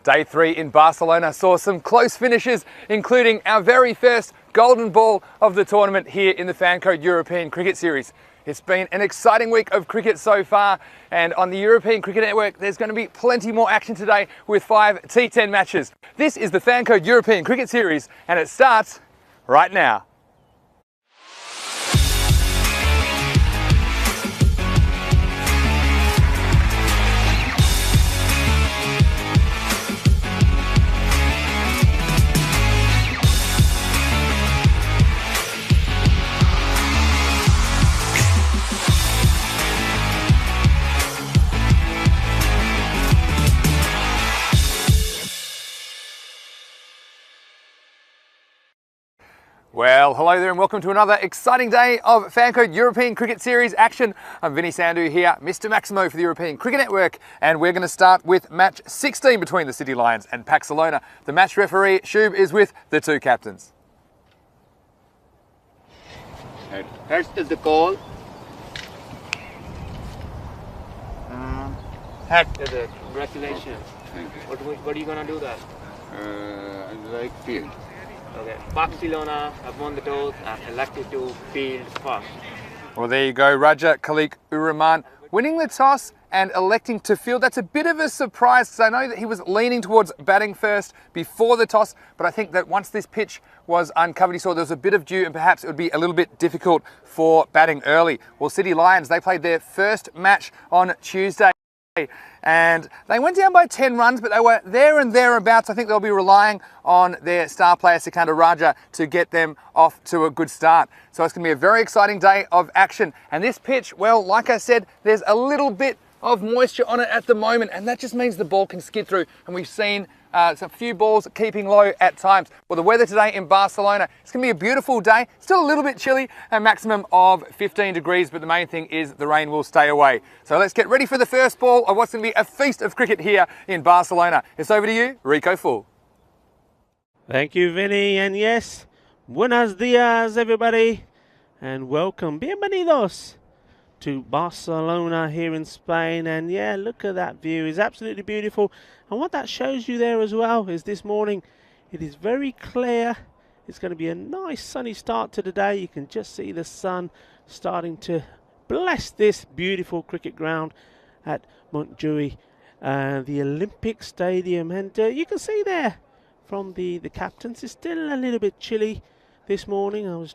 Day 3 in Barcelona saw some close finishes, including our very first golden ball of the tournament here in the Fancode European Cricket Series. It's been an exciting week of cricket so far, and on the European Cricket Network there's going to be plenty more action today with 5 T10 matches. This is the Fancode European Cricket Series and it starts right now. Well, hello there and welcome to another exciting day of Fancode European Cricket Series action. I'm Vinny Sandhu here, Mr. Maximo for the European Cricket Network, and we're going to start with match 16 between the City Lions and Pakcelona. The match referee, Shub, is with the two captains. Heads is the call. Head is it. Congratulations. Thank you. What are you going to do that? I like field. Okay. Pakcelona have won the toss and elected to field first. Well, there you go, Raja Khalik Uraman winning the toss and electing to field. That's a bit of a surprise because I know that he was leaning towards batting first before the toss, but I think that once this pitch was uncovered, he saw there was a bit of dew and perhaps it would be a little bit difficult for batting early. Well, City Lions, they played their first match on Tuesday and they went down by 10 runs, but they were there and thereabouts. I think they'll be relying on their star player, Sikandar Raja, to get them off to a good start. So it's going to be a very exciting day of action. And this pitch, well, like I said, there's a little bit of moisture on it at the moment, and that just means the ball can skid through. And we've seen a few balls keeping low at times. Well, the weather today in Barcelona, it's going to be a beautiful day. Still a little bit chilly, a maximum of 15 degrees, but the main thing is the rain will stay away. So let's get ready for the first ball of what's going to be a feast of cricket here in Barcelona. It's over to you, Rico Full. Thank you, Vinny. And yes, buenos dias, everybody. And welcome, bienvenidos to Barcelona here in Spain. And yeah, look at that view. It's absolutely beautiful. And what that shows you there as well is this morning it is very clear. It's going to be a nice sunny start to the day. You can just see the sun starting to bless this beautiful cricket ground at Montjuïc, the Olympic Stadium. And you can see there from the captains, it's still a little bit chilly this morning. It's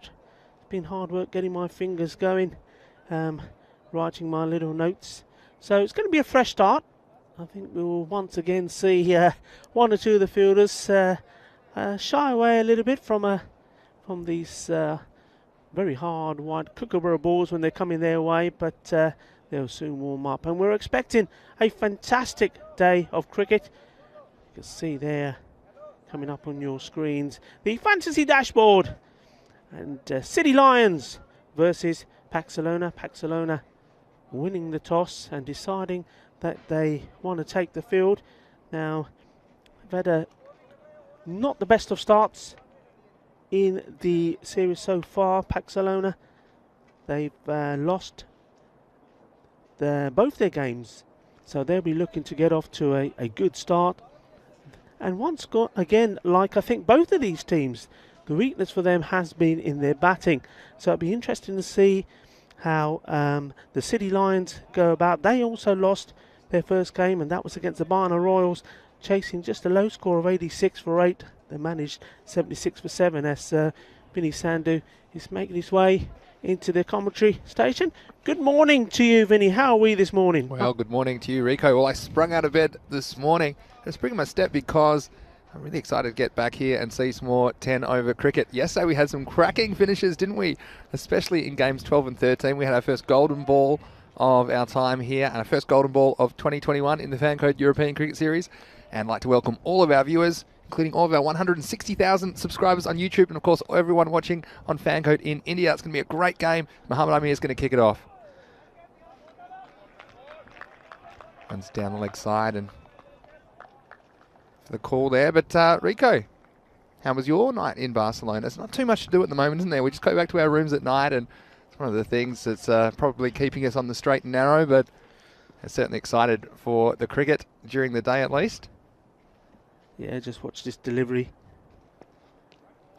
been hard work getting my fingers going, writing my little notes. So it's going to be a fresh start. I think we will once again see one or two of the fielders shy away a little bit from these very hard wide kookaburra balls when they're coming their way, but they'll soon warm up. And we're expecting a fantastic day of cricket. You can see there coming up on your screens the fantasy dashboard, and City Lions versus Pakcelona. Pakcelona winning the toss and deciding that they want to take the field. Now, they've had not the best of starts in the series so far. Pakcelona, they've lost both their games, so they'll be looking to get off to a good start. And once again, like I think both of these teams, the weakness for them has been in their batting. So it'll be interesting to see how the City Lions go about. They also lost their first game, and that was against the Barna Royals, chasing just a low score of 86 for 8. They managed 76 for 7 as Vinny Sandhu is making his way into the commentary station. Good morning to you, Vinny. How are we this morning? Well, good morning to you, Rico. Well, I sprung out of bed this morning. I sprung my step because I'm really excited to get back here and see some more 10 over cricket. Yesterday we had some cracking finishes, didn't we? Especially in games 12 and 13. We had our first golden ball of our time here and our first golden ball of 2021 in the Fancode European Cricket Series. And I'd like to welcome all of our viewers, including all of our 160,000 subscribers on YouTube, and of course everyone watching on Fancode in India. It's going to be a great game. Mohammad Amir is going to kick it off. Runs down the leg side and for the call there. But Rico, how was your night in Barcelona? There's not too much to do at the moment, isn't there? We just go back to our rooms at night, and it's one of the things that's probably keeping us on the straight and narrow, but I'm certainly excited for the cricket during the day at least. Yeah, just watch this delivery.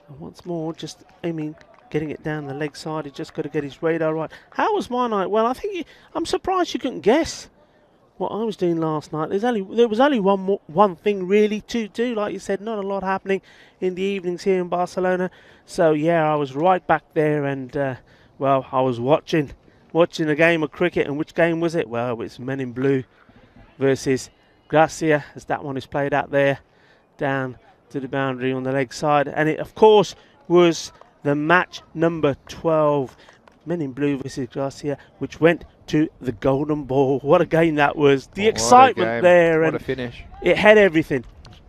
And once more, just aiming, getting it down the leg side. He's just got to get his radar right. How was my night? Well, I think I'm surprised you couldn't guess what I was doing last night. There was only one thing really to do. Like you said, not a lot happening in the evenings here in Barcelona. So yeah, I was right back there, and well, I was watching a game of cricket. And which game was it? Well, it's Men in Blue versus Gracia, as that one is played out there down to the boundary on the leg side. And it, of course, was the match number 12, Men in Blue versus Gracia, which went to the golden ball. What a game that was. The excitement there. What and a finish. It had everything.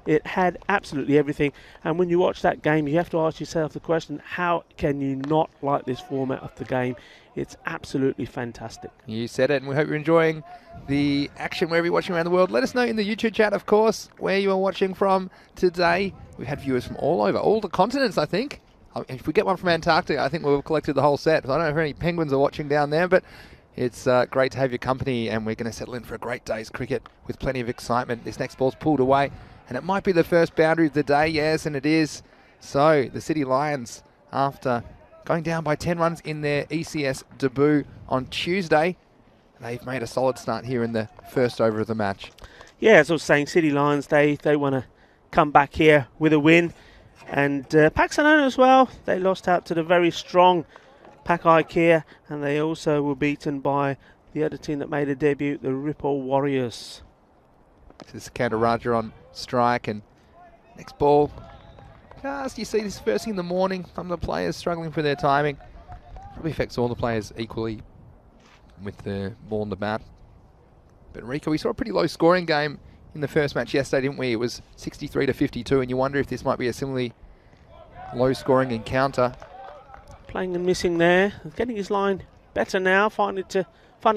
It had absolutely everything. And when you watch that game, you have to ask yourself the question, how can you not like this format of the game? It's absolutely fantastic. You said it, and we hope you're enjoying the action wherever you're watching around the world. Let us know in the YouTube chat, of course, where you are watching from today. We've had viewers from all over, all the continents, I think. If we get one from Antarctica, I think we'll have collected the whole set. I don't know if any penguins are watching down there, but it's great to have your company, and we're going to settle in for a great day's cricket with plenty of excitement. This next ball's pulled away, and it might be the first boundary of the day. Yes, and it is. So the City Lions, after going down by 10 runs in their ECS debut on Tuesday, they've made a solid start here in the first over of the match. Yeah, as I was saying, City Lions, they want to come back here with a win. And Pakcelona as well, they lost out to the very strong Pakcelona, and they also were beaten by the other team that made a debut, the Ripple Warriors. This is Sikandar Raja on strike, and next ball. Just, you see this first thing in the morning, some of the players struggling for their timing. Probably affects all the players equally with the ball in the bat. But Rico, we saw a pretty low scoring game in the first match yesterday, didn't we? It was 63 to 52, and you wonder if this might be a similarly low scoring encounter. Playing and missing there, getting his line better now, finding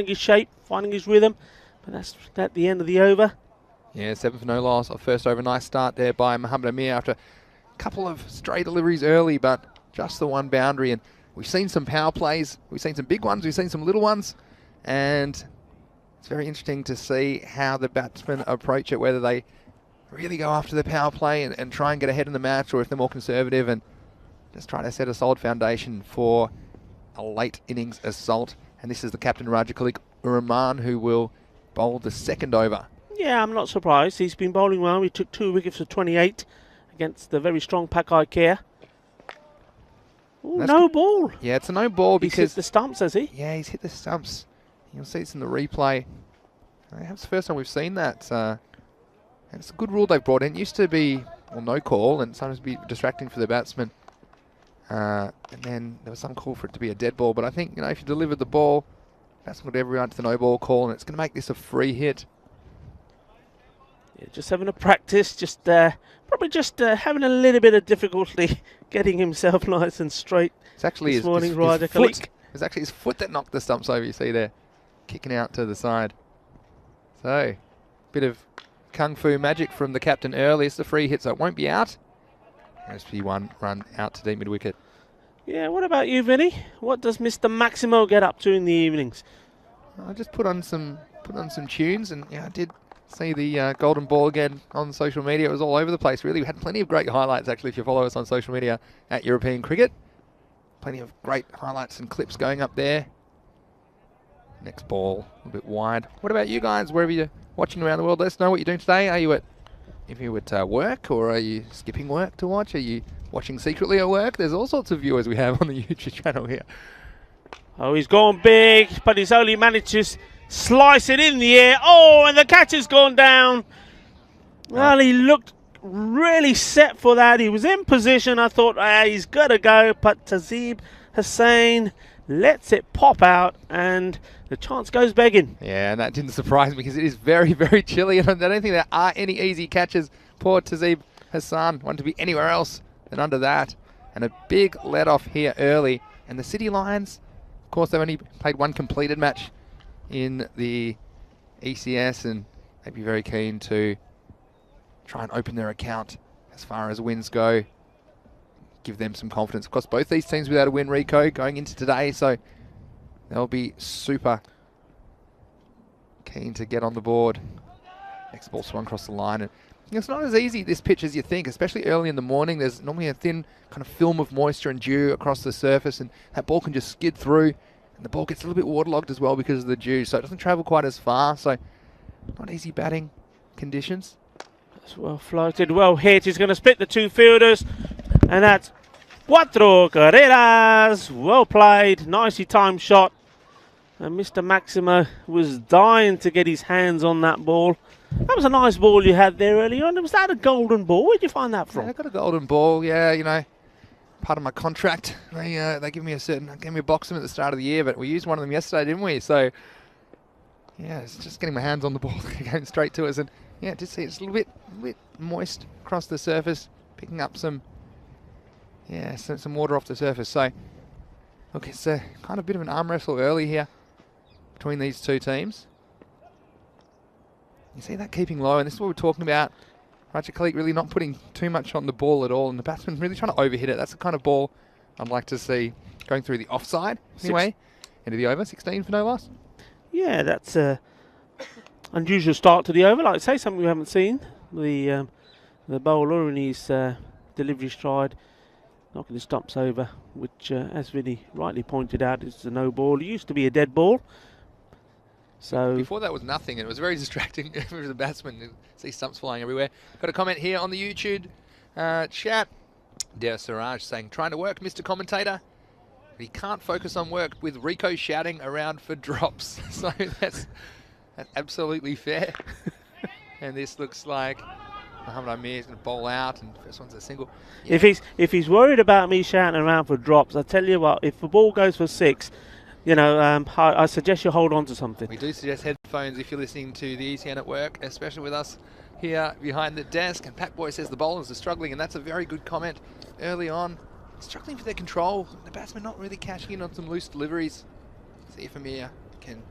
his shape, finding his rhythm. But that's at the end of the over. Yeah, 7 for no loss. Our first over, nice start there by Mohamed Amir after a couple of stray deliveries early, but just the one boundary. And we've seen some power plays, we've seen some big ones, we've seen some little ones, and it's very interesting to see how the batsmen approach it, whether they really go after the power play and try and get ahead in the match, or if they're more conservative and just try to set a solid foundation for a late innings assault. And this is the captain, Raja Khalik Rahman, who will bowl the second over. Yeah, I'm not surprised. He's been bowling well. He took 2 wickets for 28 against the very strong Pakcelona. No ball. Yeah, it's a no ball because he's hit the stumps, has he? Yeah, he's hit the stumps. You'll see it's in the replay. It's the first time we've seen that. And it's a good rule they've brought in. It used to be, well, no call, and sometimes be distracting for the batsman. And then there was some call for it to be a dead ball. But I think, if you delivered the ball, batsman would everyone to the no ball call, and it's going to make this a free hit. Yeah, just having a practice, probably just having a little bit of difficulty getting himself nice and straight. It's actually this morning, his foot. It's actually his foot that knocked the stumps over. You see there, kicking out to the side. So, bit of kung fu magic from the captain early. It's the free hit, so it won't be out. Just be one run out to deep mid wicket. Yeah, what about you, Vinny? What does Mr. Maximo get up to in the evenings? I just put on some tunes, and I did see the golden ball again on social media. It was all over the place, really. We had plenty of great highlights, actually, if you follow us on social media at European Cricket. Plenty of great highlights and clips going up there. Next ball, a little bit wide. What about you guys, wherever you're watching around the world? Let us know what you're doing today. Are you at work, or are you skipping work to watch? Are you watching secretly at work? There's all sorts of viewers we have on the YouTube channel here. Oh, he's gone big, but he's only managed to slice it in the air. Oh, and the catch has gone down. Well, he looked really set for that. He was in position. I thought, he's got to go. But Tazib Hussain lets it pop out, and the chance goes begging. Yeah, and that didn't surprise me because it is very, very chilly, and I don't think there are any easy catches. Poor Tazib Hassan wanted to be anywhere else than under that. And a big let-off here early. And the City Lions, of course, they've only played one completed match in the ECS, and they'd be very keen to try and open their account as far as wins go. Give them some confidence. Of course, both these teams without a win, Rico, going into today, so they'll be super keen to get on the board. Next ball swung across the line, and It's not as easy, this pitch, as you think, especially early in the morning. There's normally a thin kind of film of moisture and dew across the surface, and that ball can just skid through, and the ball gets a little bit waterlogged as well because of the dew, so it doesn't travel quite as far, so not easy batting conditions. That's well floated, well hit. He's going to split the two fielders, and that's cuatro carreras. Well played, nicely timed shot. And Mr. Maximo was dying to get his hands on that ball. That was a nice ball you had there early on. Was that a golden ball? Where'd you find that from? Yeah, I got a golden ball, yeah, you know, part of my contract. They give me a box of them at the start of the year, but we used one of them yesterday, didn't we? So, yeah, it's just getting my hands on the ball, going straight to us, and yeah, just see it's a little bit moist across the surface, picking up some water off the surface. So, look, it's a kind of bit of an arm wrestle early here between these two teams. You see that keeping low, and this is what we're talking about. Raja Khalik really not putting too much on the ball at all, and the batsman really trying to overhit it. That's the kind of ball I'd like to see going through the offside. Anyway, into the over, 16 for no loss. Yeah, that's a unusual start to the over. Like I say, something we haven't seen. The bowler in his delivery stride, knocking the stumps over, which, as Vinny rightly pointed out, is a no ball. It used to be a dead ball. So before that was nothing, and it was very distracting for the batsman to see stumps flying everywhere. Got a comment here on the YouTube chat. Der Siraj saying, trying to work, Mr. Commentator. But he can't focus on work with Rico shouting around for drops. So that's absolutely fair. And this looks like Muhammad Amir is going to bowl out, and first one's a single. Yeah. If he's worried about me shouting around for drops, I tell you what, if the ball goes for 6, you know, I suggest you hold on to something. We do suggest headphones if you're listening to the ECN at work, especially with us here behind the desk. And Pat Boy says the bowlers are struggling, and that's a very good comment early on. Struggling for their control. The batsmen not really cashing in on some loose deliveries. See if Amir can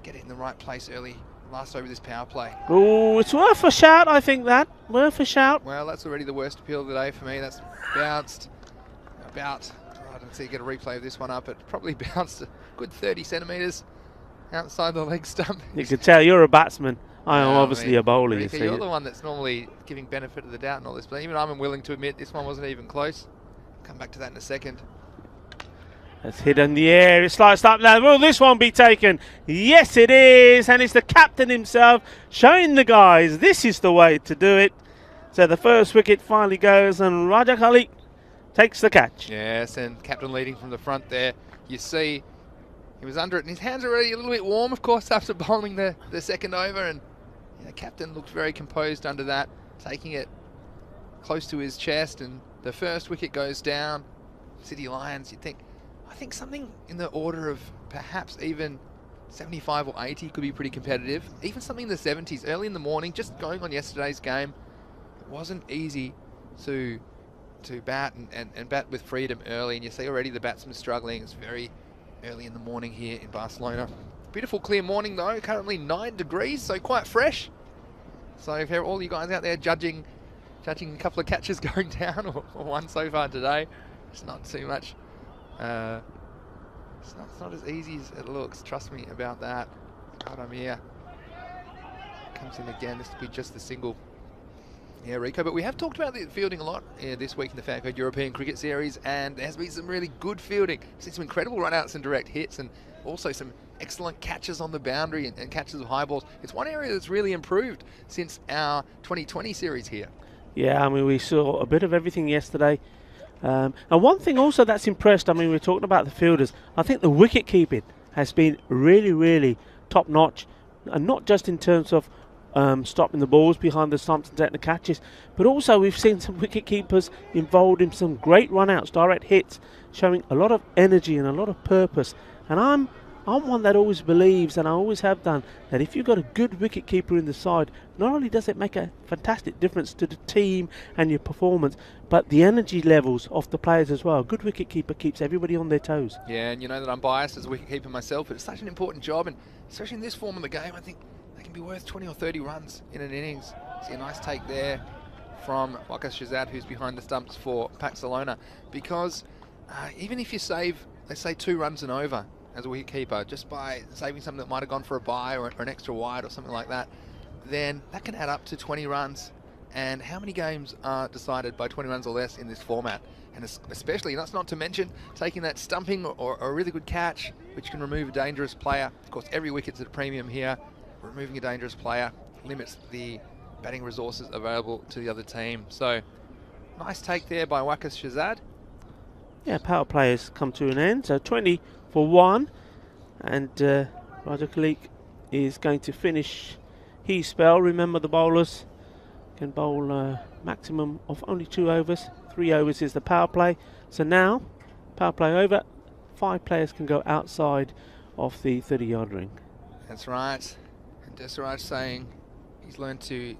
get it in the right place early. Last over this power play. Oh, it's worth a shout, I think that. Worth a shout. Well, that's already the worst appeal of the day for me. That's bounced about... I don't see you get a replay of this one up. It probably bounced a good 30 centimetres outside the leg stump. You can tell you're a batsman. I am obviously a bowler. Rika, you're the one that's normally giving benefit of the doubt and all this, but even I'm willing to admit this one wasn't even close. Come back to that in a second. It's hit in the air. It's sliced up now. Will this one be taken? Yes, it is. And it's the captain himself showing the guys this is the way to do it. So the first wicket finally goes, and Raja Khalik takes the catch. Yes, and captain leading from the front there. You see he was under it, and his hands are already a little bit warm, of course, after bowling the second over. And the captain looked very composed under that, taking it close to his chest. And the first wicket goes down. City Lions, you'd think, I think something in the order of perhaps even 75 or 80 could be pretty competitive. Even something in the 70s, early in the morning, just going on yesterday's game. It wasn't easy to bat and bat with freedom early, and you see already the batsmen struggling. It's very early in the morning here in Barcelona. Beautiful clear morning though, currently 9 degrees, so quite fresh. So if all you guys out there judging a couple of catches going down, or one so far today, it's not too much. It's not as easy as it looks, trust me about that. Amir comes in again. This will be just the single. Yeah, Rico, but we have talked about the fielding a lot this week in the Fan Code European Cricket Series, and there has been some really good fielding. We've seen some incredible run-outs and direct hits, and also some excellent catches on the boundary and catches of high balls. It's one area that's really improved since our 2020 series here. Yeah, I mean, we saw a bit of everything yesterday. And one thing also that's impressed, I mean, we're talking about the fielders. I think the wicket keeping has been really, really top-notch, and not just in terms of stopping the balls behind the stumps and taking the catches, but also we've seen some wicket keepers involved in some great run-outs, direct hits, showing a lot of energy and a lot of purpose. And I'm one that always believes, and I always have done, that if you've got a good wicket keeper in the side, not only does it make a fantastic difference to the team and your performance, but the energy levels of the players as well. A good wicket keeper keeps everybody on their toes. Yeah, and you know that I'm biased as a wicket keeper myself, but it's such an important job, and especially in this form of the game, I think they can be worth 20 or 30 runs in an innings. See a nice take there from Waqas Shahzad, who's behind the stumps for Pakcelona, because even if you save, let's say, 2 runs and over as a wicket keeper, just by saving something that might have gone for a bye or an extra wide or something like that, then that can add up to 20 runs. And how many games are decided by 20 runs or less in this format? And especially, that's not to mention, taking that stumping or a really good catch, which can remove a dangerous player. Of course, every wicket's at a premium here. Removing a dangerous player limits the batting resources available to the other team. So, nice take there by Wickets Shazad. Yeah, power play has come to an end. So 20 for 1. And Raja Khalik is going to finish his spell. Remember, the bowlers can bowl a maximum of only 2 overs. 3 overs is the power play. So now, power play over, 5 players can go outside of the 30-yard ring. That's right. And Desiraj saying he's learned to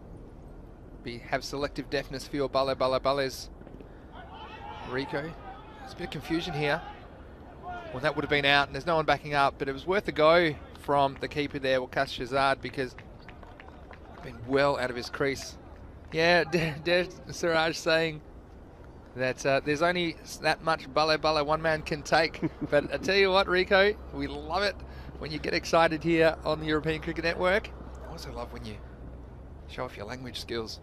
have selective deafness for your balles. Rico, there's a bit of confusion here. Well, that would have been out, and there's no one backing up, but it was worth a go from the keeper there, Waqas Shazad, because been well out of his crease. Yeah, Siraj saying that there's only that much balle one man can take. But I tell you what, Rico, we love it when you get excited here on the European Cricket Network. I also love when you show off your language skills.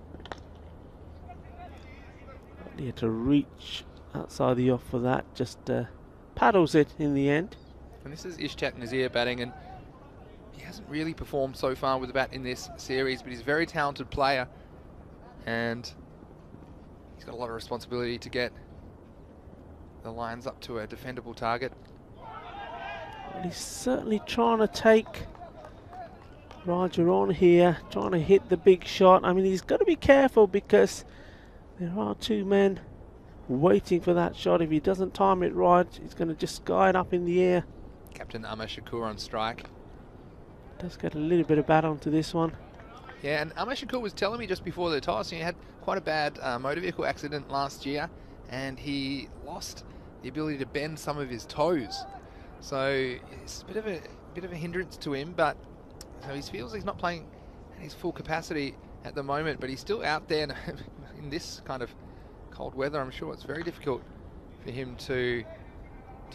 Need to reach outside the off for that, just paddles it in the end. And this is Ishaq Nazir batting, and he hasn't really performed so far with the bat in this series, but he's a very talented player, and he's got a lot of responsibility to get the Lions up to a defendable target. Well, he's certainly trying to take Raja on here, trying to hit the big shot. I mean, he's got to be careful because there are 2 men waiting for that shot. If he doesn't time it right, he's going to just sky it up in the air. Captain Amar Shakur on strike. Does get a little bit of bat onto this one. Yeah, and Amar Shakur was telling me just before the toss, he had quite a bad motor vehicle accident last year, and he lost the ability to bend some of his toes. So it's a bit of a hindrance to him, but so he feels he's not playing at his full capacity at the moment, but he's still out there in this kind of cold weather. I'm sure it's very difficult for him to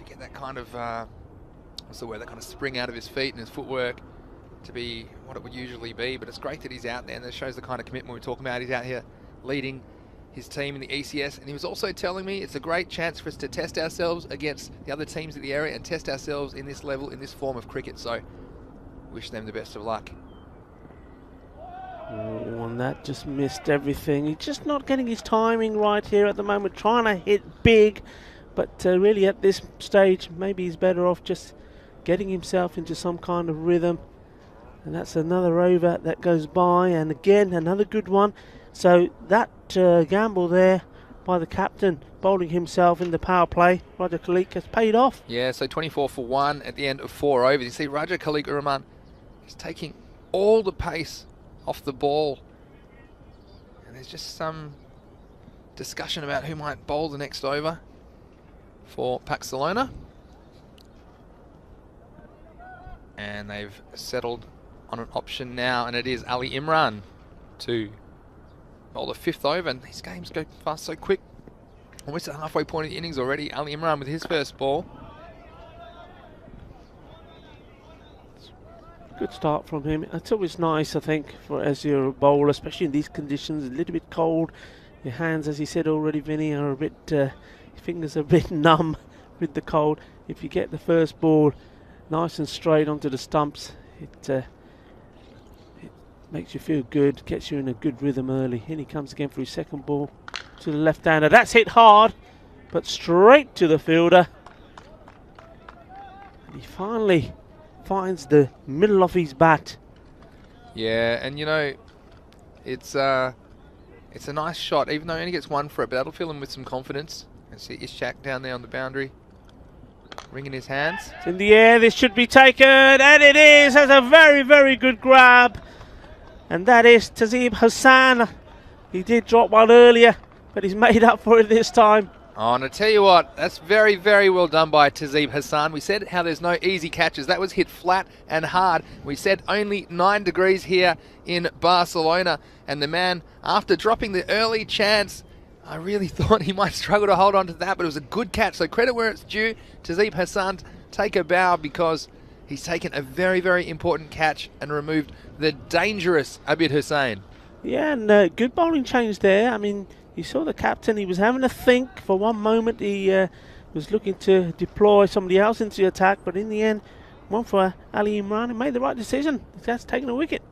get that kind of what's the word, that kind of spring out of his feet and his footwork to be what it would usually be. But it's great that he's out there, and that shows the kind of commitment we're talking about. He's out here leading his team in the ECS, and he was also telling me it's a great chance for us to test ourselves against the other teams in the area and test ourselves in this level, in this form of cricket. So wish them the best of luck. Oh, and that just missed everything. He's just not getting his timing right here at the moment, trying to hit big, but really at this stage maybe he's better off just getting himself into some kind of rhythm. And that's another over that goes by, and again another good one. So that gamble there by the captain, bowling himself in the power play, Raja Khalik, has paid off. Yeah, so 24 for 1 at the end of 4 overs. You see Raja Khalik Uraman is taking all the pace off the ball, and there's just some discussion about who might bowl the next over for Pakcelona, and they've settled on an option now, and it is Ali Imran to bowl the 5th over. And these games go fast so quick, almost at the halfway point of the innings already. Ali Imran with his first ball. Good start from him. It's always nice, I think, as you're a bowler, especially in these conditions, a little bit cold. Your hands, as you said already, Vinny, are a bit, your fingers are a bit numb with the cold. If you get the first ball nice and straight onto the stumps, it makes you feel good, gets you in a good rhythm early. In he comes again for his second ball to the left-hander. That's hit hard, but straight to the fielder. And he finally finds the middle of his bat. Yeah, and you know, it's a nice shot, even though he only gets 1 for it, but that'll fill him with some confidence. And see Ishaq down there on the boundary, wringing his hands. It's in the air, this should be taken, and it is. That's a very, very good grab. And that is Tazeem Hassan. He did drop one earlier, but he's made up for it this time. Oh, and I tell you what, that's very, very well done by Tazeem Hassan. We said how there's no easy catches. That was hit flat and hard. We said only 9 degrees here in Barcelona. And the man, after dropping the early chance, I really thought he might struggle to hold on to that, but it was a good catch. So credit where it's due. Tazeem Hassan, take a bow, because He's taken a very, very important catch and removed the dangerous Abid Hussain. Yeah, and good bowling change there. I mean, you saw the captain, he was having a think. For one moment, he was looking to deploy somebody else into the attack, but in the end, went for Ali Imran and made the right decision. That's taking a wicket.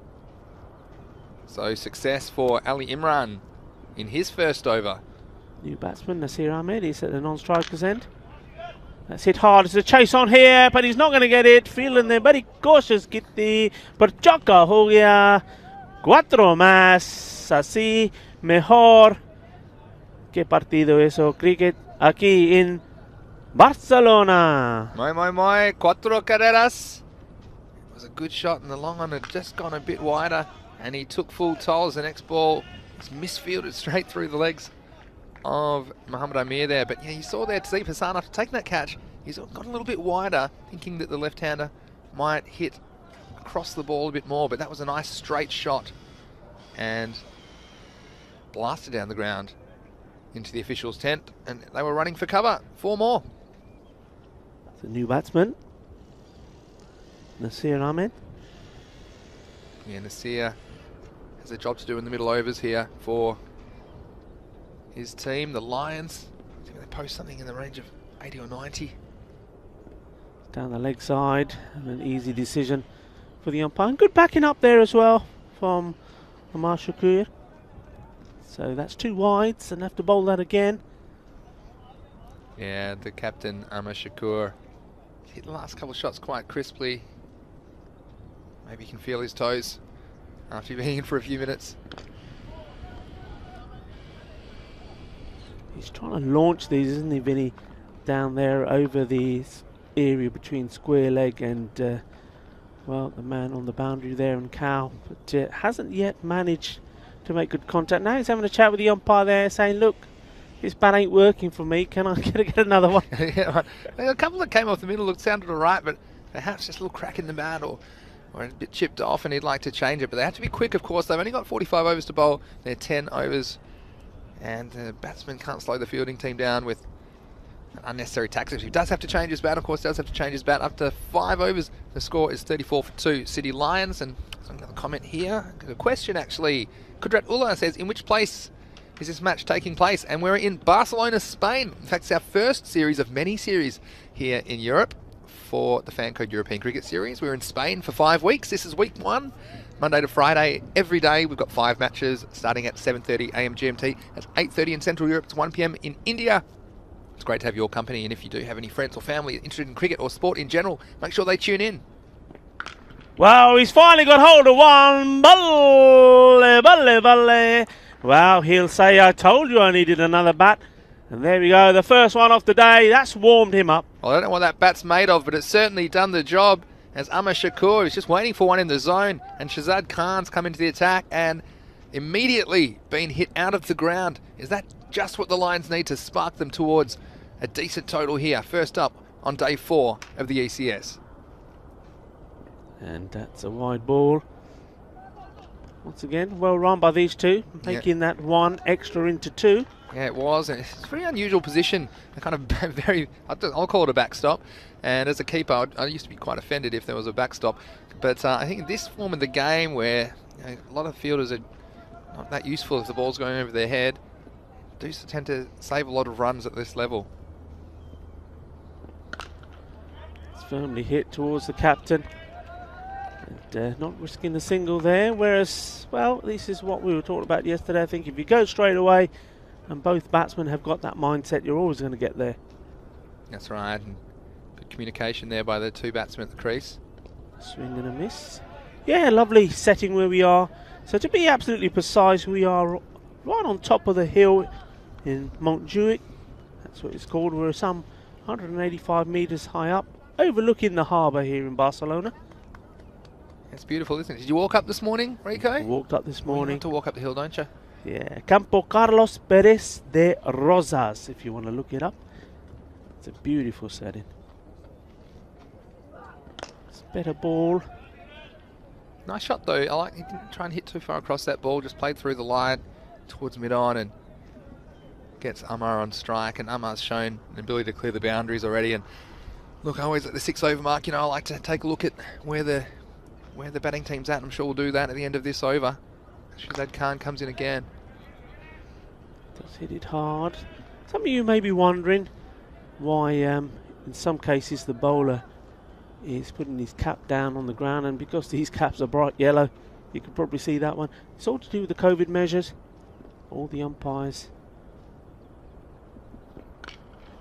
So success for Ali Imran in his first over. New batsman, Nasir Ahmed, he's at the non-striker's end. That's hit hard. It's a chase on here, but he's not going to get it. Feeling there, very cautious. Gitti, पर चौका हो गया. 4 más. Así mejor. ¿Qué partido eso? Cricket aquí en Barcelona. My, 4 carreras. It was a good shot, and the long one had just gone a bit wider, and he took full tolls. The next ball was misfielded straight through the legs of Mohammad Amir there. But yeah, you saw there Tazib Hassan, after taking that catch, he's got a little bit wider, thinking that the left-hander might hit across the ball a bit more, but that was a nice straight shot and blasted down the ground into the officials' tent, and they were running for cover. 4 more. The new batsman, Nasir Ahmed. Yeah, Nasir has a job to do in the middle overs here for his team, the Lions. I think they post something in the range of 80 or 90. Down the leg side, and an easy decision for the umpire. And good backing up there as well from Amar Shakur. So that's 2 wides, and have to bowl that again. Yeah, the captain, Amar Shakur, hit the last couple of shots quite crisply. Maybe you can feel his toes after being in for a few minutes. He's trying to launch these, isn't he, Vinny? Down there over the area between square leg and, well, the man on the boundary there and Cow. But hasn't yet managed to make good contact. Now he's having a chat with the umpire there, saying, look, this bat ain't working for me. Can I get another one? Yeah, a couple that came off the middle sounded all right, but perhaps just a little crack in the bat or a bit chipped off, and he'd like to change it. But they have to be quick, of course. They've only got 45 overs to bowl. They're 10 overs. And the batsman can't slow the fielding team down with an unnecessary tax. He does have to change his bat, of course, does have to change his bat. After 5 overs, the score is 34 for 2. City Lions. And another comment here. A question, actually. Kudrat Ullah says, in which place is this match taking place? And we're in Barcelona, Spain. In fact, it's our first series of many series here in Europe for the Fan Code European Cricket Series. We're in Spain for 5 weeks. This is week 1. Monday to Friday, every day. We've got 5 matches starting at 7:30 AM GMT. That's 8:30 in Central Europe. It's 1 PM in India. It's great to have your company, and if you do have any friends or family interested in cricket or sport in general, make sure they tune in. Wow, he's finally got hold of one. Balle, balle, balle. Wow, he'll say, I told you I needed another bat. And there we go, the first one of the day. That's warmed him up. Well, I don't know what that bat's made of, but it's certainly done the job. As Amar Shakur is just waiting for one in the zone, and Shazad Khan's come into the attack and immediately been hit out of the ground. Is that just what the Lions need to spark them towards a decent total here? First up on day 4 of the ECS. And that's a wide ball. Once again, well run by these two, making that 1 extra into 2. Yeah, it was. And it's a very unusual position. A kind of very, I'll call it a backstop. And as a keeper, I used to be quite offended if there was a backstop. But I think in this form of the game, where a lot of fielders are not that useful if the ball's going over their head, do tend to save a lot of runs at this level. It's firmly hit towards the captain. And not risking the single there. Whereas, well, this is what we were talking about yesterday. I think if you go straight away, and both batsmen have got that mindset, you're always going to get there. That's right. And good communication there by the 2 batsmen at the crease. Swing and a miss. Yeah, lovely setting where we are. So to be absolutely precise, we are right on top of the hill in Montjuic. That's what it's called. We're some 185 metres high up, overlooking the harbour here in Barcelona. It's beautiful, isn't it? Did you walk up this morning, Rico? I walked up this morning. You want to walk up the hill, don't you? Yeah, Campo Carlos Pérez de Rosas, if you want to look it up. It's a beautiful setting. It's a better ball. Nice shot though. I like he didn't try and hit too far across that ball, just played through the line towards mid-on and gets Amar on strike, and Amar's shown an ability to clear the boundaries already, and Look, I always at the 6 over mark, you know, I like to take a look at where the batting team's at. I'm sure we'll do that at the end of this over. Shazad Khan comes in again. Does hit it hard. Some of you may be wondering why in some cases the bowler is putting his cap down on the ground, and because these caps are bright yellow, you can probably see that one. It's all to do with the COVID measures. All the umpires.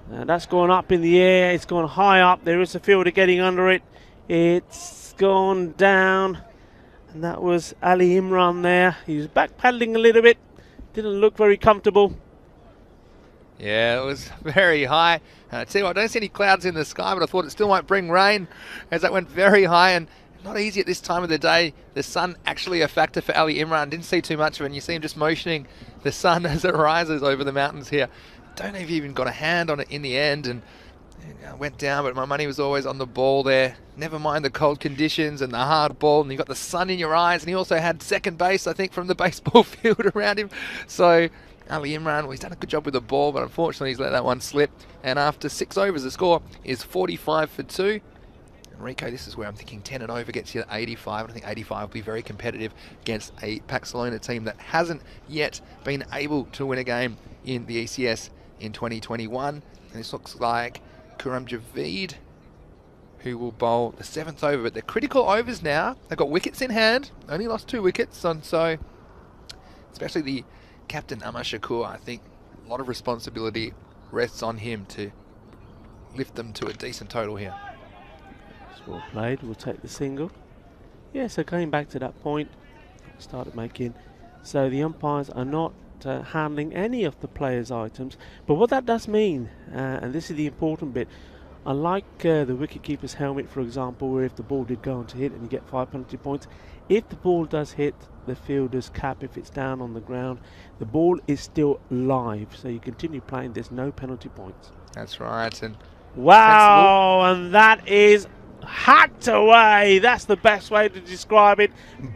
That's gone up in the air. It's gone high up. There is a fielder getting under it. It's gone down. And that was Ali Imran there. He was backpedaling a little bit. Didn't look very comfortable. Yeah, it was very high. I tell you what, I don't see any clouds in the sky, but I thought it still might bring rain as that went very high, and not easy at this time of the day. The sun actually a factor for Ali Imran. Didn't see too much of it, and you see him just motioning the sun as it rises over the mountains here. Don't know if he even got a hand on it in the end, and went down, but my money was always on the ball there. Never mind the cold conditions and the hard ball, and you got the sun in your eyes, and he also had second base, I think, from the baseball field around him. So Ali Imran, well, he's done a good job with the ball, but unfortunately he's let that one slip. And after 6 overs, the score is 45 for 2. And Rico, this is where I'm thinking 10 and over gets you to 85. And I think 85 will be very competitive against a Pakcelona team that hasn't yet been able to win a game in the ECS in 2021. And this looks like Kuram Javeed, who will bowl the 7th over. But they're critical overs now. They've got wickets in hand. Only lost 2 wickets. And so, especially the captain, Amar Shakur, I think a lot of responsibility rests on him to lift them to a decent total here. It's well played. We'll take the single. Yeah, so going back to that point, started making. So the umpires are not handling any of the players' items. But what that does mean, and this is the important bit, unlike the wicketkeeper's helmet, for example, where if the ball did go on to hit and you get 5 penalty points, if the ball does hit the fielder's cap, if it's down on the ground, the ball is still live. So you continue playing, there's no penalty points. That's right. And wow, sensible. And that is hacked away. That's the best way to describe it.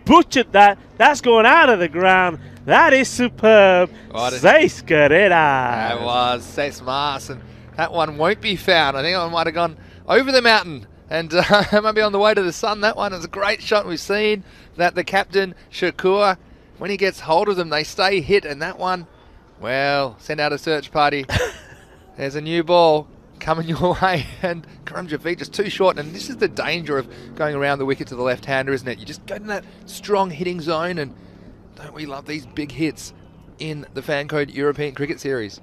Butchered that. That's going out of the ground. That is superb. Seis carreras. That was 6 más, and that one won't be found. I think I might have gone over the mountain and maybe on the way to the sun. That one is a great shot. We've seen that the captain, Shakur, when he gets hold of them, they stay hit. And that one, well, send out a search party. There's a new ball coming your way. And Kuram Javeed just too short. And this is the danger of going around the wicket to the left-hander, isn't it? You just go in that strong hitting zone, and don't we love these big hits in the Fan Code European Cricket Series?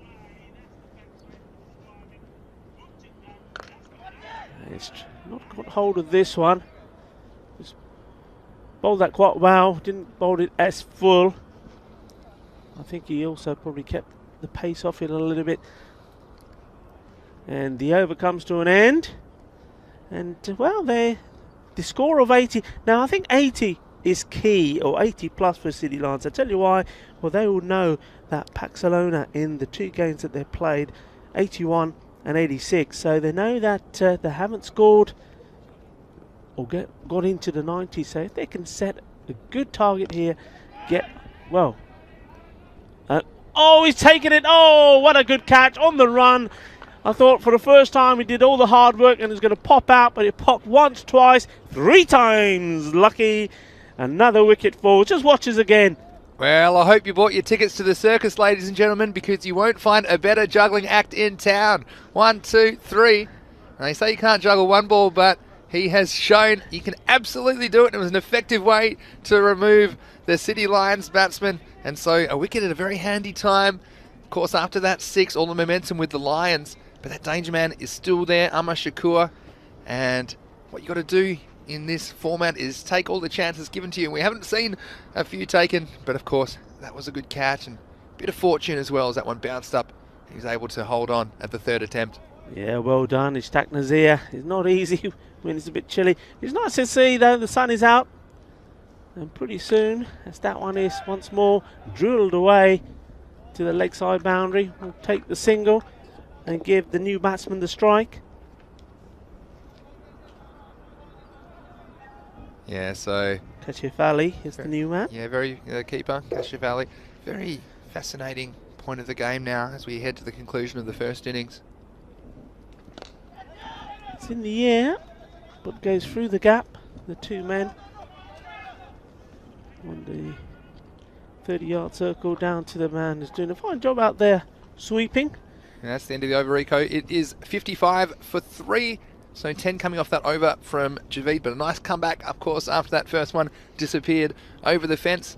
It's not got hold of this one. Just bowled that quite well. Didn't bowl it as full. I think he also probably kept the pace off it a little bit. And the over comes to an end. And well, the score of 80. Now I think 80 is key, or 80 plus for City Lions. I tell you why. Well, they will know that Pakcelona in the 2 games that they've played, 81 and 86, so they know that they haven't scored or got into the 90s. So if they can set a good target here, well. Oh, he's taken it. Oh, what a good catch on the run. I thought for the first time he did all the hard work and he's going to pop out, but it popped once, twice, 3 times. Lucky. Another wicket fall. Just watch us again. Well, I hope you bought your tickets to the circus, ladies and gentlemen, because you won't find a better juggling act in town. 1, 2, 3. And they say you can't juggle one ball, but he has shown you can absolutely do it. It was an effective way to remove the City Lions batsman. And so a wicket at a very handy time. Of course, after that 6, all the momentum with the Lions. But that danger man is still there, Amar Shakur. And what you got to do in this format is take all the chances given to you. We haven't seen a few taken, but of course that was a good catch and a bit of fortune as well as that one bounced up. He was able to hold on at the 3rd attempt. Yeah, well done. Ishtaq Nazir. It's not easy when it's a bit chilly. It's nice to see though the sun is out, and pretty soon, as that one is once more drilled away to the leg side boundary, we'll take the single and give the new batsman the strike. Yeah, so Kashif Ali is the new man. Yeah, very keeper, Kashif Ali. Very fascinating point of the game now as we head to the conclusion of the first innings. It's It's in the air, but goes through the gap. The two men on the 30-yard circle down to the man who's doing a fine job out there sweeping. And that's the end of the over, Rico. It is 55 for 3. So 10 coming off that over from Javid, but a nice comeback, of course, after that first one disappeared over the fence.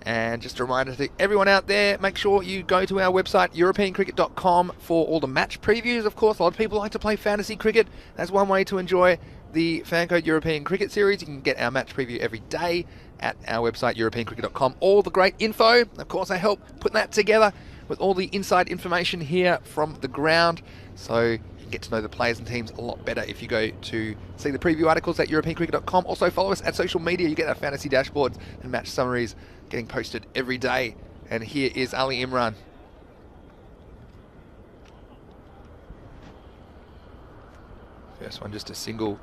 And just a reminder to everyone out there, make sure you go to our website, europeancricket.com, for all the match previews. Of course, a lot of people like to play fantasy cricket. That's one way to enjoy the Fancode European Cricket Series. You can get our match preview every day at our website, europeancricket.com. All the great info. Of course, I help put that together with all the inside information here from the ground. So you can get to know the players and teams a lot better if you go to see the preview articles at europeancricket.com. Also follow us at social media. You get our fantasy dashboards and match summaries getting posted every day. And here is Ali Imran. First one just a single.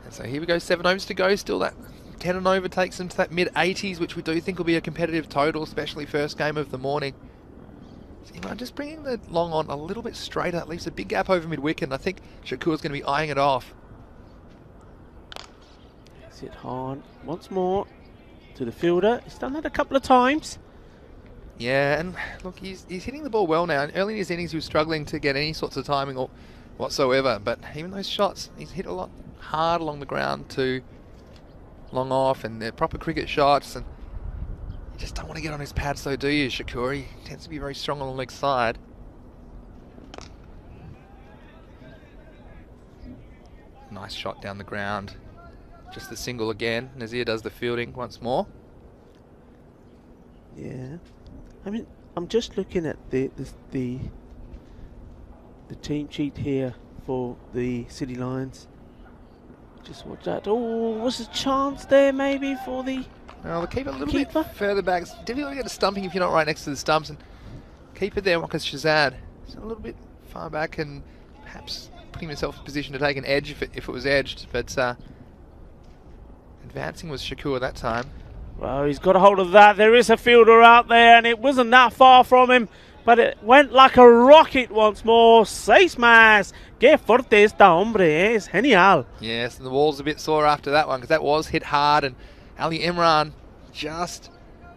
And so here we go, 7 overs to go. Still that 10 and over takes them to that mid-80s, which we do think will be a competitive total, especially first game of the morning. So Imran just bringing the long on a little bit straighter. That leaves a big gap over mid-wicket, and I think Shakur's going to be eyeing it off. Hit hard once more to the fielder. He's done that a couple of times. Yeah, and look, he's hitting the ball well now. And early in his innings, he was struggling to get any sorts of timing or whatsoever. But even those shots, he's hit a lot hard along the ground to long off, and they're proper cricket shots. And you just don't want to get on his pad, so do you, Shakur? He tends to be very strong on the leg side. Nice shot down the ground. Just the single again. Nazir does the fielding once more. Yeah, I mean, I'm just looking at the team sheet here for the City Lions. Just watch that. Oh, was a chance there maybe for the Well, they'll keep it a little keeper? bit further back. It's difficult to get a stumping if you're not right next to the stumps. And keep it there, Marcus Shazad. It's a little bit far back and perhaps putting himself in position to take an edge if it was edged. But advancing was Shakur that time. Well, he's got a hold of that. There is a fielder out there, and it wasn't that far from him, but it went like a rocket once more. 6 más. Qué fuerte esta hombre, es genial. Yes, and the wall's a bit sore after that one because that was hit hard, and Ali Imran just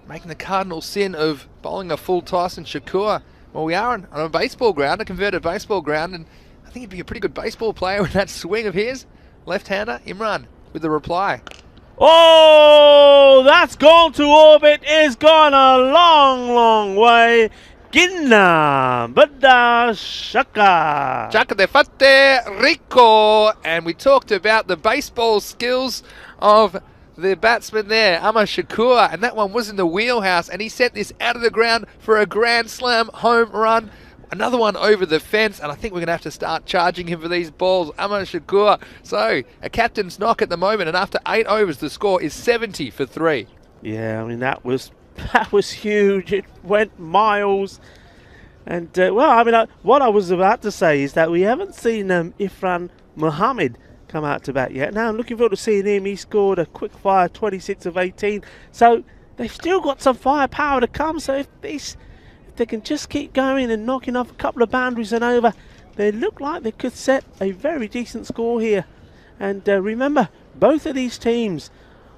making the cardinal sin of bowling a full toss, and Shakur, well, we are on a baseball ground, a converted baseball ground, and I think he'd be a pretty good baseball player with that swing of his. Left-hander, Imran with the reply. Oh, that's gone to orbit. It's gone a long, long way. Ginna, Bada, Shaka. Chaka de Fate Rico. And we talked about the baseball skills of the batsman there, Amar Shakur, and that one was in the wheelhouse, and he sent this out of the ground for a grand slam home run. Another one over the fence, and I think we're going to have to start charging him for these balls. Amar Shakur. So, a captain's knock at the moment, and after 8 overs, the score is 70 for 3. Yeah, I mean, that was huge. It went miles. And, well, I mean, what I was about to say is that we haven't seen Ifran Mohammed come out to bat yet. Now, I'm looking forward to seeing him. He scored a quick fire 26 of 18. So, they've still got some firepower to come. So, if they can just keep going and knocking off a couple of boundaries and over, they look like they could set a very decent score here. And remember, both of these teams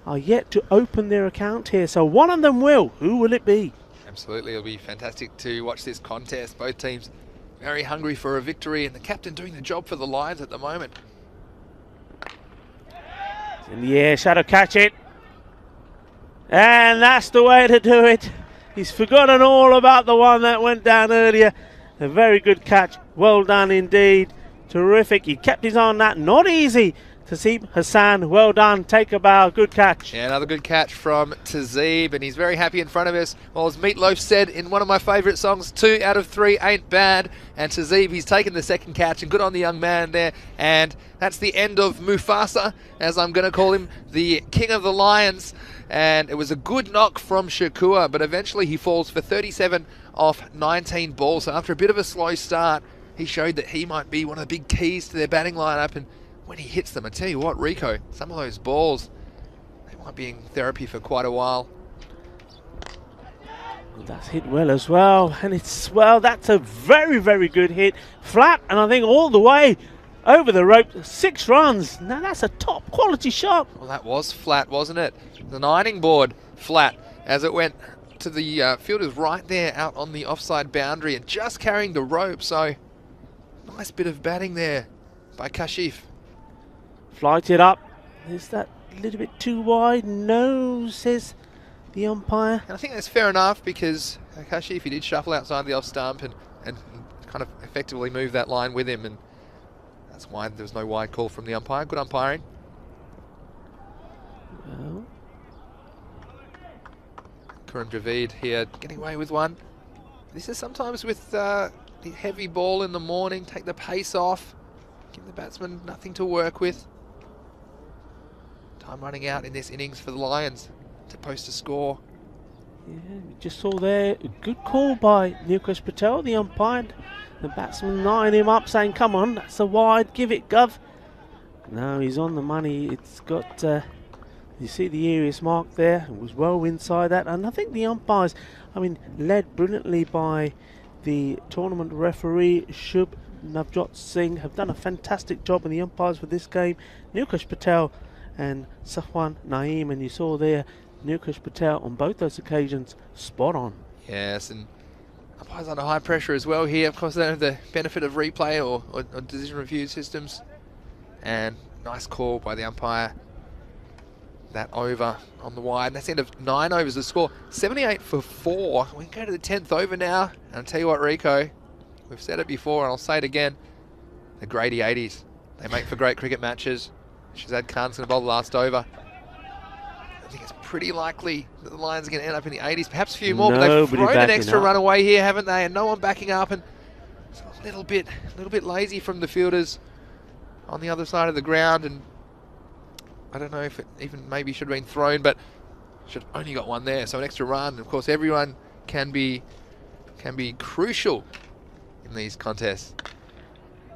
are yet to open their account here, so one of them will. Who will it be? Absolutely, it'll be fantastic to watch this contest. Both teams very hungry for a victory, and the captain doing the job for the Lions at the moment. In the air, Shadow catch it. And that's the way to do it. He's forgotten all about the one that went down earlier. A very good catch. Well done indeed. Terrific. He kept his eye on that. Not easy. Tazeeb Hassan, well done. Take a bow. Good catch. Yeah, another good catch from Tazeeb, and he's very happy in front of us. Well, as Meatloaf said in one of my favourite songs, 2 out of 3 ain't bad. And Tazeeb, he's taken the second catch, and good on the young man there. And that's the end of Mufasa, as I'm going to call him, the king of the Lions. And it was a good knock from Shakur, but eventually he falls for 37 off 19 balls. So after a bit of a slow start, he showed that he might be one of the big keys to their batting lineup. And when he hits them, I tell you what, Rico, some of those balls, they might be in therapy for quite a while. That's hit well as well, and that's a very, very good hit. Flat, and I think all the way over the rope, 6 runs. Now that's a top quality shot. Well, that was flat, wasn't it? The 9ing board flat as it went to the fielders right there out on the offside boundary and just carrying the rope. So nice bit of batting there by Kashif. Flight it up. Is that a little bit too wide? No, says the umpire. And I think that's fair enough because Kashif, he did shuffle outside the off stump and kind of effectively move that line with him, and that's why there was no wide call from the umpire. Good umpiring. Well, Karim Javid here getting away with one. This is sometimes with the heavy ball in the morning, take the pace off, give the batsman nothing to work with. Time running out in this innings for the Lions to post a score. yeah, we just saw there a good call by Nilkesh Patel, the umpire. The batsman lining him up, saying, "Come on, that's a wide, give it, Gov." No, he's on the money. It's got, you see the areas mark there. It was well inside that, and I think the umpires, led brilliantly by the tournament referee Shubh Navjot Singh, have done a fantastic job, and the umpires for this game, Nilkesh Patel and Safwan Naeem, and you saw there Nilkesh Patel on both those occasions spot on. Yes, and umpires under high pressure as well here. Of course, they don't have the benefit of replay or decision review systems. And nice call by the umpire. That over on the wide. And that's the end of 9 overs. The score 78 for 4. We can go to the 10th over now. And I'll tell you what, Rico, we've said it before and I'll say it again. The Grady 80s. They make for great cricket matches. Shazad Khan's going to bowl the last over. I think it's pretty likely that the Lions are going to end up in the 80s, perhaps a few more, but they've thrown an extra run away here, haven't they? And no one backing up, and it's a little bit lazy from the fielders on the other side of the ground. And I don't know if it even maybe should have been thrown, but should have only got one there. So an extra run. Of course, everyone can be crucial in these contests.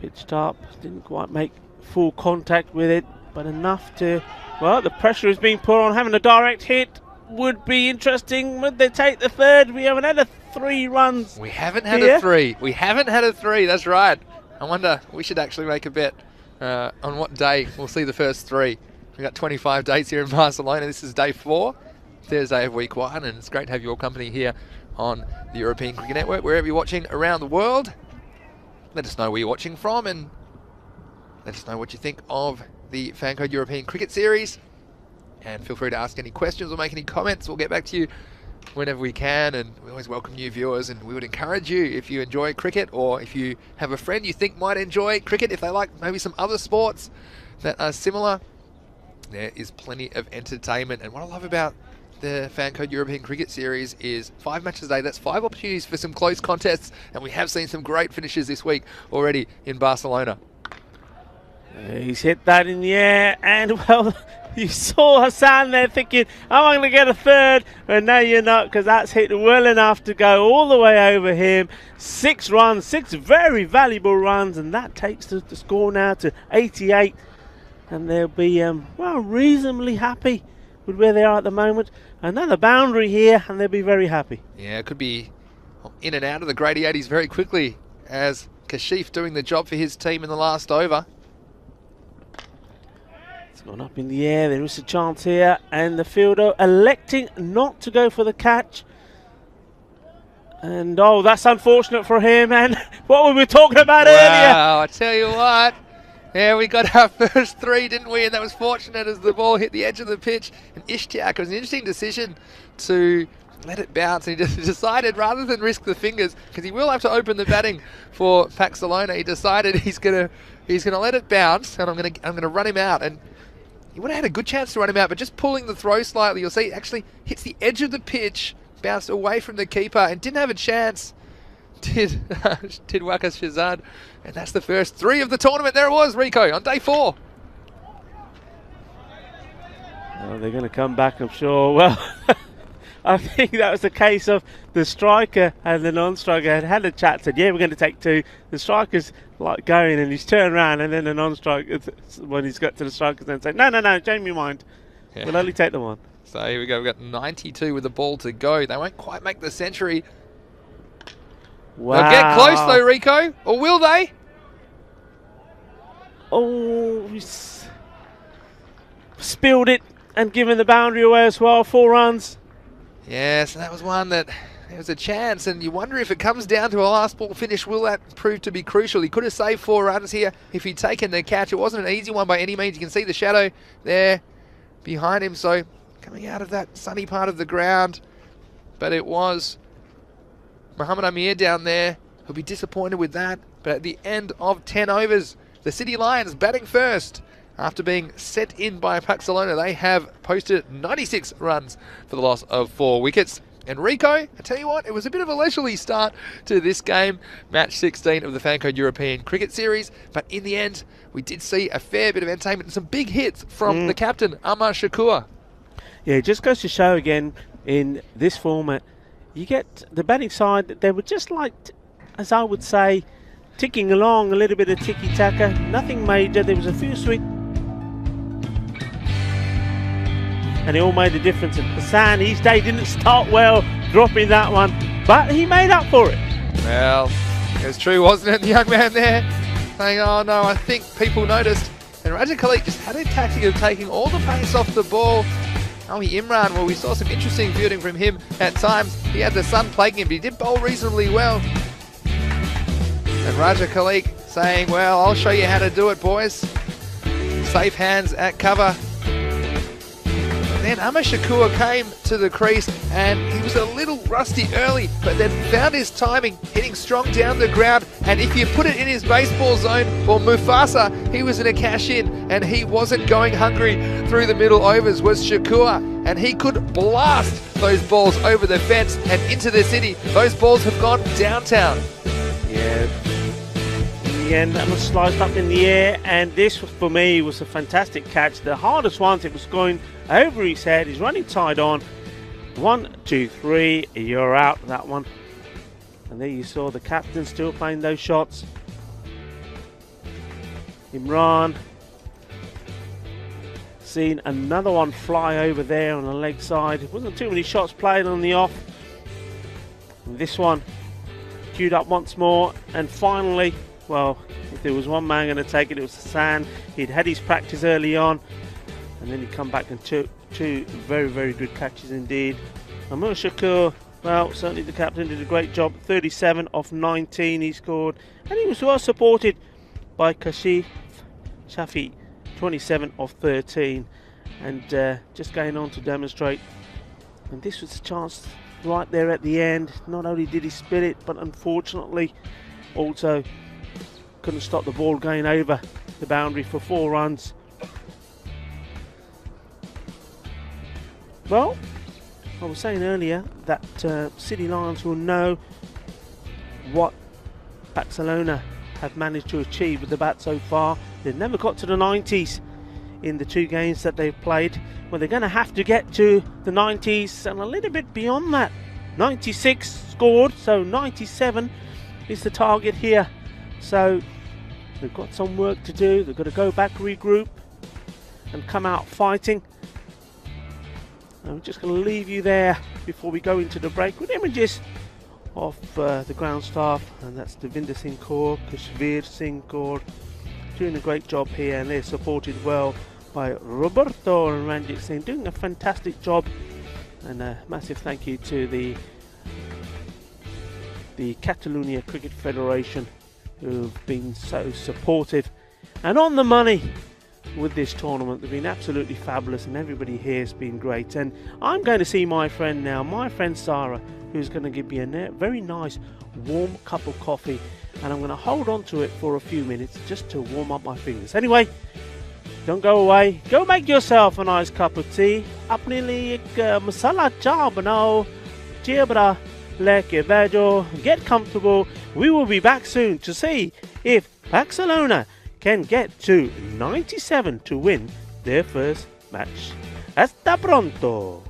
Pitched up, didn't quite make full contact with it, but enough to, well, the pressure is being put on. Having a direct hit would be interesting. Would they take the 3rd? We haven't had 3 runs. We haven't had a 3. We haven't had a 3, that's right. I wonder, we should actually make a bet on what day we'll see the first 3. We've got 25 dates here in Barcelona. This is day 4, Thursday of week 1, and it's great to have your company here on the European Cricket Network. Wherever you're watching around the world, let us know where you're watching from, and let us know what you think of the Fancode European Cricket Series. And feel free to ask any questions or make any comments. We'll get back to you whenever we can, and we always welcome new viewers, and we would encourage you, if you enjoy cricket or if you have a friend you think might enjoy cricket, if they like maybe some other sports that are similar, there is plenty of entertainment. And what I love about the Fancode European Cricket Series is 5 matches a day. That's 5 opportunities for some close contests, and we have seen some great finishes this week already in Barcelona. He's hit that in the air, and well, you saw Hassan there thinking, I'm going to get a 3rd, but no, you're not, because that's hit well enough to go all the way over him. 6 runs, 6 very valuable runs, and that takes the score now to 88, and they'll be well, reasonably happy with where they are at the moment. Another boundary here, and they'll be very happy. Yeah, it could be in and out of the Grady 80s very quickly, as Kashif doing the job for his team in the last over. Gone up in the air, there is a chance here, and the fielder electing not to go for the catch. And oh, that's unfortunate for him, and what we were talking about earlier. Wow, I tell you what, yeah, we got our first 3, didn't we? And that was fortunate as the ball hit the edge of the pitch. And Ishtiaq, it was an interesting decision to let it bounce, and he just decided, rather than risk the fingers, because he will have to open the batting for Pakcelona, he decided he's gonna let it bounce, and I'm gonna run him out. And he would have had a good chance to run him out, but just pulling the throw slightly, you'll see it actually hits the edge of the pitch, bounced away from the keeper, and didn't have a chance. Did Wakas Shazad. And that's the first 3 of the tournament. There it was, Rico, on day 4. Oh, they're going to come back, I'm sure. Well, I think that was the case of the striker and the non-striker had a chat, said, yeah, we're going to take 2. The striker's like going, and he's turned around, and then the non-striker, when he's got to the striker, then said, no, change my mind. Yeah. We'll only take the one. So here we go. We've got 92 with the ball to go. They won't quite make the century. Wow. They'll get close though, Rico. Or will they? Oh, he's spilled it and given the boundary away as well. 4 runs. Yes, and that was one that there was a chance, and you wonder if it comes down to a last ball finish, will that prove to be crucial? He could have saved 4 runs here if he'd taken the catch. It wasn't an easy one by any means. You can see the shadow there behind him, so coming out of that sunny part of the ground. But it was Muhammad Amir down there who'll be disappointed with that. But at the end of 10 overs, the City Lions batting first. After being sent in by Pakcelona, they have posted 96 runs for the loss of 4 wickets. And Rico, I tell you what, it was a bit of a leisurely start to this game, match 16 of the Fancode European Cricket Series. But in the end, we did see a fair bit of entertainment and some big hits from the captain, Amar Shakur. Yeah, it just goes to show again in this format, you get the batting side, they were just like, as I would say, ticking along, a little bit of ticky-taka, nothing major. There was a few sweet, and it all made a difference. And Hassan, his day didn't start well, dropping that one, but he made up for it. Well, it was true, wasn't it? The young man there saying, oh no, I think people noticed. And Raja Khalik just had a tactic of taking all the pace off the ball. Oh, Imran, well, we saw some interesting fielding from him at times. He had the sun plaguing him, but he did bowl reasonably well. And Raja Khalik saying, well, I'll show you how to do it, boys. Safe hands at cover. Then Amar Shakur came to the crease and he was a little rusty early, but then found his timing, hitting strong down the ground. And if you put it in his baseball zone for Mufasa, he was in a cash in, and he wasn't going hungry through the middle overs, was Shakur. And he could blast those balls over the fence and into the city. Those balls have gone downtown. Yeah. In the end, that was sliced up in the air, and this for me was a fantastic catch. The hardest one, it was going over his head. He's running tied on. 1, 2, 3, you're out, that one. And there you saw the captain still playing those shots. Imran seen another one fly over there on the leg side. It wasn't too many shots played on the off. And this one queued up once more, and finally, well, if there was one man going to take it, it was Hassan. He'd had his practice early on, and then he'd come back and took 2 very, very good catches indeed. Amar Shakur, well, certainly the captain did a great job. 37 off 19 he scored, and he was well supported by Kashif Shafi, 27 off 13, and just going on to demonstrate. And this was a chance right there at the end. Not only did he spit it, but unfortunately also couldn't stop the ball going over the boundary for 4 runs. Well, I was saying earlier that City Lions will know what Pakcelona have managed to achieve with the bat so far. They've never got to the 90s in the 2 games that they've played. Well, they're going to have to get to the 90s and a little bit beyond that. 96 scored, so 97 is the target here. So they've got some work to do. They've got to go back, regroup, and come out fighting. I'm just going to leave you there before we go into the break with images of the ground staff, and that's Devinder Singh Kaur, Kashvir Singh Kaur, doing a great job here, and they're supported well by Roberto and Ranjit Singh, doing a fantastic job. And a massive thank you to the Catalonia Cricket Federation, who've been so supportive and on the money with this tournament. They've been absolutely fabulous, and everybody here has been great. And I'm going to see my friend now, my friend Sarah, who's going to give me a very nice warm cup of coffee, and I'm going to hold on to it for a few minutes just to warm up my fingers. Anyway, don't go away. Go make yourself a nice cup of tea. Apne liye ek masala cha banao, chebra leke bajo, get comfortable. We will be back soon to see if Pakcelona can get to 97 to win their first match. Hasta pronto!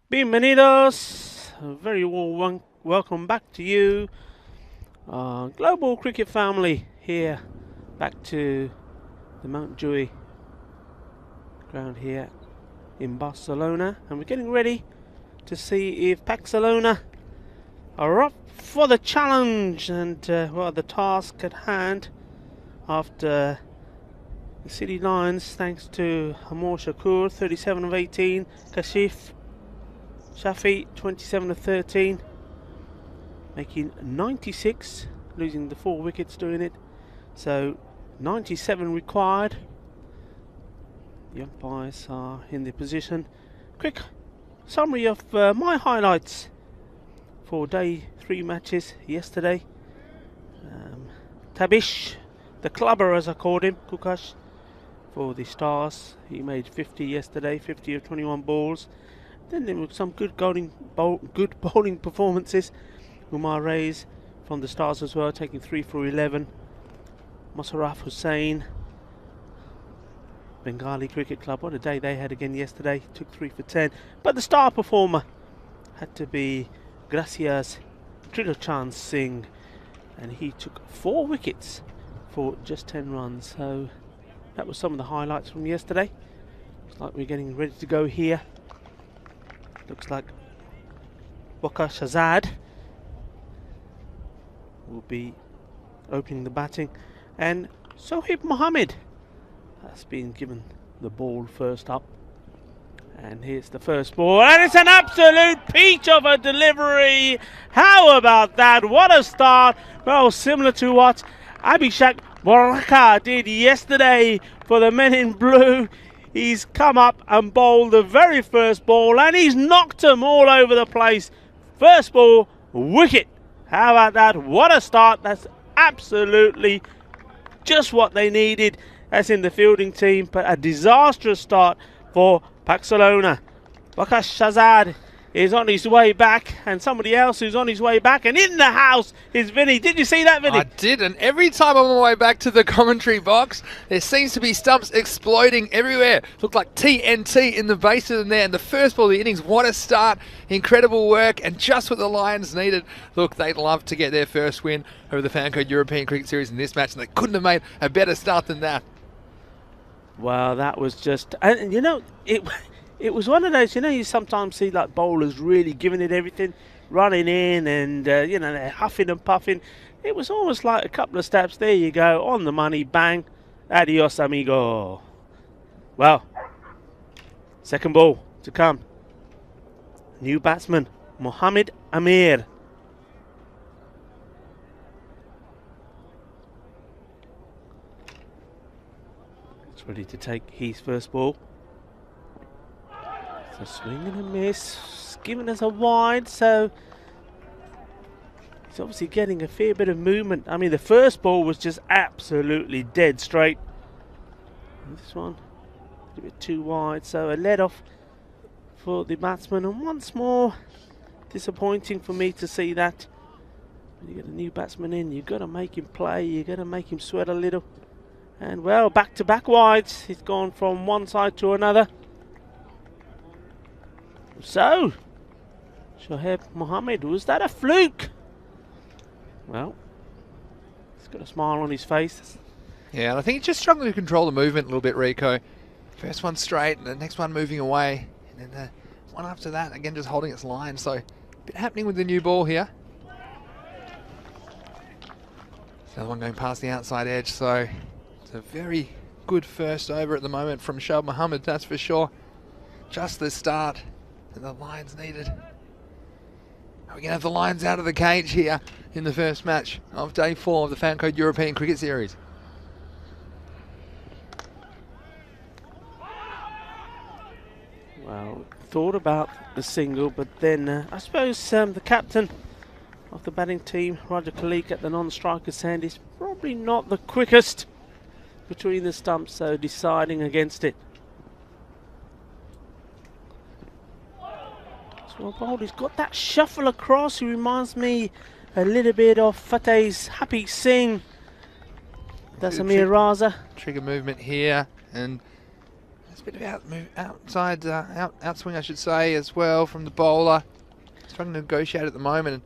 Bienvenidos. A very warm welcome back to you. Global cricket family here. Back to the Mountjoy ground here in Barcelona. And we're getting ready to see if Pakcelona are up for the challenge and well, the task at hand after the City Lions, thanks to Amor Shakur, 37 of 18, Kashif Shafi, 27 of 13, making 96, losing the 4 wickets doing it. So 97 required. The umpires are in the position. Quick summary of my highlights for day 3 matches yesterday. Tabish, the clubber as I called him, Kukash, for the Stars. He made 50 yesterday, 50 of 21 balls. Then there were some good bowling performances. Umar Reis from the Stars as well, taking 3 for 11. Musharraf Hussain, Bengali Cricket Club, what a day they had again yesterday, took 3 for 10. But the star performer had to be Gracias Trilochan Singh, and he took 4 wickets for just 10 runs. So that was some of the highlights from yesterday. Looks like we're getting ready to go here. Looks like Waqar Shahzad will be opening the batting, and Sohaib Mohammed has been given the ball first up. And here's the first ball, and it's an absolute peach of a delivery. How about that? What a start. Well, similar to what Abhishek Boraka did yesterday for the men in blue. He's come up and bowled the very first ball, and he's knocked them all over the place. First ball, wicket. How about that? What a start. That's absolutely just what they needed, as in the fielding team. But a disastrous start for Pakcelona. Waqar Shahzad is on his way back, and somebody else who's on his way back, and in the house is Vinny. Did you see that, Vinny? I did, and every time I'm on my way back to the commentary box, there seems to be stumps exploding everywhere. Looked like TNT in the base of them there, and the first ball of the innings, what a start. Incredible work, and just what the Lions needed. Look, they'd love to get their first win over the Fancode European Cricket Series in this match, and they couldn't have made a better start than that. Well, that was just, and you know, it was one of those, you know, you sometimes see like bowlers really giving it everything, running in and, you know, they're huffing and puffing. It was almost like a couple of steps, there you go, on the money, bang, adios amigo. Well, second ball to come. New batsman, Mohammed Amir. It's ready to take his first ball. So swing and a miss, giving us a wide, so he's obviously getting a fair bit of movement. I mean, the first ball was just absolutely dead straight. And this one, a bit too wide, so a let off for the batsman. And once more, disappointing for me to see that. When you get a new batsman in, you've got to make him play, you've got to make him sweat a little. And well, back-to-back wides, he's gone from one side to another. So, Shoaib Mohammed, was that a fluke? Well, he's got a smile on his face. Yeah, and I think he's just struggling to control the movement a little bit, Rico. First one straight, and the next one moving away. And then the one after that, again, just holding its line. So, a bit happening with the new ball here. Another one going past the outside edge, so it's a very good first over at the moment from Shoaib Mohammed, that's for sure. Just the start that the Lions needed. We're going to have the Lions out of the cage here in the first match of day 4 of the Fancode European Cricket Series. Well, thought about the single, but then I suppose the captain of the batting team, Roger Khalik, at the non-striker's hand is probably not the quickest between the stumps, so deciding against it. Well bowled, he's got that shuffle across. He reminds me a little bit of Fateh's Happy Singh. That's Amir Raza. Trigger movement here, and There's a bit of outswing, I should say, as well from the bowler. Struggling to negotiate at the moment.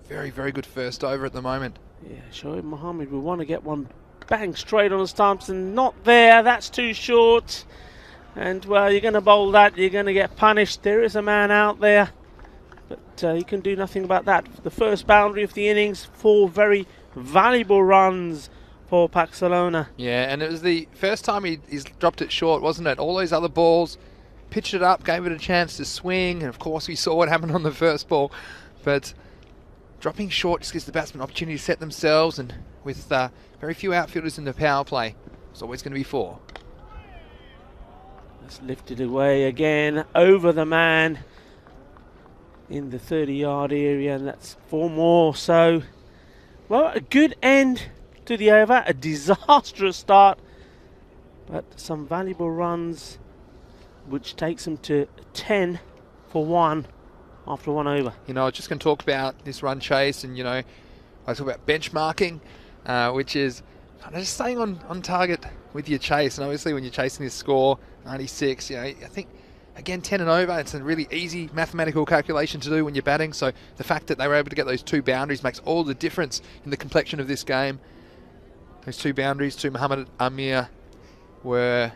Very, very good first over at the moment. Yeah, Shoaib Mohammed will want to get one bang straight on the stumps, and not there. That's too short. And, well, you're going to bowl that, you're going to get punished. There is a man out there, but you can do nothing about that. The first boundary of the innings, 4 very valuable runs for Pakcelona. Yeah, and it was the first time he's dropped it short, wasn't it? All those other balls, pitched it up, gave it a chance to swing, and of course we saw what happened on the first ball. But dropping short just gives the batsmen an opportunity to set themselves, and with very few outfielders in the power play, it's always going to be 4. That's lifted away again over the man in the 30-yard area, and that's 4 more. So, well, a good end to the over, a disastrous start, but some valuable runs, which takes them to 10 for 1 after 1 over. You know, I was just going to talk about this run chase, and, you know, I talk about benchmarking, which is kind of just staying on target with your chase. And obviously when you're chasing this score, 96, you know, I think, again, 10 and over, it's a really easy mathematical calculation to do when you're batting. So the fact that they were able to get those 2 boundaries makes all the difference in the complexion of this game. Those 2 boundaries to Muhammad Amir were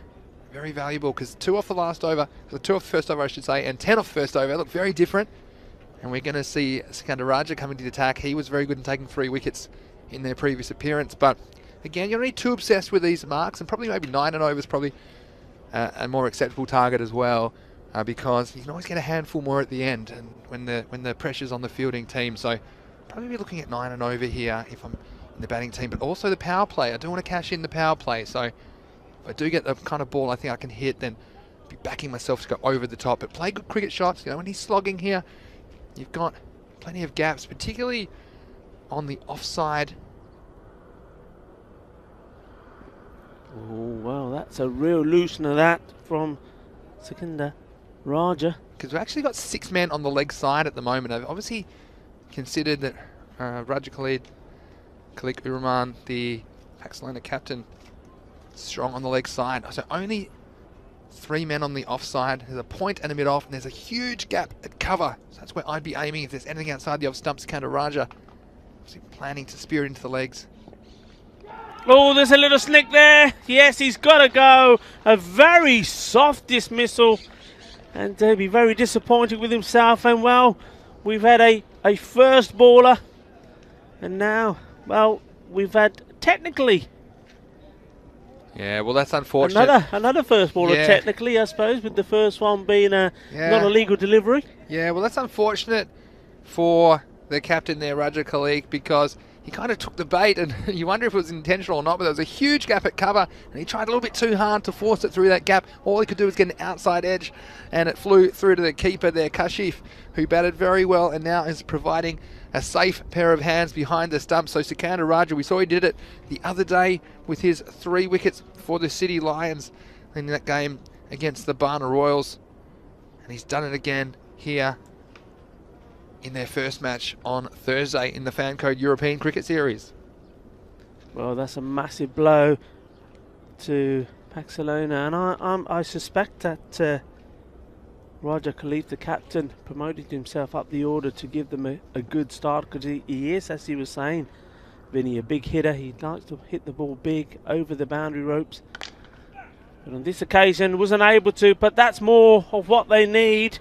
very valuable, because 2 off the last over, 2 off the first over I should say, and 10 off the first over look very different. And we're going to see Sikandar Raja coming to the attack. He was very good in taking 3 wickets in their previous appearance, but again, you're not too obsessed with these marks, and probably maybe 9 and over is probably a more acceptable target as well, because you can always get a handful more at the end, and when the pressure's on the fielding team. So probably be looking at 9 and over here if I'm in the batting team, but also the power play. I do want to cash in the power play, so if I do get the kind of ball I think I can hit, then I'll be backing myself to go over the top. But play good cricket shots. You know, when he's slogging here, you've got plenty of gaps, particularly on the offside. Oh, well, that's a real loosener, that, from Sikandar Raja. Because we've actually got 6 men on the leg side at the moment. I've obviously considered that Raja Khalik Uraman, the Pakcelona captain, strong on the leg side. So only 3 men on the offside. There's a point and a mid-off, and there's a huge gap at cover. So that's where I'd be aiming if there's anything outside the off stump. Sikandar Raja obviously planning to spear it into the legs. Oh, there's a little snick there. Yes, he's got to go. A very soft dismissal. And he'll be very disappointed with himself. And, well, we've had a first baller. And now, well, we've had technically... Yeah, well, that's unfortunate. Another first baller, yeah. technically, I suppose, with the first one being not a legal delivery. Yeah, well, that's unfortunate for the captain there, Raja Khalik, because he kind of took the bait, and you wonder if it was intentional or not, but there was a huge gap at cover, and he tried a little bit too hard to force it through that gap. All he could do was get an outside edge, and it flew through to the keeper there, Kashif, who batted very well and now is providing a safe pair of hands behind the stump. So Sikandar Raja, we saw he did it the other day with his 3 wickets for the City Lions in that game against the Barna Royals, and he's done it again here in their first match on Thursday in the Fan Code European Cricket Series. Well, that's a massive blow to Pakcelona, and I suspect that Raja Khalik, the captain, promoted himself up the order to give them a good start, because he is, as he was saying, Vinny, a big hitter. He likes to hit the ball big over the boundary ropes. But on this occasion, wasn't able to, but that's more of what they need.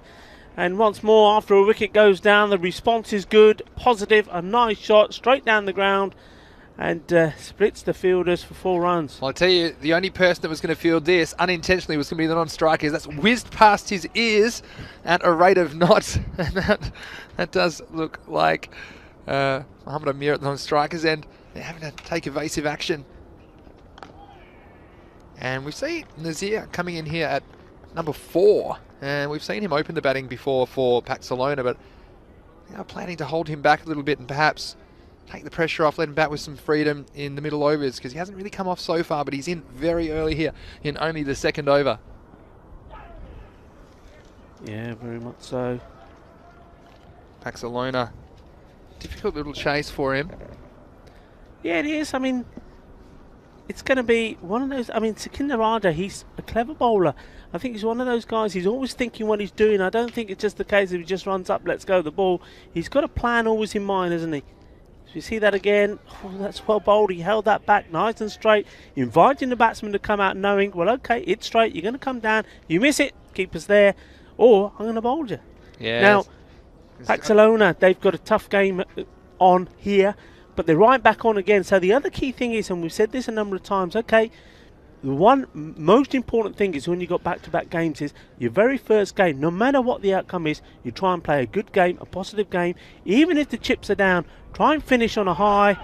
And once more, after a wicket goes down, the response is good, positive, a nice shot, straight down the ground, and splits the fielders for 4 runs. Well, I tell you, the only person that was going to field this unintentionally was going to be the non-strikers. That's whizzed past his ears at a rate of knots. And that does look like Muhammad Amir at the non-strikers end. They're having to take evasive action. And we see Nazir coming in here at number 4. And we've seen him open the batting before for Pakcelona, but they are planning to hold him back a little bit and perhaps take the pressure off, let him bat with some freedom in the middle overs, because he hasn't really come off so far, but he's in very early here in only the 2nd over. Yeah, very much so. Pakcelona, difficult little chase for him. Yeah, it is. I mean, it's going to be one of those. I mean, Sukinder Raja, he's a clever bowler. I think he's one of those guys. He's always thinking what he's doing. I don't think it's just the case of he just runs up, let's go the ball. He's got a plan always in mind, hasn't he? So you see that again. Oh, that's well bowled. He held that back nice and straight, inviting the batsman to come out, knowing, well, okay, it's straight. You're going to come down. You miss it, keeper's there, or I'm going to bowl you. Yeah. Now, Pakcelona, they've got a tough game on here, but they're right back on again. So the other key thing is, and we've said this a number of times, okay, the one most important thing is when you got back-to-back games is your very first game, no matter what the outcome is, you try and play a good game, a positive game. Even if the chips are down, try and finish on a high.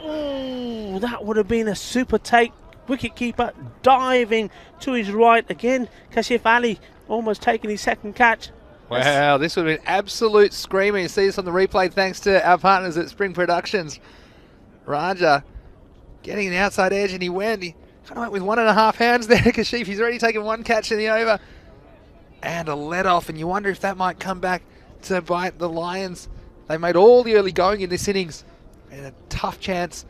Oh, that would have been a super take. Wicket-keeper diving to his right. Again, Kashif Ali almost taking his second catch. Wow, this would have been absolute screamer. You see this on the replay thanks to our partners at Spring Productions. Raja getting the outside edge, and he kind of went with 1.5 hands there. Kashif, he's already taken one catch in the over. And a let off, and you wonder if that might come back to bite the Lions. They made all the early going in this innings. And a tough chance.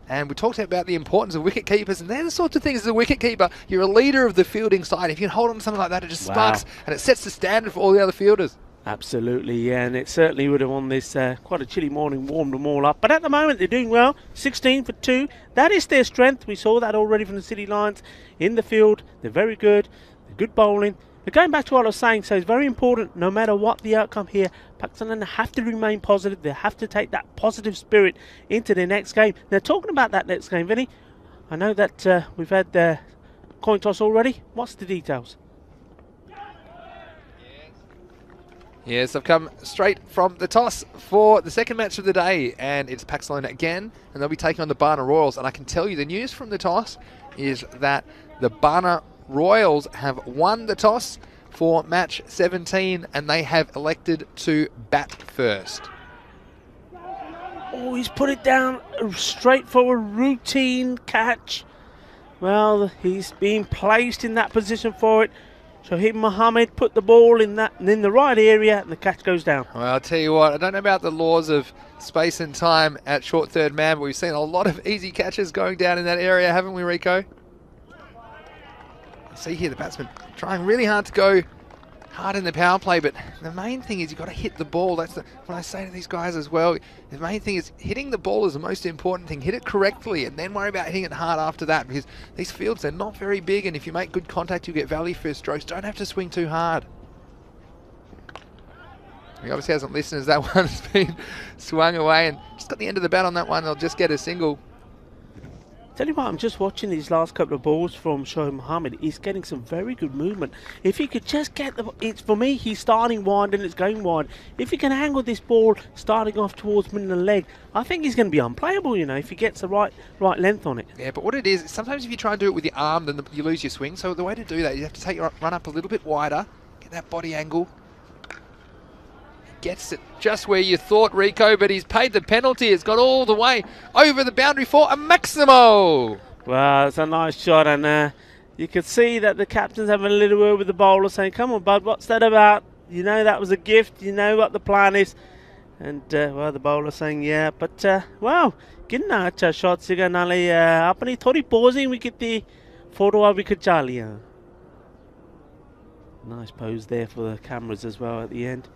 And we talked about the importance of wicket keepers, and they're the sorts of things as a wicket keeper. You're a leader of the fielding side. If you can hold on to something like that, it just sparks, and it sets the standard for all the other fielders. Absolutely, yeah, and it certainly would have on this quite a chilly morning, warmed them all up. But at the moment, they're doing well. 16 for 2. That is their strength. We saw that already from the City Lions in the field. They're very good. They're good bowling. But going back to what I was saying, so it's very important, no matter what the outcome here, Pakcelona have to remain positive. They have to take that positive spirit into their next game. Now, talking about that next game, Vinny, I know that we've had the coin toss already. What's the details? Yes, I've come straight from the toss for the second match of the day, and it's Pakcelona again, and they'll be taking on the Barna Royals. And I can tell you the news from the toss is that the Barna Royals have won the toss for match 17, and they have elected to bat first. Oh, he's put it down straight for a routine catch. Well, he's being placed in that position for it. Shahid Mohammed put the ball in the right area, and the catch goes down. Well, I'll tell you what, I don't know about the laws of space and time at short third man, but we've seen a lot of easy catches going down in that area, haven't we, Rico? You see here the batsman trying really hard to go hard in the power play, but the main thing is you've got to hit the ball. That's what I say to these guys as well. The main thing is hitting the ball is the most important thing. Hit it correctly and then worry about hitting it hard after that, because these fields, they're not very big, and if you make good contact, you get value for your strokes. Don't have to swing too hard. He obviously hasn't listened as that one's been swung away, and just got the end of the bat on that one. They'll just get a single. Tell you what, I'm just watching these last couple of balls from Shoaib Mohammed. He's getting some very good movement. If he could just get for me, he's starting wide and it's going wide. If he can angle this ball starting off towards mid and leg, I think he's going to be unplayable, you know, if he gets the right length on it. Yeah, but what it is, sometimes if you try and do it with your arm, then you lose your swing. So the way to do that, you have to take your run up a little bit wider, get that body angle. Gets it just where you thought, Rico, but he's paid the penalty. It's got all the way over the boundary for a Maximo. Well, it's a nice shot, and you could see that the captain's having a little word with the bowler, saying, come on, bud, what's that about? You know that was a gift. You know what the plan is. And, well, the bowler saying, yeah, but, wow, ginna acha shot siga nale apni thodi posing wicket the photo wicket chaliya. Nice pose there for the cameras as well at the end.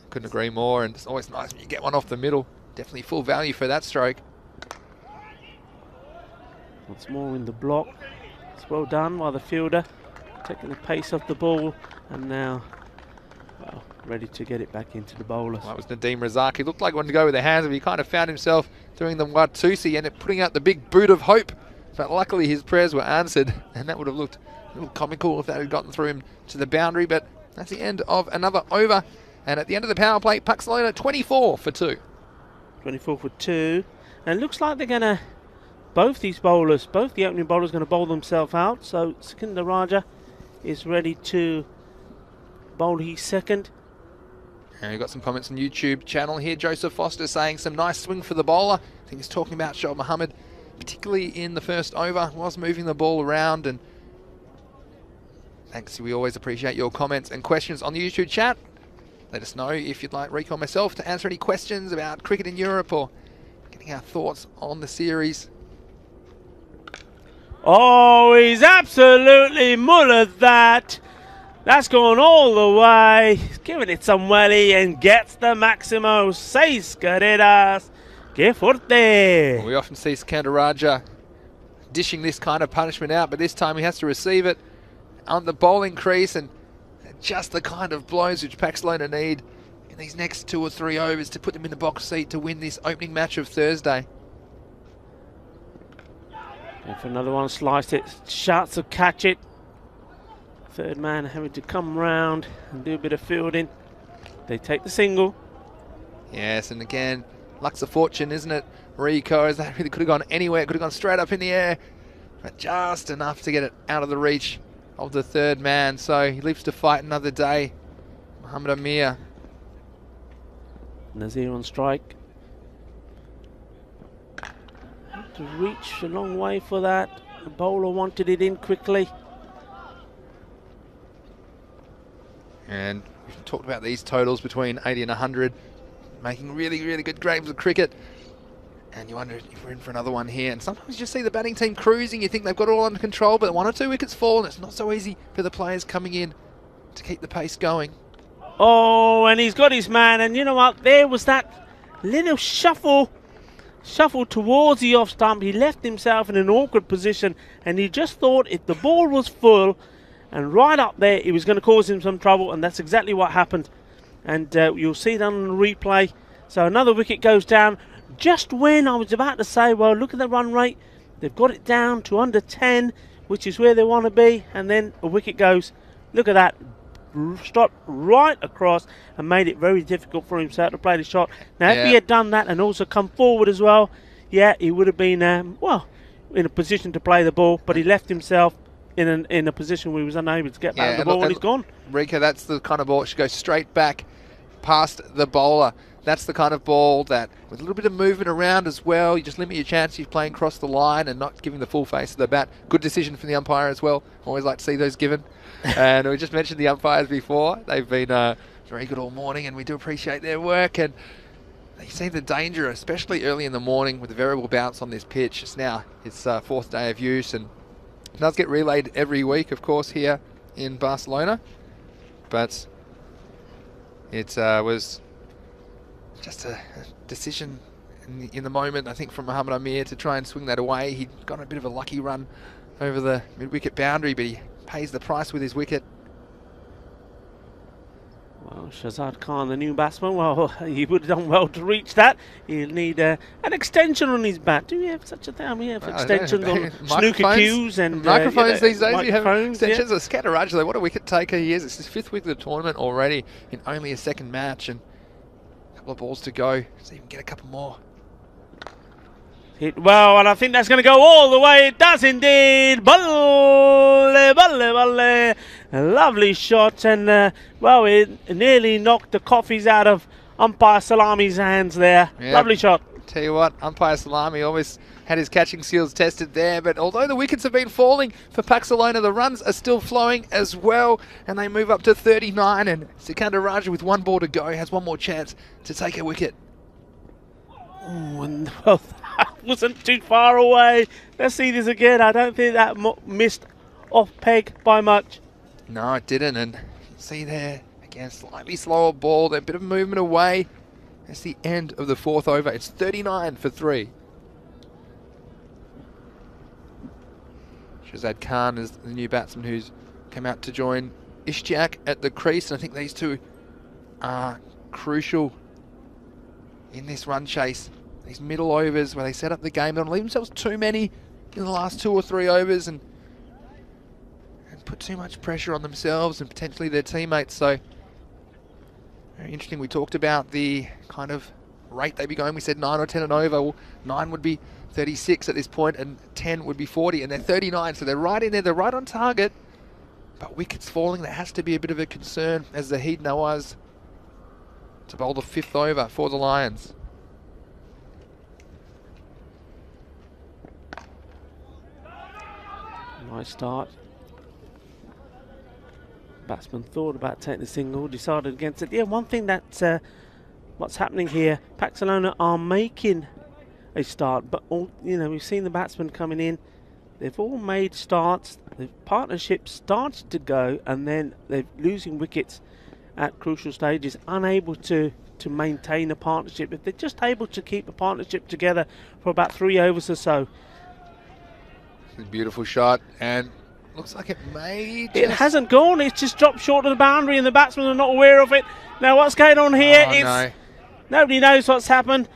Couldn't agree more, and it's always nice when you get one off the middle. Definitely full value for that stroke. Once more in the block. It's well done by the fielder, taking the pace off the ball, and now, well, ready to get it back into the bowlers. Well, that was Nadeem Razak. He looked like he wanted to go with the hands, but he kind of found himself doing the Watusi and putting out the big boot of hope. But luckily his prayers were answered, and that would have looked a little comical if that had gotten through him to the boundary. But that's the end of another over. And at the end of the power play, Pakcelona 24 for 2. 24 for 2. And it looks like they're going to, both the opening bowlers are going to bowl themselves out. So Sukinder Raja is ready to bowl his second. And we've got some comments on YouTube channel here. Joseph Foster saying some nice swing for the bowler. I think he's talking about Shoaib Mohammed, particularly in the first over. Was moving the ball around. And thanks, we always appreciate your comments and questions on the YouTube chat. Let us know if you'd like Rico or myself to answer any questions about cricket in Europe or getting our thoughts on the series. Oh, he's absolutely mullered that. That's gone all the way. He's giving it some welly and gets the Maximo. Seis carreras. Que fuerte. We often see Skandaraja dishing this kind of punishment out, but this time he has to receive it on the bowling crease, and just the kind of blows which Pakcelona need in these next 2 or 3 overs to put them in the box seat to win this opening match of Thursday. And for another one, sliced it. Shots to catch it. Third man having to come round and do a bit of fielding. They take the single. Yes, and again, luck's a fortune, isn't it? Rico, as that really could have gone anywhere, could have gone straight up in the air, but just enough to get it out of the reach of the third man. So he lives to fight another day. Muhammad Amir. Nazir on strike. Had to reach a long way for that. The bowler wanted it in quickly. And we've talked about these totals between 80 and 100, making really, really good games of cricket. And you wonder if we're in for another one here. And sometimes you just see the batting team cruising. You think they've got it all under control, but 1 or 2 wickets fall, and it's not so easy for the players coming in to keep the pace going. Oh, and he's got his man. And you know what? There was that little shuffle towards the off stump. He left himself in an awkward position, and he just thought if the ball was full and right up there, it was going to cause him some trouble, and that's exactly what happened. And you'll see that on the replay. So another wicket goes down just when I was about to say, well, look at the run rate. They've got it down to under 10, which is where they want to be, and then a wicket goes. Look at that. Stopped right across and made it very difficult for himself to play the shot. Now, if he had done that and also come forward as well, yeah, he would have been, well, in a position to play the ball, but he left himself in a position where he was unable to get back the ball, and he's gone. Rico, that's the kind of ball that should go straight back past the bowler. That's the kind of ball that, with a little bit of movement around as well, you just limit your chances of playing across the line and not giving the full face of the bat. Good decision from the umpire as well. Always like to see those given. And we just mentioned the umpires before. They've been very good all morning, and we do appreciate their work. And you see the danger, especially early in the morning with the variable bounce on this pitch. It's now its 4th day of use, and it does get relayed every week, of course, here in Barcelona. But it was just a decision in the moment, I think, from Muhammad Amir to try and swing that away. He got a bit of a lucky run over the mid-wicket boundary, but he pays the price with his wicket. Well, Shazad Khan, the new batsman, well, he would have done well to reach that. He'll need an extension on his bat. Do we have such a thing? We have extensions on snooker cues and microphones these days. You have microphones, extensions. Skandaraja, though, what a wicket taker he is. It's his 5th wicket of the tournament already in only a 2nd match, and a couple of balls to go. So you can get a couple more. Hit well, and I think that's going to go all the way. It does indeed. Balle, balle, balle. A lovely shot, and well, it nearly knocked the coffees out of umpire Salami's hands there. Yep. Lovely shot. Tell you what, umpire Salami always had his catching skills tested there, but although the wickets have been falling for Pakcelona, the runs are still flowing as well, and they move up to 39, and Skandaraja, with 1 ball to go, has 1 more chance to take a wicket. Oh, and well, that wasn't too far away. Let's see this again. I don't think that missed off peg by much. No, it didn't, and you can see there, again, slightly slower ball, a bit of movement away. That's the end of the 4th over. It's 39 for 3. Shazad Khan is the new batsman who's come out to join Ishtiaq at the crease, and I think these two are crucial in this run chase. These middle overs where they set up the game, they don't leave themselves too many in the last 2 or 3 overs and put too much pressure on themselves and potentially their teammates. So very interesting. We talked about the kind of rate they'd be going. We said 9 or 10 and over. Well, 9 would be 36 at this point, and 10 would be 40, and they're 39, so they're right in there. They're right on target, but wickets falling. That has to be a bit of a concern as Zahid Nawaz to bowl the 5th over for the Lions. Nice start. Batsman thought about taking the single, decided against it. Yeah, one thing that's what's happening here, Pakcelona are making a start, but all, you know, we've seen the batsmen coming in. they've all made starts. The partnership started to go, and then they're losing wickets at crucial stages, unable to maintain a partnership. If they're just able to keep a partnership together for about 3 overs or so. It's a beautiful shot, and looks like it may just... It hasn't gone, it's just dropped short of the boundary, and the batsmen are not aware of it. Now what's going on here? Oh, no. Nobody knows what's happened.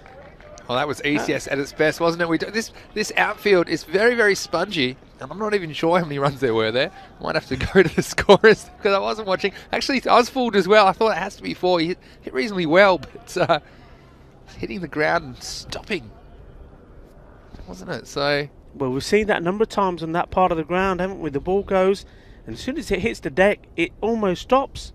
Well, that was ECS at its best, wasn't it? This outfield is very, very spongy, and I'm not even sure how many runs there were there. I might have to go to the scorers because I wasn't watching. Actually, I was fooled as well. I thought it has to be 4. He hit reasonably well, but hitting the ground and stopping, wasn't it? So... Well, we've seen that a number of times on that part of the ground, haven't we? The ball goes, and as soon as it hits the deck, it almost stops.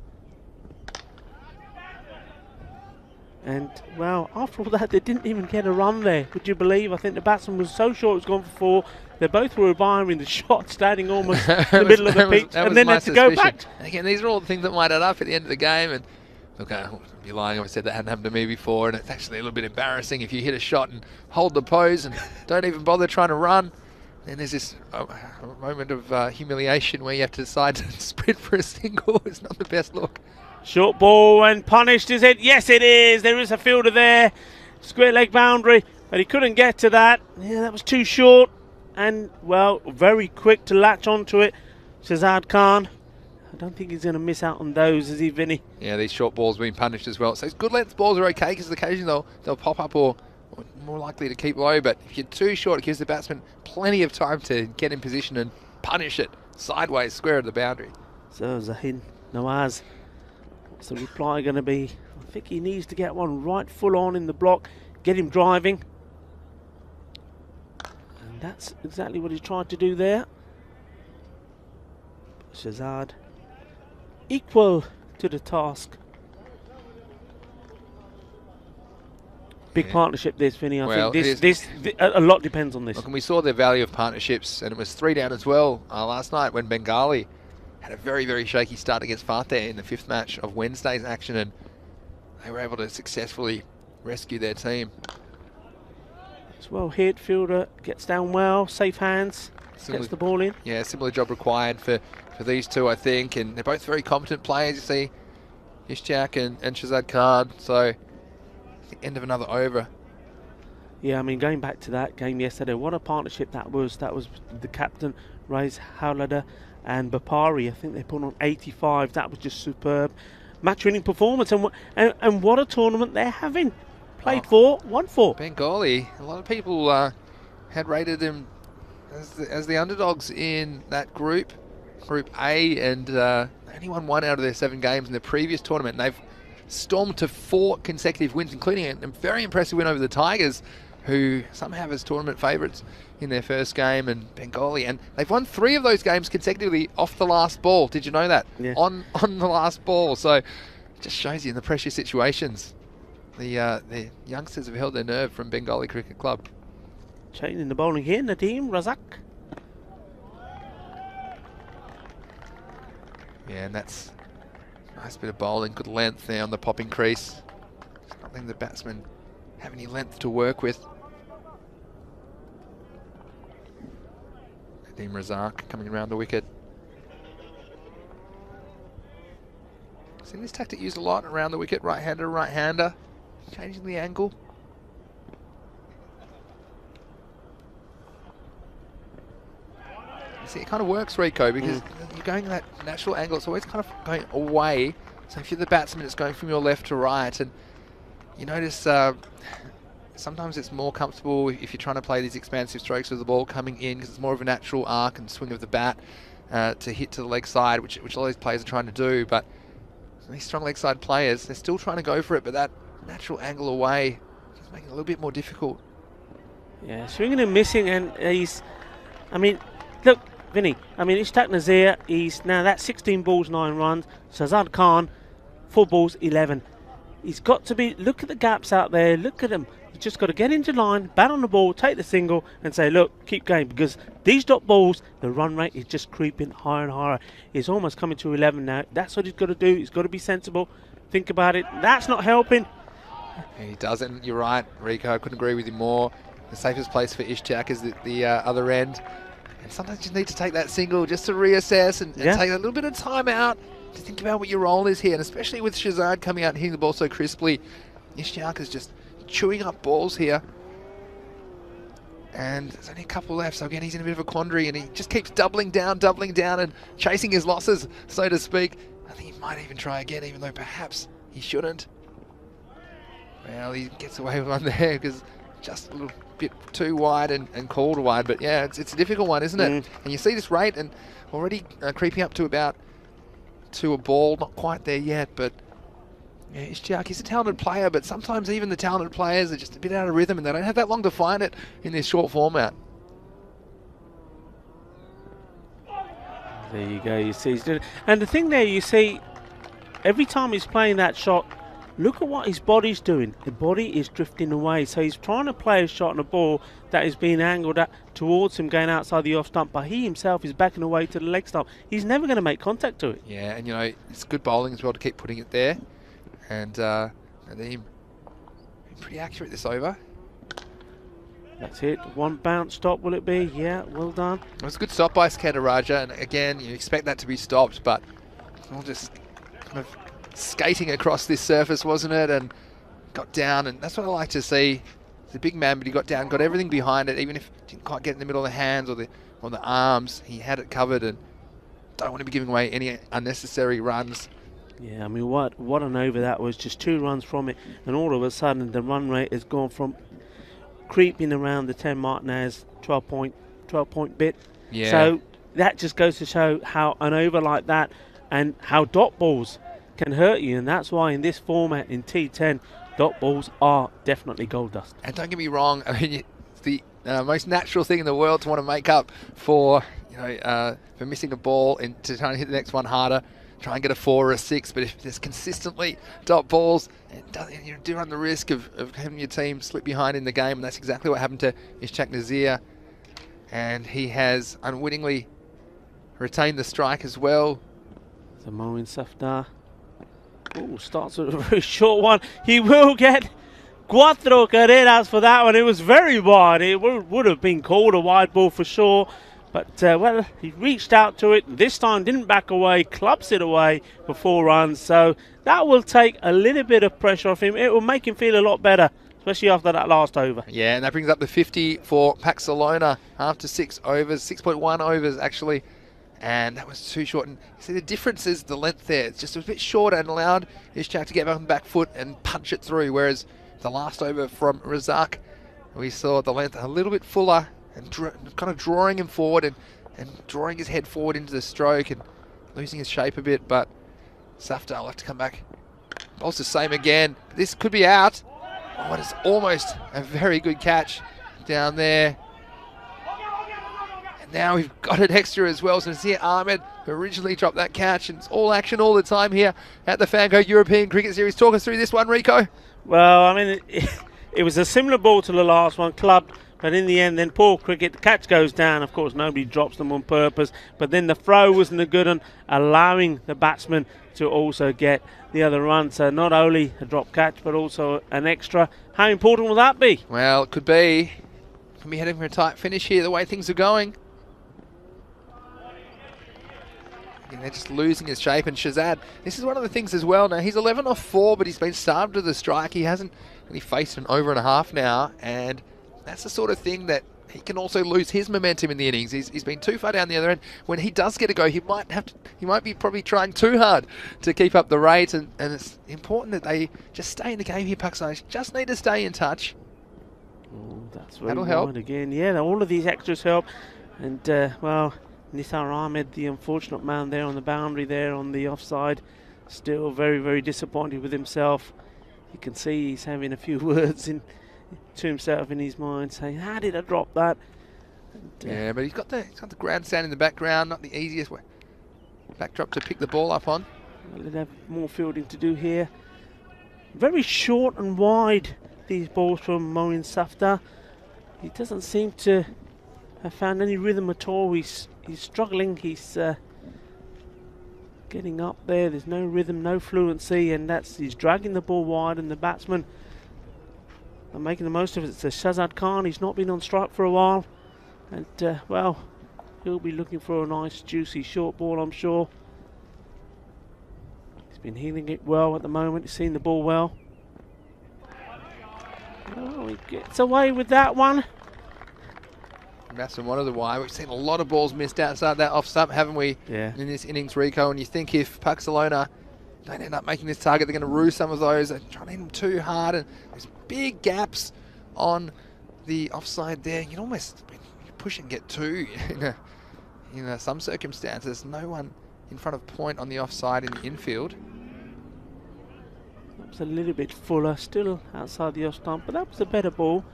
And, well, after all that, they didn't even get a run there. Would you believe? I think the batsman was so short it was gone for 4. They both were admiring the shot, standing almost in the middle of the pitch, and then had to go back. And again, these are all the things that might add up at the end of the game. And look, I'd be lying if I said that hadn't happened to me before. And it's actually a little bit embarrassing if you hit a shot and hold the pose and don't even bother trying to run. Then there's this moment of humiliation where you have to decide to sprint for a single. It's not the best look. Short ball and punished, is it? Yes, it is. There is a fielder there. Square leg boundary, but he couldn't get to that. Yeah, that was too short. And, well, very quick to latch onto it. Shazad Khan. I don't think he's going to miss out on those, is he, Vinny? Yeah, these short balls being punished as well. So good length balls are okay because occasionally they'll pop up or more likely to keep low. But if you're too short, it gives the batsman plenty of time to get in position and punish it sideways, square of the boundary. So Zahin Nawaz. What's the reply going to be? I think he needs to get one right full on in the block, get him driving. And that's exactly what he's tried to do there. Shazad equal to the task. Big partnership this, Vinny. I think a lot depends on this. Look, and we saw the value of partnerships, and it was 3 down as well last night when Bengali had a very, very shaky start against Fateh in the 5th match of Wednesday's action, and they were able to successfully rescue their team. It's well hit, fielder gets down well, safe hands, gets the ball in. Yeah, similar job required for these two, I think, and they're both very competent players, you see, Ishtiaq and Shazad Khan, so the end of another over. Yeah, I mean, going back to that game yesterday, what a partnership that was. That was the captain, Raiz Howlada, and Bapari. I think they put on 85. That was just superb. Match-winning performance, and what a tournament they're having. Played 4, won 4. Bengali, a lot of people had rated them as the underdogs in that group A, and only won 1 out of their 7 games in the previous tournament. And they've stormed to 4 consecutive wins, including a very impressive win over the Tigers, who some have as tournament favourites in their first game, and Bengali, and they've won 3 of those games consecutively off the last ball. Did you know that? Yeah. On the last ball. So it just shows you in the pressure situations, the youngsters have held their nerve from Bengali Cricket Club. Changing the bowling here, Nadeem Razak. Yeah, and that's a nice bit of bowling, good length there on the popping crease. It's not letting the batsmen have any length to work with. Nadeem Razak coming around the wicket. Seen this tactic used a lot around the wicket, right-hander, right-hander, changing the angle. You see, it kind of works, Rico, because you're going that natural angle. It's always kind of going away. So if you're the batsman, it's going from your left to right, and you notice sometimes it's more comfortable if you're trying to play these expansive strokes with the ball coming in, because it's more of a natural arc and swing of the bat to hit to the leg side, which all these players are trying to do. But these strong leg side players, they're still trying to go for it, but that natural angle away is making it a little bit more difficult. Yeah, swinging and missing, and he's, I mean, look, Vinny, I mean, Ishtaq Nazir, he's now that's 16 balls, 9 runs. Shazad Khan, 4 balls, 11. He's got to be, look at the gaps out there, look at them. He's just got to get into line, bat on the ball, take the single, and say, look, keep going, because these dot balls, the run rate is just creeping higher and higher. He's almost coming to 11 now. That's what he's got to do. He's got to be sensible. Think about it. That's not helping. He doesn't. You're right, Rico. I couldn't agree with you more. The safest place for Ishtiaq is the other end. And sometimes you just need to take that single just to reassess and take a little bit of time out to think about what your role is here. And especially with Shazad coming out and hitting the ball so crisply, Ishtiaka's just chewing up balls here. And there's only a couple left, so again he's in a bit of a quandary, and he just keeps doubling down and chasing his losses, so to speak. I think he might even try again, even though perhaps he shouldn't. Well, he gets away with one there because just a little bit too wide and called wide. But yeah, it's a difficult one, isn't it? And you see this rate and already creeping up to about to a ball, not quite there yet, but yeah, Ishtiak, he's a talented player, but sometimes even the talented players are just a bit out of rhythm and they don't have that long to find it in this short format. There you go, you see he's doing it. And the thing there, you see, every time he's playing that shot, look at what his body's doing. The body is drifting away, so he's trying to play a shot on a ball that is being angled towards him going outside the off stump, but he himself is backing away to the leg stump. He's never going to make contact to it. Yeah, and you know, it's good bowling as well to keep putting it there. And then been pretty accurate this over. That's it. One bounce stop, will it be? Yeah, well done. It was a good stop by Skandaraja, and again, you expect that to be stopped, but all just kind of skating across this surface, wasn't it? And got down, and that's what I like to see. He's a big man, but he got down, got everything behind it, even if he didn't quite get in the middle of the hands or the arms. He had it covered, and don't want to be giving away any unnecessary runs. Yeah, I mean, what an over that was. Just 2 runs from it, and all of a sudden the run rate has gone from creeping around the 10 mark now as 12 point bit. Yeah. So that just goes to show how an over like that and how dot balls can hurt you, and that's why in this format in T10, dot balls are definitely gold dust. And don't get me wrong, I mean, it's the most natural thing in the world to want to make up for, you know, for missing a ball and to try and hit the next one harder. Try and get a 4 or a 6, but if there's consistently dot balls, you do run the risk of having your team slip behind in the game, and that's exactly what happened to Ishak Nazir. And he has unwittingly retained the strike as well. So Moin Safdar starts with a very short one. He will get cuatro carreras for that one. It was very wide. It would have been called a wide ball for sure. But, well, he reached out to it. This time didn't back away, clubs it away for 4 runs. So that will take a little bit of pressure off him. It will make him feel a lot better, especially after that last over. Yeah, and that brings up the 50 for Pakcelona after 6 overs, 6.1 overs actually. And that was too short. And you see the difference is the length there. It's just a bit shorter and allowed Ishak to get back on the back foot and punch it through. Whereas the last over from Razak, we saw the length a little bit fuller, and kind of drawing him forward and drawing his head forward into the stroke and losing his shape a bit. But Safdar will have to come back. Bowls the same again. This could be out. Oh, it is almost a very good catch down there. And now we've got it extra as well. So Nazir Ahmed, who originally dropped that catch, and it's all action all the time here at the Fanco European Cricket Series. Talk us through this one, Rico. Well, I mean, it was a similar ball to the last one, clubbed. But in the end, then poor cricket, the catch goes down. Of course, nobody drops them on purpose. But then the throw wasn't a good one, allowing the batsman to also get the other run. So not only a drop catch, but also an extra. How important will that be? Well, it could be. Can be heading for a tight finish here, the way things are going. And they're just losing his shape. And Shazad, this is one of the things as well. Now, he's 11 off 4, but he's been starved to the strike. He hasn't really faced an over and a half now. And that's the sort of thing that he can also lose his momentum in the innings. He's been too far down the other end. When he does get a go, he might be probably trying too hard to keep up the rate, and it's important that they just stay in the game here, Pakcelona. Just need to stay in touch. Oh, that's very That'll help. Again, yeah, all of these extras help. And, well, Nisar Ahmed, the unfortunate man there on the boundary there on the offside, still very, very disappointed with himself. You can see he's having a few words to himself in his mind, saying, how did I drop that? And, yeah, but he's got the grandstand in the background, not the easiest way backdrop to pick the ball up on. They'll have more fielding to do here. Very short and wide, these balls from Moin Safdar. He doesn't seem to have found any rhythm at all. He's struggling. He's getting up there. There's no rhythm, no fluency, and he's dragging the ball wide, and the batsman making the most of it. It's Shazad Khan. He's not been on strike for a while, and well, He'll be looking for a nice juicy short ball, I'm sure. He's been healing it well at the moment. He's seen the ball well. Oh, he gets away with that one. And that's one of the why we've seen a lot of balls missed outside that off stump, haven't we? Yeah. In this innings, Rico. And you think if Pakcelona don't end up making this target, they're going to rue some of those. They're trying to hit them too hard, and there's big gaps on the offside there. You'd almost push and get two in some circumstances. No one in front of point on the offside in the infield. That was a little bit fuller, still outside the off stump, but that was a better ball.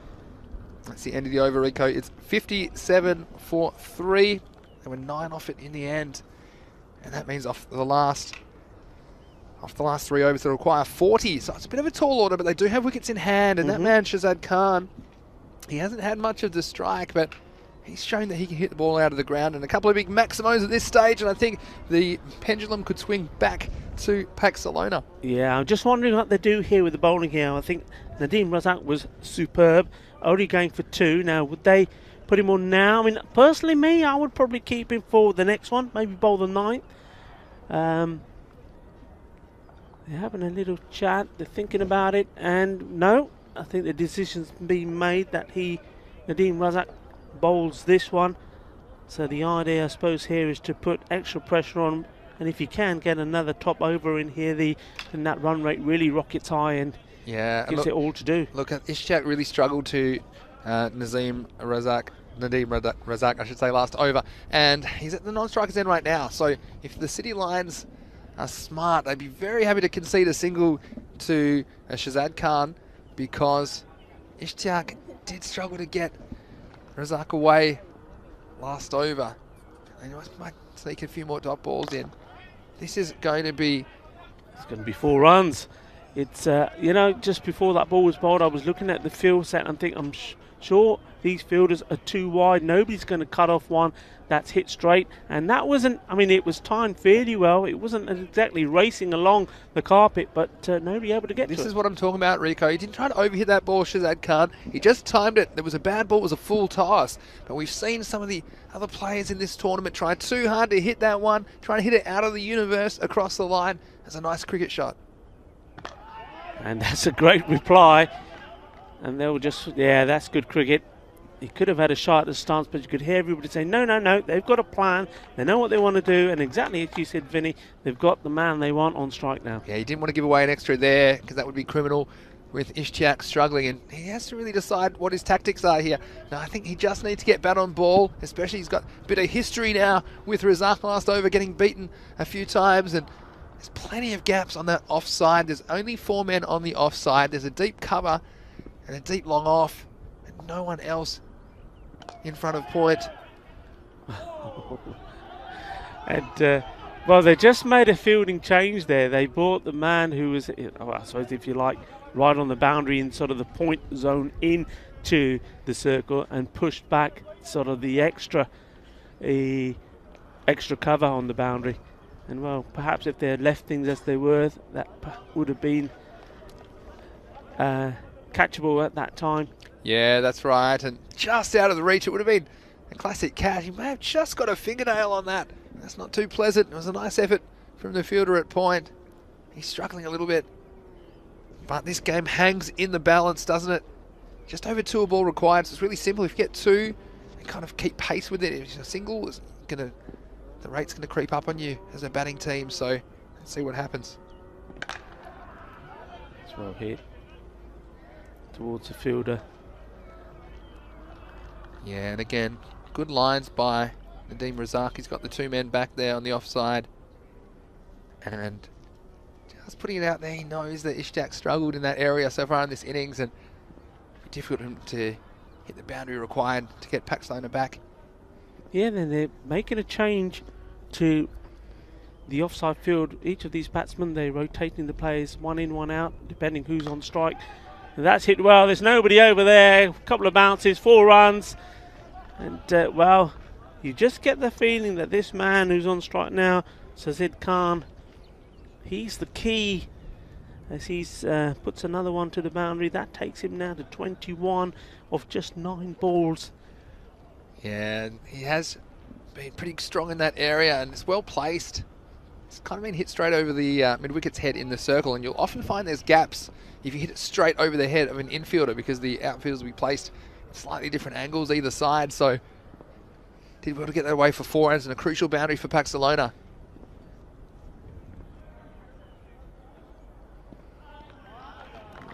That's the end of the over, Rico. It's 57 for 3. They were 9 off it in the end, and that means off the last 3 overs they require 40. So it's a bit of a tall order, but they do have wickets in hand, and that man Shazad Khan, he hasn't had much of the strike, but he's shown that he can hit the ball out of the ground, and a couple of big maximos at this stage, and I think the pendulum could swing back to Pakcelona. Yeah, I'm just wondering what they do here with the bowling here. I think Nadeem Razak was superb, only going for 2. Now, would they put him on now? I mean, personally, me, I would probably keep him for the next one, maybe bowl the 9th. They're having a little chat, they're thinking about it, and no, I think the decision's been made that Nadeem Razak bowls this one. So the idea, I suppose, here is to put extra pressure on, and if you can get another top over in here, then that run rate really rockets high and gives it all to do. Look, Ishaq really struggled to Nadeem Razak, I should say, last over, and he's at the non-strikers end right now. So if the City Lions are smart, they'd be very happy to concede a single to Shazad Khan, because Ishaq did struggle to get Razak away last over. They might sneak a few more dot balls in. This is going to be... It's going to be 4 runs. It's, just before that ball was bowled, I was looking at the field set and I'm sure these fielders are too wide. Nobody's going to cut off one that's hit straight. And that wasn't, I mean, it was timed fairly well. It wasn't exactly racing along the carpet, but nobody able to get to it. This is what I'm talking about, Rico. He didn't try to overhit that ball, Shazad Khan. He just timed it. There was a bad ball. It was a full toss. But we've seen some of the other players in this tournament try too hard to hit that one, trying to hit it out of the universe across the line. That's a nice cricket shot. And that's a great reply. And they'll just, yeah, that's good cricket. He could have had a shot at the stance, but you could hear everybody say, no, no, no, they've got a plan. They know what they want to do. And exactly as you said, Vinny, they've got the man they want on strike now. Yeah, he didn't want to give away an extra there, because that would be criminal with Ishaq struggling. And he has to really decide what his tactics are here. Now, I think he just needs to get bat on ball, especially he's got a bit of history now with Razak last over, getting beaten a few times. And there's plenty of gaps on that offside. There's only 4 men on the offside. There's a deep cover and a deep long off, and no one else in front of point. And, well, they just made a fielding change there. They brought the man who was, I suppose if you like, right on the boundary in sort of the point zone into the circle, and pushed back sort of the extra cover on the boundary. And, well, perhaps if they had left things as they were, that would have been catchable at that time. Yeah, that's right. And just out of the reach, it would have been a classic catch. He may have just got a fingernail on that. That's not too pleasant. It was a nice effort from the fielder at point. He's struggling a little bit. But this game hangs in the balance, doesn't it? Just over 2 a ball required. So it's really simple. If you get 2, and kind of keep pace with it. If it's a single, it's the rate's going to creep up on you as a batting team. So let's see what happens. It's well hit towards the fielder. Yeah, and again, good lines by Nadeem Razak. He's got the 2 men back there on the offside. And just putting it out there, he knows that Ishaq struggled in that area so far in this innings, and it'd be difficult for him to hit the boundary required to get Pakcelona back. Yeah, then they're making a change to the offside field. Each of these batsmen, they're rotating the players 1 in, 1 out, depending who's on strike. And that's hit well. There's nobody over there. A couple of bounces, 4 runs. And, well, you just get the feeling that this man who's on strike now, Shazad Khan, he's the key. As he's puts another one to the boundary. That takes him now to 21 of just 9 balls. Yeah, he has been pretty strong in that area, and it's well placed. It's kind of been hit straight over the mid-wicket's head in the circle, and you'll often find there's gaps if you hit it straight over the head of an infielder because the outfielders will be placed at slightly different angles either side. So did well to get that away for 4 runs and a crucial boundary for Pakcelona.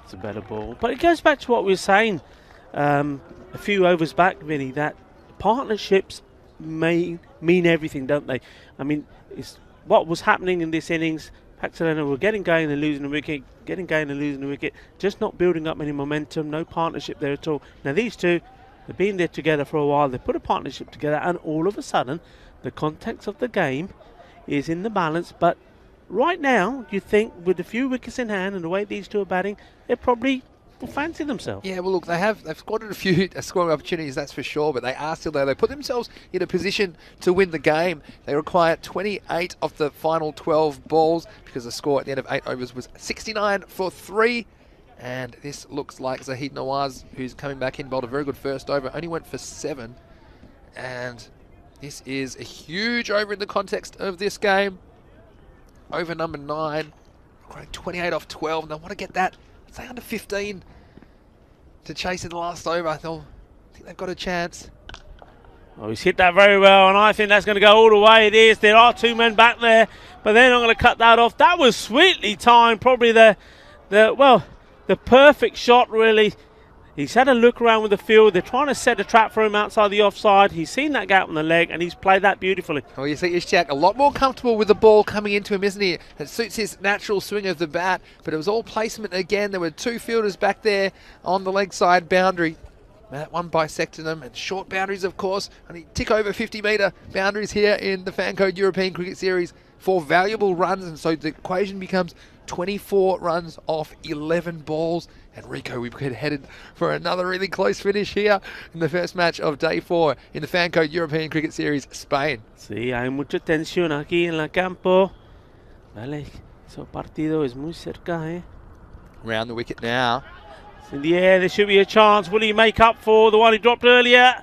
It's a better ball. But it goes back to what we were saying a few overs back, Vinny, that partnerships mean everything, don't they? I mean, it's what was happening in this innings. Pakcelona were getting going and losing the wicket, getting going and losing the wicket, just not building up any momentum, no partnership there at all. Now these two, they've been there together for a while, they put a partnership together, and all of a sudden, the context of the game is in the balance. But right now, you think with a few wickets in hand and the way these two are batting, they probably will fancy themselves. Yeah, well, look, they've squandered a few scoring opportunities, that's for sure, but they are still there. They put themselves in a position to win the game. They require 28 of the final 12 balls because the score at the end of 8 overs was 69 for 3. And this looks like Zahid Nawaz, who's coming back in, bowled a very good first over, only went for 7. And this is a huge over in the context of this game. Over number 9, requiring 28 off 12, and they want to get that, say, under 15 to chase in the last over. I think they've got a chance. Oh, he's hit that very well, and I think that's going to go all the way. It is. There are 2 men back there, but they're not going to cut that off. That was sweetly timed, probably the perfect shot, really. He's had a look around with the field. They're trying to set a trap for him outside the offside. He's seen that gap on the leg, and he's played that beautifully. Well, you see Ishtiaq a lot more comfortable with the ball coming into him, isn't he? It suits his natural swing of the bat, but it was all placement again. There were 2 fielders back there on the leg side boundary. That one bisected them, and short boundaries, of course. Only tick over 50-metre boundaries here in the Fan Code European Cricket Series for valuable runs, and so the equation becomes 24 runs off 11 balls. And Rico, we've headed for another really close finish here in the first match of day 4 in the Fan Code European Cricket Series, Spain. Sí, hay mucha tensión aquí en la campo. Vale, ese partido es muy cerca, eh. Round the wicket now. It's in the air, there should be a chance. Will he make up for the one he dropped earlier?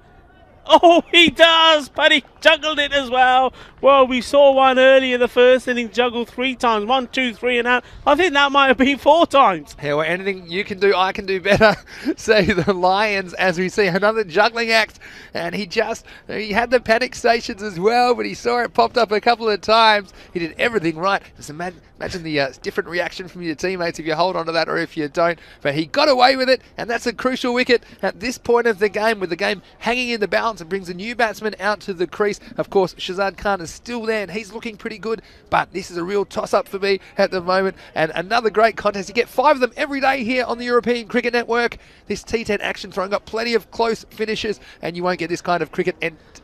Oh, he does, but he juggled it as well. Well, we saw one early in the first inning juggle 3 times. 1, 2, 3 and out. I think that might have been 4 times. Yeah, well, anything you can do, I can do better, say the Lions, as we see another juggling act. And he had the panic stations as well, but he saw it popped up a couple of times. He did everything right. Just imagine the different reaction from your teammates if you hold on to that or if you don't. But he got away with it, and that's a crucial wicket at this point of the game, with the game hanging in the balance. It brings a new batsman out to the crease. Of course, Shazad Khan is still there, and he's looking pretty good, but this is a real toss-up for me at the moment. And another great contest. You get 5 of them every day here on the European Cricket Network. This T10 action throwing up plenty of close finishes, and you won't get this kind of cricket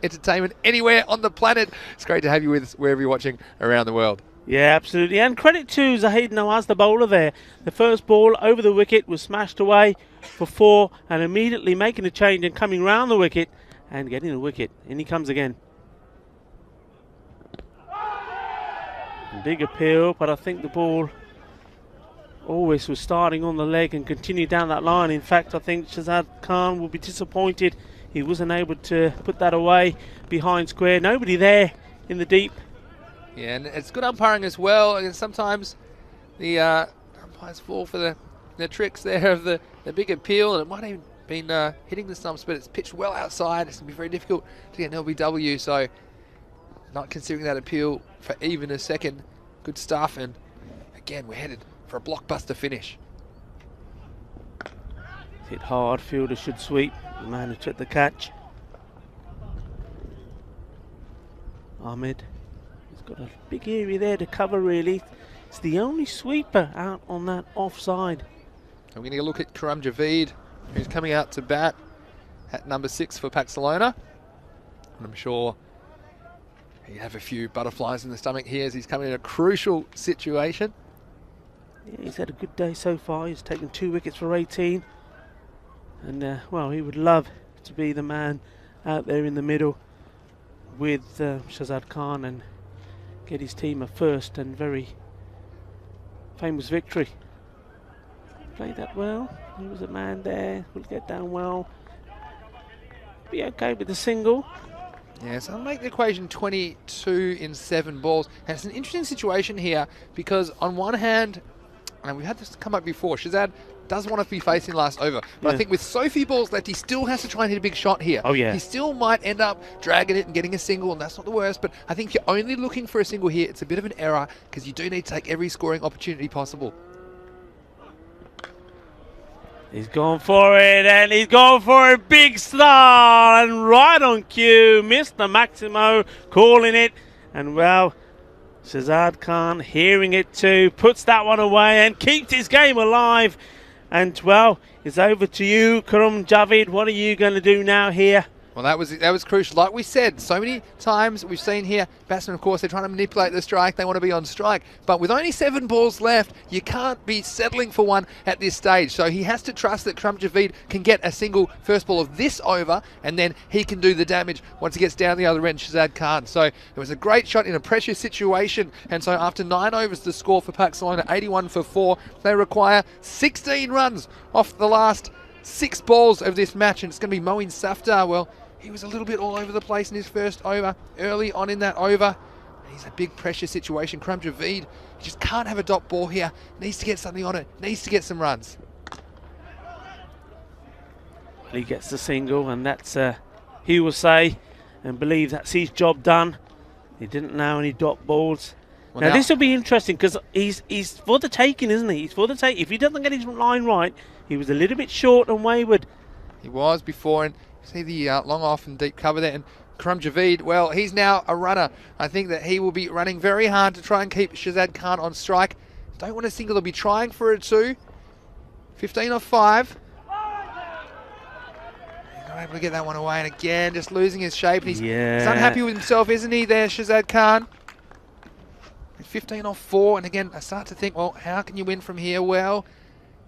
entertainment anywhere on the planet. It's great to have you with us wherever you're watching around the world. Yeah, absolutely. And credit to Zahid Nawaz, the bowler there. The first ball over the wicket was smashed away for 4, and immediately making a change and coming round the wicket and getting a wicket. In he comes again. Big appeal, but I think the ball always was starting on the leg and continued down that line. In fact, I think Shazad Khan will be disappointed he wasn't able to put that away behind square. Nobody there in the deep. Yeah, and it's good umpiring as well. And sometimes the umpires fall for the tricks there of the big appeal, and it might even been hitting the stumps, but it's pitched well outside. It's going to be very difficult to get an LBW, so not considering that appeal for even a second. Good stuff, and again, we're headed for a blockbuster finish. Hit hard, fielder should sweep. The man who took the catch. Ahmed. He's got a big area there to cover, really. It's the only sweeper out on that offside. I'm going to look at Karam Javeed, who's coming out to bat at number 6 for Pakcelona. And I'm sure he'd have a few butterflies in the stomach here as he's coming in a crucial situation. Yeah, he's had a good day so far. He's taken 2 wickets for 18. And, well, he would love to be the man out there in the middle with Shazad Khan and get his team a first and very famous victory. Played that well. He was a man there. Will get down well. Be okay with the single. Yeah, so I'll make the equation 22 in 7 balls. And it's an interesting situation here because on one hand, and we've had this come up before, Shazad does want to be facing last over. But I think with so few balls left, he still has to try and hit a big shot here. Oh, yeah. He still might end up dragging it and getting a single, and that's not the worst. But I think if you're only looking for a single here, it's a bit of an error because you do need to take every scoring opportunity possible. He's gone for it, and he's gone for a big star, and right on cue, Mr. Maximo calling it, and well, Shazad Khan hearing it too, puts that one away and keeps his game alive. And well, it's over to you, Karam Javid. What are you going to do now here? Well, that was crucial. Like we said, so many times we've seen here, batsmen, of course, they're trying to manipulate the strike. They want to be on strike. But with only 7 balls left, you can't be settling for one at this stage. So he has to trust that Karam Javid can get a single first ball of this over, and then he can do the damage once he gets down the other end, Shazad Khan. So it was a great shot in a pressure situation. And so after 9 overs, the score for Pakcelona, 81 for 4. They require 16 runs off the last 6 balls of this match. And it's going to be Moeen Safdar. Well, he was a little bit all over the place in his first over, early on in that over. He's a big pressure situation. Karam Javid just can't have a dot ball here. Needs to get something on it. Needs to get some runs. He gets the single, and that's, he will say and believe that's his job done. He didn't know any dot balls. Well, now this will be interesting because he's for the taking, isn't he? He's for the take. If he doesn't get his line right, he was a little bit short and wayward. He was before, and see the long off and deep cover there. And Karam Javid, well, he's now a runner. I think that he will be running very hard to try and keep Shazad Khan on strike. Don't want a single, they'll be trying for a 2. 15 off 5. He's not able to get that one away, and again, just losing his shape. And he's unhappy with himself, isn't he, there, Shazad Khan? 15 off 4, and again, I start to think, well, how can you win from here? Well,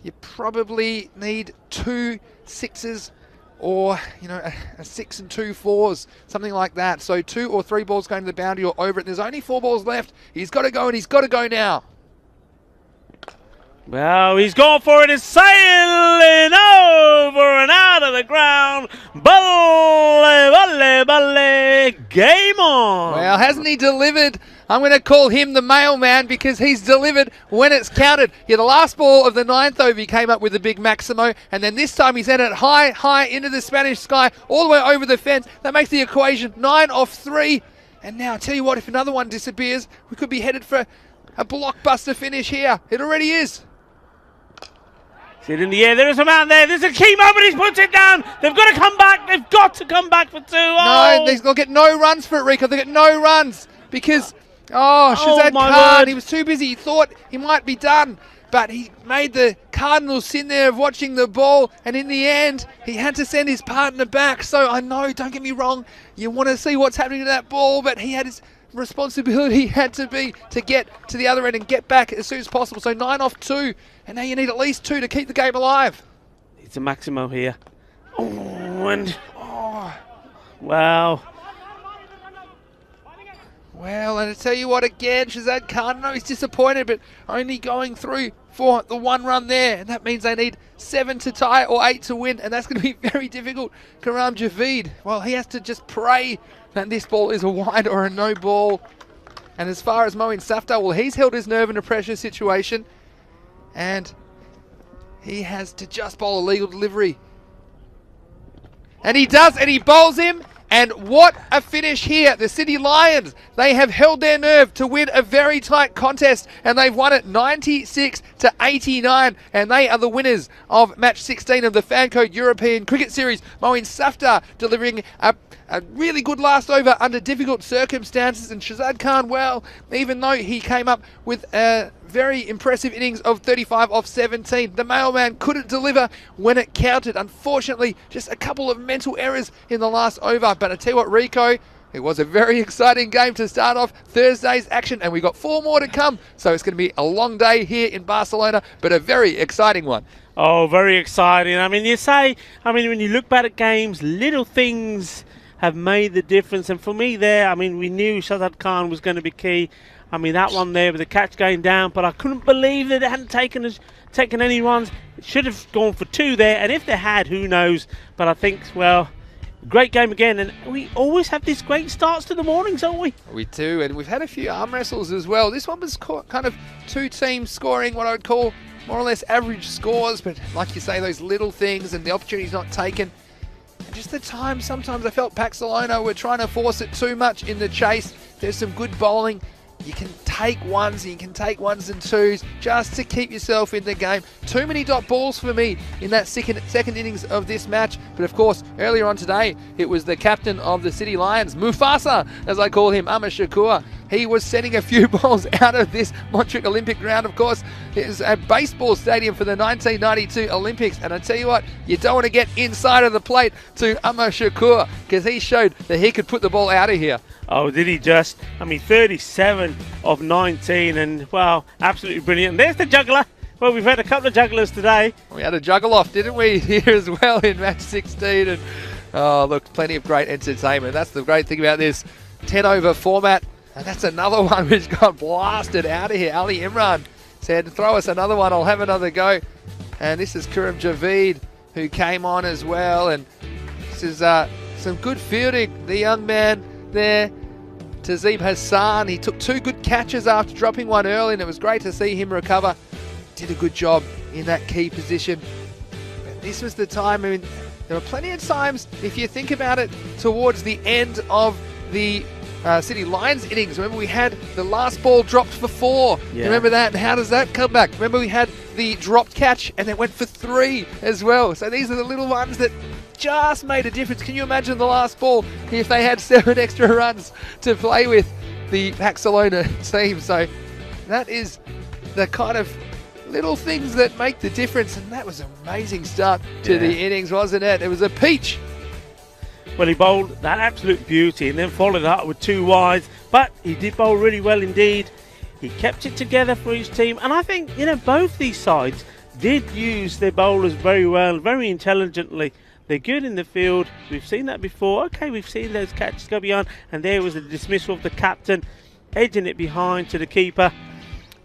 you probably need 2 6s, or, you know, a 6 and 2 4s, something like that. So 2 or 3 balls going to the boundary or over it. There's only 4 balls left. He's got to go, and he's got to go now. Well, he's gone for it. It's sailing over and out of the ground. Balle, balle, balle. Game on. Well, hasn't he delivered? I'm going to call him the mailman because he's delivered when it's counted. Yeah, the last ball of the 9th over, he came up with a big Maximo, and then this time he's sent it high, high into the Spanish sky, all the way over the fence. That makes the equation 9 off 3. And now, I tell you what, if another one disappears, we could be headed for a blockbuster finish here. It already is. Sit in the air. There is a man there. There's a key moment. He's put it down. They've got to come back. They've got to come back for 2. No, they'll get no runs for it, Rico. They'll get no runs because... Oh, Shazad Khan, he was too busy. He thought he might be done, but he made the cardinal sin there of watching the ball, and in the end, he had to send his partner back. So I know, don't get me wrong, you want to see what's happening to that ball, but he had his responsibility had to be to get to the other end and get back as soon as possible. So 9 off 2, and now you need at least 2 to keep the game alive. It's a Maximo here. Oh, and... Wow. Well, and I tell you what, again, Shazad Khan, I know he's disappointed, but only going through for the 1 run there. And that means they need 7 to tie or 8 to win, and that's going to be very difficult. Karam Javid, well, he has to just pray that this ball is a wide or a no ball. And as far as Moeen Safdar, well, he's held his nerve in a pressure situation, and he has to just bowl a legal delivery. And he does, and he bowls him. And what a finish here. The City Lions, they have held their nerve to win a very tight contest, and they've won it 96 to 89, and they are the winners of match 16 of the Fancode European Cricket Series. Moeen Safdar delivering a really good last over under difficult circumstances, and Shazad Khan, well, even though he came up with a very impressive innings of 35 off 17, the mailman couldn't deliver when it counted. Unfortunately, just a couple of mental errors in the last over. But I tell you what, Rico, it was a very exciting game to start off Thursday's action, and we got 4 more to come. So it's going to be a long day here in Barcelona, but a very exciting one. Oh, very exciting. I mean, when you look back at games, little things have made the difference. And for me there, I mean, we knew Shazad Khan was going to be key. I mean, that one there with the catch going down, but I couldn't believe that they hadn't taken any runs. It should have gone for 2 there, and if they had, who knows? But I think, well, Great game again, and we always have these great starts to the mornings, don't we? We do, and we've had a few arm wrestles as well. This one was kind of two teams scoring what I would call more or less average scores, but like you say, those little things and the opportunities not taken. And just the time, sometimes I felt Pakcelona were trying to force it too much in the chase. There's some good bowling. You can take ones and you can take ones and twos just to keep yourself in the game. Too many dot balls for me in that second innings of this match. But of course, earlier on today, it was the captain of the City Lions, Mufasa, as I call him, Amar Shakur. He was sending a few balls out of this Montreal Olympic ground. Of course, it is a baseball stadium for the 1992 Olympics. And I tell you what, you don't want to get inside of the plate to Amar Shakur because he showed that he could put the ball out of here. Oh, did he just? I mean, 37 of 19, and wow, absolutely brilliant. There's the juggler. Well, we've had a couple of jugglers today. We had a juggle off, didn't we, here as well in match 16. And oh, look, plenty of great entertainment. That's the great thing about this 10-over format. And that's another one which got blasted out of here. Ali Imran said, throw us another one, I'll have another go. And this is Kuram Javeed, who came on as well. And this is some good fielding. The young man there, Tazeem Hassan, he took two good catches after dropping one early, and it was great to see him recover. Did a good job in that key position. But this was the time, I mean, there were plenty of times, if you think about it, towards the end of the City Lions innings. Remember, we had the last ball dropped for 4. Yeah. Remember that? And how does that come back? Remember, we had the dropped catch, and it went for 3 as well. So these are the little ones that just made a difference. Can you imagine the last ball if they had 7 extra runs to play with, the Pakcelona team? So that is the kind of little things that make the difference, and that was an amazing start to the innings, wasn't it? It was a peach. Well, he bowled that absolute beauty and then followed up with 2 wides, but he did bowl really well indeed. He kept it together for his team, and I think, you know, both these sides did use their bowlers very well, very intelligently. They're good in the field. We've seen that before. Okay, we've seen those catches go beyond, and there was a dismissal of the captain, edging it behind to the keeper.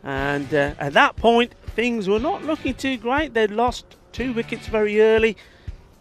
And at that point, things were not looking too great. They'd lost 2 wickets very early.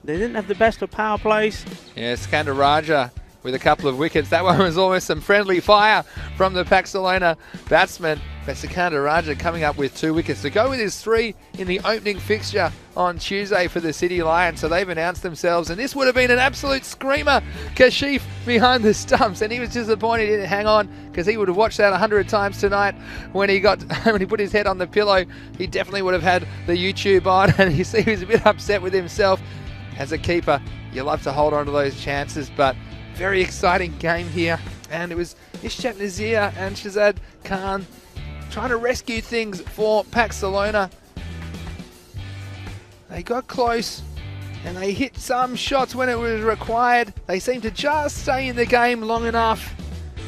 They didn't have the best of power plays. Yeah, Skandar Raja with a couple of wickets. That one was almost some friendly fire from the Pakcelona batsman. But Skandar Raja coming up with 2 wickets to go with his 3 in the opening fixture on Tuesday for the City Lions. So they've announced themselves, and this would have been an absolute screamer. Kashif behind the stumps, and he was disappointed he didn't hang on, because he would have watched that 100 times tonight when he put his head on the pillow. He definitely would have had the YouTube on, and you see he was a bit upset with himself. As a keeper, you love to hold on to those chances, but very exciting game here. And it was Ishaq Nazir and Shazad Khan trying to rescue things for Pakcelona. They got close and they hit some shots when it was required. They seemed to just stay in the game long enough.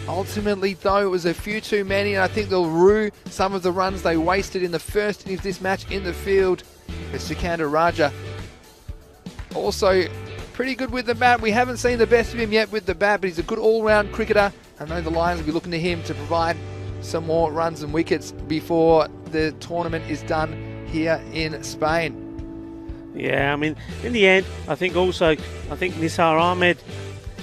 Ultimately, though, it was a few too many, and I think they'll rue some of the runs they wasted in the first innings of this match in the field. But Skandar Raja also pretty good with the bat. We haven't seen the best of him yet with the bat, but he's a good all-round cricketer. I know the Lions will be looking to him to provide some more runs and wickets before the tournament is done here in Spain. Yeah, I mean, in the end, I think Nisar Ahmed,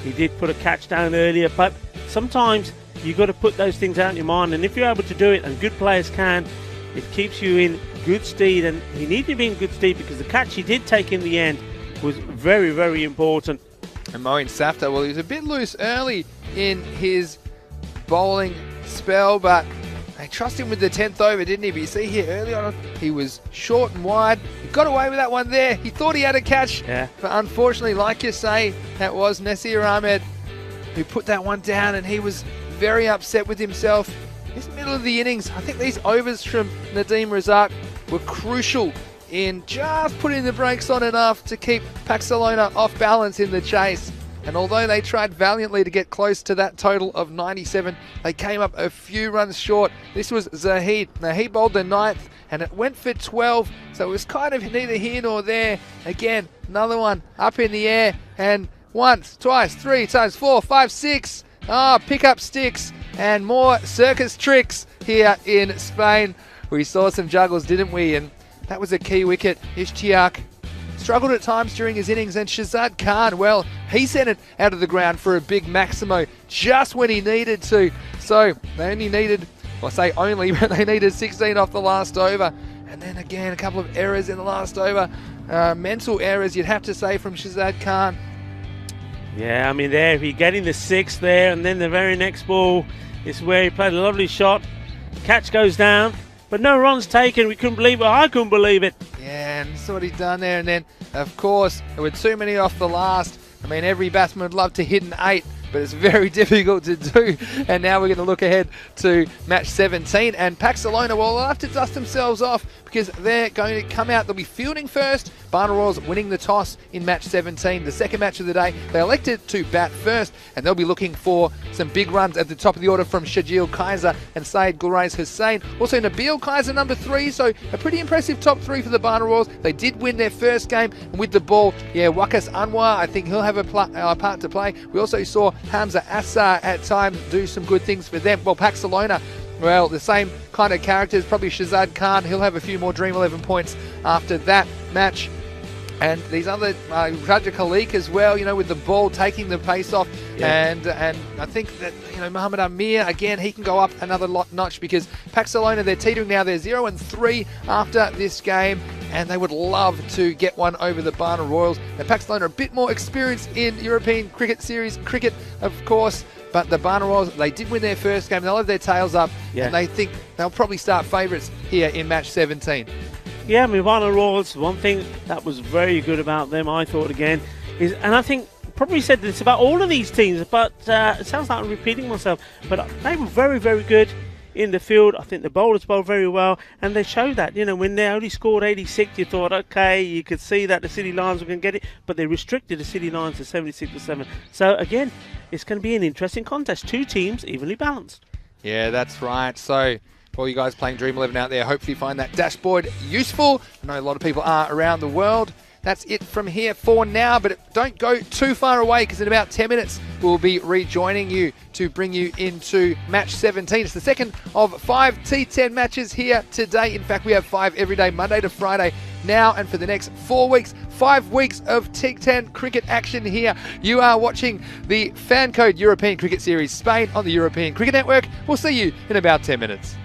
he did put a catch down earlier, but sometimes you've got to put those things out in your mind, and if you're able to do it, and good players can, it keeps you in good stead, and he needed to be in good stead because the catch he did take in the end was very, very important. And Moeen Safta, well, he was a bit loose early in his bowling spell, but they trust him with the 10th over, didn't he? But you see here early on, he was short and wide. He got away with that one there. He thought he had a catch, but unfortunately, like you say, that was Nasir Ahmed who put that one down, and he was very upset with himself. This middle of the innings, I think these overs from Nadeem Razak were crucial in just putting the brakes on enough to keep Pakcelona off balance in the chase. And although they tried valiantly to get close to that total of 97, they came up a few runs short. This was Zahid. Now, he bowled the 9th, and it went for 12, so it was kind of neither here nor there. Again, another one up in the air, and once, twice, 3 times, 4, 5, 6. Pick up sticks and more circus tricks here in Spain. We saw some juggles, didn't we? And that was a key wicket. Ishtiaq struggled at times during his innings, and Shazad Khan, well, He sent it out of the ground for a big Maximo just when he needed to. So they only needed, well, I say only, but they needed 16 off the last over. And then again, a couple of errors in the last over. Mental errors, you'd have to say, from Shazad Khan. Yeah, I mean, there, he getting the 6 there, and then the very next ball is where he played a lovely shot. Catch goes down, but no runs taken. We couldn't believe it. I couldn't believe it. Yeah, and that's what he'd done there. And then, of course, there were too many off the last. I mean, every batsman would love to hit an 8, but it's very difficult to do. And now we're going to look ahead to match 17. And Pakcelona, well, they'll have to dust themselves off because they're going to come out. They'll be fielding first. Barna Royals winning the toss in match 17, the second match of the day. They elected to bat first, and they'll be looking for some big runs at the top of the order from Shajil Kaiser and Syed Gulraiz Hussain. Also Nabil Kaiser, number 3, so a pretty impressive top 3 for the Barna Royals. They did win their first game, and with the ball, yeah, Wakas Anwar, I think he'll have a part to play. We also saw Hamza Assar at times do some good things for them. Well, Pakcelona, well, the same kind of characters, probably Shazad Khan. He'll have a few more Dream 11 points after that match. And these other, Raja Khalik as well, you know, with the ball taking the pace off. Yeah. And I think that, you know, Muhammad Amir, again, he can go up another notch because Pakcelona, they're teetering now. They're 0-3 after this game, and they would love to get one over the Barna Royals. And Pakcelona are a bit more experienced in European Cricket Series cricket, of course. But the Barna Royals, they did win their first game. They'll have their tails up, and they think they'll probably start favourites here in match 17. Yeah, I mean, Barna Royals, one thing that was very good about them, I thought again, is, and I think probably said this about all of these teams, but it sounds like I'm repeating myself, but they were very, very good in the field. I think the bowlers bowled very well, and they showed that, you know, when they only scored 86, you thought, okay, you could see that the City Lions were going to get it, but they restricted the City Lions to 76-7. So again, it's going to be an interesting contest. 2 teams evenly balanced. Yeah, that's right. So for all you guys playing Dream 11 out there, hopefully you find that dashboard useful. I know a lot of people are around the world. That's it from here for now, but don't go too far away because in about 10 minutes we'll be rejoining you to bring you into match 17. It's the second of 5 T10 matches here today. In fact, we have 5 every day, Monday to Friday, now and for the next 4 weeks. 5 weeks of T10 cricket action here. You are watching the Fan Code European Cricket Series Spain on the European Cricket Network. We'll see you in about 10 minutes.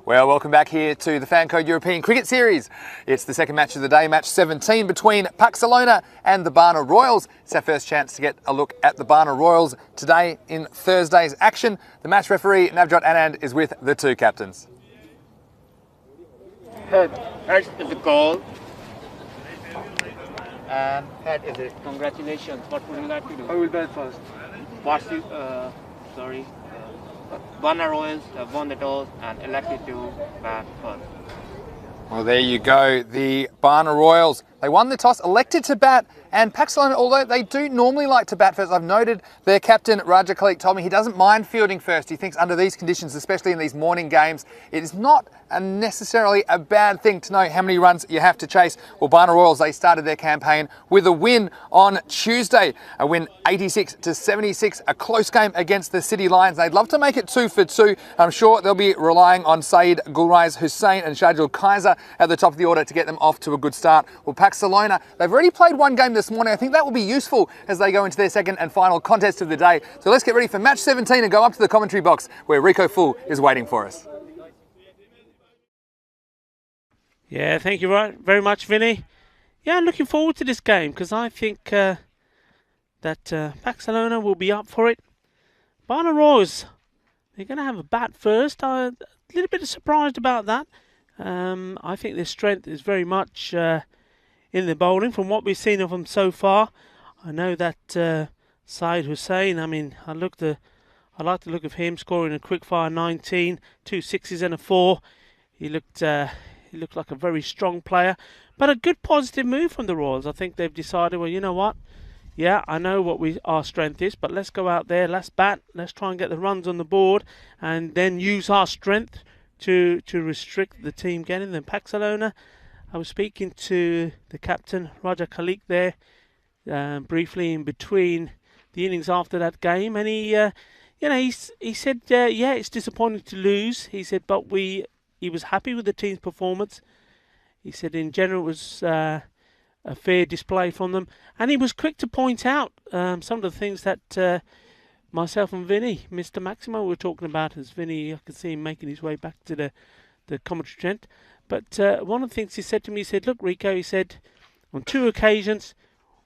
Well, welcome back here to the Fan Code European Cricket Series. It's the second match of the day, match 17 between Pakcelona and the Barna Royals. It's our first chance to get a look at the Barna Royals today in Thursday's action. The match referee, Navjot Anand, is with the two captains. Head is the goal. And head is it. Congratulations. What would you like to do? I will bat first. Barna Royals have won the toss and elected to bat first. Well, there you go. The Barna Royals, they won the toss, elected to bat, and Pakcelona, although they do normally like to bat first, I've noted their captain, Raja Khalik, told me he doesn't mind fielding first. He thinks under these conditions, especially in these morning games, it is not necessarily a bad thing to know how many runs you have to chase. Well, Barna Royals, they started their campaign with a win on Tuesday, a win 86-76, a close game against the City Lions. They'd love to make it 2 for 2. I'm sure they'll be relying on Saeed Gulraiz Hussain and Shajul Kaiser at the top of the order to get them off to a good start. Well, Pakcelona, they've already played one game this morning. I think that will be useful as they go into their second and final contest of the day. So let's get ready for match 17 and go up to the commentary box where Rico Full is waiting for us. Yeah, thank you very much, Vinny. Yeah, I'm looking forward to this game because I think that Pakcelona will be up for it. Barna Royals, they're going to have a bat first. I'm a little bit surprised about that. I think their strength is very much in the bowling from what we've seen of them so far. I know that Saeed Hussain, I mean, I like the look of him scoring a quick fire 19, 2 sixes and a 4. He looked like a very strong player, but a good positive move from the Royals. I think they've decided, well, you know what? Yeah, I know what our strength is, but let's go out there, let's bat, let's try and get the runs on the board, and then use our strength to restrict the team getting them. Pakcelona, I was speaking to the captain, Raja Khalik, there briefly in between the innings after that game, and he said, yeah, it's disappointing to lose. He said, but he was happy with the team's performance. He said in general it was a fair display from them. And he was quick to point out some of the things that myself and Vinny, Mr. Maximo, were talking about. As Vinny, I could see him making his way back to the commentary tent. But one of the things he said to me, he said, look, Rico, he said, on 2 occasions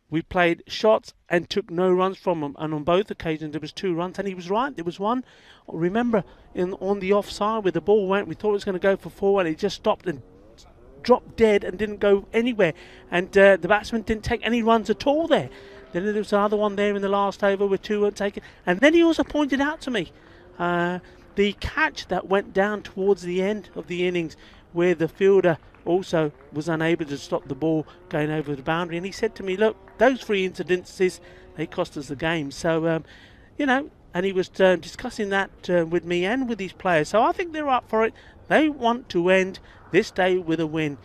we played shots and took no runs from them, and on both occasions there was 2 runs, and he was right. There was one, remember, on the offside where the ball went, we thought it was going to go for 4, and it just stopped and dropped dead and didn't go anywhere, and the batsman didn't take any runs at all there. Then there was another one there in the last over where 2 weren't taken, and then he also pointed out to me the catch that went down towards the end of the innings where the fielder also was unable to stop the ball going over the boundary. And he said to me, look, those 3 incidences, they cost us the game. So, and he was discussing that with me and with these players. So I think they're up for it. They want to end this day with a win.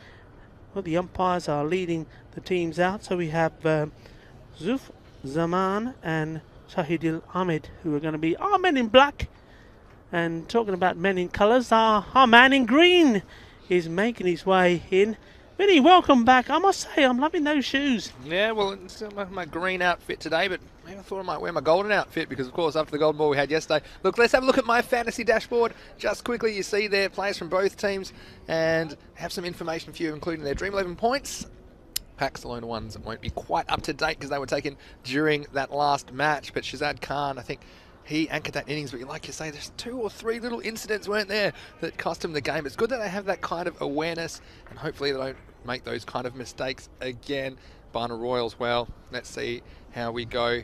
Well, the umpires are leading the teams out. So we have Zuf Zaman and Shahidil Ahmed, who are going to be our men in black. And talking about men in colours, our man in green is making his way in. Vinny, welcome back. I must say, I'm loving those shoes. Yeah, well, it's my green outfit today, but maybe I thought I might wear my golden outfit because, of course, after the golden ball we had yesterday. Look, let's have a look at my fantasy dashboard. Just quickly, you see there players from both teams and have some information for you, including their Dream 11 points. Pakcelona ones won't be quite up to date because they were taken during that last match, but Shazad Khan, I think, he anchored that innings, but like you say, there's 2 or 3 little incidents, weren't there, that cost him the game. It's good that they have that kind of awareness, and hopefully they don't make those kind of mistakes again. Barna Royals, well, let's see how we go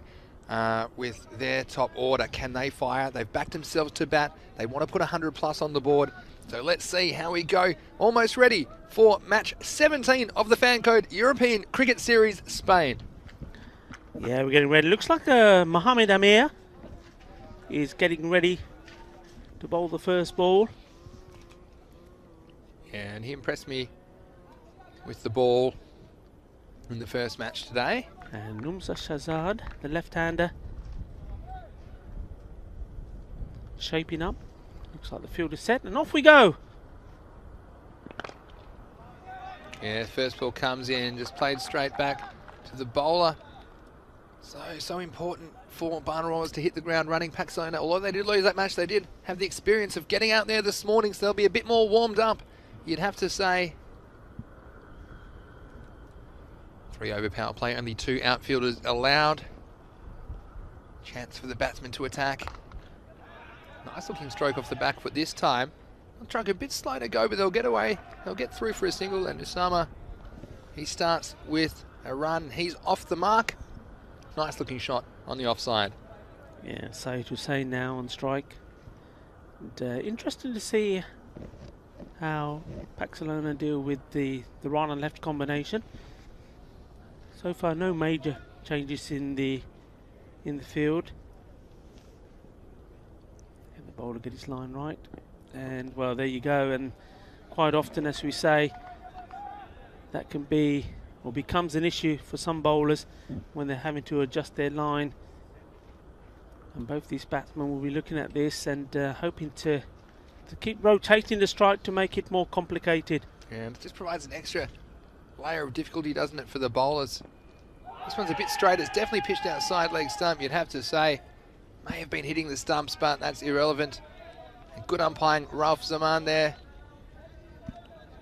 with their top order. Can they fire? They've backed themselves to bat. They want to put 100 plus on the board. So let's see how we go. Almost ready for match 17 of the Fan Code European Cricket Series, Spain. Yeah, we're getting ready. Looks like Mohamed Amir is getting ready to bowl the first ball. Yeah, and he impressed me with the ball in the first match today. And Numsa Shazad, the left-hander, shaping up. Looks like the field is set, and off we go. Yeah, first ball comes in, just played straight back to the bowler. So important for barn rollers to hit the ground running. Pakcelona, although they did lose that match, they did have the experience of getting out there this morning, so they'll be a bit more warmed up, you'd have to say. 3 over power play, only 2 outfielders allowed. Chance for the batsman to attack. Nice looking stroke off the back foot this time. Truck a bit slow to go, but they'll get away. They'll get through for a single, and Usama, he starts with a run. He's off the mark. Nice looking shot on the offside. Yeah, so to say now on strike. And, interesting to see how Pakcelona deal with the right and left combination. So far, no major changes in the field. And the bowler get his line right. And well, there you go. And quite often, as we say, that can be or becomes an issue for some bowlers when they're having to adjust their line. And both these batsmen will be looking at this and hoping to keep rotating the strike to make it more complicated. And it just provides an extra layer of difficulty, doesn't it, for the bowlers. This one's a bit straight. It's definitely pitched outside leg stump, you'd have to say. May have been hitting the stumps, but that's irrelevant. Good umpiring, Ralph Zaman there,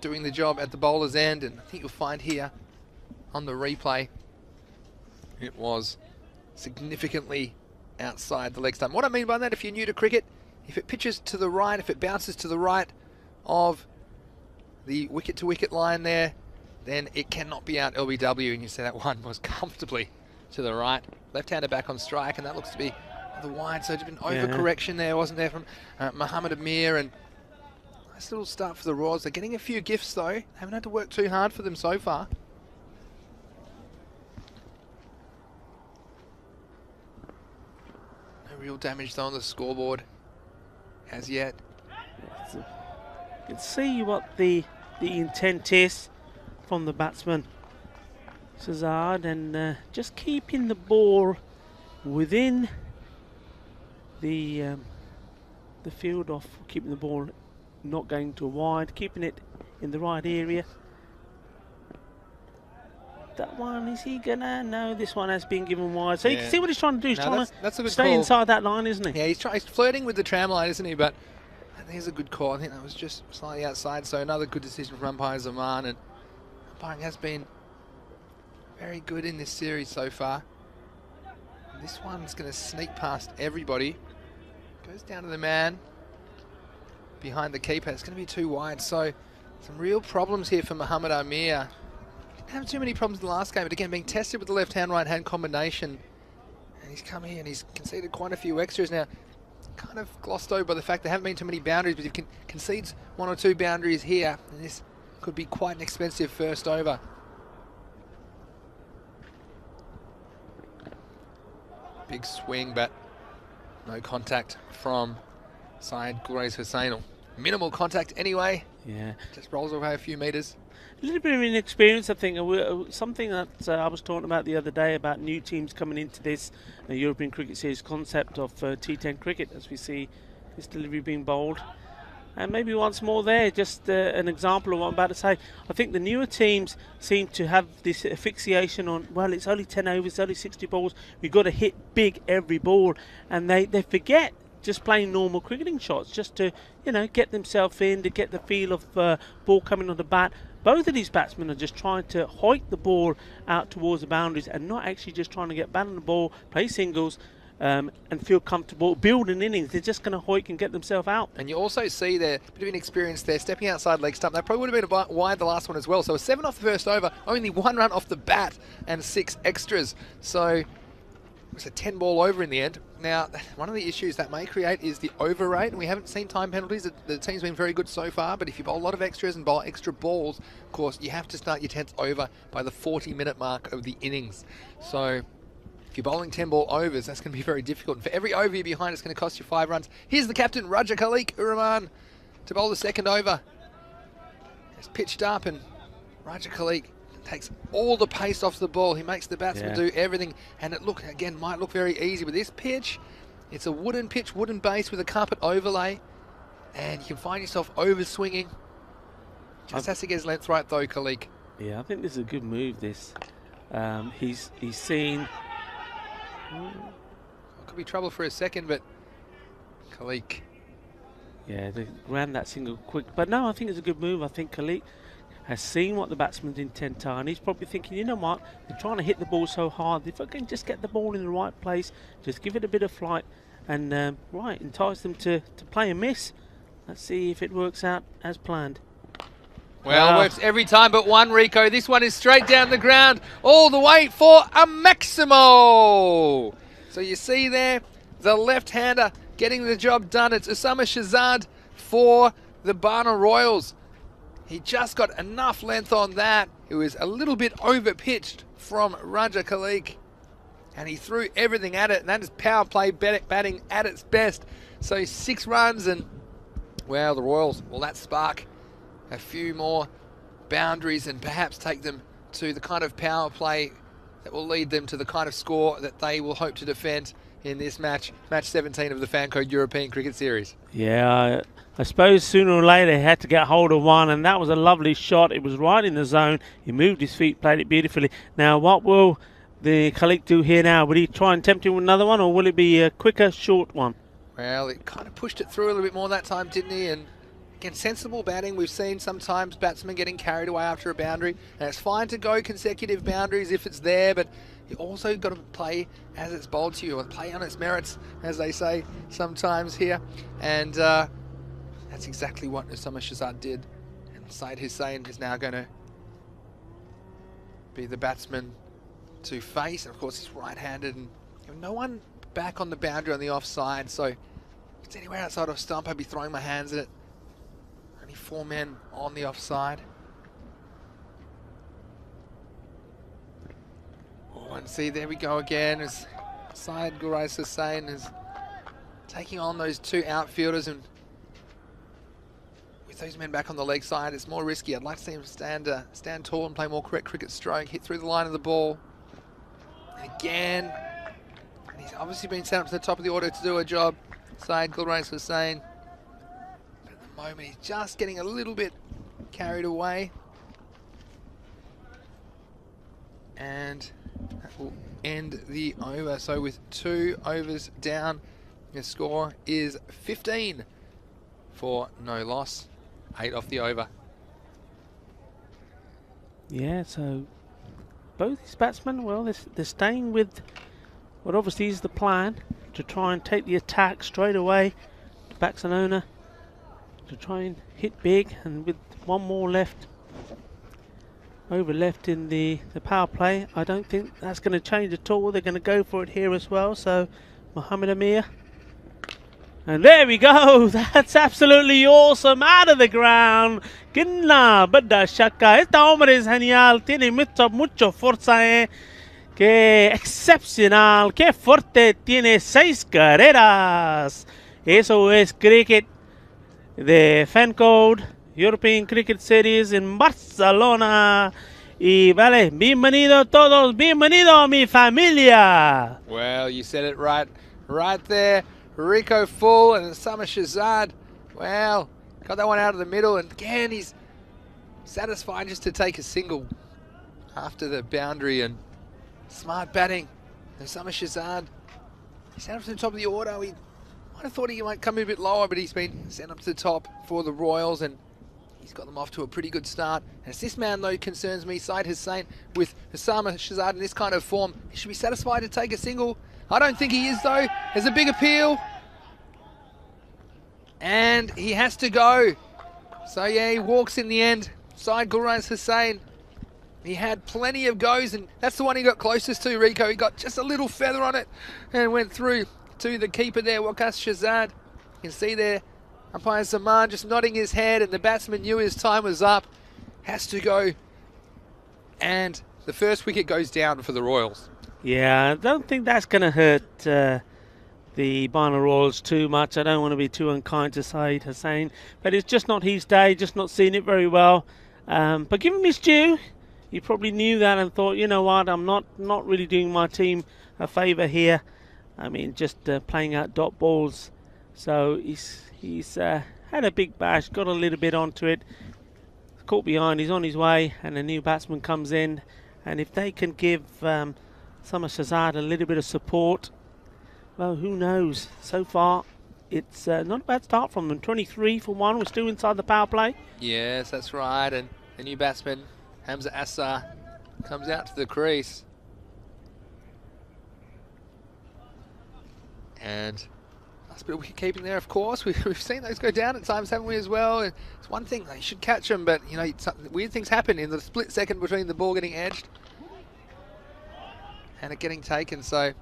doing the job at the bowler's end, and I think you'll find here on the replay, it was significantly outside the leg stump. What I mean by that, if you're new to cricket, if it pitches to the right, if it bounces to the right of the wicket-to-wicket line there, then it cannot be out LBW, and you see that one was comfortably to the right. Left-hander back on strike, and that looks to be the wide, so there's been overcorrection there, wasn't there, from Mohammed Amir, and nice little start for the Roars. They're getting a few gifts though, haven't had to work too hard for them so far. No real damage though on the scoreboard as yet. You can see what the intent is from the batsman Sazard, and just keeping the ball within the field off, keeping the ball not going too wide, keeping it in the right area. That one, is he gonna? No, this one has been given wide. So you can see what he's trying to do. He's trying to stay inside that line, isn't he? Yeah, he's flirting with the tram line, isn't he? But I think it's a good call. I think that was just slightly outside. So another good decision from umpire Zaman, and umpiring has been very good in this series so far. This one's going to sneak past everybody. Goes down to the man behind the keeper. It's going to be too wide. So some real problems here for Mohammed Amir. Didn't have too many problems in the last game, but again, being tested with the left-hand, right-hand combination. And he's come here and he's conceded quite a few extras now. Kind of glossed over by the fact there haven't been too many boundaries, but if he concedes 1 or 2 boundaries here, then this could be quite an expensive first over. Big swing, but no contact from Syed Gurez Hussain. Minimal contact anyway. Yeah. Just rolls away a few metres. A little bit of inexperience, I think. Something that I was talking about the other day about new teams coming into this European Cricket Series concept of T10 cricket, as we see this delivery being bowled. And maybe once more there, just an example of what I'm about to say. I think the newer teams seem to have this asphyxiation on, well, it's only 10 overs, it's only 60 balls. We've got to hit big every ball. And they forget just playing normal cricketing shots, just to, you know, get themselves in, to get the feel of ball coming on the bat. Both of these batsmen are just trying to hoik the ball out towards the boundaries and not actually just trying to get bat on the ball, play singles, and feel comfortable, build an innings. They're just going to hoik and get themselves out. And you also see there, a bit of inexperience there, stepping outside leg stump. That probably would have been a bit wide the last one as well. So a 7 off the first over, only 1 run off the bat and 6 extras. So it was a 10 ball over in the end. Now, one of the issues that may create is the over rate. And we haven't seen time penalties. The team's been very good so far, but if you bowl a lot of extras and bowl extra balls, of course, you have to start your 10th over by the 40-minute mark of the innings. So if you're bowling 10 ball overs, that's going to be very difficult. And for every over you're behind, it's going to cost you 5 runs. Here's the captain, Raja Khalik Uraman, to bowl the second over. It's pitched up, and Raja Khalik takes all the pace off the ball. He makes the batsman do everything. And it might look very easy. With this pitch, it's a wooden pitch, wooden base with a carpet overlay. And you can find yourself over swinging. Just has to get his length right though, Khalik. Yeah, I think this is a good move, this. He's seen Could be trouble for a second, but Khalik. Yeah, they ran that single quick. But no, I think it's a good move. I think Khalik has seen what the batsman's intent are, and he's probably thinking, you know what, they're trying to hit the ball so hard. If I can just get the ball in the right place, just give it a bit of flight, and entice them to play a miss. Let's see if it works out as planned. Well, works every time but one, Rico. This one is straight down the ground, all the way for a Maximo. So you see there, the left-hander getting the job done. It's Osama Shahzad for the Barna Royals. He just got enough length on that. It was a little bit over-pitched from Raja Khalik, and he threw everything at it, and that is power play batting at its best. So 6 runs, and, well, the Royals, will that spark a few more boundaries and perhaps take them to the kind of power play that will lead them to the kind of score that they will hope to defend in this match 17 of the Fancode European Cricket Series. Yeah, I suppose sooner or later he had to get hold of one, and that was a lovely shot. It was right in the zone. He moved his feet, played it beautifully. Now, what will the Khalik do here now? Will he try and tempt him with another one, or will it be a quicker, short one? Well, it kind of pushed it through a little bit more that time, didn't he? And again, sensible batting. We've seen sometimes batsmen getting carried away after a boundary, and it's fine to go consecutive boundaries if it's there, but you also got to play as it's bowled to you, or play on its merits, as they say sometimes here. And that's exactly what Osama Shahzad did. And Saeed Hussain is now going to be the batsman to face. And of course, he's right-handed, and no one back on the boundary on the offside. So if it's anywhere outside of stump, I'd be throwing my hands at it. Only 4 men on the offside. Oh, and see, there we go again, as Syed Gurais Hussain is taking on those 2 outfielders, and with those men back on the leg side, it's more risky. I'd like to see him stand tall and play more correct cricket stroke, hit through the line of the ball. And again, and he's obviously been sent up to the top of the order to do a job, Syed Gurais Hussain. But at the moment, he's just getting a little bit carried away. And that will end the over. So with 2 overs down, the score is 15 for no loss. 8 off the over. Yeah, so both these batsmen, well, they're staying with what obviously is the plan, to try and take the attack straight away to Pakcelona, to try and hit big, and with 1 more left, over left in the power play, I don't think that's going to change at all. They're going to go for it here as well. So Mohammed Amir, and there we go. That's absolutely awesome, out of the ground. Kinna bada shakka, esta hombre es genial, tiene mucho fuerza, qué excepcional, qué fuerte, tiene 6 carreras. Eso es cricket de Fancode European Cricket Series in Barcelona. Y vale, bienvenido todos, bienvenido a mi familia. Well, you said it right there. Rico full, and Osama Shahzad, well, got that one out of the middle, and again he's satisfied just to take a single after the boundary, and smart batting. Osama Shahzad, he's sent up to the top of the order. We might have thought he might come in a bit lower, but he's been sent up to the top for the Royals, and he's got them off to a pretty good start. And it's this man, though, concerns me, Syed Hussain, with Osama Shahzad in this kind of form. He should be satisfied to take a single. I don't think he is, though. There's a big appeal. And he has to go. So, yeah, he walks in the end. Syed Gurais Hussain. He had plenty of goes, and that's the one he got closest to, Rico. He got just a little feather on it and went through to the keeper there, Wickets Shahzad. You can see there, umpire Zaman just nodding his head, and the batsman knew his time was up. Has to go. And the first wicket goes down for the Royals. Yeah, I don't think that's going to hurt the Barna Royals too much. I don't want to be too unkind to Syed Hussain, but it's just not his day, just not seeing it very well. But give him his due. He probably knew that and thought, you know what, I'm not really doing my team a favour here. I mean, just playing out dot balls. So he's had a big bash, got a little bit onto it, caught behind, he's on his way, and a new batsman comes in. And if they can give Summer Shazad a little bit of support. Well, who knows? So far, it's not a bad start from them. 23 for 1. We're still inside the power play. Yes, that's right. And the new batsman, Hamza Assar, comes out to the crease. And nice bit of wicket keeping there, of course. We've seen those go down at times, haven't we, as well? And it's one thing, you should catch them, but, you know, weird things happen in the split second between the ball getting edged and it getting taken. So,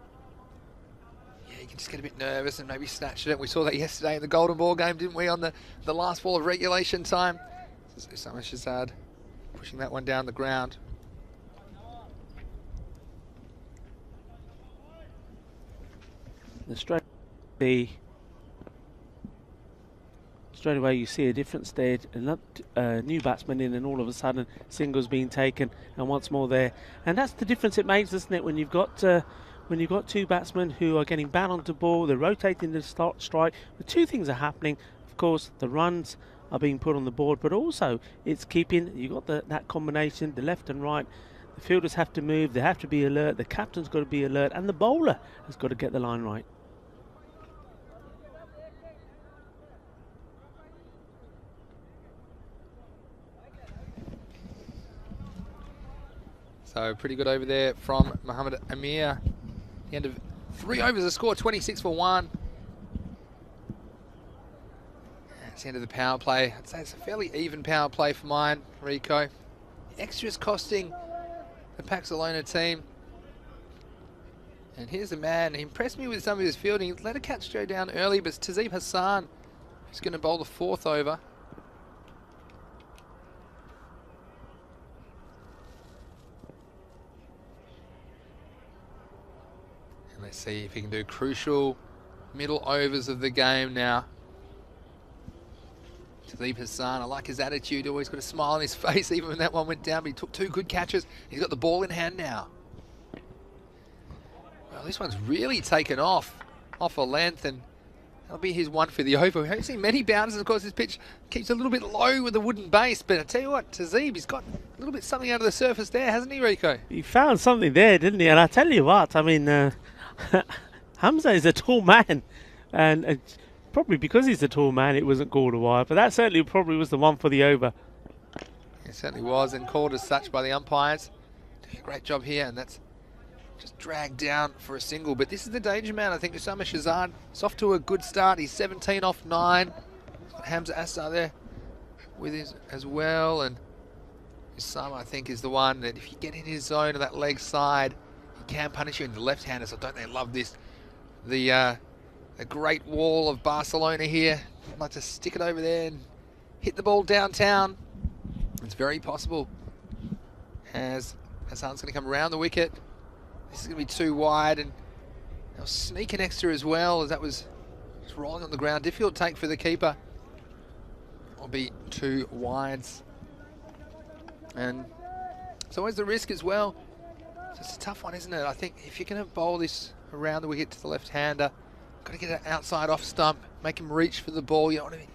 yeah, you can just get a bit nervous and maybe snatch it. We saw that yesterday in the Golden Ball game, didn't we, on the last ball of regulation time. Usama Shazad pushing that one down the ground. The straight away you see a different stage, another new batsman in, and all of a sudden singles being taken, and once more there. And that's the difference it makes, isn't it, when you've got two batsmen who are getting bad onto ball, they're rotating the strike. The two things are happening. Of course, the runs are being put on the board, but also it's keeping, you've got that combination, the left and right. The fielders have to move, they have to be alert, the captain's got to be alert, and the bowler has got to get the line right. So pretty good over there from Mohammad Amir. The end of 3 overs, the score 26 for 1. That's the end of the power play. I'd say it's a fairly even power play for mine, Rico. Extras costing the Pakcelona team. And here's the man. He impressed me with some of his fielding. He let a catch go down early, but it's Tazeeb Hassan who's going to bowl the 4th over. Let's see if he can do crucial middle overs of the game now. Tazeeb Hassan, I like his attitude. Always got a smile on his face, even when that one went down. But he took 2 good catches. He's got the ball in hand now. Well, this one's really taken off a length, and that'll be his one for the over. We haven't seen many bounces. Of course, this pitch keeps a little bit low with the wooden base. But I tell you what, Tazeeb, he's got a little bit something out of the surface there, hasn't he, Rico? He found something there, didn't he? And I tell you what, I mean, Hamza is a tall man, and probably because he's a tall man it wasn't called a wide, but that certainly probably was the one for the over. It certainly was, and called as such by the umpires. Doing a great job here, and that's just dragged down for a single. But this is the danger man, I think. Usama Shazad is off to a good start. He's 17 off 9. Hamza Assar there with his as well, and Usama, I think, is the one that if you get in his zone of that leg side, he can punish you. In the left-handers, so don't they love this? The great wall of Barcelona here. I'd like to stick it over there and hit the ball downtown. It's very possible. As Hassan's going to come around the wicket. This is going to be too wide, and they'll sneak an extra as well, as that was just rolling on the ground. Difficult take for the keeper. It'll be 2 wides. And it's always the risk as well. So it's a tough one, isn't it? I think if you're going to bowl this around the wicket to the left-hander, got to get it outside off stump, make him reach for the ball. You know what I mean?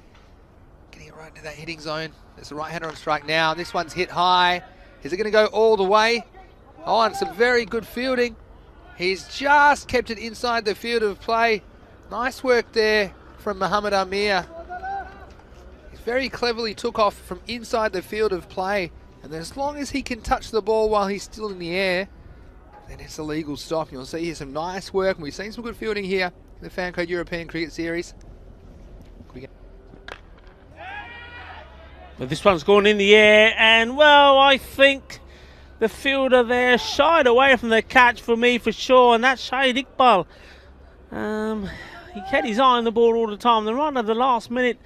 Getting it right into that hitting zone. There's the right-hander on strike now. This one's hit high. Is it going to go all the way? Oh, and some very good fielding. He's just kept it inside the field of play. Nice work there from Mohammad Amir. He very cleverly took off from inside the field of play. And then as long as he can touch the ball while he's still in the air, then it's a legal stop. You'll see here some nice work. And we've seen some good fielding here in the Fan Code European Cricket Series. But this one's gone in the air, and well, I think the fielder there shied away from the catch for me for sure, and that's Shahid Iqbal. He had his eye on the ball all the time. Then right at the last minute,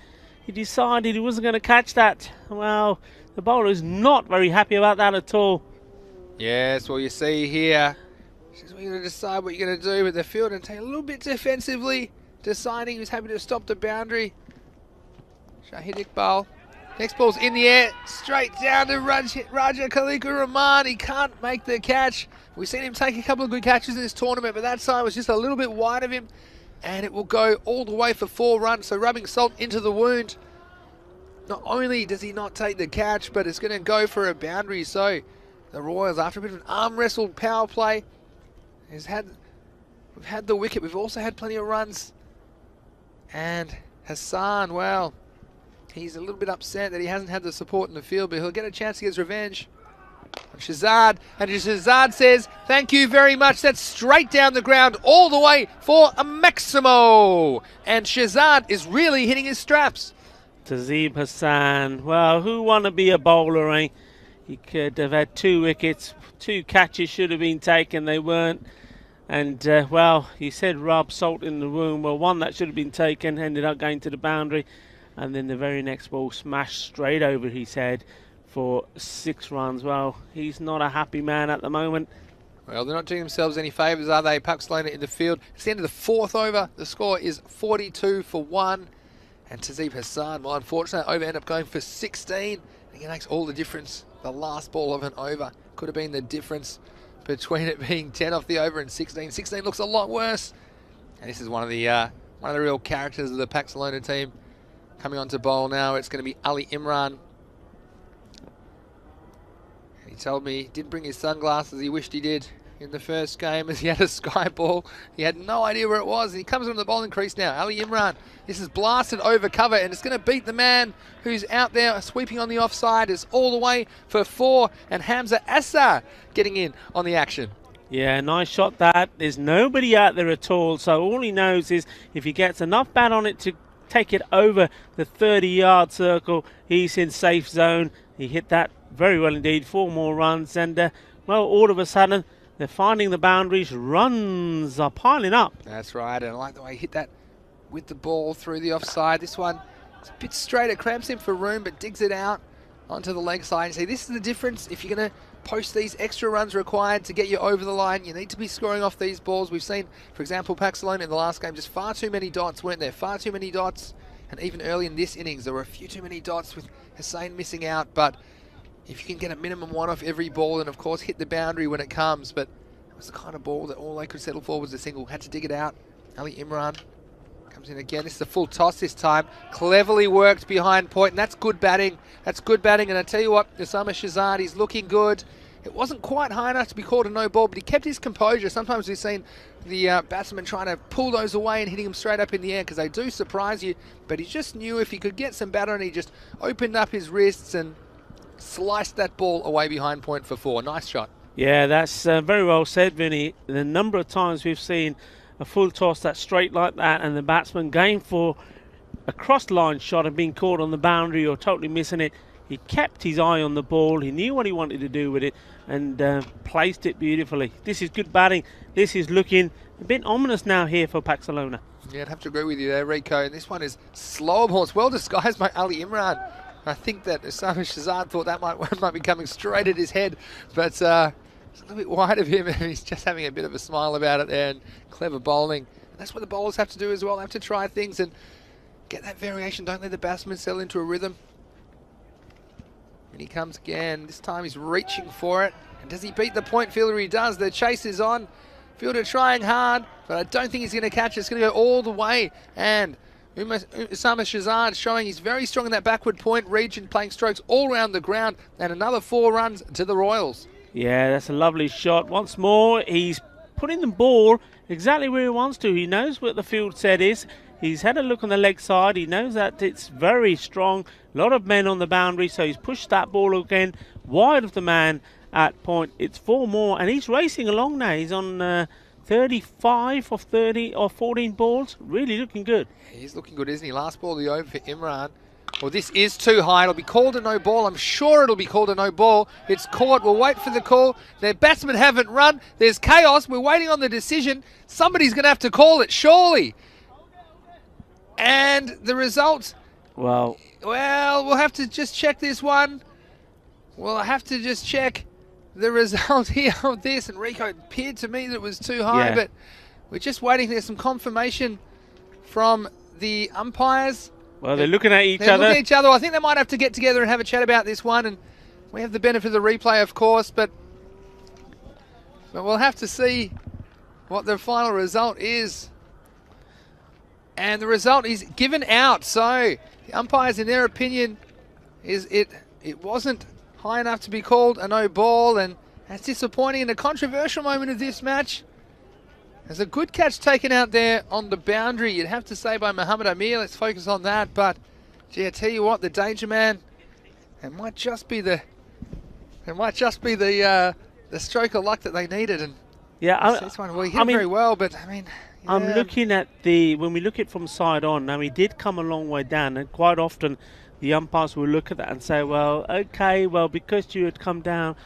he decided he wasn't going to catch that. Well, the bowler is not very happy about that at all. Yes, well, you see here, just when you're going to decide what you're going to do with the field and take a little bit defensively, deciding he was happy to stop the boundary. Shahid Iqbal. Next ball's in the air, straight down to Raja Khaliqur Rahman. He can't make the catch. We've seen him take a couple of good catches in this tournament, but that time was just a little bit wide of him, and it will go all the way for 4 runs. So rubbing salt into the wound. Not only does he not take the catch, but it's going to go for a boundary. So the Royals, after a bit of an arm wrestle power play, we've had the wicket. We've also had plenty of runs. And Hassan, well, he's a little bit upset that he hasn't had the support in the field, but he'll get a chance to get his revenge. And Shahzad says, thank you very much. That's straight down the ground all the way for a Maximo. And Shahzad is really hitting his straps. Tazeeb Hassan, well, who want to be a bowler, eh? He could have had 2 wickets, 2 catches should have been taken, they weren't. And, well, he said rub salt in the wound. Well, one that should have been taken ended up going to the boundary. And then the very next ball smashed straight over his head for 6 runs. Well, he's not a happy man at the moment. Well, they're not doing themselves any favours, are they? Pakcelona in the field. It's the end of the 4th over. The score is 42 for 1. And Tazeeb Hassan, well, unfortunately, that over ended up going for 16. I think it makes all the difference. The last ball of an over could have been the difference between it being 10 off the over and 16. 16 looks a lot worse. And this is one of the real characters of the Pakcelona team. Coming on to bowl now, it's going to be Ali Imran. He told me he didn't bring his sunglasses. He wished he did in the first game as he had a sky ball. He had no idea where it was. And he comes on the bowling crease now. Ali Imran, this is blasted over cover and it's going to beat the man who's out there sweeping on the offside. It's all the way for 4 and Hamza Assar getting in on the action. Yeah, nice shot that. There's nobody out there at all. So all he knows is if he gets enough bat on it to take it over the 30-yard circle, he's in safe zone. He hit that very well indeed. 4 more runs and, well, all of a sudden, they're finding the boundaries. Runs are piling up. That's right, and I like the way he hit that with the ball through the offside. This one, it's a bit straight. It cramps him for room, but digs it out onto the leg side. And see, this is the difference. If you're going to post these extra runs required to get you over the line, you need to be scoring off these balls. We've seen, for example, Pakcelona in the last game, just far too many dots, weren't there? Far too many dots. And even early in this innings, there were a few too many dots with Hussain missing out. But if you can get a minimum 1 off every ball and, of course, hit the boundary when it comes. But it was the kind of ball that all they could settle for was a single. Had to dig it out. Ali Imran comes in again. This is a full toss this time. Cleverly worked behind point, and that's good batting. That's good batting. And I tell you what, Osama Shahzad, he's looking good. It wasn't quite high enough to be called a no ball, but he kept his composure. Sometimes we've seen the batsman trying to pull those away and hitting them straight up in the air because they do surprise you. But he just knew if he could get some batter, and he just opened up his wrists and sliced that ball away behind point for 4. Nice shot. Yeah, that's very well said, Vinny. The number of times we've seen a full toss that's straight like that and the batsman going for a cross-line shot and being caught on the boundary or totally missing it. He kept his eye on the ball. He knew what he wanted to do with it and placed it beautifully. This is good batting. This is looking a bit ominous now here for Pakcelona. Yeah, I'd have to agree with you there, Rico. And this one is slower ball. It's well disguised by Ali Imran. I think that Osama Shahzad thought that might be coming straight at his head, but it's a little bit wide of him, and he's just having a bit of a smile about it there, and clever bowling. And that's what the bowlers have to do as well. They have to try things and get that variation. Don't let the batsman settle into a rhythm. And he comes again. This time he's reaching for it. And does he beat the point fielder? He does. The chase is on. Fielder trying hard, but I don't think he's going to catch it. It's going to go all the way, and Osama Shahzad showing he's very strong in that backward point region, playing strokes all around the ground, and another 4 runs to the Royals. Yeah, that's a lovely shot. Once more, he's putting the ball exactly where he wants to. He knows what the field set is. He's had a look on the leg side. He knows that it's very strong. A lot of men on the boundary, so he's pushed that ball again wide of the man at point. It's 4 more, and he's racing along now. He's on 35 of 30 or 14 balls. Really looking good. He's looking good, isn't he? Last ball of the over for Imran. Well, this is too high. It'll be called a no ball. I'm sure it'll be called a no ball. It's caught. We'll wait for the call. Their batsmen haven't run. There's chaos. We're waiting on the decision. Somebody's going to have to call it, surely. And the result... Well, we'll have to just check this one. We'll have to just check the result here of this. And Rico, it appeared to me that it was too high, but we're just waiting. There's some confirmation from the umpires. Well, they're looking at each other. They're looking at each other. I think they might have to get together and have a chat about this one. And we have the benefit of the replay, of course, but we'll have to see what the final result is. And the result is given out. So the umpires, in their opinion, it wasn't high enough to be called a no ball, and that's disappointing in a controversial moment of this match. There's a good catch taken out there on the boundary, you'd have to say, by Mohamed Amir. Let's focus on that. But, gee, I tell you what, the danger man, it might just be the stroke of luck that they needed. And yeah, this one, well, he hit very well, but I mean, yeah. I'm looking at when we look at it from side on, now he did come a long way down, and quite often the umpires will look at that and say, well, okay, well, because you had come down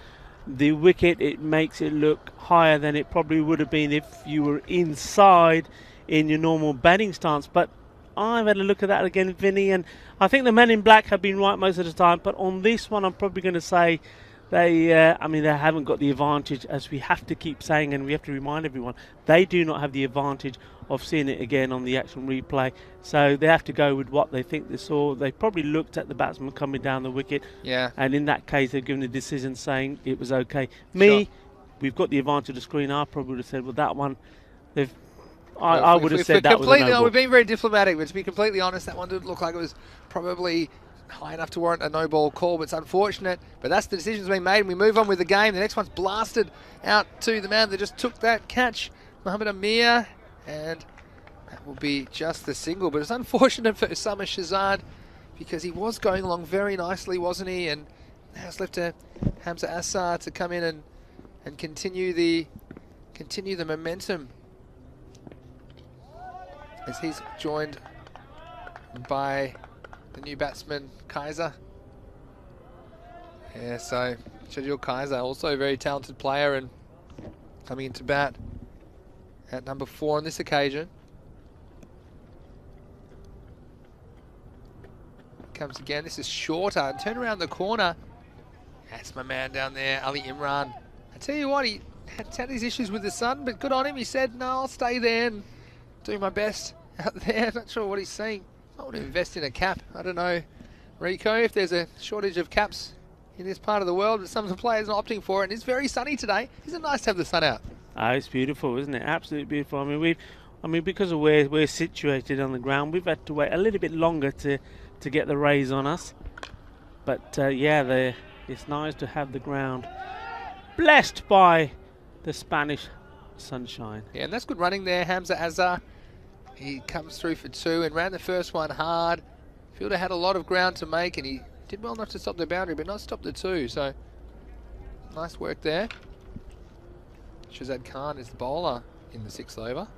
the wicket, it makes it look higher than it probably would have been if you were inside in your normal batting stance. But I've had a look at that again, Vinny, and I think the men in black have been right most of the time, but on this one I'm probably going to say they haven't got the advantage, as we have to keep saying, and we have to remind everyone, they do not have the advantage of seeing it again on the actual replay. So they have to go with what they think they saw. They probably looked at the batsman coming down the wicket, and in that case they've given a decision saying it was okay. We've got the advantage of the screen. I probably would have said, well, that one, I would have said that was a no-ball. We've been very diplomatic, but to be completely honest, that one didn't look like it was probably high enough to warrant a no-ball call, but it's unfortunate. But that's the decision's been made, and we move on with the game. The next one's blasted out to the man that just took that catch, Mohamed Amir, and that will be just the single. But it's unfortunate for Usama Shazad, because he was going along very nicely, wasn't he? And now it's left to Hamza Assar to come in and continue the momentum, as he's joined by the new batsman, Kaiser. Yeah, so Shadil Kaiser, also a very talented player, and coming into bat at number 4 on this occasion. Comes again, this is shorter, and turn around the corner. That's my man down there, Ali Imran. I tell you what, he had his issues with the sun, but good on him. He said, no, I'll stay there and do my best out there. Not sure what he's saying. I want to invest in a cap. I don't know, Rico, if there's a shortage of caps in this part of the world, but some of the players are opting for it. And it's very sunny today. Isn't it nice to have the sun out? Oh, it's beautiful, isn't it? Absolutely beautiful. I mean, because of where we're situated on the ground, we've had to wait a little bit longer to get the rays on us. But yeah, it's nice to have the ground blessed by the Spanish sunshine. Yeah, and that's good running there, Hamza Azhar. He comes through for 2 and ran the first one hard. Fielder had a lot of ground to make, and he did well not to stop the boundary, but not stop the 2. So nice work there. Shazad Khan is the bowler in the 6th over.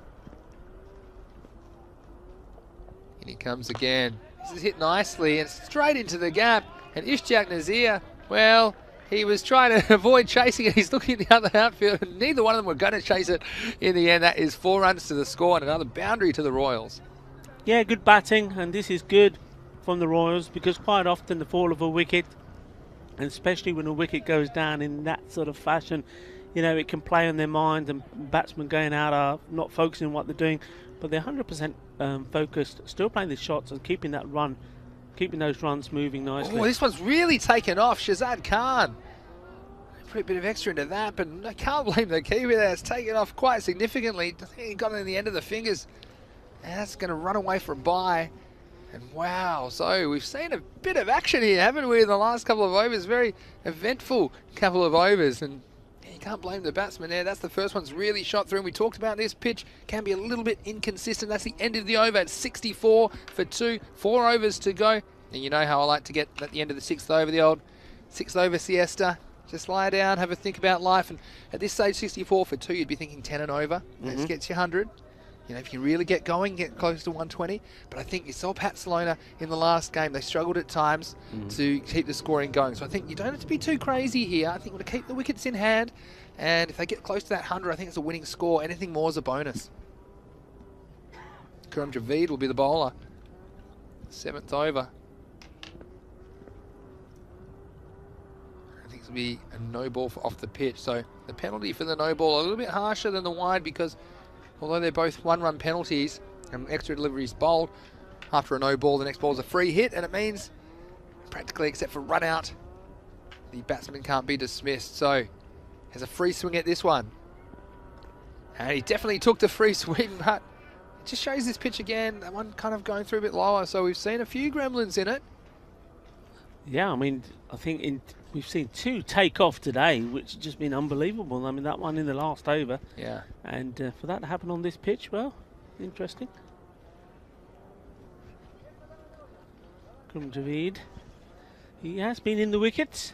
And he comes again. This is hit nicely and straight into the gap. And Ishtiaq Nazir, well, he was trying to avoid chasing it. He's looking at the other outfield, and neither one of them were going to chase it in the end. That is 4 runs to the score and another boundary to the Royals. Yeah, good batting, and this is good from the Royals, because quite often the fall of a wicket, and especially when a wicket goes down in that sort of fashion, you know, it can play on their minds, and batsmen going out are not focusing on what they're doing, but they're 100% focused, still playing the shots and keeping that run, keeping those runs moving nicely. Oh, this one's really taken off. Shazad Khan put a bit of extra into that, but I can't blame the keeper there. It's taken off quite significantly. I think he got it in the end of the fingers. And that's going to run away for a bye. And wow, so we've seen a bit of action here, haven't we, in the last couple of overs? Very eventful couple of overs. And you can't blame the batsman there. That's the first one's really shot through. And we talked about this pitch can be a little bit inconsistent. That's the end of the over. It's 64 for 2, 4 overs to go. And you know how I like to get at the end of the 6th over, the old 6th over siesta. Just lie down, have a think about life. And at this stage, 64 for 2, you'd be thinking 10 and over. That gets you 100. You know, if you really get going, get close to 120. But I think you saw Pakcelona in the last game. They struggled at times to keep the scoring going. So I think you don't have to be too crazy here. I think we're going to keep the wickets in hand. And if they get close to that 100, I think it's a winning score. Anything more is a bonus. Kuram Javeed will be the bowler. 7th over. I think it'll be a no ball for off the pitch. So the penalty for the no ball a little bit harsher than the wide, because although they're both 1-run penalties and extra deliveries bowled, after a no ball, the next ball is a free hit, and it means practically, except for run out, the batsman can't be dismissed. So has a free swing at this one. And he definitely took the free swing, but it just shows this pitch again, that one kind of going through a bit lower. So we've seen a few gremlins in it. Yeah, I mean, I think we've seen 2 take off today, which has just been unbelievable. I mean, that one in the last over. Yeah. And for that to happen on this pitch, well, interesting. David, he has been in the wickets.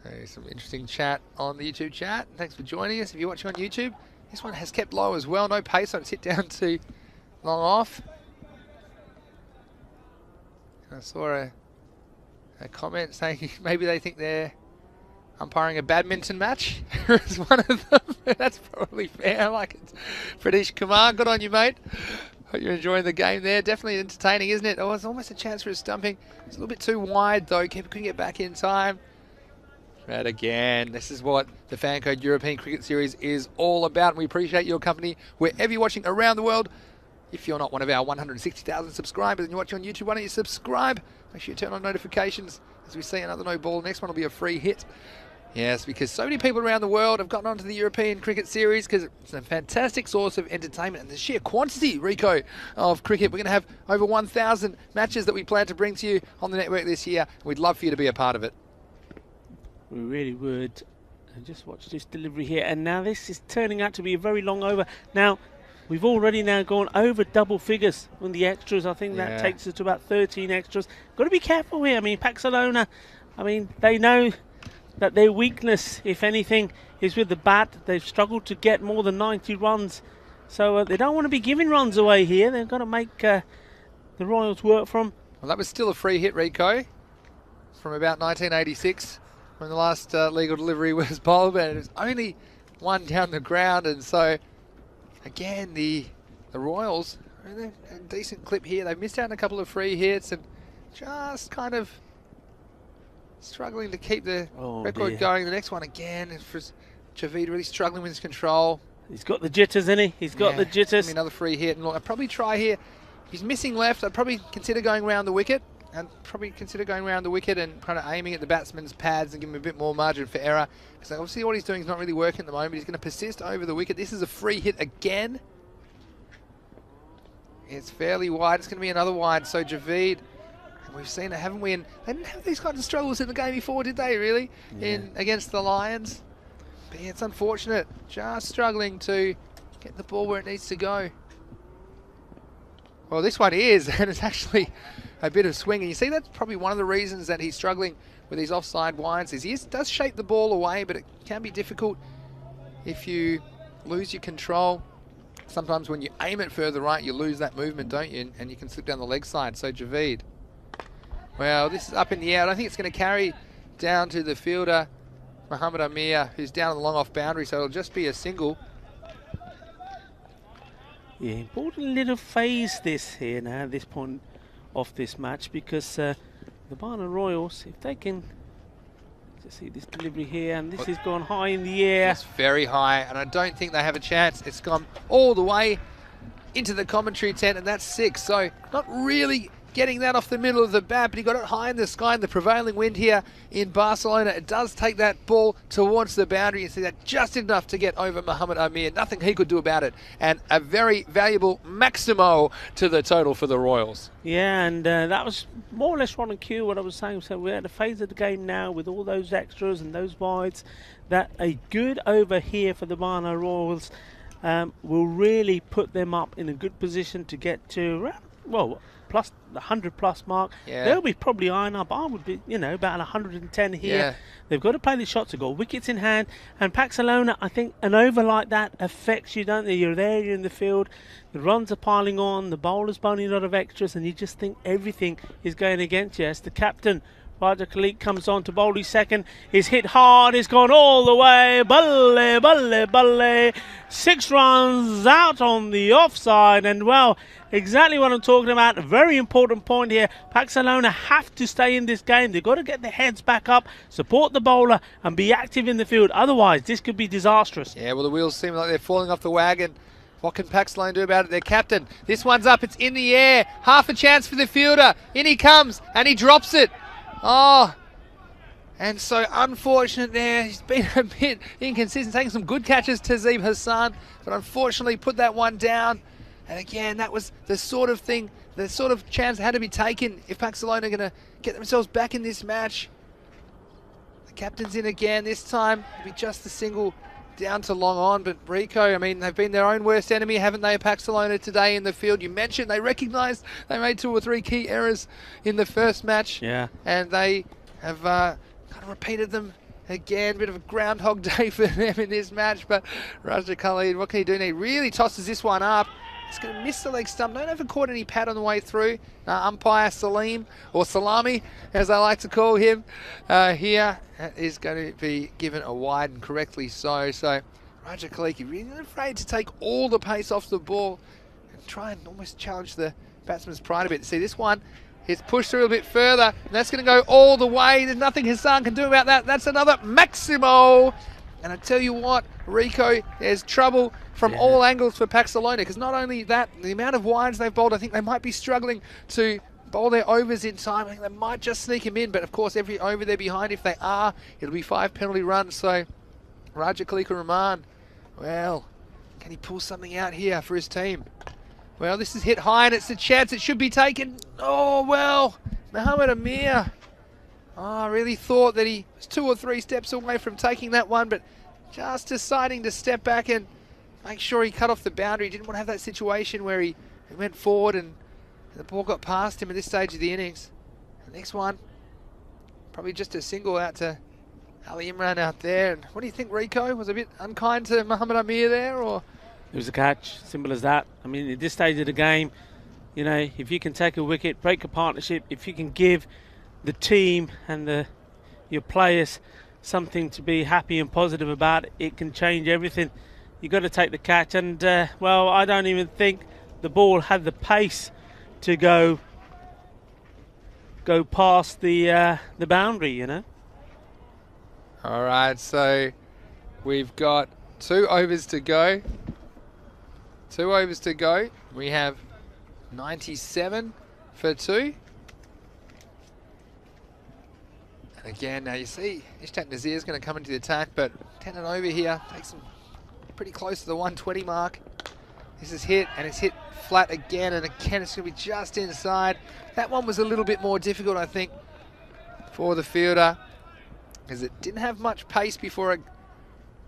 Hey, some interesting chat on the YouTube chat. Thanks for joining us. If you're watching on YouTube, this one has kept low as well. No pace on it. Hit down to long off. I saw a comment saying maybe they think they're umpiring a badminton match. It's one of them. That's probably fair. Like it's Pradesh Kumar. Good on you, mate. Hope you're enjoying the game there. Definitely entertaining, isn't it? Oh, it's almost a chance for a stumping. It's a little bit too wide, though. Keeper couldn't get back in time. But again, this is what the Fan Code European Cricket Series is all about. And we appreciate your company wherever you're watching around the world. If you're not one of our 160,000 subscribers and you're watching on YouTube, why don't you subscribe? Make sure you turn on notifications as we see another no ball. Next one will be a free hit. Yes, because so many people around the world have gotten onto the European Cricket Series because it's a fantastic source of entertainment and the sheer quantity, Rico, of cricket. We're going to have over 1,000 matches that we plan to bring to you on the network this year. We'd love for you to be a part of it. We really would. And just watch this delivery here. And now this is turning out to be a very long over. Now, we've already now gone over double figures on the extras. I think that takes us to about 13 extras. Got to be careful here. I mean, Pakcelona, I mean, they know that their weakness, if anything, is with the bat. They've struggled to get more than 90 runs. So they don't want to be giving runs away here. They've got to make the Royals work from. Well, that was still a free hit, Rico, from about 1986 when the last legal delivery was bowled, and it was only one down the ground. And so, again, the Royals, a decent clip here. They've missed out on a couple of free hits and just kind of struggling to keep the record going. The next one again is for Javid, really struggling with his control. He's got the jitters, isn't he? He's got the jitters. Another free hit. And look, I'd probably try here. He's missing left. I'd probably consider going around the wicket. And kind of aiming at the batsman's pads and give him a bit more margin for error. Because obviously what he's doing is not really working at the moment. He's going to persist over the wicket. This is a free hit again. It's fairly wide. It's going to be another wide. So Javid, and we've seen it, haven't we? And they didn't have these kinds of struggles in the game before, did they, really? Against the Lions. But yeah, it's unfortunate. Just struggling to get the ball where it needs to go. Well, this one is, and it's actually a bit of swing. And you see that's probably one of the reasons that he's struggling with these offside wides is he does shape the ball away, but it can be difficult if you lose your control. Sometimes when you aim it further right, you lose that movement, don't you? And you can slip down the leg side. So Javid. Well, this is up in the air. I think it's going to carry down to the fielder, Muhammad Amir, who's down on the long off boundary, so it'll just be a single. Yeah, important little phase this here now at this point of this match, because the Barna Royals, if they can just see this delivery here, and this has gone high in the air. It's very high, and I don't think they have a chance. It's gone all the way into the commentary tent, and that's 6. So not really getting that off the middle of the bat, but he got it high in the sky in the prevailing wind here in Barcelona. It does take that ball towards the boundary. You see that just enough to get over Muhammad Amir. Nothing he could do about it. And a very valuable maximo to the total for the Royals. Yeah, and that was more or less on cue what I was saying. So we're at the phase of the game now with all those extras and those wides, that a good over here for the Barna Royals will really put them up in a good position to get to around, well, plus the 100+ mark. They'll be probably eyeing up, I would be, about 110 here. They've got to play the shots. They've got wickets in hand. And Pakcelona, I think an over like that affects you, don't they? You're there, you're in the field, the runs are piling on, the bowler's bowling a lot of extras, and you just think everything is going against you. As the captain, Raja Khalik, comes on to bowl his second. He's hit hard. He's gone all the way. Balle, balle, balle. 6 runs out on the offside. And, well, exactly what I'm talking about. A very important point here. Pakcelona have to stay in this game. They've got to get their heads back up, support the bowler, and be active in the field. Otherwise, this could be disastrous. Yeah, well, the wheels seem like they're falling off the wagon. What can Pakcelona do about it? Their captain. This one's up. It's in the air. Half a chance for the fielder. In he comes, and he drops it. Oh, and so unfortunate there. He's been a bit inconsistent, taking some good catches, Tazeem Hassan, but unfortunately put that one down. And again, that was the sort of thing the sort of chance had to be taken if Pakcelona are going to get themselves back in this match. The captain's in again. This time, it'll be just a single down to long on. But Rico, I mean, they've been their own worst enemy, haven't they, Pakcelona today in the field? You mentioned they recognised they made 2 or 3 key errors in the first match. Yeah. And they have kind of repeated them again. Bit of a groundhog day for them in this match. But Raja Khalid, what can he do? And he really tosses this one up. He's going to miss the leg stump. Don't ever caught any pad on the way through. Umpire Salim, or Salami, as I like to call him, here is going to be given a wide, and correctly so. So Raja Khalid really not afraid to take all the pace off the ball and try and almost challenge the batsman's pride a bit. See, this one is pushed through a bit further, and that's going to go all the way. There's nothing Hassan can do about that. That's another Maximo. And I tell you what, Rico, there's trouble from all angles for Pakcelona, because not only that, the amount of wides they've bowled, I think they might be struggling to bowl their overs in time. I think they might just sneak him in, but of course every over they're behind, if they are, it'll be 5 penalty runs. So Raja Khalid Rahman, well, can he pull something out here for his team? Well, this is hit high and it's a chance, it should be taken. Oh, well, Mohamed Amir. Oh, I really thought that he was 2 or 3 steps away from taking that one, but just deciding to step back and make sure he cut off the boundary. He didn't want to have that situation where he went forward and the ball got past him at this stage of the innings. The next one, probably just a single out to Ali Imran out there. And what do you think, Rico? Was a bit unkind to Mohamed Amir there, or? It was a catch, simple as that. I mean, at this stage of the game, you know, if you can take a wicket, break a partnership, if you can give the team and your players something to be happy and positive about, it can change everything. You've got to take the catch, and well, I don't even think the ball had the pace to go past the boundary, you know. All right, so we've got 2 overs to go. 2 overs to go. We have 97 for 2. And again, now you see Ishaq Nazir is going to come into the attack, but 10 and over here takes him pretty close to the 120 mark. This is hit, and it's hit flat again, and again it's going to be just inside. That one was a little bit more difficult, I think, for the fielder, because it didn't have much pace before it,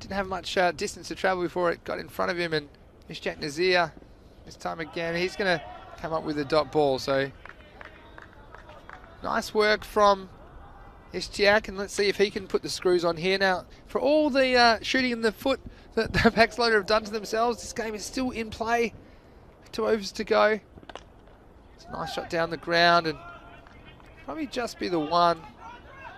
didn't have much distance to travel before it got in front of him. And Ishaq Nazir, this time again, he's going to come up with a dot ball. So nice work from Ishaq, and let's see if he can put the screws on here. Now, for all the shooting in the foot that the Pakcelona have done to themselves, this game is still in play. 2 overs to go. It's a nice shot down the ground, and probably just be the one.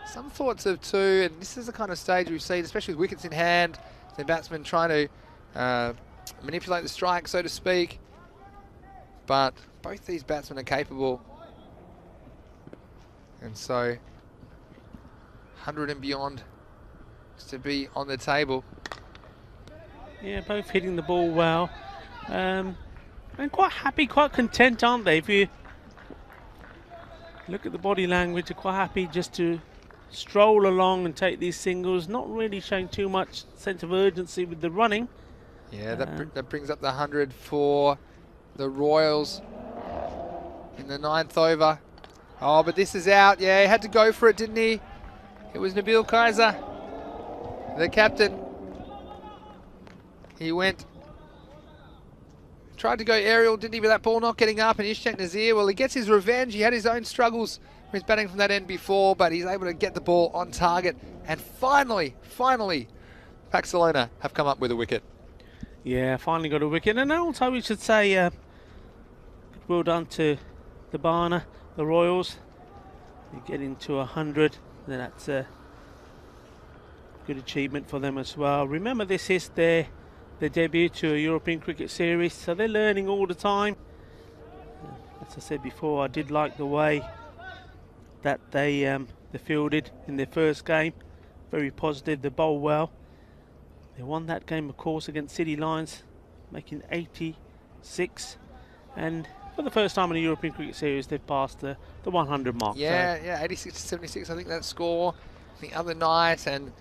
Some thoughts of 2, and this is the kind of stage we've seen, especially with wickets in hand, the batsmen trying to manipulate the strike, so to speak. But both these batsmen are capable, and so 100 and beyond is to be on the table. Yeah, both hitting the ball well, and quite happy, quite content, aren't they? If you look at the body language, they're quite happy just to stroll along and take these singles, not really showing too much sense of urgency with the running. Yeah, that brings up the 100 for the Royals in the 9th over. Oh, but this is out. Yeah, he had to go for it, didn't he? It was Nabil Kaiser, the captain. He tried to go aerial, didn't he, with that ball not getting up, and Ishaq Nazir, well, he gets his revenge. He had his own struggles with his batting from that end before, but he's able to get the ball on target. And finally, Pakcelona have come up with a wicket. Yeah, finally got a wicket. And also we should say, well done to the Barner, the Royals. They're getting to 100. That's a good achievement for them as well. Remember, this is their debut to a European Cricket Series, so they're learning all the time. As I said before, I did like the way that they fielded in their first game. Very positive, they bowled well. They won that game, of course, against City Lions, making 86. And for the first time in a European Cricket Series, they've passed the 100 mark. Yeah, so. Yeah, 86 to 76, I think that score the other night. And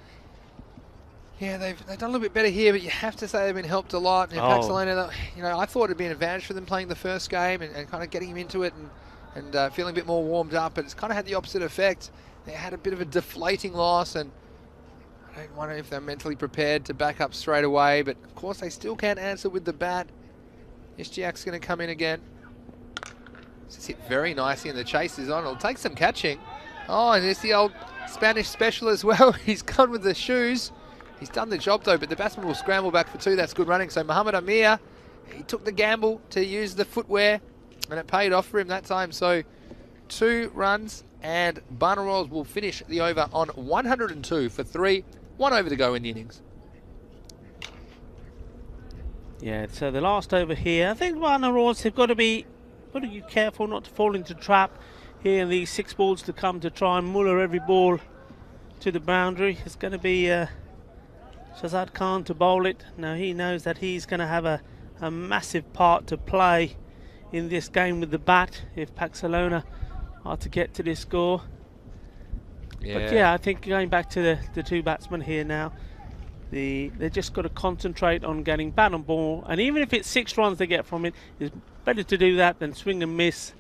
Yeah, they've done a little bit better here, but you have to say they've been helped a lot. And Pakcelona, you know, I thought it'd be an advantage for them playing the first game and kind of getting him into it and feeling a bit more warmed up, but it's kind of had the opposite effect. They had a bit of a deflating loss, and I don't wonder if they're mentally prepared to back up straight away, but of course they still can't answer with the bat. Ishtiak's going to come in again. This hit very nicely, and the chase is on. It'll take some catching. Oh, and there's the old Spanish special as well. He's gone with the shoes. He's done the job though, but the batsman will scramble back for two. That's good running. So Mohamed Amir, he took the gamble to use the footwear, and it paid off for him that time. So 2 runs, and Barna Royals will finish the over on 102 for 3. 1 over to go in the innings. Yeah, so the last over here, I think Barna Royals have got to be careful not to fall into trap here in these 6 balls to come to try and muller every ball to the boundary. It's going to be Shazad Khan to bowl it. Now he knows that he's going to have a massive part to play in this game with the bat if Pakcelona are to get to this score. Yeah. But yeah, I think going back to the 2 batsmen here now, they just got to concentrate on getting bat on ball, and even if it's 6 runs they get from it, it's better to do that than swing and miss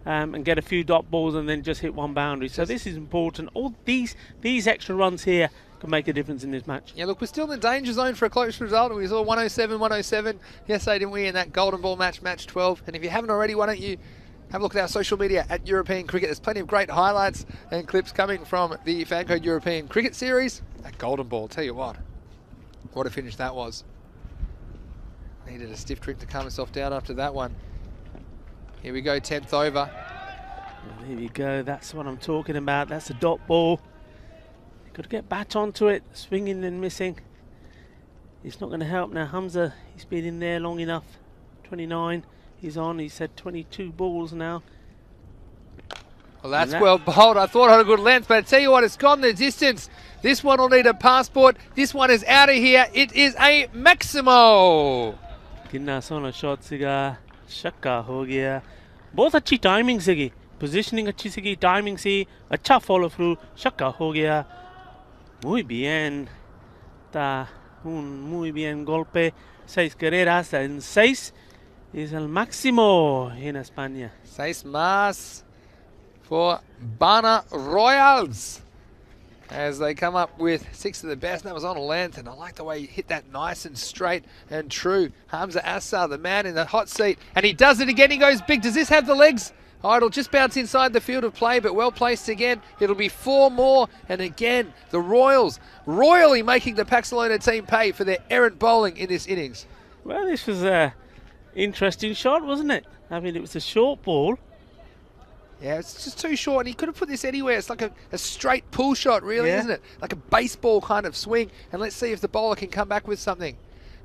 and get a few dot balls and then just hit 1 boundary. So this is important. All these extra runs here can make a difference in this match. Yeah, look, we're still in the danger zone for a close result. We saw 107, 107 yesterday, didn't we, in that golden ball match, match 12. And if you haven't already, why don't you have a look at our social media at European Cricket. There's plenty of great highlights and clips coming from the Fancode European Cricket Series. That golden ball, tell you what a finish that was. Needed a stiff trick to calm himself down after that one. Here we go, 10th over. Well, there you go, that's what I'm talking about. That's a dot ball. Got to get bat onto it, swinging and missing. It's not going to help now. Hamza, he's been in there long enough. 29, he's on. He's had 22 balls now. Well, that's well bowled. I thought I had a good length, but I tell you what, it's gone the distance. This one will need a passport. This one is out of here. It is a Maximo. कितना सोना shot सीगा, छक्का हो गया. बहुत अच्छी timing सीगी, positioning अच्छी सीगी, timing सी, अच्छा फॉलो थ्रू, छक्का हो गया. Muy bien. Está un muy bien golpe. 6 carreras en 6 es el máximo en España. 6 más for Barna Royals as they come up with 6 of the best. That was on a length, and I like the way he hit that nice and straight and true. Hamza Assar, the man in the hot seat, and he does it again. He goes big. Does this have the legs? Oh, it'll just bounce inside the field of play, but well placed again. It'll be 4 more, and again, the Royals royally making the Pakcelona team pay for their errant bowling in this innings. Well, this was a interesting shot, wasn't it? I mean, it was a short ball. Yeah, it's just too short, and he could have put this anywhere. It's like a straight pull shot, really, isn't it? Like a baseball kind of swing, and let's see if the bowler can come back with something.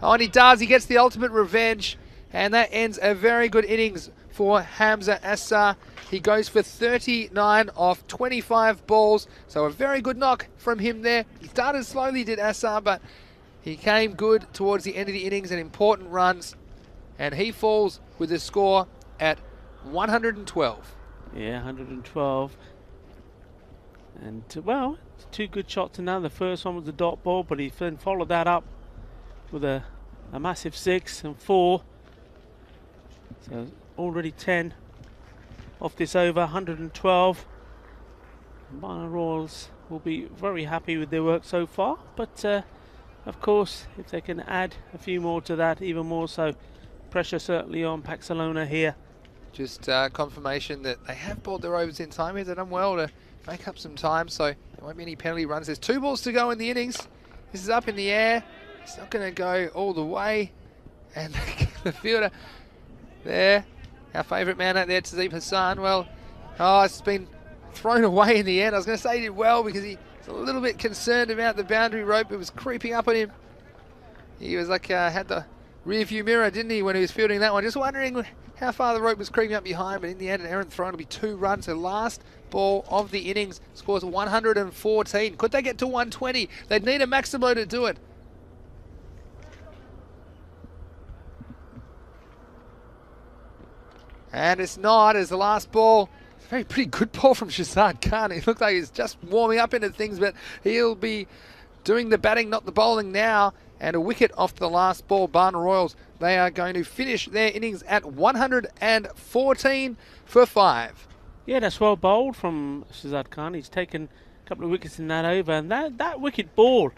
Oh, and he does. He gets the ultimate revenge, and that ends a very good innings for Hamza Assar. He goes for 39 off 25 balls, so a very good knock from him there. He started slowly, did Assar, but he came good towards the end of the innings and important runs, and he falls with a score at 112. Yeah, 112. And, well, 2 good shots in now. The first one was the dot ball, but he then followed that up with a massive 6 and 4. So already 10 off this over, 112. Barna Royals will be very happy with their work so far, but of course, if they can add a few more to that, even more so, pressure certainly on Pakcelona here. Just confirmation that they have bowled their overs in time here. They've done well to make up some time, so there won't be any penalty runs. There's 2 balls to go in the innings. This is up in the air. It's not going to go all the way. And the fielder there, our favourite man out there, Tazeem Hassan, well, it's been thrown away in the end. I was going to say he did well because he's a little bit concerned about the boundary rope. It was creeping up on him. He was like, had the rear view mirror, didn't he, when he was fielding that one? Just wondering how far the rope was creeping up behind, but in the end, an errant throw. It'll be 2 runs. So last ball of the innings scores 114. Could they get to 120? They'd need a Maximo to do it. And it's not, as the last ball, it's a pretty good ball from Shazad Khan. He looked like he's just warming up into things, but he'll be doing the batting, not the bowling now, and a wicket off the last ball. Barna Royals, they are going to finish their innings at 114 for 5. Yeah, that's well bowled from Shazad Khan. He's taken a couple of wickets in that over, and that wicket ball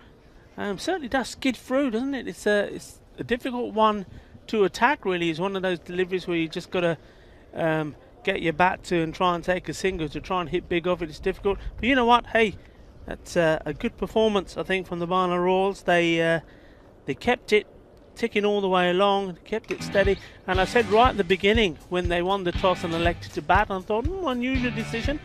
certainly does skid through, doesn't it? It's a difficult one to attack, really. It's one of those deliveries where you just got to get your bat to and try and take a single. To try and hit big off it, it's difficult. But you know what? Hey, that's a good performance, I think, from the Barna Royals. They kept it ticking all the way along, kept it steady. And I said right at the beginning, when they won the toss and elected to bat, I thought, unusual decision.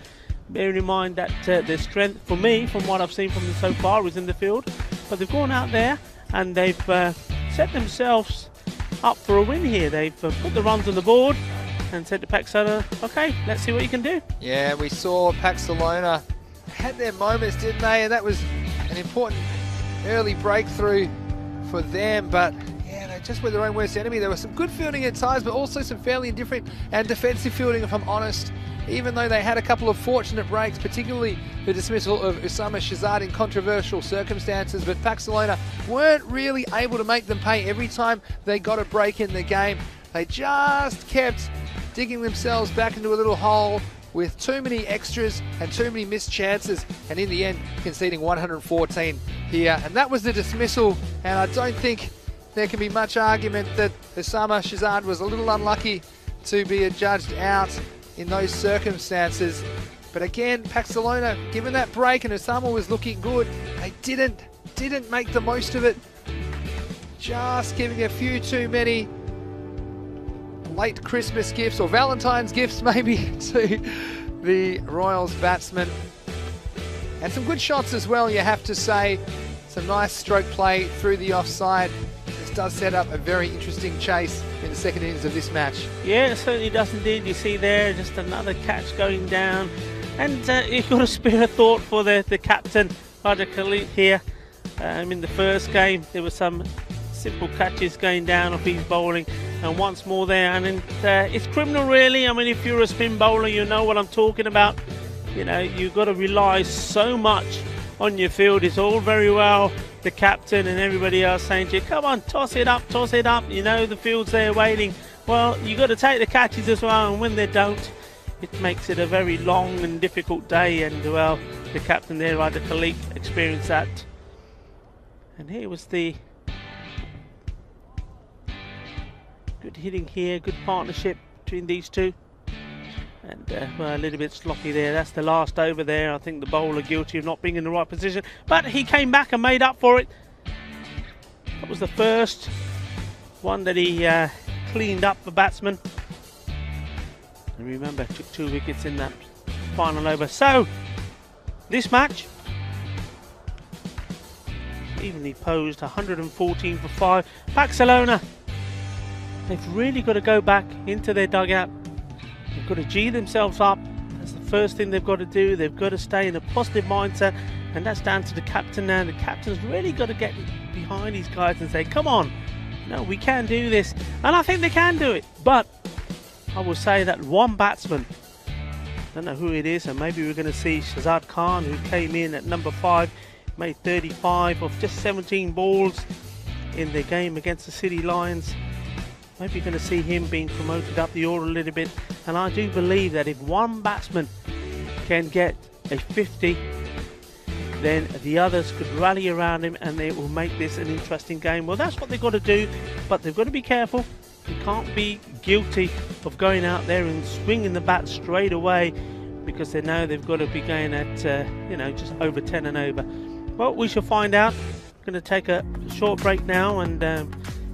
Bearing in mind that their strength, for me, from what I've seen from them so far, is in the field. But they've gone out there and they've set themselves up for a win here. They've put the runs on the board and said to Pakcelona, okay, let's see what you can do. Yeah, we saw Pakcelona had their moments, didn't they? And that was an important early breakthrough for them. But yeah, they just were their own worst enemy. There was some good fielding at times, but also some fairly indifferent and defensive fielding, if I'm honest. Even though they had a couple of fortunate breaks, particularly the dismissal of Usama Shazad in controversial circumstances, but Pakcelona weren't really able to make them pay every time they got a break in the game. They just kept digging themselves back into a little hole with too many extras and too many missed chances, and in the end conceding 114 here. And that was the dismissal, and I don't think there can be much argument that Usama Shazad was a little unlucky to be adjudged out in those circumstances. But again, Pakcelona, given that break and Usama was looking good, they didn't make the most of it. Just giving a few too many late Christmas gifts, or Valentine's gifts maybe, to the Royals batsmen. And some good shots as well, you have to say. Some nice stroke play through the offside. This does set up a very interesting chase in the second innings of this match. Yeah, it certainly does indeed. You see there, just another catch going down. And you've got to spare a thought for the captain, Raja Khalid here. In the first game, there were some simple catches going down off his bowling. And once more there, and it's criminal really. I mean, if you're a spin bowler, you know what I'm talking about. You know, you've got to rely so much on your field. It's all very well the captain and everybody else saying to you, come on, toss it up, you know the field's there waiting. Well, you've got to take the catches as well, and when they don't, it makes it a very long and difficult day. And well, the captain there, Raja Khalid, experienced that. And here was the good hitting here, good partnership between these two. And well, a little bit sloppy there. That's the last over there. I think the bowler guilty of not being in the right position, but he came back and made up for it. That was the first one that he cleaned up the batsman. And remember, took 2 wickets in that final over. So this match evenly posed, 114 for 5. Pakcelona, they've really got to go back into their dugout. They've got to G themselves up. That's the first thing they've got to do. They've got to stay in a positive mindset, and that's down to the captain now. The captain's really got to get behind these guys and say, come on, no, we can do this. And I think they can do it. But I will say that one batsman, I don't know who it is, and maybe we're going to see Shazad Khan, who came in at number 5, made 35 of just 17 balls in the game against the City Lions. Maybe you're going to see him being promoted up the order a little bit. And I do believe that if one batsman can get a 50, then the others could rally around him and they will make this an interesting game. Well, that's what they've got to do, but they've got to be careful. You can't be guilty of going out there and swinging the bat straight away, because they know they've got to be going at, just over 10 and over. Well, we shall find out. I'm going to take a short break now and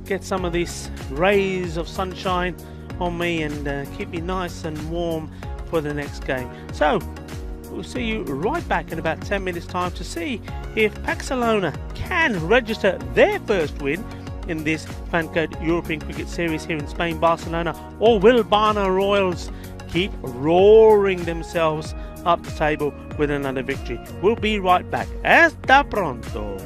get some of these rays of sunshine on me and keep me nice and warm for the next game. So we'll see you right back in about 10 minutes time to see if Pakcelona can register their first win in this Fancode European Cricket Series here in Spain, Barcelona, or will Barna Royals keep roaring themselves up the table with another victory? We'll be right back. Hasta pronto.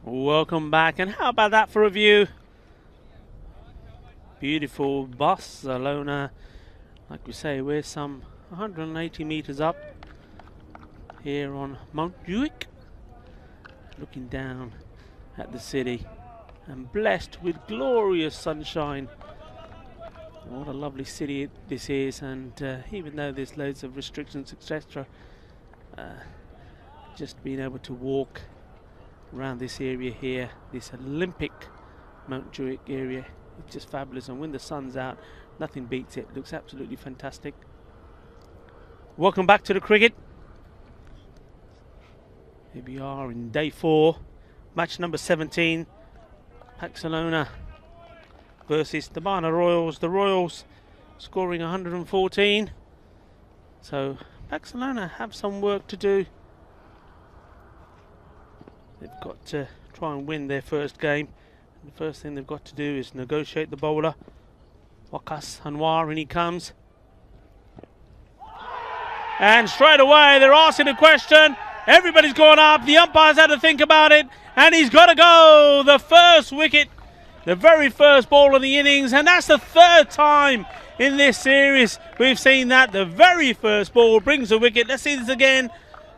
Welcome back, and how about that for a view? Beautiful Barcelona. Like we say, we're some 180 meters up here on Mount Juic, looking down at the city and blessed with glorious sunshine. What a lovely city this is, and even though there's loads of restrictions, etc., just being able to walk around this area here, this Olympic Mount Juic area, it's just fabulous. And when the sun's out, nothing beats it. It looks absolutely fantastic. Welcome back to the cricket. Here we are in day 4, match number 17. Pakcelona versus the Bana Royals. The Royals scoring 114. So Pakcelona have some work to do. They've got to try and win their first game. And the first thing they've got to do is negotiate the bowler. Wickets Anwar, and he comes. And straight away they're asking a question. Everybody's gone up. The umpire's had to think about it. And he's got to go. The first wicket. The very first ball of the innings. And that's the 3rd time in this series we've seen that. The very first ball brings a wicket. Let's see this again.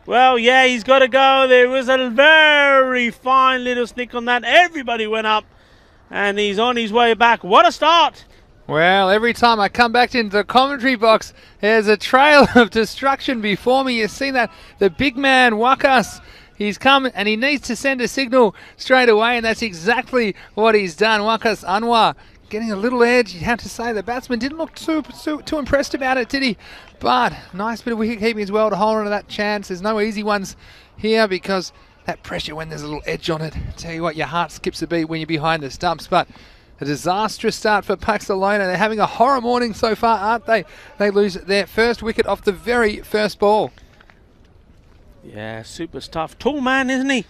Well, yeah, he's got to go. There was a very fine little snick on that. Everybody went up. And he's on his way back. What a start. Well, every time I come back into the commentary box, there's a trail of destruction before me. You've seen that. The big man, Wickets, he's come and he needs to send a signal straight away, and that's exactly what he's done. Wickets Anwar getting a little edge. You have to say the batsman didn't look too impressed about it, did he? But nice bit of wicket keeping as well to hold on to that chance. There's no easy ones here because that pressure when there's a little edge on it. I tell you what, your heart skips a beat when you're behind the stumps. But a disastrous start for Pakcelona. They're having a horror morning so far, aren't they? They lose their first wicket off the very first ball. Yeah, super tough. Tall man, isn't he?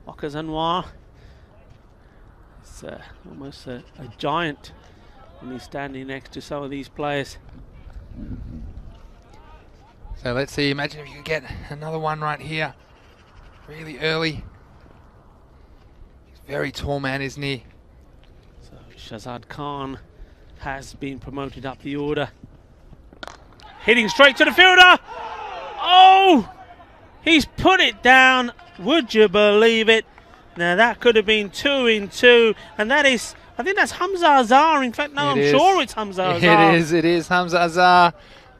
Wickets Anwar. It's almost a giant when he's standing next to some of these players. So let's see. Imagine if you could get another one right here. Really early. He's a very tall man, isn't he? Shazad Khan has been promoted up the order. Hitting straight to the fielder. Oh! He's put it down. Would you believe it? Now that could have been 2 in 2. And that is, I think that's Hamza Azhar. In fact, no, I'm sure it's Hamza Azhar. It is Hamza Azhar.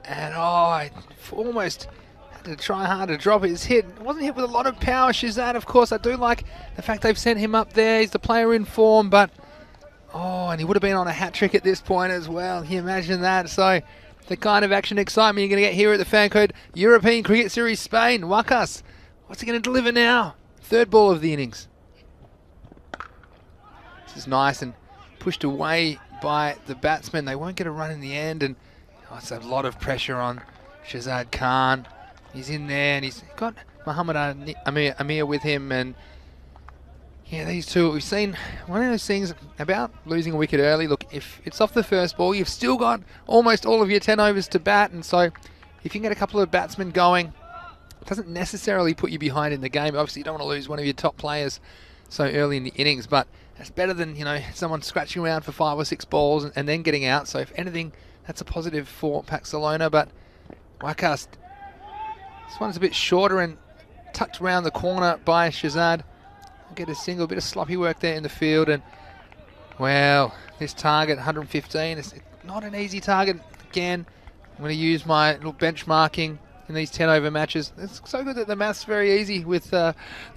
And oh, I almost had to try hard to drop it. It's hit. It wasn't hit with a lot of power. Shazad, of course, I do like the fact they've sent him up there. He's the player in form, but oh, and he would have been on a hat-trick at this point as well. Can you imagine that? So, the kind of action excitement you're going to get here at the Fan Code European Cricket Series Spain. Wickets, what's he going to deliver now? 3rd ball of the innings. This is nice and pushed away by the batsman. They won't get a run in the end, and oh, it's a lot of pressure on Shazad Khan. He's in there, and he's got Muhammad Amir with him, and yeah, these two, we've seen one of those things about losing a wicket early. Look, if it's off the first ball, you've still got almost all of your 10 overs to bat. And so if you can get a couple of batsmen going, it doesn't necessarily put you behind in the game. Obviously, you don't want to lose one of your top players so early in the innings. But it's better than, you know, someone scratching around for 5 or 6 balls and then getting out. So if anything, that's a positive for Pakcelona. But Wickets, this one's a bit shorter and tucked around the corner by Shazad. Get a single, bit of sloppy work there in the field, and well, this target 115 is not an easy target. Again, I'm going to use my little benchmarking in these 10 over matches. It's so good that the math's very easy with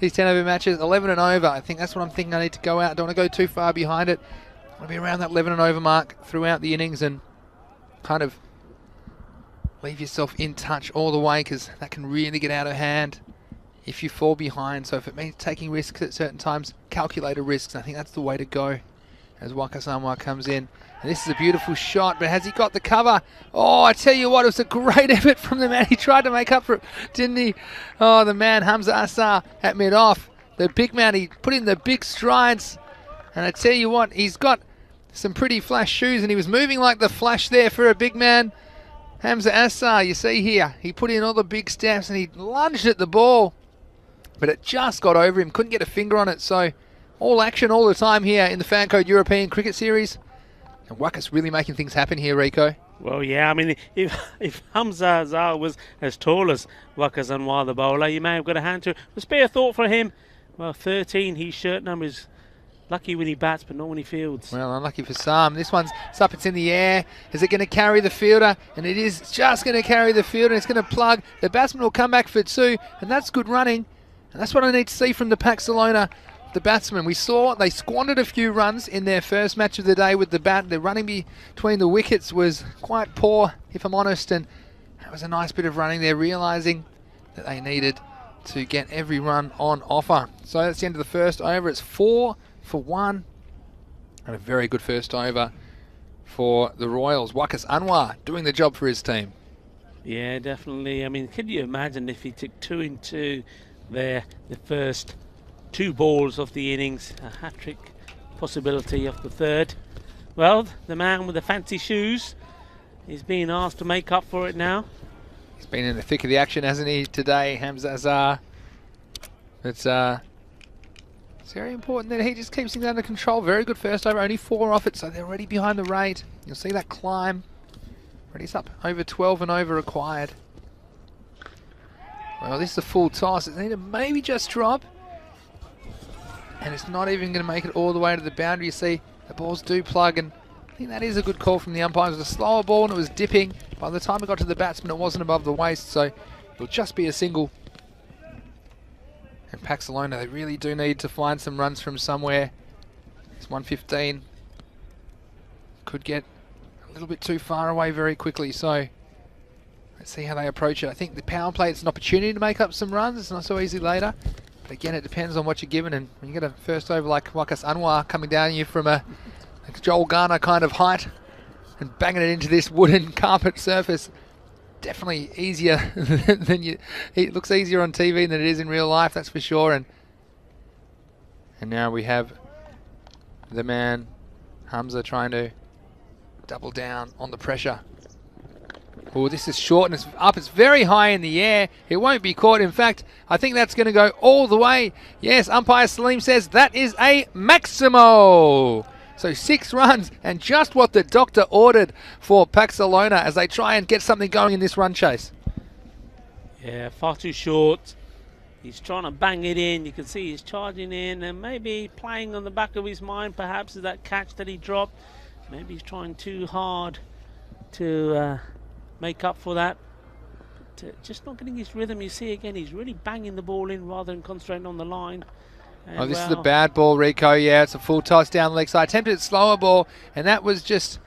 these 10 over matches. 11 and over, I think that's what I'm thinking. I need to go out. Don't want to go too far behind it. I want to be around that 11 and over mark throughout the innings and kind of leave yourself in touch all the way, because that can really get out of hand if you fall behind. So if it means taking risks at certain times, calculated risks. I think that's the way to go as Wickets Anwar comes in. And this is a beautiful shot, but has he got the cover? Oh, I tell you what, it was a great effort from the man. He tried to make up for it, didn't he? Oh, the man, Hamza Azhar at mid-off. The big man, he put in the big strides. And I tell you what, he's got some pretty flash shoes, and he was moving like the Flash there for a big man. Hamza Azhar, you see here, he put in all the big steps and he lunged at the ball, but it just got over him, couldn't get a finger on it. So all action all the time here in the Fan Code European Cricket Series. And Wickets really making things happen here, Rico. Well, yeah, I mean, if Hamza Azhar was as tall as Waqas Anwar, the bowler, you may have got a hand to it. But spare thought for him. Well, 13, his shirt number is lucky when he bats, but not when he fields. Well, unlucky for some. This one's up, it's in the air. Is it going to carry the fielder? And it is just going to carry the fielder. It's going to plug. The batsman will come back for 2, and that's good running. And that's what I need to see from the Pakcelona, the batsmen. We saw they squandered a few runs in their first match of the day with the bat. The running between the wickets was quite poor, if I'm honest, and that was a nice bit of running there, realising that they needed to get every run on offer. So that's the end of the first over. It's 4 for 1. And a very good first over for the Royals. Waqas Anwar doing the job for his team. Yeah, definitely. I mean, can you imagine if he took 2 in 2 there, the first 2 balls of the innings, a hat-trick possibility of the third. Well, the man with the fancy shoes is being asked to make up for it now. He's been in the thick of the action, hasn't he, today, Hamza Azhar? It's very important that he just keeps things under control. Very good first over, only 4 off it, so they're already behind the rate. You'll see that climb. Already it's up over 12 and over required. Well, this is a full toss. It needed maybe just drop. And it's not even going to make it all the way to the boundary. You see, the balls do plug, and I think that is a good call from the umpires. It was a slower ball and it was dipping. By the time it got to the batsman, it wasn't above the waist, so it'll just be a single. And Pakcelona, they really do need to find some runs from somewhere. It's 115. Could get a little bit too far away very quickly, so let's see how they approach it. I think the power play, it's an opportunity to make up some runs. It's not so easy later. But again, it depends on what you're given, and when you get a first over like Waqas Anwar coming down at you from a Joel Garner kind of height and banging it into this wooden carpet surface, definitely easier than you. It looks easier on TV than it is in real life, that's for sure. And now we have the man Hamza trying to double down on the pressure. Oh, this is short and it's up. It's very high in the air. It won't be caught. In fact, I think that's going to go all the way. Yes, umpire Salim says that is a maximo. So 6 runs and just what the doctor ordered for Pakcelona as they try and get something going in this run chase. Yeah, far too short. He's trying to bang it in. You can see he's charging in and maybe playing on the back of his mind perhaps is that catch that he dropped. Maybe he's trying too hard to make up for that. But, just not getting his rhythm. You see again, he's really banging the ball in rather than concentrating on the line. And oh, this is a bad ball, Rico. Yeah, it's a full toss down the leg side. Attempted slower ball, and that was just...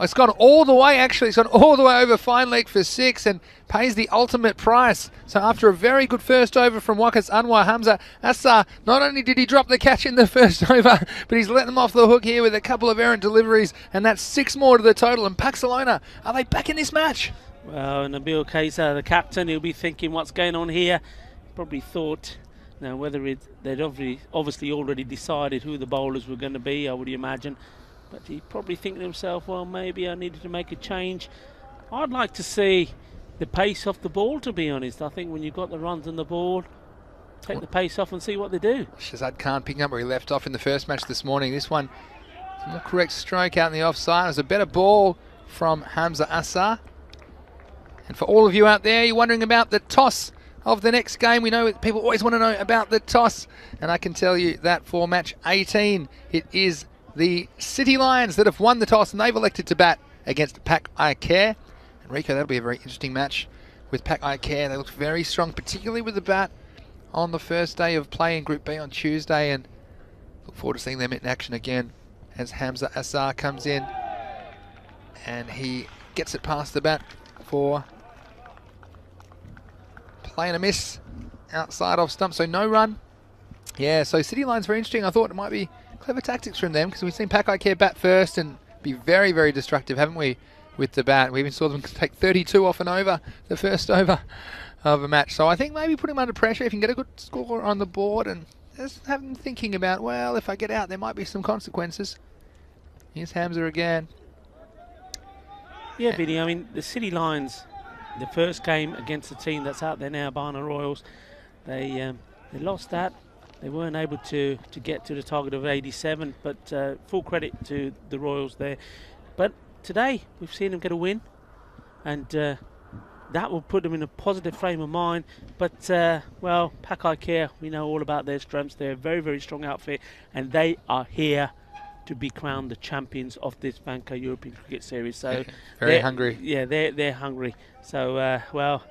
It's gone all the way, actually. It's gone all the way over fine leg for 6 and pays the ultimate price. So after a very good first over from Waqas Anwar, Hamza Azhar, not only did he drop the catch in the first over, but he's let them off the hook here with a couple of errant deliveries, and that's 6 more to the total. And Pakcelona, are they back in this match? Well, Nabil Kaisa, the captain, he'll be thinking what's going on here. Probably thought... Now, whether they'd obviously already decided who the bowlers were going to be, I would imagine. But he'd probably think to himself, well, maybe I needed to make a change. I'd like to see the pace off the ball, to be honest. I think when you've got the runs on the ball, take the pace off and see what they do. Shazad Khan picking up where he left off in the first match this morning. This one, the correct stroke out in the offside. It was a better ball from Hamza Azhar. And for all of you out there, you're wondering about the toss of the next game. We know people always want to know about the toss, and I can tell you that for match 18 it is the City Lions that have won the toss, and they've elected to bat against Pak Care. And Rico, that'll be a very interesting match with Pak Care. They look very strong, particularly with the bat on the first day of play in Group B on Tuesday, and look forward to seeing them in action again as Hamza Azhar comes in and he gets it past the bat for play and a miss outside off stump, so no run. Yeah, so City Line's very interesting. I thought it might be clever tactics from them because we've seen Pak Care bat first and be very, very destructive, haven't we, with the bat. We even saw them take 32 off and over the first over of a match. So I think maybe put him under pressure if you can get a good score on the board and just have him thinking about, well, if I get out, there might be some consequences. Here's Hamza again. Yeah, Vinny, I mean, the City Lions, the first game against the team that's out there now, Barna Royals, they lost that. they weren't able to get to the target of 87, but full credit to the Royals there. But today we've seen them get a win, and that will put them in a positive frame of mind. But well, Pakcelona, we know all about their strengths. They're a very, very strong outfit, and they are here to be crowned the champions of this Banco European Cricket Series. So very hungry. Yeah, they're hungry. So well,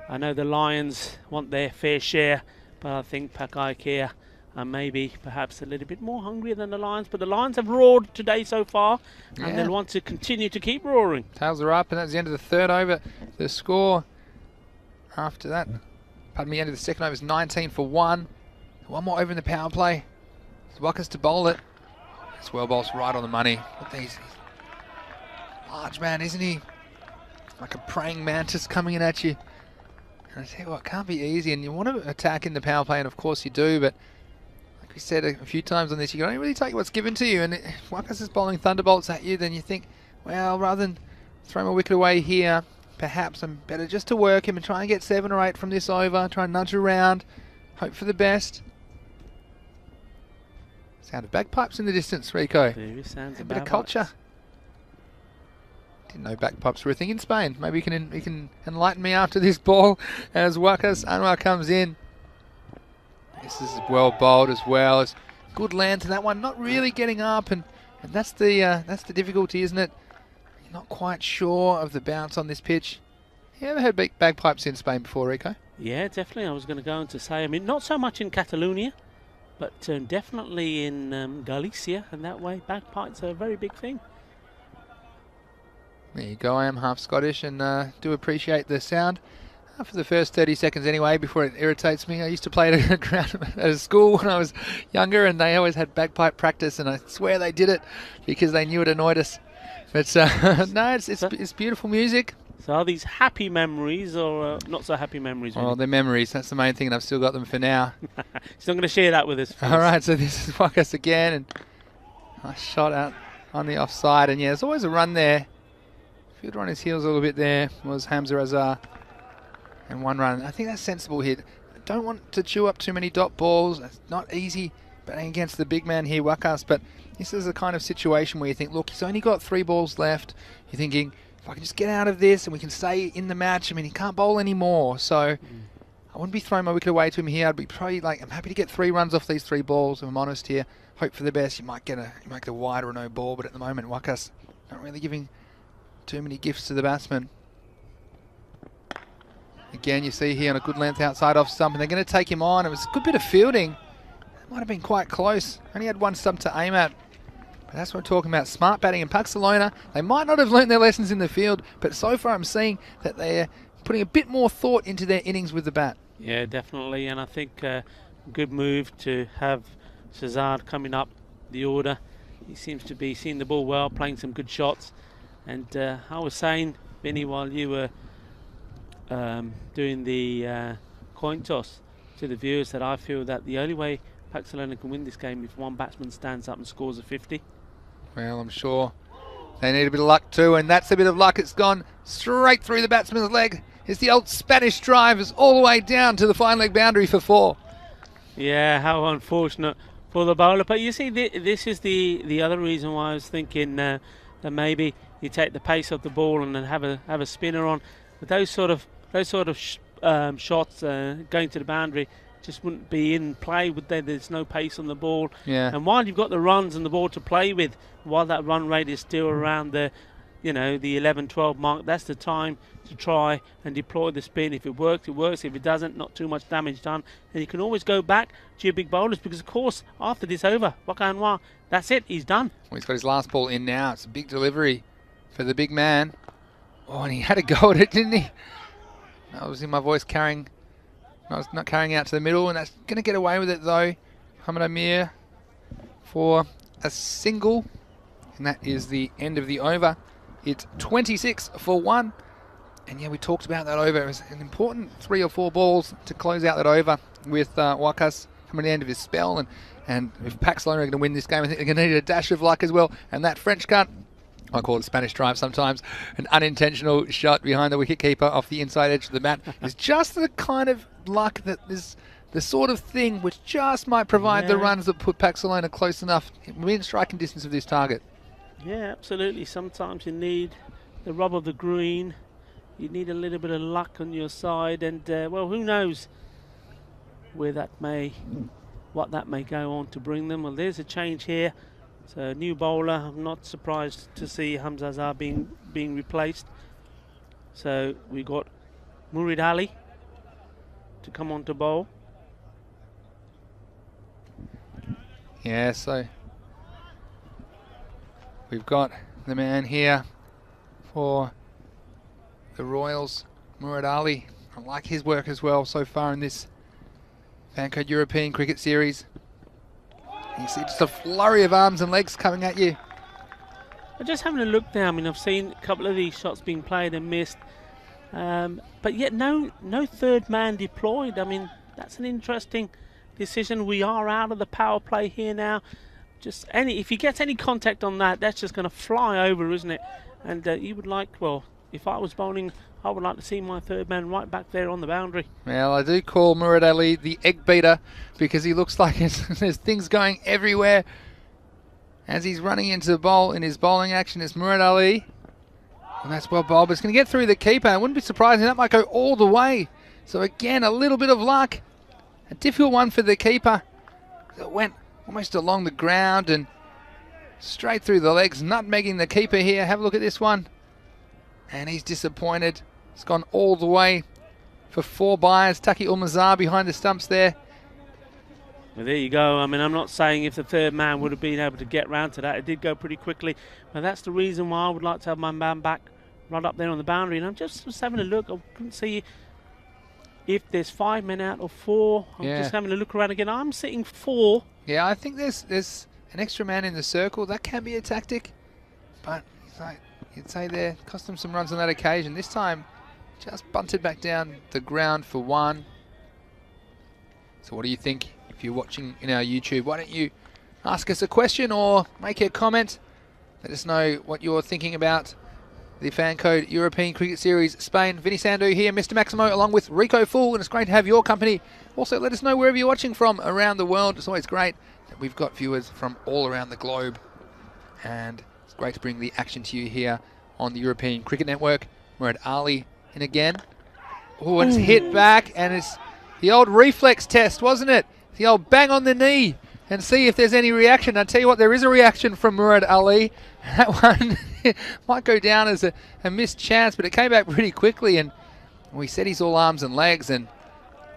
I know the Lions want their fair share, but I think Pakcelona are maybe perhaps a little bit more hungry than the Lions. But the Lions have roared today so far, and they'll want to continue to keep roaring. Tails are up, and that's the end of the third over. The score after that, pardon me, end of the second over is 19 for 1. One more over in the power play. It's Wickets to bowl it. It's well bowled right on the money. Look, he's large man, isn't he? Like a praying mantis coming in at you. And I tell you what, it can't be easy, and you want to attack in the power play, and of course you do, but like we said a few times on this, you can only really take what's given to you, and if Wickets is bowling thunderbolts at you, then you think, well, rather than throw my wicket away here, perhaps I'm better just to work him and try and get 7 or 8 from this over, try and nudge around, hope for the best. Sound of bagpipes in the distance, Rico. There sounds a bit of culture. Didn't know bagpipes were a thing in Spain. Maybe you can enlighten me after this ball as Wickets Anwar comes in. This is well bowled as well. It's good land to that one. Not really getting up, and that's the difficulty, isn't it? You're not quite sure of the bounce on this pitch. You ever heard bagpipes in Spain before, Rico? Yeah, definitely. I was going to go on to say, I mean, not so much in Catalonia, but definitely in Galicia, and that way bagpipes are a very big thing. There you go. I am half Scottish and do appreciate the sound. For the first 30 seconds anyway, before it irritates me. I used to play at a ground at a school when I was younger, and they always had bagpipe practice, and I swear they did it because they knew it annoyed us. But no, it's beautiful music. So are these happy memories or not so happy memories? Well, they're memories. That's the main thing, and I've still got them for now. So I'm going to share that with us. Please. All right, so this is Wickets again, and I shot out on the offside, and yeah, there's always a run there. Fielder on his heels a little bit there was Hamza Azhar, and 1 run. I think that's sensible hit. Don't want to chew up too many dot balls. It's not easy batting against the big man here, Wickets, but this is a kind of situation where you think, look, he's only got 3 balls left. You're thinking, if I can just get out of this and we can stay in the match, I mean, he can't bowl anymore, so I wouldn't be throwing my wicket away to him here. I'd be probably like, I'm happy to get 3 runs off these 3 balls, if I'm honest here. Hope for the best. You might get a wide or a no ball, but at the moment, Wickets not really giving too many gifts to the batsman. Again, you see here on a good length outside off stump, and they're going to take him on. It was a good bit of fielding. It might have been quite close. Only had 1 stump to aim at. But that's what I'm talking about. Smart batting in Pakcelona. They might not have learnt their lessons in the field, but so far I'm seeing that they're putting a bit more thought into their innings with the bat. Yeah, definitely. And I think a good move to have Shazad coming up the order. He seems to be seeing the ball well, playing some good shots. And I was saying, Vinny, while you were doing the coin toss to the viewers, that I feel that the only way Pakcelona can win this game if one batsman stands up and scores a 50. Well, I'm sure they need a bit of luck too, and that's a bit of luck. It's gone straight through the batsman's leg. It's the old Spanish drive. It's all the way down to the fine leg boundary for 4. Yeah, how unfortunate for the bowler. But you see, this is the other reason why I was thinking that maybe you take the pace of the ball and then have a spinner on. But those sort of shots going to the boundary just wouldn't be in play, would they? There's no pace on the ball. Yeah. And while you've got the runs and the ball to play with, while that run rate is still around the 11-12 mark, that's the time to try and deploy the spin. If it works, it works. If it doesn't, not too much damage done. And you can always go back to your big bowlers, because of course after this over, Waka Anwar, that's it, he's done. Well, he's got his last ball in now. It's a big delivery for the big man. Oh, and he had a go at it, didn't he? That was in my voice carrying. I was not carrying out to the middle, and that's going to get away with it though. Hamid Amir for a single, and that is the end of the over. It's 26 for 1, and yeah, we talked about that over. It was an important 3 or 4 balls to close out that over with Wickets coming to the end of his spell, and if Pakcelona are going to win this game, I think they're going to need a dash of luck as well. And that French cut, I call it Spanish drive sometimes, an unintentional shot behind the wicketkeeper off the inside edge of the mat, is just the kind of luck that is the sort of thing which just might provide the runs that put Pakcelona close enough within striking distance of this target. Yeah, absolutely. Sometimes you need the rub of the green. You need a little bit of luck on your side, and well, who knows where what that may go on to bring them. Well, there's a change here. So a new bowler. I'm not surprised to see Hamza Azhar being replaced. So we got Murid Ali to come on to bowl. Yeah, so we've got the man here for the Royals, Murid Ali. I like his work as well so far in this Fancode European Cricket Series. You see just a flurry of arms and legs coming at you. I'm just having a look now. I mean, I've seen a couple of these shots being played and missed, but yet no third man deployed. I mean, that's an interesting decision. We are out of the power play here now. If he gets any contact on that, that's just going to fly over, isn't it? And you would like, well, if I was bowling, I would like to see my third man right back there on the boundary. Well, I do call Murid Ali the egg beater because he looks like there's things going everywhere as he's running into the bowl in his bowling action. It's Murid Ali, and that's well bowled, but it's going to get through the keeper. It wouldn't be surprising that might go all the way. So again, a little bit of luck. A difficult one for the keeper. It went almost along the ground and straight through the legs, nutmegging the keeper here. Have a look at this one. And he's disappointed. It's gone all the way for 4 buyers. Taki Ulmazar behind the stumps there. Well, there you go. I mean, I'm not saying if the third man would have been able to get round to that. It did go pretty quickly. But that's the reason why I would like to have my man back right up there on the boundary. And I'm just having a look. I couldn't see if there's 5 men out or 4. I'm just having a look around again. I'm sitting 4. Yeah, I think there's an extra man in the circle. That can be a tactic. But you'd say there cost them some runs on that occasion. This time, just bunted back down the ground for 1. So what do you think if you're watching in our YouTube? Why don't you ask us a question or make a comment? Let us know what you're thinking about the Fancode European Cricket Series Spain. Vinny Sandu here, Mr. Maximo, along with Rico Full, and it's great to have your company. Also, let us know wherever you're watching from around the world. It's always great that we've got viewers from all around the globe, and it's great to bring the action to you here on the European Cricket Network. Murid Ali in again. Oh, and it's hit back, and it's the old reflex test, wasn't it? The old bang on the knee and see if there's any reaction. I tell you what, there is a reaction from Murid Ali. That one might go down as a missed chance, but it came back pretty quickly, and we said he's all arms and legs, and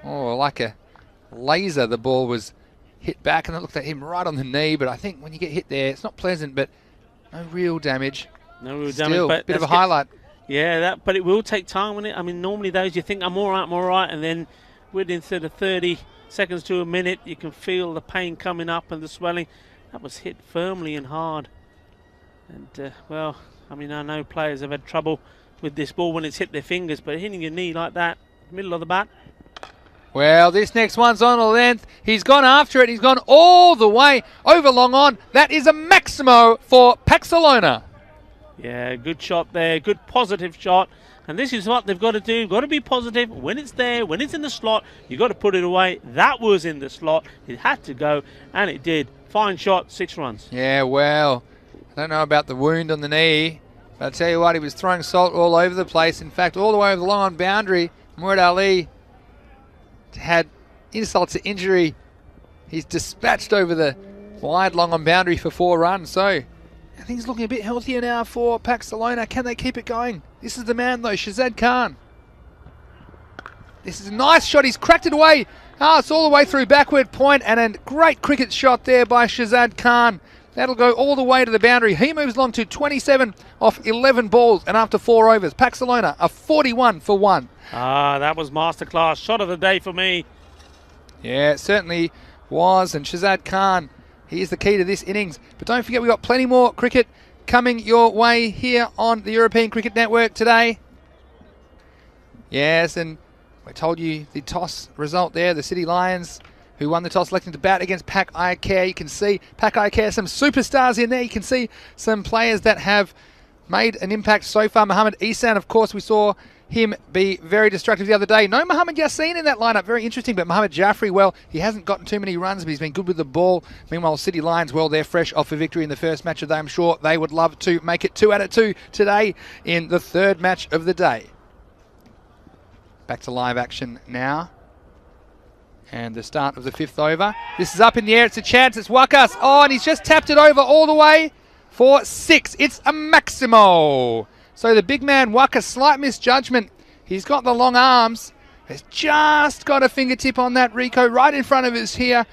like a laser, the ball was hit back, and it looked at him right on the knee. But I think when you get hit there, it's not pleasant, but no real damage. No real Still, damage, but bit of a highlight. Yeah, but it will take time, won't it? I mean, normally those you think I'm all right, and then within 30 seconds to a minute, you can feel the pain coming up and the swelling. That was hit firmly and hard. And, well, I mean, I know players have had trouble with this ball when it's hit their fingers, but hitting your knee like that, middle of the bat. Well, this next one's on a length. He's gone after it. He's gone all the way over long on. That is a Maximo for Pakcelona. Yeah, good shot there. Good positive shot. And this is what they've got to do. You've got to be positive. When it's there, when it's in the slot, you've got to put it away. That was in the slot. It had to go, and it did. Fine shot, 6 runs. Yeah, well, I don't know about the wound on the knee, but I'll tell you what, he was throwing salt all over the place. In fact, all the way over the long on boundary, Murid Ali had insult to injury. He's dispatched over the wide long on boundary for 4 runs. So I think he's looking a bit healthier now for Pakcelona. Can they keep it going? This is the man, though, Shazad Khan. This is a nice shot. He's cracked it away. It's all the way through backward point, and a great cricket shot there by Shazad Khan. That'll go all the way to the boundary. He moves along to 27 off 11 balls and after 4 overs. Pakcelona, a 41 for 1. That was masterclass. Shot of the day for me. Yeah, it certainly was. And Shazad Khan, he is the key to this innings. But don't forget, we've got plenty more cricket coming your way here on the European Cricket Network today. Yes, and I told you the toss result there. The City Lions, who won the toss, electing to bat against Pak I Care. You can see Pak I Care, some superstars in there. You can see some players that have made an impact so far. Mohammad Ihsan, of course, we saw him be very destructive the other day. No Mohamed Yassin in that lineup. Very interesting, but Mohamed Jaffrey, well, he hasn't gotten too many runs, but he's been good with the ball. Meanwhile, City Lions, well, they're fresh off a victory in the first match of the day. I'm sure they would love to make it 2 out of 2 today in the third match of the day. Back to live action now. And the start of the 5th over. This is up in the air. It's a chance. It's Wakas. Oh, and he's just tapped it over all the way for 6. It's a Maximo. So the big man, Wakas, slight misjudgment. He's got the long arms. Has just got a fingertip on that Rico right in front of us here.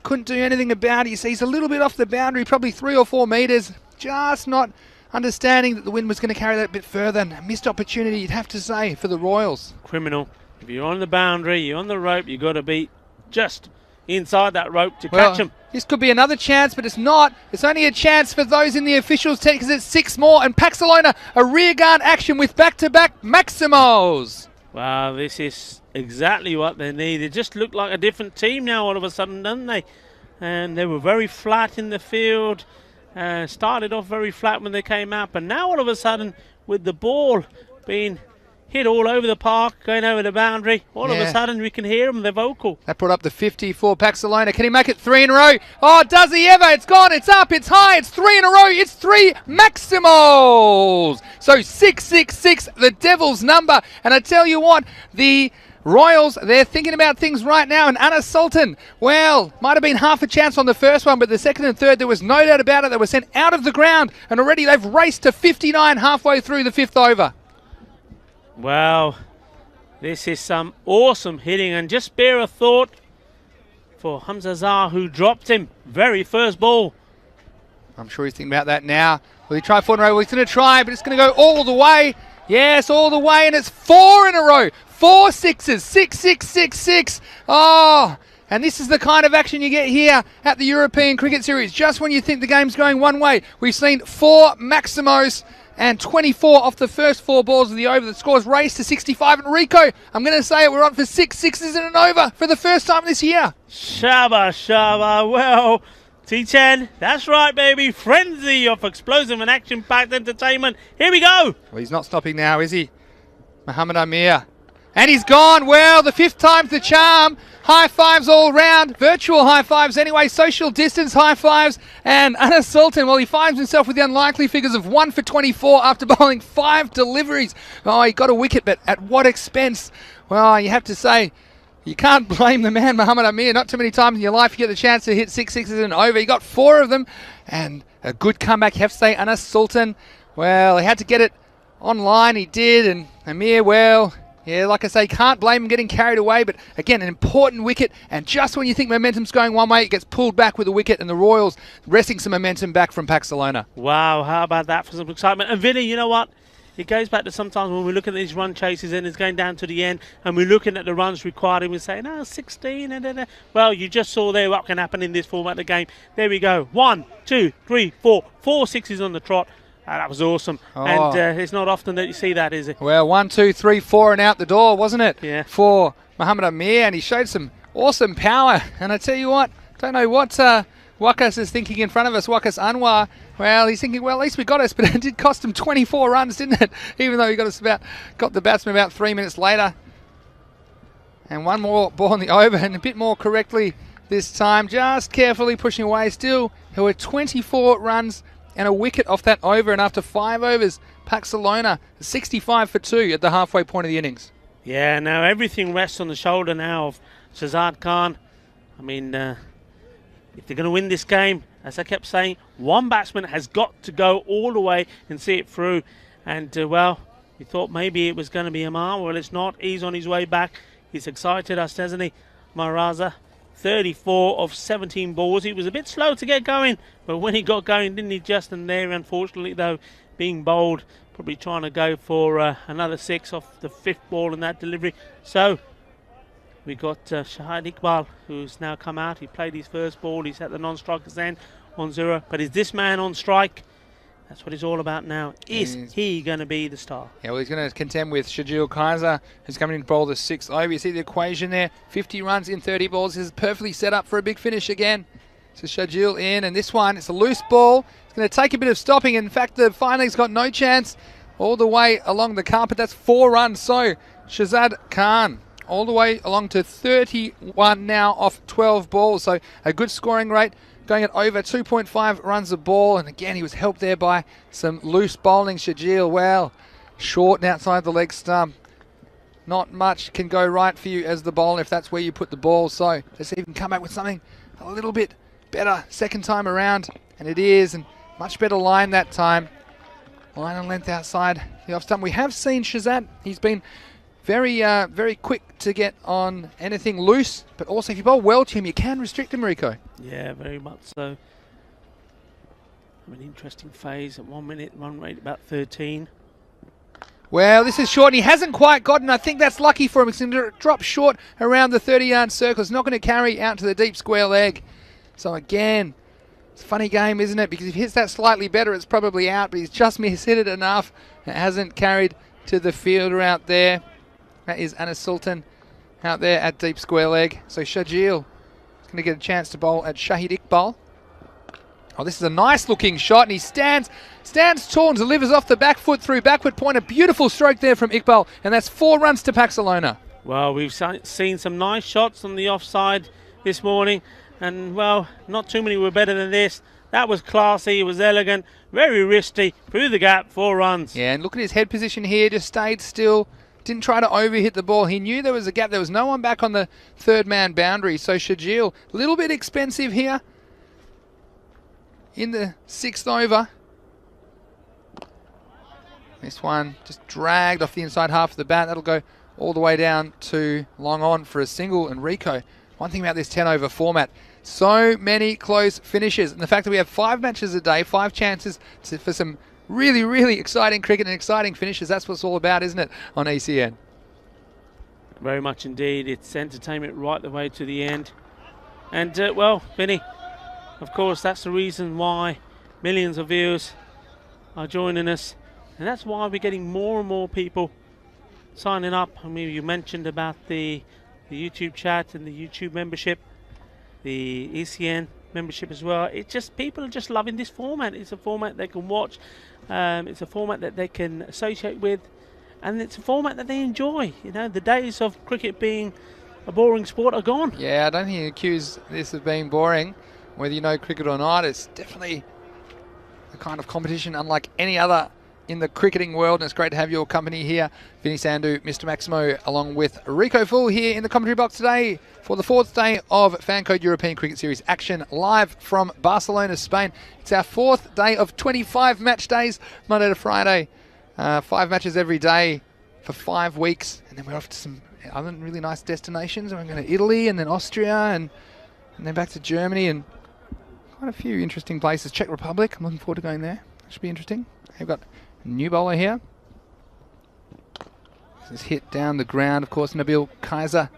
Couldn't do anything about it. You see, he's a little bit off the boundary, probably 3 or 4 metres. Just not understanding that the wind was going to carry that a bit further. And a missed opportunity, you'd have to say, for the Royals. Criminal. If you're on the boundary, you're on the rope, you've got to be just inside that rope to catch him. This could be another chance, but it's not. It's only a chance for those in the officials' tent because it's 6 more. And Pakcelona, a rearguard action with back-to-back Maximos. Wow, this is exactly what they need. They just look like a different team now all of a sudden, don't they? And they were very flat in the field. Started off very flat when they came out, but now all of a sudden, with the ball being hit all over the park, going over the boundary, all of a sudden we can hear them, they're vocal. That brought up the 50 for Pakcelona. Can he make it 3 in a row? Oh, does he ever? It's gone, it's up, it's high, it's 3 in a row, it's 3 Maximals. So 666, the Devil's number. And I tell you what, the Royals, they're thinking about things right now. And Anna Sultan, well, might have been half a chance on the first one, but the second and third, there was no doubt about it. They were sent out of the ground, and already they've raced to 59 halfway through the 5th over. Wow, this is some awesome hitting, and just spare a thought for Hamza Zah, who dropped him very first ball. I'm sure he's thinking about that now. Will he try 4 in a row? Well, he's going to try, but it's going to go all the way. Yes, all the way, and it's 4 in a row. 4 sixes, 6, 6, 6, 6. Oh, and this is the kind of action you get here at the European Cricket Series. Just when you think the game's going one way, we've seen 4 Maximos and 24 off the first 4 balls of the over. The score's raised to 65. And Rico, I'm going to say it, we're on for 6 sixes and an over for the first time this year. Shabba, shabba. Well, T10, that's right, baby. Frenzy of explosive and action-packed entertainment. Here we go. Well, he's not stopping now, is he? Mohamed Amir. And he's gone. Well, the 5th time's the charm. High fives all round. Virtual high fives anyway. Social distance high fives. And Anna Sultan, well, he finds himself with the unlikely figures of 1 for 24 after bowling 5 deliveries. Oh, he got a wicket, but at what expense? Well, you have to say, you can't blame the man, Mohamed Amir. Not too many times in your life you get the chance to hit 6 sixes and over. He got 4 of them. And a good comeback. You have to say, Anna Sultan, well, he had to get it online. He did. And Amir, well, yeah, like I say, can't blame him getting carried away, but again, an important wicket, and just when you think momentum's going one way, it gets pulled back with a wicket, and the Royals wresting some momentum back from Pakcelona. Wow, how about that for some excitement? And Vinny, you know what? It goes back to sometimes when we look at these run chases and it's going down to the end, and we're looking at the runs required, and we say, no, 16, and well, you just saw there what can happen in this format of the game. There we go. 1, 2, 3, 4, 4 sixes on the trot. That was awesome. Oh. And it's not often that you see that, is it? Well, 1, 2, 3, 4 and out the door, wasn't it? Yeah. For Mohamed Amir, and he showed some awesome power. And I tell you what, don't know what Wakas is thinking in front of us, Wakas Anwar. Well, he's thinking, well, at least we got us, but it did cost him 24 runs, didn't it? Even though he got the batsman about 3 minutes later. And one more ball in the over, and a bit more correctly this time. Just carefully pushing away. Still, there were 24 runs and a wicket off that over, and after 5 overs, Pakcelona 65 for 2 at the halfway point of the innings. Yeah, now everything rests on the shoulder now of Shazad Khan. I mean, if they're going to win this game, as I kept saying, one batsman has got to go all the way and see it through. And, well, we thought maybe it was going to be Amar. Well, it's not. He's on his way back. He's excited us, hasn't he? Maharaza, 34 of 17 balls. He was a bit slow to get going, but when he got going, didn't he just? And there, unfortunately, though, being bowled, probably trying to go for another 6 off the 5th ball in that delivery. So we got Shahid Iqbal, who's now come out. He played his first ball. He's at the non-strikers end on 0. But is this man on strike? That's what it's all about now. Is he going to be the star? Yeah, well, he's going to contend with Shajil Kaiser, who's coming in to bowl the 6th over. You see the equation there. 50 runs in 30 balls. This is perfectly set up for a big finish again. So Shajil in, and this one, it's a loose ball. It's going to take a bit of stopping. In fact, the fine leg's got no chance. all the way along the carpet. That's 4 runs. So Shazad Khan all the way along to 31 now off 12 balls. So a good scoring rate, going at over 2.5 runs a ball. And again, he was helped there by some loose bowling. Shajil, well, short and outside the leg stump. Not much can go right for you as the bowler if that's where you put the ball. So let's see if we can come back with something a little bit better second time around. And it is, and much better line that time. Line and length outside the off stump. We have seen Shazad. He's been very quick to get on anything loose. But also if you bowl well to him, you can restrict him, Rico. Yeah, very much so. An interesting phase at 1 minute, run rate about 13. Well, this is short, and he hasn't quite gotten. I think that's lucky for him. He's going to drop short around the 30-yard circle. It's not going to carry out to the deep square leg. So again, it's a funny game, isn't it? Because if he hits that slightly better, it's probably out. But he's just mishit it enough. It hasn't carried to the fielder out there. That is Anas Sultan out there at deep square leg. So Shajil is going to get a chance to bowl at Shahid Iqbal. Oh, this is a nice looking shot, and he stands tall and delivers off the back foot through backward point. A beautiful stroke there from Iqbal, and that's 4 runs to Pakcelona. Well, we've seen some nice shots on the offside this morning, and well, not too many were better than this. That was classy, it was elegant, very wristy, through the gap, 4 runs. Yeah, and look at his head position here, just stayed still, didn't try to overhit the ball. He knew there was a gap, there was no one back on the third man boundary, so Shajil, a little bit expensive here. In the 6th over. This one just dragged off the inside half of the bat. That'll go all the way down to long on for a single. And Rico, one thing about this 10 over format, so many close finishes. And the fact that we have 5 matches a day, 5 chances for some really exciting cricket and exciting finishes. That's what it's all about, isn't it, on ECN? Very much indeed. It's entertainment right the way to the end. And, well, Vinny, of course, that's the reason why millions of viewers are joining us. And that's why we're getting more and more people signing up. I mean, you mentioned about the YouTube chat and the YouTube membership, the ECN membership as well. It's just, people are just loving this format. It's a format they can watch. It's a format that they can associate with. And it's a format that they enjoy. You know, the days of cricket being a boring sport are gone. Yeah, I don't think you accuse this of being boring. Whether you know cricket or not, it's definitely a kind of competition unlike any other in the cricketing world. And it's great to have your company here. Vinny Sandhu, Mr. Maximo, along with Rico Full here in the commentary box today for the 4th day of Fancode European Cricket Series action live from Barcelona, Spain. It's our 4th day of 25 match days, Monday to Friday. 5 matches every day for 5 weeks. And then we're off to some other really nice destinations. We're going to Italy and then Austria and then back to Germany and quite a few interesting places. Czech Republic, I'm looking forward to going there. Should be interesting. We've got a new bowler here. This is hit down the ground, of course, Nabil Kaiser,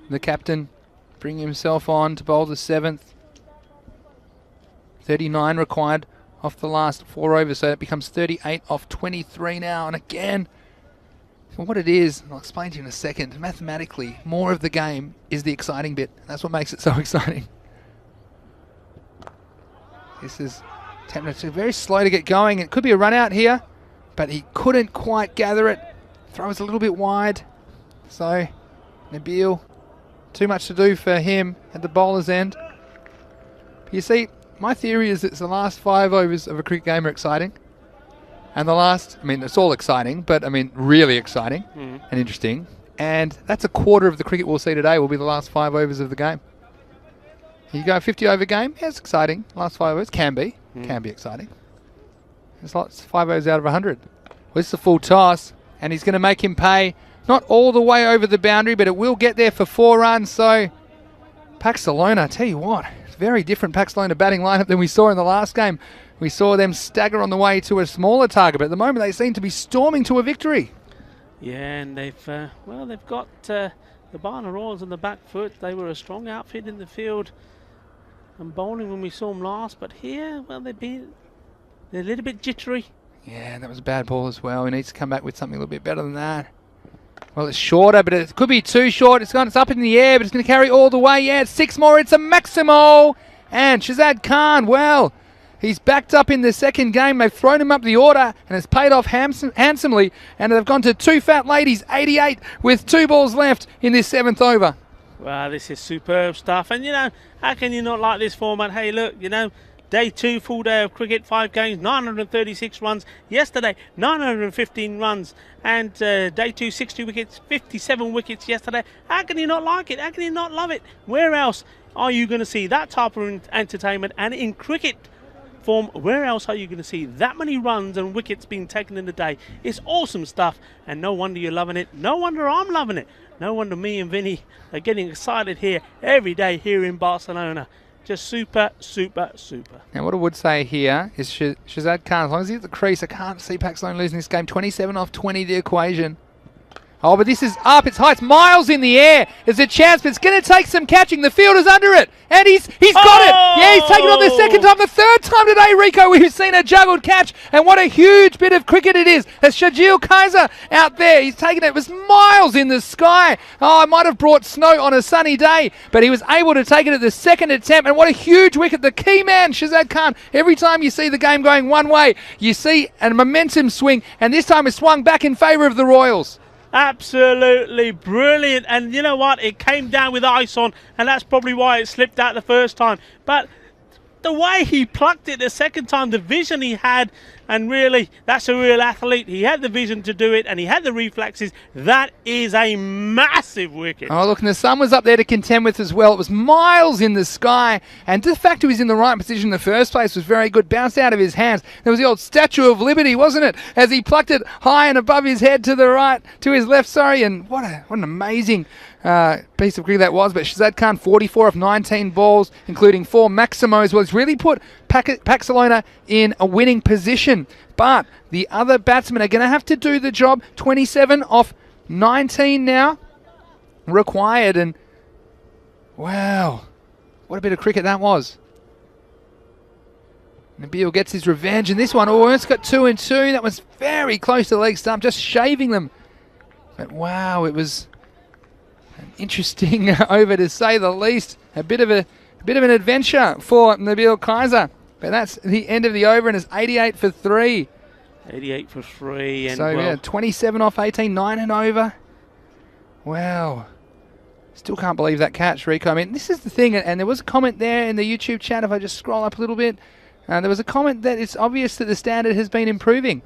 the captain, bringing himself on to bowl the 7th. 39 required off the last 4 overs, so it becomes 38 off 23 now. And again, for what it is, I'll explain to you in a second, mathematically, more of the game is the exciting bit. That's what makes it so exciting. This is very slow to get going. It could be a run out here, but he couldn't quite gather it. Throw is a little bit wide. So, Nabil, too much to do for him at the bowler's end. But you see, my theory is that the last 5 overs of a cricket game are exciting. And the last, I mean, it's all exciting, but I mean, really exciting and interesting. And that's a quarter of the cricket we'll see today will be the last 5 overs of the game. You go a 50 over game, yeah, it's exciting. Last 5 overs can be exciting. There's lots, 5 overs out of 100. Well, this is a full toss, and he's going to make him pay. Not all the way over the boundary, but it will get there for 4 runs. So, Pakcelona, I tell you what, it's a very different Pakcelona batting lineup than we saw in the last game. We saw them stagger on the way to a smaller target, but at the moment they seem to be storming to a victory. Yeah, and they've got the Barner Royals on the back foot. They were a strong outfit in the field and bowling when we saw them last, but here, well, they're a little bit jittery. Yeah, that was a bad ball as well. He needs to come back with something a little bit better than that. Well, it's shorter, but it could be too short. It's up in the air, but it's going to carry all the way. Yeah, it's 6 more. It's a Maximo. And Shazad Khan, well, He's backed up in the second game. They've thrown him up the order, and it's paid off handsomely. And they've gone to 2 fat ladies, 88, with 2 balls left in this 7th over. Wow, this is superb stuff. And, you know, how can you not like this format? Hey, look, you know, day 2, full day of cricket, 5 games, 936 runs. Yesterday, 915 runs. And day 2, 60 wickets, 57 wickets yesterday. How can you not like it? How can you not love it? Where else are you going to see that type of entertainment? And in cricket form, where else are you going to see that many runs and wickets being taken in a day? It's awesome stuff, and no wonder you're loving it. No wonder I'm loving it. No wonder me and Vinny are getting excited here every day here in Barcelona. Just super, super, super. Now what I would say here is Shazad Khan, as long as he's at the crease, I can't see Pakcelona losing this game. 27 off 20 the equation. Oh, but this is up. It's high. It's miles in the air. There's a chance, but it's going to take some catching. The fielder's under it, and he's got it. Yeah, he's taken it on the second time. The third time today, Rico, we've seen a juggled catch, and what a huge bit of cricket it is. There's Shajil Kaiser out there. He's taken it. It was miles in the sky. Oh, it might have brought snow on a sunny day, but he was able to take it at the second attempt, and what a huge wicket. The key man, Shazad Khan. Every time you see the game going one way, you see a momentum swing, and this time it swung back in favour of the Royals. Absolutely brilliant. And you know what? It came down with ice on, and that's probably why it slipped out the first time. But the way he plucked it the second time, the vision he had, and really, that's a real athlete. He had the vision to do it, and he had the reflexes. That is a massive wicket. Oh, look, and the sun was up there to contend with as well. It was miles in the sky, and the fact he was in the right position in the first place was very good. Bounced out of his hands. There was the old Statue of Liberty, wasn't it? As he plucked it high and above his head to the right, to his left, sorry, and what an amazing piece of cricket that was. But Shazad Khan, 44 of 19 balls, including 4 Maximos. Well, it's really put Pakcelona in a winning position. But the other batsmen are going to have to do the job. 27 off 19 now required. And wow, what a bit of cricket that was. Nabil gets his revenge in this one. Oh, it's got 2 and 2. That was very close to the leg stump, just shaving them. But wow, it was an interesting over to say the least. A bit of an adventure for Nabil Kaiser. But that's the end of the over, and it's 88 for 3. 88 for 3. And so, well, yeah, 27 off 18, 9 and over. Wow. Still can't believe that catch, Rico. I mean, this is the thing, and there was a comment there in the YouTube chat, if I just scroll up a little bit. There was a comment that it's obvious that the standard has been improving.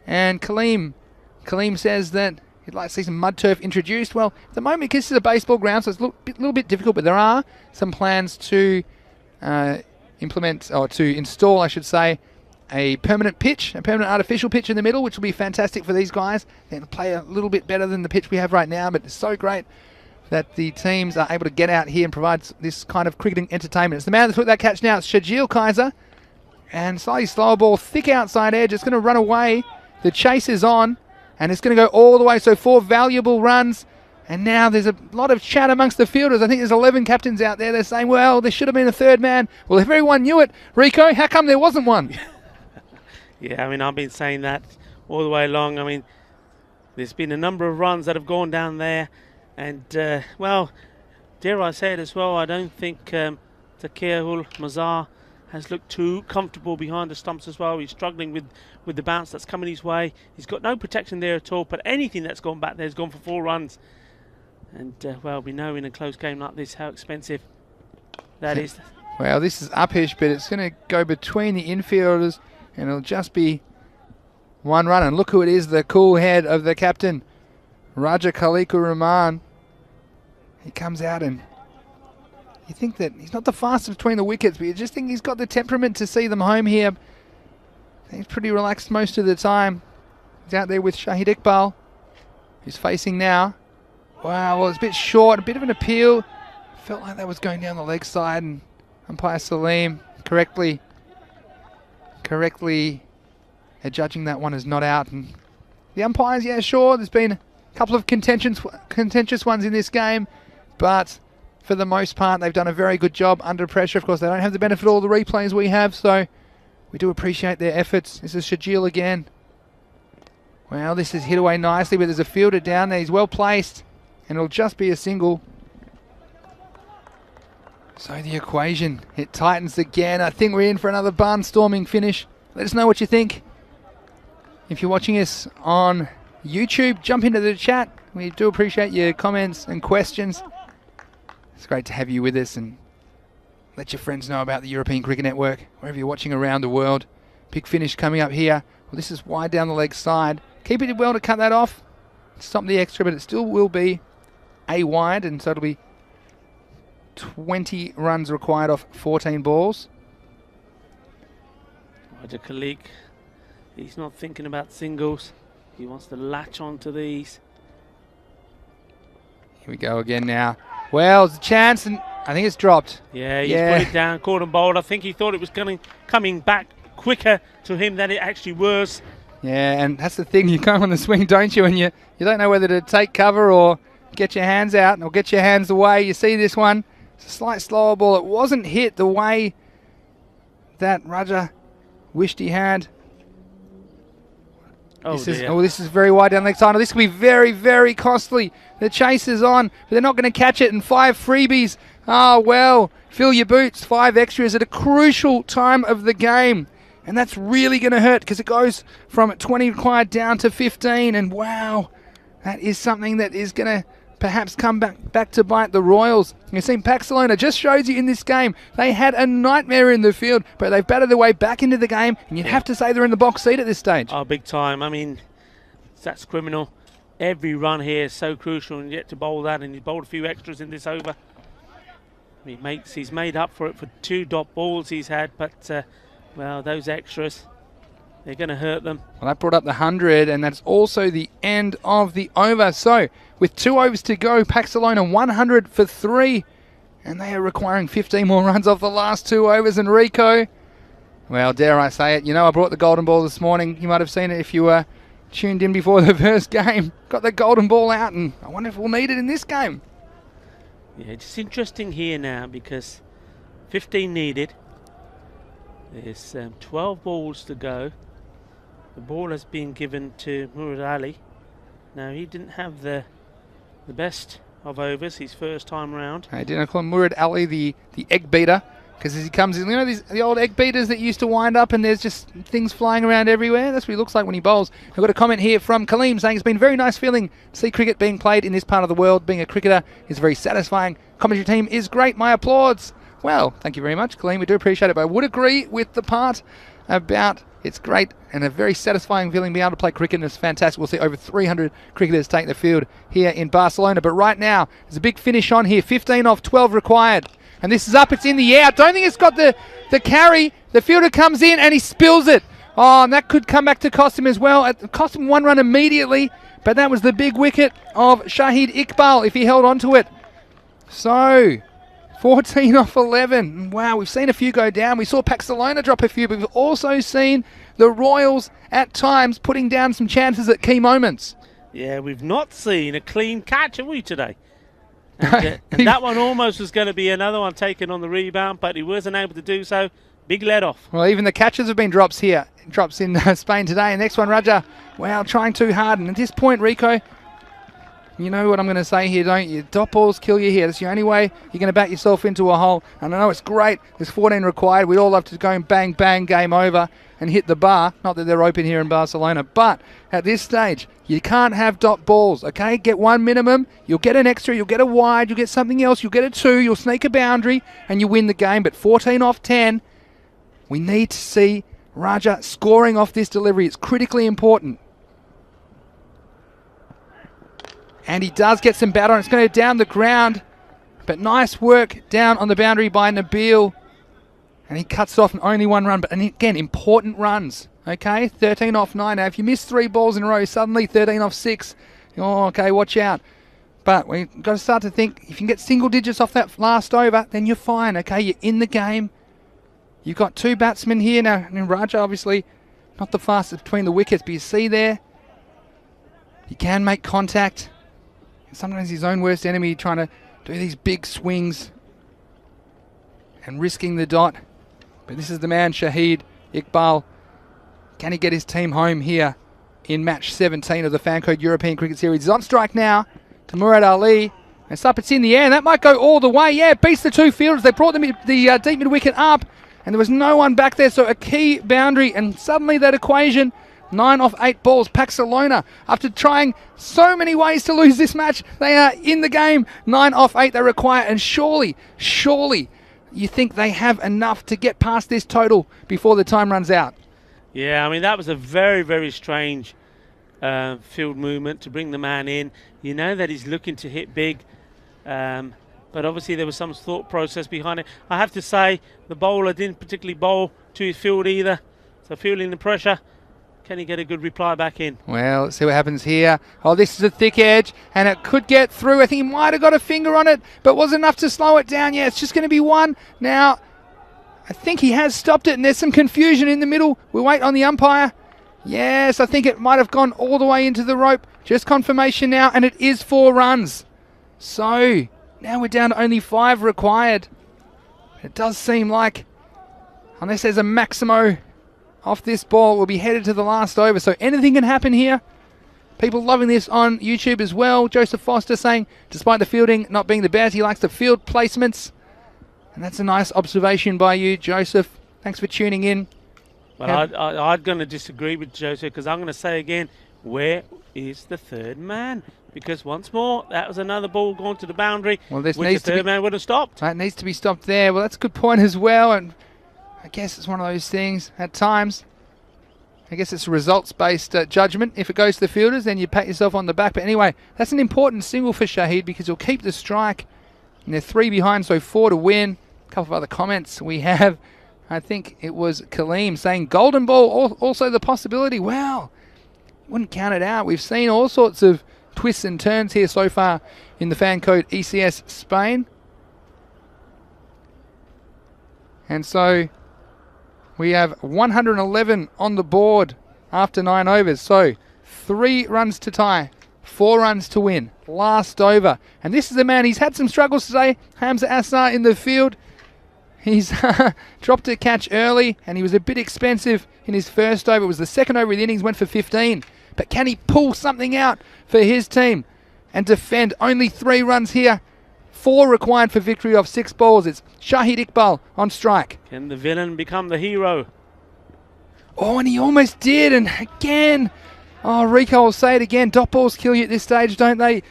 And Kaleem says that he'd like to see some mud turf introduced. Well, at the moment, this is a baseball ground, so it's a little bit difficult, but there are some plans to implement, or to install, I should say, a permanent pitch, a permanent artificial pitch in the middle, which will be fantastic for these guys. They'll play a little bit better than the pitch we have right now, but it's so great that the teams are able to get out here and provide this kind of cricketing entertainment. It's the man that took that catch now. It's Shajil Kaiser. And slightly slower ball, thick outside edge. It's going to run away. The chase is on, and it's going to go all the way. So 4 valuable runs. And now there's a lot of chat amongst the fielders. I think there's 11 captains out there. They're saying, well, there should have been a third man. Well, if everyone knew it, Rico, how come there wasn't one? Yeah, I mean, I've been saying that all the way along. I mean, there's been a number of runs that have gone down there. And, well, dare I say it as well, I don't think Takehul Mazar has looked too comfortable behind the stumps as well. He's struggling with the bounce that's coming his way. He's got no protection there at all, but anything that's gone back there has gone for 4 runs. And, well, we know in a close game like this how expensive that is. Well, this is uppish, but it's going to go between the infielders, and it'll just be 1 run. And look who it is, the cool head of the captain, Raja Khaliqur Rahman. He comes out, and you think that he's not the fastest between the wickets, but you just think he's got the temperament to see them home here. He's pretty relaxed most of the time. He's out there with Shahid Iqbal, who's facing now. Wow, well, it's a bit short, a bit of an appeal. Felt like that was going down the leg side, and umpire Salim correctly judging that one as not out. And the umpires, yeah, sure, there's been a couple of contentious ones in this game, but for the most part, they've done a very good job under pressure. Of course, they don't have the benefit of all the replays we have, so we do appreciate their efforts. This is Shajil again. Well, this is hit away nicely, but there's a fielder down there. He's well placed, and it'll just be a single. So the equation, it tightens again. I think we're in for another barnstorming finish. Let us know what you think. If you're watching us on YouTube, jump into the chat. We do appreciate your comments and questions. It's great to have you with us, and let your friends know about the European Cricket Network, wherever you're watching around the world. Big finish coming up here. Well, this is wide down the leg side. Keeper did well to cut that off. Stop the extra, but it still will be a wide, and so it'll be 20 runs required off 14 balls. Roger Khalik, he's not thinking about singles. He wants to latch onto these. Here we go again now. Well, it's a chance, and I think it's dropped. Yeah, he's put it down, caught and bowled. I think he thought it was coming back quicker to him than it actually was. Yeah, and that's the thing. You go on the swing, don't you? And you don't know whether to take cover or get your hands out or get your hands away. You see this one. It's a slight slower ball. It wasn't hit the way that Raja wished he had. This is very wide down the leg side. This could be very, very costly. The chase is on, but they're not going to catch it. And 5 freebies. Oh, well, fill your boots. 5 extras at a crucial time of the game. And that's really going to hurt because it goes from 20 required down to 15. And wow, that is something that is going to perhaps come back to bite the Royals. You've seen Pakcelona just shows you in this game. They had a nightmare in the field, but they've batted their way back into the game, and you'd have to say they're in the box seat at this stage. Oh, big time. I mean, that's criminal. Every run here is so crucial, and yet to bowl that, and he bowled a few extras in this over. He's made up for it for 2 dot balls he's had, but, well, those extras, they're going to hurt them. Well, that brought up the 100, and that's also the end of the over. So, with 2 overs to go, Pakcelona 100 for 3, and they are requiring 15 more runs off the last 2 overs. And Rico, well, dare I say it, I brought the golden ball this morning. You might have seen it if you were tuned in before the first game. Got the golden ball out, and I wonder if we'll need it in this game. Yeah, it's interesting here now because 15 needed. There's 12 balls to go. The ball has been given to Murad Ali. Now, he didn't have the best of overs his first time round. I didn't call him Murad Ali the egg beater, because as he comes in, the old egg beaters that used to wind up and there's just things flying around everywhere. That's what he looks like when he bowls. I've got a comment here from Kaleem saying it's been a very nice feeling to see cricket being played in this part of the world. Being a cricketer is very satisfying. Commentary team is great. My applause. Well, thank you very much, Kaleem. We do appreciate it, but I would agree with the part about it's great and a very satisfying feeling being able to play cricket, and it's fantastic. We'll see over 300 cricketers take the field here in Barcelona. But right now, there's a big finish on here. 15 off 12 required. And this is up, it's in the air. I don't think it's got the carry. The fielder comes in and he spills it. Oh, and that could come back to cost him as well. It cost him 1 run immediately, but that was the big wicket of Shahid Iqbal if he held on to it. So, 14 off 11. Wow, we've seen a few go down. We saw Pakcelona drop a few, but we've also seen the Royals at times putting down some chances at key moments. Yeah, we've not seen a clean catch, have we, today? And that one almost was going to be another one taken on the rebound, but he wasn't able to do so. Big let off. Well, even the catches have been drops here. Drops in Spain today. And next one, Raja. Wow, trying too hard. And at this point, Rico, you know what I'm going to say here, don't you? Dot balls kill you here. That's the only way you're going to back yourself into a hole. And I know it's great. There's 14 required. We'd all love to go and bang, bang, game over and hit the bar. Not that they're open here in Barcelona. But at this stage, you can't have dot balls, okay? Get 1 minimum. You'll get an extra. You'll get a wide. You'll get something else. You'll get a 2. You'll sneak a boundary and you win the game. But 14 off 10, we need to see Raja scoring off this delivery. It's critically important. And he does get some bat on. It's going to go down the ground. But nice work down on the boundary by Nabil. And he cuts it off in only 1 run. But and again, important runs. Okay, 13 off 9. Now, if you miss 3 balls in a row, suddenly 13 off 6. Oh, okay, watch out. But we've got to start to think, if you can get single digits off that last over, then you're fine. Okay, you're in the game. You've got 2 batsmen here. Now, Raja, obviously, not the fastest between the wickets. But you see there, he can make contact. Sometimes his own worst enemy, trying to do these big swings and risking the dot. But this is the man, Shahid Iqbal. Can he get his team home here in match 17 of the Fancode European Cricket Series? He's on strike now to Murad Ali. It's up, it's in the air, and that might go all the way. Yeah, it beats the two fielders. They brought the deep mid-wicket up, and there was no one back there, so a key boundary, and suddenly that equation, 9 off 8 balls. Pakcelona, after trying so many ways to lose this match, they are in the game. 9 off 8 they require, and surely, you think they have enough to get past this total before the time runs out. Yeah, I mean, that was a very, very strange field movement to bring the man in. You know that he's looking to hit big, but obviously there was some thought process behind it. I have to say, the bowler didn't particularly bowl to his field either, so feeling the pressure. Can he get a good reply back in? Well, let's see what happens here. Oh, this is a thick edge, and it could get through. I think he might have got a finger on it, but was enough to slow it down. Yeah, it's just going to be one. Now, I think he has stopped it, and there's some confusion in the middle. We wait on the umpire. Yes, I think it might have gone all the way into the rope. Just confirmation now, and it is 4 runs. So, now we're down to only 5 required. It does seem like, unless there's a Maximo off this ball, will be headed to the last over, so anything can happen here. People loving this on YouTube as well. Joseph Foster saying, despite the fielding not being the best, he likes the field placements. And that's a nice observation by you, Joseph. Thanks for tuning in. Well, I'm going to disagree with Joseph, because I'm going to say again, where is the third man? Because once more, that was another ball going to the boundary, well, this which needs the third man would have stopped. That needs to be stopped there. Well, that's a good point as well, and I guess it's one of those things at times. I guess it's a results-based judgment. If it goes to the fielders, then you pat yourself on the back. But anyway, that's an important single for Shahid, because he'll keep the strike. And they're 3 behind, so 4 to win. A couple of other comments we have. I think it was Kaleem saying golden ball, also the possibility. Wow, wouldn't count it out. We've seen all sorts of twists and turns here so far in the fan code ECS Spain. And so we have 111 on the board after 9 overs. So 3 runs to tie, 4 runs to win. Last over. And this is the man, he's had some struggles today. Hamza Assar in the field. He's dropped a catch early, and he was a bit expensive in his first over. It was the second over of the innings, went for 15. But can he pull something out for his team and defend? Only 3 runs here. 4 required for victory off 6 balls. It's Shahid Iqbal on strike. Can the villain become the hero? Oh, and he almost did. And again, oh, Rico will say it again. Dot balls kill you at this stage, don't they?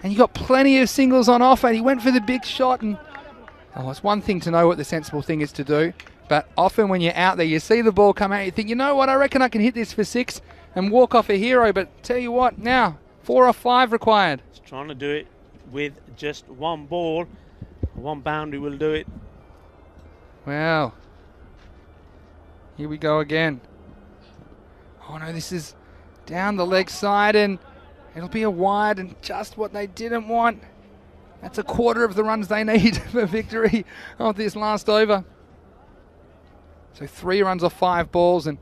And you got plenty of singles on offer. And he went for the big shot. And oh, it's one thing to know what the sensible thing is to do. But often when you're out there, you see the ball come out. You think, you know what, I reckon I can hit this for 6 and walk off a hero. But tell you what, now, 4 off 5 required. He's trying to do it with just 1 ball. 1 boundary will do it. Well, here we go again. Oh no, this is down the leg side, and it'll be a wide, and just what they didn't want. That's a quarter of the runs they need for victory of this last over. So 3 runs off 5 balls, and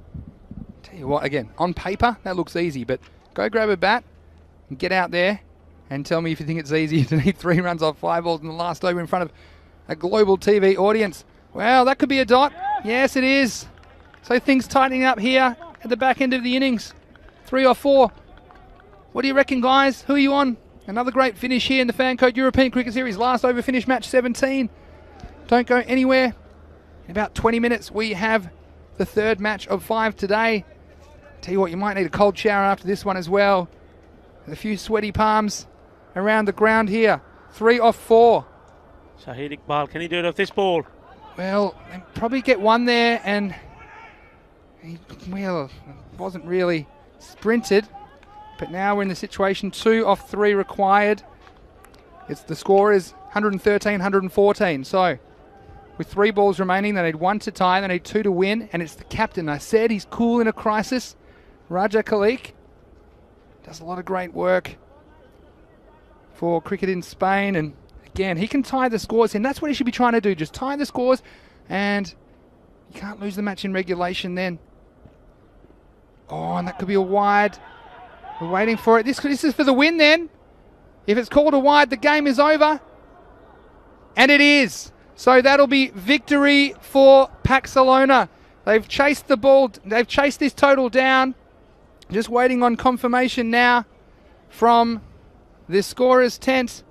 tell you what, again, on paper, that looks easy, but go grab a bat and get out there and tell me if you think it's easy to need 3 runs off 5 balls in the last over in front of a global TV audience. Well, that could be a dot. Yes, it is. So things tightening up here at the back end of the innings. 3 or 4. What do you reckon, guys? Who are you on? Another great finish here in the Fan Code European Cricket Series. Last over finish, match 17. Don't go anywhere. In about 20 minutes, we have the 3rd match of 5 today. Tell you what, you might need a cold shower after this one as well. A few sweaty palms around the ground here. 3 off 4. Shahid Iqbal, can he do it off this ball? Well, they probably get 1 there, and he, well, wasn't really sprinted. But now we're in the situation 2 off 3 required. The score is 113, 114. So with 3 balls remaining, they need 1 to tie, they need 2 to win, and it's the captain. I said he's cool in a crisis. Raja Khalik does a lot of great work for cricket in Spain, and again, he can tie the scores, and that's what he should be trying to do, just tie the scores, and you can't lose the match in regulation then. Oh, and that could be a wide. We're waiting for it. This is for the win then. If it's called a wide, the game is over. And it is. So that'll be victory for Pakcelona. They've chased the ball. They've chased this total down. Just waiting on confirmation now from the scorer's tent.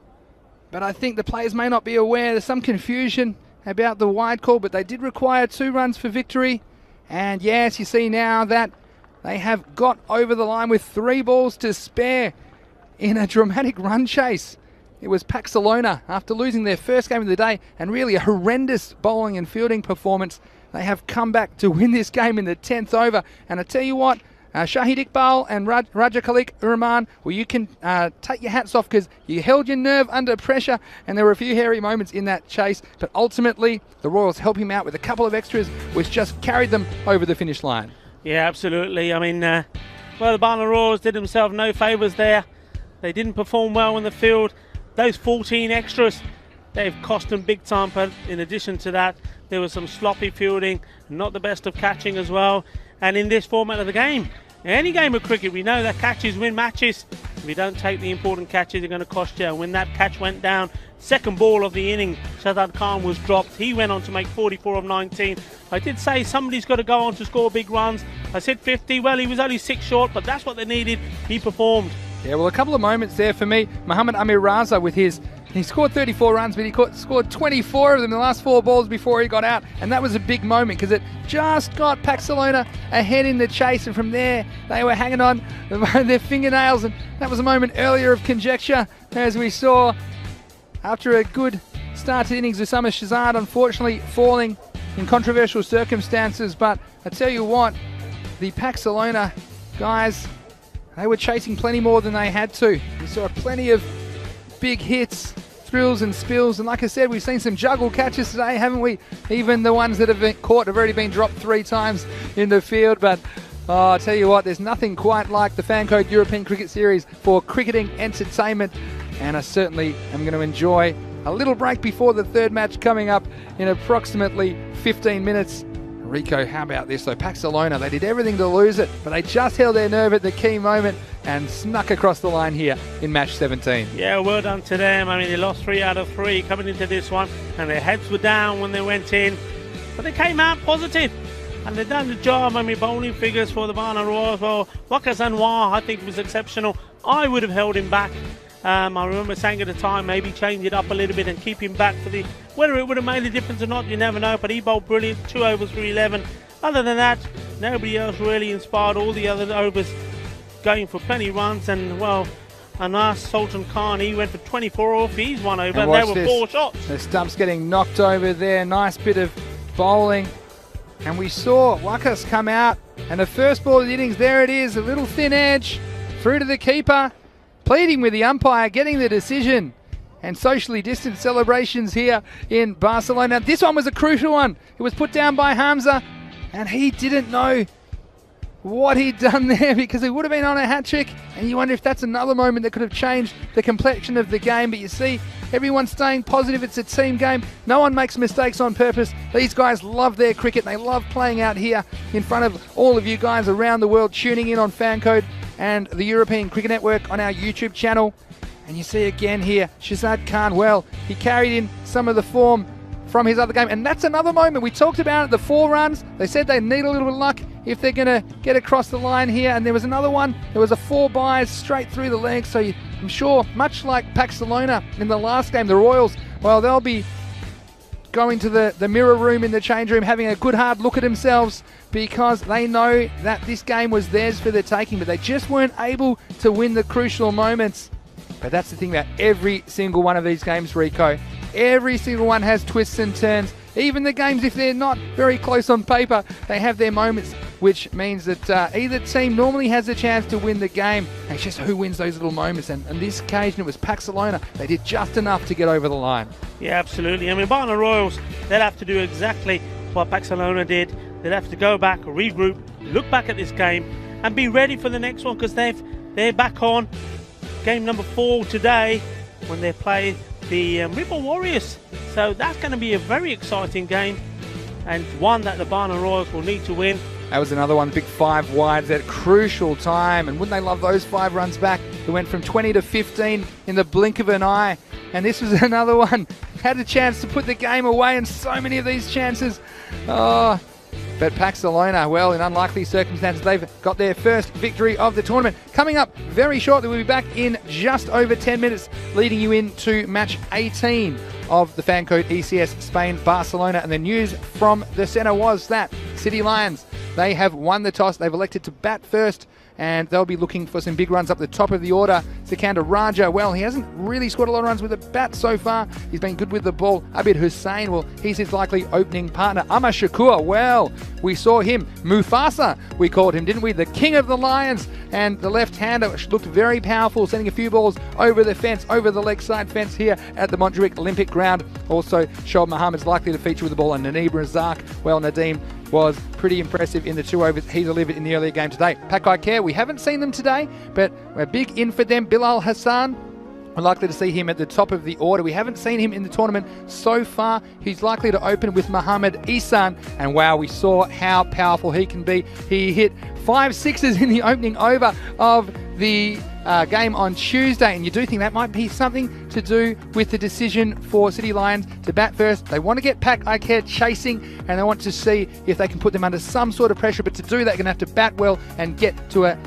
but I think the players may not be aware. There's some confusion about the wide call, but they did require 2 runs for victory. And yes, you see now that they have got over the line with 3 balls to spare in a dramatic run chase. It was Pakcelona, after losing their first game of the day and really a horrendous bowling and fielding performance. They have come back to win this game in the 10th over. And I tell you what, Shahid Iqbal and Raja Khalik Urrahman, well, you can take your hats off because you held your nerve under pressure and there were a few hairy moments in that chase, but ultimately the Royals help him out with a couple of extras which just carried them over the finish line. Yeah, absolutely. I mean, well, the Barnet Royals did themselves no favours there. They didn't perform well in the field. Those 14 extras, they've cost them big time, but in addition to that, there was some sloppy fielding, not the best of catching as well. And in this format of the game, any game of cricket, we know that catches win matches. If you don't take the important catches, they're going to cost you. And when that catch went down, second ball of the inning, Shazad Khan was dropped. He went on to make 44 of 19. I did say somebody's got to go on to score big runs. I said 50. Well, he was only 6 short, but that's what they needed. He performed. Yeah, well, a couple of moments there for me. Muhammad Amir Raza with he scored 34 runs, but he scored 24 of them in the last 4 balls before he got out. And that was a big moment because it just got Pakcelona ahead in the chase. And from there, they were hanging on their fingernails. And that was a moment earlier of conjecture, as we saw after a good start to the innings. Usama Shazad, unfortunately, falling in controversial circumstances. But I tell you what, the Pakcelona guys, they were chasing plenty more than they had to. We saw plenty of big hits, thrills and spills, and like I said, we've seen some juggle catches today, haven't we? Even the ones that have been caught have already been dropped 3 times in the field. But I tell you what, there's nothing quite like the Fancode European Cricket Series for cricketing entertainment, and I certainly am going to enjoy a little break before the 3rd match coming up in approximately 15 minutes. Rico, how about this though? Pakcelona, they did everything to lose it, but they just held their nerve at the key moment and snuck across the line here in match 17. Yeah, well done to them. I mean, they lost 3 out of 3 coming into this one, and their heads were down when they went in, but they came out positive, and they've done the job. I mean, bowling figures for the Barnet Royals, well, Waqas Anwar, I think, was exceptional. I would have held him back. I remember saying at the time, maybe change it up a little bit and keep him back for the... Whether it would have made a difference or not, you never know, but he bowled brilliant, 2 overs for 11. Other than that, nobody else really inspired. All the other overs going for plenty of runs, and, well, Anas Sultan Khan, he went for 24 off his 1 over, and there were 4 shots. The stumps getting knocked over there, nice bit of bowling. And we saw Waqas come out, and the first ball of the innings, there it is, a little thin edge, through to the keeper, pleading with the umpire, getting the decision, and socially distant celebrations here in Barcelona. This one was a crucial one. It was put down by Hamza, and he didn't know what he'd done there because he would have been on a hat-trick, and you wonder if that's another moment that could have changed the complexion of the game. But you see, everyone's staying positive. It's a team game. No one makes mistakes on purpose. These guys love their cricket. They love playing out here in front of all of you guys around the world tuning in on Fancode and the European Cricket Network on our YouTube channel. And you see again here, Shazad Khan, well, he carried in some of the form from his other game, and that's another moment. We talked about it, the 4 runs. They said they need a little bit of luck if they're going to get across the line here, and there was another one. There was a 4 byes straight through the legs, so I'm sure, much like Pakcelona in the last game, the Royals, well, they'll be going to the mirror room in the change room, having a good hard look at themselves, because they know that this game was theirs for the taking, but they just weren't able to win the crucial moments. But that's the thing about every single one of these games, Rico. Every single one has twists and turns. Even the games, if they're not very close on paper, they have their moments, which means that either team normally has a chance to win the game. It's just who wins those little moments. And on this occasion, it was Pakcelona. They did just enough to get over the line. Yeah, absolutely. I mean, Barnet Royals, they'll have to do exactly what Pakcelona did. They'll have to go back, regroup, look back at this game, and be ready for the next one, because they're back on game number 4 today when they play the Ripple Warriors. So that's going to be a very exciting game, and one that the Barnet Royals will need to win. That was another one, big 5 wides at crucial time, and wouldn't they love those 5 runs back? It went from 20 to 15 in the blink of an eye, and this was another one. Had a chance to put the game away, and so many of these chances. Oh, But Pakcelona, well, in unlikely circumstances, they've got their first victory of the tournament. Coming up very shortly, we'll be back in just over 10 minutes, leading you into match 18 of the fan code ECS Spain Barcelona. And the news from the centre was that City Lions, they have won the toss. They've elected to bat first, and they'll be looking for some big runs up the top of the order. Sikander Raja, well, he hasn't really scored a lot of runs with a bat so far. He's been good with the ball. Abid Hussain, well, he's his likely opening partner. Amar Shakur, well, we saw him. Mufasa, we called him, didn't we? The king of the Lions. And the left-hander looked very powerful, sending a few balls over the fence, over the leg side fence here at the Montjuic Olympic ground. Also, Shoaib Mohammed's likely to feature with the ball, and Nadeem Razak, well, Nadeem was pretty impressive in the 2 overs he delivered in the earlier game today. Pakai Care, we haven't seen them today, but we're big in for them. Bilal Hassan, we're likely to see him at the top of the order. We haven't seen him in the tournament so far. He's likely to open with Mohamed Ihsan, and wow, we saw how powerful he can be. He hit 5 sixes in the opening over of the game on Tuesday, and you do think that might be something to do with the decision for City Lions to bat first. They want to get Pakai Care chasing, and they want to see if they can put them under some sort of pressure, but to do that, they're going to have to bat well and get to a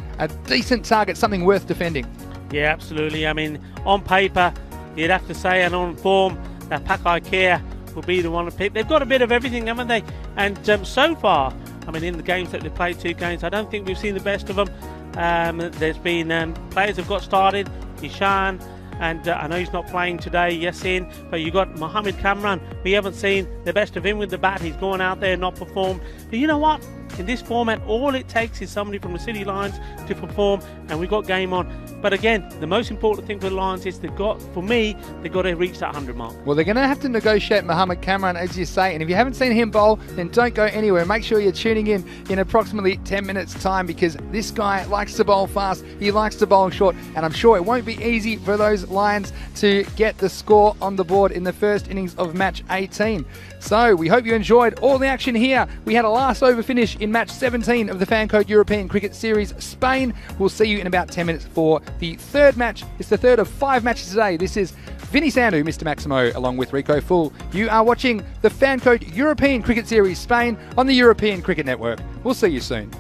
decent target, something worth defending. Yeah, absolutely. I mean, on paper, you'd have to say, and on form, that Pakai Care will be the one to pick. They've got a bit of everything, haven't they? And so far, I mean, in the games that they've played, 2 games, I don't think we've seen the best of them. There's been players have got started, Ishan, and I know he's not playing today, Yasin, but you got Mohamed Kamran. We haven't seen the best of him with the bat. He's gone out there and not performed. But you know what? In this format, all it takes is somebody from the City Lions to perform, and we've got game on. But again, the most important thing for the Lions is they've got to reach that 100 mark. Well, they're going to have to negotiate Mohamed Kamran, as you say, and if you haven't seen him bowl, then don't go anywhere. Make sure you're tuning in approximately 10 minutes' time, because this guy likes to bowl fast, he likes to bowl short, and I'm sure it won't be easy for those Lions to get the score on the board in the first innings of match 18. So we hope you enjoyed all the action here. We had a last over finish in match 17 of the Fan Code European Cricket Series Spain. We'll see you in about 10 minutes for the third match. It's the third of 5 matches today. This is Vinny Sandu, Mr. Maximo, along with Rico Full. You are watching the Fan Code European Cricket Series Spain on the European Cricket Network. We'll see you soon.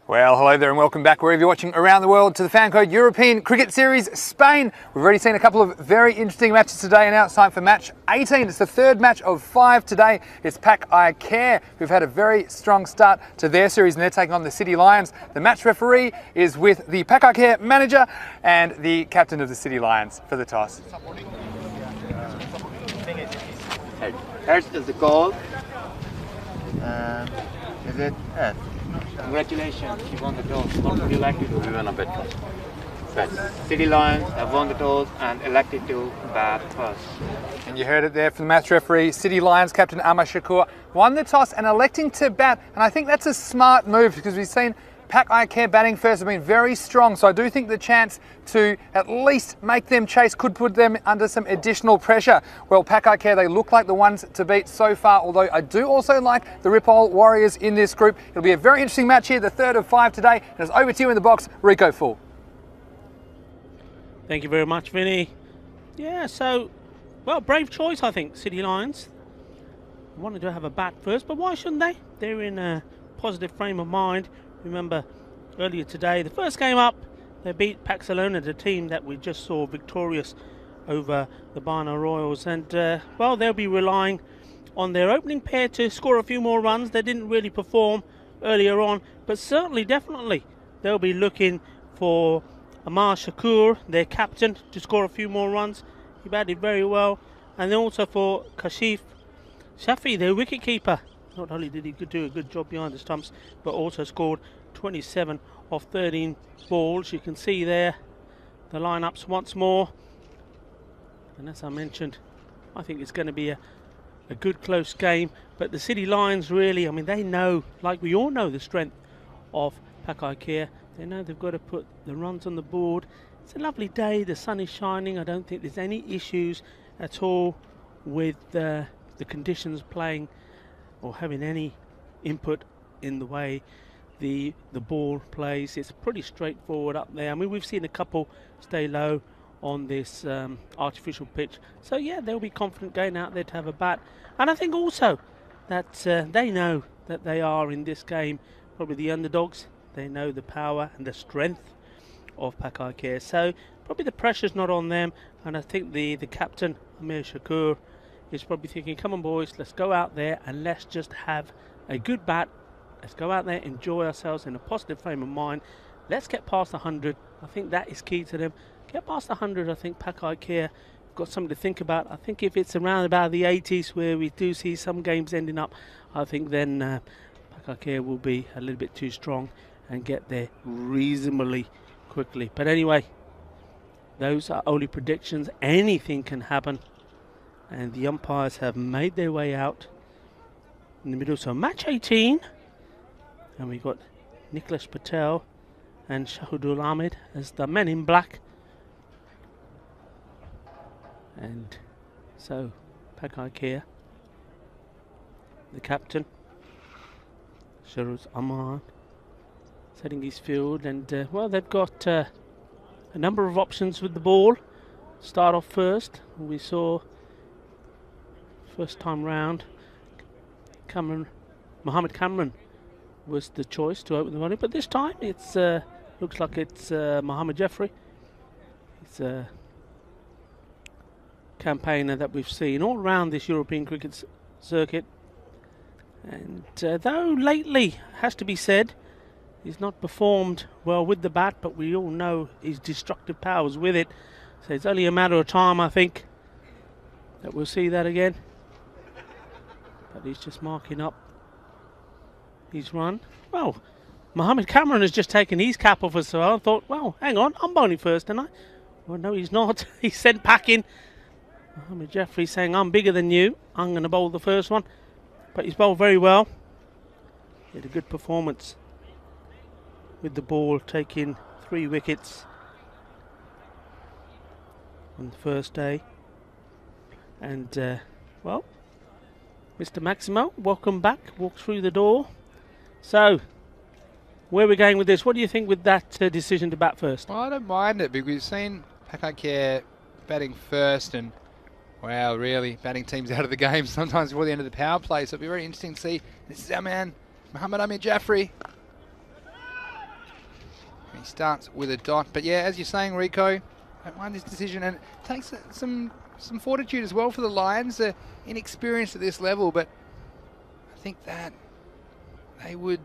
Well, hello there and welcome back wherever you're watching around the world to the Fan Code European Cricket Series Spain. We've already seen a couple of very interesting matches today and now it's time for match 18. It's the third match of 5 today. It's Pakcelona who've had a very strong start to their series and they're taking on the City Lions. The match referee is with the Pakcelona manager and the captain of the City Lions for the toss. Heads is the call. Is it head? Congratulations, you won the toss. What would you like to do? We won a bet toss. City Lions have won the toss and elected to bat first. And you heard it there from the match referee. City Lions captain Ahmad Shakur won the toss and electing to bat. And I think that's a smart move because we've seen Pakcelona batting first have been very strong. So I do think the chance to at least make them chase could put them under some additional pressure. Well, Pakcelona, they look like the ones to beat so far, although I do also like the Ripoll Warriors in this group. It'll be a very interesting match here, the third of 5 today. And it's over to you in the box, Rico Full. Thank you very much, Vinny. Yeah, so, well, brave choice, I think, City Lions. Wanted to have a bat first, but why shouldn't they? They're in a positive frame of mind. Remember, earlier today, the first game up, they beat Pakcelona, the team that we just saw victorious over the Barna Royals. And, well, they'll be relying on their opening pair to score a few more runs. They didn't really perform earlier on, but certainly, definitely, they'll be looking for Ahmad Shakur, their captain, to score a few more runs. He batted very well. And then also for Kashif Shafi, their wicketkeeper. Not only did he do a good job behind the stumps, but also scored 27 off 13 balls. You can see there the lineups once more. And as I mentioned, I think it's going to be a good close game. But the City Lions really, I mean, they know, like we all know, the strength of Pakcelona. They know they've got to put the runs on the board. It's a lovely day, the sun is shining. I don't think there's any issues at all with the conditions playing or having any input in the way the ball plays. It's pretty straightforward up there. I mean, we've seen a couple stay low on this artificial pitch. So yeah, they'll be confident going out there to have a bat. And I think also that they know that they are in this game probably the underdogs. They know the power and the strength of Pakcelona. So probably the pressure's not on them. And I think the captain, Ahmad Shakur, is probably thinking, come on boys, let's go out there and let's just have a good bat. Let's go out there, enjoy ourselves in a positive frame of mind. Let's get past 100. I think that is key to them. Get past 100, I think Pakcelona have got something to think about. I think if it's around about the 80s where we do see some games ending up, I think then Pakcelona will be a little bit too strong and get there reasonably quickly. But anyway, those are only predictions. Anything can happen. And the umpires have made their way out in the middle. So match 18. And we've got Nicholas Patel and Shahidul Ahmed as the men in black. And so Pakcelona, the captain, Sharuz Ahmad, setting his field. And well, they've got a number of options with the ball. Start off first. We saw first time round, Mohammed Cameron was the choice to open the bowling, but this time it's looks like it's Mohammed Jeffrey. It's a campaigner that we've seen all around this European cricket circuit, and though lately, has to be said, he's not performed well with the bat, but we all know his destructive powers with it, so it's only a matter of time, I think, that we'll see that again. But he's just marking up his run. Well, Mohammed Cameron has just taken his cap off as well. I thought, well, hang on, I'm bowling first, am I? Well, no, he's not. He's sent packing. Mohammed Jeffrey saying, I'm bigger than you. I'm going to bowl the first one. But he's bowled very well. He had a good performance with the ball, taking 3 wickets on the first day. And, well, Mr. Maximo, welcome back. Walk through the door. So, where are we going with this? What do you think with that decision to bat first? Well, I don't mind it because we've seen Pakcelona batting first and, wow, really, batting teams out of the game sometimes before the end of the power play. So it'll be very interesting to see. This is our man, Mohammed Ahmad Jafri. He starts with a dot. But yeah, as you're saying, Rico, don't mind this decision. And it takes some fortitude as well for the Lions. They're inexperienced at this level, but I think that they would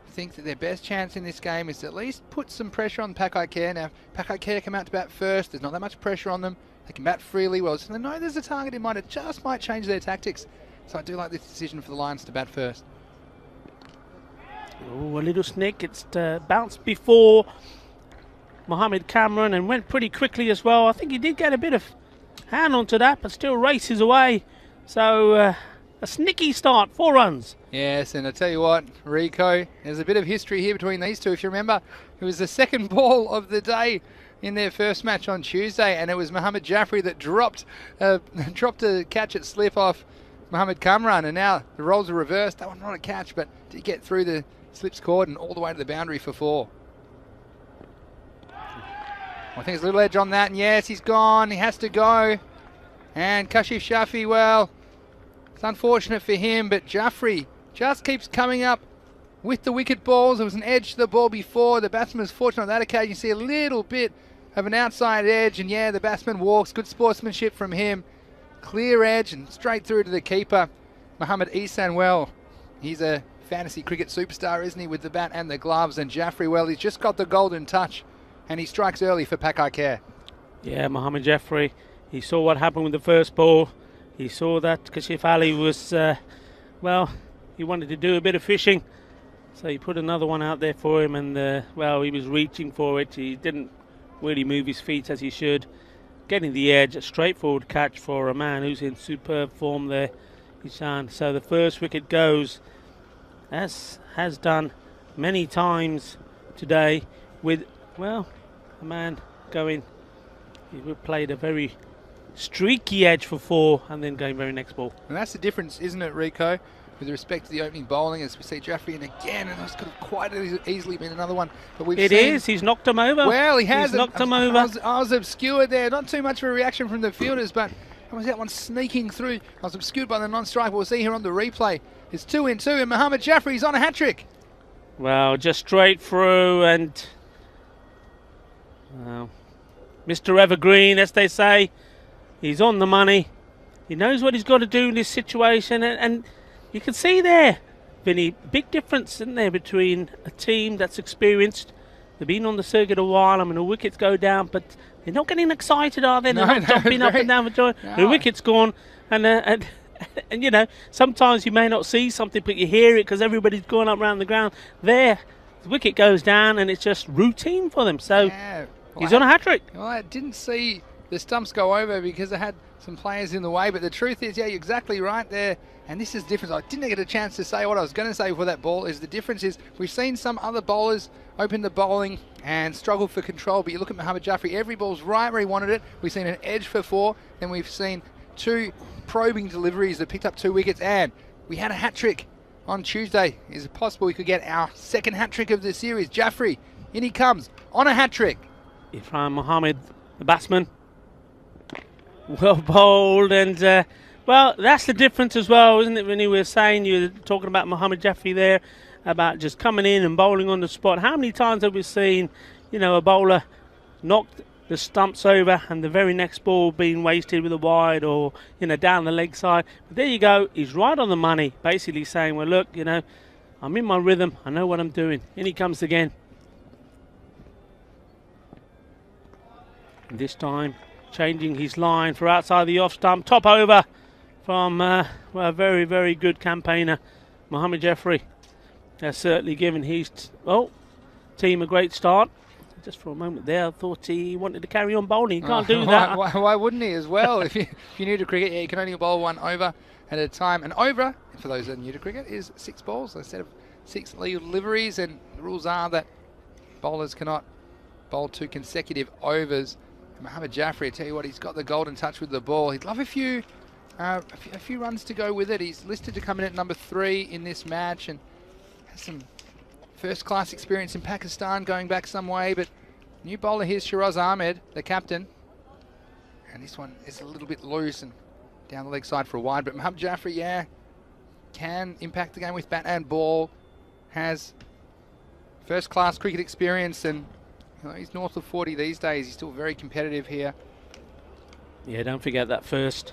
think that their best chance in this game is to at least put some pressure on Pakcelona. Now, Pakcelona come out to bat first. There's not that much pressure on them. They can bat freely. Well, so they know there's a target in mind. It just might change their tactics. So I do like this decision for the Lions to bat first. Oh, a little snick. It's bounced before Mohammed Cameron and went pretty quickly as well. I think he did get a bit of hand onto that, but still races away. So a snicky start, 4 runs. Yes, and I tell you what, Rico, there's a bit of history here between these two. If you remember, it was the second ball of the day in their first match on Tuesday, and it was Mohammed Jaffrey that dropped a catch at slip off Mohammed Kamran, and now the roles are reversed. That one not a catch, but did get through the slips cord and all the way to the boundary for 4. I think there's a little edge on that, and yes, he's gone. He has to go. And Kashif Shafi, well, it's unfortunate for him, but Jaffrey just keeps coming up with the wicket balls. There was an edge to the ball before. The batsman was fortunate on that occasion. You see a little bit of an outside edge, and yeah, the batsman walks. Good sportsmanship from him. Clear edge and straight through to the keeper, Mohammed ECN. Well, he's a fantasy cricket superstar, isn't he, with the bat and the gloves. And Jaffrey, well, he's just got the golden touch, and he strikes early for Pakcelona. Yeah, Mohammed Jaffrey, he saw what happened with the first ball. He saw that Kashif Ali was, well, he wanted to do a bit of fishing. So he put another one out there for him, and, well, he was reaching for it. He didn't really move his feet as he should. Getting the edge, a straightforward catch for a man who's in superb form there, Ishan. So the first wicket goes, as has done many times today, with, well, a man going, he played a very streaky edge for 4 and then going very next ball. And that's the difference, isn't it, Rico, with respect to the opening bowling, as we see Jaffrey in again, and this could have quite easily been another one. But we've seen, he's knocked him over. Well, he has. He's knocked him over. I was obscured there. Not too much of a reaction from the fielders, but was that one sneaking through. I was obscured by the non-strike. We'll see here on the replay. It's 2 in 2, and Mohammed Jaffrey's on a hat-trick. Well, just straight through, and Mr. Evergreen, as they say, he's on the money. He knows what he's got to do in this situation, and you can see there, Vinny, big difference, isn't there, between a team that's experienced. They've been on the circuit a while. I mean, the wickets go down, but they're not getting excited, are they? They're not jumping up and down for joy. No. The wicket's gone, and you know, sometimes you may not see something, but you hear it because everybody's going up around the ground. There, the wicket goes down, and it's just routine for them. So yeah. He's on a hat-trick. Well, I didn't see the stumps go over because they had some players in the way, but the truth is, yeah, you're exactly right there. And this is the difference. I didn't get a chance to say what I was going to say for that ball. Is the difference is we've seen some other bowlers open the bowling and struggle for control, but you look at Mohammed Jaffrey, every ball's right where he wanted it. We've seen an edge for 4, then we've seen 2 probing deliveries that picked up 2 wickets, and we had a hat-trick on Tuesday. Is it possible we could get our second hat-trick of the series? Jaffrey, in he comes on a hat-trick. Ifran Mohammed, the batsman, well bowled, and well, that's the difference as well, isn't it? When you were saying, you were talking about Mohammed Jaffrey there, about just coming in and bowling on the spot. How many times have we seen, you know, a bowler knocked the stumps over and the very next ball being wasted with a wide or, you know, down the leg side? But there you go, he's right on the money, basically saying, well, look, you know, I'm in my rhythm, I know what I'm doing. In he comes again. And this time, changing his line for outside the off stump, top over from well, a very, very good campaigner, Mohammed Jaffrey. Has certainly given his team a great start. Just for a moment there, I thought he wanted to carry on bowling. He can't do that. Why wouldn't he as well? if you're new to cricket, yeah, you can only bowl 1 over at a time. And over, for those that are new to cricket, is 6 balls instead of 6 legal deliveries. And the rules are that bowlers cannot bowl 2 consecutive overs. And Mohammed Jaffrey, I tell you what, he's got the golden touch with the ball. He'd love a few runs to go with it. He's listed to come in at number 3 in this match, and has some first-class experience in Pakistan going back some way. But new bowler here's Shiraz Ahmed, the captain. And this one is a little bit loose and down the leg side for a wide. But Mohammed Jaffrey, yeah, can impact the game with bat and ball. Has first class cricket experience, and he's north of 40 these days. He's still very competitive here. Yeah, don't forget that first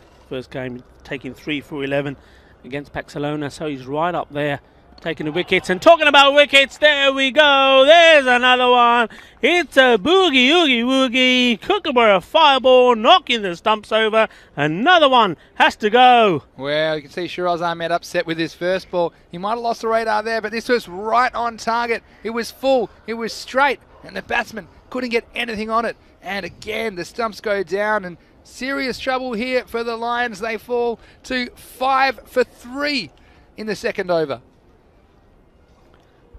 game, taking 3 for 11 against Pakcelona, so he's right up there, taking the wickets. And talking about wickets, there we go. There's another one. It's a boogie, oogie, woogie. Kookaburra fireball, knocking the stumps over. Another one has to go. Well, you can see Shiraz Ahmed upset with his first ball. He might have lost the radar there, but this was right on target. It was full, it was straight, and the batsman couldn't get anything on it. And again, the stumps go down, and serious trouble here for the Lions. They fall to 5 for 3 in the second over.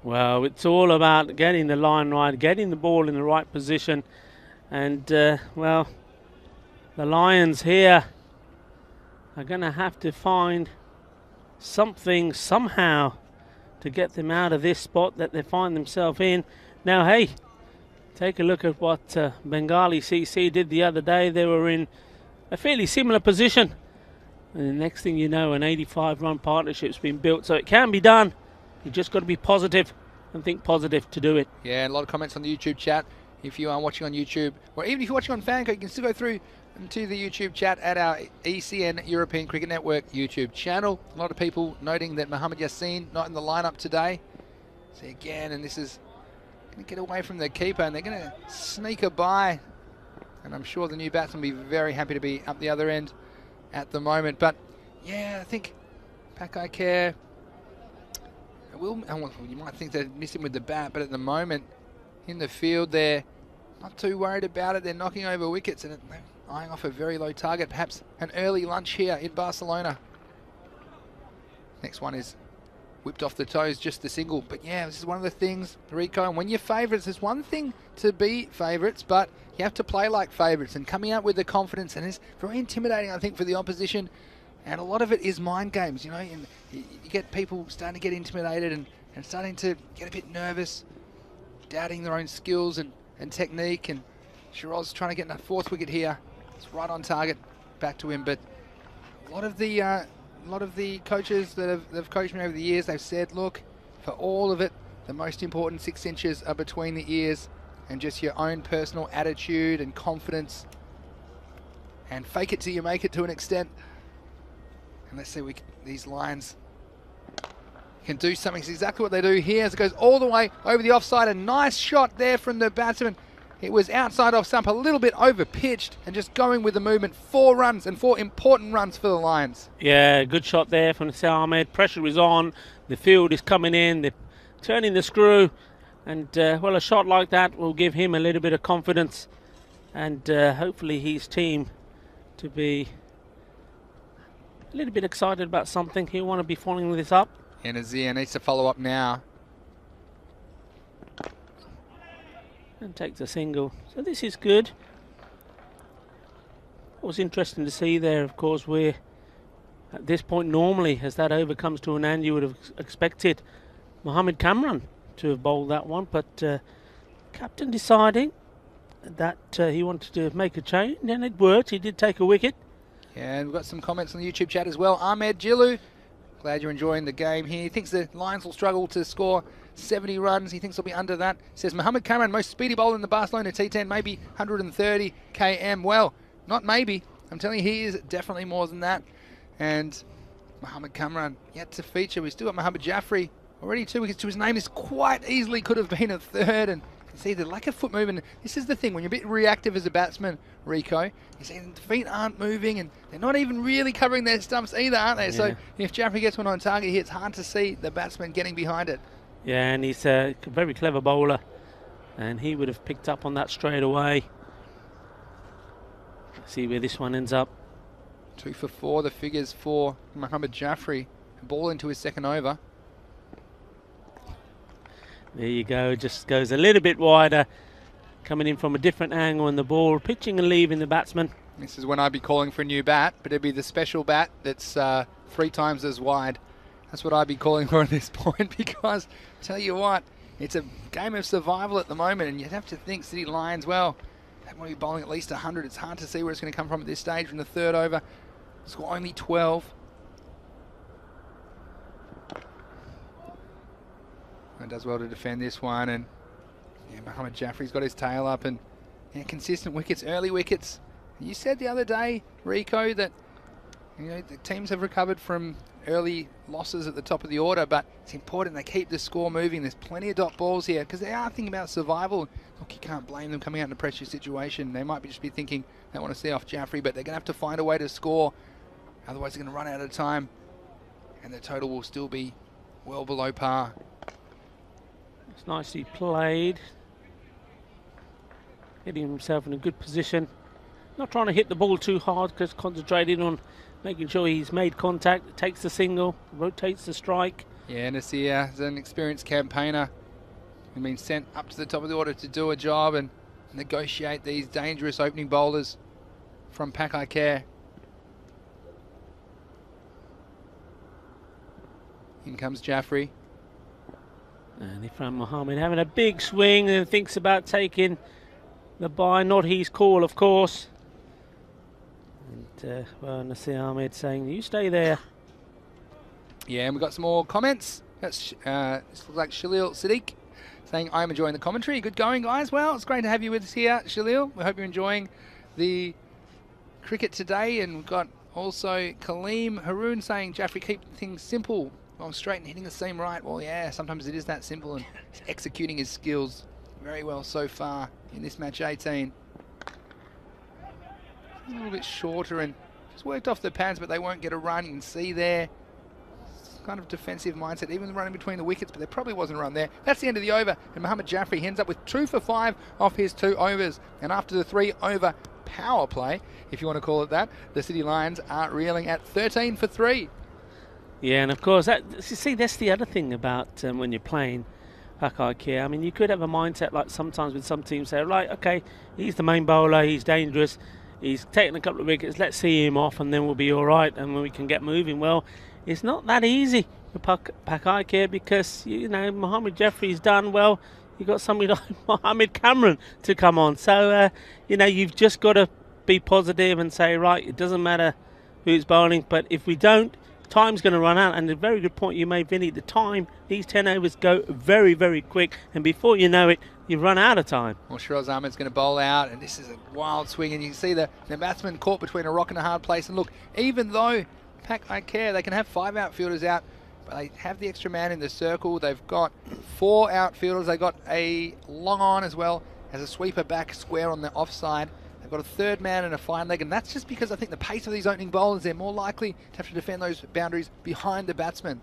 Well, it's all about getting the line right, getting the ball in the right position. And, well, the Lions here are going to have to find something somehow to get them out of this spot that they find themselves in. Now, hey, take a look at what Bengali CC did the other day. They were in a fairly similar position. And the next thing you know, an 85-run partnership's been built. So it can be done. You've just got to be positive and think positive to do it. Yeah, and a lot of comments on the YouTube chat. If you are watching on YouTube, or even if you're watching on Fanco, you can still go through to the YouTube chat at our ECN European Cricket Network YouTube channel. A lot of people noting that Mohammad Yassin not in the lineup today. So again, and this is going to get away from the keeper, and they're going to sneak a by. And I'm sure the new batsman will be very happy to be up the other end at the moment. But yeah, I think Pakai Care will. You might think they'd miss him with the bat, but at the moment in the field, they're not too worried about it. They're knocking over wickets and they're eyeing off a very low target. Perhaps an early lunch here in Barcelona. Next one is whipped off the toes, just the single. But yeah, this is one of the things, Rico, and when you're favourites, there's one thing to be favourites, but you have to play like favourites, and coming out with the confidence, and it's very intimidating, I think, for the opposition. And a lot of it is mind games, you know, and you get people starting to get intimidated and starting to get a bit nervous, doubting their own skills and technique. And Shiraz trying to get a fourth wicket here. It's right on target, back to him. But a lot of the coaches that have coached me over the years, they've said, look, for all of it, the most important 6 inches are between the ears, and just your own personal attitude and confidence, and fake it till you make it to an extent. And let's see, these Lions can do something. It's exactly what they do here as it goes all the way over the offside. A nice shot there from the batsman. It was outside off stump, a little bit over pitched, and just going with the movement. 4 runs, and 4 important runs for the Lions. Yeah, good shot there from Nasser Ahmed. Pressure is on. The field is coming in. They're turning the screw. And, well, a shot like that will give him a little bit of confidence. And hopefully his team to be a little bit excited about something. He'll want to be following this up. And Azia needs to follow up now. And takes a single. So this is good. It was interesting to see there, of course, where at this point normally, as that over comes to an end, you would have expected Mohamed Kamran to have bowled that one. But captain deciding that he wanted to make a change, and it worked. He did take a wicket. Yeah, and we've got some comments on the YouTube chat as well. Ahmed Jilu, glad you're enjoying the game here. He thinks the Lions will struggle to score 70 runs. He thinks they'll be under that. Says Mohamed Kamran, most speedy bowler in the Barcelona T10, maybe 130 km. Well, not maybe. I'm telling you, he is definitely more than that. And Mohamed Kamran yet to feature. We've still got Mohamed Jaffrey already 2 wickets to his name. This quite easily could have been a third. And you can see the lack of foot movement. This is the thing, when you're a bit reactive as a batsman, Rico, you see the feet aren't moving and they're not even really covering their stumps either, aren't they? Yeah. So if Jaffrey gets one on target here, it's hard to see the batsman getting behind it. Yeah, and he's a very clever bowler, and he would have picked up on that straight away. See where this one ends up. 2 for 4, the figures for Mohamed Jaffrey. Ball into his second over. There you go, just goes a little bit wider, coming in from a different angle in the ball, pitching and leaving the batsman. This is when I'd be calling for a new bat, but it'd be the special bat that's 3 times as wide. That's what I'd be calling for at this point, because tell you what, it's a game of survival at the moment, and you'd have to think City Lions, well, they want to be bowling at least 100. It's hard to see where it's going to come from at this stage from the third over. Score only 12. And does well to defend this one. And yeah, Mohamed Jaffrey's got his tail up, and yeah, consistent wickets, early wickets. You said the other day, Rico, that the teams have recovered from early losses at the top of the order, but it's important they keep the score moving. There's plenty of dot balls here because they are thinking about survival. Look, you can't blame them coming out in a pressure situation. They might just be thinking they want to see off Jaffrey, but they're going to have to find a way to score. Otherwise, they're going to run out of time, and the total will still be well below par. It's nicely played. Getting himself in a good position. Not trying to hit the ball too hard, because concentrating on making sure he's made contact, takes the single, rotates the strike. Yeah, Nasir is an experienced campaigner. He's been sent up to the top of the order to do a job and negotiate these dangerous opening bowlers from Pakcelona. In comes Jaffrey. And Ifran Mohammed having a big swing and thinks about taking the bye. Not his call, of course. And well, Nasir Ahmed saying, you stay there. Yeah, and we've got some more comments. That's this looks like Shalil Siddiq saying, I'm enjoying the commentary. Good going, guys. Well, it's great to have you with us here, Shalil. We hope you're enjoying the cricket today. And we've got also Kaleem Haroon saying, Jaffrey, keep things simple. Long straight and hitting the seam right. Well, yeah, sometimes it is that simple, and he's executing his skills very well so far in this match 18. A little bit shorter and just worked off the pads, but they won't get a run. You can see there. It's kind of defensive mindset, even running between the wickets, but there probably wasn't a run there. That's the end of the over, and Mohamed Jaffrey ends up with 2 for 5 off his 2 overs. And after the 3 over power play, if you want to call it that, the City Lions are reeling at 13 for 3. Yeah, and of course, you see, that's the other thing about when you're playing Pakcelona. I mean, you could have a mindset like sometimes with some teams say, right, okay, he's the main bowler, he's dangerous, he's taking a couple of wickets, let's see him off and then we'll be all right and we can get moving. Well, it's not that easy for Pakcelona because, Mohamed Jaffrey's done well. You've got somebody like Mohamed Cameron to come on. So, you've just got to be positive and say, right, it doesn't matter who's bowling, but if we don't, time's going to run out. And a very good point you made, Vinny. The time, these 10 overs go very, very quick, and before you know it, you've run out of time. Well, Shiraz Ahmed's going to bowl out, and this is a wild swing, and you can see the batsman caught between a rock and a hard place. And look, even though Pakcelona, they can have 5 outfielders out, but they have the extra man in the circle. They've got 4 outfielders. They've got a long on as well as a sweeper back square on the offside. They've got a 3rd man and a fine leg, and that's just because I think the pace of these opening bowlers, they're more likely to have to defend those boundaries behind the batsman.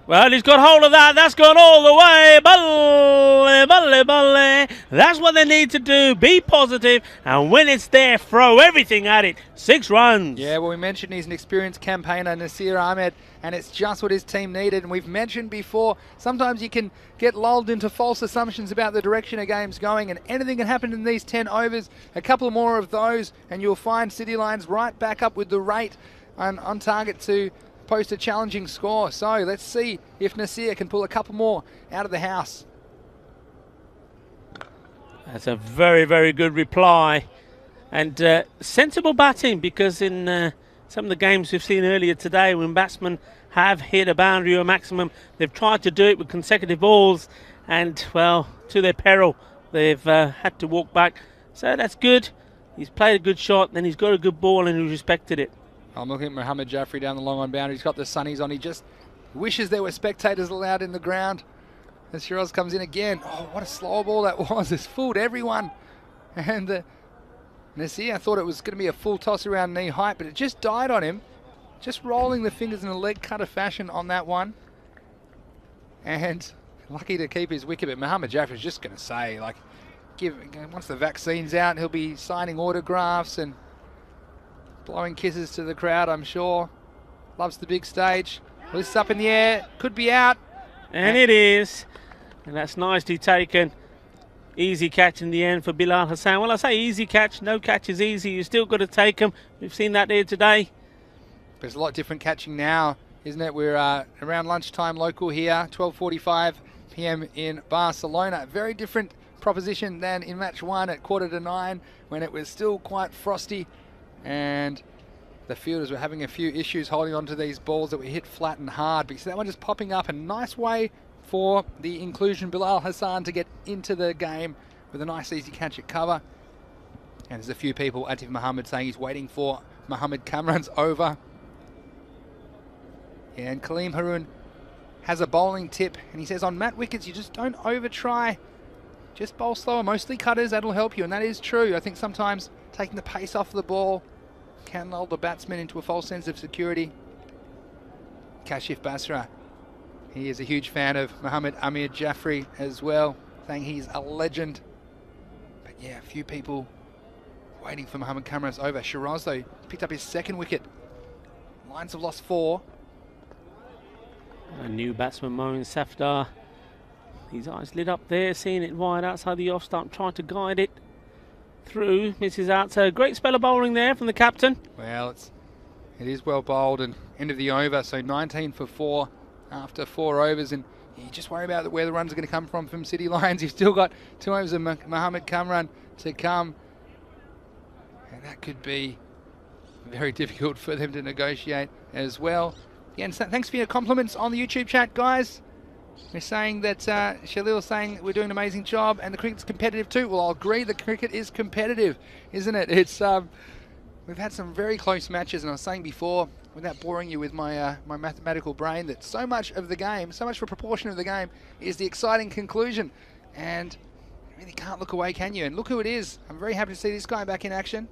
Well, he's got hold of that. That's gone all the way. Balle, balle, balle. That's what they need to do. Be positive, and when it's there, throw everything at it. 6 runs. Yeah, well, we mentioned he's an experienced campaigner, Nasir Ahmed, and it's just what his team needed. And we've mentioned before, sometimes you can get lulled into false assumptions about the direction a game's going, and anything can happen in these 10 overs. A couple more of those, and you'll find City Lions right back up with the rate and on target to post a challenging score. So let's see if Nasir can pull a couple more out of the house. That's a very, very good reply. And sensible batting, because in some of the games we've seen earlier today, when batsmen have hit a boundary or maximum, they've tried to do it with consecutive balls, and, well, to their peril, they've had to walk back. So that's good. He's played a good shot, then he's got a good ball, and he's respected it. I'm looking at Mohamed Jaffrey down the long on boundary. He's got the sunnies on. He just wishes there were spectators allowed in the ground. As Shiraz comes in again. Oh, what a slow ball that was. It's fooled everyone. And Nasir, I thought it was going to be a full toss around knee height, but it just died on him. Just rolling the fingers in a leg cutter fashion on that one. And lucky to keep his wicket, but Mohamed Jaffrey's just going to say, like, once the vaccine's out, he'll be signing autographs and blowing kisses to the crowd, I'm sure. Loves the big stage. Well, this is up in the air. Could be out. And it is. And that's nicely taken. Easy catch in the end for Bilal Hassan. Well, I say easy catch. No catch is easy. You still got to take them. We've seen that here today. There's a lot different catching now, isn't it? We're around lunchtime local here, 12:45 p.m. in Barcelona. Very different proposition than in match 1 at 8:45 when it was still quite frosty. And the fielders were having a few issues holding on to these balls that were hit flat and hard. But you see that one just popping up, a nice way for the inclusion, Bilal Hassan, to get into the game with a nice easy catch at cover. And there's a few people, Atif Muhammad, saying he's waiting for Muhammad Kamran's over. Yeah, and Kaleem Haroon has a bowling tip, and he says on Matt Wickets, you just don't over try. Just bowl slower, mostly cutters, that'll help you, and that is true. I think sometimes taking the pace off the ball can lull the batsman into a false sense of security. Kashif Basra, he is a huge fan of Muhammad Amir Jaffrey as well, saying he's a legend. But yeah, a few people waiting for Muhammad Kamran's over. Shiraz, though, picked up his second wicket. Lions have lost 4. A new batsman, Moeen Safdar. His eyes lit up there, seeing it wide outside the off stump, trying to guide it through. Misses out. So great spell of bowling there from the captain. Well, it is well bowled, and end of the over. So 19 for 4 after 4 overs, and you just worry about where the runs are going to come from City Lions. You've still got 2 overs of Muhammad Kamran to come, and that could be very difficult for them to negotiate as well. Again, thanks for your compliments on the YouTube chat, guys. We're saying that Shalil's saying we're doing an amazing job and the cricket's competitive too. Well, I'll agree, the cricket is competitive, isn't it? It's we've had some very close matches, and I was saying before, without boring you with my my mathematical brain, that so much of the game, so much of a proportion of the game is the exciting conclusion, and you really can't look away, can you? And look who it is. I'm very happy to see this guy back in action.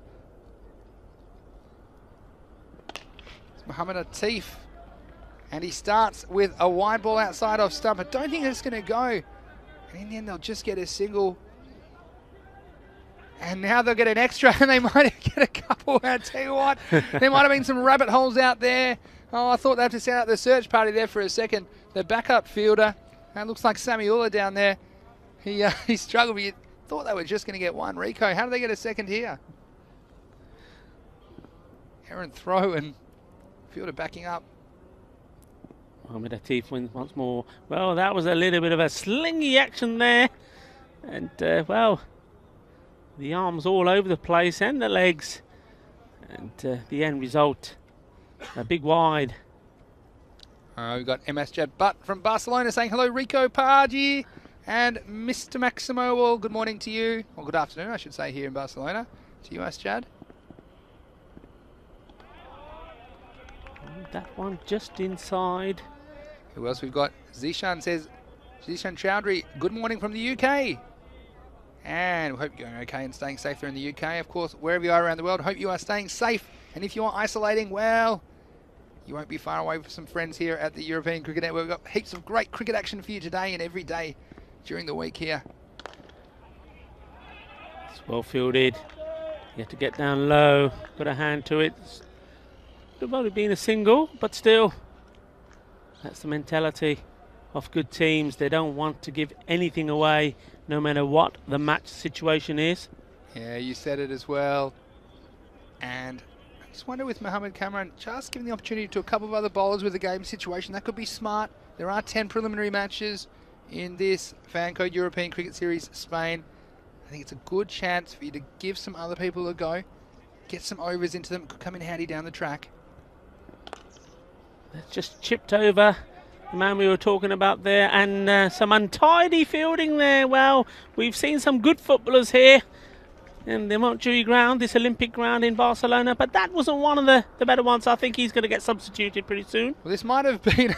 It's Mohammad Atif. And he starts with a wide ball outside off stump. I don't think it's going to go. And in the end, they'll just get a single. And now they'll get an extra, and they might get a couple. I tell you what, there might have been some rabbit holes out there. Oh, I thought they had to send out the search party there for a second. The backup fielder, that looks like Samiullah down there. He struggled, but you thought they were just going to get one. Rico, how did they get a second here? Aaron throw and fielder backing up. Mohammad Atif wins once more. Well, that was a little bit of a slingy action there. And, well, the arms all over the place and the legs. And the end result, a big wide. We've got MS Jad Butt from Barcelona saying hello, Rico Pargi and Mr. Maximo. Well, good morning to you. Or good afternoon, I should say, here in Barcelona. To you, Jad. That one just inside. Who else we've got? Zishan says, Zishan Chowdhury, good morning from the UK. And we hope you're going okay and staying safe there in the UK. Of course, wherever you are around the world, hope you are staying safe. And if you are isolating, well, you won't be far away from some friends here at the European Cricket Network. We've got heaps of great cricket action for you today and every day during the week here. It's well fielded. You have to get down low, put a hand to it. Could have only been a single, but still, that's the mentality of good teams. They don't want to give anything away, no matter what the match situation is. Yeah, you said it as well. And I just wonder with Muhammad Kamran, just giving the opportunity to a couple of other bowlers with a game situation, that could be smart. There are 10 preliminary matches in this Fan Code European Cricket Series Spain. I think it's a good chance for you to give some other people a go, get some overs into them. It could come in handy down the track. That's just chipped over the man we were talking about there, and some untidy fielding there. Well, we've seen some good footballers here in the Montjuic ground, this Olympic ground in Barcelona, but that wasn't one of the better ones. I think he's going to get substituted pretty soon. Well, this might have been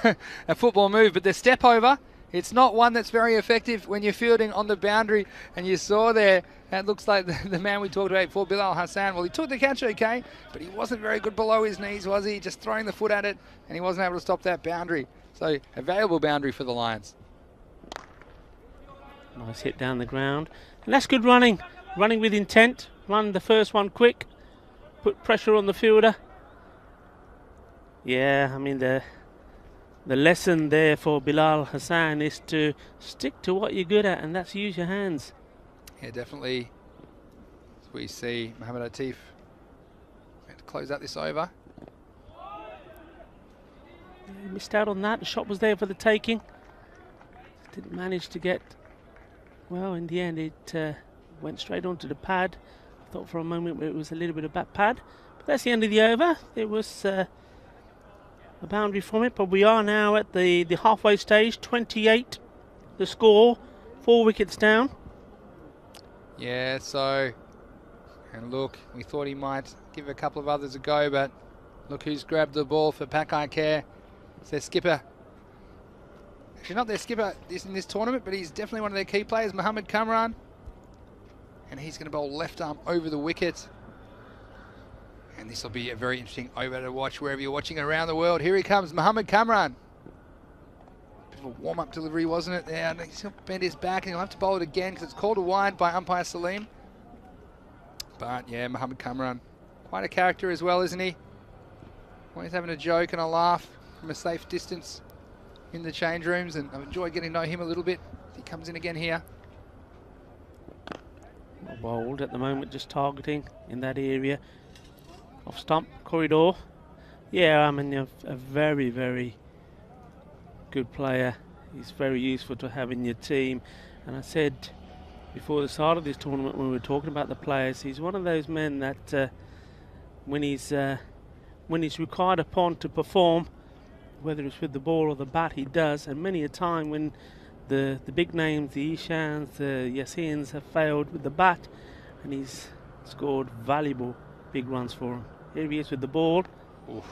a football move, but the step over, it's not one that's very effective when you're fielding on the boundary. And you saw there, that looks like the man we talked about before, Bilal Hassan. Well, he took the catch okay, but he wasn't very good below his knees, was he? Just throwing the foot at it, and he wasn't able to stop that boundary. So, a valuable boundary for the Lions. Nice hit down the ground. And that's good running. Running with intent. Run the first one quick. Put pressure on the fielder. Yeah, I mean, the lesson there for Bilal Hassan is to stick to what you're good at, and that's use your hands. Yeah, definitely. As we see Mohammad Atif to close out this over. Yeah, missed out on that. The shot was there for the taking. Didn't manage to get, well, in the end it went straight onto the pad. I thought for a moment it was a little bit of back pad, but that's the end of the over. It was a boundary from it, but we are now at the halfway stage, 28 the score. 4 wickets down. Yeah, so, and look, we thought he might give a couple of others a go, but look who's grabbed the ball for Pakcelona. It's their skipper. Actually, not their skipper in this tournament, but he's definitely one of their key players, Mohammad Kamran. And he's going to bowl left arm over the wicket. And this will be a very interesting over to watch wherever you're watching around the world. Here he comes, Mohammad Kamran. Bit of a warm-up delivery, wasn't it? There, and he'll bend his back, and he'll have to bowl it again because it's called a wide by umpire Salim. But yeah, Mohammad Kamran, quite a character as well, isn't he? Always having a joke and a laugh from a safe distance in the change rooms, and I've enjoyed getting to know him a little bit. He comes in again here. Well bowled at the moment, just targeting in that area. Off stump, corridor. Yeah, I mean, a very, very good player. He's very useful to have in your team. And I said before the start of this tournament, when we were talking about the players, he's one of those men that when he's required upon to perform, whether it's with the ball or the bat, he does. And many a time when the big names, the ECNs, the ECNs have failed with the bat, and he's scored valuable big runs for him. Here he is with the ball. Oof.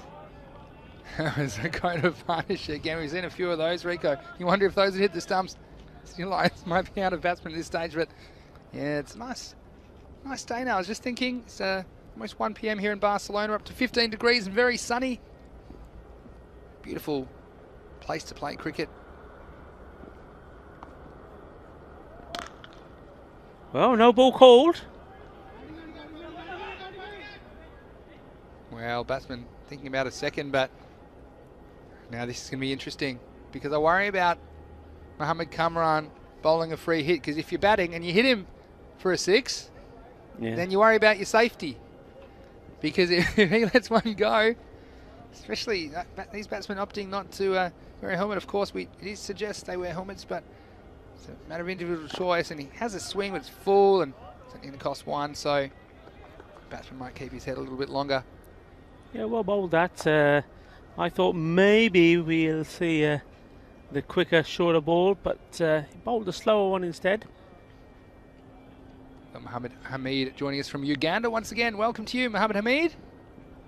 That was a kind of punish again. We've seen a few of those, Rico. You wonder if those that hit the stumps still might be out of batsman at this stage, but yeah, it's a nice day now. I was just thinking, it's almost 1 p.m. here in Barcelona, up to 15 degrees and very sunny. Beautiful place to play cricket. Well, no ball called. Well, batsman thinking about a second, but now this is going to be interesting because I worry about Mohammad Kamran bowling a free hit, because if you're batting and you hit him for a 6, then you worry about your safety, because if he lets one go, especially these batsmen opting not to wear a helmet. Of course, it suggests they wear helmets, but it's a matter of individual choice, and he has a swing that's full and it's going to cost 1, so the batsman might keep his head a little bit longer. Yeah, well bowled that. I thought maybe we'll see the quicker, shorter ball, but he bowled a slower one instead. Mohammed Hamid joining us from Uganda once again. Welcome to you, Mohammed Hamid.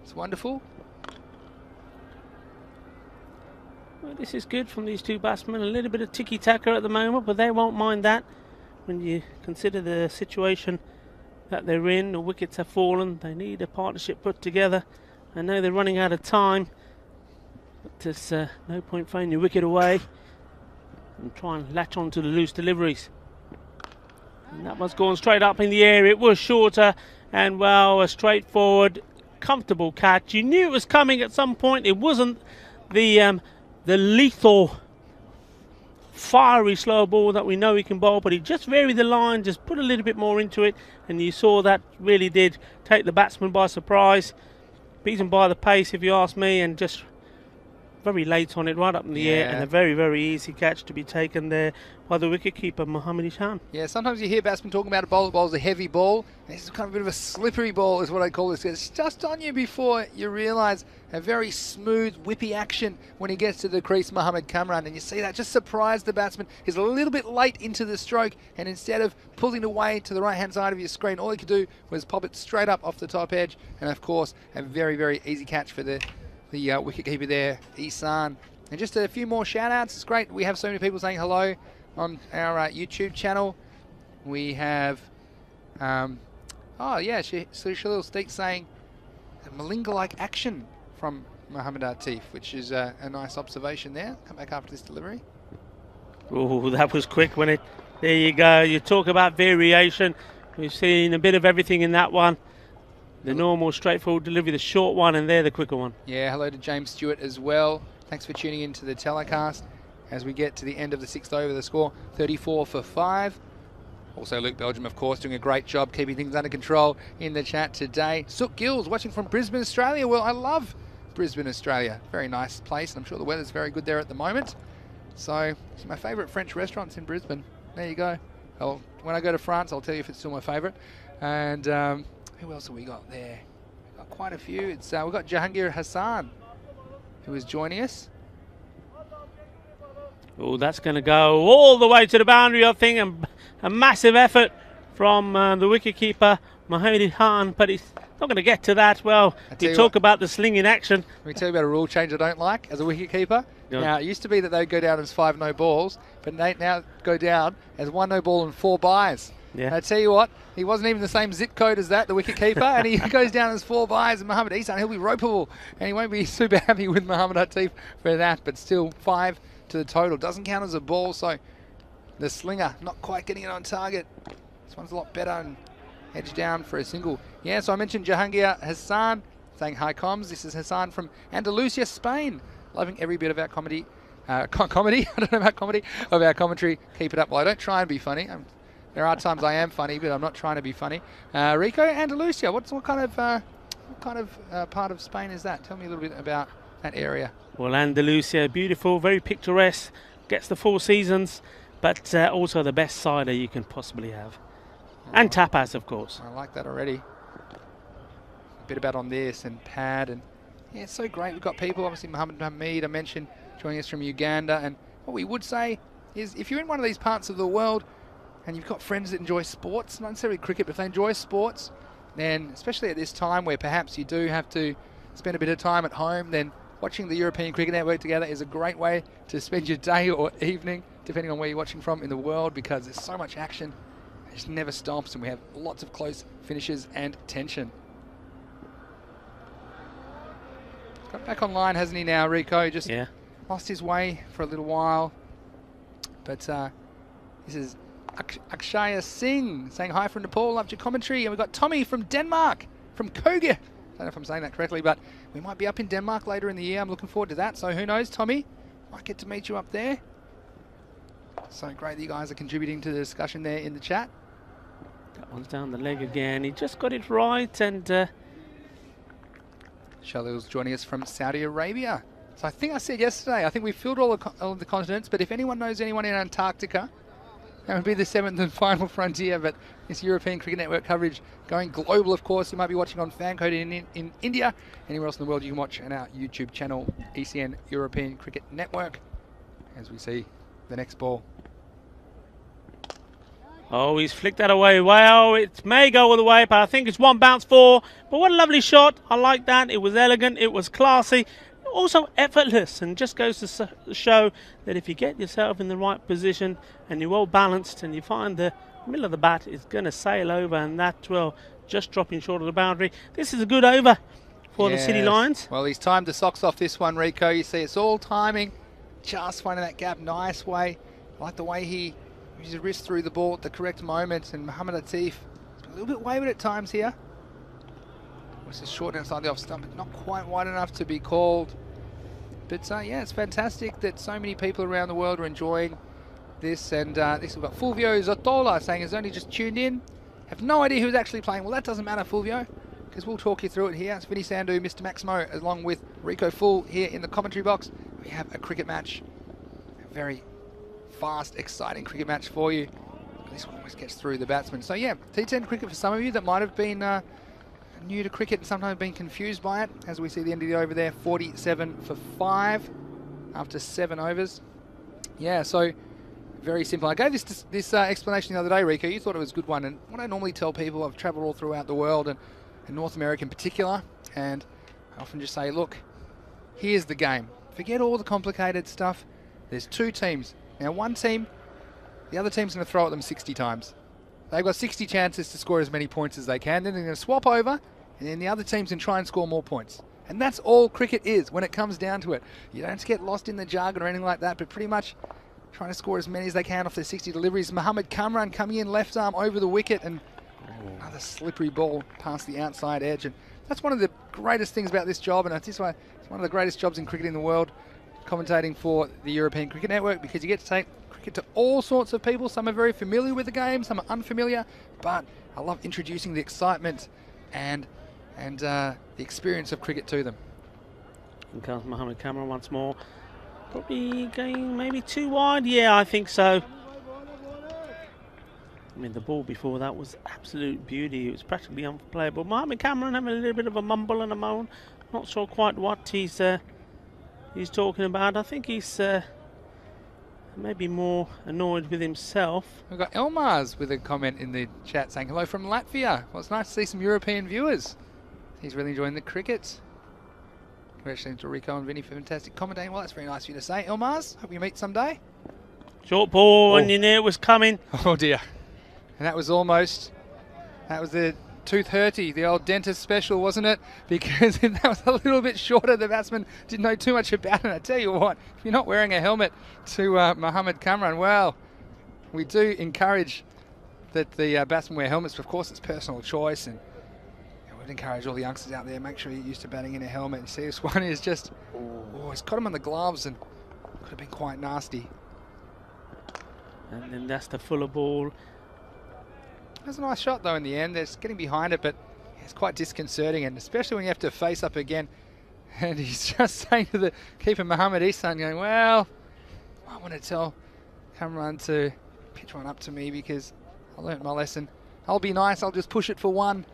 It's wonderful. Well, this is good from these two batsmen. A little bit of tiki-taka at the moment, but they won't mind that when you consider the situation that they're in. The wickets have fallen. They need a partnership put together. I know they're running out of time, but there's no point throwing your wicket away and try and latch on to the loose deliveries. And that one's gone straight up in the air. It was shorter, and well, a straightforward, comfortable catch. You knew it was coming at some point. It wasn't the lethal, fiery slow ball that we know he can bowl, but he just varied the line, just put a little bit more into it, and you saw that really did take the batsman by surprise. Beat him by the pace, if you ask me, and just very late on it, right up in the air, and a very, very easy catch to be taken there by the wicketkeeper, Mohammad Ishan. Yeah, sometimes you hear batsmen talking about a bowler bowls a heavy ball. This is kind of a bit of a slippery ball is what I call this. It's just on you before you realise a very smooth, whippy action when he gets to the crease, Mohammad Kamran. And you see that just surprised the batsman. He's a little bit late into the stroke, and instead of pulling away to the right-hand side of your screen, all he could do was pop it straight up off the top edge. And of course, a very, very easy catch for the wicketkeeper there, Isan. And just a few more shout-outs. It's great. We have so many people saying hello on our YouTube channel. We have, Shalil Steek saying a Malinga-like action from Mohammad Atif, which is a nice observation there. Come back after this delivery. Oh, that was quick when it. There you go. You talk about variation. We've seen a bit of everything in that one. The normal, straightforward delivery, the short one, and there the quicker one. Yeah, hello to James Stewart as well. Thanks for tuning in to the telecast as we get to the end of the 6th over. The score 34 for 5. Also Luke Belgium, of course, doing a great job keeping things under control in the chat today. Sook Gills watching from Brisbane, Australia. Well, I love Brisbane, Australia. Very nice place, and I'm sure the weather's very good there at the moment. So it's my favourite French restaurants in Brisbane. There you go. When I go to France, I'll tell you if it's still my favourite. And who else have we got there? We've got quite a few. We've got Jahangir Hassan, who is joining us. Oh, that's going to go all the way to the boundary, I think. And a massive effort from the wicketkeeper, Mohamed Khan, but he's not going to get to that. Well, you talk about the sling in action. Let me tell you about a rule change I don't like as a wicketkeeper. Yeah. Now, it used to be that they'd go down as 5 no balls, but they now go down as 1 no ball and 4 byes. Yeah. And I tell you what, he wasn't even the same zip code as that, the wicketkeeper, and he goes down as 4 byes. And Mohamed Ihsan, he'll be ropeable, and he won't be super happy with Mohamed Hatif for that, but still 5 to the total. Doesn't count as a ball, so the slinger not quite getting it on target. This one's a lot better and edge down for a single. Yeah, so I mentioned Jahangir Hassan saying hi comms. This is Hassan from Andalusia, Spain. Loving every bit of our comedy. Comedy? I don't know about comedy. Of our commentary. Keep it up. Well, I don't try and be funny. There are times I am funny, but I'm not trying to be funny. Rico, Andalusia. What kind of part of Spain is that? Tell me a little bit about that area. Well, Andalusia, beautiful, very picturesque, gets the 4 seasons, but also the best cider you can possibly have. And tapas, of course. I like that already. A bit about on this and pad, and yeah, it's so great. We've got people, obviously Mohammed Hamid, I mentioned, joining us from Uganda. And what we would say is if you're in one of these parts of the world and you've got friends that enjoy sports, not necessarily cricket, but if they enjoy sports, then especially at this time where perhaps you do have to spend a bit of time at home, then watching the European Cricket Network together is a great way to spend your day or evening, depending on where you're watching from in the world, because there's so much action. It just never stops, and we have lots of close finishes and tension. Got back online, hasn't he now, Rico? Just lost his way for a little while. But this is Akshaya Singh saying hi from Nepal, loved your commentary. And we've got Tommy from Denmark, from Koge. I don't know if I'm saying that correctly, but we might be up in Denmark later in the year. I'm looking forward to that. So who knows, Tommy? Might get to meet you up there. So great that you guys are contributing to the discussion there in the chat. That one's down the leg again. He just got it right, and Shalil's joining us from Saudi Arabia. So I think I said yesterday, I think we filled all the continents, but if anyone knows anyone in Antarctica, that would be the 7th and final frontier. But this European Cricket Network coverage going global, of course. You might be watching on Fancode in India. Anywhere else in the world you can watch on our YouTube channel, ECN European Cricket Network, as we see the next ball. oh, he's flicked that away. Well, it may go all the way, but I think it's 1 bounce 4. But what a lovely shot. I like that. It was elegant. It was classy. Also effortless, and just goes to show that if you get yourself in the right position and you're well balanced and you find the middle of the bat is going to sail over, and that, well, just dropping short of the boundary. This is a good over for the City Lions. Well, he's timed the socks off this one, Rico. You see, it's all timing. Just finding that gap, nice way. I like the way he used his wrist through the ball at the correct moment. And Mohamed Hatif, a little bit wayward at times here. This is short outside the off stump, but not quite wide enough to be called. But yeah, it's fantastic that so many people around the world are enjoying this. And this, we've got Fulvio Zotola saying he's only just tuned in. Have no idea who's actually playing. Well, that doesn't matter, Fulvio, because we'll talk you through it here. It's Vinny Sandhu, Mr. Maximo, along with Rico Full here in the commentary box. We have a cricket match. A very fast, exciting cricket match for you. This one always gets through the batsman. So yeah, T10 cricket for some of you that might have been new to cricket and sometimes been confused by it. As we see the end of the over there, 47 for 5 after 7 overs. Yeah, so very simple. I gave this explanation the other day, Rico. You thought it was a good one. And what I normally tell people, I've travelled all throughout the world and in North America in particular, and I often just say, look, here's the game. Forget all the complicated stuff. There's 2 teams. Now, one team, the other team's going to throw at them 60 times. They've got 60 chances to score as many points as they can. Then they're going to swap over, and then the other team's going to try and score more points. And that's all cricket is when it comes down to it. You don't get lost in the jargon or anything like that, but pretty much trying to score as many as they can off their 60 deliveries. Mohamed Kamran coming in left arm over the wicket, and another slippery ball past the outside edge. And that's one of the greatest things about this job, and it's one of the greatest jobs in cricket in the world, commentating for the European Cricket Network, because you get to take cricket to all sorts of people. Some are very familiar with the game, some are unfamiliar, but I love introducing the excitement and the experience of cricket to them. And comes Mohamed Kamran once more. Probably going maybe too wide. Yeah, I think so. I mean, the ball before that was absolute beauty. It was practically unplayable. Mohamed Kamran having a little bit of a mumble and a moan. Not sure quite what he's talking about. I think he's maybe more annoyed with himself. We've got Elmars with a comment in the chat saying hello from Latvia. Well, it's nice to see some European viewers. He's really enjoying the cricket. Congratulations to Rico and Vinny for fantastic commentating. Well, that's very nice of you to say. Elmars, hope you meet someday. Short ball, and you knew it was coming. Oh dear. And that was the tooth hurty, the old dentist special, wasn't it? Because if that was a little bit shorter, the batsman didn't know too much about it. I tell you what, if you're not wearing a helmet to Mohamed Kamran, well, we do encourage that the batsmen wear helmets, but of course it's personal choice, and we'd encourage all the youngsters out there, make sure you're used to batting in a helmet. You see this one is just, oh, he's caught him on the gloves and could have been quite nasty. And then that's the fuller ball. It was a nice shot though in the end. It's getting behind it, but it's quite disconcerting, and especially when you have to face up again. And he's just saying to the keeper, Mohamed Ihsan, going, well, I want to tell Kamran to pitch one up to me because I learnt my lesson. I'll be nice, I'll just push it for one.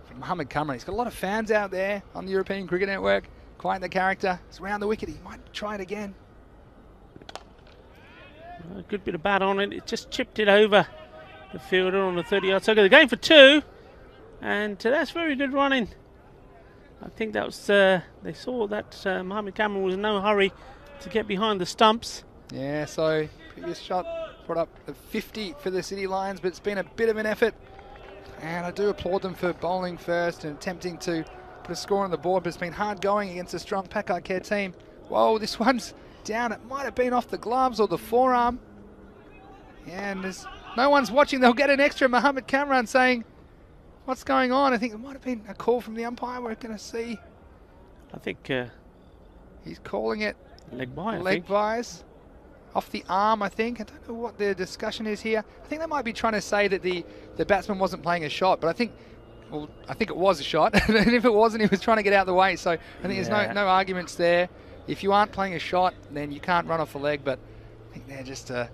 From Mohamed Kamran, he's got a lot of fans out there on the European Cricket Network. Quite the character. It's around the wicket, he might try it again. A good bit of bat on it. It just chipped it over the fielder on the 30-yard circle. They're going for two, and that's very good running. I think that was they saw that Mohamed Kamran was in no hurry to get behind the stumps. Yeah, so previous shot brought up a 50 for the City Lions, but it's been a bit of an effort. And I do applaud them for bowling first and attempting to put a score on the board, but it's been hard going against a strong Pakcelona team. Whoa, this one's down. It might have been off the gloves or the forearm. Yeah, and there's no one's watching. They'll get an extra. Mohamed Kamran saying, what's going on? I think it might have been a call from the umpire. We're going to see. I think he's calling it leg by. Leg byes. Off the arm, I think. I don't know what the discussion is here. I think they might be trying to say that the batsman wasn't playing a shot, but I think it was a shot. And if it wasn't, he was trying to get out of the way. So I think there's no arguments there. If you aren't playing a shot, then you can't run off a leg. But I think they're just a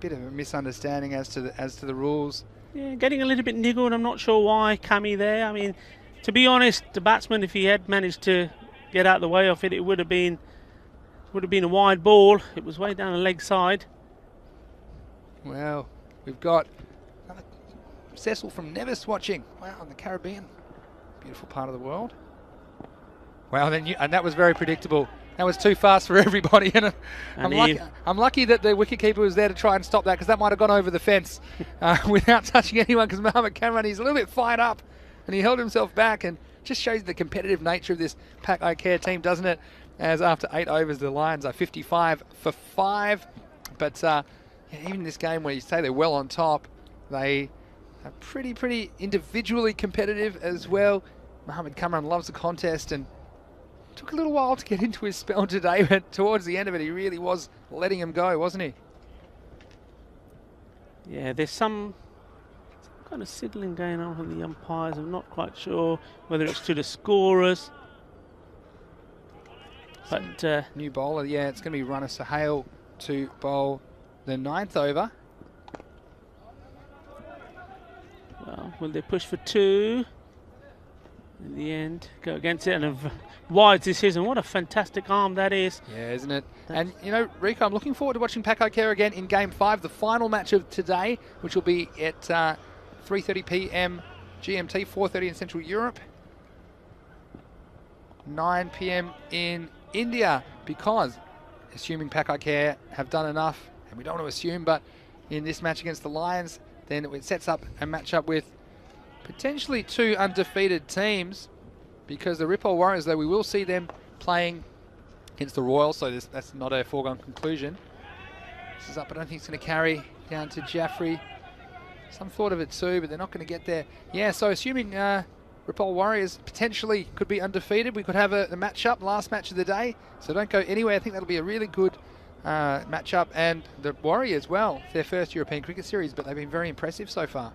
bit of a misunderstanding as to the rules. Yeah, getting a little bit niggled. I'm not sure why Cammy there. I mean, to be honest, the batsman, if he had managed to get out of the way of it, it would have been a wide ball. It was way down the leg side. Well, we've got another Cecil from Nevis watching. Wow, in the Caribbean. Beautiful part of the world. Wow, and that was very predictable. That was too fast for everybody. And I'm lucky that the wicketkeeper was there to try and stop that, because that might have gone over the fence without touching anyone, because Mohamed Kamran, he's a little bit fired up and he held himself back, and just shows the competitive nature of this Pakcelona team, doesn't it? As after 8 overs, the Lions are 55 for 5. But even in this game where you say they're well on top, they are pretty individually competitive as well. Mohamed Kamran loves the contest and took a little while to get into his spell today, but towards the end of it, he really was letting him go, wasn't he? Yeah, there's some kind of signaling going on from the umpires. I'm not quite sure whether it's to the scorers. But new bowler, yeah, it's going to be Runner Sahale to bowl the 9th over. Well, will they push for 2? In the end, go against it, and a wide decision. What a fantastic arm that is. Yeah, isn't it? And, you know, Rico, I'm looking forward to watching Pakcelona again in Game 5, the final match of today, which will be at 3:30 p.m. GMT, 4:30 in Central Europe, 9 p.m. in India, because assuming Pakcelona have done enough, and we don't want to assume, but in this match against the Lions, then it sets up a matchup with potentially 2 undefeated teams, because the Ripple Warriors, though, we will see them playing against the Royals, so that's not a foregone conclusion. This is up, I don't think it's going to carry down to Jaffrey. Some thought of it too, but they're not going to get there. Yeah, so assuming Ripple Warriors potentially could be undefeated, we could have a match-up, last match of the day, so don't go anywhere. I think that'll be a really good match-up, and the Warriors, well, their first European Cricket Series, but they've been very impressive so far.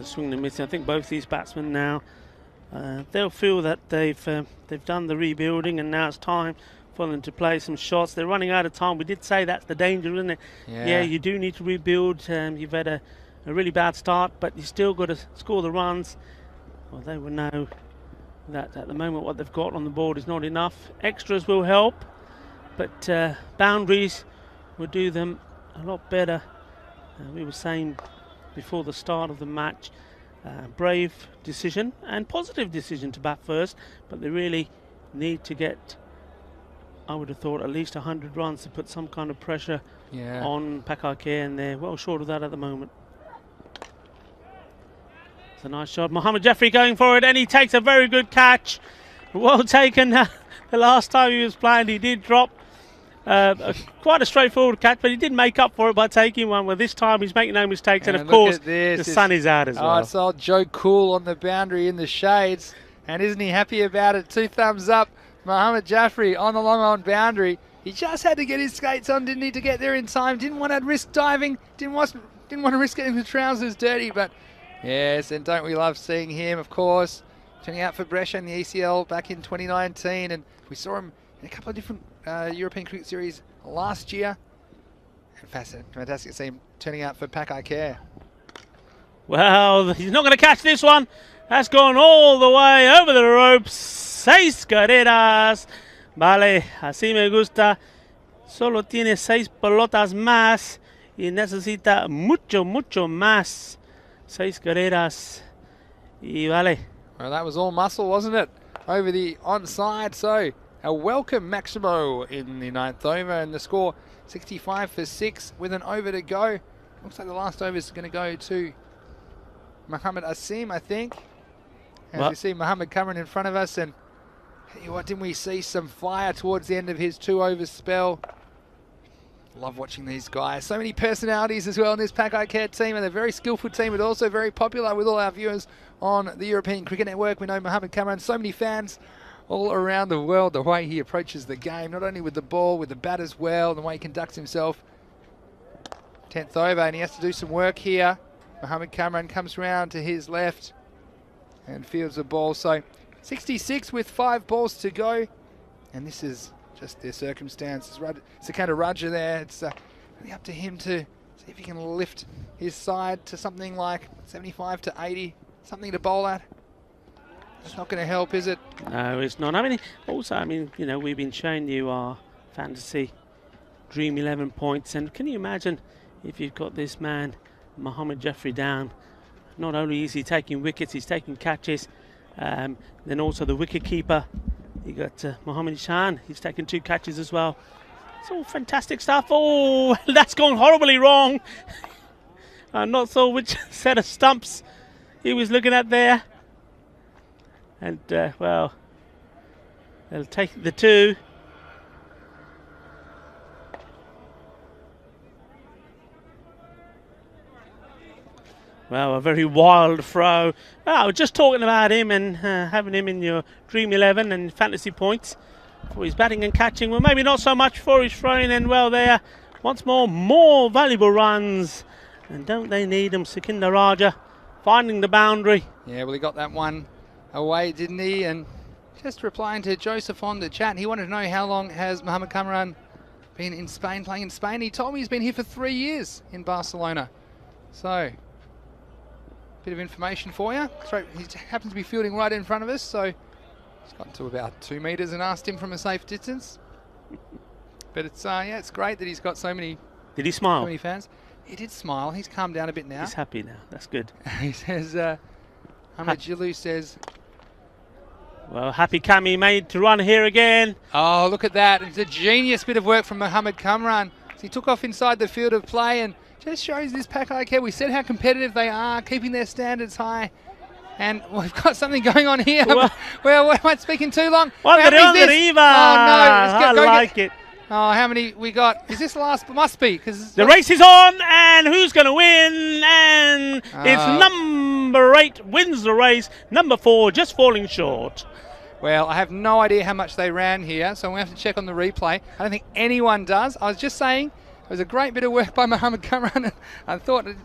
Swing and miss. I think both these batsmen now, they'll feel that they've done the rebuilding, and now it's time for them to play some shots. They're running out of time. We did say that's the danger, isn't it? Yeah, you do need to rebuild. You've had a really bad start, but you still got to score the runs. Well, they will know that at the moment what they've got on the board is not enough. Extras will help, but boundaries would do them a lot better. We were saying before the start of the match, brave decision and positive decision to bat first, but they really need to get, I would have thought, at least 100 runs to put some kind of pressure on Pakcelona, and they're well short of that at the moment. It's a nice shot. Mohamed Jeffrey going for it, and he takes a very good catch. Well taken. The last time he was playing, he did drop quite a straightforward catch, but he did make up for it by taking one. Well, this time he's making no mistakes, and of course the sun is out as well. It's old Joe Cool on the boundary in the shades, and isn't he happy about it? 2 thumbs up. Mohamed Jeffrey on the long on boundary. He just had to get his skates on, didn't need to get there in time. Didn't want to risk diving. Didn't want to risk getting the trousers dirty. But yes, and don't we love seeing him? Of course, turning out for Brescia in the ECL back in 2019, and we saw him in a couple of different European Cricket Series last year. And fantastic to see him turning out for Pakcelona. Well, he's not going to catch this one. That's gone all the way over the ropes. 6 carreras. Vale, así me gusta. Solo tiene 6 pelotas más y necesita mucho más. 6 carreras. Y vale. Well, that was all muscle, wasn't it? Over the onside. So a welcome Maximo in the 9th over, and the score 65 for 6 with an over to go. Looks like the last over is going to go to Mohamed Asim, I think. As we see Mohamed Kamran in front of us, and what, didn't we see some fire towards the end of his 2 over spell? Love watching these guys. So many personalities as well in this Pakcelona team, and they're a very skillful team, but also very popular with all our viewers on the European Cricket Network. We know Mohamed Kamran, so many fans all around the world, the way he approaches the game, not only with the ball, with the bat as well, the way he conducts himself. 10th over, and he has to do some work here. Mohamed Kamran comes round to his left and fields the ball. So 66 with 5 balls to go, and this is just their circumstances. Sakata Raja there, it's really up to him to see if he can lift his side to something like 75 to 80, something to bowl at. It's not going to help, is it? No, it's not. I mean, also, you know, we've been showing you our fantasy Dream 11 points, and can you imagine if you've got this man, Mohamed Jeffrey, down? Not only is he taking wickets, he's taking catches, then also the wicket keeper. You got Mohamed Shan, he's taken 2 catches as well. It's all fantastic stuff. Oh, that's gone horribly wrong. I'm not sure which set of stumps he was looking at there. And, well, they'll take the 2. Well, a very wild throw. Well, I was just talking about him and having him in your Dream 11 and fantasy points for his batting and catching. Well, maybe not so much for his throwing, and well there. Once more valuable runs. And don't they need him? Sakata Raja finding the boundary. Yeah, well, he got that one away, didn't he? And just replying to Joseph on the chat, he wanted to know how long has Mohamed Kamran been in Spain, playing in Spain. He told me he's been here for 3 years in Barcelona. So, bit of information for you. He happens to be fielding right in front of us, so he's gotten to about 2 meters and asked him from a safe distance. But it's yeah, it's great that he's got so many. Did he smile? So many fans. He did smile. He's calmed down a bit now. He's happy now. That's good. He says, Ahmed Jilu says, well, happy Kami made to run here again. Oh, look at that. It's a genius bit of work from Mohamed Kamran. So he took off inside the field of play and just shows this Pakcelona. We said how competitive they are, keeping their standards high. And we've got something going on here. Well, we might speaking too long. Well, how many is this? Riva. Oh, no. I like it. Oh, how many we got? Is this the last? Must be. Cause the race is on, and who's going to win? And it's number 8 wins the race. Number 4 just falling short. Well, I have no idea how much they ran here, so I'm going to have to check on the replay. I don't think anyone does. I was just saying it was a great bit of work by Mohamed Kamran, and I thought it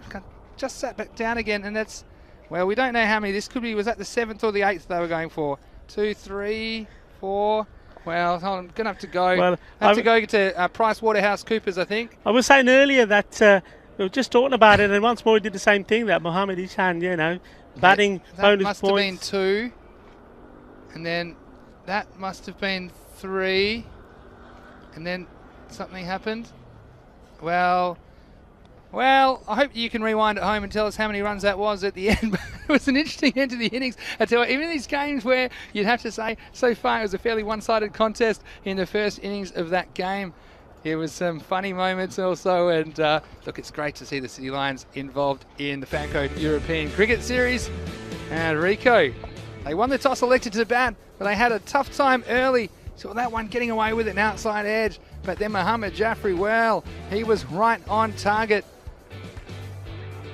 just sat back down again, and that's, well, we don't know how many. This could be, was that the 7th or the 8th they were going for? 2, 3, 4. Well, I'm going to have to go. Well, I have to go to Price Waterhouse Coopers, I think. I was saying earlier that we were just talking about it, and once more we did the same thing, that Mohamed Ishan, you know, batting that bonus must points. have been 2. And then that must have been 3. And then something happened. Well, I hope you can rewind at home and tell us how many runs that was at the end. But it was an interesting end to the innings. I tell you, even these games where you'd have to say so far it was a fairly one-sided contest in the first innings of that game. There was some funny moments also, and look, it's great to see the City Lions involved in the Fancode European Cricket Series. And Rico, they won the toss, elected to bat, but they had a tough time early. So that one getting away with an outside edge, but then Mohammad Jaffrey, well, he was right on target,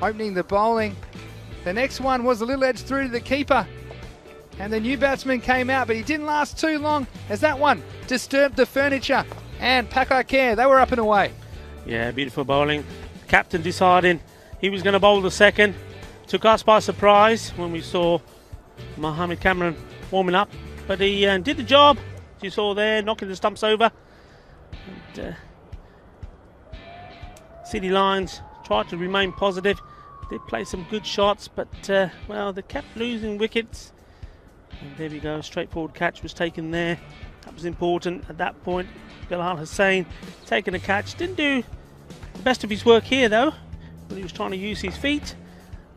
opening the bowling. The next one was a little edge through to the keeper, and the new batsman came out, but he didn't last too long as that one disturbed the furniture. And Pakcelona, they were up and away. Yeah, beautiful bowling. Captain deciding he was going to bowl the second. Took us by surprise when we saw Mohammed Cameron warming up, but he did the job. As you saw there, knocking the stumps over. And, City Lions tried to remain positive. Did play some good shots, but well, they kept losing wickets. And there we go, straightforward catch was taken there. That was important at that point. Bilal Hussain taking a catch. Didn't do the best of his work here though, when he was trying to use his feet.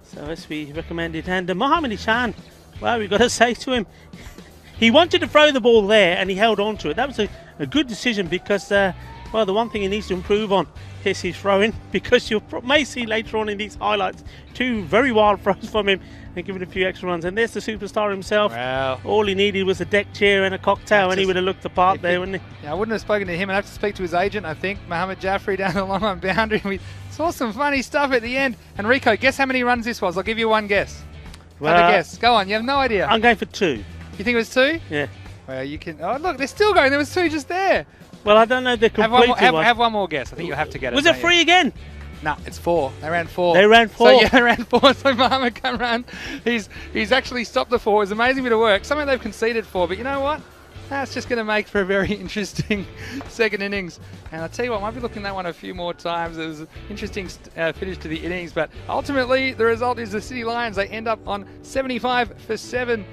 So as we recommended, and Mohammad Ishan, well, we've got to say to him, he wanted to throw the ball there and he held on to it. That was a good decision because, well, the one thing he needs to improve on is his throwing, because you may see later on in these highlights 2 very wild throws from him and give it a few extra runs. And there's the superstar himself. Wow. All he needed was a deck chair and a cocktail and he would have looked the part there, wouldn't he? Yeah, I wouldn't have spoken to him. I'd have to speak to his agent, I think, Mohammad Jaffrey, down the long on boundary. We saw some funny stuff at the end. And Rico, guess how many runs this was? I'll give you one guess. Well, have a guess. Go on, you have no idea. I'm going for 2. You think it was 2? Yeah. Well, you can... Oh, look, they're still going. There was 2 just there. Well, I don't know the complete Have one more guess. I think you'll have to get it. Was it 3 again? No, it's 4. They ran 4. They ran 4. So yeah, they ran 4. So Mohammad Kamran, he's actually stopped the 4. It's an amazing bit of work. Something they've conceded for, but you know what? That's just going to make for a very interesting second innings. And I'll tell you what, I might be looking at that one a few more times. It was an interesting finish to the innings, but ultimately the result is the City Lions. They end up on 75 for 7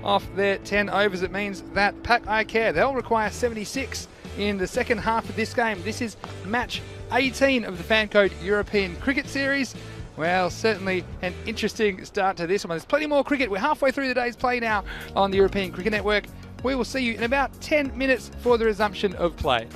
off their 10 overs. It means that Pakcelona, they'll require 76 in the second half of this game. This is match 18 of the Fancode European Cricket Series. Well, certainly an interesting start to this one. There's plenty more cricket. We're halfway through the day's play now on the European Cricket Network. We will see you in about 10 minutes for the resumption of play.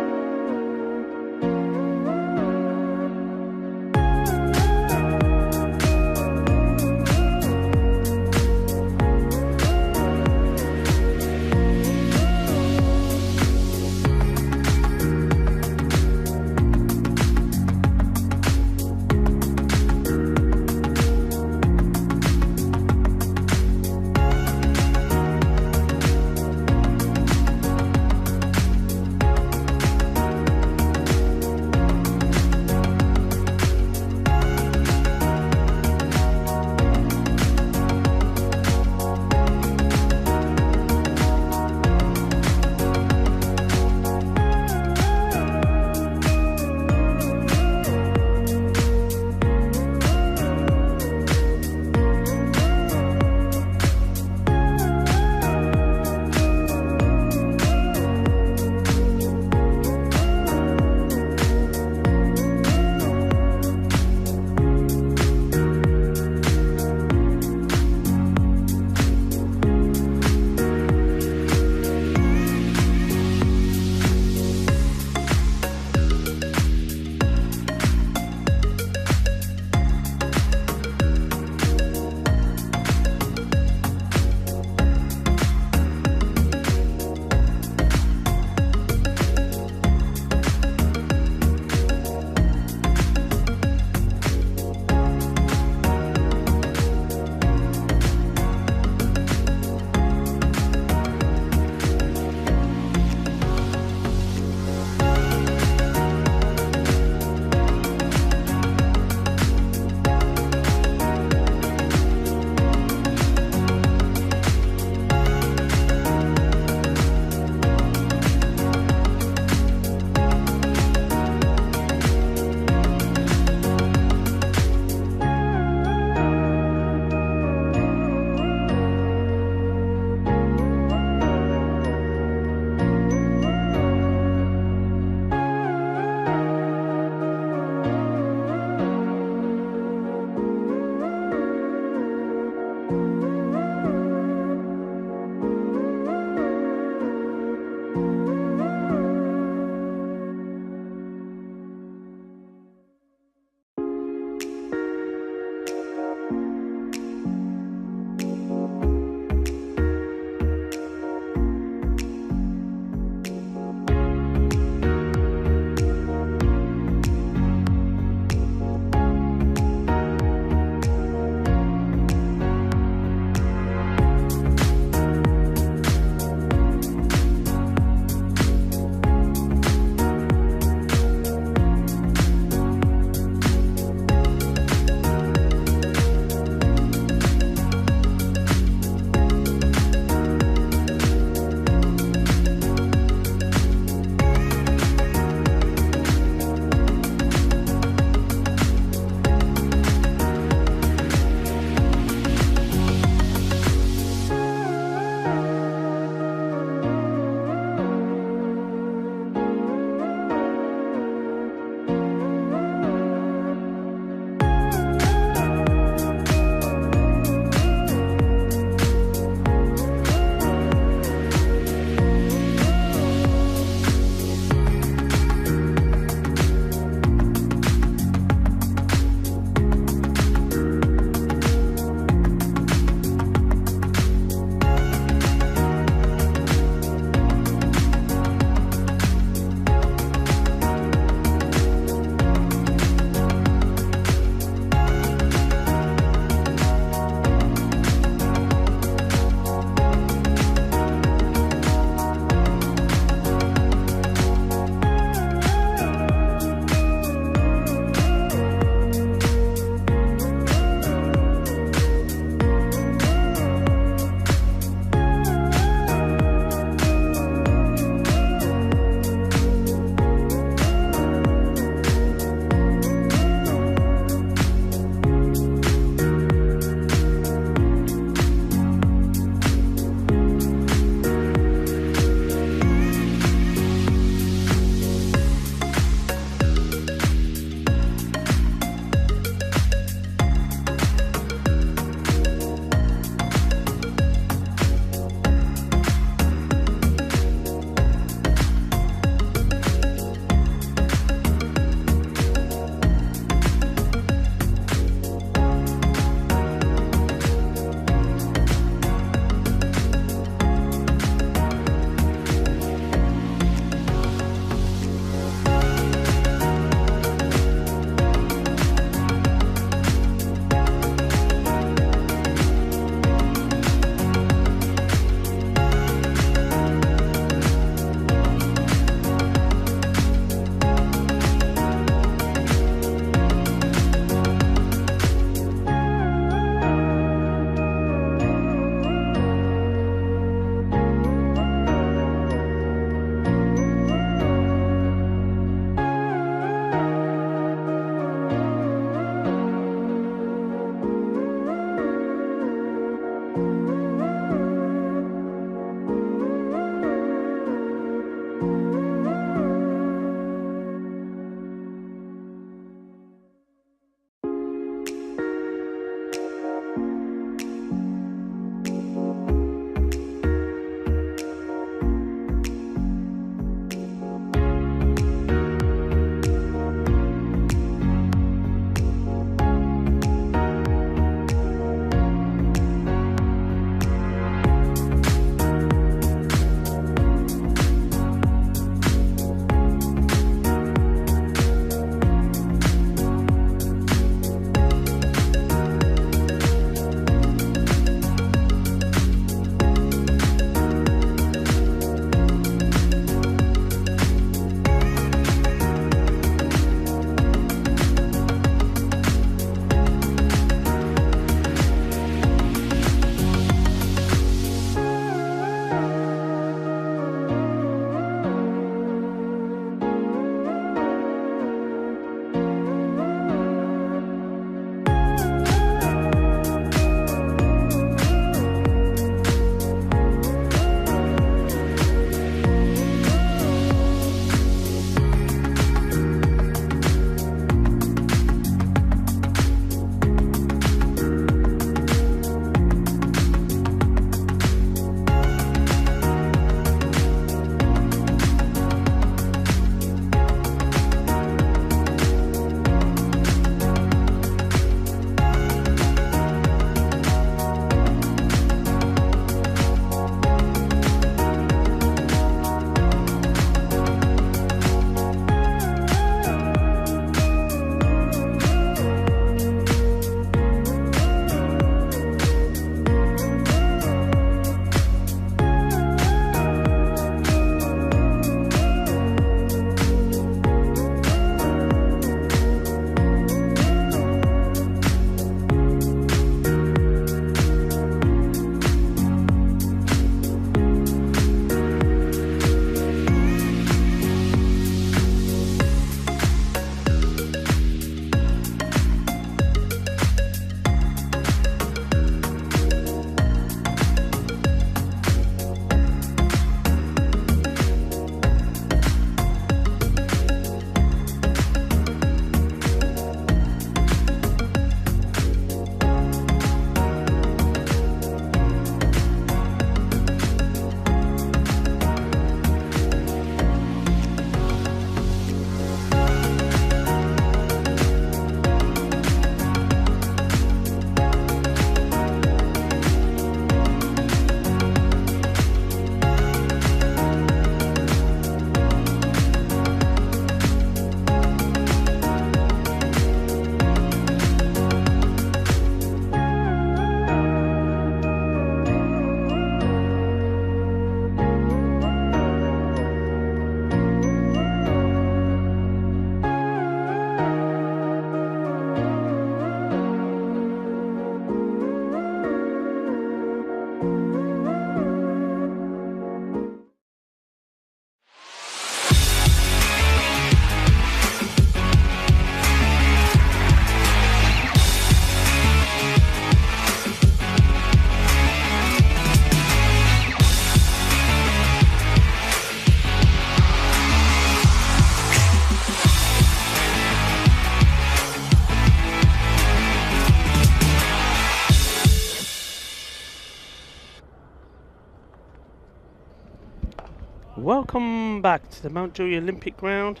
Welcome back to the Mountjoy Olympic Ground.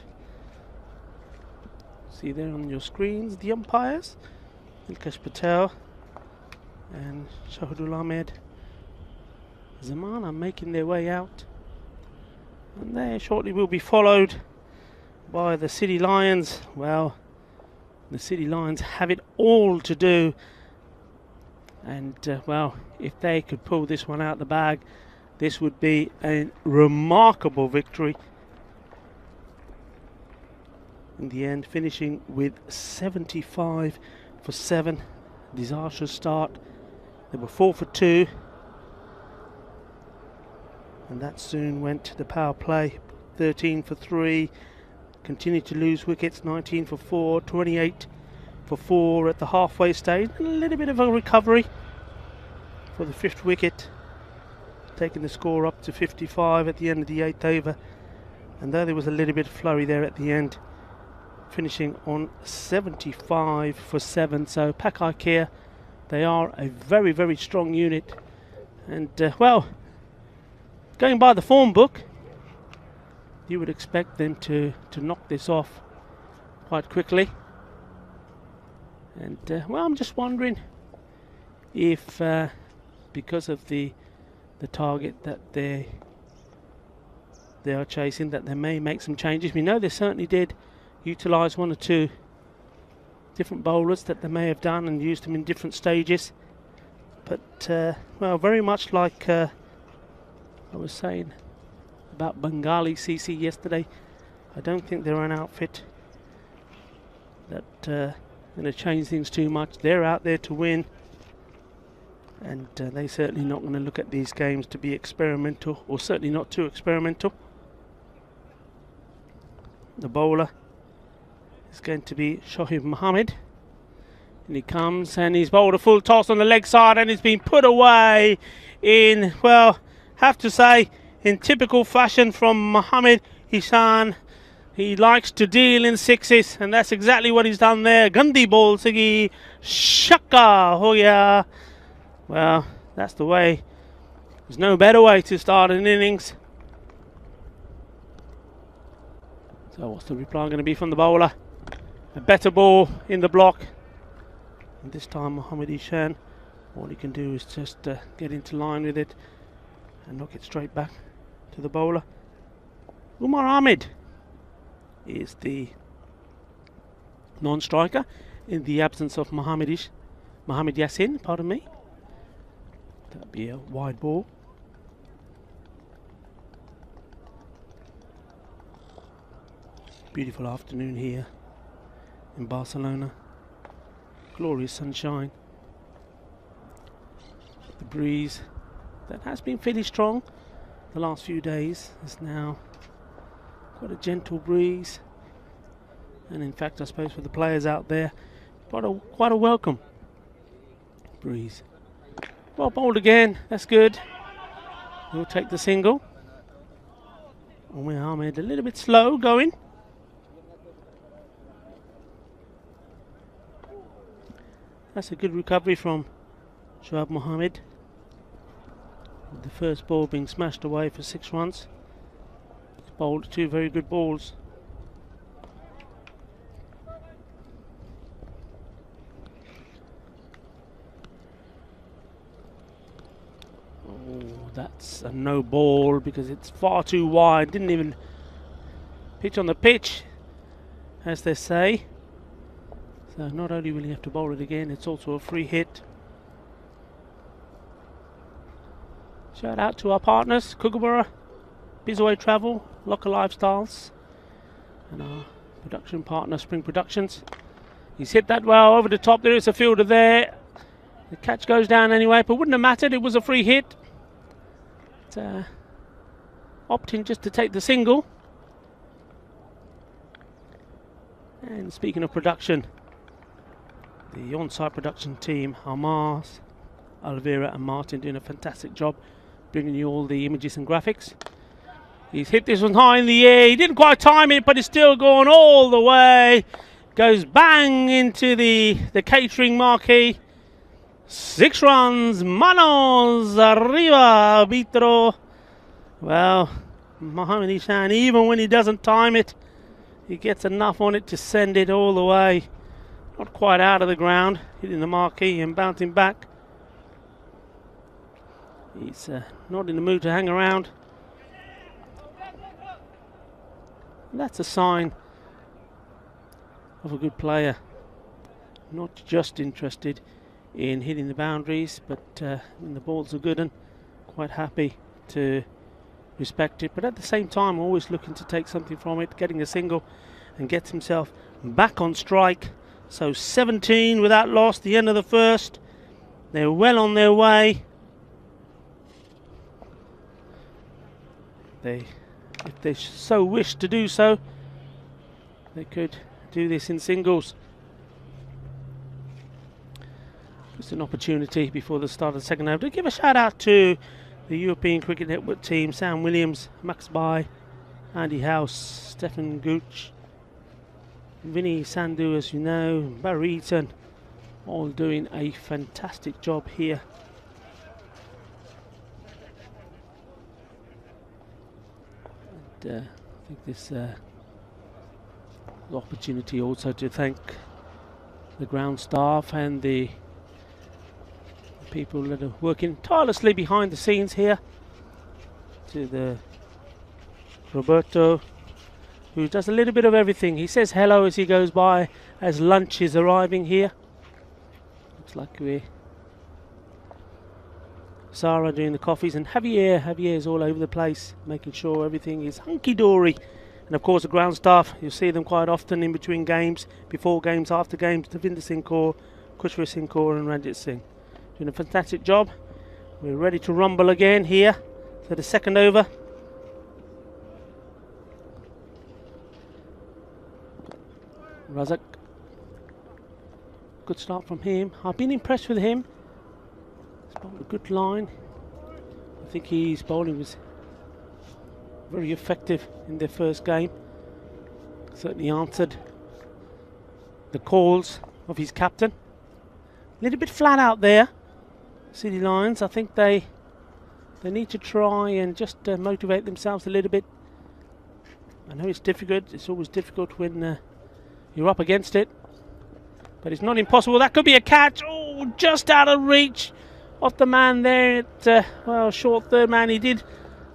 See there on your screens the umpires, Ilkesh Patel and Shahidul Ahmed Zaman are making their way out, and they shortly will be followed by the City Lions. Well, the City Lions have it all to do, and well, if they could pull this one out the bag, this would be a remarkable victory. In the end, finishing with 75 for 7. Disastrous start. They were 4 for 2. And that soon went to the power play. 13 for 3. Continued to lose wickets. 19 for 4. 28 for 4 at the halfway stage. And a little bit of a recovery for the 5th wicket, taking the score up to 55 at the end of the 8th over. And though there was a little bit of flurry there at the end, finishing on 75 for 7. So Pakcelona, they are a very, very strong unit. And well, going by the form book, you would expect them to knock this off quite quickly. And well, I'm just wondering if because of the target that they are chasing, that they may make some changes. We know they certainly did utilise 1 or 2 different bowlers that they may have done and used them in different stages. But well, very much like I was saying about Bengali CC yesterday, I don't think they're an outfit that going to change things too much. They're out there to win, and they're certainly not going to look at these games to be experimental, or certainly not too experimental. The bowler is going to be Shoaib Mohammed, and he comes and he's bowled a full toss on the leg side, and it's been put away in, well, have to say, in typical fashion from Mohammed Hishan. He likes to deal in sixes, and that's exactly what he's done there. Gandhi ball, Sigi Shaka Hoya. Well, that's the way. There's no better way to start an innings. So what's the reply going to be from the bowler? A better ball in the block. And this time Mohammed Hishan, all he can do is just get into line with it and knock it straight back to the bowler. Umar Ahmed is the non-striker in the absence of Mohammed Yasin, pardon me. That'd be a wide ball. Beautiful afternoon here in Barcelona. Glorious sunshine. The breeze that has been fairly strong the last few days is now quite a gentle breeze, and in fact I suppose for the players out there, quite a welcome breeze. Well bowled again, that's good. He'll take the single. Umar Ahmed a little bit slow going. That's a good recovery from Shoaib Mohammed. The first ball being smashed away for 6 runs. He's bowled 2 very good balls. Oh, that's a no ball because it's far too wide. Didn't even pitch on the pitch, as they say. So not only will you have to bowl it again, it's also a free hit. Shout out to our partners, Kookaburra, Bizaway Travel, Locker Lifestyles, and our production partner, Spring Productions. He's hit that well over the top. There is a fielder there. The catch goes down anyway, but wouldn't have mattered. It was a free hit. Opting just to take the single. And speaking of production, the on-site production team, Hamas, Alvira and Martin, doing a fantastic job bringing you all the images and graphics. He's hit this one high in the air. He didn't quite time it, but it's still going all the way. Goes bang into the catering marquee. 6 runs, manos arriba, arbitro. Well, Mohamed Ishan, even when he doesn't time it, he gets enough on it to send it all the way. Not quite out of the ground, hitting the marquee and bouncing back. He's not in the mood to hang around. And that's a sign of a good player. Not just interested in hitting the boundaries, but when the balls are good, and quite happy to respect it, but at the same time always looking to take something from it, getting a single, and gets himself back on strike. So 17 without loss, the end of the first. They're well on their way. If they so wish to do so, they could do this in singles. Just an opportunity before the start of the second over to give a shout out to the European Cricket Network team: Sam Williams, Max Bai, Andy House, Stefan Gooch, Vinny Sandhu, as you know, Barry Eaton, all doing a fantastic job here. And, I think this opportunity also to thank the ground staff and the people that are working tirelessly behind the scenes here. To the Roberto, who does a little bit of everything. He says hello as he goes by, as lunch is arriving here. Looks like we're Sarah doing the coffees, and Javier's all over the place, making sure everything is hunky-dory. And of course the ground staff, you'll see them quite often in between games, before games, after games: Devinder Singh Kaur, Kushwar Singh Kaur and Ranjit Singh. Doing a fantastic job. We're ready to rumble again here for the second over. Razak, good start from him. I've been impressed with him. He's bowled a good line. I think his bowling was very effective in their first game. Certainly answered the calls of his captain. A little bit flat out there, City Lions. I think they need to try and just motivate themselves a little bit. I know it's difficult. It's always difficult when you're up against it, but it's not impossible. That could be a catch. Oh, just out of reach of the man there. Well, short third man. He did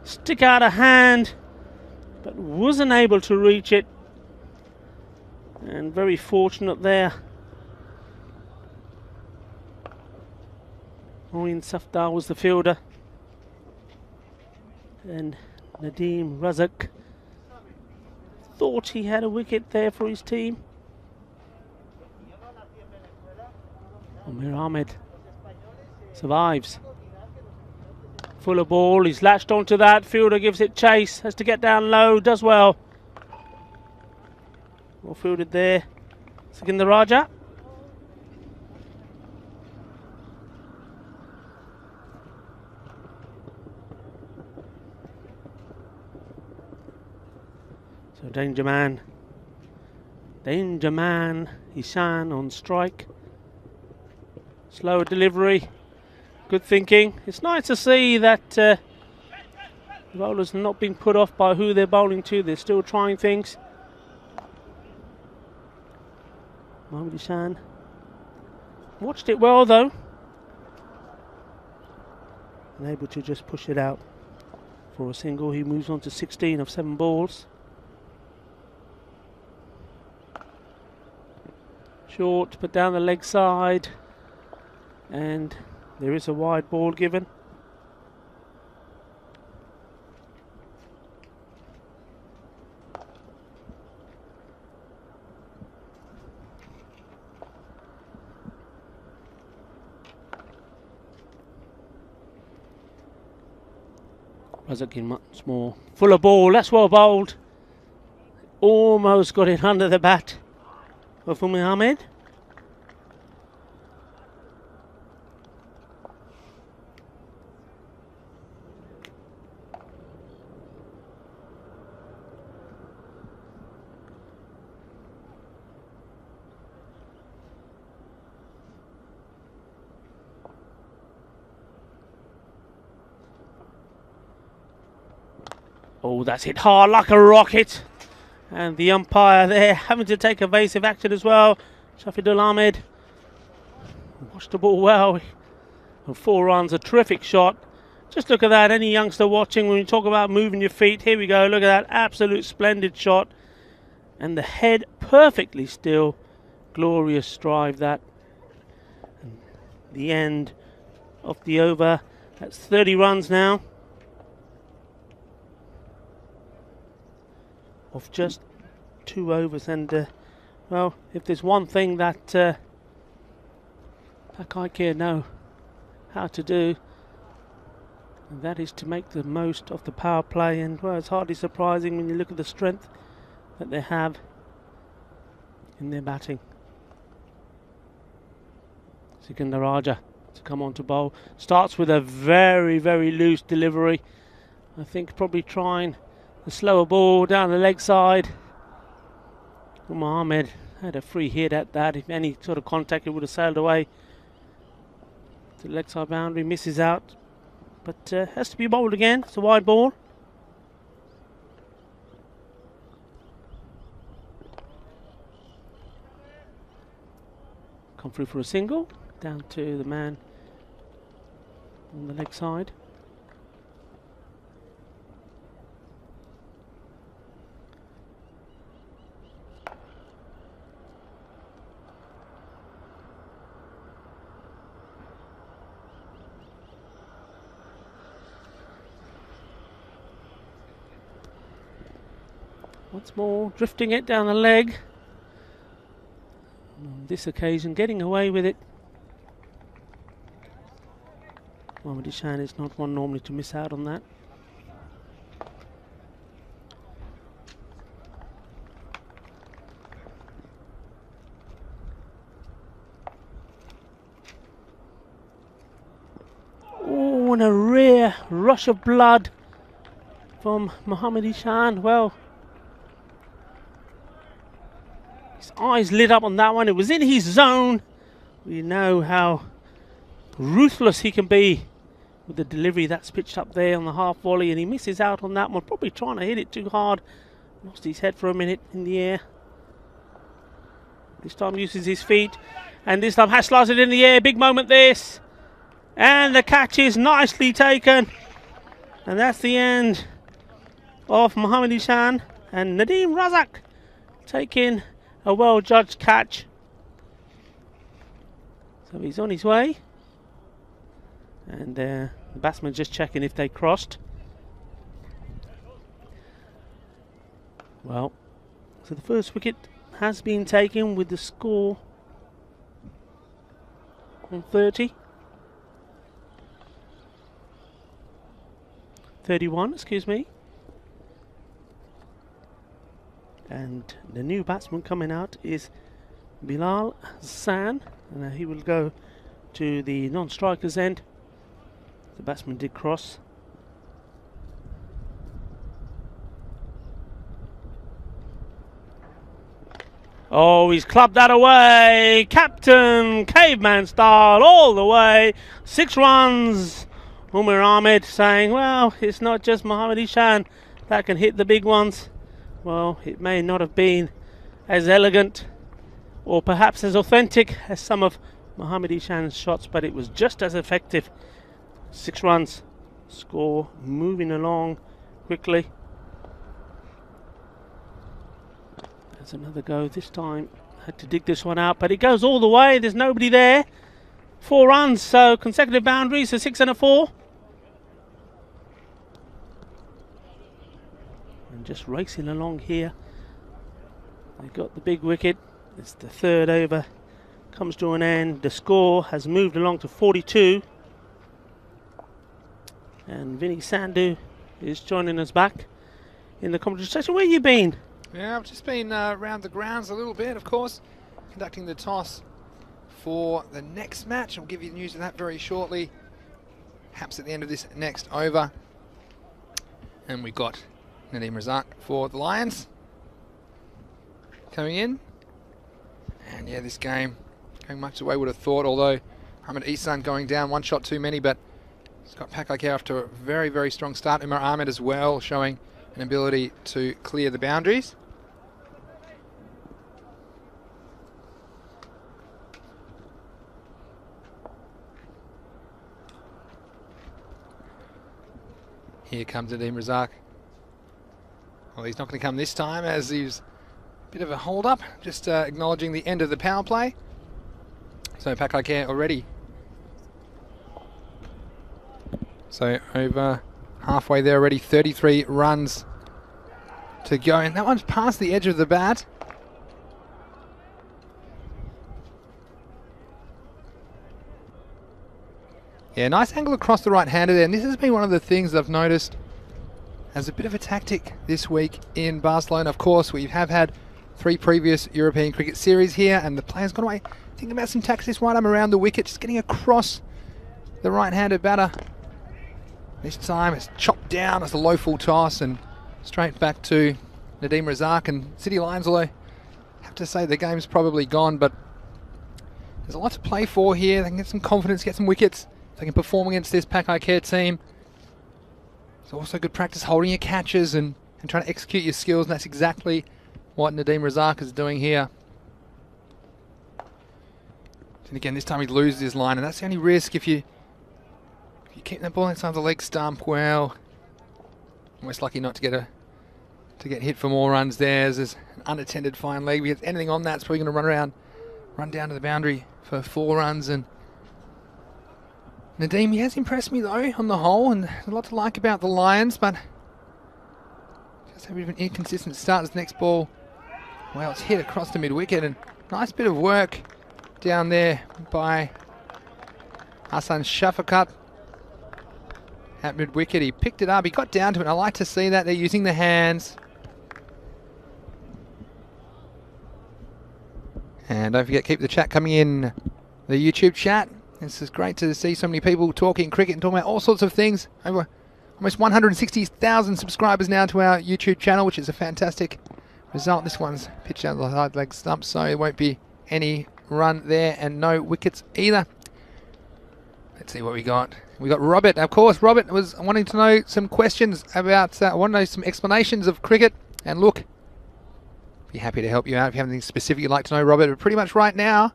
stick out a hand, but wasn't able to reach it. And very fortunate there. Moin Safdar was the fielder, and Nadeem Razak thought he had a wicket there for his team. Amir Ahmed survives. Fuller ball, he's latched onto that. Fielder gives it chase, has to get down low, does well. Well fielded there. Sikinder Raja. So Danger Man, Ishan on strike. Slower delivery, good thinking. It's nice to see that the bowlers are not being put off by who they're bowling to. They're still trying things. Mohamed Ishan watched it well though, and able to just push it out for a single. He moves on to 16 of 7 balls. Short, put down the leg side, and there is a wide ball given. Razak in much more. Fuller ball, that's well bowled. Almost got it under the bat of Mohammed. Oh, that's hit hard like a rocket. And the umpire there having to take evasive action as well. Shafidul Ahmed watched the ball well. And 4 runs, a terrific shot. Just look at that, any youngster watching, when you talk about moving your feet, here we go, look at that, absolute splendid shot. And the head perfectly still, glorious drive that. And the end of the over, that's 30 runs now. Of just 2 overs, and well, if there's one thing that Pakcelona know how to do, and that is to make the most of the power play. And well, it's hardly surprising when you look at the strength that they have in their batting. Sikandar to come on to bowl, starts with a very, very loose delivery. I think probably trying the slower ball down the leg side. Ahmed had a free hit at that. If any sort of contact, it would have sailed away to the leg side boundary. Misses out, but has to be bowled again. It's a wide ball. Come through for a single, down to the man on the leg side. Once more, drifting it down the leg. On this occasion, getting away with it. Mohammad Ishan is not one normally to miss out on that. Oh, and a rare rush of blood from Mohammad Ishan. Well, his eyes lit up on that one. It was in his zone. We know how ruthless he can be with the delivery that's pitched up there on the half volley, and he misses out on that one, probably trying to hit it too hard. Lost his head for a minute in the air. This time uses his feet, and this time has sliced it in the air. Big moment this, and the catch is nicely taken, and that's the end of Mohammad Ishan. And Nadeem Razak taking a well-judged catch. So he's on his way. And the batsman just checking if they crossed. Well, so the first wicket has been taken with the score on 31, excuse me. And the new batsman coming out is Bilal Hassan, and he will go to the non-strikers end. The batsman did cross. Oh, he's clubbed that away. Captain, caveman style, all the way. 6 runs. Umar Ahmed saying, well, it's not just Mohammad Ishan that can hit the big ones. Well, it may not have been as elegant or perhaps as authentic as some of Mohammad Ishan's shots, but it was just as effective. 6 runs. Score moving along quickly. There's another go this time. Had to dig this one out, but it goes all the way. There's nobody there. 4 runs, so consecutive boundaries, a 6 and a 4. And just racing along here. They got the big wicket. It's the 3rd over. Comes to an end. The score has moved along to 42. And Vinny Sandhu is joining us back in the commentary session. Where you been? Yeah, I've just been around the grounds a little bit, of course, conducting the toss for the next match. I'll give you the news of that very shortly, perhaps at the end of this next over. And we've got Nadeem Razak for the Lions coming in. And yeah, this game going much the way we would have thought, although Ahmed Ihsan going down, 1 shot too many, but it's got Pakcelona after a very, very strong start. Umar Ahmed as well, showing an ability to clear the boundaries. Here comes Nadeem Razak. Well, he's not going to come this time as he's a bit of a hold-up, just acknowledging the end of the power play. So Pakcelona already. So over halfway there already, 33 runs to go. And that one's past the edge of the bat. Yeah, nice angle across the right-hander there. And this has been one of the things I've noticed as a bit of a tactic this week in Barcelona. Of course, we have had 3 previous European cricket series here, and the players gone away thinking about some tactics. This right arm around the wicket, just getting across the right-handed batter. This time it's chopped down as a low full toss and straight back to Nadeem Razak and City Lions, although I have to say the game's probably gone, but there's a lot to play for here. They can get some confidence, get some wickets. They can perform against this Pakcelona team. It's also good practice holding your catches and trying to execute your skills, and that's exactly what Nadeem Razak is doing here. And again, this time he loses his line, and that's the only risk if you keep that ball inside the leg stump. Well, almost lucky not to get hit for more runs there. There's an unattended fine leg. If he gets anything on that, it's probably going to run down to the boundary for 4 runs. And Nadeem, he has impressed me though on the whole, and there's a lot to like about the Lions, but just a bit of an inconsistent start. This next ball, well, it's hit across the mid-wicket, and nice bit of work down there by Hassan Shafakat at mid-wicket. He picked it up, he got down to it, and I like to see that. They're using the hands. And don't forget, keep the chat coming in, the YouTube chat. This is great to see so many people talking cricket and talking about all sorts of things. Over almost 160,000 subscribers now to our YouTube channel, which is a fantastic result. This one's pitched out the hard leg stump, so there won't be any run there and no wickets either. Let's see what we got. We got Robert. Of course, Robert was wanting to know some questions about, I want to know some explanations of cricket. And look, be happy to help you out if you have anything specific you'd like to know, Robert. But pretty much right now,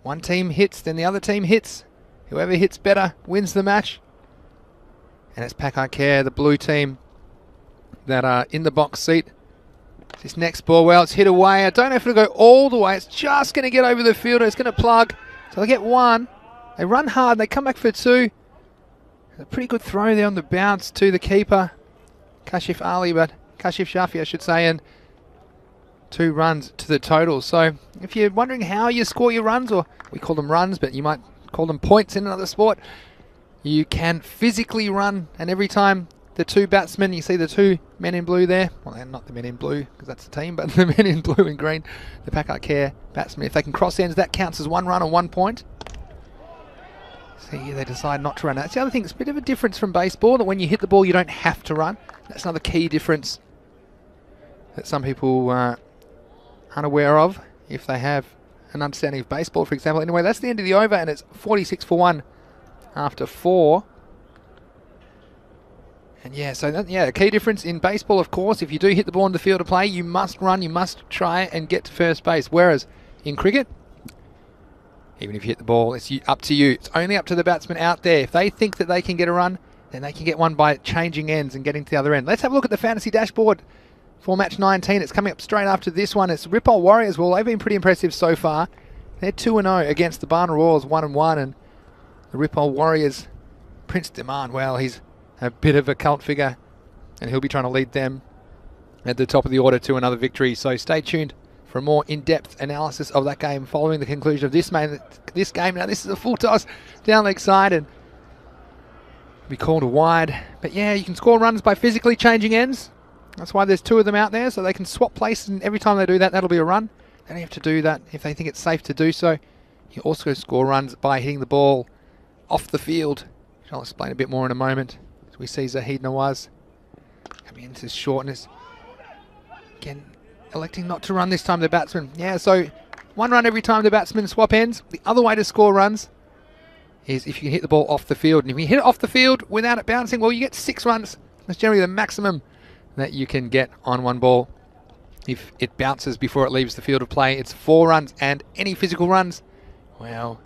one team hits, then the other team hits. Whoever hits better wins the match. And it's Pakcelona, the blue team, that are in the box seat. This next ball, well, it's hit away. I don't know if it'll go all the way. It's just going to get over the fielder. It's going to plug. So they get 1. They run hard. They come back for 2. A pretty good throw there on the bounce to the keeper, Kashif Shafi, I should say, and 2 runs to the total. So if you're wondering how you score your runs, or we call them runs, but you might call them points in another sport, you can physically run, and every time the 2 batsmen, you see the 2 men in blue there, well, they're not the men in blue because that's the team, but the men in blue and green, the Pakcelona batsmen, if they can cross ends, that counts as 1 run or 1 point. So here they decide not to run. That's the other thing, it's a bit of a difference from baseball, that when you hit the ball you don't have to run. That's another key difference that some people aren't aware of if they have an understanding of baseball, for example. Anyway, that's the end of the over, and it's 46 for 1 after 4. And yeah, so that, a key difference in baseball, of course, if you do hit the ball in the field of play, you must run, you must try and get to first base. Whereas in cricket, even if you hit the ball, it's up to you. It's only up to the batsman out there. If they think that they can get a run, then they can get one by changing ends and getting to the other end. Let's have a look at the fantasy dashboard for match 19. It's coming up straight after this one. It's Ripple Warriors. Well, they've been pretty impressive so far. They're 2-0 against the Barna Royals, 1-1. And the Ripple Warriors, Prince Demand, well, he's a bit of a cult figure, and he'll be trying to lead them at the top of the order to another victory. So stay tuned for a more in-depth analysis of that game following the conclusion of this game. Now this is a full toss down leg side and be called a wide. But yeah, you can score runs by physically changing ends. That's why there's 2 of them out there, so they can swap places, and every time they do that, that'll be a run. They don't have to do that if they think it's safe to do so. You also score runs by hitting the ball off the field, which I'll explain a bit more in a moment. As we see Zahid Nawaz coming into shortness. Again, electing not to run this time, the batsman. Yeah, so 1 run every time the batsman swap ends. The other way to score runs is if you can hit the ball off the field. And if you hit it off the field without it bouncing, well, you get 6 runs. That's generally the maximum that you can get on one ball. If it bounces before it leaves the field of play, it's 4 runs, and any physical runs, well,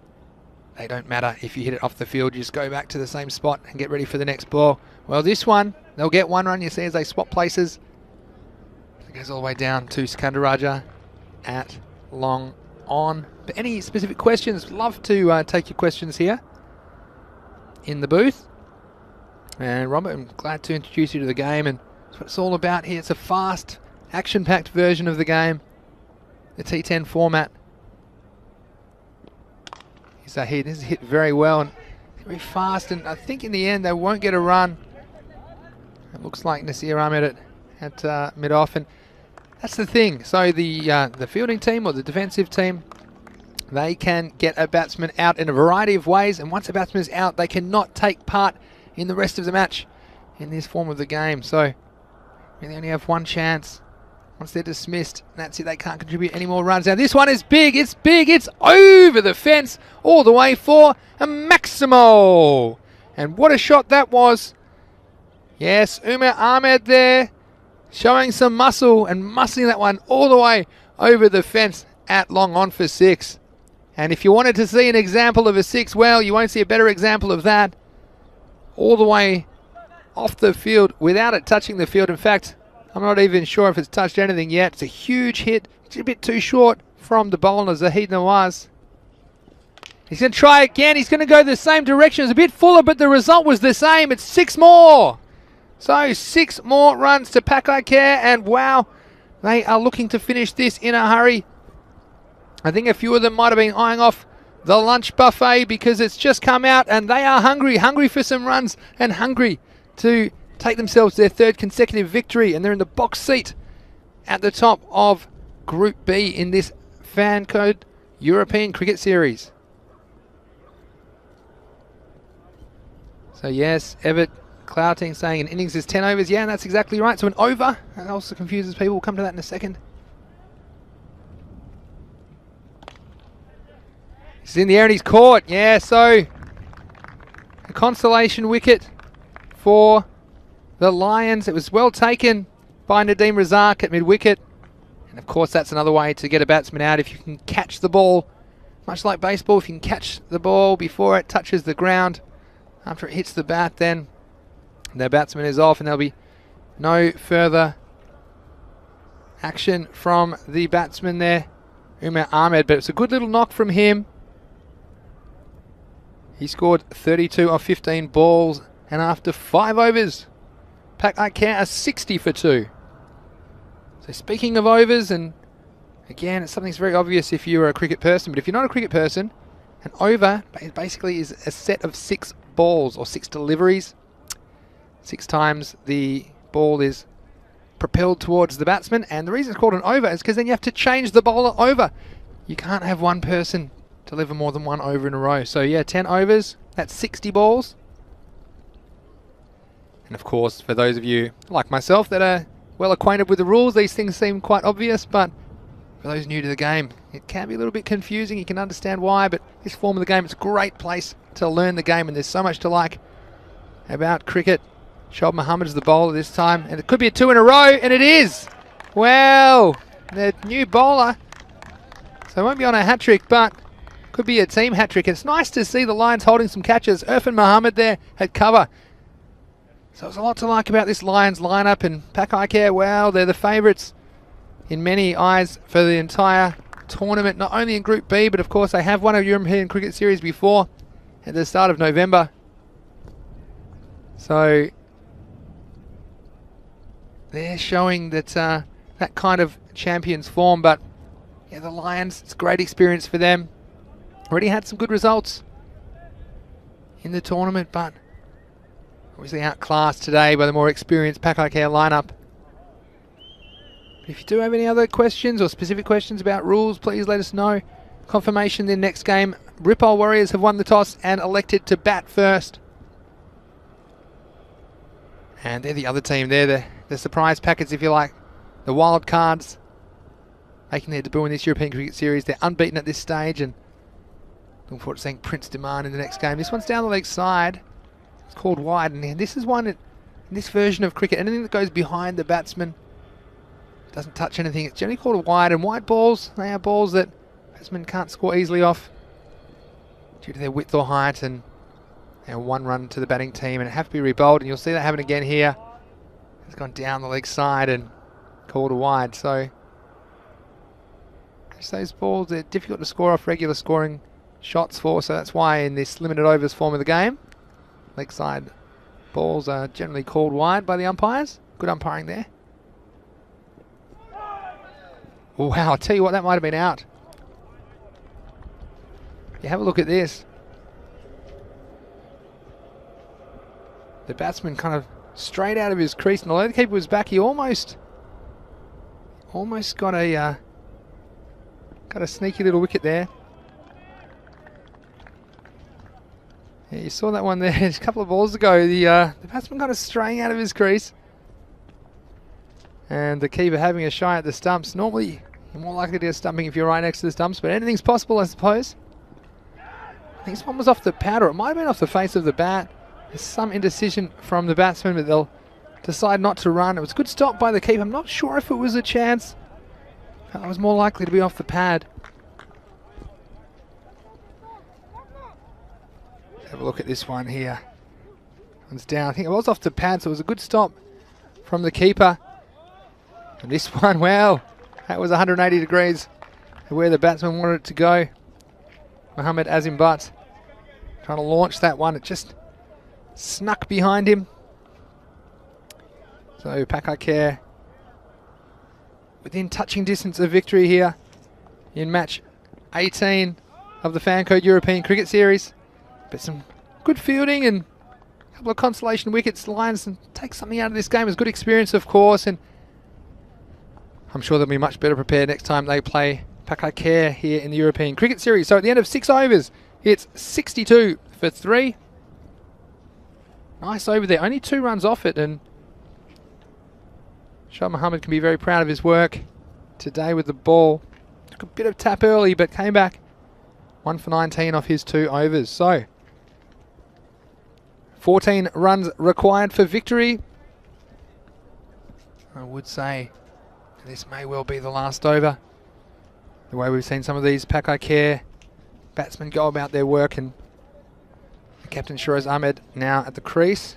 they don't matter. If you hit it off the field, you just go back to the same spot and get ready for the next ball. Well, this one, they'll get 1 run, you see, as they swap places. It goes all the way down to Sikandaraja at long on. But any specific questions, love to take your questions here in the booth. And Robert, I'm glad to introduce you to the game, and that's what it's all about here. It's a fast, action-packed version of the game, the T10 format. So this is hit very well and very fast, and I think in the end they won't get a run. It looks like Nasir Ahmed at mid-off, and that's the thing. So the fielding team or the defensive team, they can get a batsman out in a variety of ways, and once a batsman is out, they cannot take part in the rest of the match in this form of the game. So they only have 1 chance. Once they're dismissed, that's it. They can't contribute any more runs. Now this one is big. It's big. It's over the fence all the way for a Maximo. And what a shot that was. Yes, Umar Ahmed there showing some muscle and muscling that one all the way over the fence at long on for 6. And if you wanted to see an example of a 6, well, you won't see a better example of that. All the way off the field without it touching the field. In fact, I'm not even sure if it's touched anything yet. It's a huge hit. It's a bit too short from the bowler, Zahid Nawaz. He's going to try again. He's going to go the same direction. It's a bit fuller, but the result was the same. It's 6 more. So 6 more runs to Pakcelona, and wow, they are looking to finish this in a hurry. I think a few of them might have been eyeing off the lunch buffet because it's just come out, and they are hungry for some runs and hungry to take themselves their 3rd consecutive victory, and they're in the box seat at the top of Group B in this Fan Code European Cricket Series. So yes, Everett Clouting saying an innings is 10 overs. Yeah, and that's exactly right. So an over, that also confuses people. We'll come to that in a second. He's in the air and he's caught. Yeah, so a consolation wicket for the Lions. It was well taken by Nadeem Razak at mid-wicket. And of course, that's another way to get a batsman out. If you can catch the ball, much like baseball, if you can catch the ball before it touches the ground, after it hits the bat, then the batsman is off and there'll be no further action from the batsman there, Umar Ahmed. But it's a good little knock from him. He scored 32 off 15 balls, and after 5 overs, Pakcelona are 60 for 2. So speaking of overs, and again, it's something that's very obvious if you're a cricket person, but if you're not a cricket person, an over basically is a set of 6 balls or 6 deliveries. 6 times the ball is propelled towards the batsman, and the reason it's called an over is because then you have to change the bowler over. You can't have one person deliver more than 1 over in a row. So yeah, 10 overs, that's 60 balls. And of course, for those of you like myself that are well acquainted with the rules, these things seem quite obvious, but for those new to the game, it can be a little bit confusing. You can understand why, but this form of the game, it's a great place to learn the game, and there's so much to like about cricket. Shoaib Mohammed is the bowler this time, and it could be a 2 in a row, and it is. Well, the new bowler, so it won't be on a hat-trick, but could be a team hat-trick. It's nice to see the Lions holding some catches. Irfan Mohammed there at cover. So there's a lot to like about this Lions lineup, and Pakcelona, well, they're the favourites in many eyes for the entire tournament, not only in Group B, but of course they have won a European Cricket Series before at the start of November. So they're showing that that kind of champions form, but yeah, the Lions, it's a great experience for them. Already had some good results in the tournament, but obviously outclassed today by the more experienced Pakcelona lineup. But if you do have any other questions or specific questions about rules, please let us know. Confirmation in the next game, Ripple Warriors have won the toss and elected to bat first. And they're the other team. They're the surprise packets, if you like. The wild cards making their debut in this European Cricket Series. They're unbeaten at this stage, and looking forward to seeing Prince Demand in the next game. This one's down the leg side. It's called wide, and this is one that in this version of cricket, anything that goes behind the batsman doesn't touch anything. It's generally called a wide, and wide balls, they are balls that batsmen can't score easily off due to their width or height, and one run to the batting team and have to be rebowled, and you'll see that happen again here. It's gone down the leg side and called a wide. So those balls, they're difficult to score off regular scoring shots for, so that's why in this limited overs form of the game, leg side balls are generally called wide by the umpires. Good umpiring there. Oh, wow, I'll tell you what, that might have been out. You have a look at this. The batsman kind of straight out of his crease, and although the keeper was back, he almost got a sneaky little wicket there. Yeah, you saw that one there a couple of balls ago. The batsman kind of straying out of his crease, and the keeper having a shy at the stumps. Normally, you're more likely to get stumping if you're right next to the stumps, but anything's possible, I suppose. I think this one was off the pad, or it might have been off the face of the bat. There's some indecision from the batsman, but they'll decide not to run. It was a good stop by the keeper. I'm not sure if it was a chance. It was more likely to be off the pad. Have a look at this one here. One's down. I think it was off the pad, so it was a good stop from the keeper. And this one, well, that was 180 degrees where the batsman wanted it to go. Mohammad Azim Butt trying to launch that one. It just snuck behind him. So Pakcelona within touching distance of victory here in match 18 of the Fancode European Cricket Series. But some good fielding and a couple of consolation wickets. Lions and take something out of this game. It was good experience, of course, and I'm sure they'll be much better prepared next time they play Pakcelona here in the European Cricket Series. So at the end of 6 overs, it's 62 for 3. Nice over there. Only 2 runs off it, and Shah Muhammad can be very proud of his work today with the ball. Took a bit of tap early, but came back 1 for 19 off his 2 overs. So 14 runs required for victory. I would say this may well be the last over. The way we've seen some of these Pakcelona batsmen go about their work, and Captain Shiroz Ahmed now at the crease.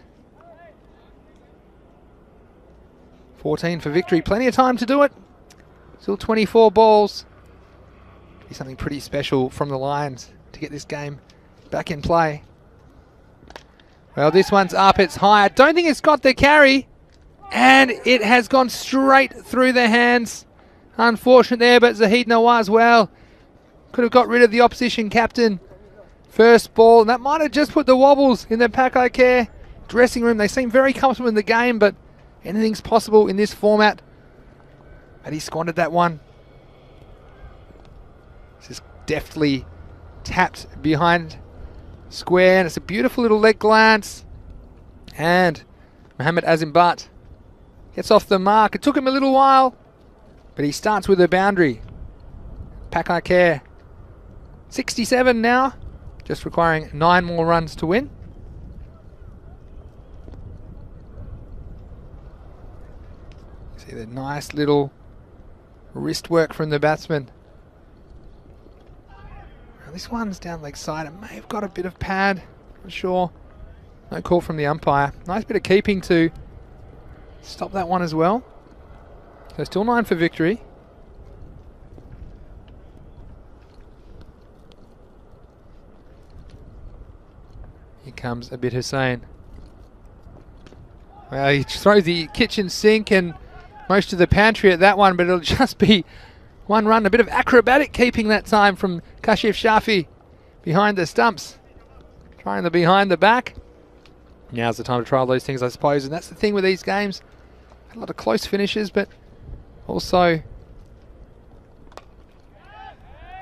14 for victory. Plenty of time to do it. Still 24 balls. Be something pretty special from the Lions to get this game back in play. Well, this one's up. It's high. I don't think it's got the carry. And it has gone straight through the hands. Unfortunate there, but Zahid Nawaz as well could have got rid of the opposition captain. First ball, and that might have just put the wobbles in the Pakcelona dressing room. They seem very comfortable in the game, but anything's possible in this format. But he squandered that one. Just deftly tapped behind square, and it's a beautiful little leg glance. And Mohammad Azim Butt gets off the mark. It took him a little while, but he starts with a boundary. Pakcelona 67 now, just requiring 9 more runs to win. See the nice little wrist work from the batsman. Now this one's down leg side. It may have got a bit of pad, not sure. No call from the umpire. Nice bit of keeping to stop that one as well. So still 9 for victory. Here comes Abid Hussain. Well, he throws the kitchen sink and most of the pantry at that one, but it'll just be 1 run. A bit of acrobatic keeping that time from Kashif Shafi behind the stumps. Trying the behind the back. Now's the time to trial those things, I suppose, and that's the thing with these games. A lot of close finishes, but also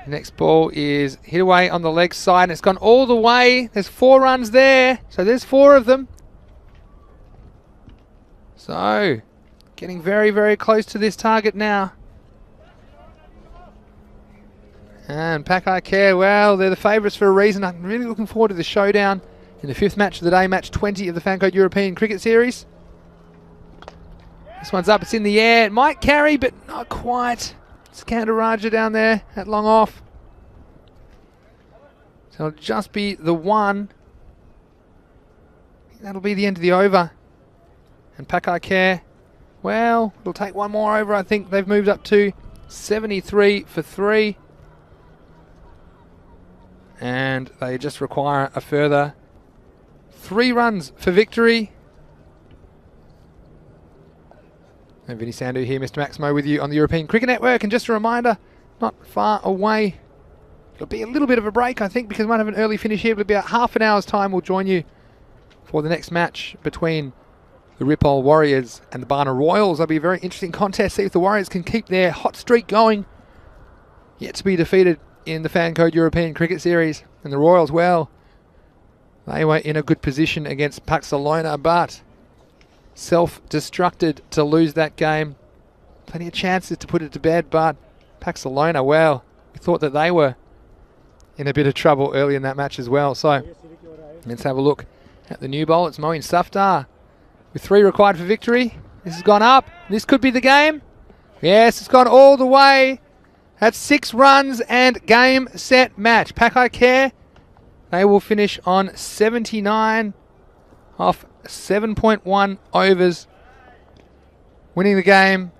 the next ball is hit away on the leg side, and it's gone all the way. There's 4 runs there, so there's 4 of them. So getting very, very close to this target now. And Pakcelona, well, they're the favourites for a reason. I'm really looking forward to the showdown in the 5th match of the day, match 20 of the Fancode European Cricket Series. This one's up, it's in the air. It might carry, but not quite. Skander Raja down there at long off. So it'll just be the one. I think that'll be the end of the over. And Pakcelona, well, it'll take one more over. I think they've moved up to 73 for 3. And they just require a further 3 runs for victory. And Vinny Sandhu here, Mr. Maximo, with you on the European Cricket Network. And just a reminder, not far away. It'll be a little bit of a break, I think, because we might have an early finish here. But it'll be about half an hour's time. We'll join you for the next match between the Ripoll Warriors and the Barna Royals. That'll be a very interesting contest. See if the Warriors can keep their hot streak going. Yet to be defeated in the Fan Code European Cricket Series. And the Royals, well, they were in a good position against Pakcelona, but self-destructed to lose that game. Plenty of chances to put it to bed, but Pakcelona, well, we thought that they were in a bit of trouble early in that match as well. So let's have a look at the new bowl. It's Moeen Safdar with 3 required for victory. This has gone up. This could be the game. Yes, it's gone all the way. That's 6 runs and game, set, match. Pakcelona, they will finish on 79 off 7.1 overs, winning the game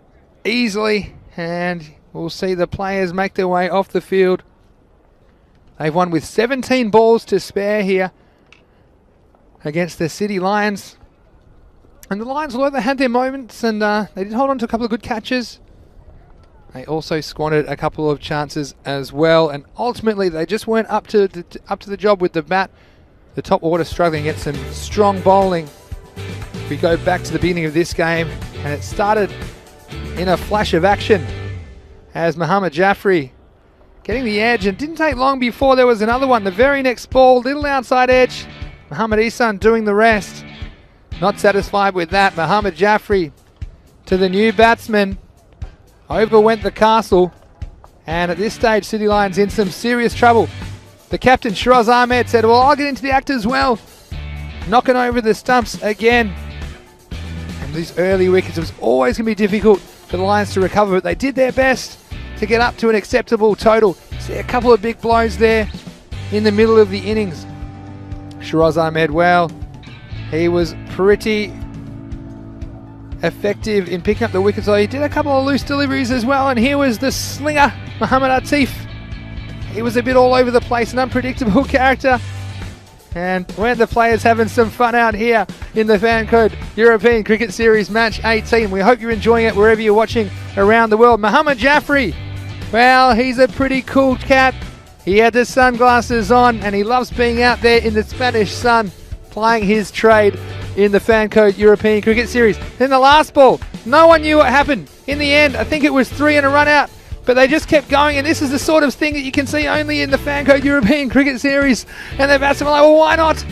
easily, and we'll see the players make their way off the field. They've won with 17 balls to spare here against the City Lions. And the Lions, although they had their moments and they did hold on to a couple of good catches, they also squandered a couple of chances as well, and ultimately they just weren't up to the job with the bat. The top order struggling against some strong bowling. We go back to the beginning of this game, and it started in a flash of action as Mohammad Jaffrey getting the edge, and didn't take long before there was another one. The very next ball, little outside edge. Mohammad Ihsan doing the rest. Not satisfied with that. Mohammad Jaffrey to the new batsman. Over went the castle, and at this stage City Lions in some serious trouble. The captain, Shiraz Ahmed, said, well, I'll get into the act as well. Knocking over the stumps again. And these early wickets, it was always going to be difficult for the Lions to recover, but they did their best to get up to an acceptable total. See a couple of big blows there in the middle of the innings. Shiraz Ahmed, well, he was pretty effective in picking up the wickets. So he did a couple of loose deliveries as well, and here was the slinger, Mohammad Atif. He was a bit all over the place, an unpredictable character. And weren't the players having some fun out here in the Fan Code European Cricket Series Match 18. We hope you're enjoying it wherever you're watching around the world. Mohammad Jaffrey, well, he's a pretty cool cat. He had the sunglasses on, and he loves being out there in the Spanish sun, playing his trade in the Fan Code European Cricket Series. Then the last ball, no one knew what happened. In the end, I think it was 3 and a run out. But they just kept going, and this is the sort of thing that you can see only in the Fan Code European Cricket Series. And the batsmen were like, well, why not?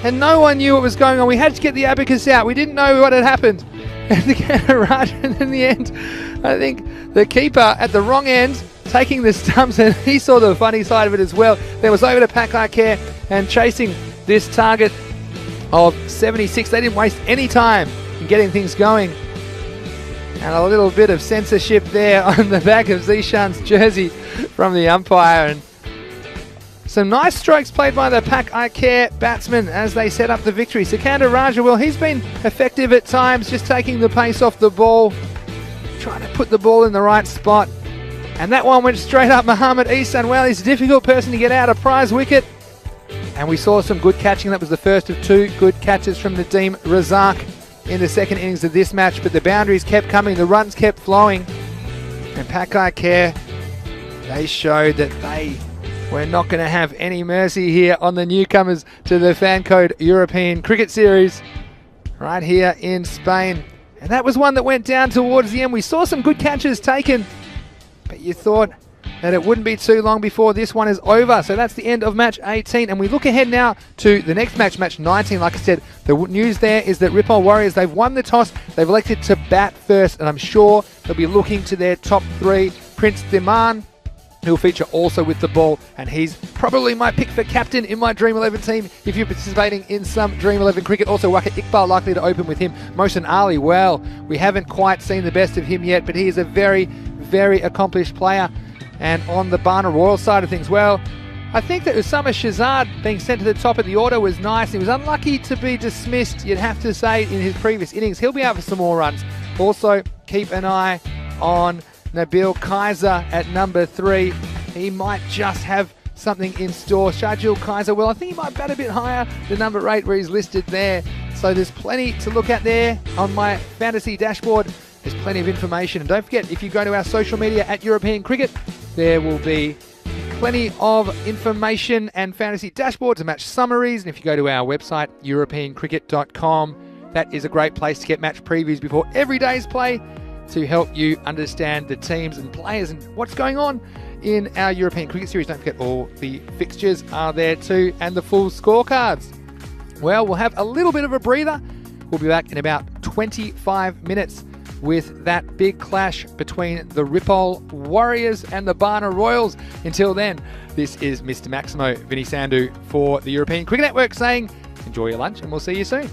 And no one knew what was going on. We had to get the abacus out. We didn't know what had happened. And the Canada, and in the end, I think the keeper at the wrong end, taking the stumps, and he saw the funny side of it as well. Then was over to Pakcelona and chasing this target of 76. They didn't waste any time in getting things going. And a little bit of censorship there on the back of Zishan's jersey from the umpire. And some nice strokes played by the Pakcelona batsmen as they set up the victory. Skander Raja, well, he's been effective at times, just taking the pace off the ball, trying to put the ball in the right spot. And that one went straight up Mohammad Ihsan. Well, he's a difficult person to get out, a prize wicket. And we saw some good catching. That was the first of 2 good catches from Nadeem Razak in the second innings of this match, but the boundaries kept coming, the runs kept flowing, and Pakcelona, they showed that they were not going to have any mercy here on the newcomers to the Fan Code European Cricket Series right here in Spain. And that was one that went down towards the end. We saw some good catches taken, but you thought that it wouldn't be too long before this one is over. So that's the end of match 18, and we look ahead now to the next match, match 19. Like I said, the news there is that Ripoll Warriors, they've won the toss, they've elected to bat first, and I'm sure they'll be looking to their top 3, Prince Diman, who will feature also with the ball, and he's probably my pick for captain in my Dream 11 team if you're participating in some Dream 11 cricket. Also, Waqar Iqbal likely to open with him. Mohsin Ali, well, we haven't quite seen the best of him yet, but he is a very, very accomplished player. And on the Barna Royal side of things, well, I think that Usama Shazad being sent to the top of the order was nice. He was unlucky to be dismissed, you'd have to say, in his previous innings. He'll be out for some more runs. Also, keep an eye on Nabil Kaiser at number 3. He might just have something in store. Shajil Kaiser, well, I think he might bat a bit higher than number 8 where he's listed there. So there's plenty to look at there on my fantasy dashboard. There's plenty of information. And don't forget, if you go to our social media at European Cricket, there will be plenty of information and fantasy dashboards and match summaries. And if you go to our website, europeancricket.com, that is a great place to get match previews before every day's play to help you understand the teams and players and what's going on in our European Cricket Series. Don't forget, all the fixtures are there too and the full scorecards. Well, we'll have a little bit of a breather. We'll be back in about 25 minutes with that big clash between the Ripoll Warriors and the Barna Royals. Until then, this is Mr. Maximo Vinny Sandhu for the European Cricket Network saying enjoy your lunch and we'll see you soon.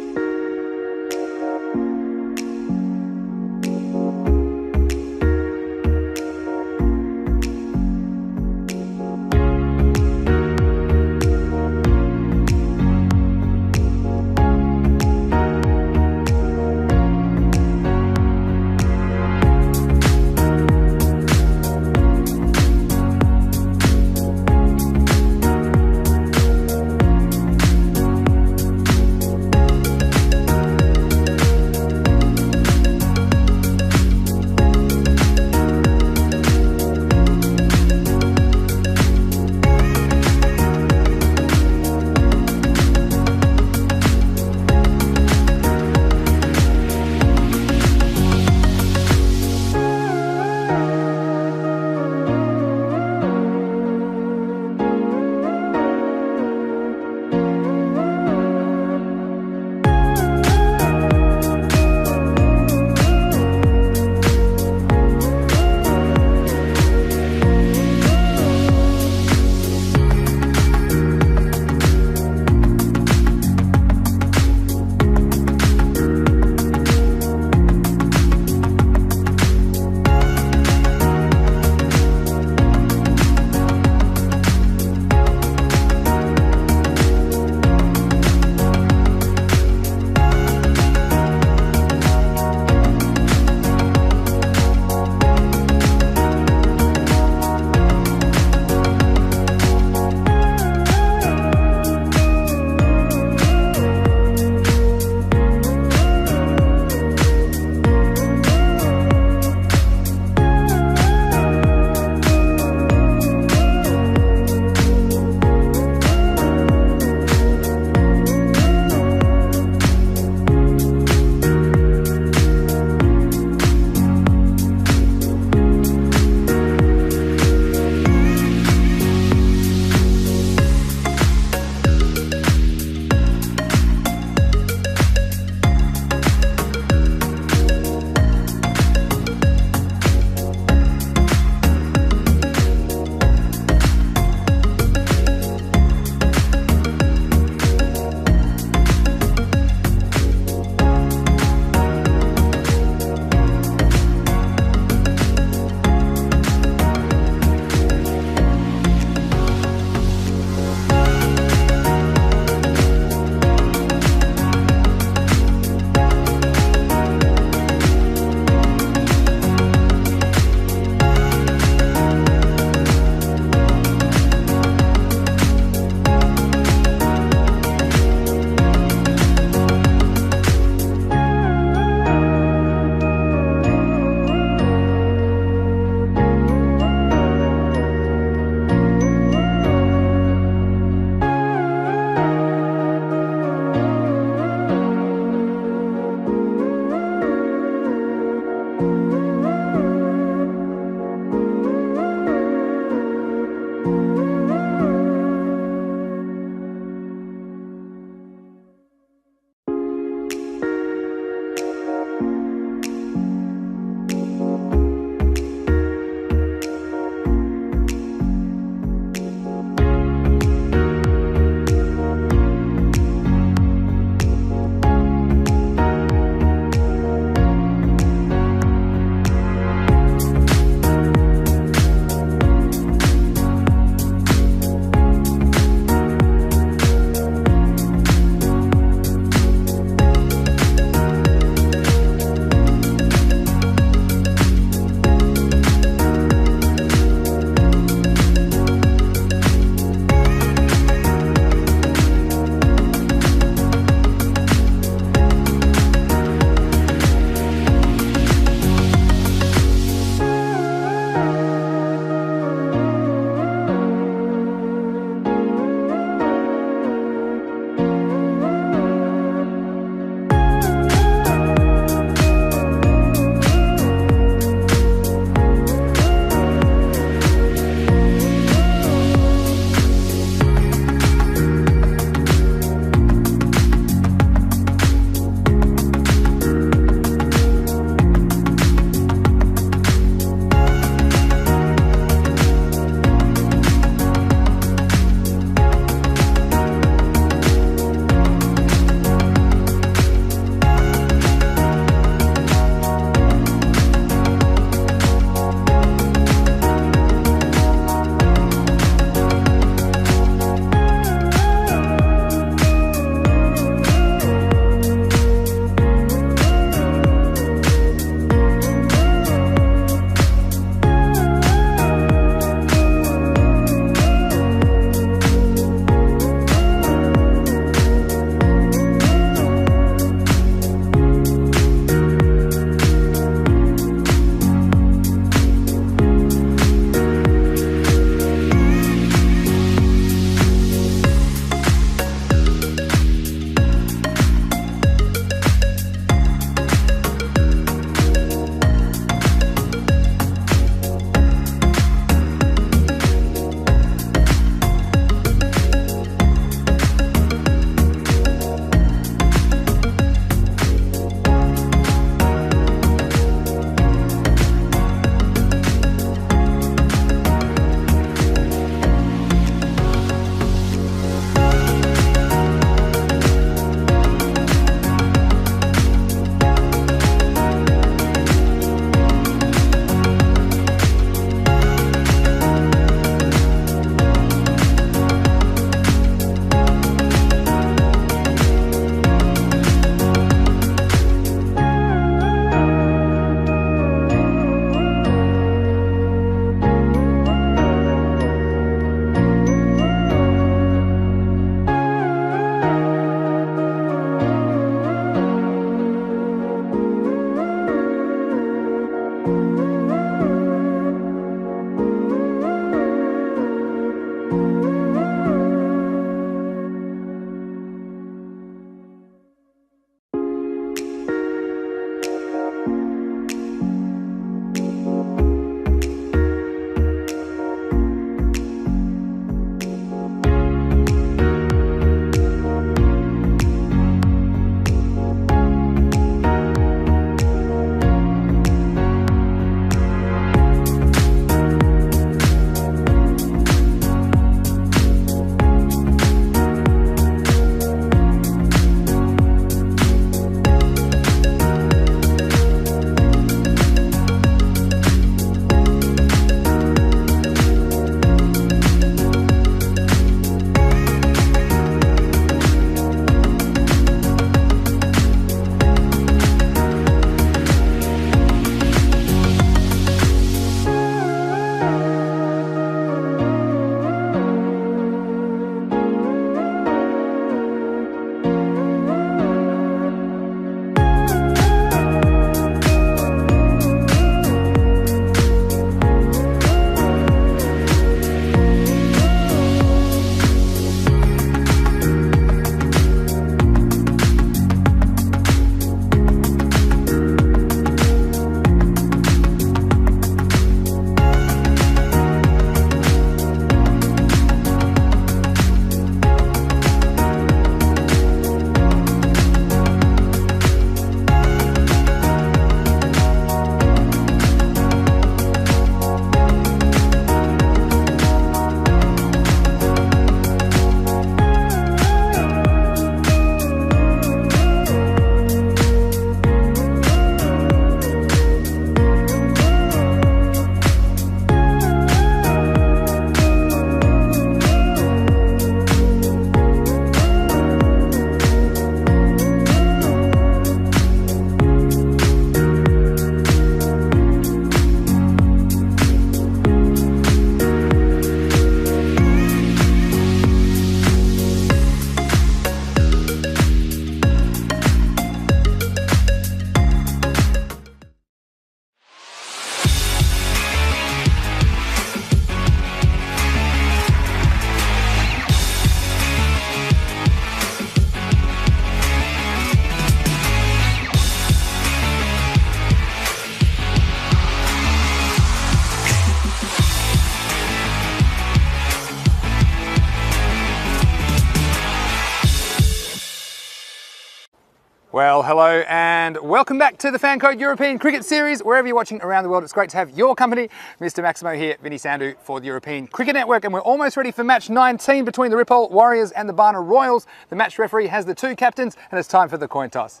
Well, hello and welcome back to the Fan Code European Cricket Series. Wherever you're watching around the world, it's great to have your company. Mr. Maximo here, Vinny Sandhu for the European Cricket Network, and we're almost ready for match 19 between the Ripoll Warriors and the Barna Royals. The match referee has the two captains, and it's time for the coin toss.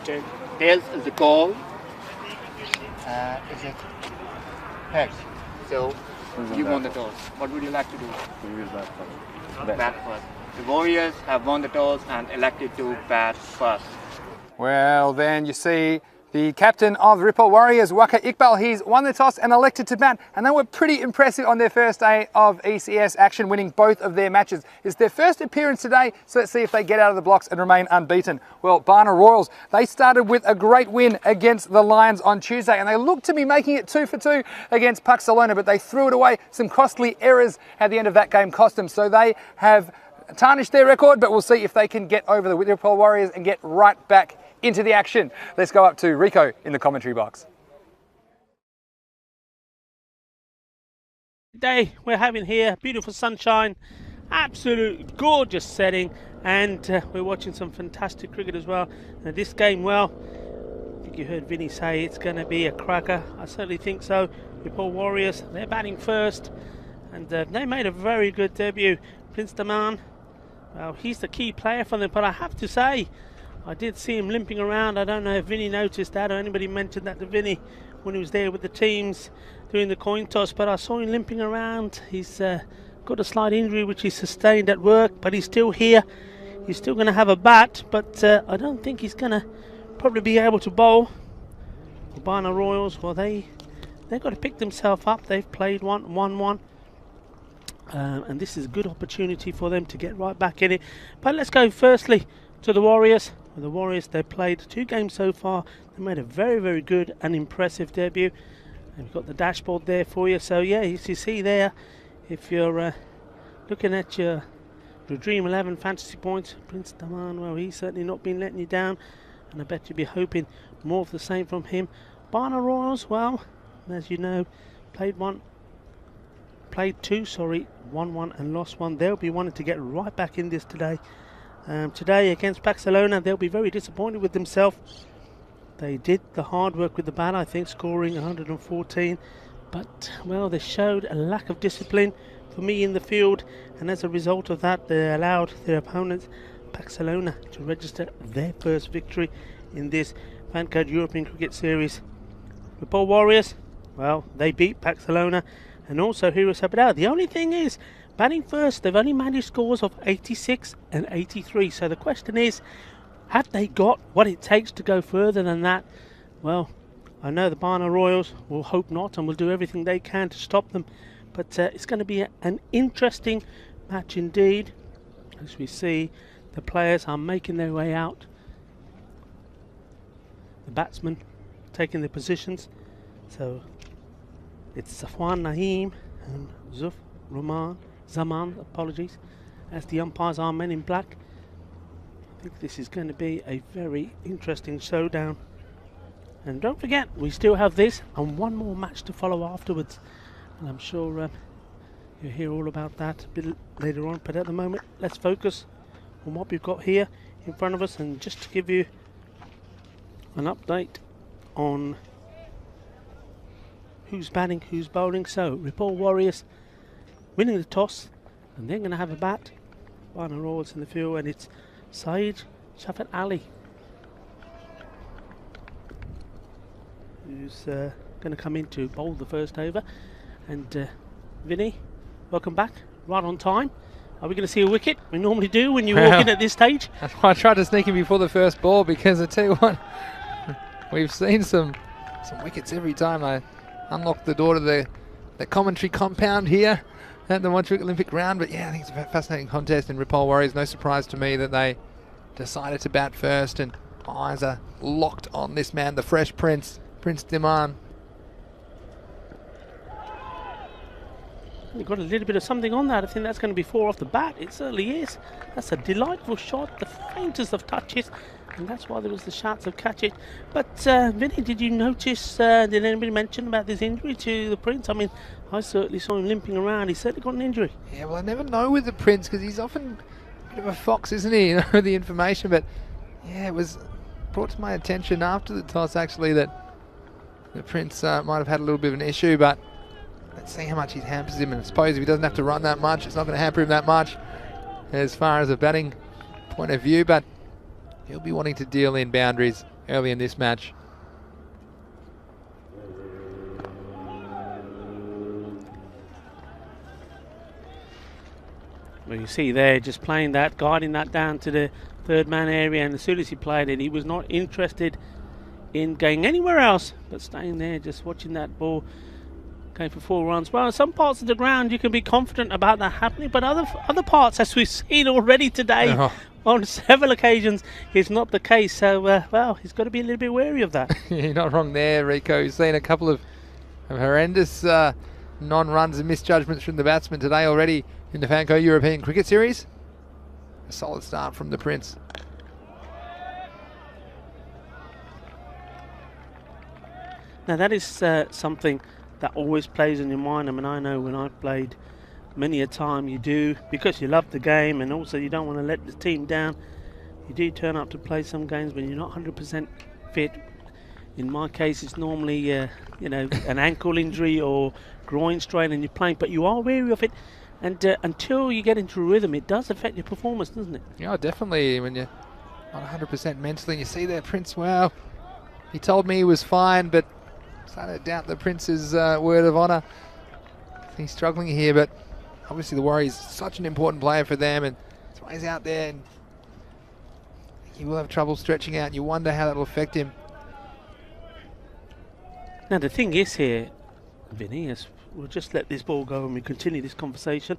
Tails is the call. Is it heads? So you won the toss. What would you like to do? Bat first. The Warriors have won the toss and elected to bat first. Well, then you see the captain of the Ripoll Warriors, Waka Iqbal, he's won the toss and elected to bat, and they were pretty impressive on their first day of ECS action, winning both of their matches. It's their first appearance today, so let's see if they get out of the blocks and remain unbeaten. Well, Barna Royals, they started with a great win against the Lions on Tuesday, and they looked to be making it 2 for 2 against Pakcelona, but they threw it away. Some costly errors at the end of that game cost them, so they have tarnished their record, but we'll see if they can get over the Ripoll Warriors and get right back into the action. Let's go up to Rico in the commentary box. Day we're having here, beautiful sunshine, absolute gorgeous setting, and we're watching some fantastic cricket as well. And this game, well, I think you heard Vinny say it's going to be a cracker. I certainly think so. Ripoll Warriors, they're batting first, and they made a very good debut. Prince Daman, well, he's the key player for them, but I have to say, I did see him limping around. I don't know if Vinny noticed that or anybody mentioned that to Vinny when he was there with the teams doing the coin toss, but I saw him limping around. He's got a slight injury which he sustained at work, but he's still here. He's still going to have a bat, but I don't think he's going to probably be able to bowl. The Barna Royals, well, they've got to pick themselves up. They've played 1-1. And this is a good opportunity for them to get right back in it. But let's go firstly to the Warriors. Well, the Warriors, they've played 2 games so far. They made a very, very good and impressive debut. And we've got the dashboard there for you. So yeah, as you see there, if you're looking at your Dream 11 fantasy points, Prince Daman, well, he's certainly not been letting you down. And I bet you'd be hoping more of the same from him. Barna Royals, well, as you know, played 2, 1-1 and lost 1. They'll be wanting to get right back in this today. Today against Pakcelona, they'll be very disappointed with themselves. They did the hard work with the bat, I think, scoring 114. But, well, they showed a lack of discipline for me in the field. And as a result of that, they allowed their opponents, Pakcelona, to register their first victory in this Fan Code European Cricket Series. Ripoll Warriors, well, they beat Pakcelona and also Hero Sabadell. The only thing is, batting first, they've only managed scores of 86 and 83. So the question is, have they got what it takes to go further than that? Well, I know the Barna Royals will hope not and will do everything they can to stop them. But it's going to be an interesting match indeed. As we see, the players are making their way out. The batsmen taking their positions. So it's Safwan Naeem and Zuf Zaman, apologies, as the umpires are men in black. I think this is going to be a very interesting showdown. And don't forget, we still have this and one more match to follow afterwards. And I'm sure you'll hear all about that a bit later on. But at the moment, let's focus on what we've got here in front of us. And just to give you an update on who's batting, who's bowling. So, Ripoll Warriors winning the toss, and they're going to have a bat. Barna Royals in the field, and it's Saeed Shafat Ali who's going to come in to bowl the first over. And Vinny, welcome back, right on time. Are we going to see a wicket? We normally do when you walk in at this stage. That's why I tried to sneak in before the first ball, because I tell you what, we've seen some wickets every time I unlock the door to the commentary compound here at the Montreal Olympic Ground. But yeah, I think it's a fascinating contest in Ripoll Warriors. No surprise to me that they decided to bat first, and eyes are locked on this man, the Fresh Prince, Prince Daman. You've got a little bit of something on that. I think that's going to be 4 off the bat. It certainly is. That's a delightful shot, the faintest of touches, and that's why there was the chance of catch it. But Vinny, did you notice, did anybody mention about this injury to the Prince? I mean, I certainly saw him limping around. He certainly got an injury. Yeah, well, I never know with the Prince, because he's often bit of a fox, isn't he? You know, the information, but yeah, it was brought to my attention after the toss actually that the Prince might have had a little bit of an issue, but let's see how much he hampers him, and I suppose if he doesn't have to run that much, it's not going to hamper him that much as far as a batting point of view, but he'll be wanting to deal in boundaries early in this match. Well, you see there, just playing that, guiding that down to the third man area, and as soon as he played it, he was not interested in going anywhere else, but staying there, just watching that ball going for 4 runs. Well, in some parts of the ground, you can be confident about that happening, but other parts, as we've seen already today, on several occasions, is not the case. So, well, he's got to be a little bit wary of that. You're not wrong there, Rico. You've seen a couple of horrendous non-runs and misjudgments from the batsman today already in the Fanco European Cricket Series. A solid start from the Prince. Now that is something that always plays in your mind. I mean, I know when I've played, many a time you do, because you love the game and also you don't want to let the team down. You do turn up to play some games when you're not 100% fit. In my case, it's normally, you know, an ankle injury or groin strain, and you're playing, but you are wary of it. And until you get into a rhythm, it does affect your performance, doesn't it? Yeah, definitely. When you're not 100% mentally, and you see there, Prince, wow, he told me he was fine, but started to doubt the Prince's word of honour. He's struggling here, but obviously the Warriors such an important player for them, and that's why he's out there, and he will have trouble stretching out. You wonder how that will affect him. Now the thing is here, Vinny, is we'll just let this ball go and we continue this conversation.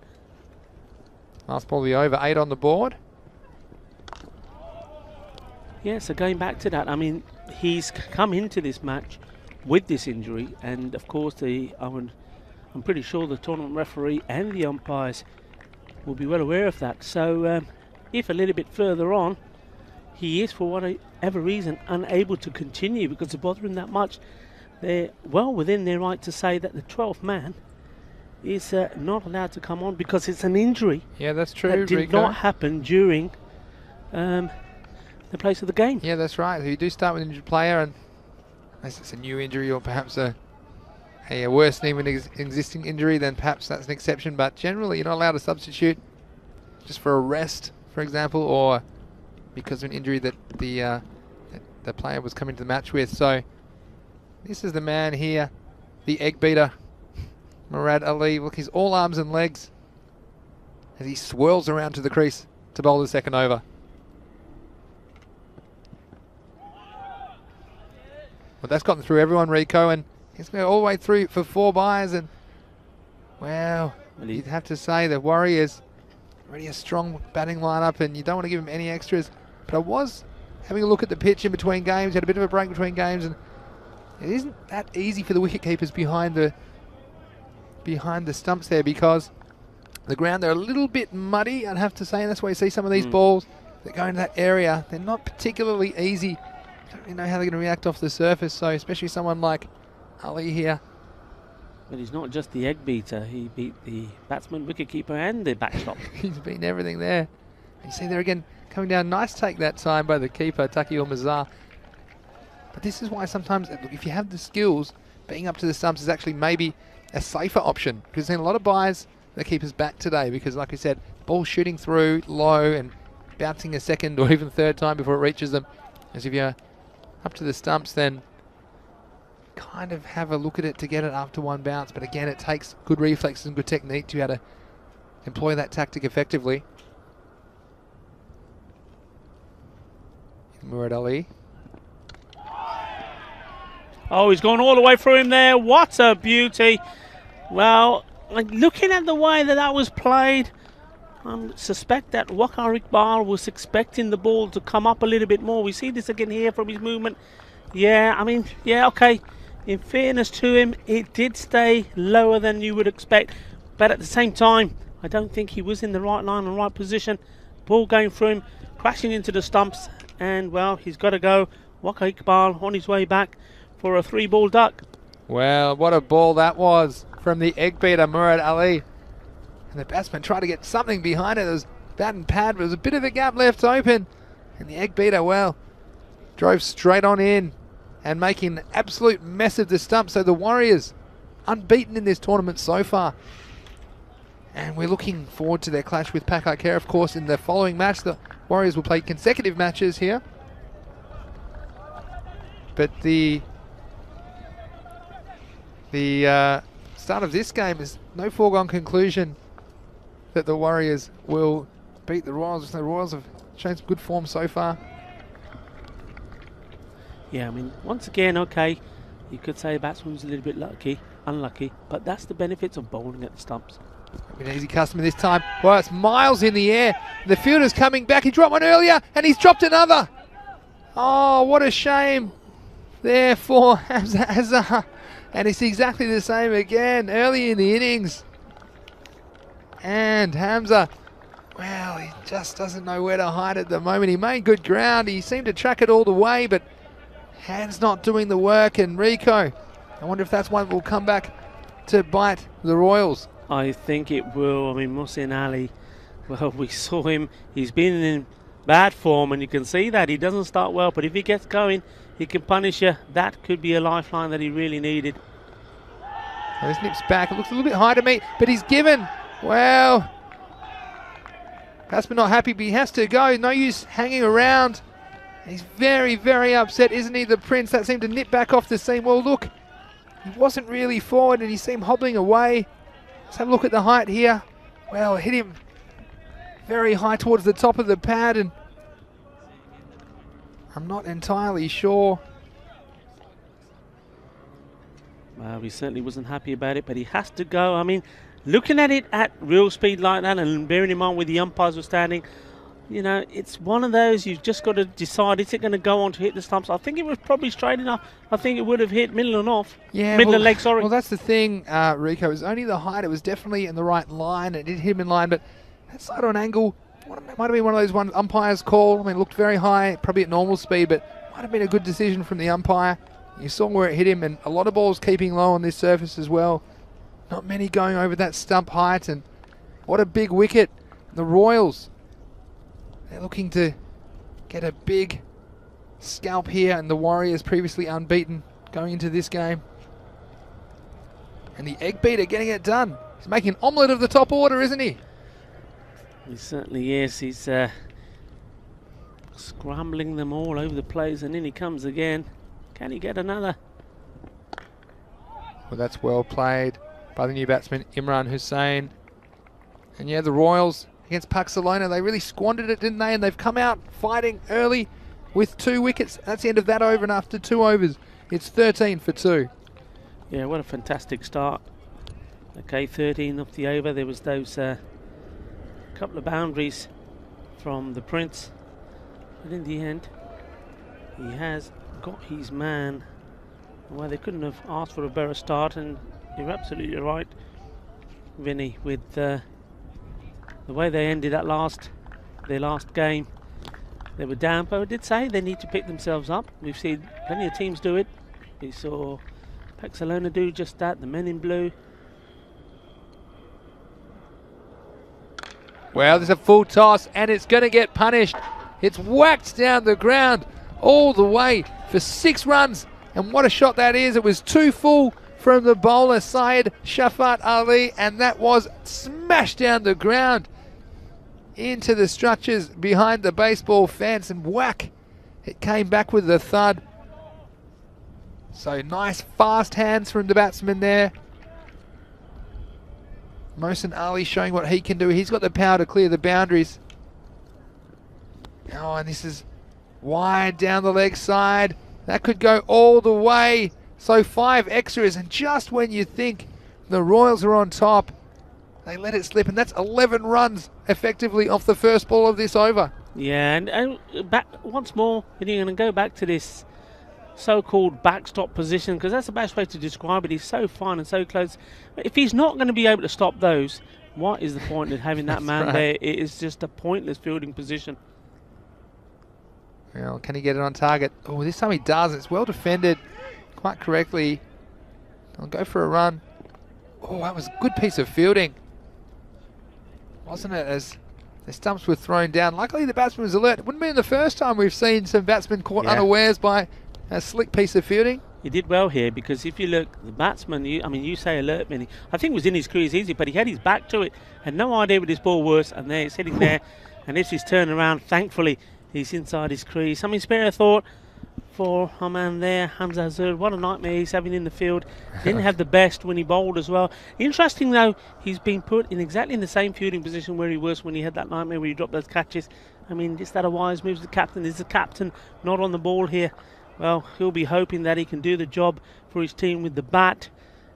Last ball of the over, 8 on the board. Yeah, so going back to that, I mean, he's come into this match with this injury, and of course I'm pretty sure the tournament referee and the umpires will be well aware of that. So if a little bit further on he is, for whatever reason, unable to continue because of bothering that much, they're well within their right to say that the 12th man is not allowed to come on because it's an injury. Yeah, that's true, that did Rico. not happen during the place of the game. Yeah, that's right. You do start with an injured player, and unless it's a new injury or perhaps a worsening of an existing injury, then perhaps that's an exception. But generally, you're not allowed to substitute just for a rest, for example, or because of an injury that the player was coming to the match with. So this is the man here, the egg beater, Murad Ali. Look, he's all arms and legs as he swirls around to the crease to bowl the second over. Well, that's gotten through everyone, Rico, and he's going to go all the way through for 4 byes, and wow, you'd have to say the Warriors already a strong batting lineup, and you don't want to give him any extras. But I was having a look at the pitch in between games, had a bit of a break between games, and it isn't that easy for the wicket keepers behind the stumps there, because the ground, they're a little bit muddy, I'd have to say, and that's why you see some of these balls that go into that area. They're not particularly easy. Don't really know how they're going to react off the surface, so especially someone like Ali here. But he's not just the egg beater, he beat the batsman, wicketkeeper and the backstop. He's beaten everything there. You see there again, coming down, nice take that time by the keeper, Taki Mazar. But this is why sometimes, look, if you have the skills, being up to the stumps is actually maybe a safer option, because there's a lot of byes the keeper's back today, because like I said, ball shooting through low and bouncing a second or even third time before it reaches them. As if you're up to the stumps, then kind of have a look at it to get it after one bounce. But again, it takes good reflexes and good technique to be able to employ that tactic effectively. Murad Ali. Oh, he's gone all the way through him there. What a beauty. Well, like, looking at the way that was played, I suspect that Waqar Iqbal was expecting the ball to come up a little bit more. We see this again here from his movement. Yeah, I mean, yeah, okay. In fairness to him, it did stay lower than you would expect. But at the same time, I don't think he was in the right line and right position. Ball going through him, crashing into the stumps. And, well, he's got to go. Waqar Iqbal on his way back for a 3-ball duck. Well, what a ball that was from the egg beater, Murad Ali. And the batsman tried to get something behind it. There was bat and pad. There was a bit of a gap left open, and the egg beater, well, drove straight on in and making an absolute mess of the stump. So the Warriors unbeaten in this tournament so far. And we're looking forward to their clash with Pakcelona, of course, in the following match. The Warriors will play consecutive matches here. But the start of this game is no foregone conclusion that the Warriors will beat the Royals. The Royals have shown some good form so far. Yeah, I mean, once again, okay, you could say the batsman's a little bit unlucky, but that's the benefits of bowling at the stumps. An easy customer this time. Well, it's miles in the air. The fielder's coming back. He dropped one earlier, and he's dropped another. Oh, what a shame there for Hamza. And it's exactly the same again early in the innings. And Hamza, well, he just doesn't know where to hide at the moment. He made good ground. He seemed to track it all the way, but hands not doing the work. And Rico, I wonder if that's one that will come back to bite the Royals. I think it will. I mean, Mohsin Ali, well, we saw him. He's been in bad form, and you can see that he doesn't start well, but if he gets going, he can punish you. That could be a lifeline that he really needed. Well, this nips back. It looks a little bit high to me, but he's given. Well, batsman not happy, but he has to go. No use hanging around. He's very, very upset, isn't he, the Prince? That seemed to nip back off the seam. Well, look, he wasn't really forward, and he seemed hobbling away. Let's have a look at the height here. Well, it hit him very high towards the top of the pad, and I'm not entirely sure. Well, he certainly wasn't happy about it, but he has to go. I mean, looking at it at real speed like that, and bearing in mind where the umpires were standing, you know, it's one of those you've just got to decide, is it going to go on to hit the stumps? I think it was probably straight enough. I think it would have hit middle and off. Yeah, middle and leg, sorry. Well, that's the thing, Rico. It was only the height. It was definitely in the right line. It did hit him in line, but that side on angle might have been one of those umpires call. I mean, it looked very high, probably at normal speed, but might have been a good decision from the umpire. You saw where it hit him, and a lot of balls keeping low on this surface as well. Not many going over that stump height, and what a big wicket. The Royals, they're looking to get a big scalp here, and the Warriors previously unbeaten going into this game. And the egg beater getting it done. He's making an omelette of the top order, isn't he? He certainly is. He's scrambling them all over the place, and in he comes again. Can he get another? Well, that's well played by the new batsman, Imran Hussain. And yeah, the Royals against Pakcelona, they really squandered it, didn't they? And they've come out fighting early with 2 wickets. That's the end of that over, and after 2 overs, it's 13 for 2. Yeah, what a fantastic start. Okay, 13 off the over. There was those couple of boundaries from the Prince, but in the end, he has got his man. Well, they couldn't have asked for a better start, and you're absolutely right, Vinny, with the way they ended their last game. They were down, but I did say they need to pick themselves up. We've seen plenty of teams do it. We saw Pakcelona do just that, the men in blue. Well, there's a full toss, and it's going to get punished. It's whacked down the ground all the way for 6 runs. And what a shot that is. It was 2 full from the bowler, Syed Shafat Ali, and that was smashed down the ground into the structures behind the baseball fence, and whack, it came back with a thud. So nice fast hands from the batsman there. Mohsin Ali showing what he can do. He's got the power to clear the boundaries. Oh, and this is wide down the leg side. That could go all the way. So 5 extras, and just when you think the Royals are on top, they let it slip, and that's 11 runs effectively off the first ball of this over. Yeah, and back once more, and you're going to go back to this so-called backstop position, because that's the best way to describe it. He's so fine and so close. If he's not going to be able to stop those, what is the point of having that man there? It is just a pointless fielding position. Well, can he get it on target? Oh, this time he does. It's well defended quite correctly. I'll go for a run. Oh, that was a good piece of fielding, wasn't it? As The stumps were thrown down. Luckily, the batsman was alert. It wouldn't be the first time we've seen some batsmen caught unawares by a slick piece of fielding. He did well here because if you look, the batsman, you say alert, Vinny. I think it was in his crease easy, but he had his back to it. Had no idea what his ball was, and there it's hitting there. And it's his turn around. Thankfully, he's inside his crease. Spare a thought for our man there, Hamza Hazard. What a nightmare he's having in the field. Didn't have the best when he bowled as well. Interesting though, he's been put in exactly in the same fielding position where he was when he had that nightmare where he dropped those catches. Just that a wise move to the captain. Is the captain not on the ball here? Well, he'll be hoping that he can do the job for his team with the bat,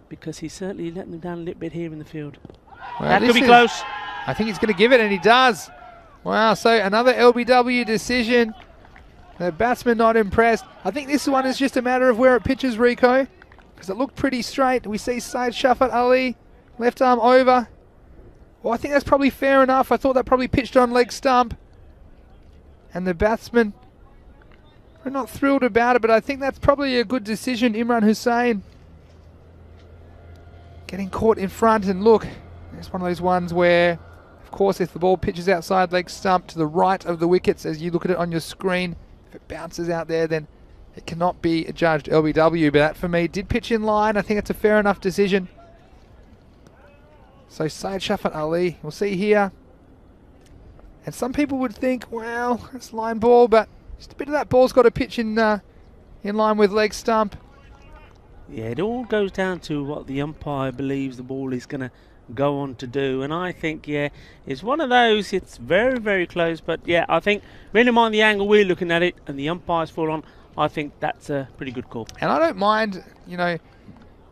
because he's certainly letting them down a little bit here in the field. Well, that could be close. I think he's going to give it, and he does. Wow, so another LBW decision. The batsman not impressed. I think this one is just a matter of where it pitches, Rico, because it looked pretty straight. We see Syed Shafat Ali, left arm over. Well, I think that's probably fair enough. I thought that probably pitched on leg stump. And the batsman, we're not thrilled about it, but I think that's probably a good decision. Imran Hussain getting caught in front, and look, it's one of those ones where, of course, if the ball pitches outside leg stump to the right of the wickets, as you look at it on your screen, if it bounces out there, then it cannot be adjudged LBW. But that, for me, did pitch in line. I think it's a fair enough decision. So Syed Shafat Ali, we'll see here. And some people would think, well, it's line ball, but just a bit of that ball's got to pitch in line with leg stump. Yeah, it all goes down to what the umpire believes the ball is going to go on to do, and I think it's one of those. It's very, very close, but I think really mind the angle we're looking at it and the umpire's full on. I think that's a pretty good call. And I don't mind,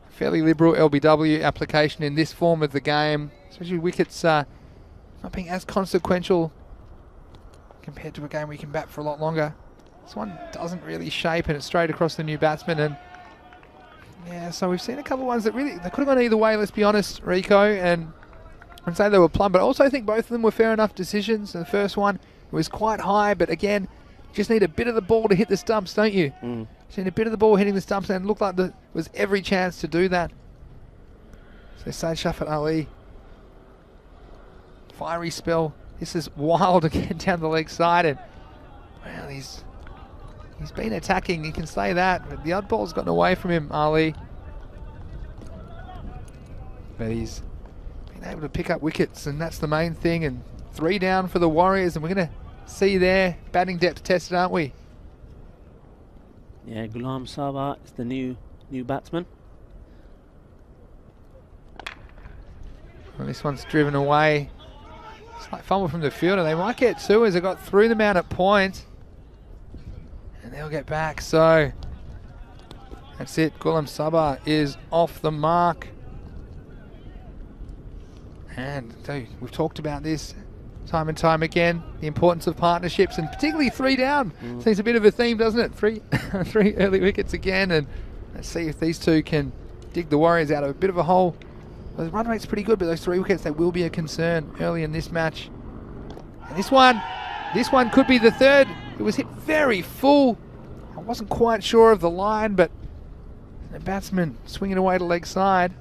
fairly liberal LBW application in this form of the game, especially wickets not being as consequential compared to a game where you can bat for a lot longer. This one doesn't really shape, and it's straight across the new batsman. And so we've seen a couple of ones that really, they could have gone either way, let's be honest, Rico, and I'd say they were plumb, but I also think both of them were fair enough decisions. And the first one was quite high, but again, just need a bit of the ball to hit the stumps, don't you? Just need a bit of the ball hitting the stumps, and it looked like there was every chance to do that. So Syed Shafat Ali, fiery spell. This is wild again down the leg side, and well, he's been attacking, you can say that, but the odd ball's gotten away from him, Ali. But he's been able to pick up wickets, and that's the main thing. And 3 down for the Warriors, and we're going to see their batting depth tested, aren't we? Yeah, Ghulam Sabah is the new batsman. Well, this one's driven away. Slight fumble from the fielder. They might get 2 as they got through the man at point. And they'll get back. So that's it. Ghulam Sabah is off the mark. And dude, we've talked about this time and time again, the importance of partnerships, and particularly 3 down. Seems a bit of a theme, doesn't it? Three early wickets again, and let's see if these two can dig the Warriors out of a bit of a hole. Well, the run rate's pretty good, but those 3 wickets, they will be a concern early in this match. And this one could be the third. It was hit very full. I wasn't quite sure of the line, but the batsman swinging away to leg side.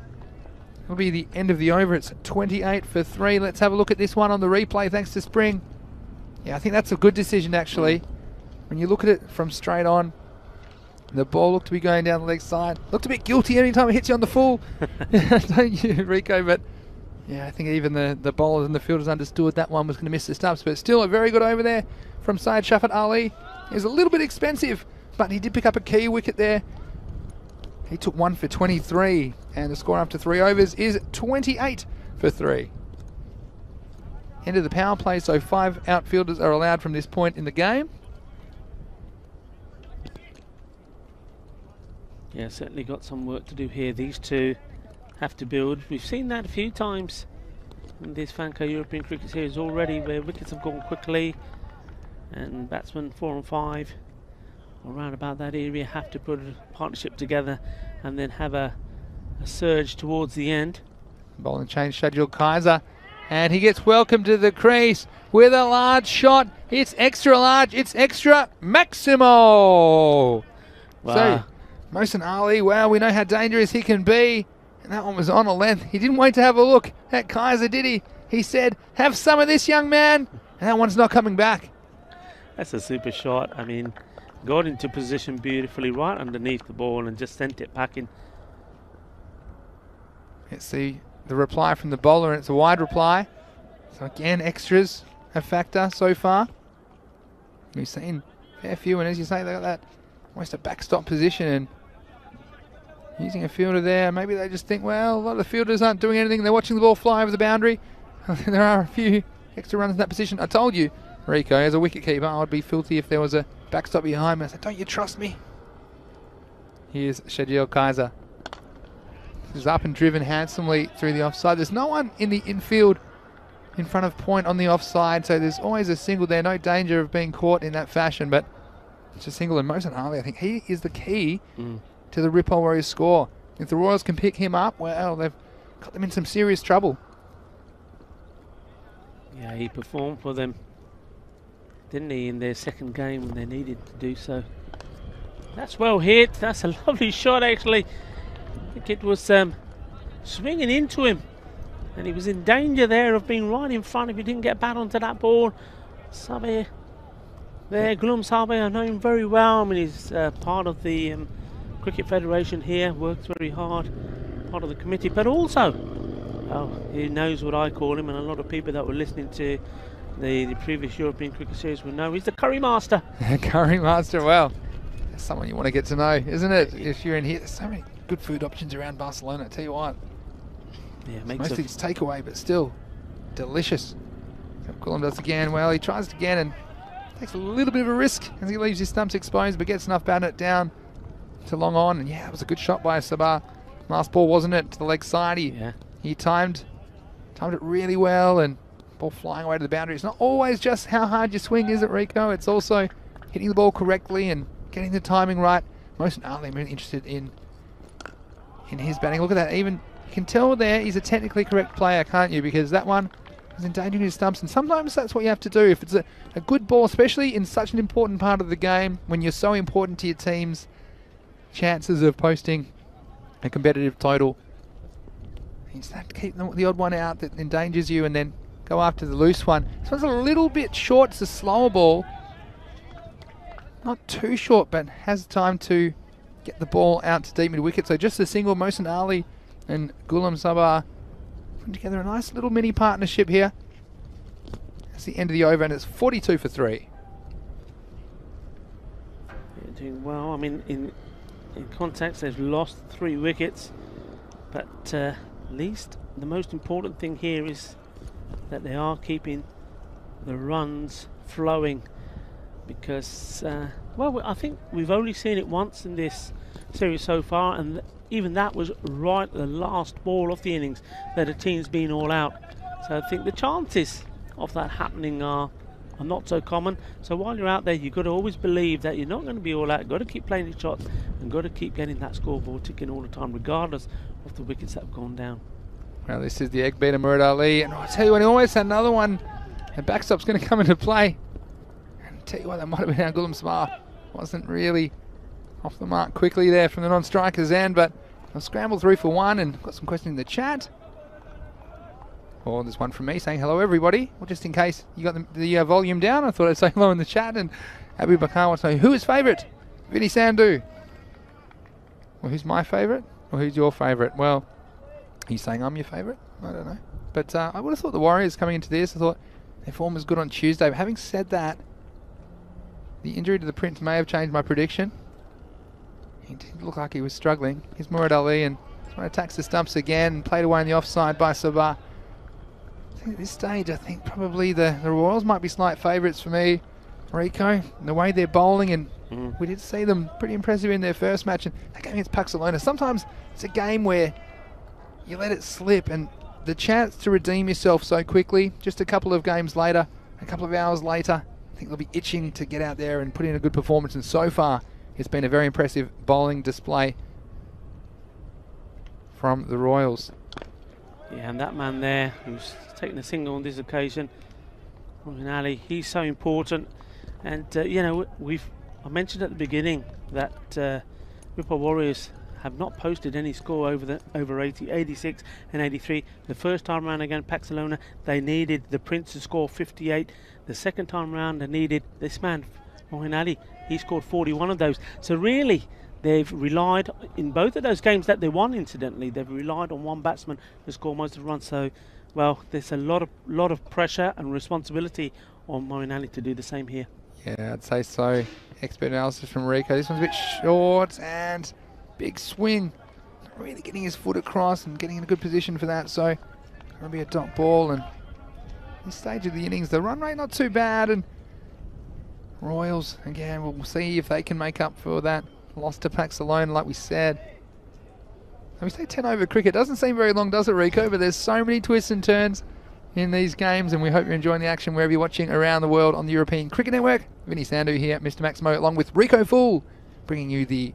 It'll be the end of the over. It's 28 for 3. Let's have a look at this one on the replay, thanks to Spring. Yeah, I think that's a good decision, actually. When you look at it from straight on, the ball looked to be going down the leg side. Looked a bit guilty any time it hits you on the full. Don't you, Rico? But yeah, I think even the bowlers and the fielders understood that one was going to miss the stumps. But still a very good over there from Syed Shafat Ali. It was a little bit expensive, but he did pick up a key wicket there. He took 1 for 23, and the score after 3 overs is 28 for 3. End of the power play, so 5 outfielders are allowed from this point in the game. Yeah, certainly got some work to do here. These two have to build. We've seen that a few times in this Fanco European Cricket Series already, where wickets have gone quickly and batsmen 4 and 5 around about that area have to put a partnership together and then have a surge towards the end. Bowling change, Shadjul Kaiser, and he gets welcome to the crease with a large shot. It's extra large, it's extra Maximo. Wow. So Mohsin Ali, wow, we know how dangerous he can be, and that one was on a length. He didn't wait to have a look at Kaiser, did he? He said, have some of this, young man, And that one's not coming back. That's a super shot. I mean, got into position beautifully right underneath the ball and just sent it back in. Let's see the reply from the bowler, and it's a wide reply. So again, extras a factor so far. We've seen a fair few, and as you say, they got that almost a backstop position, and using a fielder there, maybe they just think, well, a lot of the fielders aren't doing anything. They're watching the ball fly over the boundary. There are a few extra runs in that position. I told you, Rico, as a wicketkeeper, I would be filthy if there was a backstop behind me. I said, don't you trust me? Here's Shadil Kaiser. He's up and driven handsomely through the offside. There's no one in the infield in front of point on the offside, so there's always a single there. No danger of being caught in that fashion, but it's a single. And Mohsin Ali, I think he is the key to the Ripple Warriors score. If the Royals can pick him up, well, they've got them in some serious trouble. Yeah, he performed for them, didn't he, in their second game when they needed to do so. That's well hit. That's a lovely shot, actually. I think it was swinging into him, and he was in danger there of being right in front if he didn't get back onto that ball. Sabe there, Ghulam Sabe, I know him very well. I mean, he's part of the Cricket Federation here, works very hard, part of the committee, but also, he knows what I call him, and a lot of people that were listening to the previous European Cricket Series will know he's the curry master. Curry master, well, that's someone you want to get to know, isn't it? If you're in here, there's so many good food options around Barcelona, I tell you what. Yeah, makes mostly it's takeaway, but still delicious. Ghulam does again. Well, he tries it again and takes a little bit of a risk as he leaves his stumps exposed, but gets enough batting it down to long on. And yeah, it was a good shot by Sabah. Last ball, wasn't it? To the leg side. He timed it really well, and ball flying away to the boundary. It's not always just how hard you swing, is it, Rico? It's also hitting the ball correctly and getting the timing right. Mohsin Ali, I'm really interested in his batting. Look at that. Even you can tell there he's a technically correct player, can't you? Because that one is endangering his stumps, and sometimes that's what you have to do. If it's a good ball, especially in such an important part of the game, when you're so important to your team's chances of posting a competitive total, you just have to keep the odd one out that endangers you and then go after the loose one. This one's a little bit short. It's a slower ball. Not too short, but has time to get the ball out to deep mid-wicket. So just a single. Mohsin Ali and Ghulam Sabah putting together a nice little mini partnership here. That's the end of the over, and it's 42 for 3. Yeah, doing well. I mean, in context, they've lost 3 wickets, but at least the most important thing here is that they are keeping the runs flowing, because well, I think we've only seen it once in this series so far, and even that was right at the last ball of the innings that a team's been all out. So I think the chances of that happening are not so common. So while you're out there, you've got to always believe that you're not going to be all out. You've got to keep playing your shots and got to keep getting that scoreboard ticking all the time, regardless of the wickets that have gone down. Well, this is the egg beater, Murad Ali, and I tell you what, he always had another one. And backstop's going to come into play. And I tell you what, that might have been our Ghulam Sabah. Wasn't really off the mark quickly there from the non-striker's end, but I'll scramble through for one, and got some questions in the chat. Or there's one from me saying hello everybody. Well, just in case you got the volume down, I thought I'd say hello in the chat. And Abu Bakar wants to know, who is favourite? Vinny Sandhu. Well, who's my favourite? Or who's your favourite? Well, he's saying I'm your favourite. I don't know. But I would have thought the Warriors coming into this, I thought their form was good on Tuesday. But having said that, the injury to the Prince may have changed my prediction. He did look like he was struggling. Here's Murad Ali, and this one attacks the stumps again, played away on the offside by Sabah. I think at this stage, I think probably the Royals might be slight favourites for me, Rico, and the way they're bowling, and we did see them pretty impressive in their first match, and that game against Pakcelona. Sometimes it's a game where you let it slip, and the chance to redeem yourself so quickly, just a couple of games later, a couple of hours later, I think they'll be itching to get out there and put in a good performance, and so far it's been a very impressive bowling display from the Royals. Yeah, and that man there who's taking a single on this occasion, Ali, he's so important. And you know, I mentioned at the beginning that Ripple Warriors have not posted any score over 80, 86 and 83. The first time round against Pakcelona, they needed the Prince to score 58. The second time round, they needed this man, Mohin Ali. He scored 41 of those. So really, they've relied, in both of those games that they won, incidentally, they've relied on one batsman to score most of the runs. So, well, there's a lot of pressure and responsibility on Mohin Ali to do the same here. Yeah, I'd say so. Expert analysis from Rico. This one's a bit short and big swing. Not really getting his foot across and getting in a good position for that. So, going to be a dot ball. And this stage of the innings, the run rate not too bad. And Royals, again, we'll see if they can make up for that loss to Pakcelona, like we said. And we say 10 over cricket. Doesn't seem very long, does it, Rico? But there's so many twists and turns in these games, and we hope you're enjoying the action wherever you're watching around the world on the European Cricket Network. Vinny Sandhu here, Mr. Maximo, along with Rico Fool, bringing you the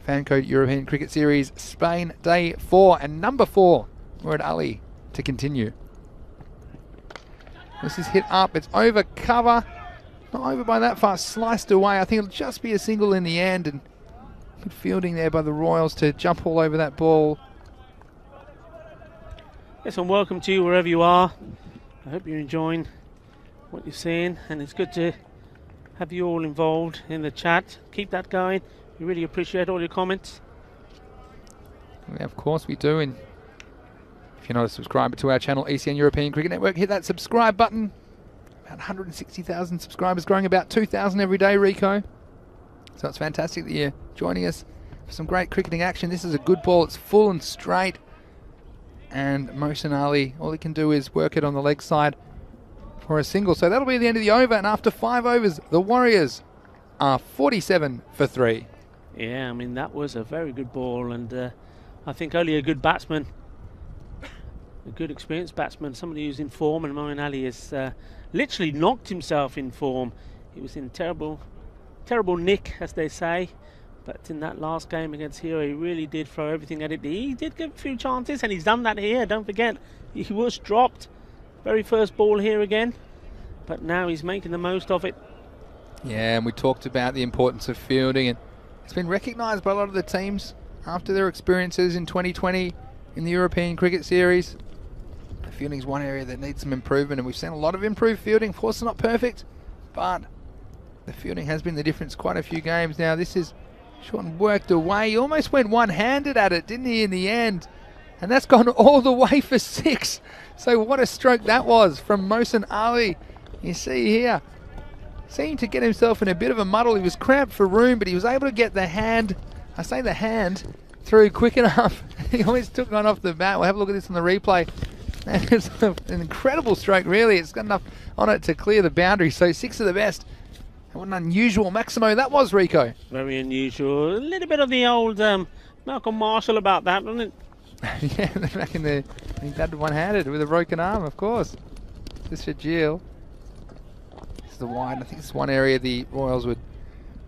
Fan Code European Cricket Series Spain Day 4 and number 4. Mohin Ali to continue. This is hit up. It's over cover. Not over by that far. Sliced away. I think it'll just be a single in the end, and good fielding there by the Royals to jump all over that ball. Yes, and welcome to you wherever you are. I hope you're enjoying what you're seeing, and it's good to have you all involved in the chat. Keep that going. We really appreciate all your comments. Yeah, of course we do. And if you're not a subscriber to our channel, ECN European Cricket Network, hit that subscribe button. About 160,000 subscribers, growing about 2,000 every day, Rico. So it's fantastic that you're joining us for some great cricketing action. This is a good ball. It's full and straight. And Mohin Ali, all he can do is work it on the leg side for a single. So that'll be the end of the over. And after 5 overs, the Warriors are 47 for 3. Yeah, I mean, that was a very good ball. And I think only a good batsman, a good experienced batsman, somebody who's in form, and Mohin Ali has literally knocked himself in form. He was in terrible nick, as they say. But in that last game against Hero, he really did throw everything at it. He did give a few chances, and he's done that here. Don't forget, he was dropped. Very first ball here again. But now he's making the most of it. Yeah, and we talked about the importance of fielding, and it's been recognised by a lot of the teams after their experiences in 2020 in the European Cricket Series. The fielding is one area that needs some improvement, and we've seen a lot of improved fielding. Of course, it's not perfect, but the fielding has been the difference quite a few games now. This is short and worked away. He almost went one-handed at it, didn't he, in the end? And that's gone all the way for 6. So what a stroke that was from Mohin Ali. You see here, seemed to get himself in a bit of a muddle. He was cramped for room, but he was able to get the hand, I say the hand, through quick enough. He almost took one off the bat. We'll have a look at this on the replay. And it's an incredible stroke, really. It's got enough on it to clear the boundary. So 6 of the best. What an unusual Maximo that was, Rico. Very unusual. A little bit of the old Malcolm Marshall about that, wasn't it? Yeah, back in the... He had one-handed with a broken arm, of course. This for Jill. This is the wide. I think it's one area the Royals would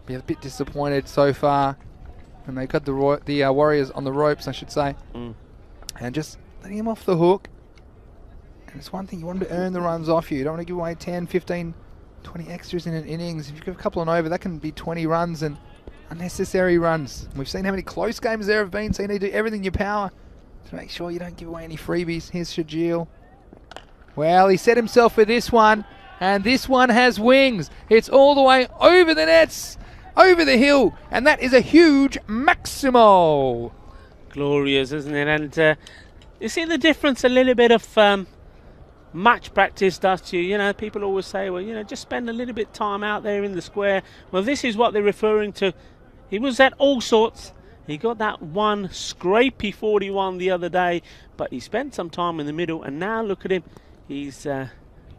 be a bit disappointed so far. And they got the Warriors on the ropes, I should say. And just letting him off the hook. And it's one thing, you want him to earn the runs off you. You don't want to give away 10, 15... 20 extras in an innings. If you give a couple on over, that can be 20 runs and unnecessary runs. We've seen how many close games there have been, so you need to do everything in your power to make sure you don't give away any freebies. Here's Shajil. Well, he set himself for this one, and this one has wings. It's all the way over the nets, over the hill, and that is a huge Maximo. Glorious, isn't it? And you see the difference a little bit of match practice does to you. You know, people always say, well, you know, just spend a little bit of time out there in the square. Well, this is what they're referring to. He was at all sorts. He got that one scrapey 41 the other day, but he spent some time in the middle, and now look at him. He's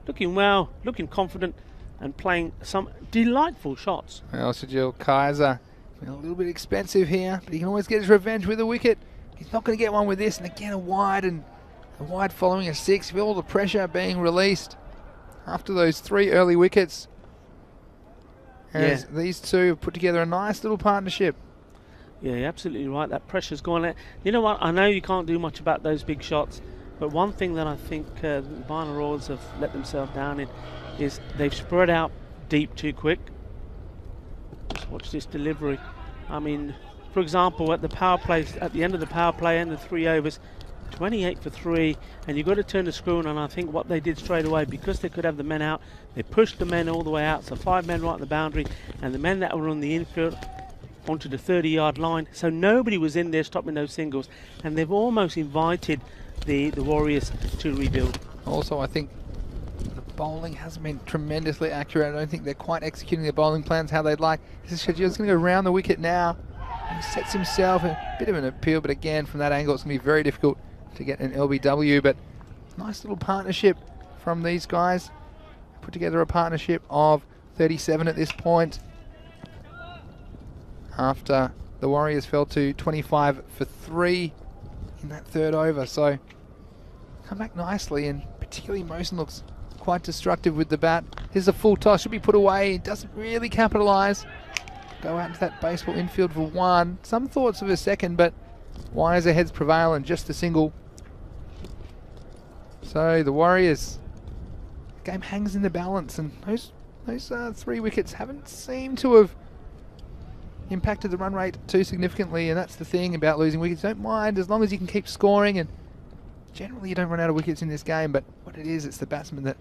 looking well, looking confident, and playing some delightful shots. Well, Sajil Kaiser, a little bit expensive here, but he can always get his revenge with a wicket. He's not going to get one with this, and again a wide following a 6 with all the pressure being released after those 3 early wickets. As these two have put together a nice little partnership. Yeah, you're absolutely right. That pressure's gone out. You know what? I know you can't do much about those big shots, but one thing that I think the Barna Royals have let themselves down in is they've spread out deep too quick. Just watch this delivery. I mean, for example, at the power play, at the end of the power play and the 3 overs, 28 for 3, and you've got to turn the screw on. And I think what they did straight away, because they could have the men out, they pushed the men all the way out, so 5 men right on the boundary, and the men that were on the infield onto the 30-yard line, so nobody was in there stopping those singles, and they've almost invited the Warriors to rebuild. Also, I think the bowling hasn't been tremendously accurate. I don't think they're quite executing their bowling plans how they'd like. This is Shajil's going to go round the wicket now. He sets himself a bit of an appeal, but again, from that angle, it's going to be very difficult to get an LBW. But nice little partnership from these guys. Put together a partnership of 37 at this point, after the Warriors fell to 25 for 3 in that 3rd over. So come back nicely, and particularly Mosen looks quite destructive with the bat. Here's a full toss, should be put away. Doesn't really capitalise. Go out into that baseball infield for 1. Some thoughts of a second, but wiser heads prevail, and just a single. So the Warriors, the game hangs in the balance, and those 3 wickets haven't seemed to have impacted the run rate too significantly. And that's the thing about losing wickets. Don't mind as long as you can keep scoring, and generally you don't run out of wickets in this game. But what it is, it's the batsmen that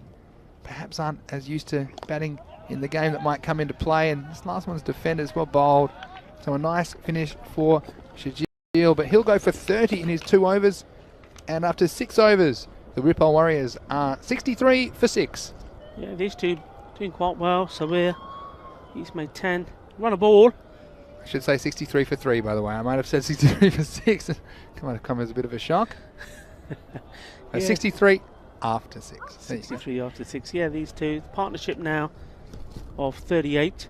perhaps aren't as used to batting in the game that might come into play, and this last one's defenders well bowled. So a nice finish for Shajil, but he'll go for 30 in his 2 overs, and after 6 overs the Ripple Warriors are 63 for 6. Yeah, these two doing quite well. So he's made 10, run a ball. I should say 63 for 3, by the way. I might have said 63 for 6. Might have come as a bit of a shock. Yeah. 63 after 6. 63 after 6. Yeah, these two, partnership now of 38,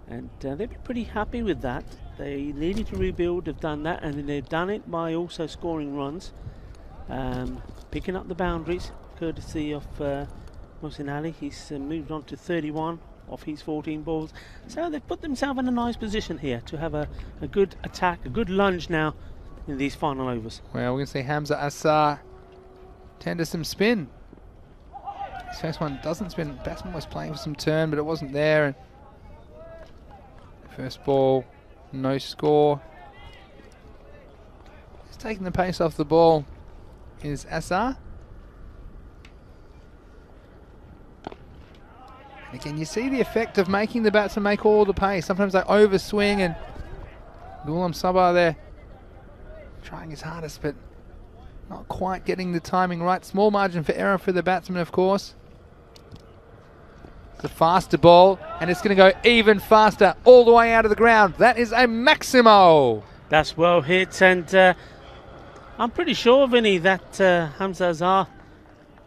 and they've been pretty happy with that. They needed to rebuild, they've done that, and they've done it by also scoring runs, picking up the boundaries, courtesy of Mohsin Ali. He's moved on to 31 off his 14 balls, so they've put themselves in a nice position here to have a good attack, a good lunge now in these final overs. Well, we're going to see Hamza Assar tender some spin. His first one doesn't spin. Batsman was playing for some turn, but it wasn't there. And first ball, no score. He's taking the pace off the ball is Assar. And again, you see the effect of making the batsman make all the pace. Sometimes they overswing, and Ghulam Sabah there trying his hardest, but not quite getting the timing right. Small margin for error for the batsman, of course. It's a faster ball, and it's going to go even faster all the way out of the ground. That is a Maximo. That's well hit, and I'm pretty sure, Vinny, that Hamza Assar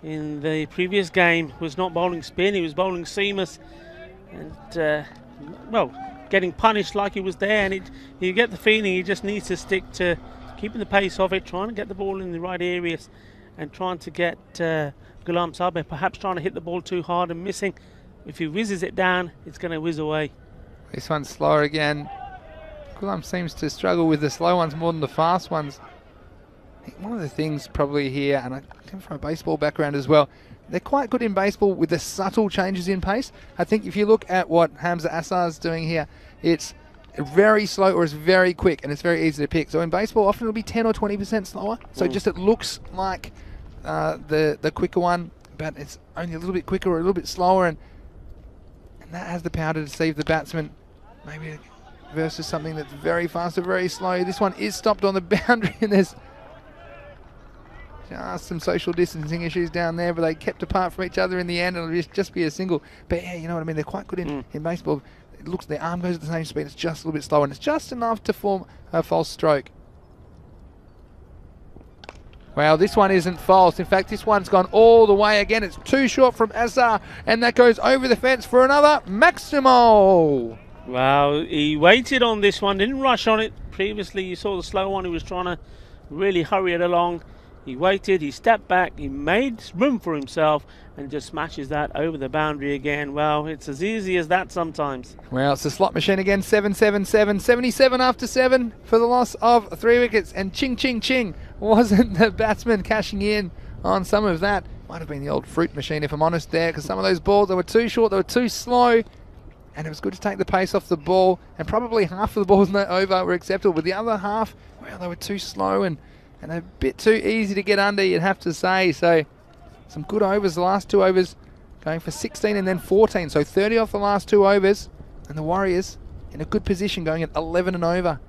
in the previous game was not bowling spin, he was bowling seamers, and well, getting punished like he was there, and you get the feeling he just needs to stick to keeping the pace of it, trying to get the ball in the right areas, and trying to get Ghulam Sabah perhaps trying to hit the ball too hard and missing. If he whizzes it down, it's going to whiz away. This one's slower again. Ghulam seems to struggle with the slow ones more than the fast ones. I think one of the things probably here, and I come from a baseball background as well, they're quite good in baseball with the subtle changes in pace. I think if you look at what Hamza Assar is doing here, it's very slow or it's very quick, and it's very easy to pick. So in baseball, often it'll be 10 or 20% slower. So just it looks like the quicker one, but it's only a little bit quicker or a little bit slower, and that has the power to deceive the batsman. Maybe versus something that's very fast or very slow. This one is stopped on the boundary, and there's just some social distancing issues down there, but they kept apart from each other in the end, and it'll just be a single. But yeah, you know what I mean, they're quite good in baseball. It looks, their arm goes at the same speed, it's just a little bit slower, and it's just enough to form a false stroke. Well, this one isn't false. In fact, this one's gone all the way again. It's too short from Assar, and that goes over the fence for another Maximo. Well, he waited on this one, didn't rush on it. Previously, you saw the slow one. He was trying to really hurry it along. He waited, he stepped back, he made room for himself, and just smashes that over the boundary again. Well, it's as easy as that sometimes. Well, it's a slot machine again, 7-7-7, 77 after 7 for the loss of 3 wickets, and ching, ching, ching. Wasn't the batsman cashing in on some of that? Might have been the old fruit machine, if I'm honest there, because some of those balls, they were too short, they were too slow. and it was good to take the pace off the ball, and probably half of the balls in that over were acceptable, but the other half, well, they were too slow and a bit too easy to get under, you'd have to say. So some good overs, the last 2 overs going for 16 and then 14, so 30 off the last 2 overs, and the Warriors in a good position going at 11 and over.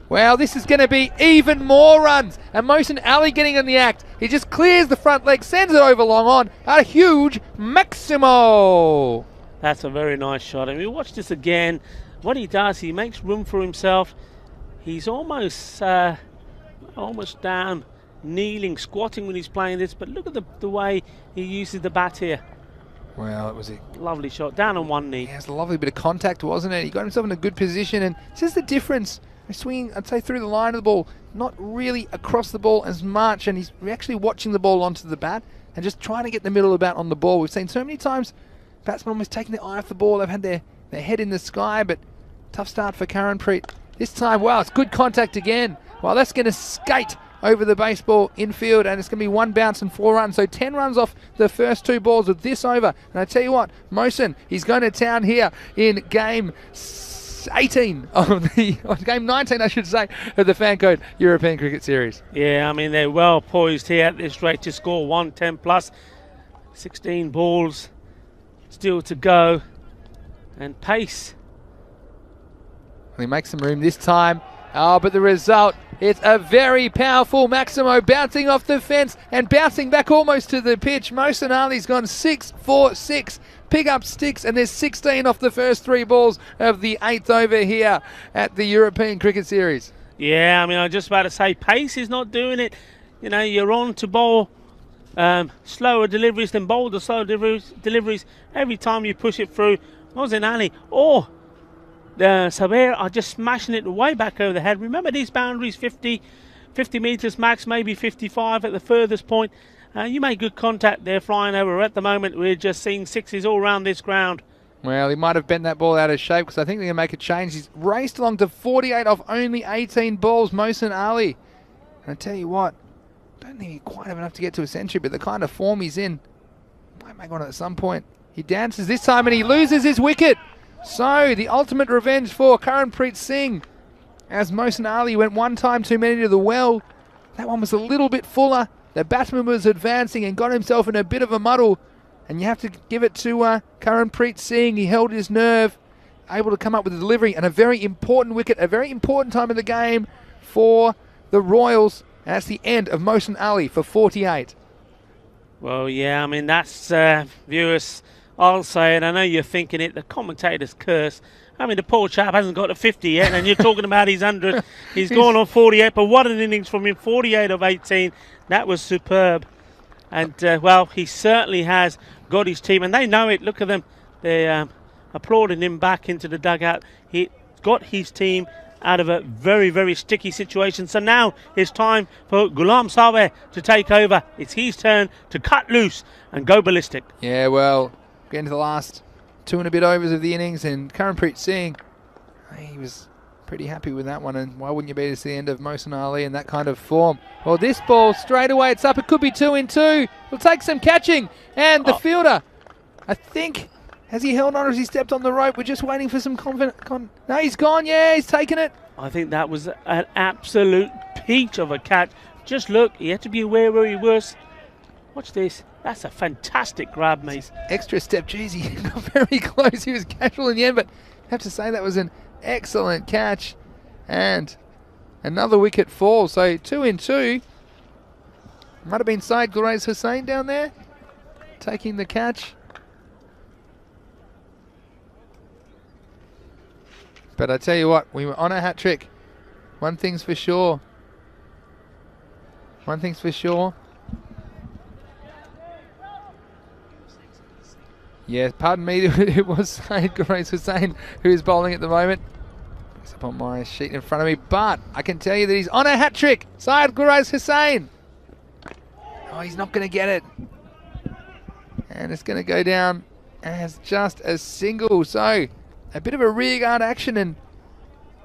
Well, this is going to be even more runs. And Mohsin Ali getting in the act. He just clears the front leg, sends it over long on. A huge Maximo. That's a very nice shot. I mean, watch this again. What he does, he makes room for himself. He's almost down, kneeling, squatting when he's playing this. But look at the way he uses the bat here. Well, it was a lovely shot, down on one knee. Yeah, it was a lovely bit of contact, wasn't it? He got himself in a good position, and it's just the difference. Swinging, I'd say, through the line of the ball, not really across the ball as much, and he's actually watching the ball onto the bat and just trying to get the middle of the bat on the ball. We've seen so many times batsmen almost taking their eye off the ball. They've had their head in the sky, but tough start for Karanpreet. This time, wow, it's good contact again. Well, that's going to skate over the baseball infield, and it's going to be 1 bounce and 4 runs. So 10 runs off the first 2 balls with this over. And I tell you what, Mohsin, he's going to town here in game 18 of game 19, I should say, of the Fan Code European Cricket Series. Yeah, I mean, they're well poised here at this rate to score 110 plus. 16 balls still to go, and pace. He makes some room this time. Oh, but the result, it's a very powerful Maximo bouncing off the fence and bouncing back almost to the pitch. Mohsin Ali's gone 6 for 6. Pick up sticks, and there's 16 off the first 3 balls of the 8th over here at the European Cricket Series. Yeah, I mean, I was just about to say, pace is not doing it. You know, you're on to bowl slower deliveries than bowl the slow deliveries every time you push it through. Mohsin Ali or Sabir are just smashing it way back over the head. Remember these boundaries, 50 metres max, maybe 55 at the furthest point. You made good contact there flying over. At the moment, we're just seeing 6s all around this ground. Well, he might have bent that ball out of shape, because I think they're going to make a change. He's raced along to 48 off only 18 balls, Mohsin Ali. And I tell you what, I don't think he quite have enough to get to a century, but the kind of form he's in, might make one at some point. He dances this time and he loses his wicket. So, the ultimate revenge for Karanpreet Singh, as Mohsin Ali went 1 time too many to the well. That one was a little bit fuller. The batsman was advancing and got himself in a bit of a muddle. And you have to give it to Karanpreet Singh. He held his nerve, able to come up with a delivery, and a very important wicket, a very important time of the game for the Royals. And that's the end of Mohsin Ali for 48. Well, yeah, I mean, that's, viewers, I'll say it. I know you're thinking it, the commentator's curse. I mean, the poor chap hasn't got to 50 yet, and you're talking about his 100. He's gone on 48, but what an innings from him, 48 of 18. That was superb. And, well, he certainly has got his team, and they know it. Look at them. They're applauding him back into the dugout. He got his team out of a very, very sticky situation. So now it's time for Ghulam Sawer to take over. It's his turn to cut loose and go ballistic. Yeah, well, getting to the last 2 and a bit overs of the innings, and Karanpreet Singh, he was pretty happy with that one, and why wouldn't you be to see the end of Mohsin Ali in that kind of form? Well, this ball straight away, it's up. It could be 2 in 2. It'll take some catching, and the fielder, I think, has he held on or has he stepped on the rope? We're just waiting for some confident. No, he's gone. Yeah, he's taken it. I think that was an absolute peach of a catch. Just look, he had to be aware where he was. Watch this. That's a fantastic grab, mate. Extra step, geez, he got very close. He was casual in the end, but I have to say that was an excellent catch. And another wicket fall, so 2 in 2. Might have been Syed Ghurais Hussain down there, taking the catch. But I tell you what, we were on a hat-trick. One thing's for sure. One thing's for sure. Yeah, pardon me, it was Syed Ghurais Hussain who is bowling at the moment. It's up on my sheet in front of me, but I can tell you that he's on a hat-trick. Syed Ghurais Hussain. Oh, he's not going to get it. And it's going to go down as just a single. So, a bit of a rearguard action, and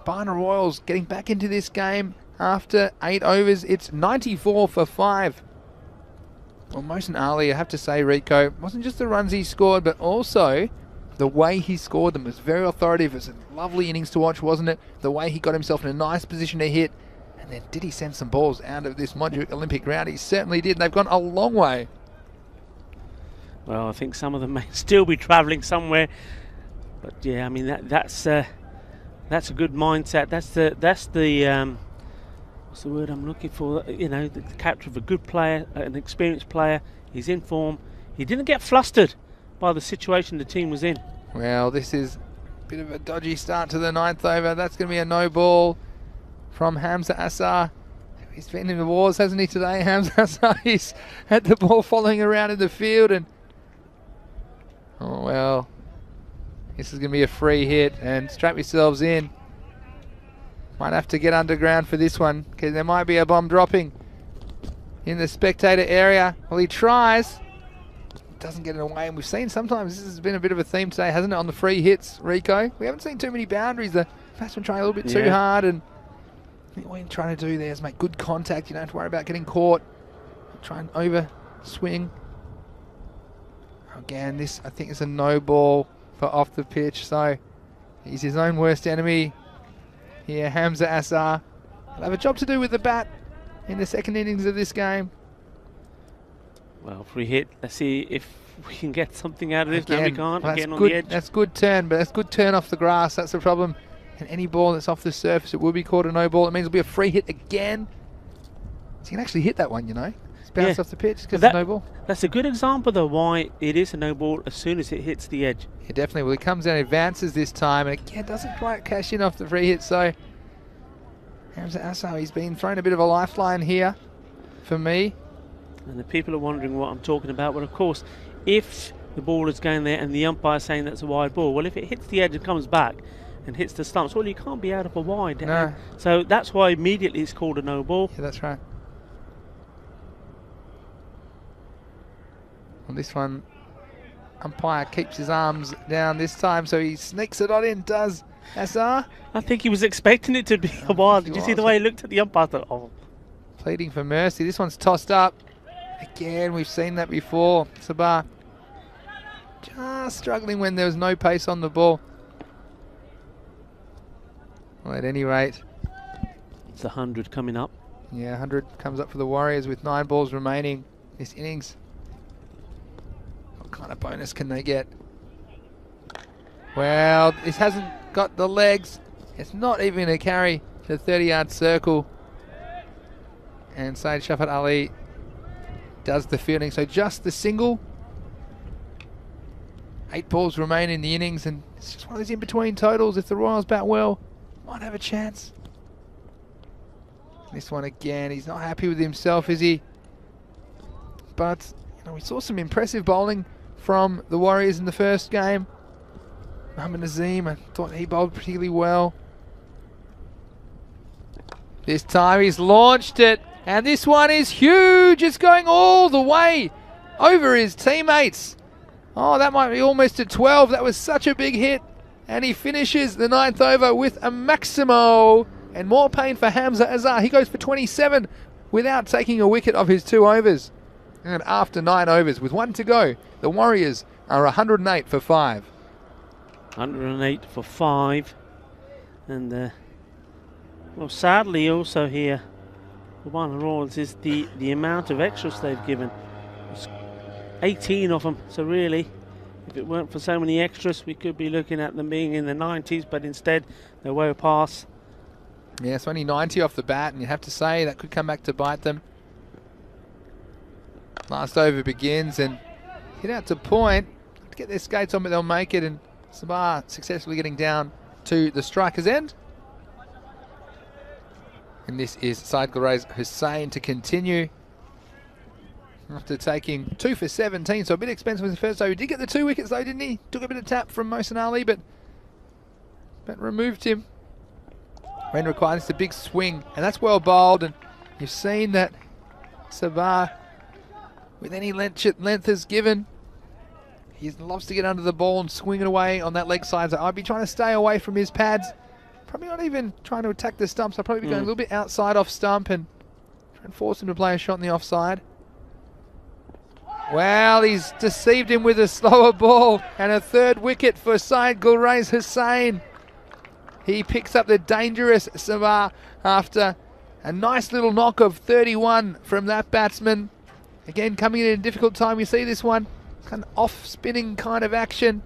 Barna Royals getting back into this game after 8 overs. It's 94 for 5. Well, Mohsin Ali, I have to say, Rico, wasn't just the runs he scored, but also the way he scored them was very authoritative. It was a lovely innings to watch, wasn't it? The way he got himself in a nice position to hit. And then did he send some balls out of this Montjuic Olympic ground? He certainly did, and they've gone a long way. Well, I think some of them may still be travelling somewhere. But yeah, I mean, that's a good mindset. That's the what's the word I'm looking for? You know, the character of a good player, an experienced player. He's in form. He didn't get flustered by the situation the team was in. Well, this is a bit of a dodgy start to the 9th over. That's going to be a no ball from Hamza Assar. He's been in the wars, hasn't he, today, Hamza Assar? He's had the ball following around in the field, and oh well, this is going to be a free hit, and strap yourselves in. Might have to get underground for this one, because there might be a bomb dropping in the spectator area. Well, he tries, doesn't get it away, and we've seen sometimes this has been a bit of a theme today, hasn't it, on the free hits, Rico? We haven't seen too many boundaries. The batsman trying a little bit too hard, and what you're trying to do there is make good contact. You don't have to worry about getting caught. Try and over swing. Again, this I think is a no ball for off the pitch, so he's his own worst enemy here, Hamza Assar. He'll have a job to do with the bat in the second innings of this game. Well, free hit. Let's see if we can get something out of this. No, we can't. Well, Again on the edge. That's good turn, but that's good turn off the grass. That's the problem. And any ball that's off the surface, it will be called a no ball. It means it'll be a free hit again. So you can actually hit that one, you know. It's bounced off the pitch because it's a no ball. That's a good example, though, why it is a no ball as soon as it hits the edge. Yeah, definitely. Well, he comes down, advances this time, and again doesn't quite cash in off the free hit. So Hamza Assar, he's been thrown a bit of a lifeline here for me. And the people are wondering what I'm talking about. Well, of course, if the ball is going there and the umpire is saying that's a wide ball, well, if it hits the edge and comes back and hits the stumps, well, you can't be out of a wide. No. So that's why immediately it's called a no ball. Yeah, that's right. On this one, umpire keeps his arms down this time, so he sneaks it on in, does Assar. I think he was expecting it to be a wild. Did you see the way he looked at the umpire? I thought, oh. Pleading for mercy. This one's tossed up. Again, we've seen that before. Sabah just struggling when there was no pace on the ball. Well, at any rate, it's 100 coming up. Yeah, 100 comes up for the Warriors with 9 balls remaining this innings. What kind of bonus can they get? Well, this hasn't got the legs. It's not even a carry to the 30-yard circle. And Saeed Shafat Ali does the fielding. So just the single. 8 balls remain in the innings, and it's just one of those in-between totals. If the Royals bat well, might have a chance. This one again, he's not happy with himself, is he? But you know, we saw some impressive bowling from the Warriors in the first game. Mohammad Nazim, I thought he bowled particularly well. This time he's launched it, and this one is huge. It's going all the way over his teammates. Oh, that might be almost a 12. That was such a big hit. And he finishes the 9th over with a maximo. And more pain for Hamza Assar. He goes for 27 without taking a wicket of his 2 overs. And after 9 overs, with 1 to go, the Warriors are 108 for 5. 108 for 5. And, well, sadly also here, for one of the Royals is the amount of extras they've given. It's 18 of them, so really, if it weren't for so many extras, we could be looking at them being in the 90s, but instead, they're way past. Yeah, it's only 90 off the bat, and you have to say that could come back to bite them. Last over begins, and hit out to point. To get their skates on, but they'll make it, and Sabah successfully getting down to the striker's end. And this is Syed Gulrez Hussain to continue. After taking 2 for 17, so a bit expensive in the first over. He did get the 2 wickets though, didn't he? Took a bit of tap from Mohsin Ali, but removed him. When required, it's a big swing, and that's well bowled. And you've seen that Sabah, with any length is given, he loves to get under the ball and swing it away on that leg side. So I'd be trying to stay away from his pads. Probably not even trying to attack the stumps. I'd probably be going a little bit outside off stump and try and force him to play a shot in the offside. Well, he's deceived him with a slower ball, and a third wicket for Syed Gulraiz Hussain. He picks up the dangerous Sabah after a nice little knock of 31 from that batsman. Again, coming in at a difficult time. You see this one, kind of off-spinning kind of action.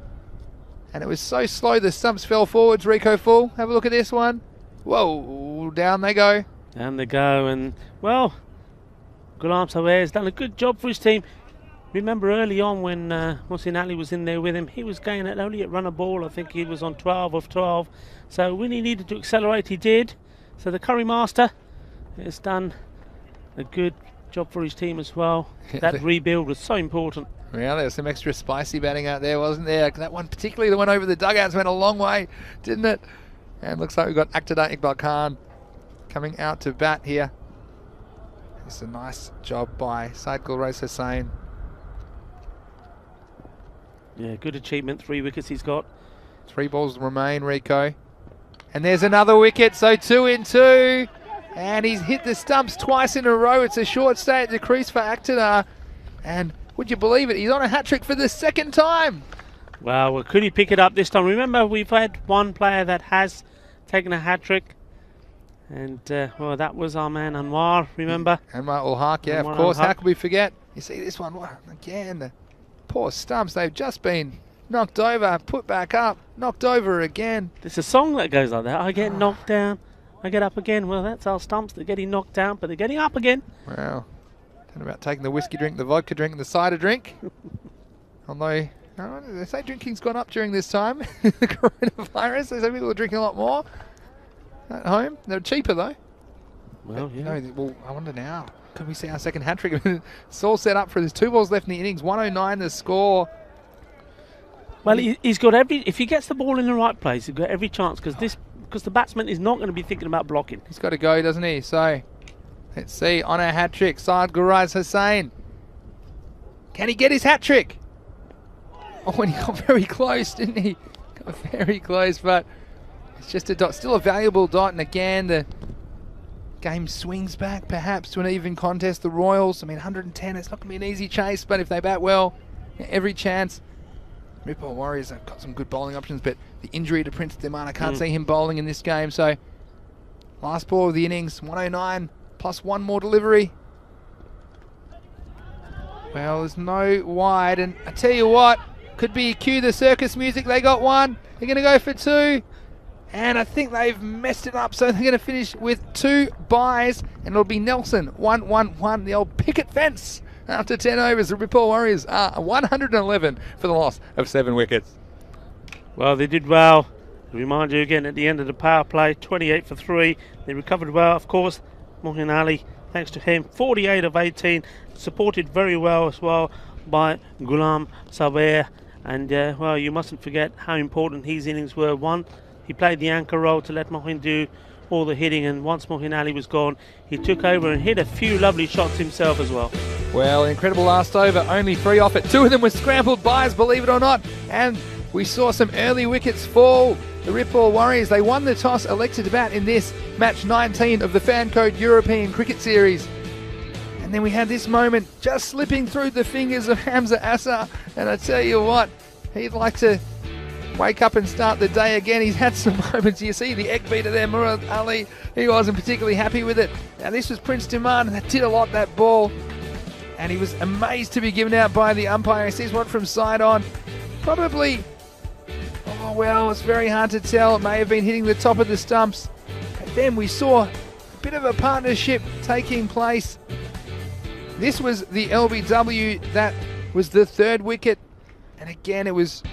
And it was so slow the stumps fell forwards, Rico Full. Have a look at this one. Whoa, down they go. Down they go, and well, Ghulam Saweer has done a good job for his team. Remember early on when Mohsin Ali was in there with him, he was going at only at run a ball. I think he was on 12 of 12. So when he needed to accelerate, he did. So the Curry Master has done a good job for his team as well. That rebuild was so important. Yeah, there was some extra spicy batting out there, wasn't there? That one, particularly the one over the dugouts, went a long way, didn't it? And looks like we've got Akhtar Iqbal Khan coming out to bat here. It's a nice job by Syed Gulraiz Hussain. Yeah, good achievement. 3 wickets he's got. 3 balls remain, Rico. And there's another wicket, so 2 in 2. And he's hit the stumps twice in a row. It's a short stay at the crease for Akhtar. And would you believe it, he's on a hat-trick for the second time. Well, could he pick it up this time? Remember, we've had one player that has taken a hat-trick. And, well, that was our man Anwar, remember? Anwar ul Haq, yeah, Anwar of course. ul Haq. How could we forget? You see this one, again, the poor stumps. They've just been knocked over, put back up, knocked over again. There's a song that goes like that. I get knocked down, I get up again. Well, that's our stumps. They're getting knocked down, but they're getting up again. Wow. Don't know about taking the whiskey drink, the vodka drink, and the cider drink. Although, they say drinking's gone up during this time. The coronavirus. They say people are drinking a lot more at home. They're cheaper, though. Well, But, yeah. well, I wonder now, can we see our second hat-trick? It's all set up for there's 2 balls left in the innings. 109 the score. Well, he's got if he gets the ball in the right place, he's got every chance because the batsman is not going to be thinking about blocking. He's got to go, doesn't he? So, let's see, on a hat-trick, Syed Gulraiz Hussain. Can he get his hat-trick? Oh, and he got very close, didn't he? Got very close, but it's just a dot. Still a valuable dot, and again, the game swings back, perhaps, to an even contest. The Royals, I mean, 110, it's not going to be an easy chase, but if they bat well, every chance. Ripple Warriors have got some good bowling options, but the injury to Prince Diman, I can't see him bowling in this game. So, last ball of the innings, 109, plus 1 more delivery. Well, there's no wide, and I tell you what, could be cue the circus music. They got 1. They're going to go for 2. And I think they've messed it up, so they're going to finish with 2 byes, and it'll be Nelson, 1-1-1, the old picket fence. After 10 overs, the Ripple Warriors are 111 for the loss of 7 wickets. Well, they did well. To remind you again, at the end of the power play, 28 for 3. They recovered well, of course. Mohsin Ali, thanks to him, 48 of 18. Supported very well as well by Ghulam Saweer. And, well, you mustn't forget how important his innings were. 1, he played the anchor role to let Mohsin do all the hitting, and once Mohsin Ali was gone, he took over and hit a few lovely shots himself as well. Well, incredible last over, only 3 off it. 2 of them were scrambled byes, believe it or not. And we saw some early wickets fall. The Ripple Warriors, they won the toss, elected to bat in this match 19 of the Fan Code European Cricket Series. And then we had this moment just slipping through the fingers of Hamza Assar. And I tell you what, he'd like to wake up and start the day again. He's had some moments. You see the egg beater there, Murad Ali. He wasn't particularly happy with it. Now this was Prince Diman, and that did a lot, that ball. And he was amazed to be given out by the umpire. He sees one from side on. Probably, oh well, it's very hard to tell. It may have been hitting the top of the stumps. But then we saw a bit of a partnership taking place. This was the LBW. That was the 3rd wicket. And again, it was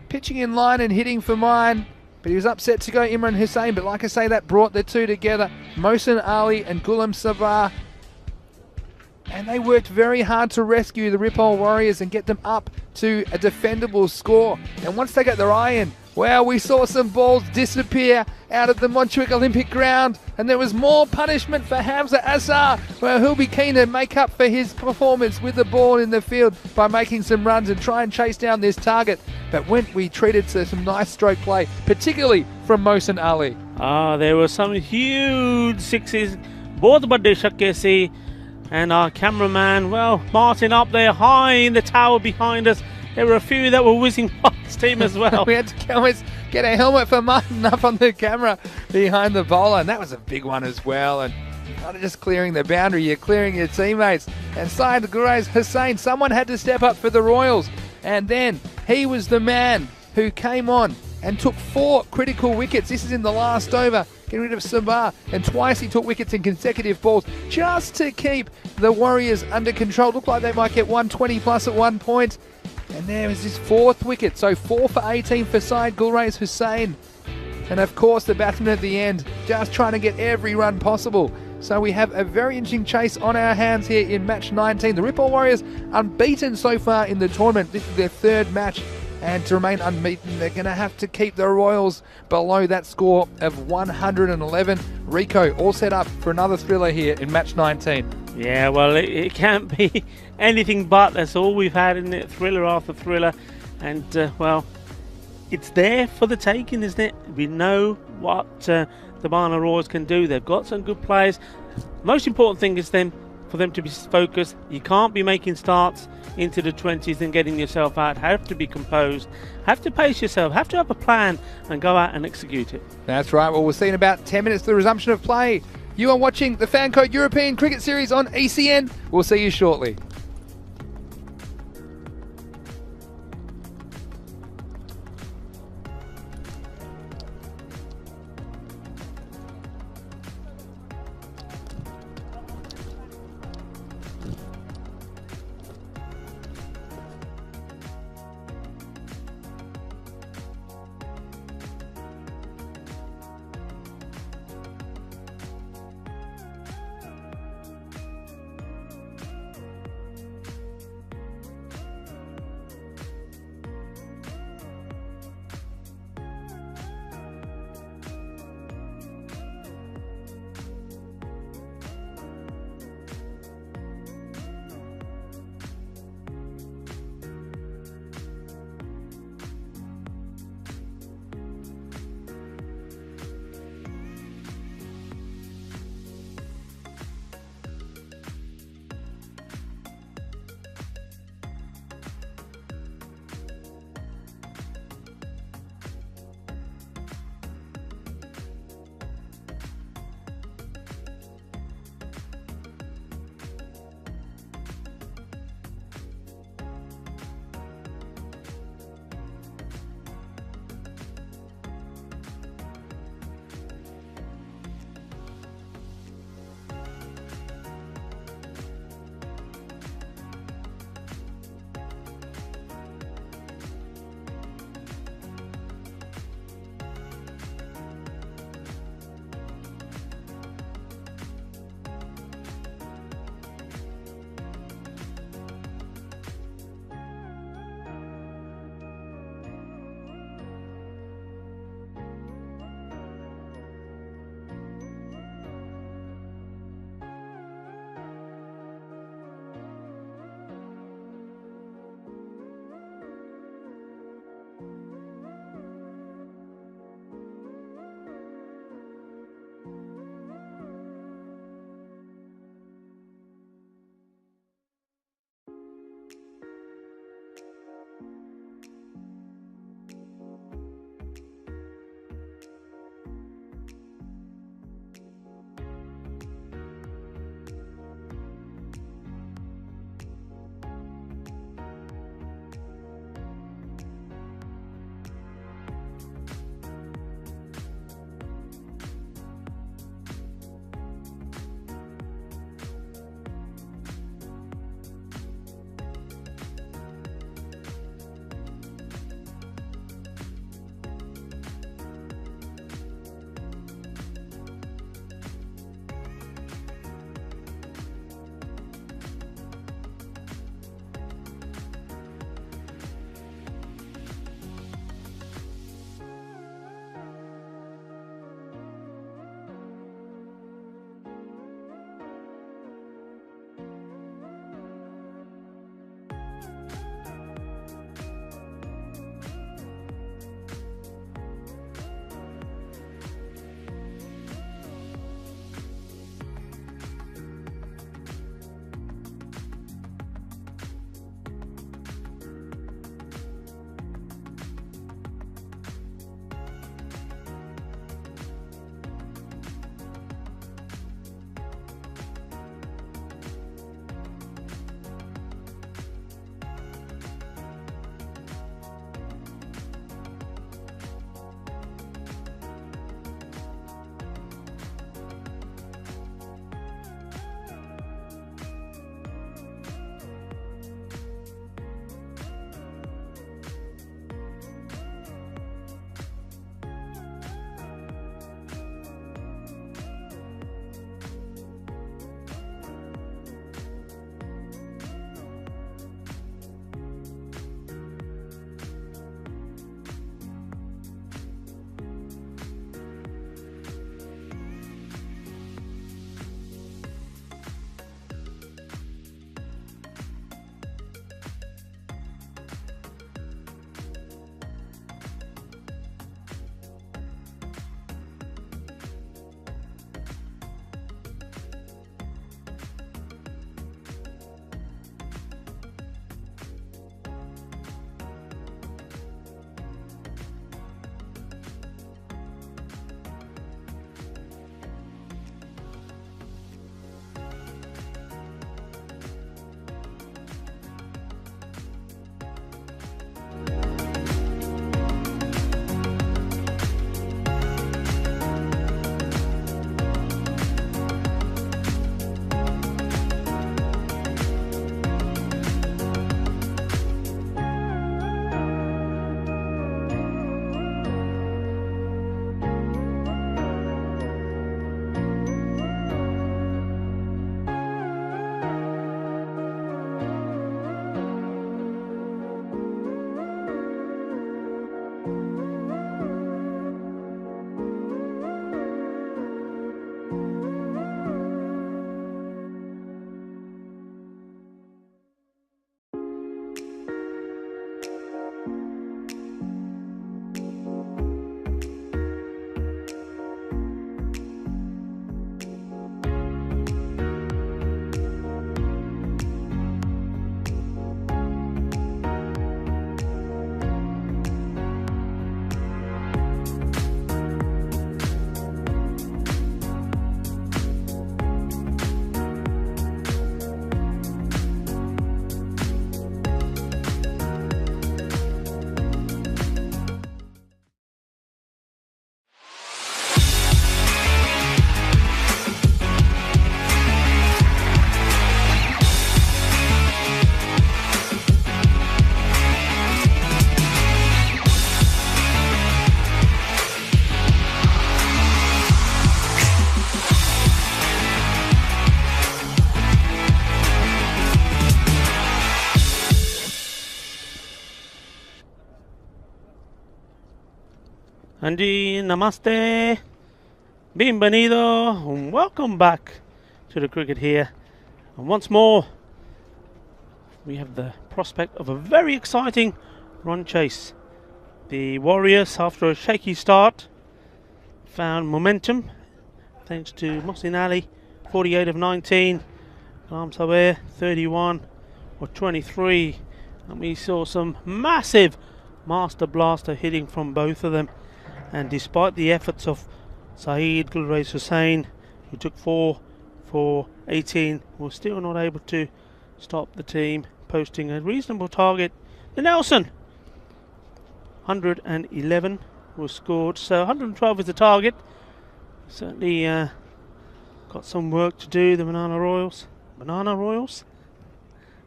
pitching in line and hitting for mine. But he was upset to go Imran Hussain. But like I say, that brought the 2 together. Mohsin Ali and Ghulam Saweer. And they worked very hard to rescue the Ripple Warriors and get them up to a defendable score. And once they got their eye in, well, we saw some balls disappear out of the Montjuic Olympic ground. And there was more punishment for Hamza Assar. Well, he'll be keen to make up for his performance with the ball in the field by making some runs and try and chase down this target. But when we treated to some nice stroke play, particularly from Mohsin Ali. There were some huge sixes. Both bade shakke se And our cameraman, well, Martin up there high in the tower behind us. There were a few that were whizzing past his team as well. We had to almost get a helmet for Martin up on the camera behind the bowler, and that was a big one as well. And not just clearing the boundary, you're clearing your teammates. And Syed Gurez Hussain, someone had to step up for the Royals. And then he was the man who came on and took 4 critical wickets. This is in the last over, getting rid of Sabah. And twice he took wickets in consecutive balls just to keep the Warriors under control. Looked like they might get 120 plus at one point. And there was his 4th wicket. So 4 for 18 for Syed Gulrez Hussain. And of course the batsman at the end, just trying to get every run possible. So we have a very interesting chase on our hands here in match 19. The Ripple Warriors unbeaten so far in the tournament. This is their 3rd match. And to remain unbeaten, they're going to have to keep the Royals below that score of 111. Rico, all set up for another thriller here in match 19. Yeah, well, it can't be anything but. That's all we've had in it, thriller after thriller. And, well, it's there for the taking, isn't it? We know what the Barna Royals can do. They've got some good players. The most important thing is for them to be focused. You can't be making starts into the 20s and getting yourself out. Have to be composed, have to pace yourself, have to have a plan and go out and execute it. That's right. Well, we'll see in about 10 minutes the resumption of play. You are watching the Fan Code European Cricket Series on ECN. We'll see you shortly. Andy, namaste, bienvenido, and welcome back to the cricket here. And once more, we have the prospect of a very exciting run chase. The Warriors, after a shaky start, found momentum thanks to Mohsin Ali, 48 of 19, Kalam Saber, 31 or 23, and we saw some massive master blaster hitting from both of them. And despite the efforts of Saeed Gulrez Hussain, who took 4 for 18, was still not able to stop the team, posting a reasonable target. The Nelson, 111 was scored, so 112 is the target. Certainly got some work to do, the Banana Royals. Banana Royals?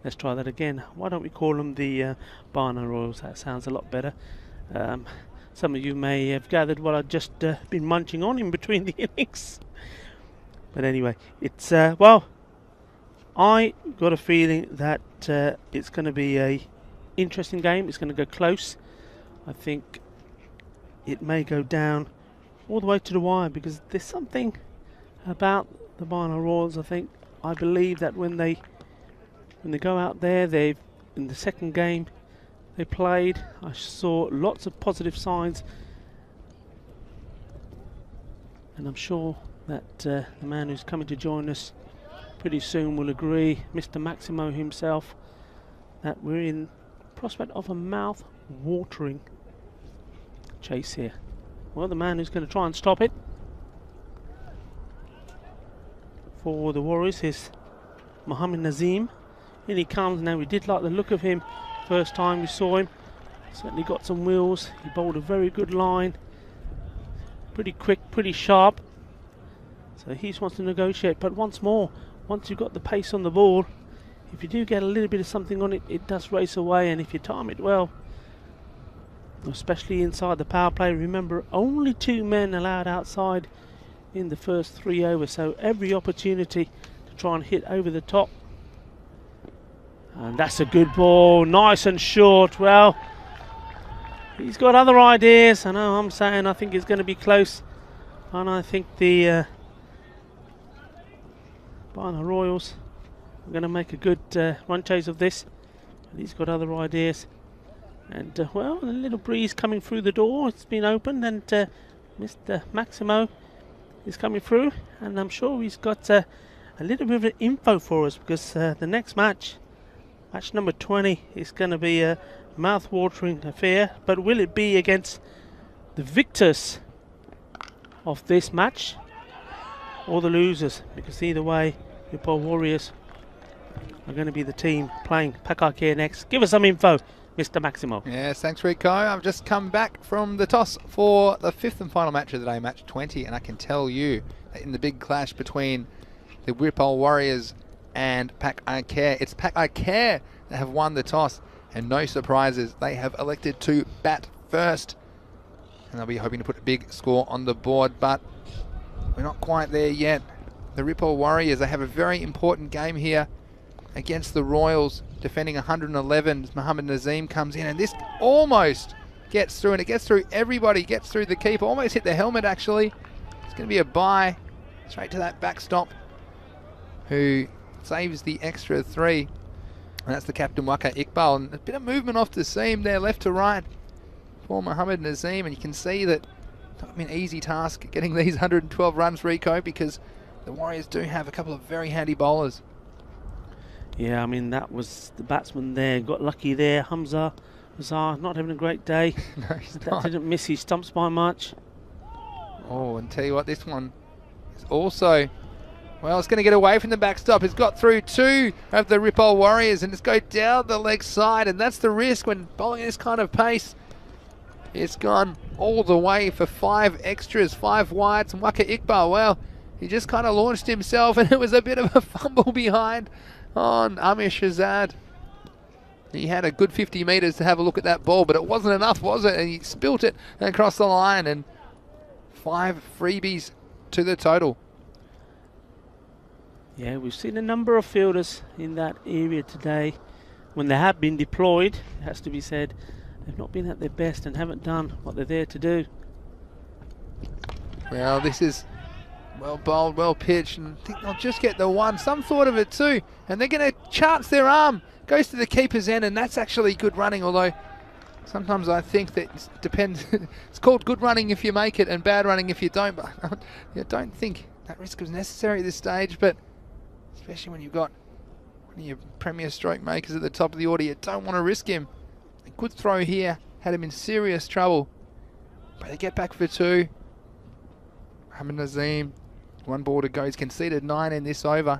Let's try that again. Why don't we call them the Banana Royals? That sounds a lot better. Some of you may have gathered what I've just been munching on in between the innings. But anyway, it's, well, I got a feeling that it's going to be a interesting game. It's going to go close. I think it may go down all the way to the wire, because there's something about the Banana Royals. I believe that when they go out there, in the second game they played, I saw lots of positive signs, and I'm sure that the man who's coming to join us pretty soon will agree, Mr. Maximo himself, that we're in prospect of a mouth-watering chase here. Well, the man who's going to try and stop it for the Warriors is Mohammad Nazim. In he comes now. We did like the look of him first time we saw him. Certainly got some wheels. He bowled a very good line. Pretty quick, pretty sharp. So he wants to negotiate. But once more, once you've got the pace on the ball, if you do get a little bit of something on it, it does race away. And if you time it well, especially inside the power play, remember only 2 men allowed outside in the first 3 overs, so every opportunity to try and hit over the top. And that's a good ball, nice and short. Well, he's got other ideas. I know I'm saying I think it's going to be close, and I think the Banana Royals are going to make a good run chase of this. And he's got other ideas. And well, a little breeze coming through the door. It's been opened, and Mr. Maximo is coming through, and I'm sure he's got a little bit of info for us, because the next match number 20, is going to be a mouth-watering affair. But will it be against the victors of this match or the losers? Because either way, the Nepal Warriors are going to be the team playing Pakcelona next. Give us some info, Mr. Maximo. Yes, thanks Rico. I've just come back from the toss for the 5th and final match of the day, match 20, and I can tell you that in the big clash between the Wirpal Warriors and Pakcelona, it's Pakcelona that have won the toss, and no surprises, they have elected to bat first, and they'll be hoping to put a big score on the board, but we're not quite there yet. The Wirpal Warriors, they have a very important game here against the Royals, defending 111 as Mohammad Nazim comes in, and this almost gets through, and it gets through everybody, gets through the keeper, almost hit the helmet actually. It's going to be a bye straight to that backstop, who saves the extra 3, and that's the captain Waka Iqbal. And a bit of movement off the seam there, left to right for Mohammad Nazim, and you can see that it's not been an easy task getting these 112 runs, Rico, because the Warriors do have a couple of very handy bowlers. Yeah, I mean, that was the batsman there. Got lucky there. Hamza Azhar not having a great day. No, he's that not. didn't miss his stumps by much. Oh, and tell you what, this one is also, well, it's going to get away from the backstop. It's got through 2 of the Wirpal Warriors, and it's go down the leg side, and that's the risk when bowling at this kind of pace. It's gone all the way for 5 extras, 5 wides, and Waka Iqbal, well, he just kind of launched himself, and it was a bit of a fumble behind on Amir Shahzad. He had a good 50 metres to have a look at that ball, but it wasn't enough, was it? And he spilt it across the line, and 5 freebies to the total. Yeah, we've seen a number of fielders in that area today. When they have been deployed, it has to be said, they've not been at their best and haven't done what they're there to do. Well, this is well bowled, well pitched, and I think they'll just get the one. Some thought of it too, and they're going to chance their arm. Goes to the keeper's end, and that's actually good running, although sometimes I think that it depends. It's called good running if you make it and bad running if you don't, but I don't think that risk was necessary at this stage, but especially when you've got one of your premier stroke makers at the top of the order, you don't want to risk him. A good throw here, had him in serious trouble, but they get back for 2. Mohammad Nazim, 1 ball to go. He's conceded 9 in this over.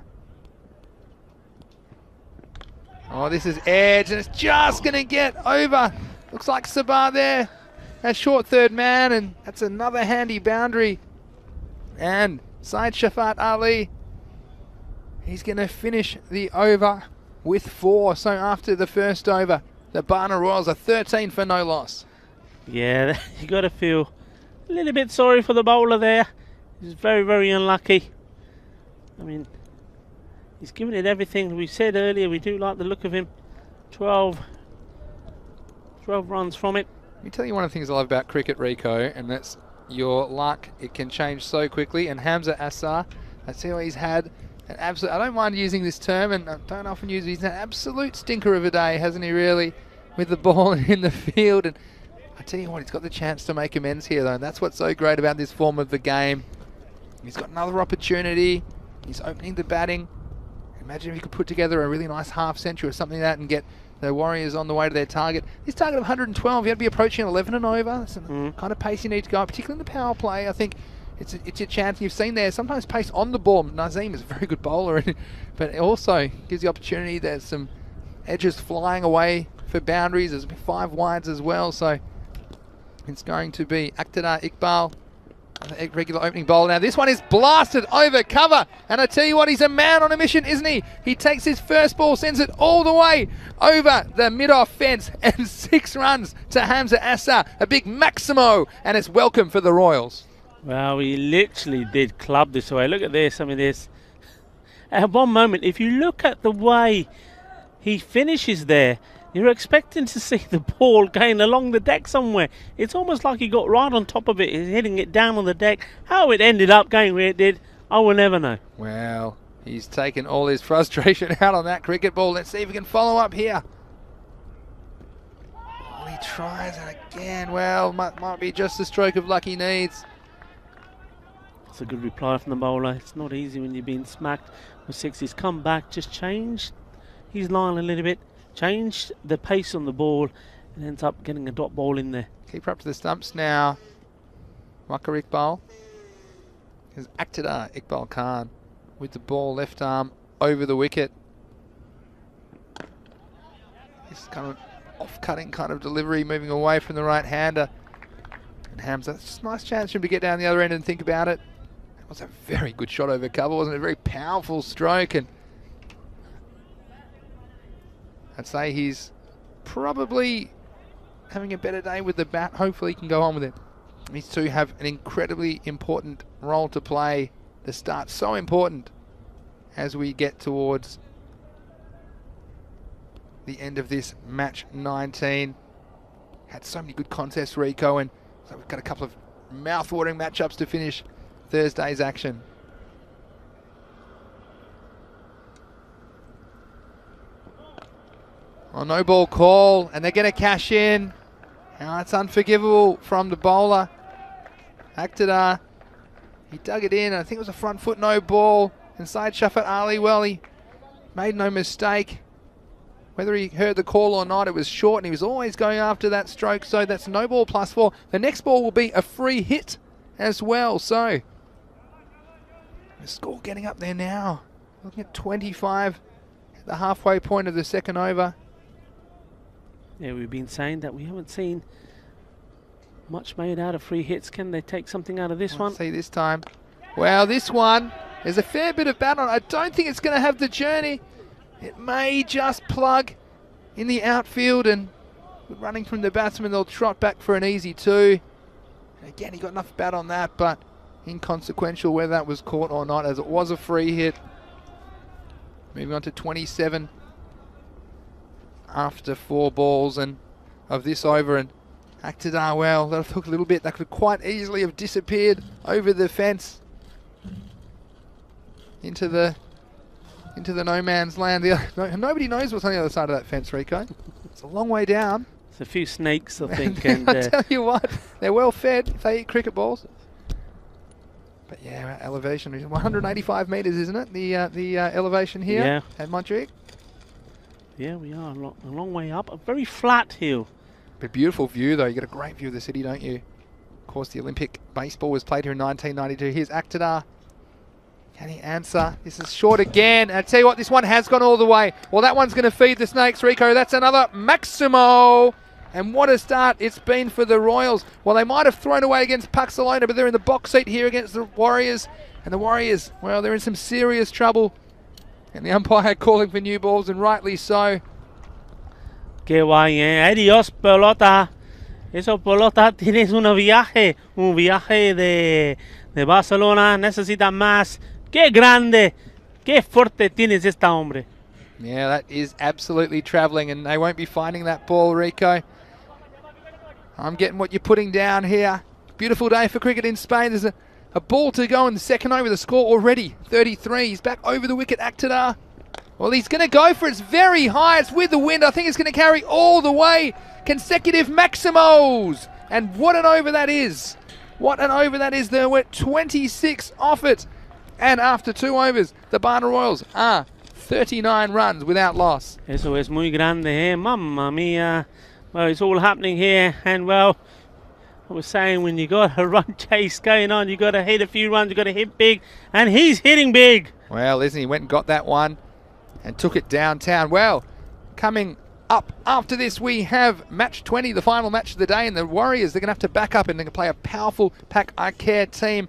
Oh, this is edge, and it's just going to get over. Looks like Sabah there. A short third man, and that's another handy boundary. And Syed Shafat Ali, he's going to finish the over with 4. So after the first over, the Barna Royals are 13 for no loss. Yeah, you got to feel a little bit sorry for the bowler there. He's very, very unlucky. I mean, he's given it everything. We said earlier we do like the look of him. 12 runs from it. Let me tell you one of the things I love about cricket, Rico, and that's your luck. It can change so quickly. And Hamza Assar, I see what he's had an absolute, I don't mind using this term, and I don't often use it. He's an absolute stinker of a day, hasn't he, really, with the ball in the field. And I tell you what, he's got the chance to make amends here, though, and that's what's so great about this form of the game. He's got another opportunity. He's opening the batting. Imagine if he could put together a really nice half century or something like that and get the Warriors on the way to their target. His target of 112, he had to be approaching 11 and over. That's the kind of pace you need to go, particularly in the power play. I think it's your chance. You've seen there sometimes pace on the ball. Nazim is a very good bowler, but it also gives the opportunity. There's some edges flying away for boundaries. There's 5 wides as well, so it's going to be Akhtar Iqbal, a regular opening bowler. Now this one is blasted over cover, and I tell you what, he's a man on a mission, isn't he? He takes his first ball, sends it all the way over the mid-off fence, and 6 runs to Hamza Assar. A big Maximo, and it's welcome for the Royals. Well, he literally did club this away. Look at this. I mean, this. At one moment, if you look at the way he finishes there, you're expecting to see the ball going along the deck somewhere. It's almost like he got right on top of it. He's hitting it down on the deck. How it ended up going where it did, I will never know. Well, he's taken all his frustration out on that cricket ball. Let's see if we can follow up here. Oh, he tries it again. Well, might be just a stroke of luck he needs. It's a good reply from the bowler. It's not easy when you're being smacked with 6. He's come back, just changed his line a little bit, changed the pace on the ball, and ends up getting a dot ball in there. Keeper up to the stumps now. Wakar Iqbal. Here's Akhtar Iqbal Khan with the ball left arm over the wicket. This kind of off-cutting kind of delivery, moving away from the right-hander. And Hamza, it's just a nice chance for him to get down the other end and think about it. It was a very good shot over cover, wasn't it? A very powerful stroke, and I'd say he's probably having a better day with the bat. Hopefully he can go on with it. These two have an incredibly important role to play. The start's so important as we get towards the end of this match 19. Had so many good contests, Rico, and so we've got a couple of mouth-watering matchups to finish Thursday's action. Well, no ball call, and they're going to cash in. Now it's unforgivable from the bowler. Akhtar, he dug it in. I think it was a front foot no ball. And Syed Shafat Ali, well, he made no mistake. Whether he heard the call or not, it was short, and he was always going after that stroke. So that's no ball +4. The next ball will be a free hit as well. So the score getting up there now. Looking at 25 at the halfway point of the second over. Yeah, we've been saying that we haven't seen much made out of free hits. Can they take something out of this one? Let's see this time. Well, this one, there's a fair bit of bat on it. I don't think it's going to have the journey. It may just plug in the outfield, and running from the batsman, they'll trot back for an easy 2. And again, he got enough bat on that, but inconsequential whether that was caught or not, as it was a free hit. Moving on to 27 after 4 balls and of this over, and Aktadar, well, that took a little bit. That could quite easily have disappeared over the fence into the no man's land. Nobody knows what's on the other side of that fence, Rico. It's a long way down. It's a few snakes, I think. And I tell you what, they're well fed if they eat cricket balls. But yeah, elevation is 185 metres, isn't it? The elevation here at Montjuic. Yeah, we are a long way up. A very flat hill. But beautiful view, though. You get a great view of the city, don't you? Of course, the Olympic baseball was played here in 1992. Here's Aktadar. Can he answer? This is short again. And I tell you what, this one has gone all the way. Well, that one's going to feed the snakes, Rico. That's another Maximo. And what a start it's been for the Royals. Well, they might have thrown away against Pakcelona, but they're in the box seat here against the Warriors. And the Warriors, well, they're in some serious trouble. And the umpire calling for new balls, and rightly so. Qué guay, eh? Adiós, pelota. Eso, pelota, tienes un viaje de Barcelona. Necesita más. Qué grande, qué fuerte tienes esta hombre. Yeah, that is absolutely travelling, and they won't be finding that ball, Rico. I'm getting what you're putting down here. Beautiful day for cricket in Spain. There's a ball to go in the second over. The score already 33. He's back over the wicket, Aktadar. Well, he's going to go for it. It's very high. It's with the wind. I think it's going to carry all the way. Consecutive Maximos. And what an over that is. What an over that is. There were 26 off it. And after 2 overs, the Barna Royals are 39 runs without loss. Eso es muy grande, eh? Mamma mia. Well, it's all happening here. And, well, I was saying, when you got a run chase going on, you got to hit a few runs, you got to hit big. And he's hitting big. Well, isn't he? Went and got that one and took it downtown. Well, coming up after this, we have match 20, the final match of the day. And the Warriors, they're going to have to back up and they're going to play a powerful Pakcelona team.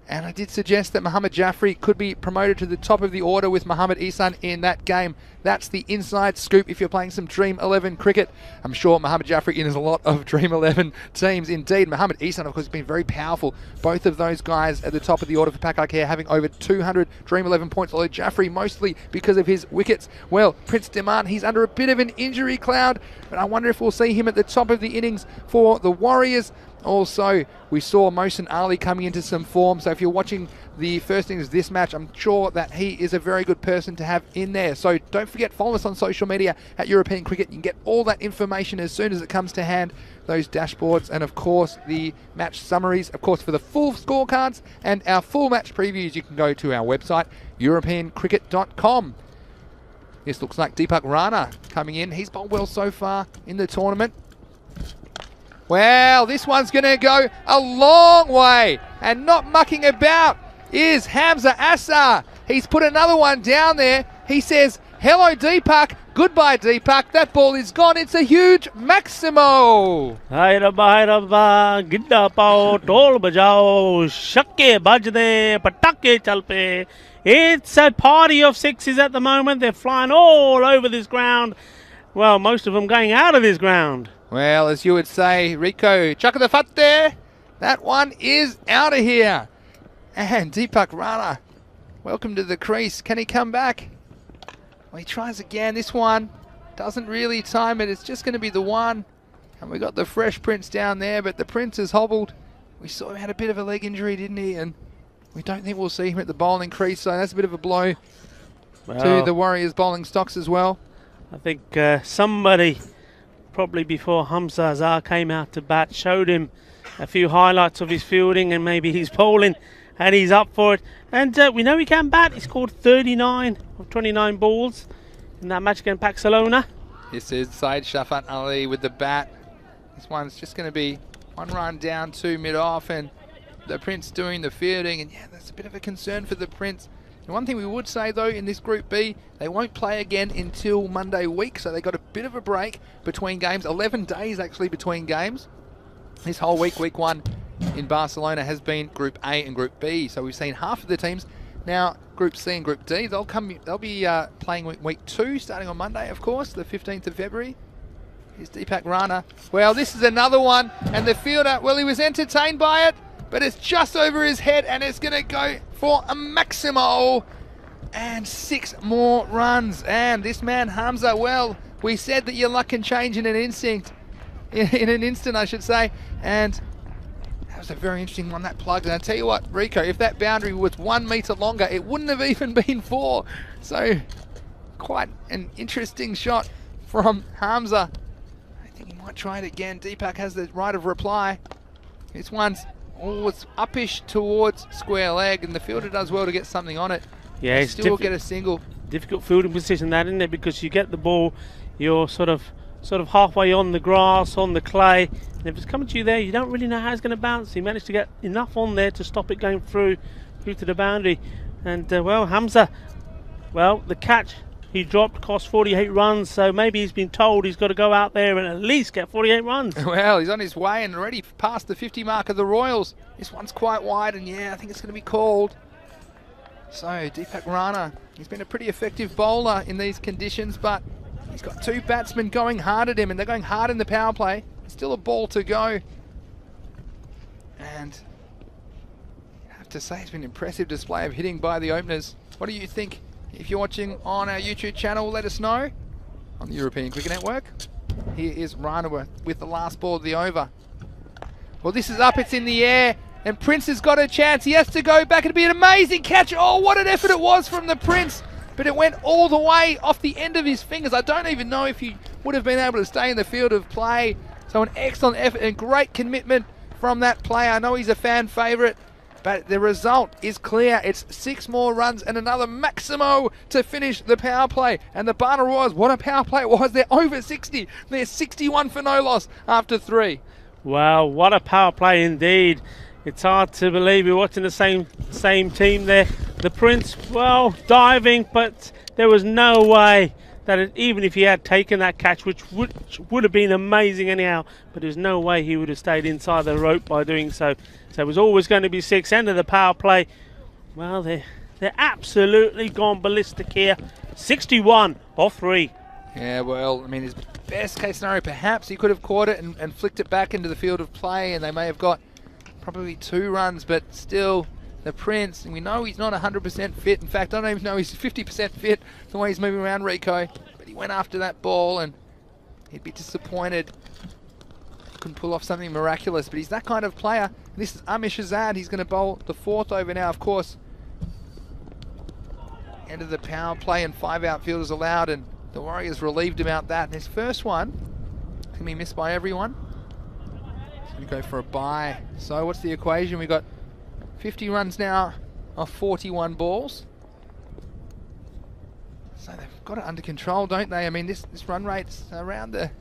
And I did suggest that Mohammad Jaffrey could be promoted to the top of the order with Mohammad Ihsan in that game. That's the inside scoop if you're playing some Dream 11 cricket. I'm sure Mohammad Jaffrey is a lot of Dream 11 teams indeed. Mohammad Ihsan, of course, has been very powerful. Both of those guys at the top of the order for Pakcelona having over 200 Dream 11 points, although Jaffrey mostly because of his wickets. Well, Prince Demand, he's under a bit of an injury cloud, but I wonder if we'll see him at the top of the innings for the Warriors. Also, we saw Mohsin Ali coming into some form, so if you're watching the first innings of this match, I'm sure that he is a very good person to have in there. So don't forget, follow us on social media at European Cricket. You can get all that information as soon as it comes to hand, those dashboards, and of course the match summaries. Of course, for the full scorecards and our full match previews, you can go to our website, europeancricket.com. This looks like Deepak Rana coming in. He's bowled well so far in the tournament. Well, this one's going to go a long way, and not mucking about is Hamza Assar. He's put another one down there. He says, hello Deepak, goodbye Deepak. That ball is gone. It's a huge Maximo. Hairaba, gidda pao, tol bajao, shakke bajde, patake chalpe. It's a party of sixes at the moment. They're flying all over this ground. Well, most of them going out of this ground. Well, as you would say, Rico, chuck the fat there. That one is out of here. And Deepak Rana, welcome to the crease. Can he come back? Well, he tries again. This one doesn't really time it. It's just going to be the one. And we got the fresh Prince down there, but the Prince is hobbled. We saw him had a bit of a leg injury, didn't he? And we don't think we'll see him at the bowling crease, so that's a bit of a blow to the Warriors bowling stocks as well. I think somebody, probably before Hamza Assar came out to bat, showed him a few highlights of his fielding and maybe his bowling, and he's up for it. And we know he can bat. He scored 39 of 29 balls in that match against Pakcelona. This is Syed Shafat Ali with the bat. This one's just going to be 1 run down, 2 mid-off, and the Prince doing the fielding. And yeah, that's a bit of a concern for the Prince. And one thing we would say, though, in this Group B, they won't play again until Monday week, so they got a bit of a break between games. 11 days, actually, between games. This whole week, week 1 in Barcelona, has been Group A and Group B. So we've seen half of the teams. Now, Group C and Group D, they'll be playing week 2, starting on Monday, of course, the 15th of February. Here's Deepak Rana. Well, this is another one, and the fielder, well, he was entertained by it, but it's just over his head, and it's going to go for a Maximo. And 6 more runs. And this man, Hamza, well, we said that your luck can change in an instinct. in an instant, I should say. And that was a very interesting one, that plug. And I tell you what, Rico, if that boundary was 1 metre longer, it wouldn't have even been 4. So quite an interesting shot from Hamza. I think he might try it again. Deepak has the right of reply. This one's always uppish towards square leg, and the fielder does well to get something on it. Yeah, it's still get a single. Difficult fielding position, that, isn't it? Because you get the ball, you're sort of halfway on the grass, on the clay, and if it's coming to you there, you don't really know how it's going to bounce. He managed to get enough on there to stop it going through to the boundary. And well, Hamza, well, the catch he dropped cost 48 runs, so maybe he's been told he's got to go out there and at least get 48 runs. Well, he's on his way and already past the 50 mark of the Royals. This one's quite wide, and yeah, I think it's going to be called. So Deepak Rana, he's been a pretty effective bowler in these conditions, but he's got 2 batsmen going hard at him, and they're going hard in the power play. Still a ball to go. And I have to say, it's been an impressive display of hitting by the openers. What do you think? If you're watching on our YouTube channel, let us know on the European Cricket Network. Here is Rana with the last ball of the over. Well, this is up, it's in the air, and Prince has got a chance. He has to go back. It'd be an amazing catch. Oh, what an effort it was from the Prince. But it went all the way off the end of his fingers. I don't even know if he would have been able to stay in the field of play. So an excellent effort and great commitment from that player. I know he's a fan favourite, but the result is clear. It's 6 more runs and another Maximo to finish the power play. And the Barna Royals, what a power play it was. They're over 60. They're 61 for no loss after 3. Wow, what a power play indeed. It's hard to believe we're watching the same team there. The Prince, well, diving, but there was no way that even if he had taken that catch, which would have been amazing anyhow, but there's no way he would have stayed inside the rope by doing so. So it was always going to be 6. End of the power play. Well, they're absolutely gone ballistic here. 61 off 3. Yeah, well, I mean, his best case scenario, perhaps he could have caught it and flicked it back into the field of play, and they may have got probably 2 runs, but still, the Prince, and we know he's not 100% fit. In fact, I don't even know he's 50% fit the way he's moving around, Rico. But he went after that ball, and he'd be disappointed. He couldn't pull off something miraculous, but he's that kind of player. And this is Amish Azad. He's going to bowl the 4th over now, of course. End of the power play, and 5 outfielders allowed, and the Warriors relieved about that. And his first one can be missed by everyone. He's going to go for a bye. So what's the equation? We've got 50 runs now off 41 balls. So they've got it under control, don't they? I mean, this run rate's around the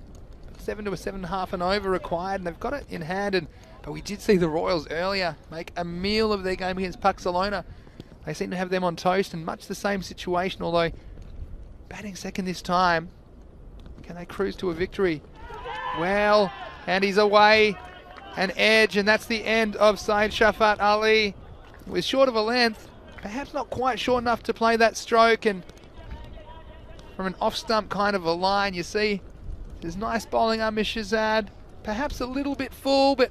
7 to a 7.5 and over required, and they've got it in hand. But we did see the Royals earlier make a meal of their game against Pakcelona. They seem to have them on toast, and much the same situation, although batting second this time. Can they cruise to a victory? Well, and he's away. An edge, and that's the end of Syed Shafat Ali. It was short of a length, perhaps not quite short enough to play that stroke, and from an off-stump kind of a line, you see there's nice bowling Amish Shazad, perhaps a little bit full, but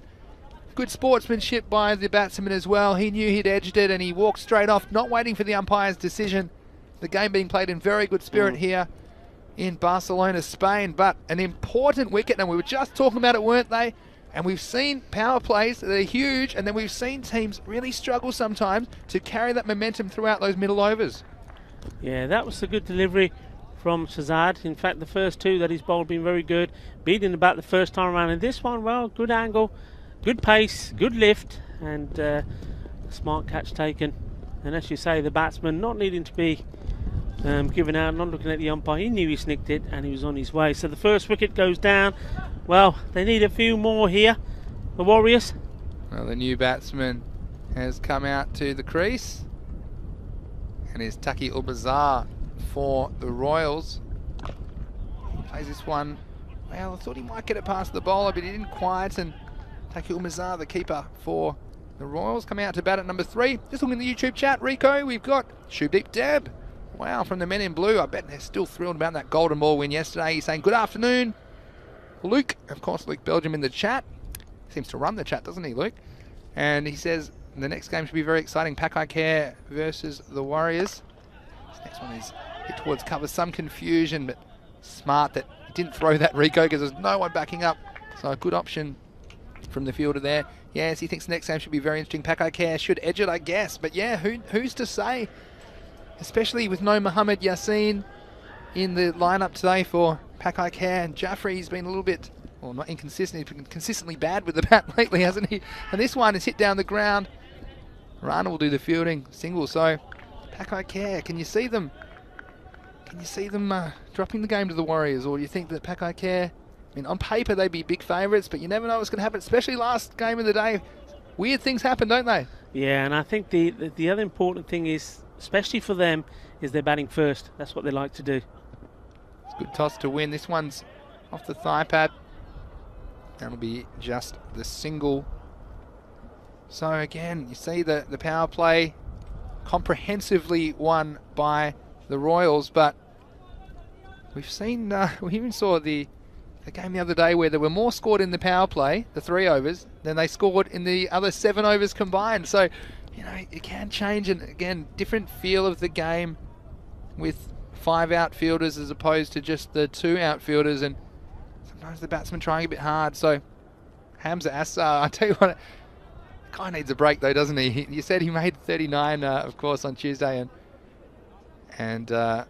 good sportsmanship by the batsman as well. He knew he'd edged it, and he walked straight off, not waiting for the umpire's decision. The game being played in very good spirit here in Barcelona, Spain, but an important wicket, and we were just talking about it, weren't they? And we've seen power plays that are huge, and then we've seen teams really struggle sometimes to carry that momentum throughout those middle overs. Yeah, that was a good delivery from Shazad. In fact, the first 2 that he's bowled been very good, beating about the first time around. And this one, well, good angle, good pace, good lift, and a smart catch taken. And as you say, the batsman not needing to be given out, not looking at the umpire. He knew he snicked it, and he was on his way. So the first wicket goes down. Well, they need a few more here, the Warriors. Well, the new batsman has come out to the crease, and is Taki Ubazar for the Royals. He plays this one, well, I thought he might get it past the bowler, but he didn't quite, and Taki Ubazar, the keeper for the Royals, come out to bat at number 3. Just looking at the YouTube chat, Rico, we've got Shubdeep Deb. Wow, from the men in blue. I bet they're still thrilled about that golden ball win yesterday. He's saying, good afternoon, Luke. Of course, Luke Belgium in the chat. Seems to run the chat, doesn't he, Luke? And he says the next game should be very exciting. Pakai Care versus the Warriors. This next one is hit towards cover. Some confusion, but smart that he didn't throw that, Rico, because there's no one backing up So a good option from the fielder there. Yes, he thinks the next game should be very interesting. Pakcelona should edge it, I guess. But yeah, who's to say? Especially with no Mohamed Yassin in the lineup today for Pakcelona. And Jaffrey's been a little bit, well, not inconsistent, he's been consistently bad with the bat lately, hasn't he? And this one is hit down the ground. Rana will do the fielding, single. So Pakcelona, can you see them? Can you see them dropping the game to the Warriors, or do you think that Pakcelona, I mean, on paper they'd be big favourites, but you never know what's going to happen, especially last game of the day. Weird things happen, don't they? Yeah, and I think the other important thing is, especially for them, is they're batting first. That's what they like to do. It's a good toss to win. This one's off the thigh pad. That'll be just the single. So again, you see the power play comprehensively won by the Royals, but we've seen, we even saw the game the other day where there were more scored in the power play, the 3 overs, than they scored in the other 7 overs combined. So, you know, it can change, and again, different feel of the game with 5 outfielders as opposed to just the 2 outfielders, and sometimes the batsman trying a bit hard. So Hamza Assar, I tell you what, the guy needs a break though, doesn't he? You said he made 39, of course, on Tuesday, but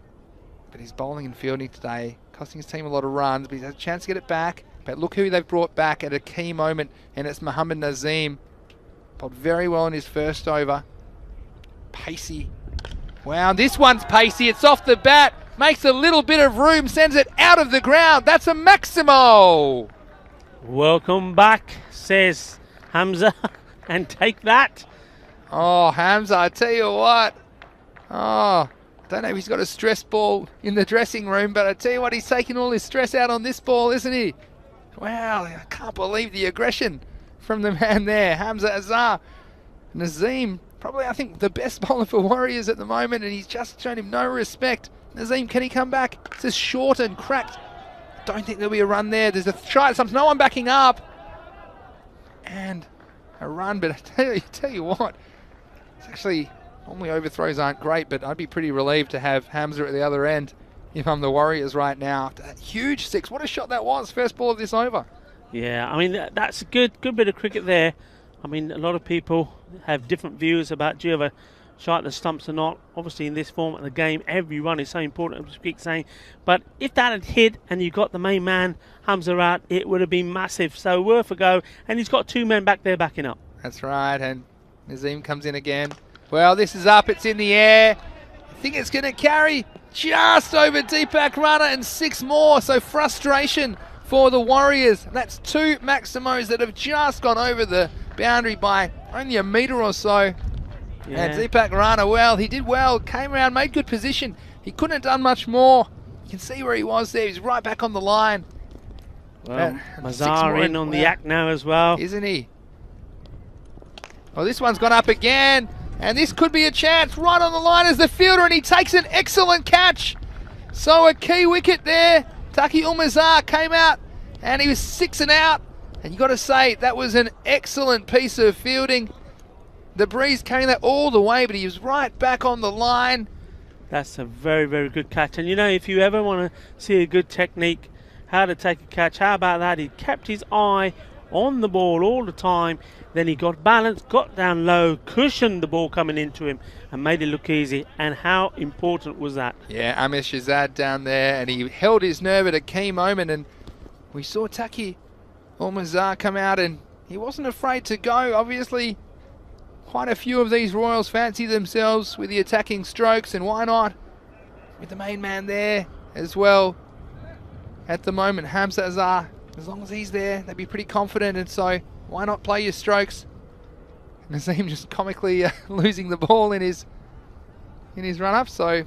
he's bowling and fielding today, costing his team a lot of runs, but he's had a chance to get it back. But look who they've brought back at a key moment, and it's Mohamed Nazim. Bowled very well in his first over. Pacey. Wow, this one's pacey. It's off the bat. Makes a little bit of room, sends it out of the ground. That's a Maximo. Welcome back, says Hamza, and take that. Oh, Hamza, I tell you what. Oh, don't know if he's got a stress ball in the dressing room, but I tell you what, he's taking all his stress out on this ball, isn't he? Wow, I can't believe the aggression from the man there, Hamza Azhar. Nazim, probably I think the best bowler for Warriors at the moment, and he's just shown him no respect. Nazim, can he come back? This is short and cracked. Don't think there'll be a run there. There's a try, no one backing up. And a run, but I tell you what, it's actually, normally overthrows aren't great, but I'd be pretty relieved to have Hamza at the other end if I'm the Warriors right now. After that huge 6, what a shot that was, first ball of this over. Yeah, I mean, that's a good bit of cricket there. I mean, a lot of people have different views about do you have a shot at the stumps or not. Obviously, in this format of the game, every run is so important, as we keep saying. But if that had hit and you got the main man, Hamza, out, it would have been massive. So worth a go. And he's got 2 men back there backing up. That's right, and Nazim comes in again. Well, this is up, it's in the air. I think it's going to carry just over Deepak Rana and 6 more. So frustration for the Warriors. That's 2 Maximos that have just gone over the boundary by only a metre or so. Yeah. And Deepak Rana, well, he did well, came around, made good position. He couldn't have done much more. You can see where he was there. He's right back on the line. Well, Mazar in on the act now as well. Isn't he? Oh, this one's gone up again. And this could be a chance. Right on the line as the fielder, and he takes an excellent catch. So a key wicket there. Taki Umazar came out, and he was 6 and out. And you got to say, that was an excellent piece of fielding. The breeze carrying that all the way, but he was right back on the line. That's a very, very good catch. And you know, if you ever want to see a good technique, how to take a catch, how about that? He kept his eye on the ball all the time. Then he got balanced, got down low, cushioned the ball coming into him, and made it look easy. And how important was that? Yeah, Amish Shazad down there, and he held his nerve at a key moment. And we saw Taki Umazar come out, and he wasn't afraid to go. Obviously, quite a few of these Royals fancy themselves with the attacking strokes, and why not with the main man there as well. At the moment, Hamza Azhar, as long as he's there, they'd be pretty confident, and so why not play your strokes? Nazim just comically losing the ball in his run-up, so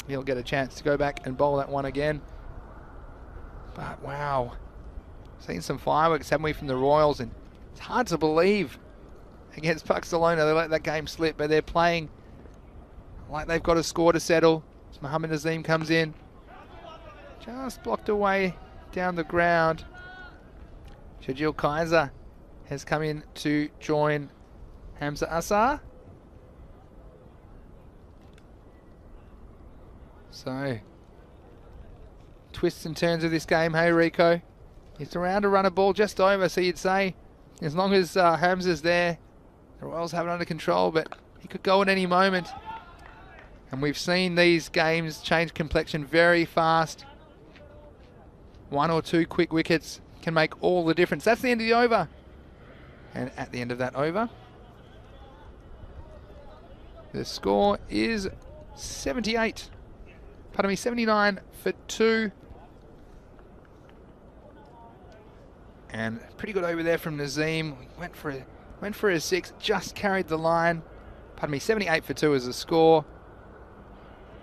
he'll get a chance to go back and bowl that one again. But wow, seen some fireworks, haven't we, from the Royals, and it's hard to believe against Pakcelona they let that game slip, but they're playing like they've got a score to settle. As Mohamed Nazim comes in, just blocked away down the ground. Shajil Kaiser has come in to join Hamza Assar. So, twists and turns of this game, hey Rico. It's around to run a ball just over, so you'd say, as long as Hamza's there, the Royals have it under control, but he could go at any moment. And we've seen these games change complexion very fast. 1 or 2 quick wickets can make all the difference. That's the end of the over. And at the end of that over, the score is 79 for 2. And pretty good over there from Nazim. Went for a 6, just carried the line. 78 for 2 is the score.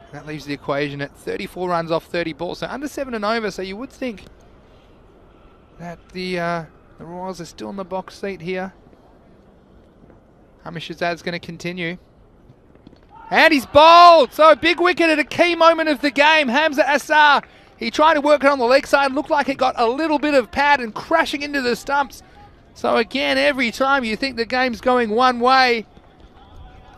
And that leaves the equation at 34 runs off 30 balls, so under 7 and over. So you would think that the Royals are still in the box seat here. Hamish Shazad's going to continue. And he's bowled! So a big wicket at a key moment of the game. Hamza Assar, he tried to work it on the leg side. Looked like it got a little bit of pad and crashing into the stumps. So again, every time you think the game's going one way,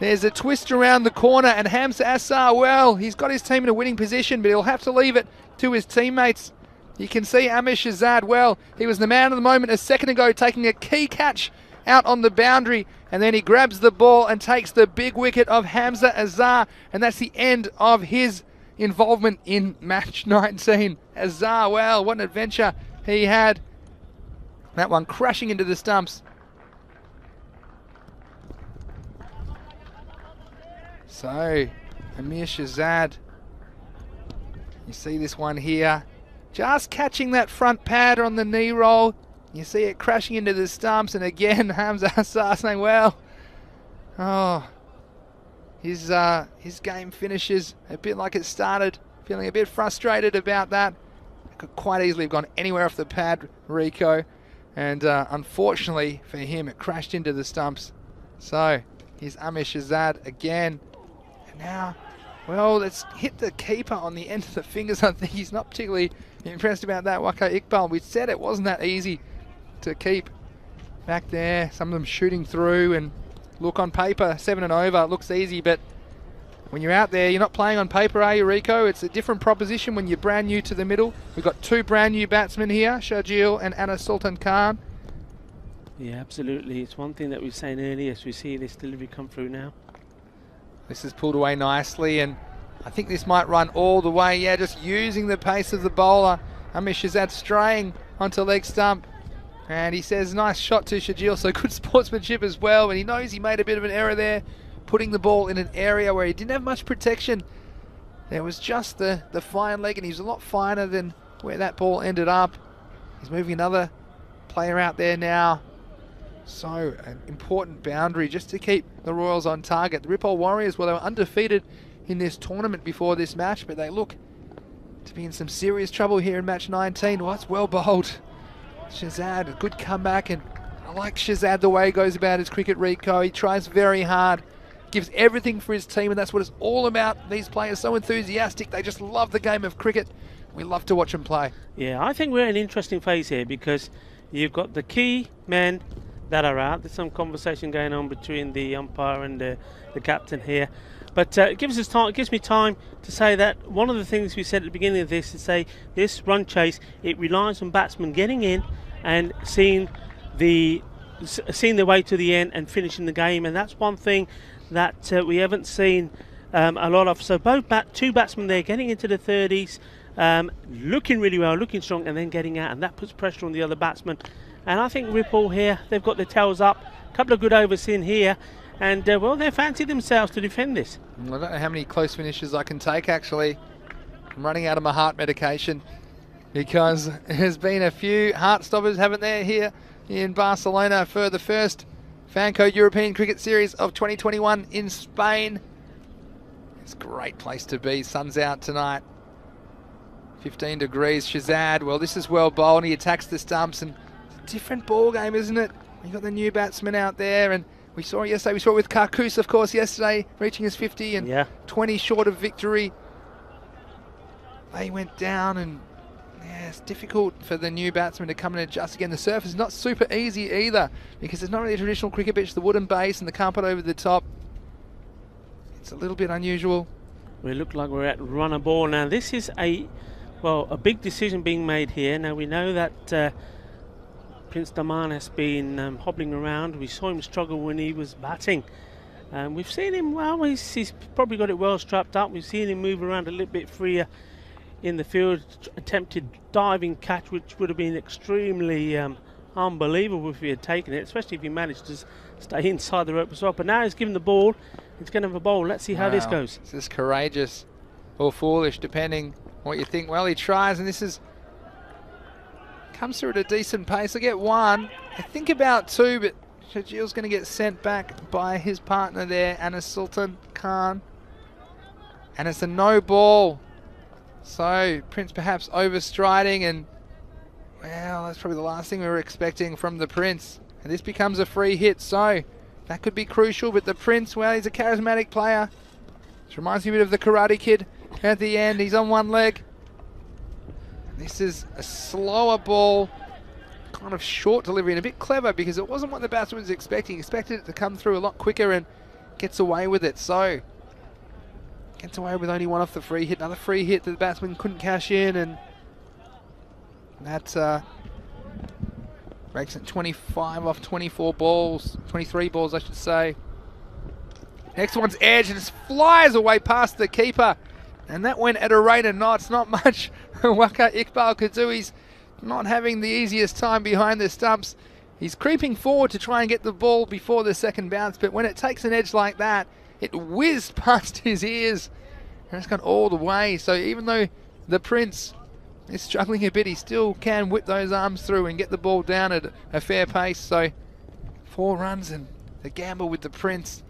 there's a twist around the corner, and Hamza Assar, well, he's got his team in a winning position, but he'll have to leave it to his teammates. You can see Hamish Shazad, well, he was the man of the moment a second ago, taking a key catch out on the boundary, and then he grabs the ball and takes the big wicket of Hamza Assar, and that's the end of his involvement in match 19. Assar, well, what an adventure he had. That one crashing into the stumps. So, Amir Shazad, you see this one here, just catching that front pad on the knee roll. You see it crashing into the stumps, and again, Hamza Assar saying, well, oh, his game finishes a bit like it started, feeling a bit frustrated about that. It could quite easily have gone anywhere off the pad, Rico, and unfortunately for him, it crashed into the stumps. So, here's Amir Shazad again. And now, well, let's hit the keeper on the end of the fingers. I think he's not particularly impressed about that, Waqar Iqbal. We said it wasn't that easy to keep back there. Some of them shooting through, and look, on paper, 7 and over looks easy, but when you're out there, you're not playing on paper, are you, Rico? It's a different proposition when you're brand new to the middle. We've got 2 brand new batsmen here, Sharjeel and Anna Sultan Khan. Yeah, absolutely. It's one thing that we were saying earlier, as we see this delivery come through now. This is pulled away nicely, and I think this might run all the way. Yeah, just using the pace of the bowler. Hamish Shazad straying onto leg stump. And he says, nice shot to Sharjeel, so good sportsmanship as well. And he knows he made a bit of an error there, putting the ball in an area where he didn't have much protection. There was just the fine leg, and he's a lot finer than where that ball ended up. He's moving another player out there now. So an important boundary just to keep the Royals on target. The Ripoll Warriors, well, they were undefeated in this tournament before this match, but they look to be in some serious trouble here in match 19. Well, that's well bowled. Shazad, a good comeback, and I like Shazad the way he goes about his cricket, Rico. He tries very hard, gives everything for his team, and that's what it's all about. These players so enthusiastic, they just love the game of cricket. We love to watch them play. Yeah, I think we're in an interesting phase here, because you've got the key men that are out. There's some conversation going on between the umpire and the captain here, but it gives me time to say that one of the things we said at the beginning of this is say this run chase, it relies on batsmen getting in and seeing their way to the end and finishing the game, and that's one thing that we haven't seen a lot of. So both 2 batsmen there getting into the 30s, looking really well, looking strong, and then getting out, and that puts pressure on the other batsman. And I think Ripoll here, they've got their tails up, a couple of good overs in here, and well, they fancy themselves to defend this. I don't know how many close finishes I can take, actually. I'm running out of my heart medication, because there's been a few heart stoppers, haven't there, here in Barcelona for the first Fanco European Cricket Series of 2021 in Spain. It's a great place to be. Sun's out tonight. 15 degrees. Shazad, well, this is well bowled. He attacks the stumps, and different ball game, isn't it? You've got the new batsman out there, and we saw it yesterday. We saw it with Karkus, of course, yesterday, reaching his 50 and 20 short of victory. They went down, and yeah, it's difficult for the new batsman to come and adjust again. The surface is not super easy either, because it's not really a traditional cricket pitch, the wooden base and the carpet over the top. It's a little bit unusual. We look like we're at runner ball now. This is a Well, a big decision being made here. Now we know that Prince Daman has been hobbling around. We saw him struggle when he was batting. We've seen him, well, he's probably got it well strapped up. We've seen him move around a little bit freer in the field. Attempted diving catch, which would have been extremely unbelievable if he had taken it, especially if he managed to stay inside the rope as well. But now he's given the ball. He's going to have a bowl. Let's see how this goes. This is courageous or foolish, depending what you think. Well, he tries, and this is comes through at a decent pace. I get one. I think about two, but Shajil's going to get sent back by his partner there, Anas Sultan Khan. And it's a no ball. So Prince perhaps overstriding, and well, that's probably the last thing we were expecting from the Prince. And this becomes a free hit, so that could be crucial. But the Prince, well, he's a charismatic player. This reminds me a bit of the Karate Kid at the end. He's on one leg. This is a slower ball, kind of short delivery, and a bit clever because it wasn't what the batsman was expecting. He expected it to come through a lot quicker and gets away with it. So gets away with only one off the free hit. Another free hit that the batsman couldn't cash in, and that makes it 25 off 24 balls, 23 balls I should say. Next one's edge, and it flies away past the keeper. And that went at a rate of knots. Not much Waka Iqbal could do. He's not having the easiest time behind the stumps. He's creeping forward to try and get the ball before the second bounce, but when it takes an edge like that, it whizzed past his ears and it's gone all the way. So even though the Prince is struggling a bit, he still can whip those arms through and get the ball down at a fair pace. So 4 runs, and the gamble with the Prince.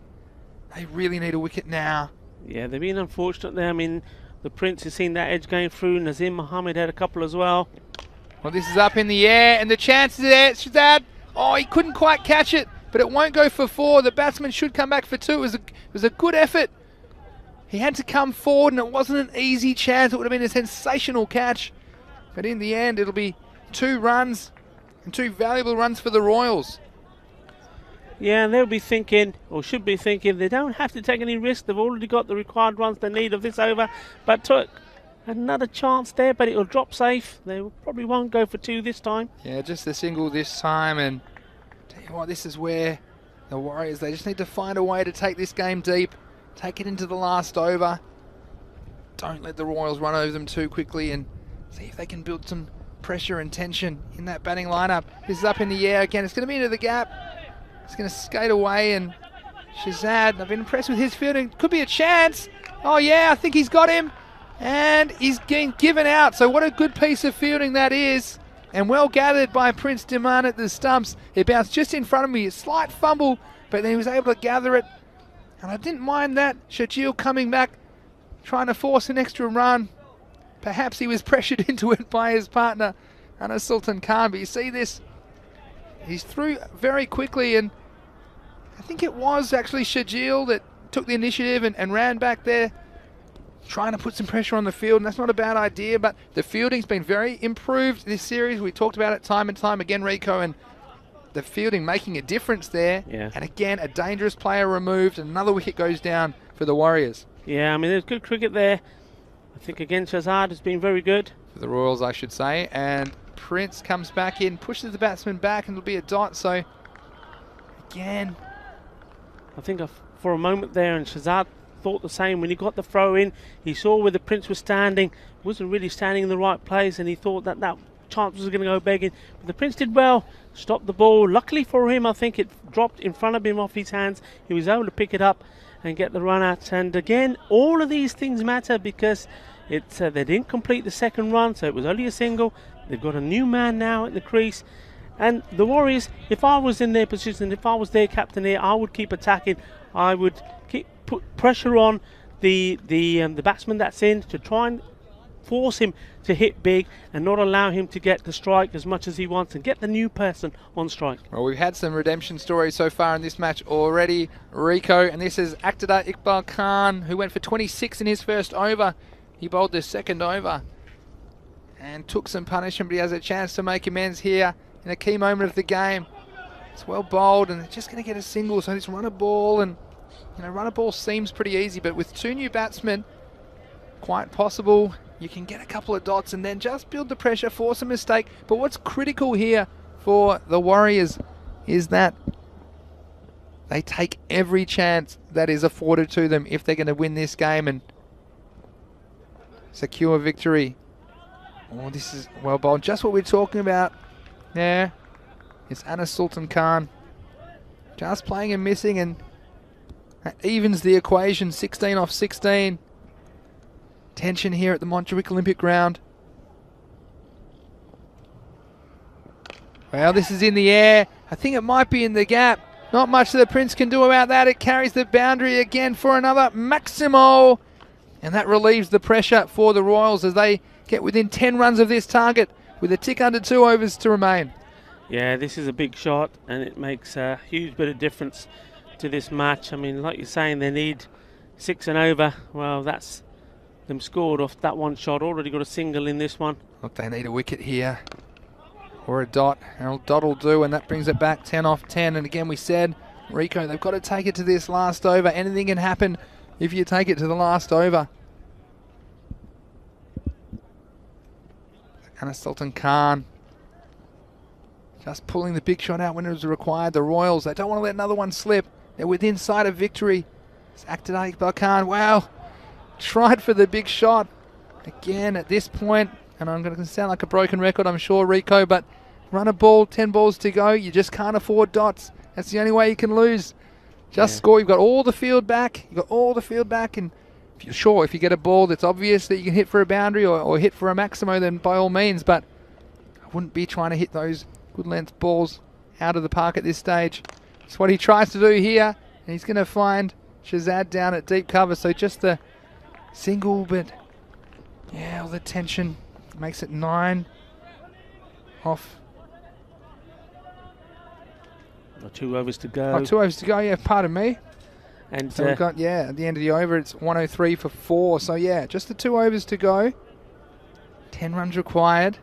They really need a wicket now. Yeah, they've been unfortunate there. I mean, the Prince has seen that edge going through. Nazim Mohammed had a couple as well. Well, this is up in the air, and the chance is there. Shazad, oh, he couldn't quite catch it, but it won't go for 4. The batsman should come back for 2. It was a good effort. He had to come forward, and it wasn't an easy chance. It would have been a sensational catch. But in the end, it'll be 2 runs, and 2 valuable runs for the Royals. Yeah, and they'll be thinking, or should be thinking, they don't have to take any risk. They've already got the required runs they need of this over, but took another chance there, but it'll drop safe. They probably won't go for 2 this time. Yeah, just a single this time, and tell you what, this is where the Warriors, they just need to find a way to take this game deep, take it into the last over. Don't let the Royals run over them too quickly, and see if they can build some pressure and tension in that batting lineup. This is up in the air again. It's going to be into the gap. It's going to skate away, and Shazad, I've been impressed with his fielding. Could be a chance. Oh yeah, I think he's got him. And he's getting given out. So what a good piece of fielding that is. And well gathered by Prince Daman at the stumps. It bounced just in front of me. A slight fumble, but then he was able to gather it. And I didn't mind that. Shajil coming back, trying to force an extra run. Perhaps he was pressured into it by his partner, Anas Sultan Khan. But you see this? He's through very quickly, and I think it was actually Shajil that took the initiative and ran back there, trying to put some pressure on the field, and that's not a bad idea, but the fielding's been very improved this series. We talked about it time and time again, Rico, and the fielding making a difference there. Yeah. And again, a dangerous player removed, and another wicket goes down for the Warriors. Yeah, I mean, there's good cricket there. I think, again, Shazad has been very good. For the Royals, I should say, and Prince comes back in, pushes the batsman back, and it'll be a dot. So again, I think for a moment there, and Shazad thought the same when he got the throw in. He saw where the Prince was standing, wasn't really standing in the right place, and he thought that that chance was going to go begging. But the Prince did well, stopped the ball. Luckily for him, I think it dropped in front of him off his hands. He was able to pick it up and get the run out. And again, all of these things matter because it's they didn't complete the second run, so it was only a single. They've got a new man now at the crease. And the Warriors, if I was in their position, if I was their captain here, I would keep attacking. I would put pressure on the batsman that's in to try and force him to hit big and not allow him to get the strike as much as he wants and get the new person on strike. Well, we've had some redemption stories so far in this match already, Rico, and this is Akhtar Iqbal Khan, who went for 26 in his first over. He bowled the second over and took some punishment, but he has a chance to make amends here in a key moment of the game. It's well bowled, and they're just going to get a single, so it's run a ball, and run a ball seems pretty easy, but with 2 new batsmen, quite possible you can get a couple of dots and then just build the pressure, force a mistake. But what's critical here for the Warriors is that they take every chance that is afforded to them if they're going to win this game and secure victory. Oh, this is well bowled. Just what we're talking about there. It's Anas Sultan Khan just playing and missing, and that evens the equation. 16 off 16. Tension here at the Montjuic Olympic Ground. Well, this is in the air. I think it might be in the gap. Not much that the Prince can do about that. It carries the boundary again for another Maximo. And that relieves the pressure for the Royals as they get within 10 runs of this target with a tick under 2 overs to remain. Yeah, this is a big shot, and it makes a huge bit of difference to this match. I mean, like you're saying, they need 6 and over. Well, that's them scored off that one shot. Already got a single in this one. Look, they need a wicket here or a dot. And a dot will do, and that brings it back 10 off 10. And again, we said, Rico, they've got to take it to this last over. Anything can happen if you take it to the last over. Anas Sultan Khan just pulling the big shot out when it was required. The Royals, they don't want to let another one slip. They're within sight of victory. It's Akhtadar Iqbal Khan. Wow. Tried for the big shot. Again, at this point, and I'm going to sound like a broken record, I'm sure, Rico, but run a ball, 10 balls to go. You just can't afford dots. That's the only way you can lose. Just score. You've got all the field back. You've got all the field back, and if you're sure, if you get a ball that's obvious that you can hit for a boundary or hit for a Maximo, then by all means, but I wouldn't be trying to hit those good length balls out of the park at this stage. That's what he tries to do here, and he's going to find Shazad down at deep cover, so just the single, but yeah, all the tension makes it 9 off. 2 overs to go. Oh, 2 overs to go, yeah, pardon me. And so we've got, yeah, at the end of the over, it's 103 for 4. So, yeah, just the 2 overs to go. 10 runs required.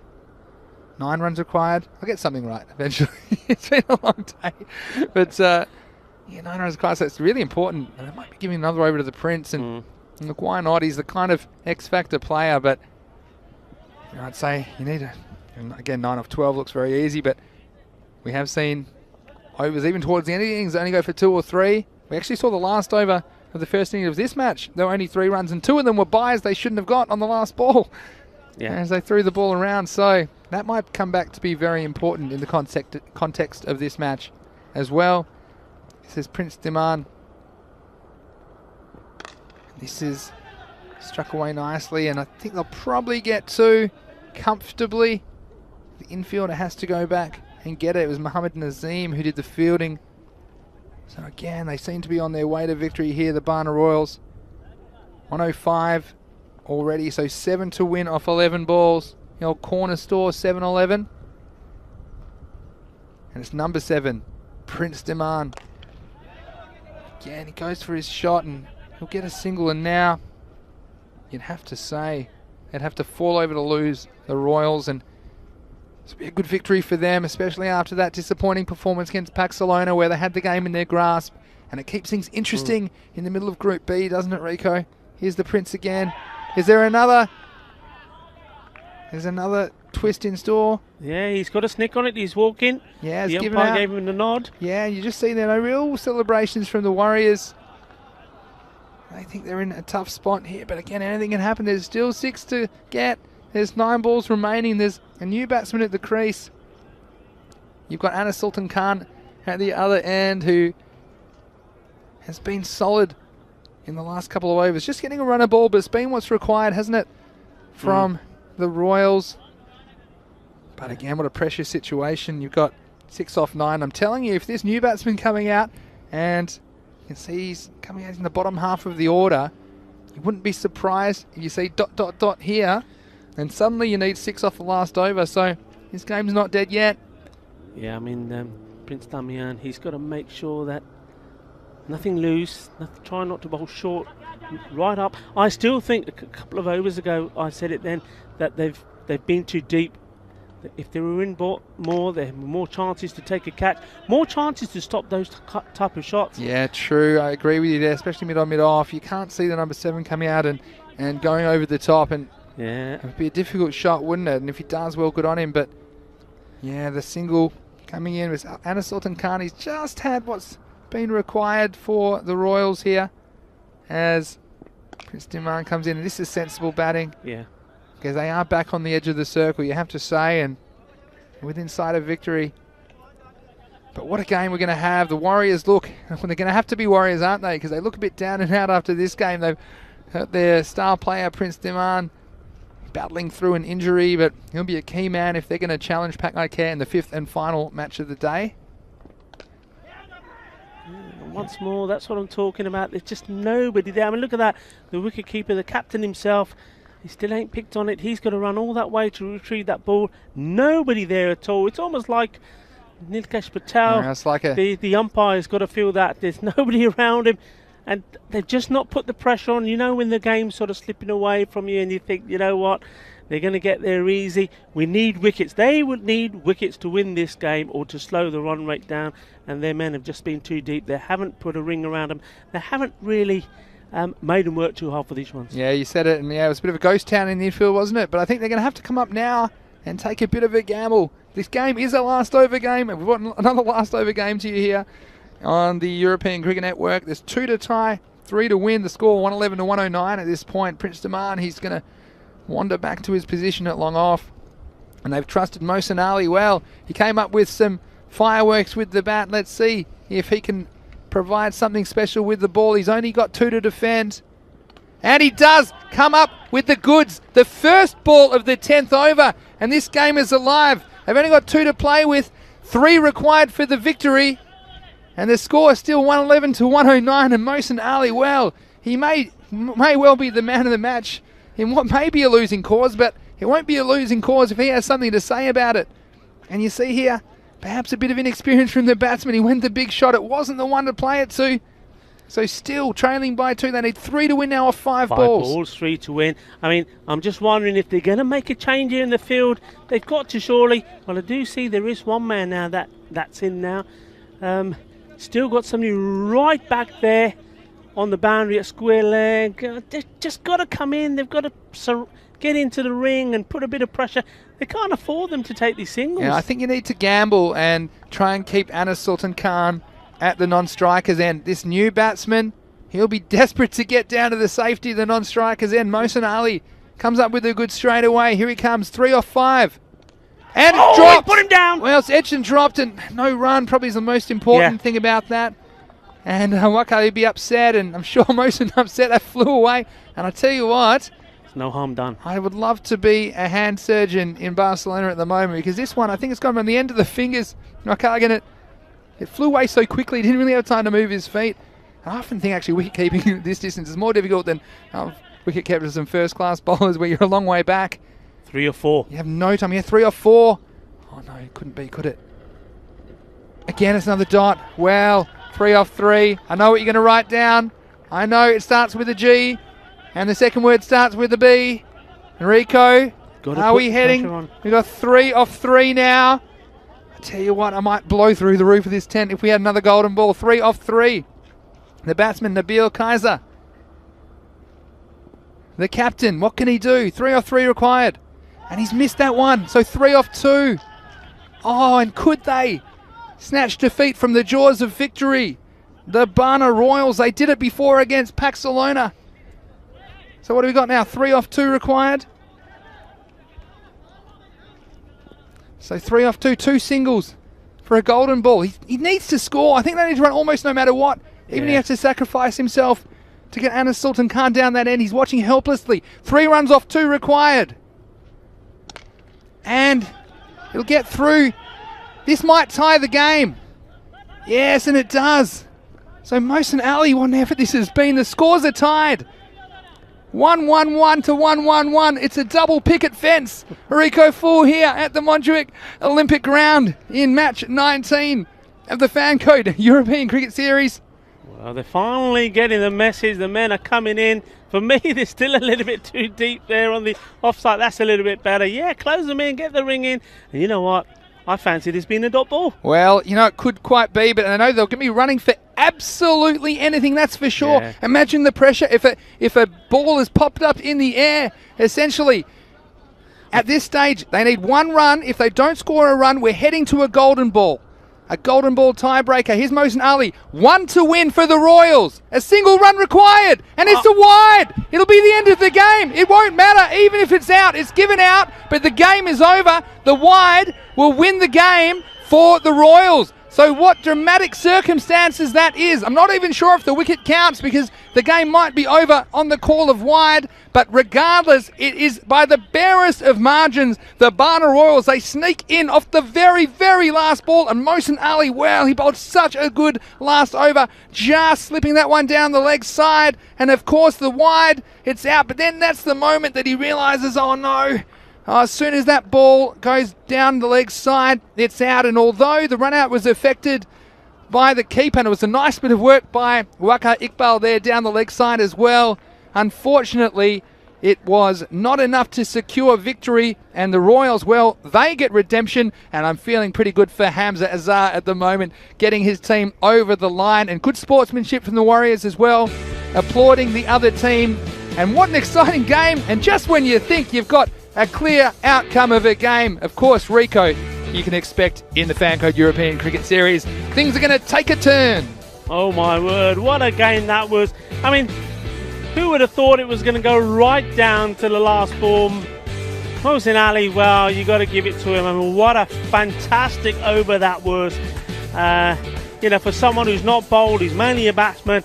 9 runs required. I'll get something right eventually. It's been a long day. But, yeah, 9 runs required. So it's really important. And they might be giving another over to the Prince. And look, why not? He's the kind of X-factor player. But you know, I'd say you need a... Again, 9 off 12 looks very easy. But we have seen overs, even towards the end of the innings, only go for 2 or 3. We actually saw the last over of the first inning of this match. There were only 3 runs, and 2 of them were byes they shouldn't have got on the last ball. Yeah. As they threw the ball around. So that might come back to be very important in the context of this match as well. This is Prince Diman. This is struck away nicely, and I think they'll probably get 2 comfortably. The infielder has to go back and get it. It was Mohammad Nazim who did the fielding. So again, they seem to be on their way to victory here, the Barna Royals. 105 already, so 7 to win off 11 balls. The old corner store, 7-11. And it's number 7, Prince Diman. Again, he goes for his shot and he'll get a single, and now you'd have to say they'd have to fall over to lose, the Royals, and it's be a good victory for them, especially after that disappointing performance against Pakcelona where they had the game in their grasp. And it keeps things interesting in the middle of Group B, doesn't it, Rico? Here's the Prince again. Is there another? There's another twist in store. Yeah, he's got a snick on it. He's walking. Yeah, the umpire gave him the nod. Yeah, you just see there no real celebrations from the Warriors. They think they're in a tough spot here, but again, anything can happen. There's still 6 to get. There's 9 balls remaining. There's a new batsman at the crease. You've got Anas Sultan Khan at the other end, who has been solid in the last couple of overs. Just getting a runner ball, but it's been what's required, hasn't it, from the Royals. But again, what a pressure situation. You've got 6 off 9. I'm telling you, if this new batsman coming out, and you can see he's coming out in the bottom half of the order, you wouldn't be surprised if you see ... here, and suddenly you need 6 off the last over. So his game's not dead yet. Yeah, I mean, Prince Damian, he's got to make sure that nothing loose, try not to bowl short, right up. I still think a couple of overs ago, I said it then, that they've been too deep. If they were in more, they have more chances to take a catch, more chances to stop those type of shots. Yeah, true. I agree with you there, especially mid on, mid off. You can't see the number 7 coming out and going over the top. And Yeah. It would be a difficult shot, wouldn't it? And if he does, well, good on him. But yeah, the single coming in was Anna Sultan Khan. He's just had what's been required for the Royals here as Prince Diman comes in. And this is sensible batting. Yeah. Because they are back on the edge of the circle, you have to say, and within sight of victory. But what a game we're going to have. The Warriors look, they're going to have to be Warriors, aren't they? Because they look a bit down and out after this game. They've hurt their star player, Prince Diman, battling through an injury, but he'll be a key man if they're going to challenge Pakcelona in the 5th and final match of the day. Once more, that's what I'm talking about. There's just nobody there. I mean, look at that. The wicketkeeper, the captain himself, he still ain't picked on it. He's got to run all that way to retrieve that ball. Nobody there at all. It's almost like Nilkesh Patel. Yeah, it's like the umpire's got to feel that there's nobody around him. And they've just not put the pressure on. You know when the game's sort of slipping away from you and you think, you know what, they're going to get there easy. We need wickets. They would need wickets to win this game or to slow the run rate down. And their men have just been too deep. They haven't put a ring around them. They haven't really made them work too hard for these ones. Yeah, you said it. And yeah, it was a bit of a ghost town in the infield, wasn't it? But I think they're going to have to come up now and take a bit of a gamble. This game is a last over game. And we've got another last over game to you here on the European Cricket Network. There's 2 to tie, 3 to win. The score 111 to 109 at this point. Prince Diman, he's going to wander back to his position at long off. And they've trusted Mohsin Ali well. He came up with some fireworks with the bat. Let's see if he can provide something special with the ball. He's only got 2 to defend. And he does come up with the goods. The first ball of the 10th over. And this game is alive. They've only got 2 to play with. 3 required for the victory. And the score is still 111 to 109. And Mohsin Ali, well, he may well be the man of the match in what may be a losing cause, but it won't be a losing cause if he has something to say about it. And you see here, perhaps a bit of inexperience from the batsman. He went the big shot. It wasn't the one to play it to. So still trailing by 2. They need 3 to win now off 5 balls. 5 balls, 3 to win. I mean, I'm just wondering if they're going to make a change here in the field. They've got to surely. Well, I do see there is one man now that's in now. Still got somebody right back there on the boundary at square leg. They've just got to come in. They've got to get into the ring and put a bit of pressure. They can't afford them to take these singles. Yeah, I think you need to gamble and try and keep Anna Sultan Khan at the non-strikers end. This new batsman, he'll be desperate to get down to the safety of the non-strikers end. Mohsin Ali comes up with a good straight away. Here he comes, 3 off 5. And it's dropped. Put him down. Well, it's edged and dropped, and no run probably is the most important thing about that. And Wakali would be upset, and I'm sure Mohsin upset. That flew away. And I tell you what, there's no harm done. I would love to be a hand surgeon in Barcelona at the moment, because this one, I think it's gone on the end of the fingers. Wakali, it flew away so quickly, he didn't really have time to move his feet. I often think actually wicket keeping at this distance is more difficult than wicket keepers and first class bowlers where you're a long way back. 3 or 4. You have no time. Yeah, 3 or 4. Oh no, it couldn't be, could it? Again, it's another dot. Well, 3 off 3. I know what you're going to write down. I know it starts with a G, and the second word starts with a B. Enrico, are we heading? We've got 3 off 3 now. I tell you what, I might blow through the roof of this tent if we had another golden ball. 3 off 3. The batsman, Nabil Kaiser. The captain, what can he do? 3 off 3 required. And he's missed that one, so 3 off 2. Oh, and could they snatch defeat from the jaws of victory? The Bana Royals, they did it before against Pakcelona. So what do we got now? 3 off 2 required. So 3 off 2, 2 singles for a golden ball. He needs to score. I think they need to run almost no matter what. Even if he has to sacrifice himself to get Anna Sultan Khan down that end. He's watching helplessly. 3 runs off 2 required. And he'll get through. This might tie the game. Yes, and it does. So Mohsin Ali, whatever this has been, the scores are tied. 1-1-1 to 1-1-1. It's a double picket fence. Rico Full here at the Montjuic Olympic Ground in match 19 of the Fan Code European Cricket Series. Well, they're finally getting the message. The men are coming in. For me, they're still a little bit too deep there on the offside. That's a little bit better. Yeah, close them in, get the ring in. And you know what? I fancy this being a dot ball. Well, you know, it could quite be, but I know they're going to be running for absolutely anything, that's for sure. Yeah. Imagine the pressure if a ball is popped up in the air, essentially. At this stage, they need one run. If they don't score a run, we're heading to a golden ball. A golden ball tiebreaker. Here's Mohsin Ali. 1 to win for the Royals. A single run required. And it's a wide. It'll be the end of the game. It won't matter. Even if it's out, it's given out. But the game is over. The wide will win the game for the Royals. So what dramatic circumstances that is. I'm not even sure if the wicket counts because the game might be over on the call of wide. But regardless, it is by the barest of margins. The Barna Royals, they sneak in off the very, very last ball. And Mohsin Ali, wow, he bowled such a good last over. Just slipping that one down the leg side. And of course the wide, it's out. But then that's the moment that he realises, oh no. As soon as that ball goes down the leg side, it's out. And although the run out was affected by the keeper, and it was a nice bit of work by Waqar Iqbal there down the leg side as well, unfortunately, it was not enough to secure victory. And the Royals, well, they get redemption. And I'm feeling pretty good for Hamza Azhar at the moment, getting his team over the line. And good sportsmanship from the Warriors as well, applauding the other team. And what an exciting game. And just when you think you've got a clear outcome of a game, of course, Rico, you can expect in the Fancode European Cricket Series, things are going to take a turn. Oh my word, what a game that was. I mean, who would have thought it was going to go right down to the last ball? Mohsin Ali, well, you got to give it to him. I mean, what a fantastic over that was. You know, for someone who's not bowled, he's mainly a batsman,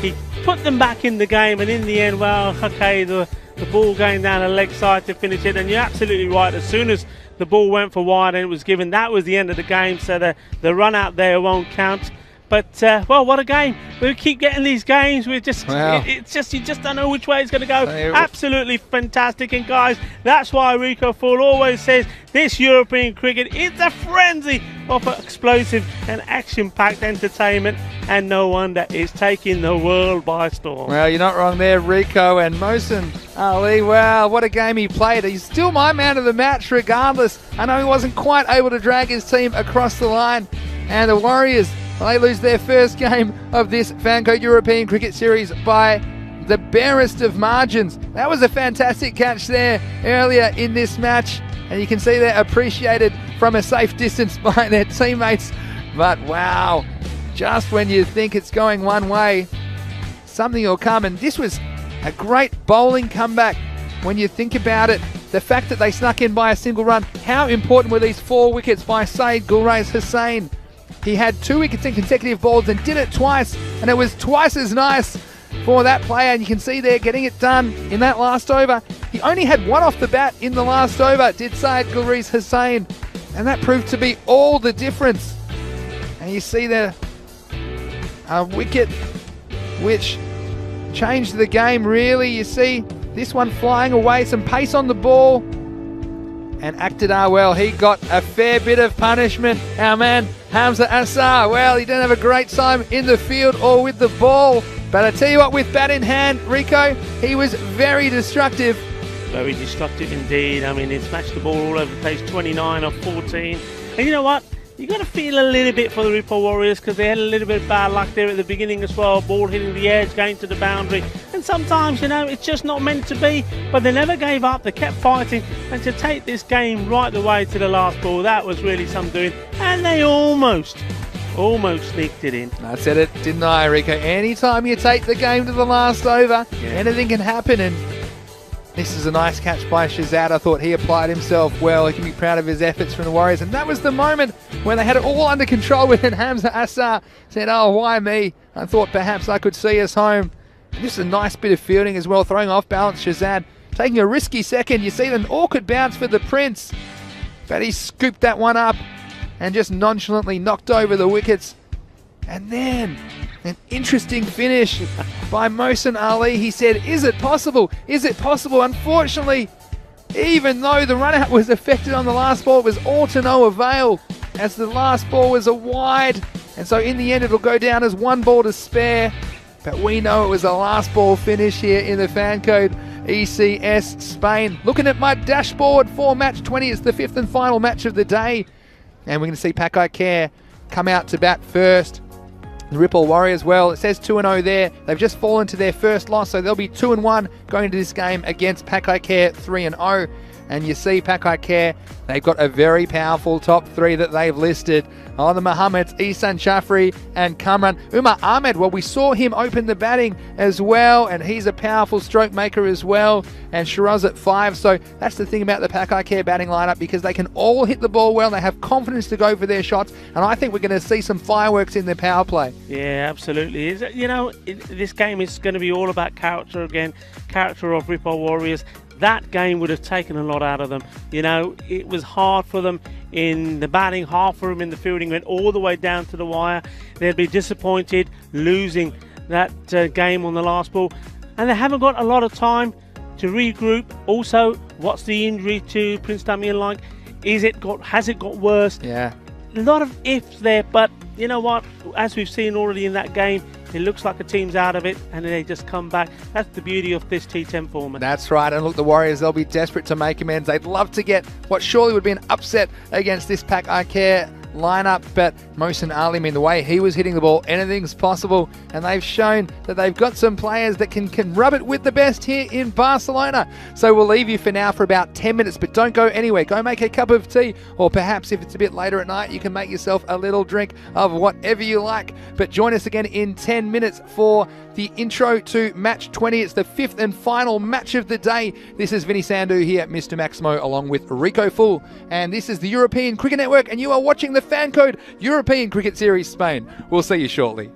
he put them back in the game, and in the end, well, okay, the ball going down the leg side to finish it. And you're absolutely right, as soon as the ball went for wide and it was given, that was the end of the game, so the run out there won't count. But, well, what a game. We keep getting these games. We're just, wow. It's just, you just don't know which way it's going to go. Absolutely fantastic. And, guys, that's why Rico Full always says this European cricket is a frenzy of explosive and action-packed entertainment. And no wonder it's taking the world by storm. Well, you're not wrong there, Rico. And Mohsin Ali, wow, what a game he played. He's still my man of the match regardless. I know he wasn't quite able to drag his team across the line. And the Warriors, they lose their first game of this Fancode European Cricket Series by the barest of margins. That was a fantastic catch there earlier in this match. And you can see they're appreciated from a safe distance by their teammates. But wow, just when you think it's going one way, something will come. And this was a great bowling comeback when you think about it. The fact that they snuck in by a single run, how important were these 4 wickets by Saeed Gulrez Hussain? He had 2 wickets in consecutive balls and did it twice, and it was twice as nice for that player. And you can see there getting it done in that last over. He only had 1 off the bat in the last over, did Saeed Gulrez Hussain, and that proved to be all the difference. And you see there a wicket which changed the game really. You see this one flying away, some pace on the ball, and Akhtar, well, he got a fair bit of punishment. Our man Hamza Azhar, well, he didn't have a great time in the field or with the ball. But I tell you what, with bat in hand, Rico, he was very destructive. Very destructive indeed. I mean, he smashed the ball all over the place, 29 of 14. And you know what? You got to feel a little bit for the Ripple Warriors because they had a little bit of bad luck there at the beginning as well. Ball hitting the edge, going to the boundary. And sometimes, you know, it's just not meant to be. But they never gave up. They kept fighting. And to take this game right the way to the last ball, that was really some doing. And they almost sneaked it in. I said it, didn't I, Rico? Anytime you take the game to the last over, anything can happen. And this is a nice catch by Shahzad. I thought he applied himself well. He can be proud of his efforts from the Warriors. And that was the moment when they had it all under control when Hamza Azhar said, oh, why me? I thought perhaps I could see us home. And this is a nice bit of fielding as well, throwing off balance. Shahzad taking a risky second. You see an awkward bounce for the Prince. But he scooped that one up and just nonchalantly knocked over the wickets. And then an interesting finish by Mohsin Ali. He said, is it possible? Is it possible? Unfortunately, even though the run out was affected on the last ball, it was all to no avail as the last ball was a wide. And so in the end, it'll go down as 1 ball to spare. But we know it was a last ball finish here in the Fancode ECS Spain. Looking at my dashboard for match 20, it's the 5th and final match of the day. And we're going to see Pakai Care come out to bat first. The Ripple Warriors, well, it says 2-0 there. They've just fallen to their first loss, so they'll be 2-1 going into this game against Pakai Care 3-0. And you see Pakai Care, they've got a very powerful top three that they've listed. Oh, the Mohammeds, Ihsan Shafri and Kamran. Umar Ahmed, well, we saw him open the batting as well, and he's a powerful stroke maker as well. And Shiraz at 5. So that's the thing about the Pakai Care batting lineup, because they can all hit the ball well. They have confidence to go for their shots, and I think we're going to see some fireworks in their power play. Yeah, absolutely. This game is going to be all about character again, character of Ripple Warriors. That game would have taken a lot out of them. It was hard for them in the batting, hard for them in the fielding, went all the way down to the wire. They'd be disappointed losing that game on the last ball. And they haven't got a lot of time to regroup. Also, what's the injury to Prince Damien like? Has it got worse? Yeah. A lot of ifs there, but you know what? As we've seen already in that game, it looks like a team's out of it and they just come back. That's the beauty of this T10 format. That's right. And look, the Warriors, they'll be desperate to make amends. They'd love to get what surely would be an upset against this Pakai Care lineup, but Mohsin Ali, the way he was hitting the ball, anything's possible, and they've shown that they've got some players that can rub it with the best here in Barcelona. So we'll leave you for now for about 10 minutes, but don't go anywhere. Go make a cup of tea, or perhaps if it's a bit later at night, you can make yourself a little drink of whatever you like. But join us again in 10 minutes for the intro to match 20. It's the 5th and final match of the day. This is Vinny Sandhu here, Mr. Maximo, along with Rico Full, and this is the European Cricket Network, and you are watching the Fan Code European Cricket Series Spain. We'll see you shortly.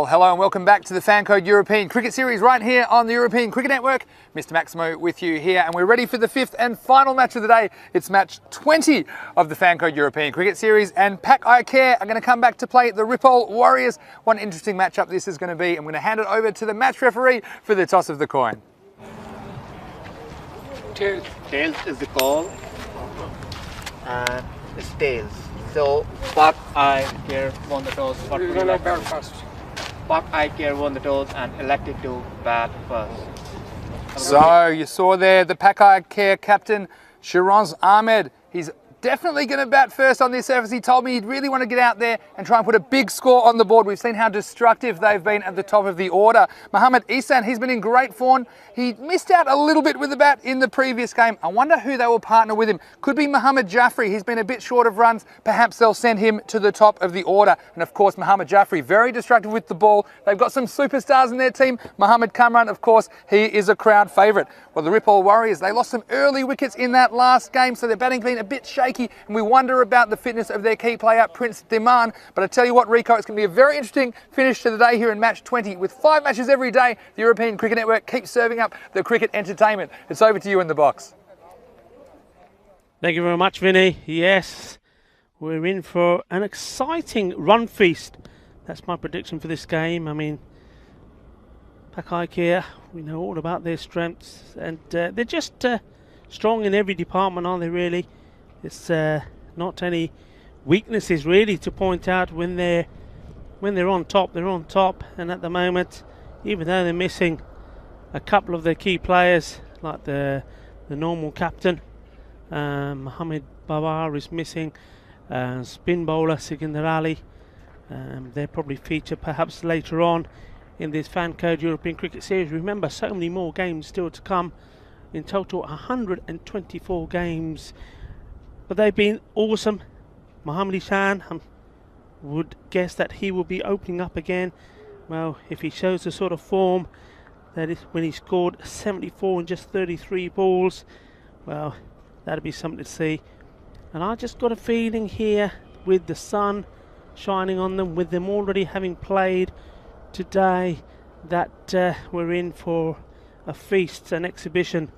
Well, hello and welcome back to the Fancode European Cricket Series right here on the European Cricket Network. Mr. Maximo with you here, and we're ready for the fifth and final match of the day. It's match 20 of the Fancode European Cricket Series, and Pakcelona are going to come back to play the Relive Warriors. What an interesting matchup this is going to be. I'm going to hand it over to the match referee for the toss of the coin. Tails. Tails is the call. And it's tails. So, Pakcelona won the toss. What would you like to do? First. Pakcelona won the toss and elected to bat first. So you saw there the Pakcelona captain, Shiraz Ahmed. He's definitely going to bat first on this surface. He told me he'd really want to get out there and try and put a big score on the board. We've seen how destructive they've been at the top of the order. Mohammad Ihsan, he's been in great form. He missed out a little bit with the bat in the previous game. I wonder who they will partner with him. Could be Mohammad Jafri. He's been a bit short of runs. Perhaps they'll send him to the top of the order. And of course, Mohammad Jafri, very destructive with the ball. They've got some superstars in their team. Mohammad Kamran, of course, he is a crowd favourite. Well, the Relive Warriors, they lost some early wickets in that last game, so their batting's been a bit shaky, and we wonder about the fitness of their key player, Prince Deman. But I tell you what, Rico, it's going to be a very interesting finish to the day here in match 20. With 5 matches every day, the European Cricket Network keeps serving up the cricket entertainment. It's over to you in the box. Thank you very much, Vinny. Yes, we're in for an exciting run feast. That's my prediction for this game. I mean, Pakcelona, we know all about their strengths, and they're just strong in every department, aren't they, really? It's not any weaknesses, really, to point out when they're on top. They're on top, and at the moment, even though they're missing a couple of their key players, like the normal captain, Mohammad Babar is missing, spin bowler Sikandar Ali. They'll probably feature perhaps later on in this Fancode European Cricket Series. Remember, so many more games still to come. In total, 124 games. But they've been awesome. Mohammad Ihsan, I would guess that he will be opening up again. Well, if he shows the sort of form that is when he scored 74 in just 33 balls, well, that'll be something to see. And I just got a feeling here, with the sun shining on them, with them already having played today, that we're in for a feast, an exhibition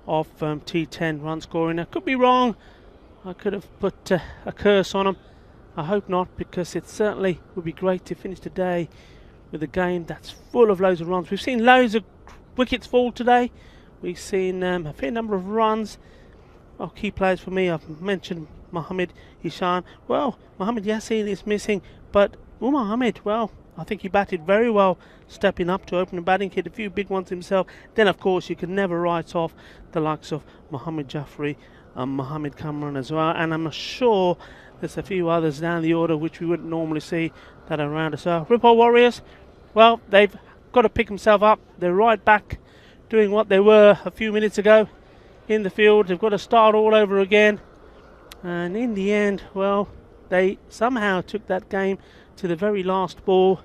of T10 run scoring. I could be wrong. I could have put a curse on them. I hope not, because it certainly would be great to finish the day with a game that's full of loads of runs. We've seen loads of wickets fall today. We've seen a fair number of runs. Well, key players for me, I've mentioned Mohammad Ihsan. Well, Mohammad Yassin is missing, but Mohammad, well, I think he batted very well, stepping up to open the batting, hit a few big ones himself. Then, of course, you can never write off the likes of Mohammad Jafri and Mohammad Kamran as well. And I'm sure there's a few others down the order which we wouldn't normally see that are around us. Relive Warriors, well, they've got to pick themselves up. They're right back doing what they were a few minutes ago in the field. They've got to start all over again. And in the end, well, they somehow took that game to the very last ball.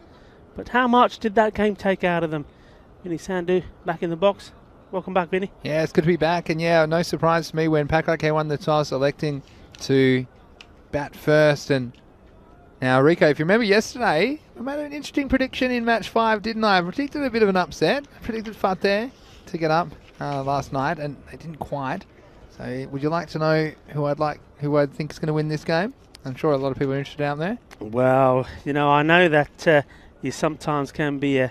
But how much did that game take out of them? Vinny Sandhu back in the box. Welcome back, Vinny. Yeah, it's good to be back. And yeah, no surprise to me when Pakcelona won the toss, electing to bat first. And now, Rico, if you remember yesterday, I made an interesting prediction in match 5, didn't I? I predicted a bit of an upset. I predicted Fateh to get up last night, and they didn't quite. So would you like to know who I think is going to win this game? I'm sure a lot of people are interested out there. Well, you know, I know that you sometimes can be a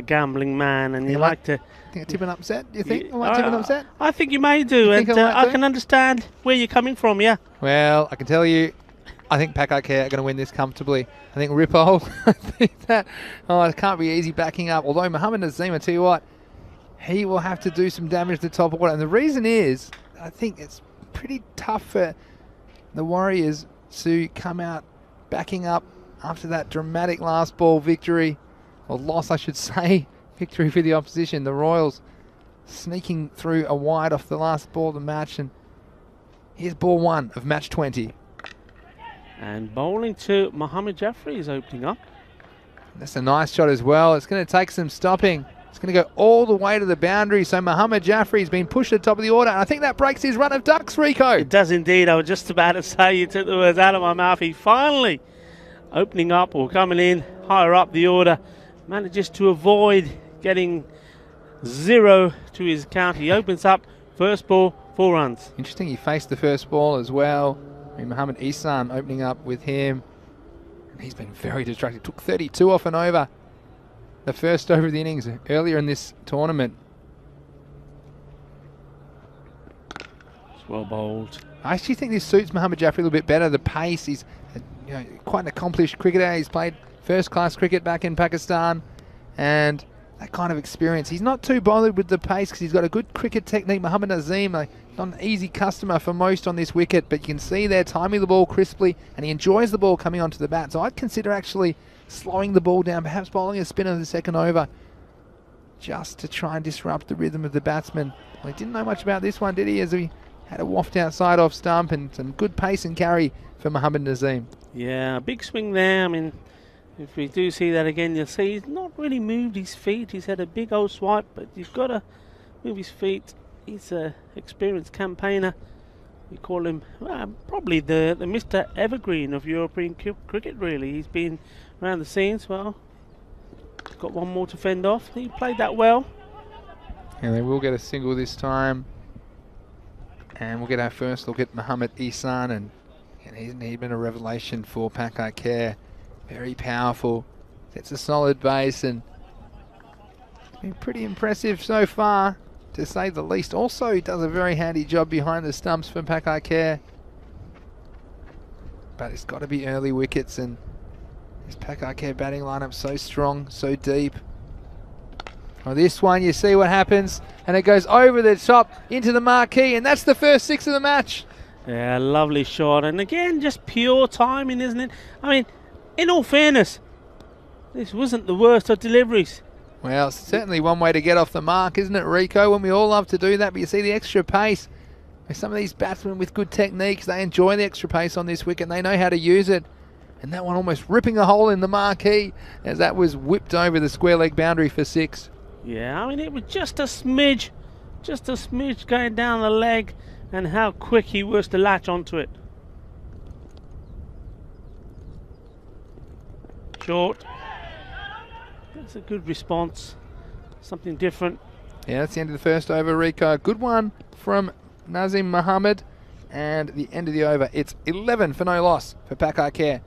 gambling man, and you like to... Think I tip an upset, do you think? I might tip an upset? I think you may do, and I can understand where you're coming from, yeah. Well, I can tell you, I think Pakcelona are going to win this comfortably. I think Relive, I think that... Oh, it can't be easy backing up. Although Mohammad Nazim, I tell you what, he will have to do some damage to the top order. And the reason is, I think it's pretty tough for the Warriors to come out backing up after that dramatic last ball victory, or loss I should say, victory for the opposition. The Royals sneaking through a wide off the last ball of the match, and here's ball 1 of match 20. And bowling to Mohammad Jafri is opening up. That's a nice shot as well. It's going to take some stopping. It's going to go all the way to the boundary. So Mohammad Jafri's been pushed to the top of the order. And I think that breaks his run of ducks, Rico. It does indeed. I was just about to say, you took the words out of my mouth. He finally opening up or coming in higher up the order. manages to avoid getting 0 to his count. He opens up, first ball, 4 runs. Interesting, he faced the first ball as well. I mean, Mohamed Ihsan opening up with him. And he's been very distracted. Took 32 off and over. The first over of the innings earlier in this tournament. It's well bowled. I actually think this suits Mohamed Jaffrey a little bit better. The pace, he's quite an accomplished cricketer. He's played first-class cricket back in Pakistan. And that kind of experience. He's not too bothered with the pace because he's got a good cricket technique. Mohamed Nazim, not an easy customer for most on this wicket, but you can see there timing the ball crisply, and he enjoys the ball coming onto the bat. So I'd consider actually slowing the ball down, perhaps bowling a spinner in the second over, just to try and disrupt the rhythm of the batsman. Well, he didn't know much about this one, did he? As he had a waft outside off stump and some good pace and carry for Mohamed Nazim. Yeah, a big swing there. I mean, if we do see that again, you'll see he's not really moved his feet. He's had a big old swipe, but you've got to move his feet. He's an experienced campaigner. We call him probably the Mr. Evergreen of European cricket, really. He's been around the scenes. Well, got one more to fend off. He played that well. And they will get a single this time. And we'll get our first look at Mohamed Ihsan. And he's been a revelation for Pakcelona. Very powerful. Sets a solid base and been pretty impressive so far, to say the least. Also, he does a very handy job behind the stumps for Pakcelona. But it's got to be early wickets, and this Pakcelona batting lineup so strong, so deep. Well, this one, you see what happens, and it goes over the top into the marquee, and that's the first 6 of the match. Yeah, lovely shot, and again, just pure timing, isn't it? I mean, in all fairness, this wasn't the worst of deliveries. Well, it's certainly one way to get off the mark, isn't it, Rico? When we all love to do that, but you see the extra pace. Some of these batsmen with good techniques, they enjoy the extra pace on this wicket. They know how to use it. And that one almost ripping a hole in the marquee as that was whipped over the square leg boundary for 6. Yeah, I mean, it was just a smidge going down the leg, and how quick he was to latch onto it. Short. That's a good response. Something different. Yeah, that's the end of the first over, Rico. Good one from Nazim Mohammed. And the end of the over, it's 11 for no loss for Pakcelona.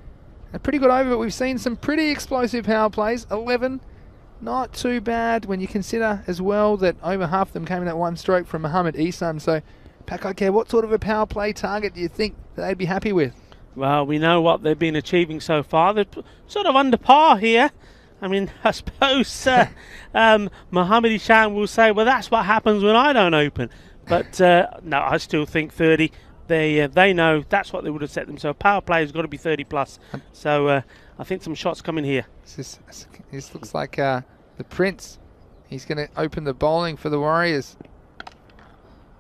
A pretty good over, but we've seen some pretty explosive power plays. 11, not too bad when you consider as well that over half of them came in that one stroke from Mohamed Ihsan. So, Pakcelona, what sort of a power play target do you think that they'd be happy with? Well, we know what they've been achieving so far. They're sort of under par here. I mean, I suppose Mohamed Ihsan will say, well, that's what happens when I don't open. But no, I still think 30. They know that's what they would have set themselves. Power play has got to be 30 plus. So I think some shots coming here. This looks like the Prince. He's going to open the bowling for the Warriors.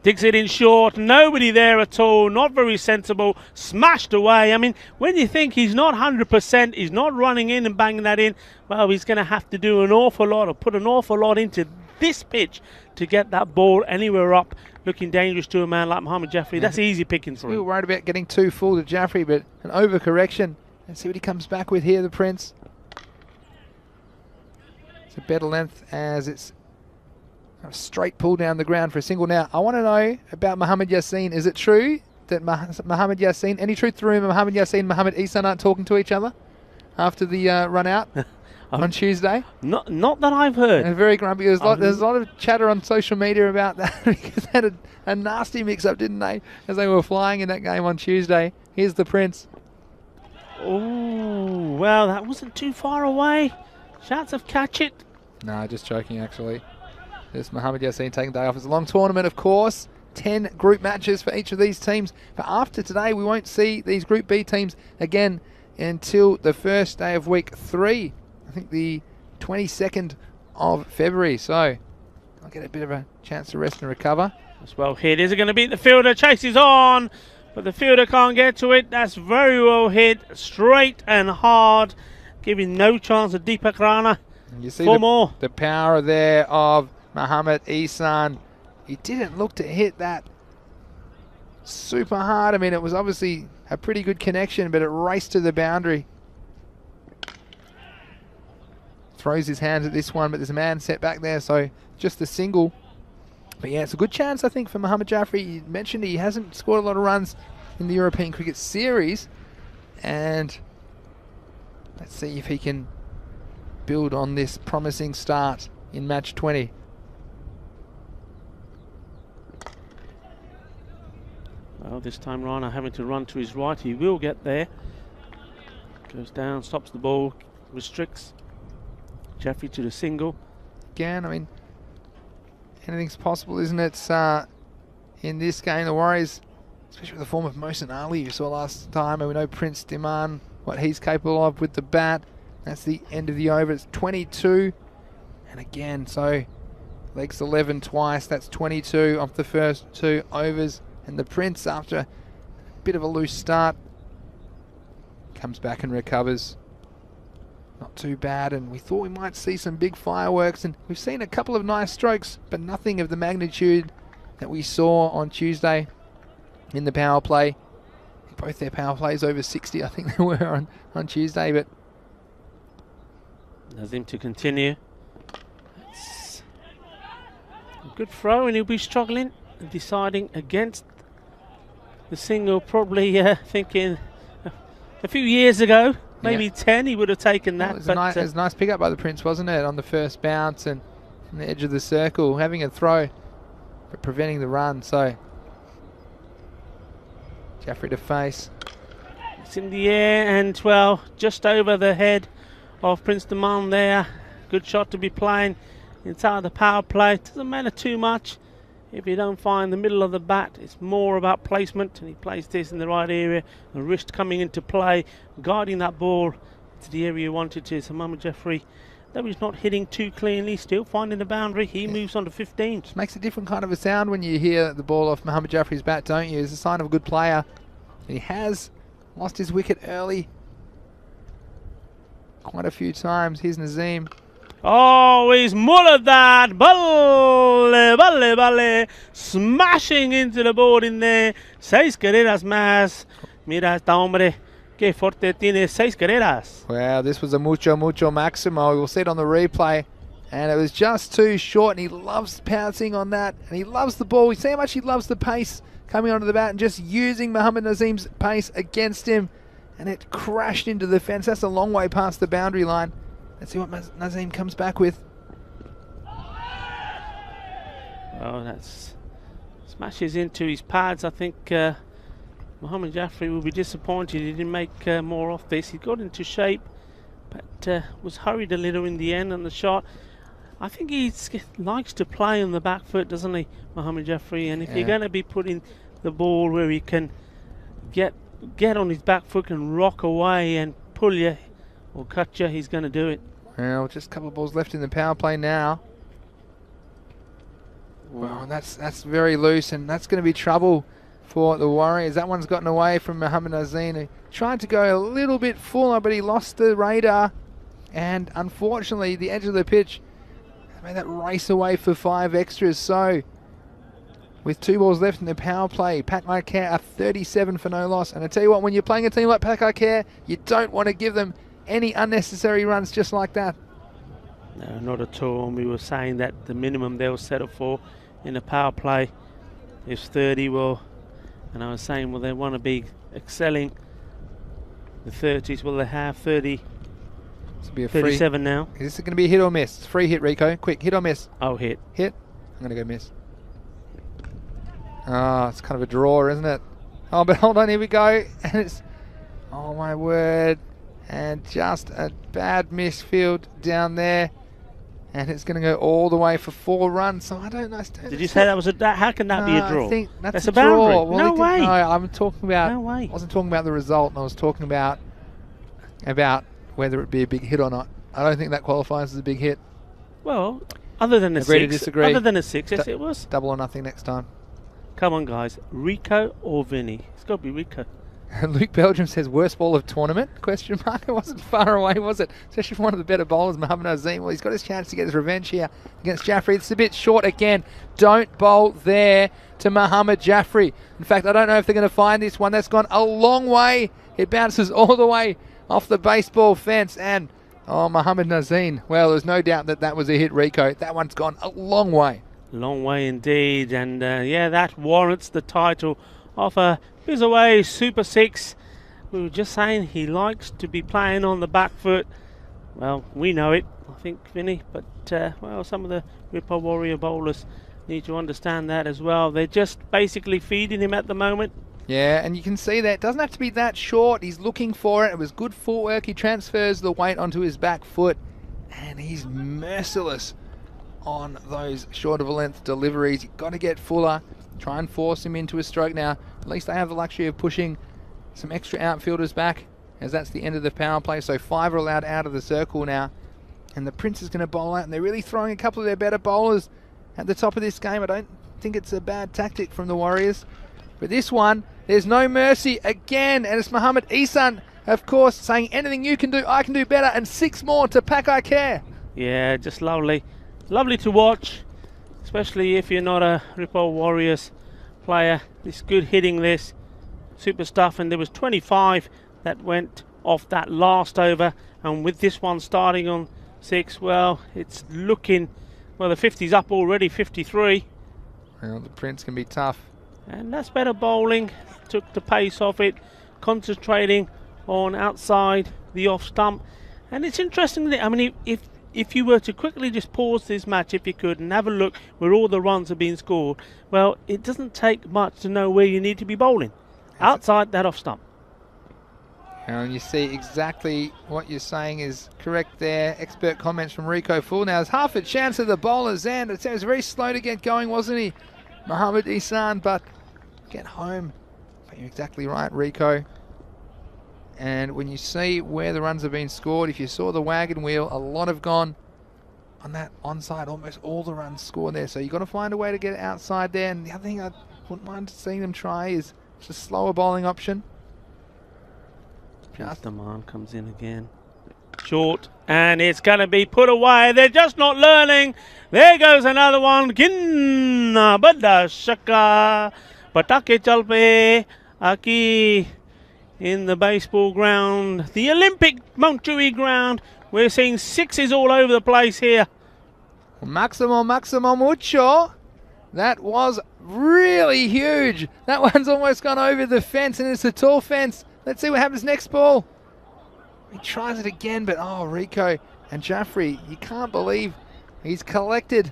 Digs it in short, nobody there at all, not very sensible, smashed away. I mean, when you think he's not 100%, he's not running in and banging that in, well, he's going to have to do an awful lot or put an awful lot into this pitch to get that ball anywhere up, looking dangerous to a man like Mohamed Jaffrey. That's easy pickings for him. We were worried about getting too full to Jaffrey, but an overcorrection. Let's see what he comes back with here, the Prince. It's a better length as it's a straight pull down the ground for a single. Now, I want to know about Mohamed Yassin. Is it true that Mohamed Yassin, any truth to rumor, Mohamed Yassin and Mohamed Ihsan aren't talking to each other after the run out on Tuesday? Not that I've heard. And very grumpy. There's a lot of chatter on social media about that because they had a nasty mix-up, didn't they, as they were flying in that game on Tuesday. Here's the Prince. Oh, well, that wasn't too far away. Shots of catch it. No, just joking, actually. This Mohamed Yassin taking the day off. It's a long tournament, of course. 10 group matches for each of these teams. But after today, we won't see these Group B teams again until the first day of week 3. I think the 22nd of February. So I'll get a bit of a chance to rest and recover. That's well hit. Is it going to beat the fielder? Chases on, but the fielder can't get to it. That's very well hit. Straight and hard, giving no chance to Deepak Rana. You see the power there of Mohamed Ihsan. He didn't look to hit that super hard. I mean, it was obviously a pretty good connection, but it raced to the boundary. throws his hands at this one, but there's a man set back there, so just a single. But yeah, it's a good chance, I think, for Mohammad Jaffrey. You mentioned he hasn't scored a lot of runs in the European Cricket Series, and let's see if he can build on this promising start in match 20. Well, this time Rana having to run to his right. He will get there. Goes down, stops the ball, restricts Jaffrey to the single. Again, I mean, anything's possible, isn't it? In this game, the Warriors, especially with the form of Mohsin Ali, you saw last time, and we know Prince Diman, what he's capable of with the bat. That's the end of the over. It's 22. And again, so legs 11 twice. That's 22 off the first 2 overs. And the Prince, after a bit of a loose start, comes back and recovers. Not too bad, and we thought we might see some big fireworks, and we've seen a couple of nice strokes, but nothing of the magnitude that we saw on Tuesday in the power play. Both their power plays over 60, I think they were on Tuesday, but Nazim to continue. That's a good throw, and he'll be struggling, deciding against the single, probably thinking a few years ago, maybe 10, he would have taken that. It was a nice pickup by the Prince, wasn't it, on the first bounce and on the edge of the circle, having a throw, but preventing the run. So Jaffrey to face. It's in the air, and well, just over the head of Prince Diman there. Good shot to be playing inside the power play. Doesn't matter too much if you don't find the middle of the bat. It's more about placement, and he plays this in the right area. The wrist coming into play, guiding that ball to the area you wanted to. So Mohammad Jaffrey, though he's not hitting too cleanly, still finding the boundary. He moves on to 15. Just makes a different kind of a sound when you hear the ball off Mohammad Jaffrey's bat, don't you? It's a sign of a good player. And he has lost his wicket early quite a few times. Here's Nazim. Oh, he's mullered that. Balle, smashing into the board in there. 6 carreras más. Mira esta hombre. Qué fuerte tiene 6 carreras. Wow, this was a mucho maximo. We'll see it on the replay. And it was just too short, and he loves pouncing on that. And he loves the ball. We see how much he loves the pace coming onto the bat and just using Mohammad Nazim's pace against him. And it crashed into the fence. That's a long way past the boundary line. Let's see what Nazim comes back with. Oh, that's smashes into his pads. I think Mohammad Jaffrey will be disappointed he didn't make more off this. He got into shape, but was hurried a little in the end on the shot. I think he likes to play on the back foot, doesn't he, Mohammad Jaffrey? And if you're going to be putting the ball where he can get on his back foot and rock away and pull you or cut you, he's going to do it. Well, just a couple of balls left in the power play now. Well, that's very loose, and that's going to be trouble for the Warriors. That one's gotten away from Mohammad Nazim, who tried to go a little bit fuller, but he lost the radar, and unfortunately the edge of the pitch made that race away for 5 extras. So with 2 balls left in the power play, Pakcelona are 37 for no loss. And I tell you what, when you're playing a team like Pakcelona, you don't want to give them any unnecessary runs just like that. No, not at all. And we were saying that the minimum they'll settle for in the power play is 30. Well, and I was saying, well, they want to be excelling the 30s. Well, they have 30. This will be a 37 free. now. Is this going to be a hit or miss? It's free hit, Rico. Quick, hit or miss? Oh, hit. Hit. I'm going to go miss. Oh, it's kind of a draw, isn't it? Oh, but hold on, here we go. And it's, oh my word. And just a bad misfield down there. And it's going to go all the way for 4 runs. So I don't know. Did you say that was a, how can that be a draw? I think that's a draw. boundary. Well, No way. No, I'm talking about, No way. I wasn't talking about the result. I was talking about whether it be a big hit or not. I don't think that qualifies as a big hit. Well, other than a Agree to 6. disagree. Other than a 6, yes, it was. Double or nothing next time. Come on, guys. Rico or Vinny? It's got to be Rico. Luke Belgium says, worst ball of tournament? Question mark. It wasn't far away, was it? Especially for one of the better bowlers, Mohammad Nazim. Well, he's got his chance to get his revenge here against Jaffrey. It's a bit short again. Don't bowl there to Mohammad Jaffrey. In fact, I don't know if they're going to find this one. That's gone a long way. It bounces all the way off the baseball fence. And Oh, Mohammad Nazim. Well, there's no doubt that that was a hit, Rico. That one's gone a long way. Long way indeed, and yeah, that warrants the title of a Bizaway Super 6. We were just saying he likes to be playing on the back foot. Well, we know it, I think, Vinny, but well, some of the Ripper Warrior bowlers need to understand that as well. They're just basically feeding him at the moment. Yeah, and you can see that it doesn't have to be that short. He's looking for it. It was good footwork. He transfers the weight onto his back foot, and he's merciless on those short of a length deliveries. You've got to get Fuller, try and force him into a stroke now. At least they have the luxury of pushing some extra outfielders back, as that's the end of the power play. So 5 are allowed out of the circle now, and the Prince is going to bowl out, and they're really throwing a couple of their better bowlers at the top of this game. I don't think it's a bad tactic from the Warriors. But this one, there's no mercy again, and it's Mohammad Ihsan, of course, saying anything you can do, I can do better, and 6 more to Pak I Care. Yeah, just lovely. Lovely to watch, especially if you're not a Ripper Warriors player. It's good hitting this. Super stuff, and there was 25 that went off that last over, and with this one starting on 6, well, it's looking, well, the 50's up already, 53. Well, the Prince can be tough. And that's better bowling, took the pace off it, concentrating on outside the off stump. And it's interesting that, I mean, if you were to quickly just pause this match, if you could, and have a look where all the runs are being scored, well, it doesn't take much to know where you need to be bowling. Outside that off stump. And you see exactly what you're saying is correct there. Expert comments from Rico Full. Now, there's half a chance of the bowler's end. It was very slow to get going, wasn't he, Mohammad Ihsan? But get home. But you're exactly right, Rico. And when you see where the runs have been scored, if you saw the wagon wheel, a lot have gone on that onside. Almost all the runs scored there. So you've got to find a way to get it outside there. And the other thing I wouldn't mind seeing them try is just a slower bowling option. The man comes in again. Short, and it's going to be put away. They're just not learning. There goes another one. Ginna bada shaka patake chalpe aki in the baseball ground, the Olympic Montjuic ground. We're seeing 6s all over the place here. Maximo mucho. That was really huge. That one's almost gone over the fence, and it's a tall fence. Let's see what happens next ball. He tries it again, but oh, Rico and Jaffrey, you can't believe he's collected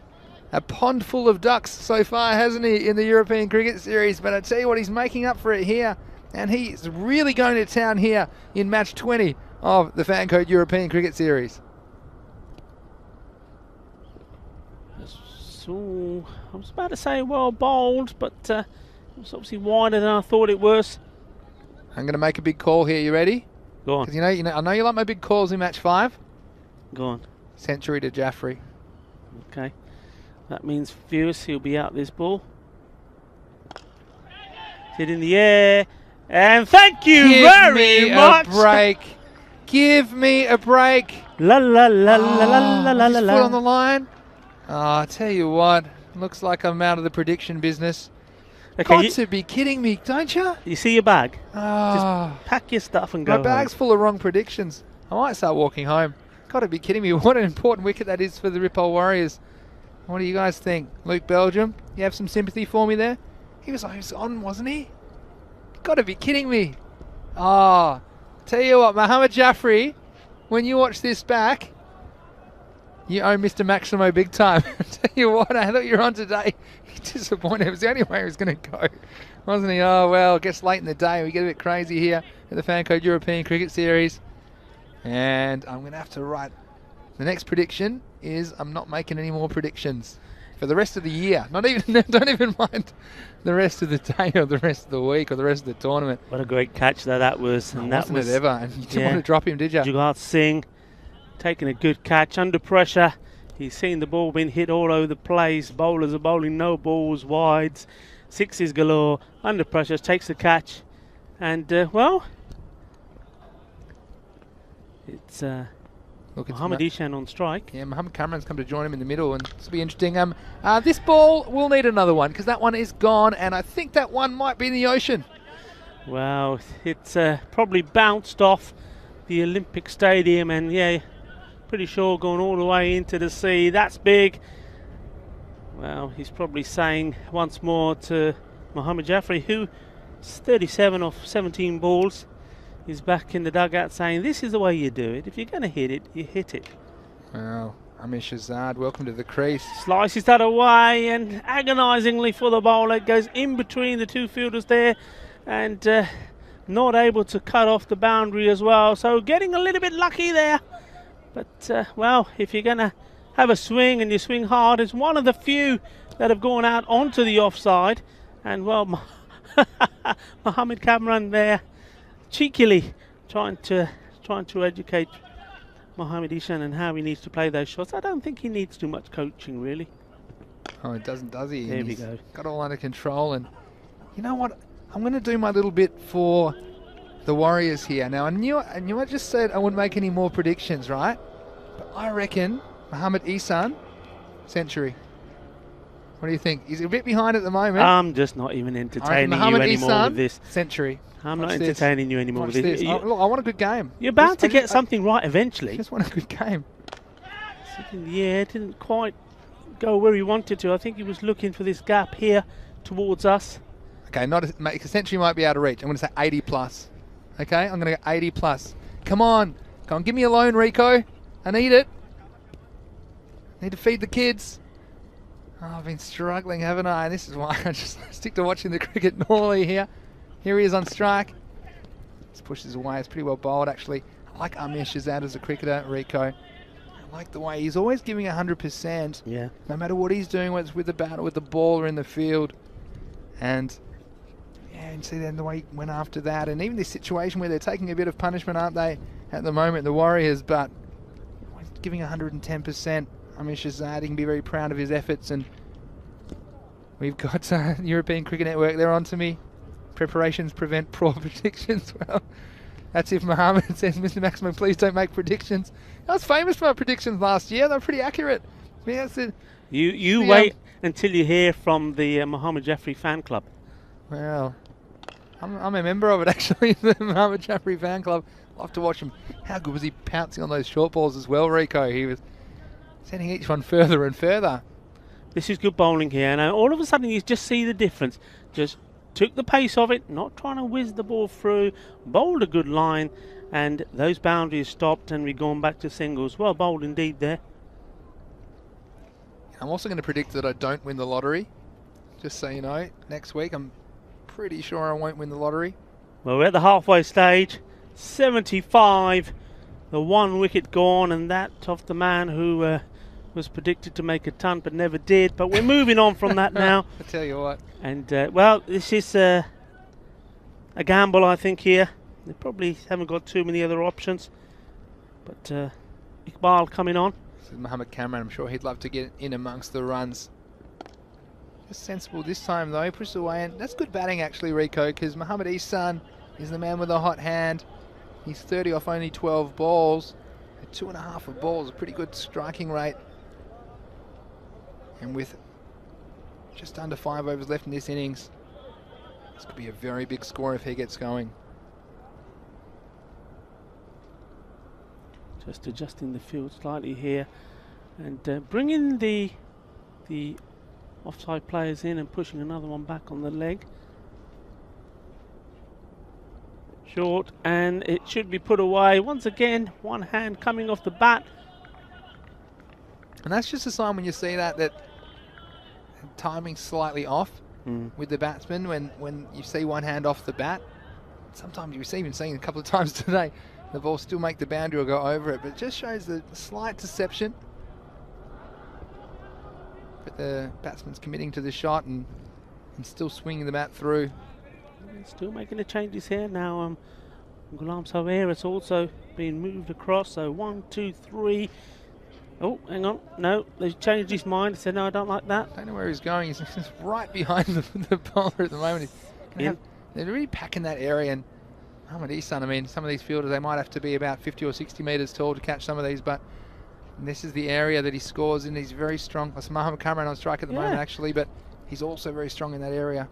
a pond full of ducks so far, hasn't he, in the European Cricket Series? But I tell you what, he's making up for it here, and he's really going to town here in match 20 of the Fan Code European Cricket Series. So, I was about to say well bowled, but it was obviously wider than I thought it was. I'm going to make a big call here. You ready? Go on. 'Cause you know, I know you like my big calls in match 5. Go on. Century to Jaffrey. Okay. That means Fierce, he'll be out this ball. Hit in the air. And thank you very much. Give me a break. Give me a break. La la la la la la la la. Foot on the line. Oh, I tell you what. Looks like I'm out of the prediction business. Okay, Got to be kidding me, don't you? You see your bag? Oh, Just pack your stuff and go my bag's full of wrong predictions. I might start walking home. Got to be kidding me. What an important wicket that is for the Ripple Warriors. What do you guys think? Luke Belgium, you have some sympathy for me there? He was on, wasn't he? Got to be kidding me. Oh, tell you what, Mohammad Jaffrey, when you watch this back, you owe Mr. Maximo big time. Tell you what, I thought you were on today. He's disappointed. It was the only way he was going to go, wasn't he? Oh, well, it gets late in the day. We get a bit crazy here at the Fan Code European Cricket Series. And I'm going to have to write. The next prediction is I'm not making any more predictions for the rest of the year. Not even, don't even mind the rest of the day or the rest of the week or the rest of the tournament. What a great catch that was. And that wasn't was it ever? And you didn't want to drop him, did you? Jugaad Singh taking a good catch under pressure. He's seen the ball being hit all over the place. Bowlers are bowling no balls, wides, 6s galore. Under pressure, takes the catch. And, well, it's Mohammad Ihsan on strike. Yeah, Mohammad Cameron's come to join him in the middle, and this will be interesting. This ball will need another one because that one is gone, and I think that one might be in the ocean. Well, it's probably bounced off the Olympic Stadium, and yeah, Pretty sure going all the way into the sea. That's big. Well, he's probably saying once more to Mohammad Jaffrey, who is 37 off 17 balls. He's back in the dugout saying, this is the way you do it. If you're going to hit it, you hit it. Well, Amir Shahzad, welcome to the crease. Slices that away, and agonisingly for the bowler, goes in between the two fielders there, and not able to cut off the boundary as well. So getting a little bit lucky there. But, well, if you're going to have a swing and you swing hard, it's one of the few that have gone out onto the offside. And, well, Mohammed Kamran there cheekily trying to educate Mohamed Ishan and how he needs to play those shots. I don't think he needs too much coaching, really. Oh, it doesn't, does he? There we go. Got it all under control. And you know what? I'm going to do my little bit for the Warriors here. Now, I knew I just said I wouldn't make any more predictions, right? But I reckon Mohamed Ihsan, century. What do you think? He's a bit behind at the moment. I'm just not even entertaining you anymore with this. Century. I'm not entertaining you anymore with this. Look, I want a good game. You're bound to get something right eventually. I just want a good game. Yeah, it didn't quite go where he wanted to. I think he was looking for this gap here towards us. Okay, a century might be out of reach. I'm going to say 80 plus. Okay, I'm going to go 80 plus. Come on, give me a loan, Rico. I need it. Need to feed the kids. Oh, I've been struggling, haven't I? And this is why I just stick to watching the cricket normally here. Here he is on strike. Just pushes away. It's pretty well bowled, actually. I like Amir Shahzad as a cricketer, Rico. I like the way he's always giving 100%. Yeah. No matter what he's doing, whether it's with the bat or with the ball or in the field. And yeah, and see then the way he went after that. And even this situation where they're taking a bit of punishment, aren't they, at the moment, the Warriors, but giving 110%. Amir Shahzad, he can be very proud of his efforts. And we've got European Cricket Network, they're on to me. Preparations prevent poor predictions. Well, that's if Mohammed says, Mr. Maximum, please don't make predictions. I was famous for my predictions last year. They're pretty accurate. Yeah, that's it. You wait until you hear from the Mohammad Jaffrey fan club. Well, I'm a member of it, actually, the Mohammad Jaffrey fan club. Love to watch him. How good was he pouncing on those short balls as well, Rico? He was sending each one further and further. This is good bowling here. And all of a sudden you just see the difference. Just took the pace of it, not trying to whiz the ball through, bowled a good line, and those boundaries stopped, and we're going back to singles. Well bowled indeed there. I'm also going to predict that I don't win the lottery. Just so you know, next week I'm pretty sure I won't win the lottery. Well, we're at the halfway stage. 75, the 1 wicket gone, and that of the man who was predicted to make a ton but never did. But we're moving on from that now. I tell you what. And well, this is a gamble, I think, here. They probably haven't got too many other options. But Iqbal coming on. This is Mohammed Kamran. I'm sure he'd love to get in amongst the runs. Just sensible this time, though. Pushes away, and that's good batting, actually, Rico, because Mohamed Ihsan is the man with a hot hand. He's 30 off only 12 balls. 2.5 of balls, a pretty good striking rate. And with just under 5 overs left in this innings, this could be a very big score if he gets going. Just adjusting the field slightly here, and bringing the offside players in and pushing another one back on the leg. Short, and it should be put away. Once again, one hand coming off the bat. And that's just a sign when you see that timing's slightly off with the batsman when you see one hand off the bat. Sometimes you've even seen a couple of times today, the ball still make the boundary or go over it, but it just shows the slight deception. But the batsman's committing to the shot and still swinging the bat through. Still making the changes here now. Ghulam Sawer has also been moved across. So 1, 2, 3. Oh, hang on. No, they've changed his mind. He said, no, I don't like that. Don't know where he's going. He's just right behind the bowler at the moment. They're really packing that area. And Mohamed Ihsan, I mean, some of these fielders, they might have to be about 50 or 60 metres tall to catch some of these, but this is the area that he scores in. He's very strong. That's Mohamed Kamran on strike at the moment, actually, but he's also very strong in that area.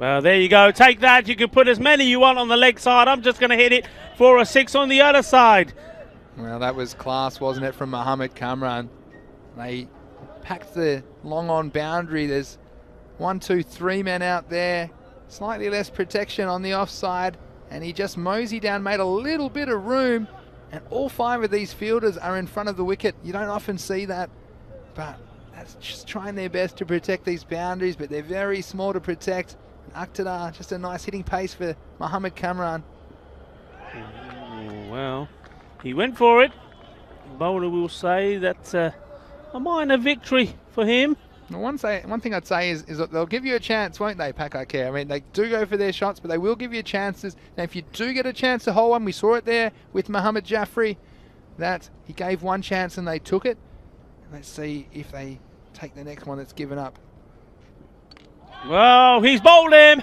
Well, there you go. Take that. You can put as many you want on the leg side. I'm just going to hit it for a 6 on the other side. Well, that was class, wasn't it, from Mohamed Kamran? They packed the long on boundary. There's 1, 2, 3 men out there. Slightly less protection on the offside. And he just moseyed down, made a little bit of room. And all 5 of these fielders are in front of the wicket. You don't often see that. But that's just trying their best to protect these boundaries. But they're very small to protect. Akhtar, just a nice hitting pace for Mohamed Kamran. Well, he went for it. Bowler will say that's a minor victory for him. One thing I'd say is that they'll give you a chance, won't they, Pakcelona? I mean, they do go for their shots, but they will give you chances. Now, if you do get a chance to hold one, we saw it there with Mohamed Jaffrey, that he gave one chance and they took it. Let's see if they take the next one that's given up. Well, he's bowled him.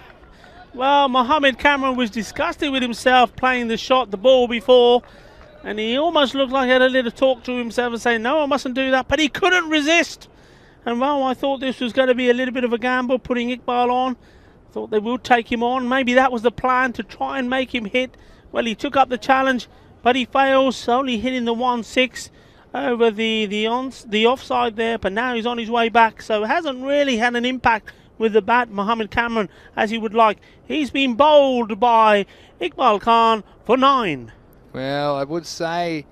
Well, Mohamed Kamran was disgusted with himself playing the ball before, and he almost looked like he had a little talk to himself and saying, no, I mustn't do that, but he couldn't resist. And well, I thought this was going to be a little bit of a gamble, putting Iqbal on. Thought they would take him on. Maybe that was the plan, to try and make him hit. Well, he took up the challenge, but he fails, only hitting the 1-6 over the offside there, but now he's on his way back, so it hasn't really had an impact with the bat, Mohamed Kamran, as he would like. He's been bowled by Iqbal Khan for 9. Well, I would say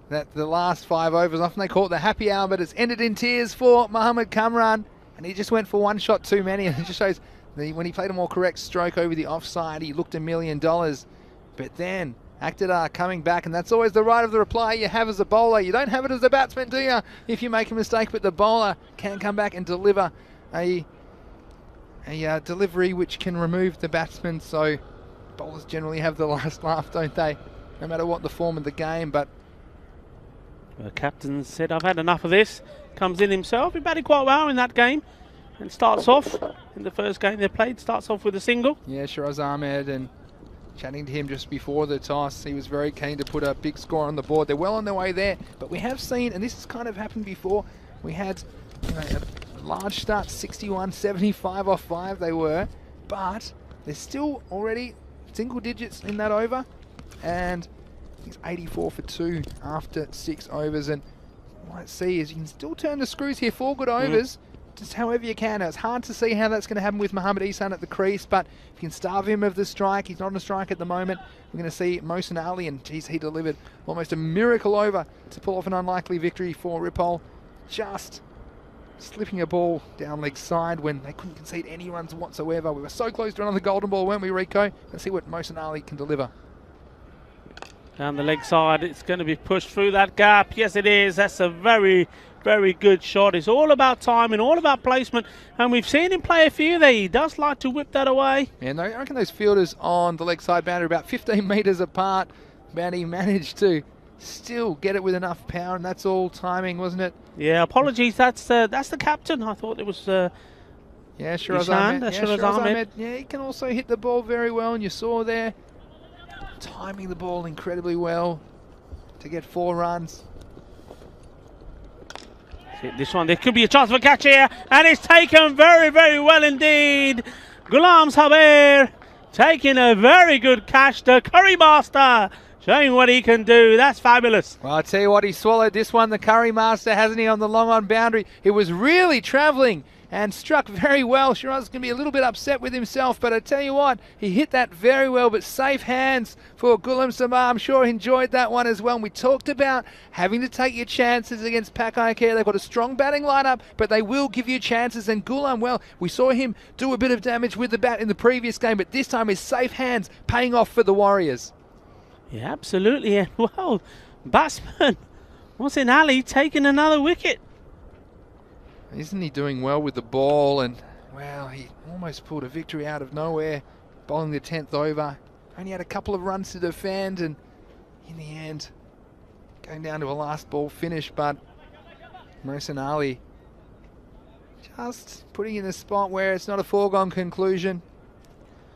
that the last 5 overs, often they call it the happy hour, but it's ended in tears for Mohamed Kamran, and he just went for 1 shot too many, and it just shows when he played a more correct stroke over the offside, he looked $1 million. But then Akhtar coming back, and that's always the right of the reply you have as a bowler. You don't have it as a batsman, do you, if you make a mistake, but the bowler can come back and deliver a delivery which can remove the batsman. So bowlers generally have the last laugh, don't they, no matter what the form of the game. But the captain said, I've had enough of this. Comes in himself. He batted quite well in that game, and starts off in the first game they played, starts off with a single. Yeah, Shiraz Ahmed, and chatting to him just before the toss, he was very keen to put a big score on the board. They're well on their way there, but we have seen, and this has kind of happened before, we had a large start, 61, 75 off 5 they were, but they're still already single digits in that over, and he's 84 for 2 after 6 overs, and what I see is you can still turn the screws here, 4 good overs, just however you can. Now, it's hard to see how that's going to happen with Mohamed Ihsan at the crease, but if you can starve him of the strike, he's not on a strike at the moment. We're going to see Mohsin Ali, and geez, he delivered almost a miracle over to pull off an unlikely victory for Ripoll, just slipping a ball down leg side when they couldn't concede any runs whatsoever. We were so close to another golden ball, weren't we, Rico? Let's see what Mohsin Ali can deliver. Down the leg side, it's going to be pushed through that gap. Yes, it is. That's a very, very good shot. It's all about timing, all about placement, and we've seen him play a few there. He does like to whip that away. Yeah, I reckon those fielders on the leg side boundary about 15 metres apart, but he managed to still get it with enough power, and that's all timing, wasn't it? Yeah, apologies. That's the captain. I thought it was yeah, Shiraz Ihsan, Ahmed. Shiraz Ahmed. Yeah, he can also hit the ball very well, and you saw there timing the ball incredibly well to get 4 runs. This one, there could be a chance for a catch here, and it's taken very, very well indeed. Ghulam Saber taking a very good catch. The Curry Master showing what he can do. That's fabulous. Well, I'll tell you what, he swallowed this one, the Curry Master, hasn't he, on the long on boundary. He was really travelling and struck very well. Shiraz is going to be a little bit upset with himself, but I tell you what, he hit that very well, but safe hands for Ghulam Saber. I'm sure he enjoyed that one as well. And we talked about having to take your chances against Pakcelona. They've got a strong batting lineup, but they will give you chances. And Ghulam, well, we saw him do a bit of damage with the bat in the previous game, but this time his safe hands paying off for the Warriors. Yeah, absolutely. And well, batsman Mohsin Ali taking another wicket. Isn't he doing well with the ball? And, well, he almost pulled a victory out of nowhere, bowling the 10th over. Only had a couple of runs to defend, and in the end, going down to a last ball finish. But Mohsin Ali just putting in a spot where it's not a foregone conclusion.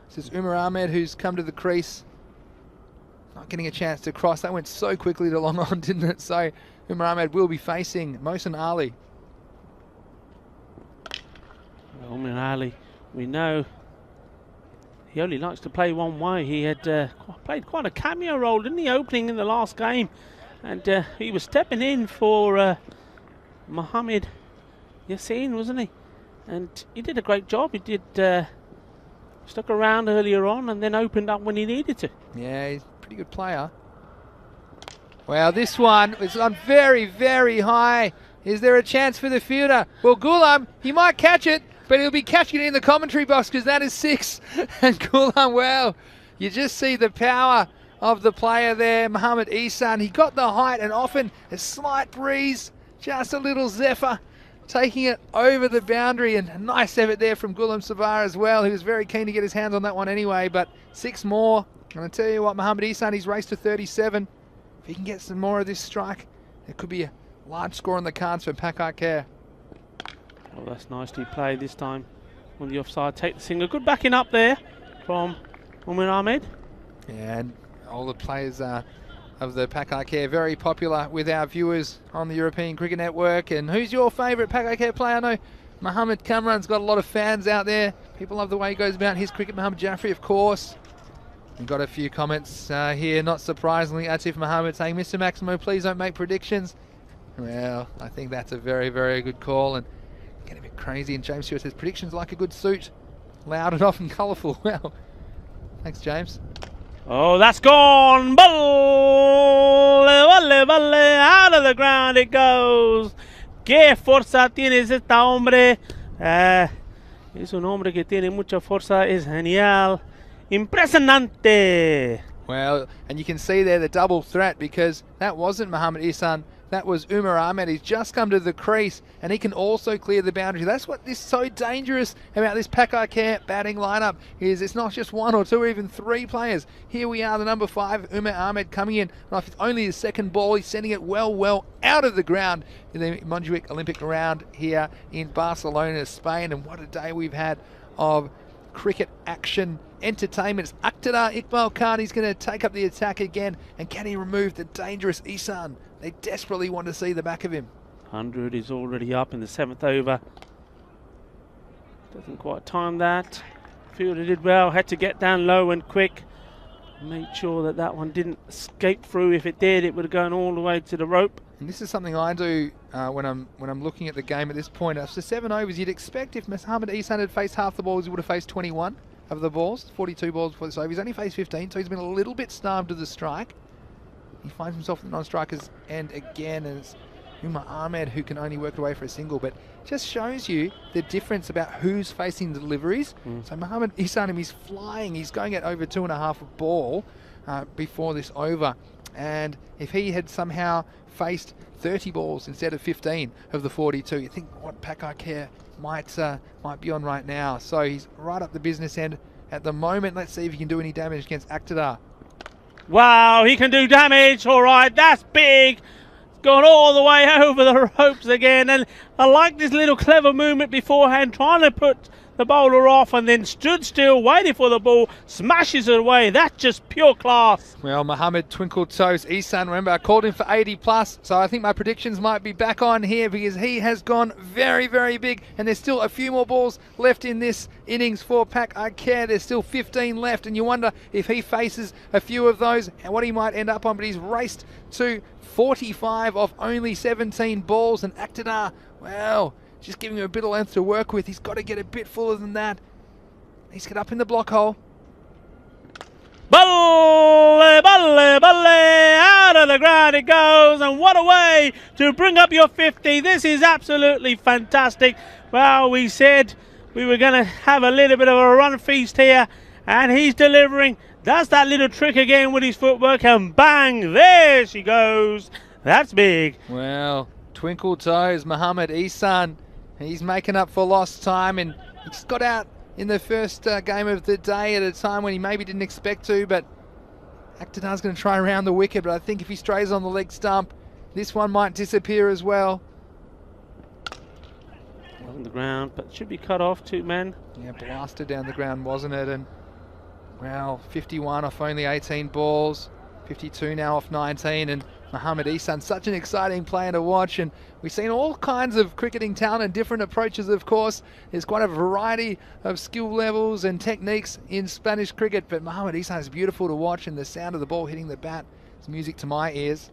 This is Umar Ahmed, who's come to the crease, not getting a chance to cross. That went so quickly to long on, didn't it? So Umar Ahmed will be facing Mohsin Ali. Umar Ali, we know he only likes to play one way. He had played quite a cameo role, didn't he, opening in the last game And he was stepping in for Mohammed Yassin, wasn't he? And he did a great job. He did stuck around earlier on and then opened up when he needed to. Yeah, he's a pretty good player. Well, this one is on very, very high. Is there a chance for the fielder? Well, Ghulam, he might catch it, but he'll be catching it in the commentary box because that is 6. And Ghulam, well, you just see the power of the player there, Mohammed Ihsan. He got the height and often a slight breeze, just a little zephyr, taking it over the boundary. And a nice effort there from Ghulam Savar as well. He was very keen to get his hands on that one anyway, but 6 more. And I tell you what, Mohammed Ihsan, he's raced to 37. If he can get some more of this strike, it could be a large score on the cards for Pakcelona. Oh, that's nicely played this time on the offside. Take the single. Good backing up there from Umar Ahmed. Yeah, and all the players of the Pakcelona very popular with our viewers on the European Cricket Network. And who's your favourite Pakcelona player? I know Mohammed Kamran's got a lot of fans out there. People love the way he goes about his cricket. Mohammed Jaffrey, of course. We've got a few comments here, not surprisingly. Atif Mohammed saying, Mr. Maximo, please don't make predictions. Well, I think that's a very, very good call. And getting a bit crazy. And James Stewart says, predictions like a good suit. Loud and often colourful. Well, thanks, James. Oh, that's gone. Ball, vale, vale, out of the ground it goes. Qué fuerza tienes esta hombre. Es un hombre que tiene mucha fuerza. Es genial. Impresionante. Well, and you can see there the double threat because that wasn't Mohammed Ihsan. That was Umar Ahmed. He's just come to the crease and he can also clear the boundary. That's what is so dangerous about this Pakcelona batting lineup is it's not just 1 or 2 or even 3 players. Here we are, the number 5, Umar Ahmed coming in. Off only his second ball, he's sending it well out of the ground in the Montjuic Olympic round here in Barcelona, Spain. And what a day we've had of cricket action entertainment. It's Akhtar Iqbal Khan. He's going to take up the attack again. And can he remove the dangerous Ihsan? They desperately want to see the back of him. 100 is already up in the 7th over. Doesn't quite time that. Fielder did well. Had to get down low and quick. Made sure that that one didn't escape through. If it did, it would have gone all the way to the rope. And this is something I do when I'm looking at the game at this point. After 7 overs, you'd expect if Mohammed Ihsan had faced half the balls, he would have faced 21 of the balls, 42 balls before this over. He's only faced 15, so he's been a little bit starved to the strike. He finds himself at the non-strikers end again, and it's Umar Ahmed who can only work away for a single, but just shows you the difference about who's facing the deliveries. So Mohammed Ihsan, he's flying, he's going at over 2.5 a ball before this over, and if he had somehow faced 30 balls instead of 15 of the 42, you think what Pakcelona might be on right now. So he's right up the business end at the moment. Let's see if he can do any damage against Akhtar. Wow, he can do damage. All right, that's big. Gone all the way over the ropes again. And I like this little clever movement beforehand, trying to put the bowler off and then stood still, waiting for the ball, smashes it away. That's just pure class. Well, Mohammed Twinkle Toes Ihsan, remember, I called him for 80 plus, so I think my predictions might be back on here because he has gone very, very big, and there's still a few more balls left in this innings for Pakcelona. There's still 15 left, and you wonder if he faces a few of those and what he might end up on, but he's raced to 45 off only 17 balls, and Akhtar, well, just giving him a bit of length to work with. He's got to get a bit fuller than that. He's get up in the block hole. Balle, balle, balle, out of the ground it goes, and what a way to bring up your 50. This is absolutely fantastic. Well, we said we were going to have a little bit of a run feast here, and he's delivering. Does that little trick again with his footwork, and bang, there she goes. That's big. Well, Twinkle Toes, Mohammed Ihsan, he's making up for lost time, and he just got out in the first game of the day at a time when he maybe didn't expect to, but Akhtar's going to try around the wicket, but I think if he strays on the leg stump, this one might disappear as well. On the ground, but should be cut off, 2 men. Yeah, blasted down the ground, wasn't it? And, well, 51 off only 18 balls, 52 now off 19, and Mohammed Ihsan, such an exciting player to watch, and we've seen all kinds of cricketing talent and different approaches, of course. There's quite a variety of skill levels and techniques in Spanish cricket, but Mohammed Ihsan is beautiful to watch, and the sound of the ball hitting the bat is music to my ears.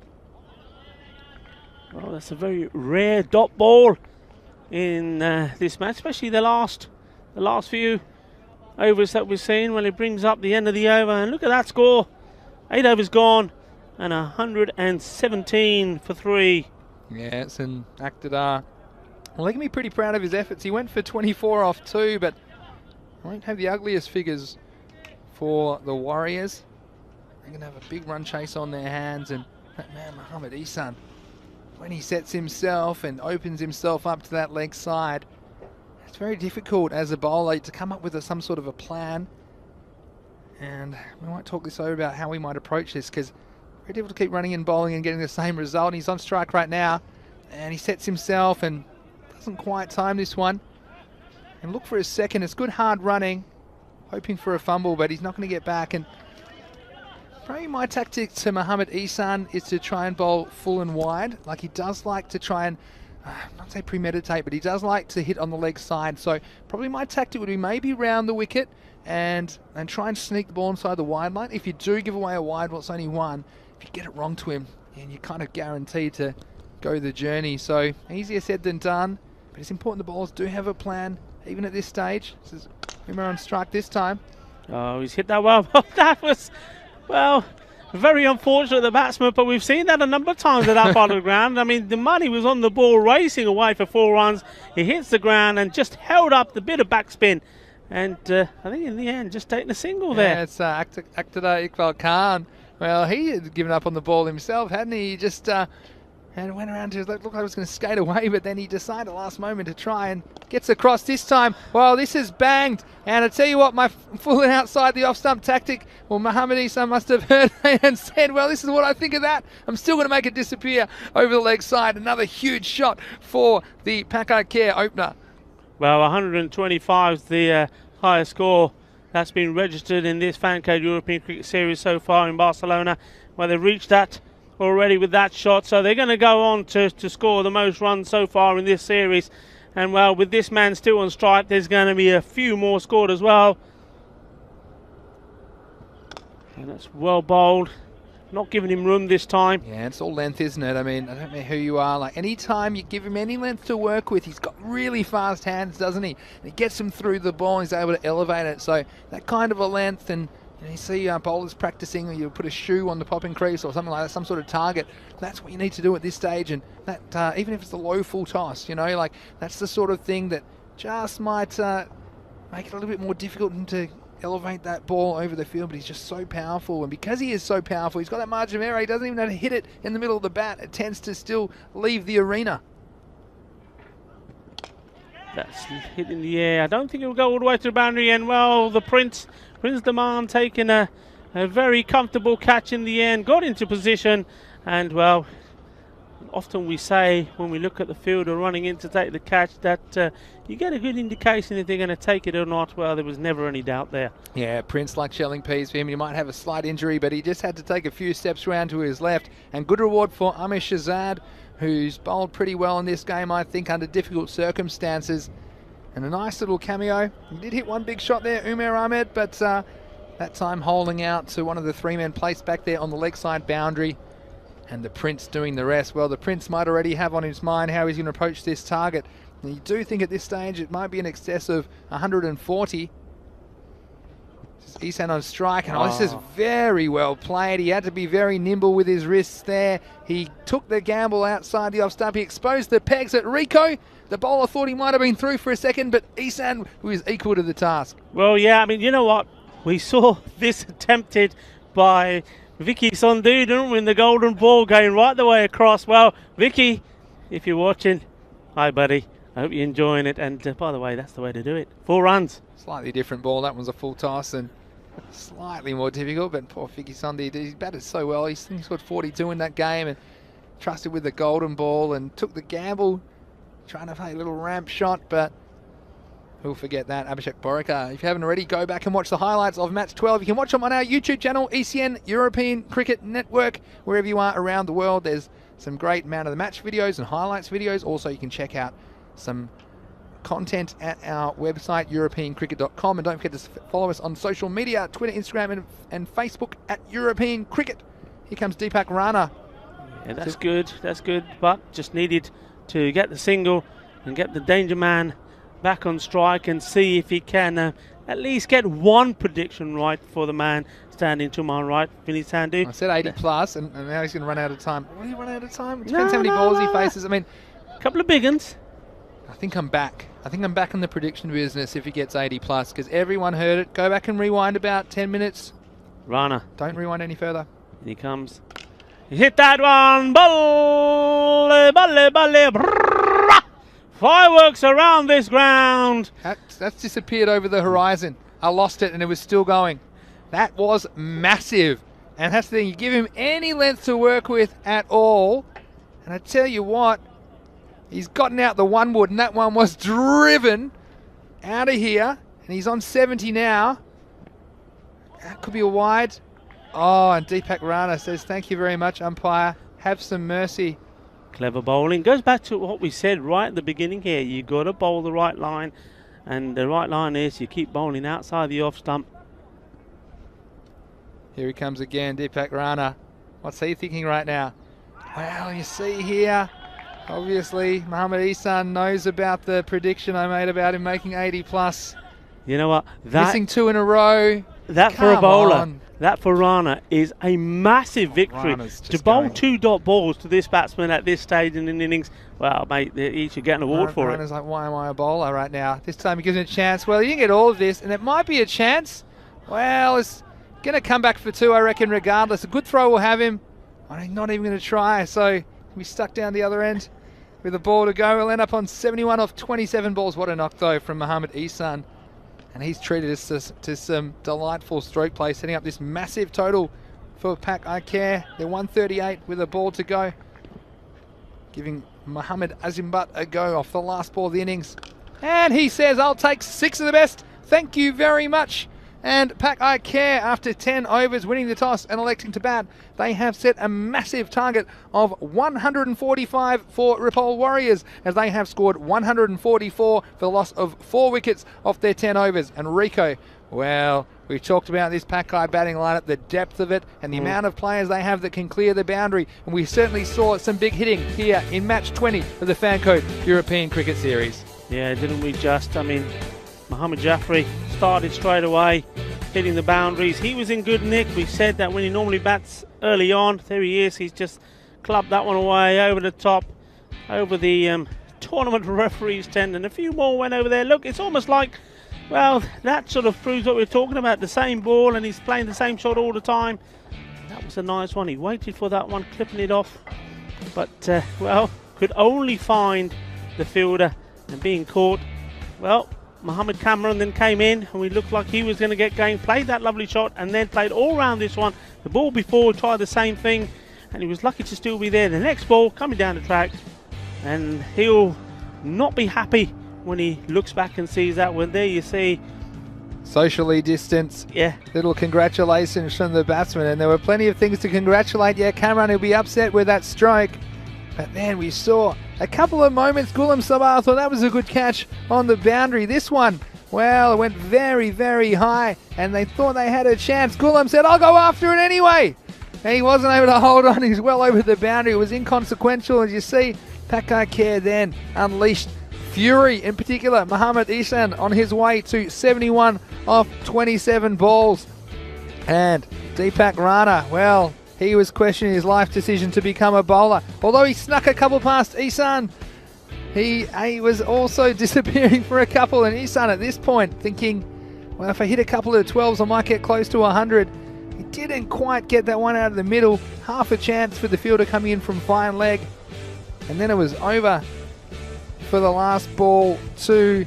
Well, that's a very rare dot ball in this match, especially the last few overs that we've seen when it brings up the end of the over. And look at that score. 8 overs gone and 117 for 3. Yes, and Akhtar, well, they can be pretty proud of his efforts. He went for 24 off 2, but won't have the ugliest figures for the Warriors. They're going to have a big run chase on their hands, and that man, Mohamed Ihsan, when he sets himself and opens himself up to that leg side, it's very difficult as a bowler to come up with some sort of a plan. And we might talk this over about how we might approach this, because very difficult to keep running and bowling and getting the same result. And he's on strike right now, and he sets himself and doesn't quite time this one. And look for his second. It's good hard running, hoping for a fumble, but he's not going to get back. And probably my tactic to Mohamed Ihsan is to try and bowl full and wide. Like, he does like to try and, not say premeditate, but he does like to hit on the leg side. So probably my tactic would be maybe round the wicket and try and sneak the ball inside the wide line. If you do give away a wide, well, it's only one. If you get it wrong to him, and you're kind of guaranteed to go the journey. So easier said than done, but it's important the bowlers do have a plan, even at this stage. This is Umar on strike this time. Oh, he's hit that well. That was, well, very unfortunate, the batsman, but we've seen that a number of times at that part of the ground. I mean, the money was on the ball, racing away for 4 runs. He hits the ground and just held up the bit of backspin. And I think in the end, just taking a single there. Yeah, it's Akhtar Iqbal Khan. Well, he had given up on the ball himself, hadn't he? He just and went around to his left, looked like he was going to skate away, but then he decided at the last moment to try and gets across this time. Well, this is banged, and I tell you what, my fooling outside the off-stump tactic, well, Mohamed Ihsan must have heard and said, well, this is what I think of that. I'm still going to make it disappear over the leg side. Another huge shot for the Pakcelona opener. Well, 125 is the highest score that's been registered in this Fancade European Cricket Series so far in Barcelona, where they've reached that already with that shot. So they're going to go on to score the most runs so far in this series. And, well, with this man still on strike, there's going to be a few more scored as well. And that's well bowled. Not giving him room this time. Yeah, it's all length, isn't it? I mean, I don't know who you are. Like, any time you give him any length to work with, he's got really fast hands, doesn't he? And he gets him through the ball, he's able to elevate it. So that kind of a length, and you see bowlers practicing, or you put a shoe on the popping crease or something like that, some sort of target. That's what you need to do at this stage. And that, even if it's a low full toss, you know, like, that's the sort of thing that just might make it a little bit more difficult to elevate that ball over the field. But he's just so powerful, and because he is so powerful, he's got that margin of error. He doesn't even know how to hit it in the middle of the bat. It tends to still leave the arena. That's hit in the air. I don't think it will go all the way to the boundary. And, well, the Prince Demand taking a very comfortable catch in the end, got into position. And, well, often we say when we look at the fielder running in to take the catch that you get a good indication if they're going to take it or not. Well, there was never any doubt there. Yeah, Prince like shelling peas for him. He might have a slight injury, but he just had to take a few steps round to his left. And good reward for Amish Shahzad, who's bowled pretty well in this game, I think, under difficult circumstances. And a nice little cameo. He did hit one big shot there, Umair Ahmed, but that time holding out to one of the 3-men placed back there on the leg side boundary. And the Prince doing the rest. Well, the Prince might already have on his mind how he's going to approach this target. And you do think at this stage it might be in excess of 140. Ihsan on strike, and this is very well played. He had to be very nimble with his wrists there. He took the gamble outside the off stump. He exposed the pegs at Rico. The bowler thought he might have been through for a second, but Ihsan was equal to the task. Well, yeah, I mean, you know what? We saw this attempted by Vicky Sondhu, didn't we, in the golden ball going right the way across. Well, Vicky, if you're watching, hi, buddy. I hope you're enjoying it. And by the way, that's the way to do it. 4 runs. Slightly different ball. That one's a full toss and slightly more difficult, but poor Vicky Sondhu, he batted so well. He scored 42 in that game and trusted with the golden ball and took the gamble, trying to play a little ramp shot, but who'll forget that? Abhishek Borika. If you haven't already, go back and watch the highlights of match 12. You can watch them on our YouTube channel, ECN European Cricket Network. Wherever you are around the world, there's some great man of the match videos and highlights videos. Also, you can check out some content at our website, europeancricket.com. And don't forget to follow us on social media, Twitter, Instagram, and Facebook at European Cricket. Here comes Deepak Rana. Yeah, that's good. That's good. But just needed to get the single and get the danger man back on strike and see if he can at least get one prediction right for the man standing to my right, Vinny Sandu. I said 80 plus, and now he's going to run out of time. Will he run out of time? It depends how many balls he faces. I mean, a couple of big uns. I think I'm back. I think I'm back in the prediction business if he gets 80 plus, because everyone heard it. Go back and rewind about 10 minutes. Rana. Don't rewind any further. Here he comes. He hit that one. Balle, balle, balle. Brrrr. Fireworks around this ground. That's disappeared over the horizon. I lost it and it was still going. That was massive. And that's the thing. You give him any length to work with at all. And I tell you what, he's gotten out the one wood, and that one was driven out of here. And he's on 70 now. That could be a wide. Oh, and Deepak Rana says, thank you very much, umpire. Have some mercy. Clever bowling. Goes back to what we said right at the beginning here. You got to bowl the right line. And the right line is you keep bowling outside the off stump. Here he comes again, Deepak Rana. What's he thinking right now? Well, you see here, obviously, Mohammad Ihsan knows about the prediction I made about him making 80 plus. You know what? Missing 2 in a row. That for a bowler, that for Rana is a massive victory. To bowl going 2 dot balls to this batsman at this stage in an innings, well, mate, he should get an award for it. Rana's like, why am I a bowler right now? This time he gives him a chance. Well, you didn't get all of this, and it might be a chance. Well, it's going to come back for 2, I reckon, regardless. A good throw will have him. I'm not even going to try, so we stuck down the other end with a ball to go. We'll end up on 71 off 27 balls. What a knock, though, from Mohammad Ihsan. And he's treated us to some delightful stroke play, setting up this massive total for Pak Care. They're 138 with a ball to go. Giving Mohammad Azimbat a go off the last ball of the innings. And he says, I'll take 6 of the best. Thank you very much. And Pak Care, after 10 overs, winning the toss and electing to bat, they have set a massive target of 145 for Rapol Warriors, as they have scored 144 for the loss of 4 wickets off their 10 overs. And Rico, well, we've talked about this Pak batting lineup, the depth of it, and the amount of players they have that can clear the boundary. And we certainly saw some big hitting here in match 20 of the Fanco European Cricket Series. Yeah, didn't we just? I mean, Mohammad Jaffrey started straight away, hitting the boundaries. He was in good nick. We said that when he normally bats early on. There he is. He's just clubbed that one away over the top, over the tournament referee's tent, and a few more went over there. Look, it's almost like, well, that sort of proves what we're talking about. The same ball, and he's playing the same shot all the time. That was a nice one. He waited for that one, clipping it off. But, well, could only find the fielder, and being caught, well, Mohammed Cameron then came in, and we looked like he was going to get going, played that lovely shot, and then played all round this one. The ball before tried the same thing, and he was lucky to still be there. The next ball coming down the track, and he'll not be happy when he looks back and sees that one. There you see. Socially distanced. Yeah. Little congratulations from the batsman, and there were plenty of things to congratulate. Yeah, Cameron will be upset with that stroke. But then we saw a couple of moments. Ghulam Sabah thought that was a good catch on the boundary. This one, well, it went very, very high, and they thought they had a chance. Ghulam said, I'll go after it anyway. And he wasn't able to hold on. He's well over the boundary. It was inconsequential. As you see, Pak Care then unleashed fury. In particular, Mohammad Ihsan on his way to 71 off 27 balls. And Deepak Rana, well, he was questioning his life decision to become a bowler. Although he snuck a couple past Ihsan, he was also disappearing for a couple. And Ihsan at this point thinking, well, if I hit a couple of 12s, I might get close to 100. He didn't quite get that one out of the middle. Half a chance for the fielder coming in from fine leg. And then it was over for the last ball to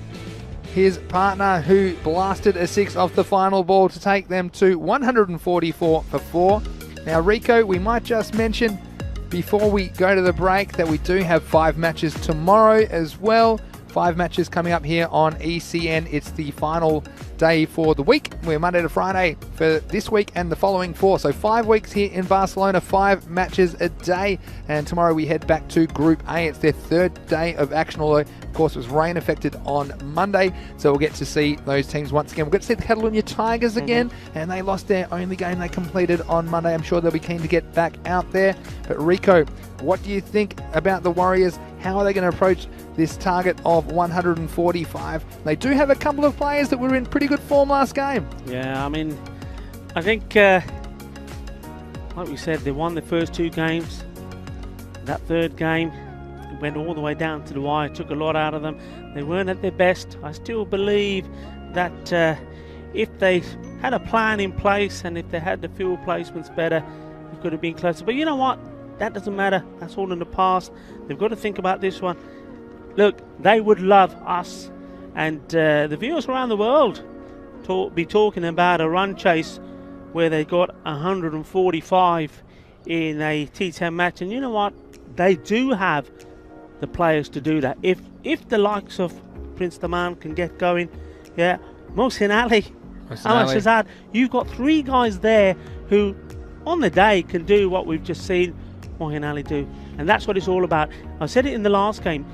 his partner, who blasted a 6 off the final ball to take them to 144 for 4. Now, Rico, we might just mention before we go to the break that we do have 5 matches tomorrow as well 5 matches coming up here on ECN. It's the final day for the week. We're Monday to Friday for this week and the following 4. So 5 weeks here in Barcelona, 5 matches a day. And tomorrow we head back to Group A. It's their 3rd day of action, although of course it was rain affected on Monday. So we'll get to see those teams once again. We'll get to see the Catalonia Tigers again, and they lost their only game they completed on Monday. I'm sure they'll be keen to get back out there. But Rico, what do you think about the Warriors? How are they going to approach this target of 145? They do have a couple of players that were in pretty good form last game. Yeah, I mean, I think, like we said, they won the first 2 games. That 3rd game went all the way down to the wire, took a lot out of them. They weren't at their best. I still believe that if they had a plan in place and if they had the field placements better, it could have been closer. But you know what? That doesn't matter. That's all in the past. They've got to think about this one. Look, they would love us and the viewers around the world be talking about a run chase where they got 145 in a T10 match. And you know what? They do have the players to do that. If the likes of Prince Daman can get going, yeah, Mohsin Ali, Ahmad Shahzad, you've got 3 guys there who on the day can do what we've just seen Mohsin Ali do. And that's what it's all about. I said it in the last game.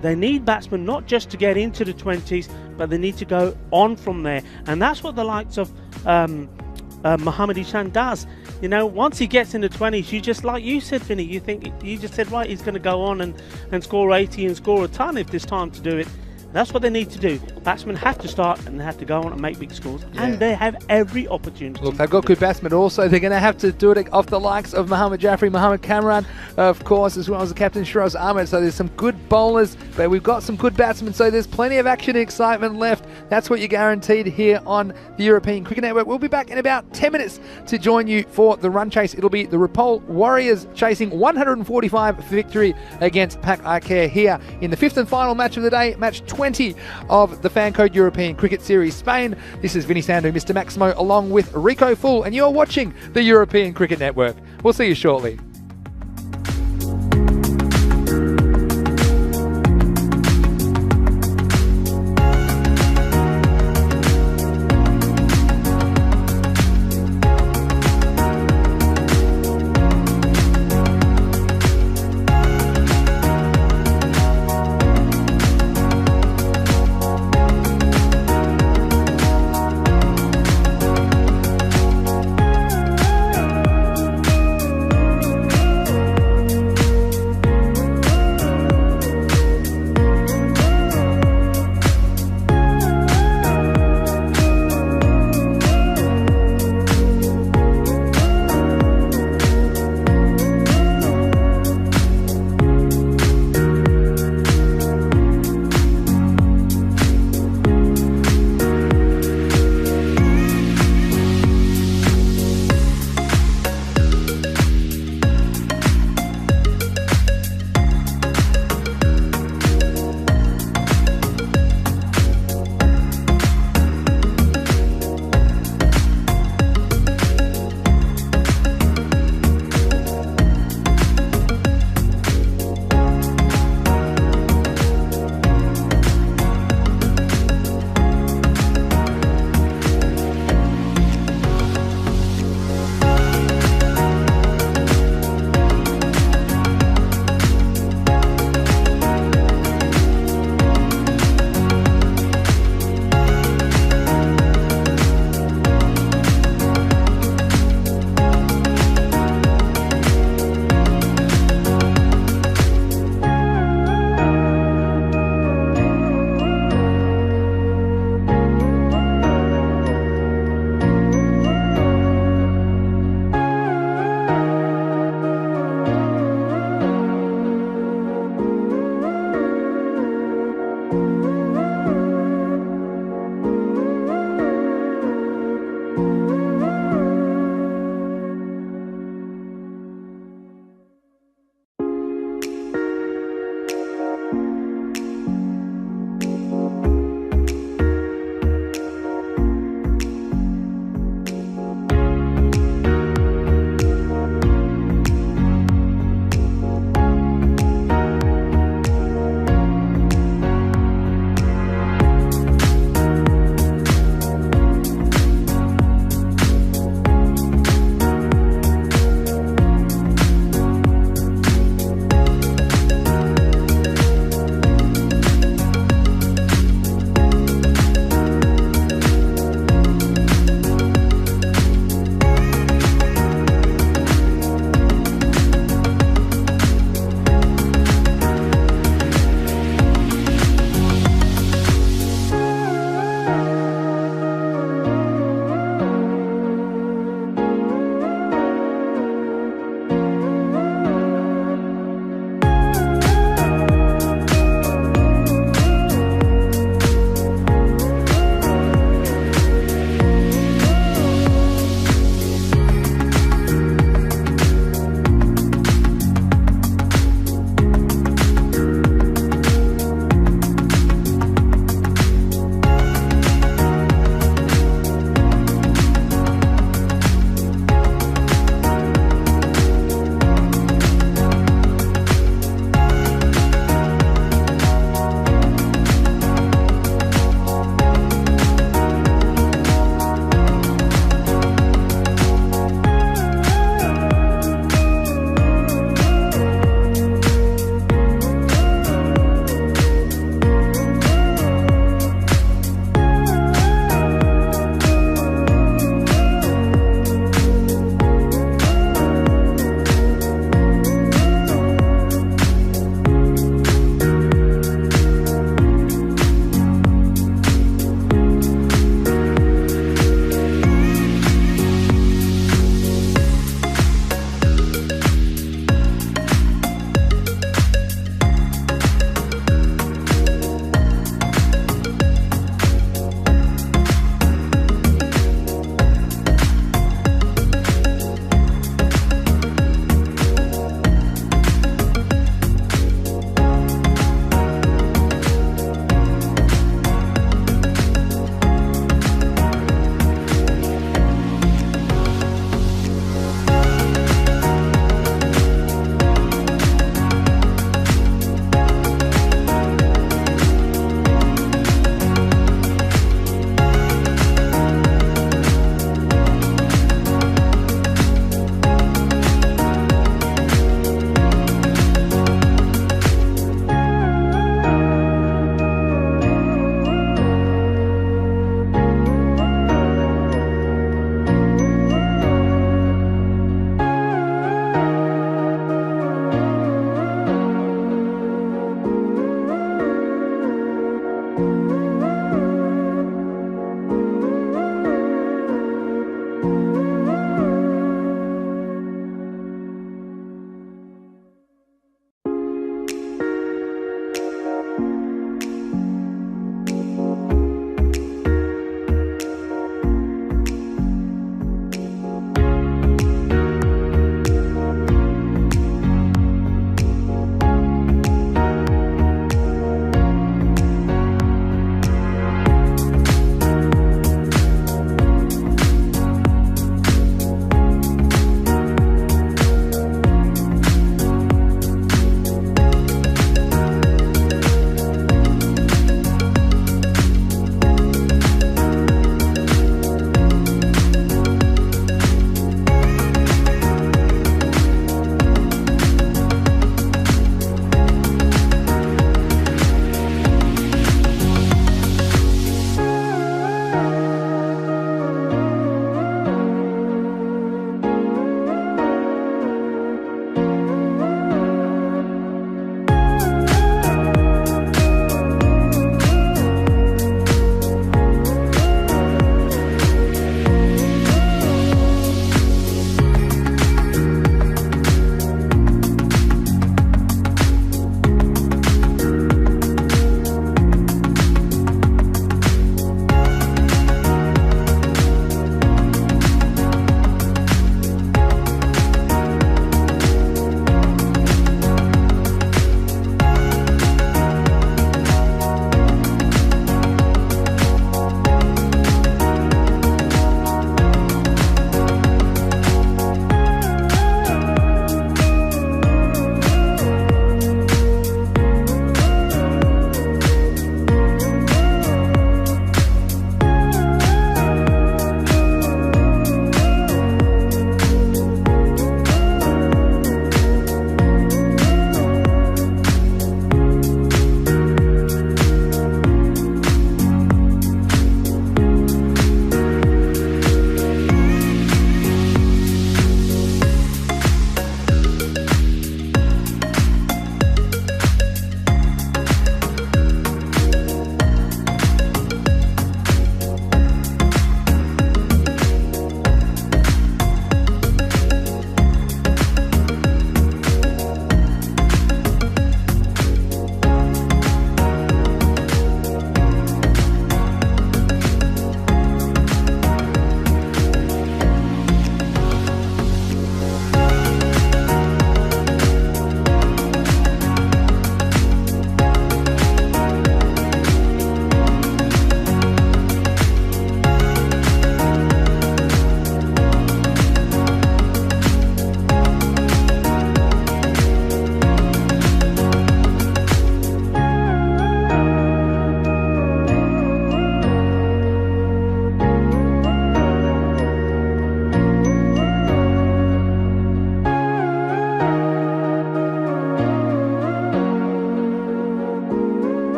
They need batsmen not just to get into the 20s, but they need to go on from there. And that's what the likes of Mohammad Ishan does. You know, once he gets in the 20s, you just, like you said, Vinny, you just said, right, he's going to go on and score 80 and score a ton if there's time to do it. That's what they need to do. Batsmen have to start and they have to go on and make big scores. Yeah. And they have every opportunity. Look, they've got good batsmen also. They're going to have to do it off the likes of Mohammad Jaffrey, Mohammad Kamran, of course, as well as the captain Shiraz Ahmed. So there's some good bowlers, but we've got some good batsmen. So there's plenty of action and excitement left. That's what you're guaranteed here on the European Cricket Network. We'll be back in about 10 minutes to join you for the run chase. It'll be the Rapol Warriors chasing 145 victory against Pakcelona here in the 5th and final match of the day, match 20 of the Fan Code European Cricket Series Spain. This is Vinny Sandu, Mr. Maximo, along with Rico Full, and you're watching the European Cricket Network. We'll see you shortly.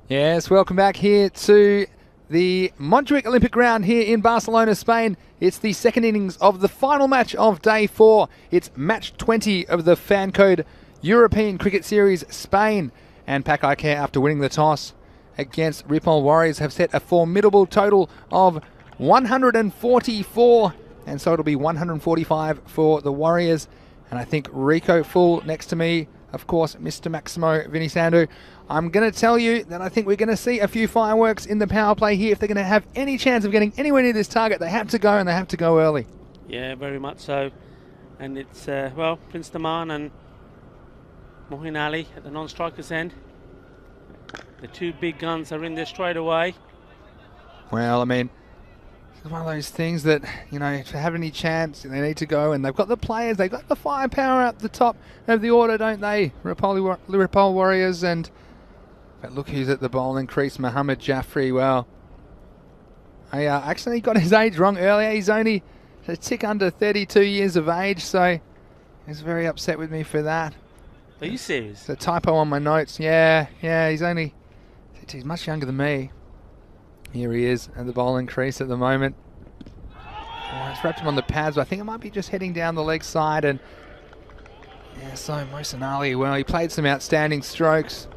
Yes, welcome back here to the Montjuic Olympic Ground here in Barcelona, Spain. It's the second innings of the final match of day 4. It's match 20 of the fan code European Cricket Series Spain. And Pakcelona, after winning the toss against Ripoll Warriors, have set a formidable total of 144. And so it'll be 145 for the Warriors. And I think Rico full next to me, of course, Mr. Maximo Vinny Sandu. I'm going to tell you that I think we're going to see a few fireworks in the power play here. If they're going to have any chance of getting anywhere near this target, they have to go, and they have to go early. Yeah, very much so. And it's, well, Prince Daman and Mohin Ali at the non-strikers end. The two big guns are in there straight away. Well, I mean, it's one of those things that, you know, to have any chance, they need to go, and they've got the players, they've got the firepower at the top of the order, don't they? Ripoll Warriors, and but look who's at the bowling crease, Mohammad Jaffrey. Well, I actually got his age wrong earlier. He's only a tick under 32 years of age, so he's very upset with me for that. Are you serious? It's a typo on my notes. Yeah, he's much younger than me. Here he is at the bowling crease at the moment. Oh, it's wrapped him on the pads, but I think it might be just heading down the leg side. And yeah, so Mohsin Ali, well, he played some outstanding strokes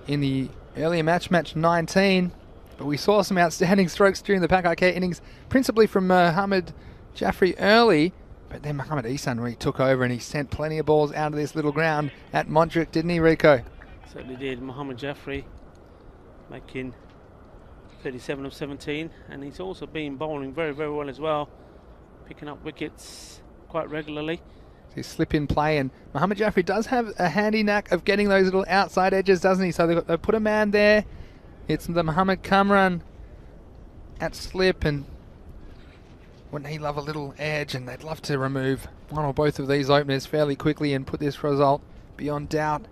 in the earlier match 19, but we saw some outstanding strokes during the Pakcelona innings, principally from Mohammad Jaffrey early, but then Mohammad Ihsan really took over and he sent plenty of balls out of this little ground at Montjuic, didn't he, Rico? Certainly did. Mohammad Jaffrey making 37 of 17, and he's also been bowling very, very well as well, picking up wickets quite regularly. His slip in play, and Mohammad Jaffrey does have a handy knack of getting those little outside edges, doesn't he? So they put a man there. It's the Mohammad Kamran at slip, and wouldn't he love a little edge? And they'd love to remove one or both of these openers fairly quickly and put this result beyond doubt.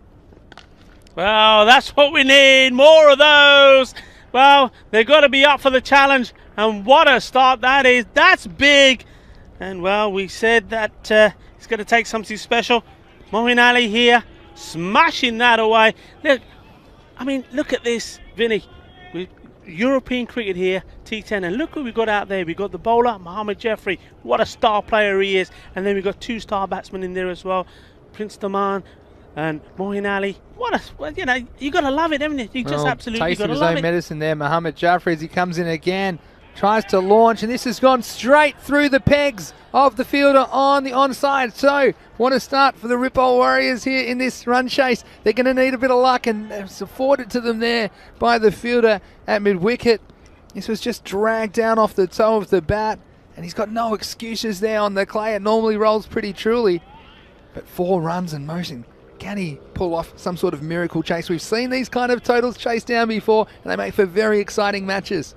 Well, that's what we need, more of those. Well, they've got to be up for the challenge, and what a start that is. That's big. And well, we said that it's going to take something special. Mohin Ali here, smashing that away. Look, I mean, look at this, Vinny. European cricket here, T10, and look who we've got out there. We've got the bowler, Mohammad Jaffrey. What a star player he is. And then we've got two star batsmen in there as well, Prince Daman and Mohin Ali. What a, you know, you got to love it, haven't you? You just absolutely got to love it. Tasting his own medicine there, Mohammad Jaffrey, as he comes in again. Tries to launch, and this has gone straight through the pegs of the fielder on the onside. So, what a start for the Ripoll Warriors here in this run chase. They're going to need a bit of luck, and it's afforded to them there by the fielder at mid-wicket. This was just dragged down off the toe of the bat, and he's got no excuses there on the clay. It normally rolls pretty truly, but 4 runs and motion. Can he pull off some sort of miracle chase? We've seen these kind of totals chased down before, and they make for very exciting matches.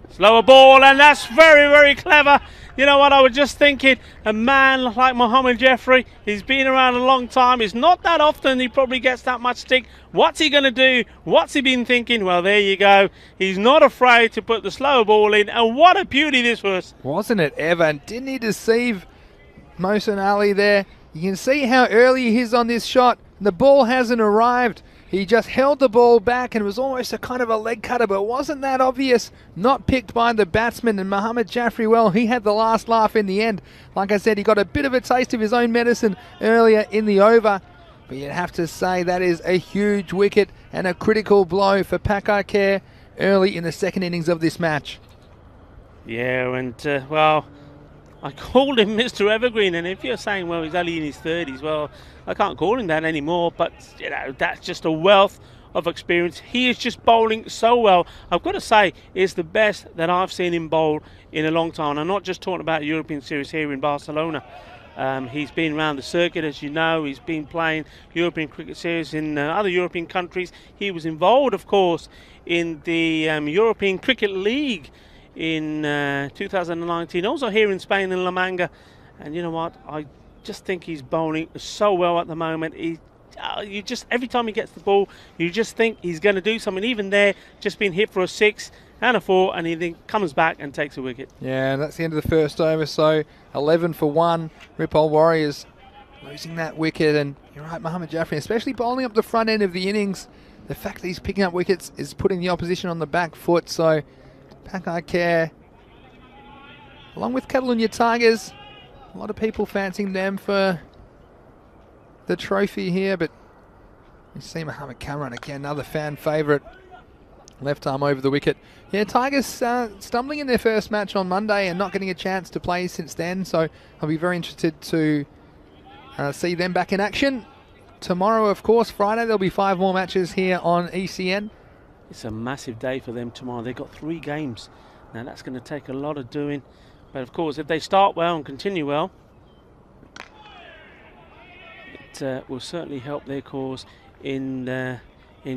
Slower ball, and that's very, very clever. You know what, I was just thinking, a man like Mohammad Jaffrey, he's been around a long time. It's not that often he probably gets that much stick. What's he going to do? What's he been thinking? Well, there you go. He's not afraid to put the slower ball in, and what a beauty this was. Wasn't it ever? And didn't he deceive Mohsin Ali there? You can see how early he is on this shot. The ball hasn't arrived. He just held the ball back, and it was almost a kind of a leg cutter, but it wasn't that obvious. Not picked by the batsman, and Mohammad Jaffrey, well, he had the last laugh in the end. Like I said, he got a bit of a taste of his own medicine earlier in the over. But you'd have to say that is a huge wicket and a critical blow for Pakcelona early in the second innings of this match. Yeah, and well, I called him Mr. Evergreen, and if you're saying, well, he's only in his 30s, well, I can't call him that anymore, but, you know, that's just a wealth of experience. He is just bowling so well. I've got to say, it's the best that I've seen him bowl in a long time. I'm not just talking about European Series here in Barcelona. He's been around the circuit, as you know. He's been playing European Cricket Series in other European countries. He was involved, of course, in the European Cricket League in 2019, also here in Spain in La Manga. And you know what, I just think he's bowling so well at the moment. You just, every time he gets the ball, you just think he's going to do something. Even there, just been hit for a 6 and a 4, and he then comes back and takes a wicket. Yeah, that's the end of the first over. So 11 for 1. Ripoll Warriors losing that wicket. And you're right, Mohammad Jaffrey, especially bowling up the front end of the innings, the fact that he's picking up wickets is putting the opposition on the back foot. So Pakcelona, along with Catalonia Tigers, a lot of people fancying them for the trophy here, but you see Mohammad Kamran again, another fan favourite, left arm over the wicket. Yeah, Tigers stumbling in their first match on Monday and not getting a chance to play since then, so I'll be very interested to see them back in action. Tomorrow, of course, Friday, there'll be 5 more matches here on ECN. It's a massive day for them tomorrow. They've got 3 games. Now that's going to take a lot of doing. But of course, if they start well and continue well, it will certainly help their cause in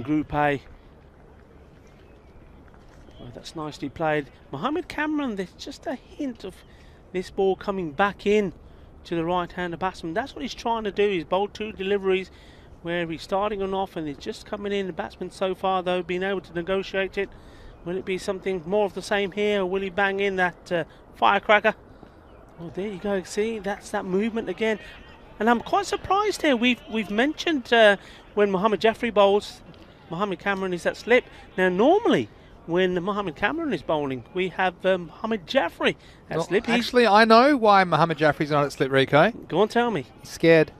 Group A. Oh, that's nicely played. Mohammad Kamran, there's just a hint of this ball coming back in to the right-hander batsman. That's what he's trying to do. He's bowled 2 deliveries where he's starting on off and he's just coming in. The batsman so far, though, being able to negotiate it. Will it be something more of the same here, or will he bang in that firecracker? Oh, there you go. See, that's that movement again. And I'm quite surprised here. We've mentioned when Mohammad Jaffrey bowls, Mohammad Kamran is that slip. Now, normally, when Mohammad Kamran is bowling, we have Mohammad Jaffrey at slip. Actually, I know why Mohammad Jaffrey's not at slip, Rico. Go on, tell me. He's scared.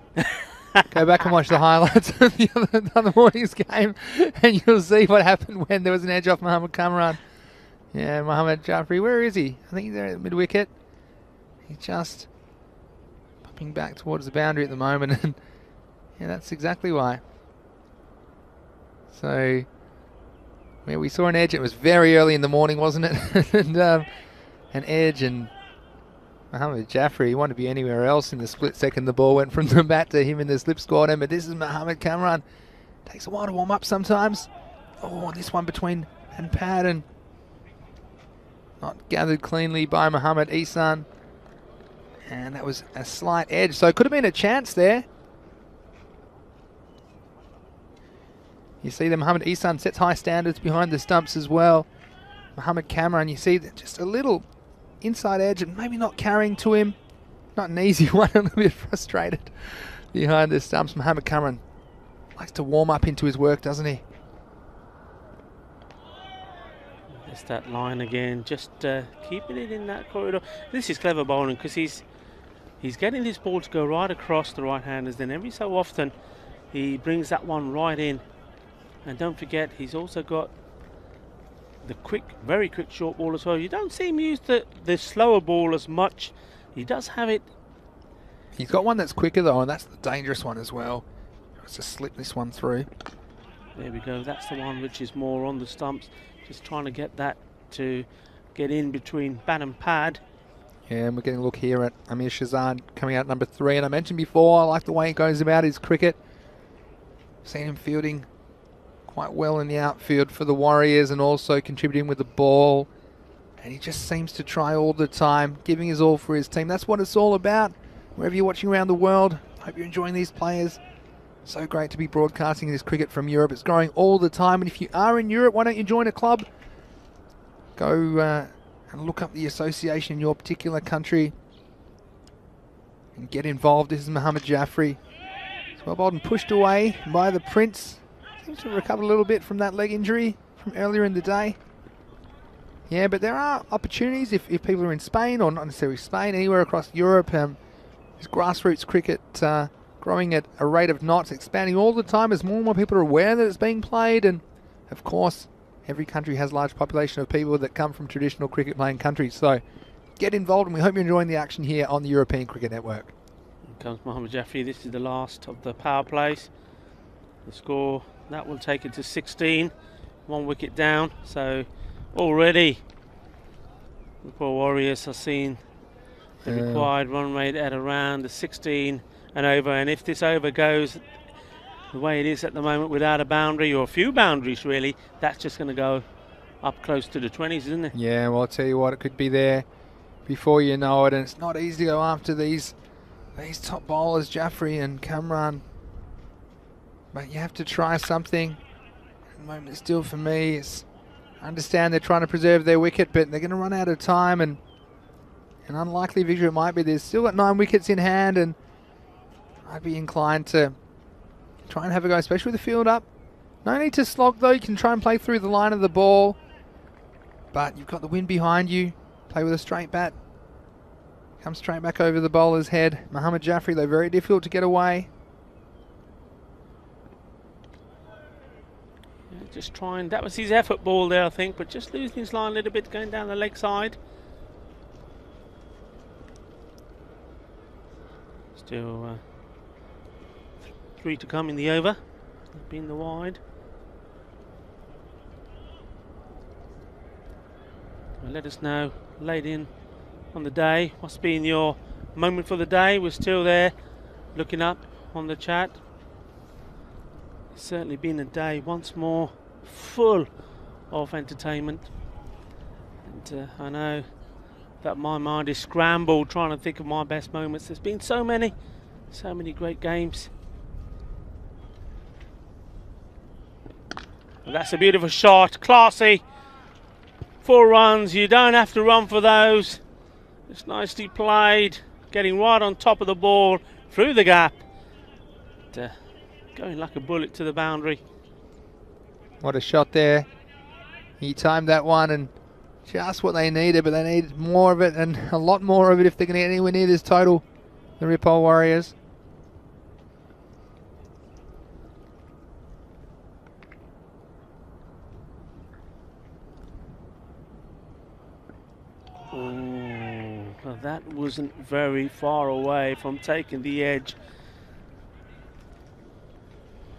Go back and watch the highlights of the other morning's game and you'll see what happened when there was an edge off Mohammad Kamran. Yeah, Mohammad Jaffrey, where is he? I think he's there at the mid-wicket. He's just popping back towards the boundary at the moment, and yeah, that's exactly why. So, where we saw an edge, it was very early in the morning, wasn't it? And an edge, and Mohammad Jaffrey, he wanted to be anywhere else. In the split second, the ball went from the bat to him in the slip squad. But this is Mohammad Kamran. Takes a while to warm up sometimes. Oh, this one between and pad, and not gathered cleanly by Mohammad Ihsan. And that was a slight edge, so it could have been a chance there. You see that Mohammad Ihsan sets high standards behind the stumps as well. Mohammad Kamran, you see that just a little inside edge and maybe not carrying to him. Not an easy one, a little bit frustrated behind the stumps. Mohammad Kamran likes to warm up into his work, doesn't he? It's that line again, just keeping it in that corridor. This is clever bowling because he's getting this ball to go right across the right-handers. Then every so often he brings that one right in. And don't forget, he's also got the quick, very quick short ball as well. You don't see him use the slower ball as much. He does have it. He's got one that's quicker though, and that's the dangerous one as well. Let's just slip this one through. There we go. That's the one which is more on the stumps. Just trying to get that to get in between bat and pad. Yeah, and we're getting a look here at Amir Shazad coming out number 3. And I mentioned before, I like the way he goes about his cricket. Seen him fielding quite well in the outfield for the Warriors and also contributing with the ball. And he just seems to try all the time, giving his all for his team. That's what it's all about. Wherever you're watching around the world, I hope you're enjoying these players. So great to be broadcasting this cricket from Europe. It's growing all the time. And if you are in Europe, why don't you join a club? Go and look up the association in your particular country and get involved. This is Mohammad Jaffrey. It's well bowled and pushed away by the Prince. Seems to have recovered a little bit from that leg injury from earlier in the day. Yeah, but there are opportunities if people are in Spain, or not necessarily Spain, anywhere across Europe. This grassroots cricket growing at a rate of knots, expanding all the time as more and more people are aware that it's being played. And of course, every country has a large population of people that come from traditional cricket playing countries. So get involved, and we hope you're enjoying the action here on the European Cricket Network. Here comes Mohammad Jaffrey. This is the last of the power plays. The score, that will take it to 16. 1 wicket down. So already the poor Warriors are seeing the required run rate at around the 16 and over. And if this over goes the way it is at the moment without a boundary, or a few boundaries really, that's just going to go up close to the 20s, isn't it? Yeah, well, I'll tell you what, it could be there before you know it. And it's not easy to go after these top bowlers, Jaffrey and Kamran. But you have to try something. At the moment, still for me, I understand they're trying to preserve their wicket, but they're going to run out of time, and an unlikely victory it might be. They've still got 9 wickets in hand, and I'd be inclined to try and have a go, especially with the field up. No need to slog though, you can try and play through the line of the ball. But you've got the wind behind you. Play with a straight bat. Comes straight back over the bowler's head. Mohammad Jaffrey, though, very difficult to get away. Yeah, just trying, that was his effort ball there, I think, but just losing his line a little bit, going down the leg side. Still 3 to come in the over. Been the wide. Well, let us know late in on the day what's been your moment for the day. We're still there looking up on the chat. It's certainly been a day once more full of entertainment, and I know that my mind is scrambled trying to think of my best moments. There's been so many great games. And that's a beautiful shot, classy. 4 runs, you don't have to run for those. It's nicely played, getting right on top of the ball, through the gap. And, going like a bullet to the boundary. What a shot there. He timed that one, and just what they needed, but they needed more of it, and a lot more of it if they're going to get anywhere near this total, the Ripoll Warriors. Well, that wasn't very far away from taking the edge.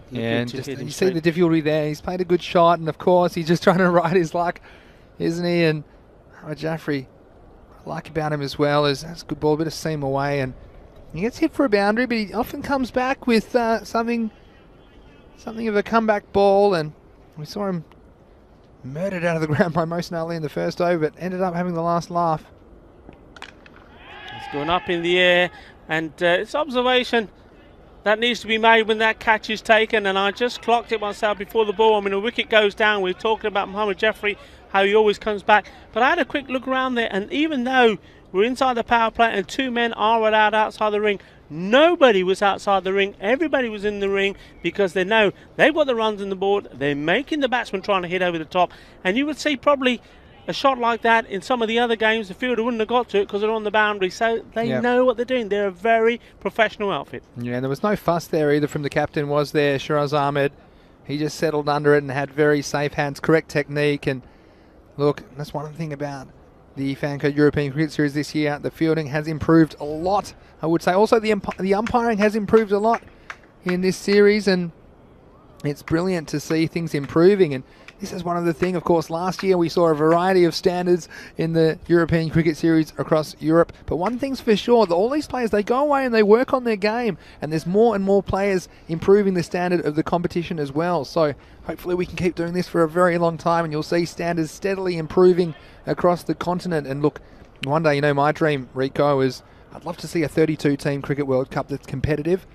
Yeah, and just, you see the difficulty there. He's played a good shot, and of course he's just trying to ride his luck, isn't he? And Jaffrey, I like about him as well, is that's a good ball, a bit of seam away, and he gets hit for a boundary, but he often comes back with something of a comeback ball, and we saw him murdered out of the ground by Mo Snelly in the first over, but ended up having the last laugh. It's going up in the air, and it's observation that needs to be made when that catch is taken, and I just clocked it myself before the ball. I mean, a wicket goes down. We're talking about Mohammad Jaffrey, how he always comes back, but I had a quick look around there, and even though we're inside the power play and 2 men are allowed outside the ring, nobody was outside the ring. Everybody was in the ring because they know they've got the runs on the board. They're making the batsman trying to hit over the top, and you would see probably a shot like that in some of the other games, the fielder wouldn't have got to it because they're on the boundary. So they know what they're doing. They're a very professional outfit. Yeah, and there was no fuss there either from the captain, was there? Shiraz Ahmed, he just settled under it and had very safe hands, correct technique. And look, that's one thing about the Fanco European Cricket Series this year. The fielding has improved a lot, I would say. Also, the umpiring has improved a lot in this series, and it's brilliant to see things improving. And this is one of the things, of course, last year we saw a variety of standards in the European Cricket Series across Europe. But one thing's for sure, that all these players, they go away and they work on their game. And there's more and more players improving the standard of the competition as well. So hopefully we can keep doing this for a very long time, and you'll see standards steadily improving across the continent. And look, one day, you know, my dream, Rico, is I'd love to see a 32-team Cricket World Cup that's competitive,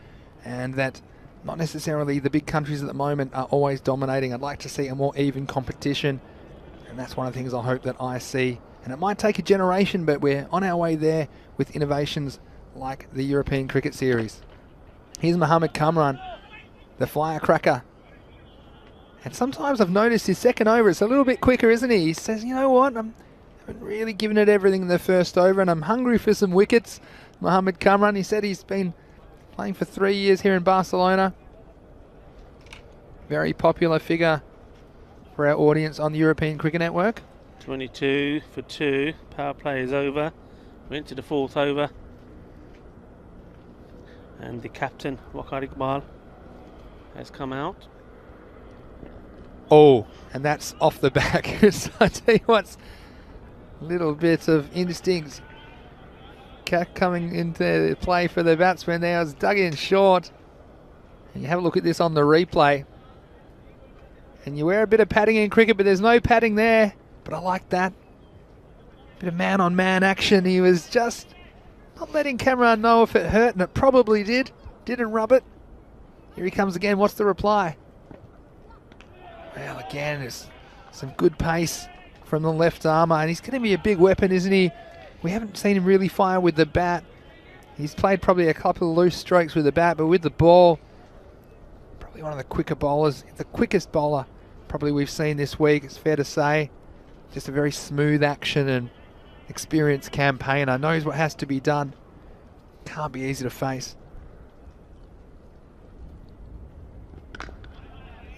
and that not necessarily the big countries at the moment are always dominating. I'd like to see a more even competition, and that's one of the things I hope that I see. And it might take a generation, but we're on our way there with innovations like the European Cricket Series. Here's Mohammad Kamran, the firecracker. And sometimes I've noticed his second over, it's a little bit quicker, isn't he? He says, you know what, I haven't really given it everything in the first over, and I'm hungry for some wickets. Mohammad Kamran, he said he's been playing for 3 years here in Barcelona. Very popular figure for our audience on the European Cricket Network. 22 for 2. Power play is over. We're into the 4th over. And the captain, Waqar Iqbal, has come out. Oh, and that's off the back. So I tell you what's a little bit of instinct coming into play for the batsman there. It's dug in short. And you have a look at this on the replay. And you wear a bit of padding in cricket, but there's no padding there. But I like that. Bit of man-on-man action. He was just not letting Kamran know if it hurt, and it probably did. Didn't rub it. Here he comes again. What's the reply? Well, again, there's some good pace from the left armour, and he's going to be a big weapon, isn't he? We haven't seen him really fire with the bat He's played probably a couple of loose strokes with the bat, but with the ball, probably one of the quicker bowlers, the quickest bowler probably we've seen this week, it's fair to say. Just a very smooth action and experienced campaigner. Knows what has to be done. Can't be easy to face.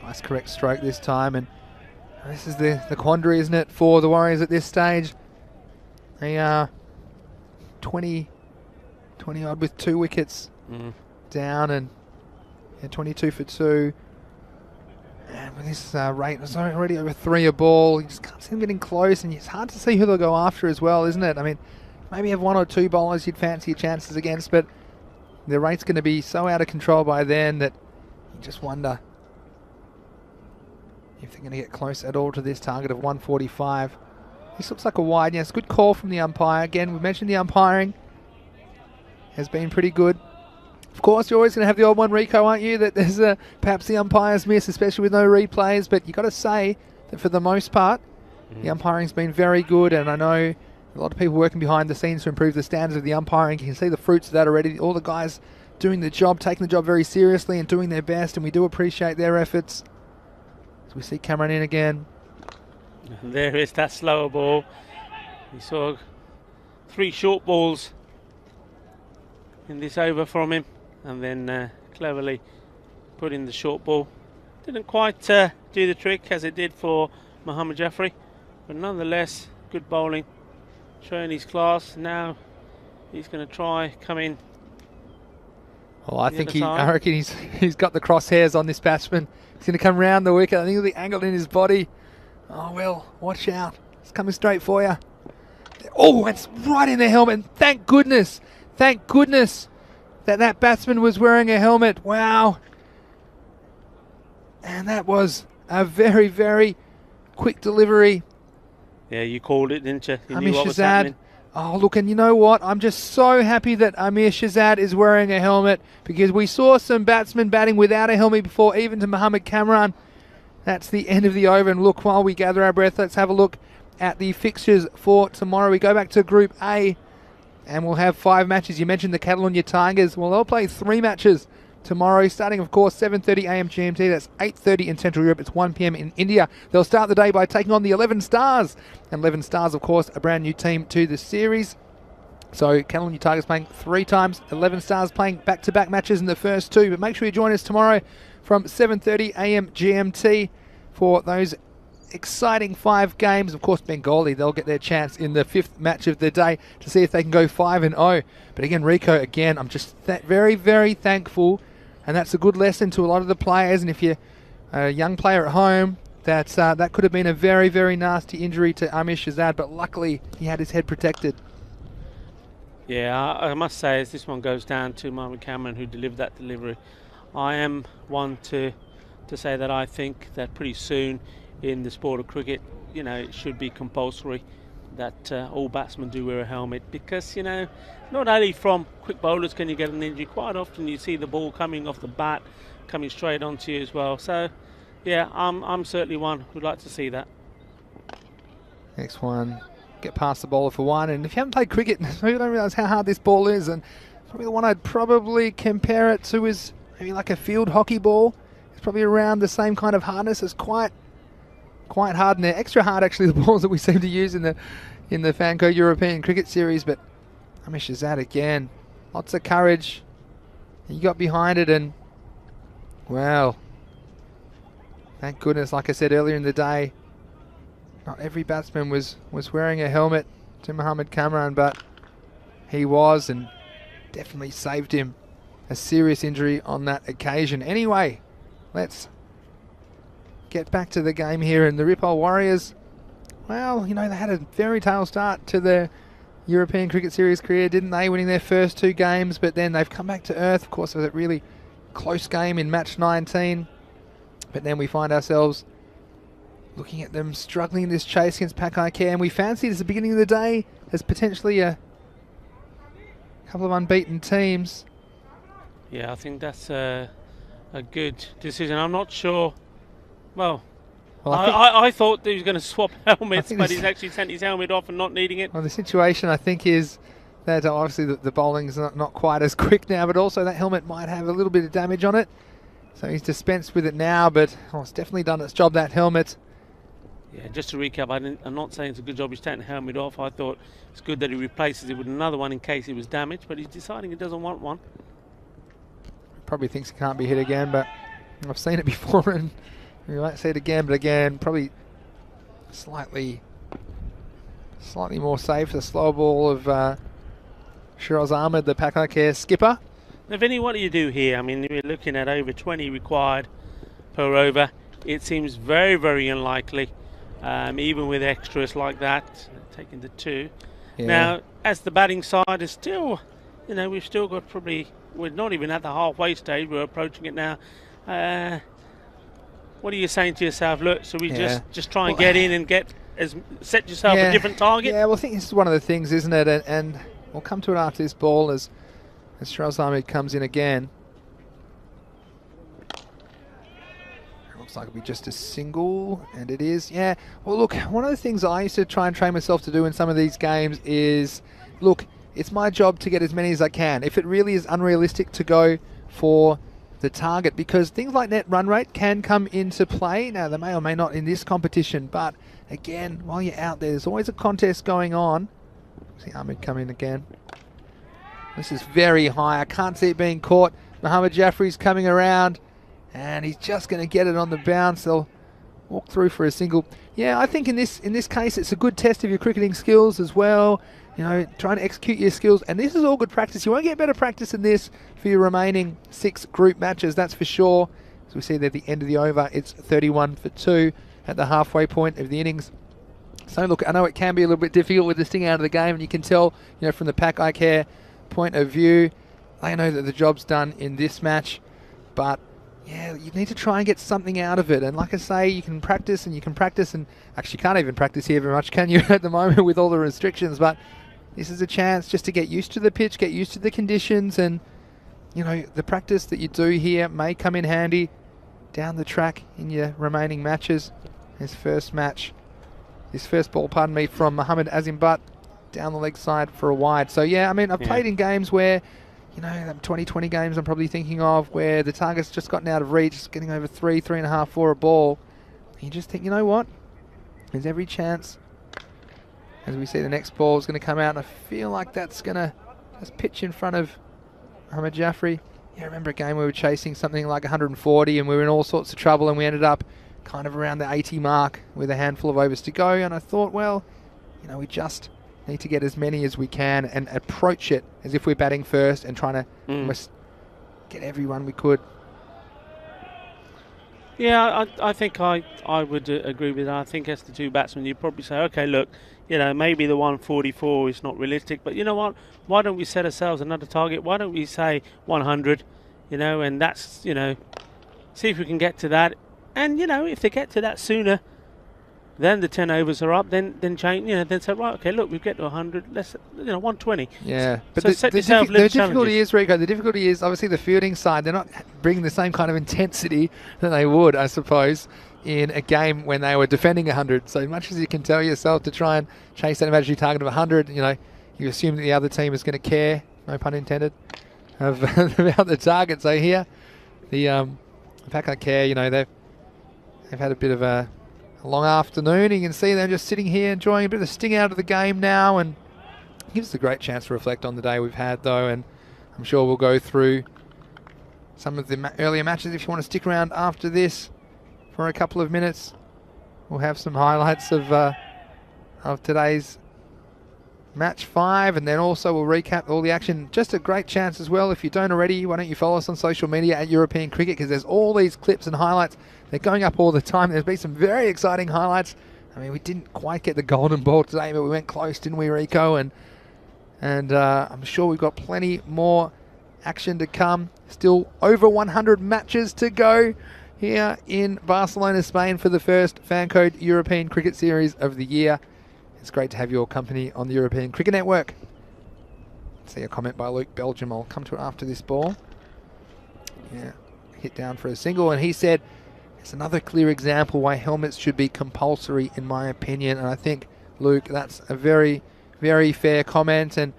Nice correct stroke this time, and this is the quandary, isn't it, for the Warriors at this stage. They are 20 odd with 2 wickets down, and 22 for 2. And with this rate, it's already over 3 a ball. You just can't see them getting close, and it's hard to see who they'll go after as well, isn't it? I mean, maybe have 1 or 2 bowlers you'd fancy your chances against, but the rate's going to be so out of control by then that you just wonder if they're going to get close at all to this target of 145. This looks like a wide. Yes, good call from the umpire. Again, we mentioned the umpiring has been pretty good. Of course, you're always going to have the old one, Rico, aren't you? That there's perhaps the umpires miss, especially with no replays. But you've got to say that for the most part, the umpiring's been very good. And I know a lot of people working behind the scenes to improve the standards of the umpiring. You can see the fruits of that already. All the guys doing the job, taking the job very seriously and doing their best. And we do appreciate their efforts. As we see Cameron in again. There is that slower ball. We saw 3 short balls in this over from him, and then cleverly put in the short ball. Didn't quite do the trick as it did for Mohammad Jafri, but nonetheless good bowling, showing his class. Now he's going to try come in. Well, I reckon he's got the crosshairs on this batsman. He's going to come round the wicket. I think he'll be angled in his body. Oh, well, watch out. It's coming straight for you. Oh, it's right in the helmet. Thank goodness that batsman was wearing a helmet. Wow. And that was a very, very quick delivery. Yeah, you called it, didn't you? You Amir knew what was Shahzad. happening. Oh, look, and you know what? I'm just so happy that Amir Shahzad is wearing a helmet, because we saw some batsmen batting without a helmet before, even to Mohammad Kamran. That's the end of the over. And look, while we gather our breath, let's have a look at the fixtures for tomorrow. We go back to Group A, and we'll have 5 matches. You mentioned the Catalonia Tigers. Well, they'll play 3 matches tomorrow, starting, of course, 7:30 a.m. GMT. That's 8:30 in Central Europe. It's 1 p.m. in India. They'll start the day by taking on the 11 Stars. And 11 Stars, of course, a brand new team to the series. So Catalonia Tigers playing 3 times. 11 Stars playing back-to-back matches in the first 2. But make sure you join us tomorrow from 7:30 a.m. GMT for those exciting 5 games. Of course, Bengali, they'll get their chance in the 5th match of the day to see if they can go 5-0. But again, Rico, I'm just very, very thankful. And that's a good lesson to a lot of the players. And if you're a young player at home, that could have been a very, very nasty injury to Amir Shahzad. But luckily, he had his head protected. Yeah, I must say, as this one goes down to Mohammad Kamran, who delivered that delivery, I am one to say that I think that pretty soon in the sport of cricket, you know, it should be compulsory that all batsmen do wear a helmet, because, you know, not only from quick bowlers can you get an injury, quite often you see the ball coming off the bat, coming straight onto you as well. So, yeah, I'm certainly one who'd like to see that. Next one, get past the bowler for 1. And if you haven't played cricket, you don't realise how hard this ball is. And probably the one I'd probably compare it to is maybe like a field hockey ball. It's probably around the same kind of hardness. It's quite hard, and they're extra hard actually, the balls that we seem to use in the Fanco European Cricket Series. But Amir Shahzad again, lots of courage. He got behind it, and wow, thank goodness, like I said earlier in the day, not every batsman was wearing a helmet to Mohammad Kamran, but he was, and definitely saved him a serious injury on that occasion. Anyway, let's get back to the game here. And the Ripoll Warriors, well, you know, they had a fairy tale start to their European Cricket Series career, didn't they? Winning their first 2 games, but then they've come back to earth. Of course, it was a really close game in match 19. But then we find ourselves looking at them struggling in this chase against Pakcelona. And we fancied at the beginning of the day as potentially a couple of unbeaten teams. Yeah, I think that's a good decision. I'm not sure. Well, I thought he was going to swap helmets, but he's actually sent his helmet off and not needing it. Well, the situation, I think, is that obviously the bowling's not quite as quick now, but also that helmet might have a little bit of damage on it. So he's dispensed with it now, but it's definitely done its job, that helmet. Yeah, just to recap, I'm not saying it's a good job he's taking the helmet off. I thought it's good that he replaces it with another one in case it was damaged, but he's deciding he doesn't want one. Probably thinks he can't be hit again, but I've seen it before, and we might see it again, but again, probably slightly more safe. The slow ball of Shiraz Ahmed, the Pakcelona skipper. Now, Vinny, what do you do here? I mean, we're looking at over 20 required per over. It seems very, very unlikely, even with extras like that, taking the 2. Yeah. Now, as the batting side is still, we've still got we're not even at the halfway stage, we're approaching it now. What are you saying to yourself? Look, so we just try and get in and set yourself a different target? Yeah, well, I think this is one of the things, isn't it? And we'll come to it after this ball as Shiraz Ahmed comes in again. Looks like it'll be just a single, and it is. Yeah, well, look, one of the things I used to try and train myself to do in some of these games is, look, it's my job to get as many as I can. If it really is unrealistic to go for the target, because things like net run rate can come into play. Now, they may or may not in this competition, but again, while you're out there, there's always a contest going on. See Ahmed come in again. This is very high. I can't see it being caught. Mohammad Jaffrey's coming around, and he's just going to get it on the bounce. They'll walk through for a single. Yeah, I think in this case, it's a good test of your cricketing skills as well. Trying to execute your skills, and this is all good practice. You won't get better practice than this for your remaining 6 group matches, that's for sure. As we see there at the end of the over, it's 31 for 2 at the halfway point of the innings. So look, I know it can be a little bit difficult with this thing out of the game, and you can tell, from the Pack I Care point of view, they know that the job's done in this match, but yeah, you need to try and get something out of it. And like I say, you can practice, and actually you can't even practice here very much, can you, at the moment with all the restrictions, but this is a chance just to get used to the pitch, get used to the conditions, and the practice that you do here may come in handy down the track in your remaining matches. This first ball, from Mohammad Azim Butt down the leg side for a wide. So yeah, I mean, I've played in games where, 2020 games I'm probably thinking of, where the target's just gotten out of reach, it's getting over 3.5, 4 a ball. And you just think, you know what? There's every chance. As we see, the next ball is going to come out, and I feel like that's going to just pitch in front of Mohammad Jaffrey. Yeah, I remember a game where we were chasing something like 140, and we were in all sorts of trouble, and we ended up kind of around the 80 mark with a handful of overs to go. And I thought, well, we just need to get as many as we can and approach it as if we're batting first and trying to almost get everyone we could. Yeah, I think I would agree with that. I think as the 2 batsmen, you'd probably say, okay, look, maybe the 144 is not realistic, but you know what? Why don't we set ourselves another target? Why don't we say 100, and that's, see if we can get to that. And, if they get to that sooner, then the 10 overs are up, then change, then say, right, okay, look, we've got to 100, let's, 120. Yeah, but so the difficulty is, Rico, the difficulty is obviously the fielding side, they're not bringing the same kind of intensity that they would, I suppose, in a game when they were defending 100. So much as you can tell yourself to try and chase that imaginary target of 100, you assume that the other team is going to care, no pun intended, about the target. So here, the Pack I Care, they've had a bit of a long afternoon. You can see them just sitting here enjoying a bit of the sting out of the game now, and it gives us a great chance to reflect on the day we've had, though, and I'm sure we'll go through some of the earlier matches. If you want to stick around after this for a couple of minutes, we'll have some highlights of today's match 5, and then also we'll recap all the action. Just a great chance as well, if you don't already, why don't you follow us on social media at European Cricket, because there's all these clips and highlights. They're going up all the time. There's been some very exciting highlights. I mean, we didn't quite get the golden ball today, but we went close, didn't we, Rico? And I'm sure we've got plenty more action to come. Still over 100 matches to go here in Barcelona, Spain, for the first Fan Code European Cricket Series of the year. It's great to have your company on the European Cricket Network. See a comment by Luke Belgium. I'll come to it after this ball. Yeah, hit down for a single, and he said, it's another clear example why helmets should be compulsory, in my opinion. And I think, Luke, that's a very, very fair comment. And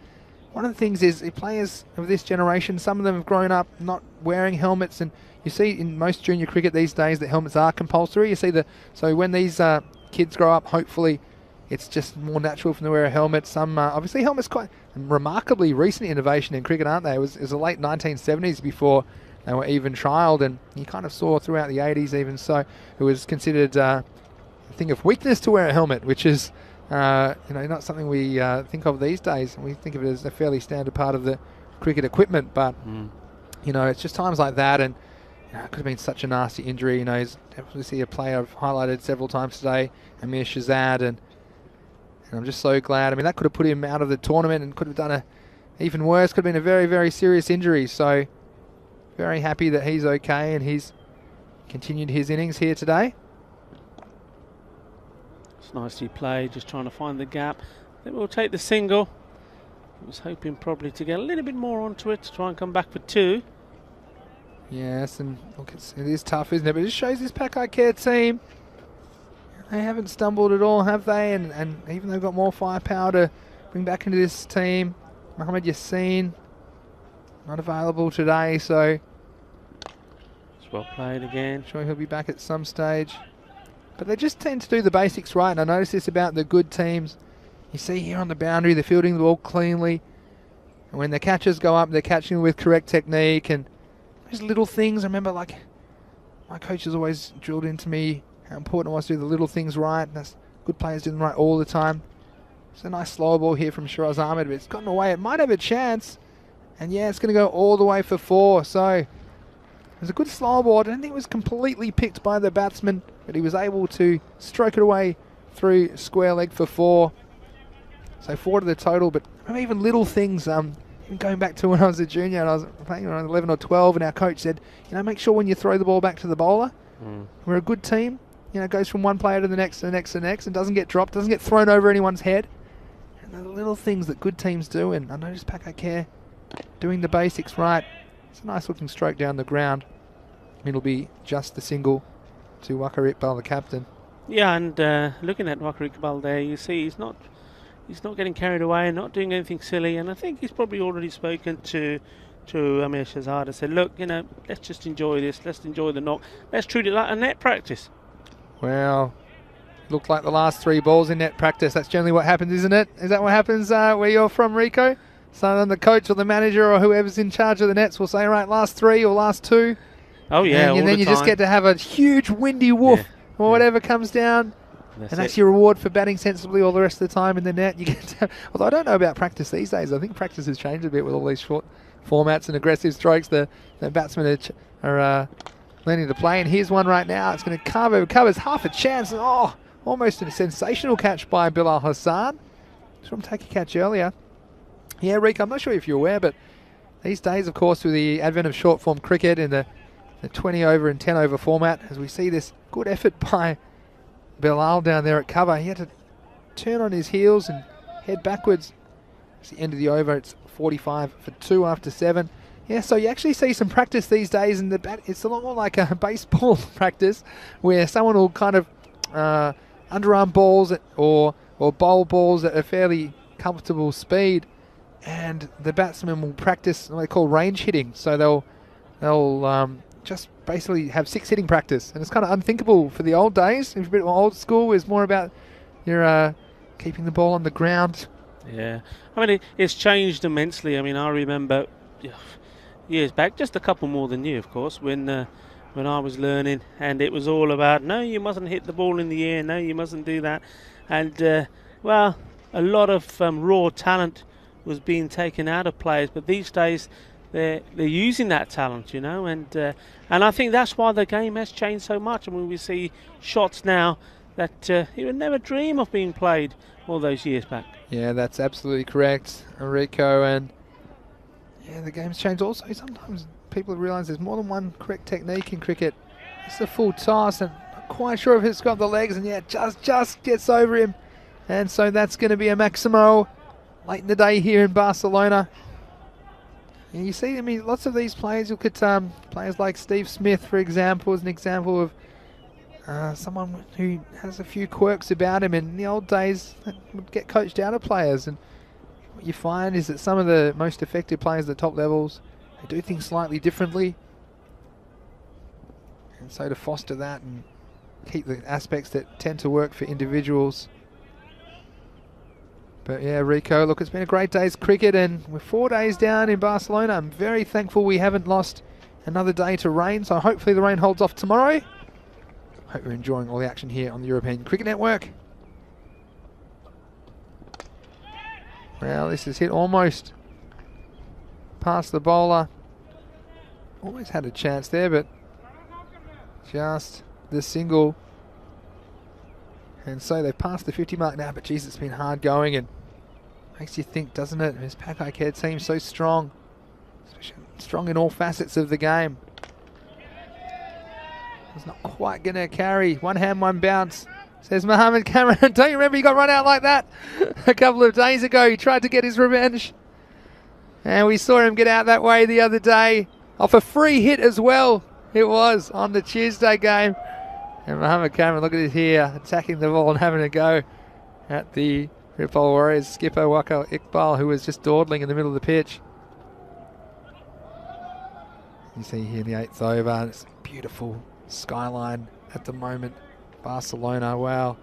one of the things is the players of this generation, some of them have grown up not wearing helmets, and you see in most junior cricket these days that helmets are compulsory. You see so when these kids grow up, hopefully it's just more natural for them to wear a helmet. Some obviously helmets quite remarkably recent innovation in cricket, aren't they? It was the late 1970s before they were even trialled, and you kind of saw throughout the 80s even so it was considered a thing of weakness to wear a helmet, which is not something we think of these days. We think of it as a fairly standard part of the cricket equipment, but it's just times like that, and it could have been such a nasty injury. He's definitely a player I've highlighted several times today, Amir Shahzad, and I'm just so glad. I mean, that could have put him out of the tournament and could have done even worse. Could have been a very, very serious injury. So very happy that he's okay and he's continued his innings here today. It's nicely played, just trying to find the gap. Then we'll take the single. I was hoping probably to get a little bit more onto it to try and come back for 2. Yes, and look, it is tough, isn't it? But it just shows this Pakcelona team, they haven't stumbled at all, have they? And even they've got more firepower to bring back into this team. Mohamed Yassin, not available today, so it's well played again. Sure he'll be back at some stage. But they just tend to do the basics right, and I notice this about the good teams. You see here on the boundary, they're fielding the ball cleanly. And when the catchers go up, they're catching with correct technique. And those little things, I remember, like, my coach has always drilled into me how important it was to do the little things right. And that's good players do them right all the time. It's a nice slow ball here from Shiraz Ahmed, but it's gotten away. It might have a chance. And yeah, it's going to go all the way for 4. So it was a good slow ball. I don't think it was completely picked by the batsman, but he was able to stroke it away through square leg for 4. So 4 to the total, but even little things, even going back to when I was a junior and I was playing around 11 or 12, and our coach said, make sure when you throw the ball back to the bowler, we're a good team, it goes from one player to the next, to the next, to the next, and doesn't get dropped, doesn't get thrown over anyone's head. And the little things that good teams do, and I noticed Pakcelona doing the basics right. It's a nice looking stroke down the ground. It'll be just the single to Wakar Iqbal, the captain. Yeah, and looking at Wakar Iqbal there, you see he's not getting carried away, not doing anything silly, and I think he's probably already spoken to Amir Shahzad and said, look, let's just enjoy this, let's enjoy the knock, let's treat it like a net practice. Well, looked like the last 3 balls in net practice. That's generally what happens, isn't it? Is that what happens where you're from, Rico? So then the coach or the manager or whoever's in charge of the nets will say, right, last 3 or last 2. Oh yeah, and then you just get to have a huge windy woof or whatever comes down. That's your reward for batting sensibly all the rest of the time in the net. You get to have, although I don't know about practice these days. I think practice has changed a bit with all these short formats and aggressive strokes. The batsmen are learning to play. And here's one right now. It's going to carve over covers. Half a chance. Oh, almost a sensational catch by Bilal Hassan. Saw him take a catch earlier. Yeah, Rick, I'm not sure if you're aware, but these days, of course, with the advent of short form cricket in the 20 over and 10 over format, as we see this good effort by Bilal down there at cover, he had to turn on his heels and head backwards. It's the end of the over. It's 45 for 2 after 7. Yeah, so you actually see some practice these days, and it's a lot more like a baseball practice, where someone will kind of underarm balls or bowl balls at a fairly comfortable speed, and the batsman will practice what they call range hitting. So they'll just basically have 6 hitting practice, and it's kind of unthinkable for the old days. It's a bit more old school. It's more about your keeping the ball on the ground. Yeah, I mean it's changed immensely. I mean, I remember years back, just a couple more than you, of course, when I was learning, and it was all about, no, you mustn't hit the ball in the air, no, you mustn't do that, and well, a lot of raw talent was being taken out of players, but these days they're using that talent, and I think that's why the game has changed so much. I mean, we see shots now that you would never dream of being played all those years back. Yeah, that's absolutely correct, Enrico, and yeah, the game's changed also. Sometimes people realise there's more than one correct technique in cricket. It's a full toss, and not quite sure if it's got the legs, and yeah, just gets over him, and so that's going to be a Maximo late in the day here in Barcelona. And you see, I mean, lots of these players, look at players like Steve Smith, for example, as an example of someone who has a few quirks about him. And in the old days, that would get coached out of players. And what you find is that some of the most effective players at the top levels, they do things slightly differently. And so to foster that and keep the aspects that tend to work for individuals. But yeah, Rico, look, it's been a great day's cricket, and we're 4 days down in Barcelona. I'm very thankful we haven't lost another day to rain, so hopefully the rain holds off tomorrow. Hope you're enjoying all the action here on the European Cricket Network. Well, this is hit almost past the bowler. Always had a chance there, but just the single. And so they've passed the 50 mark now, but geez, it's been hard going, and makes you think, doesn't it? This Pakcelona team so strong, especially strong in all facets of the game. It's not quite going to carry. One hand, one bounce, says Mohammed Cameron. Don't you remember he got run out like that a couple of days ago? He tried to get his revenge. And we saw him get out that way the other day off a free hit as well. It was on the Tuesday game. And Mohammed Cameron, look at it here, attacking the ball and having a go at the Ripple Warriors skipper Waka Iqbal, who was just dawdling in the middle of the pitch. You see here in the 8th over, it's beautiful skyline at the moment. Barcelona, wow.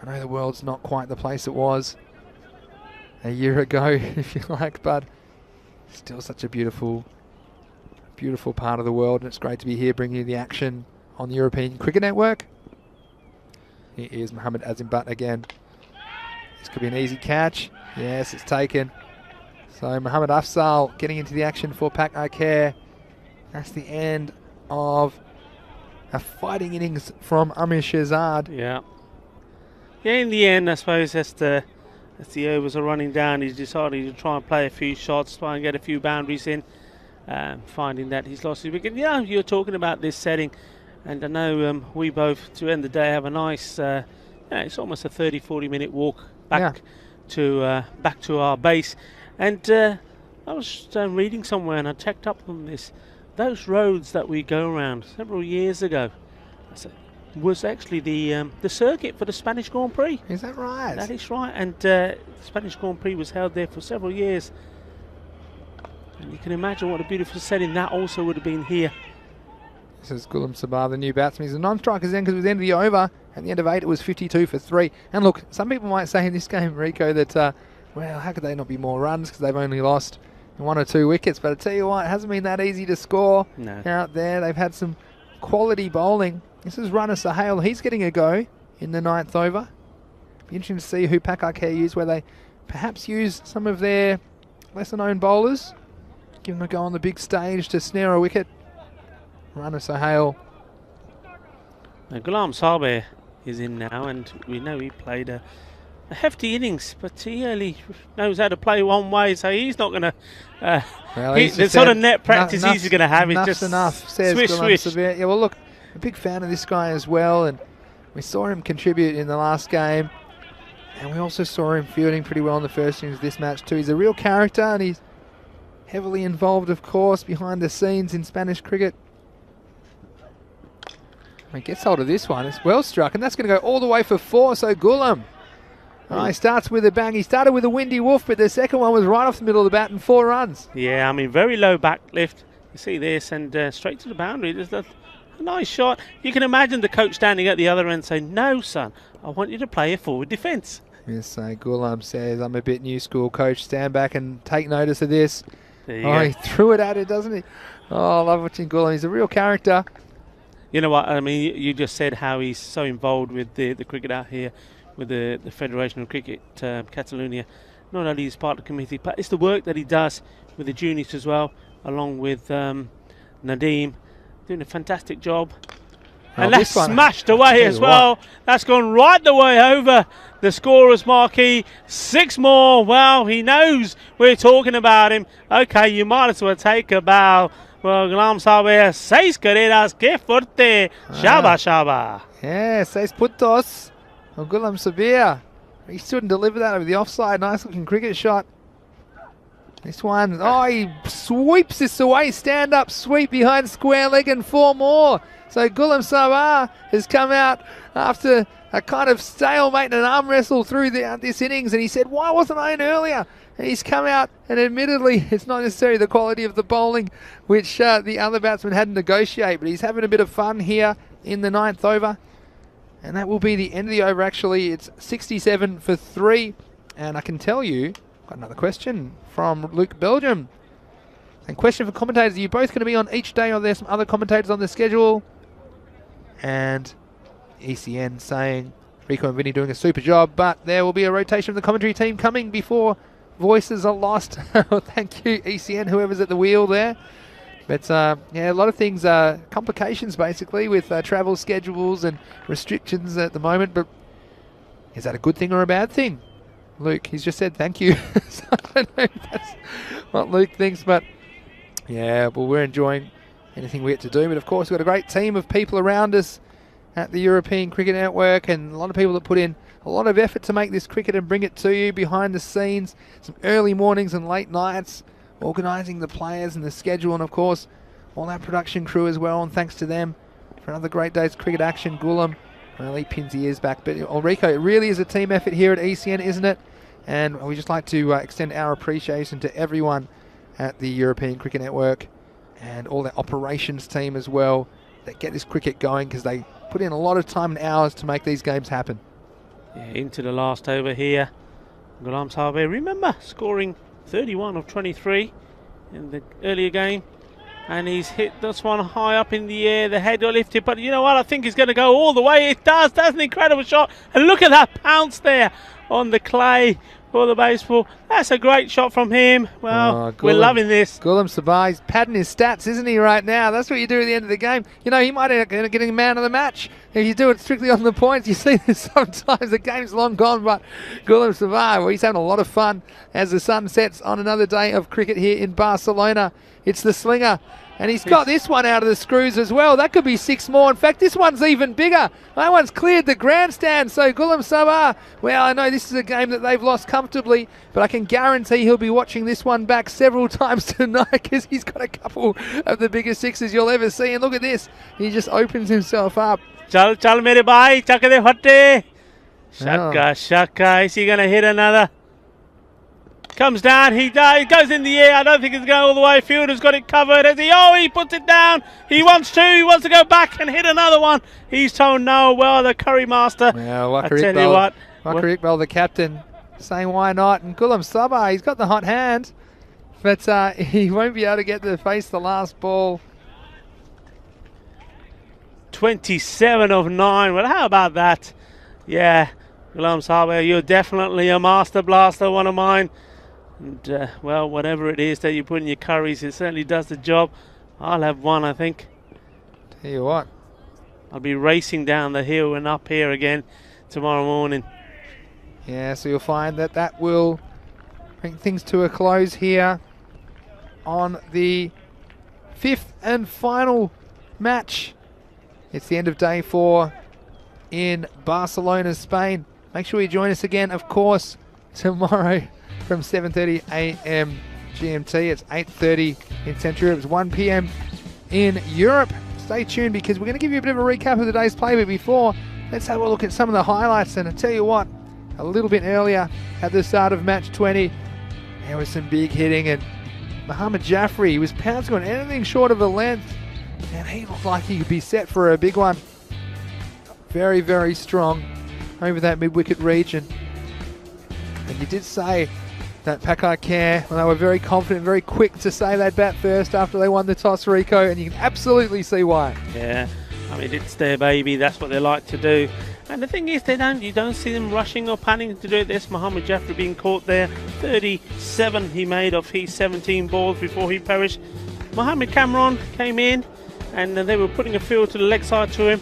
I know the world's not quite the place it was a year ago, if you like, but still such a beautiful, beautiful part of the world, and it's great to be here bringing you the action on the European Cricket Network. Here is Mohammed Azim Butt again. This could be an easy catch. Yes, it's taken. So Mohammed Afzal getting into the action for Pakcelona. That's the end of a fighting innings from Amir Shehzad. Yeah. Yeah, in the end, I suppose as the overs are running down, he's decided to try and play a few shots, try and get a few boundaries in, finding that he's lost his wicket. Yeah, you're talking about this setting, and I know we both, to end the day, have a nice, it's almost a 30-40 minute walk back to our base. And I was reading somewhere, and I checked up on this. Those roads that we go around several years ago was actually the circuit for the Spanish Grand Prix. Is that right? That is right. And the Spanish Grand Prix was held there for several years. And you can imagine what a beautiful setting that also would have been here. This is Ghulam Sabah, the new batsman. He's a non-striker's end because it was the end of the over. At the end of 8, it was 52 for 3. And look, some people might say in this game, Rico, that, well, how could they not be more runs because they've only lost 1 or 2 wickets. But I tell you what, it hasn't been that easy to score out there. They've had some quality bowling. This is Rana Sahel. He's getting a go in the 9th over. Be interesting to see who Pakcelona use, where they perhaps use some of their lesser-known bowlers. Give them a go on the big stage to snare a wicket. Rana Sahel. Now, Ghulam Sabir is in now, and we know he played a hefty innings, but he only knows how to play one way, so he's not going to. Well, the sort of net practice he's going to have is just enough, says swish, Ghulam swish. Sabir. Yeah, well, look, a big fan of this guy as well, and we saw him contribute in the last game, and we also saw him fielding pretty well in the first innings of this match too. He's a real character, and he's heavily involved, of course, behind the scenes in Spanish cricket. He gets hold of this one. It's well struck, and that's going to go all the way for 4. So Ghulam, he starts with a bang. He started with a windy woof, but the second one was right off the middle of the bat and 4 runs. Yeah, I mean, very low back lift. You see this, and straight to the boundary. There's a nice shot. You can imagine the coach standing at the other end saying, "No, son, I want you to play a forward defence." Yes, so Ghulam says, "I'm a bit new school, coach. Stand back and take notice of this." There you go. He threw it at it, doesn't he? Oh, I love watching Ghulam. He's a real character. You know what, I mean, you just said how he's so involved with the cricket out here, with the Federation of Cricket, Catalonia. Not only is part of the committee, but it's the work that he does with the juniors as well, along with Nadeem, doing a fantastic job. And that's smashed away as well. That's gone right the way over the scorer's marquee. 6 more. Well, he knows we're talking about him. Okay, you might as well take a bow. Well, Ghulam Sabir, 6 carreras, que fuerte. Shaba, shaba. Yeah, 6 puntos. Ghulam Sabir. He stood and delivered that over the offside. Nice looking cricket shot. This one, he sweeps this away. Stand up sweep behind square leg and 4 more. So Gulam Sabah has come out after a kind of stalemate and an arm wrestle through this innings, and he said, why wasn't I in earlier? And he's come out, and admittedly, it's not necessarily the quality of the bowling, which the other batsmen had to negotiate, but he's having a bit of fun here in the 9th over. And that will be the end of the over, actually. It's 67 for 3. And I can tell you, got another question from Luke Belgium. And question for commentators, are you both going to be on each day, or are there some other commentators on the schedule? And ECN saying, Rico and Vinny doing a super job, but there will be a rotation of the commentary team coming before voices are lost. Thank you, ECN, whoever's at the wheel there. But yeah, a lot of things, complications basically with travel schedules and restrictions at the moment. But is that a good thing or a bad thing? Luke, he's just said thank you. So I don't know if that's what Luke thinks, but yeah, well, we're enjoying anything we get to do. But of course, we've got a great team of people around us at the European Cricket Network, and a lot of people that put in a lot of effort to make this cricket and bring it to you behind the scenes. Some early mornings and late nights, organising the players and the schedule, and of course, all our production crew as well. And thanks to them for another great day's cricket action. Gulam really pins the ears back. But Rico, it really is a team effort here at ECN, isn't it? And we just like to extend our appreciation to everyone at the European Cricket Network and all their operations team as well that get this cricket going, because they put in a lot of time and hours to make these games happen. Yeah, into the last over here. Gulam Sabah, remember, scoring 31 of 23 in the earlier game. And he's hit this one high up in the air. The head got lifted, but you know what? I think he's going to go all the way. It does. That's an incredible shot. And look at that pounce there on the clay for the baseball. That's a great shot from him. Well, we're loving this. Gulam Sabah, he's padding his stats, isn't he, right now? That's what you do at the end of the game. You know, he might end up getting man of the match if you do it strictly on the points. You see this sometimes. The game's long gone, but Gulam Sabah, well, he's having a lot of fun as the sun sets on another day of cricket here in Barcelona. It's the slinger. And he's got this one out of the screws as well. That could be 6 more. In fact, this one's even bigger. That one's cleared the grandstand. So Gulam Sabah, well, I know this is a game that they've lost comfortably, but I can guarantee he'll be watching this one back several times tonight, because he's got a couple of the biggest sixes you'll ever see. And look at this. He just opens himself up. Chal mere bhai, chak de fatte. Shaka, shaka. Is he going to hit another? Comes down, he goes in the air. I don't think it's going all the way. Fielder's got it covered. He puts it down. He wants to go back and hit another one. He's told no. Well, the curry master. Well, I tell you what. Wakar Iqbal, the captain, saying why not. And Gulam Sabah, he's got the hot hand, but he won't be able to get to face the last ball. 27 of 9. Well, how about that? Yeah, Gulam Sabah, you're definitely a master blaster, one of mine. And, well, whatever it is that you put in your curries, it certainly does the job. I'll have one, I think. Tell you what. I'll be racing down the hill and up here again tomorrow morning. Yeah, so you'll find that that will bring things to a close here on the 5th and final match. It's the end of day 4 in Barcelona, Spain. Make sure you join us again, of course, tomorrow from 7:30 a.m. GMT. It's 8:30 in Central Europe. It's 1 p.m. in Europe. Stay tuned, because we're going to give you a bit of a recap of the day's play. But before, let's have a look at some of the highlights. And I tell you what, a little bit earlier at the start of match 20, there was some big hitting, and Mohammad Jaffrey was pouncing on anything short of a length, and he looked like he could be set for a big one. Very, very strong over that mid-wicket region. And you did say that Pakcelona, well, they were very confident, very quick to say they'd bat first after they won the toss, Rico, and you can absolutely see why. Yeah, I mean, it's their baby. That's what they like to do. And the thing is, you don't see them rushing or panicking to do this. Mohammad Jaffrey being caught there. 37 he made of his 17 balls before he perished. Mohamed Cameron came in, and they were putting a field to the leg side to him.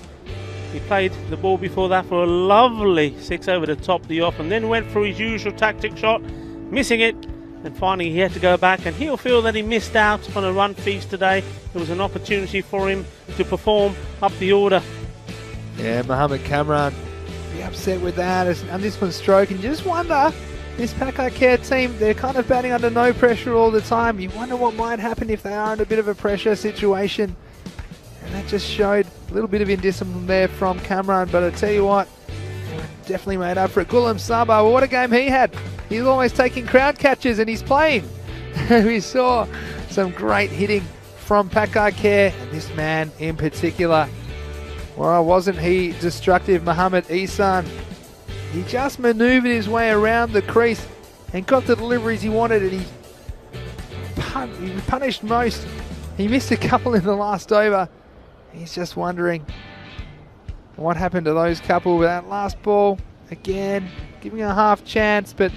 He played the ball before that for a lovely 6 over the top of the off, and then went for his usual tactic shot, missing it, and finally he had to go back, and he'll feel that he missed out on a run feast today. It was an opportunity for him to perform up the order. Yeah, Mohamed Cameron, be upset with that, and this one's stroking. You just wonder, this Pakcelona team, they're kind of batting under no pressure all the time. You wonder what might happen if they are in a bit of a pressure situation. And that just showed a little bit of indiscipline there from Cameron, but I tell you what, definitely made up for it. Gulam Saba, well, what a game he had. He's always taking crowd catches and he's playing. We saw some great hitting from Pakcelona, and this man in particular. Well, wasn't he destructive, Mohammad Ihsan? He just manoeuvred his way around the crease and got the deliveries he wanted, and he punished most. He missed a couple in the last over. He's just wondering what happened to those couple with that last ball. Again, giving a half chance, but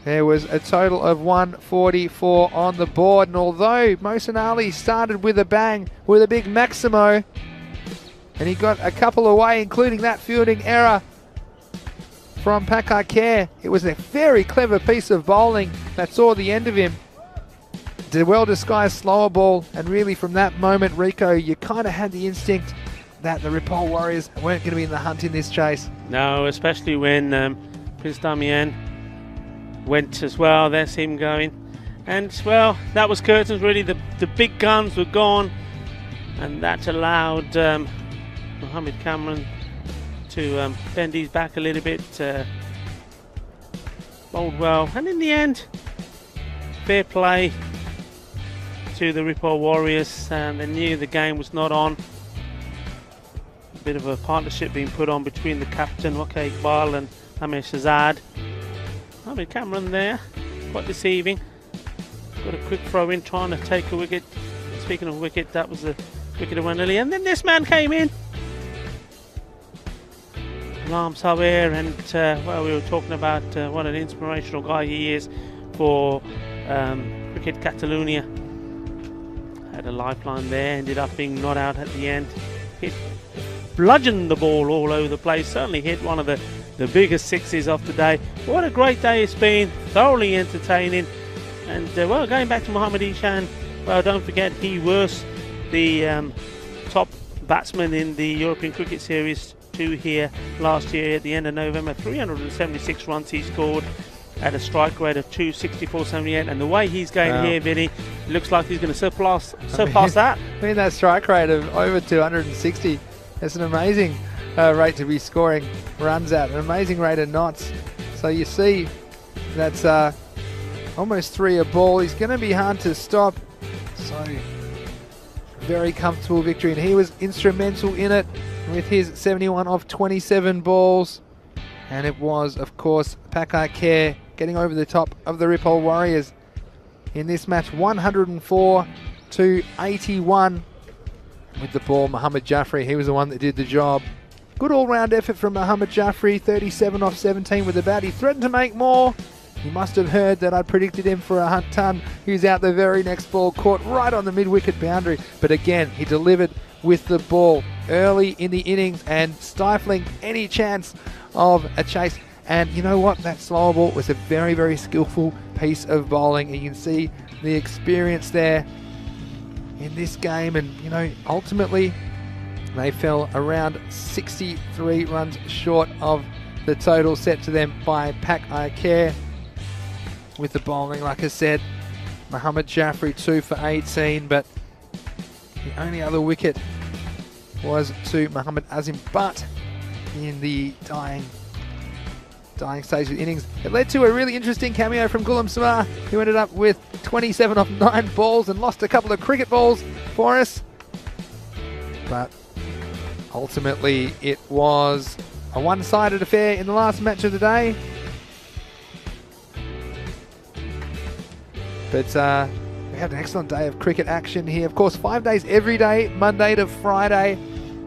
there was a total of 144 on the board. And although Mohsin Ali started with a bang, with a big Maximo, and he got a couple away, including that fielding error from Pakcelona, it was a very clever piece of bowling that saw the end of him. The well-disguised slower ball, and really from that moment, Rico, you kind of had the instinct that the Ripoll Warriors weren't going to be in the hunt in this chase. No, especially when Prince Damien went as well. There's him going. And, well, that was curtains, really. The big guns were gone, and that allowed Mohammed Cameron to bend his back a little bit, bowled well, and in the end, fair play to the Ripoll Warriors, and they knew the game was not on. A bit of a partnership being put on between the captain, Waqar Iqbal, and Amir Shahzad. Mohammed Cameron there, quite deceiving. Got a quick throw in, trying to take a wicket. Speaking of wicket, that was the wicket that went early, and then this man came in. Lam Sawer, and well, we were talking about what an inspirational guy he is for Cricket Catalonia. Had a lifeline there, ended up being not out at the end. Bludgeoned the ball all over the place, certainly hit one of the biggest sixes of the day. What a great day it's been, thoroughly entertaining. And well, going back to Mohammad Ihsan, well, don't forget he was the top batsman in the European Cricket Series 2 here last year at the end of November. 376 runs he scored at a strike rate of 264.78, and the way he's going here, Vinny, looks like he's going to surpass that. I mean, that strike rate of over 260, that's an amazing rate to be scoring runs at, an amazing rate of knots. So you see, that's almost 3 a ball. He's going to be hard to stop. So very comfortable victory, and he was instrumental in it with his 71 off 27 balls. And it was, of course, Pakcelona getting over the top of the Ripoll Warriors in this match, 104 to 81 with the ball. Mohammad Jaffrey, he was the one that did the job. Good all-round effort from Mohammad Jaffrey, 37 off 17 with the bat. He threatened to make more. He must have heard that I predicted him for a ton. He was out the very next ball, caught right on the mid-wicket boundary. But again, he delivered with the ball early in the innings and stifling any chance of a chase. And you know what? That slower ball was a very, very skillful piece of bowling. And you can see the experience there in this game. And, you know, ultimately, they fell around 63 runs short of the total set to them by Pakcelona. With the bowling, like I said, Mohammad Jaffrey 2 for 18, but the only other wicket was to Mohammad Azim Butt in the dying stage of the innings. It led to a really interesting cameo from Gulam Samar, who ended up with 27 off 9 balls and lost a couple of cricket balls for us. But ultimately, it was a one-sided affair in the last match of the day. But we had an excellent day of cricket action here. Of course, 5 days every day, Monday to Friday,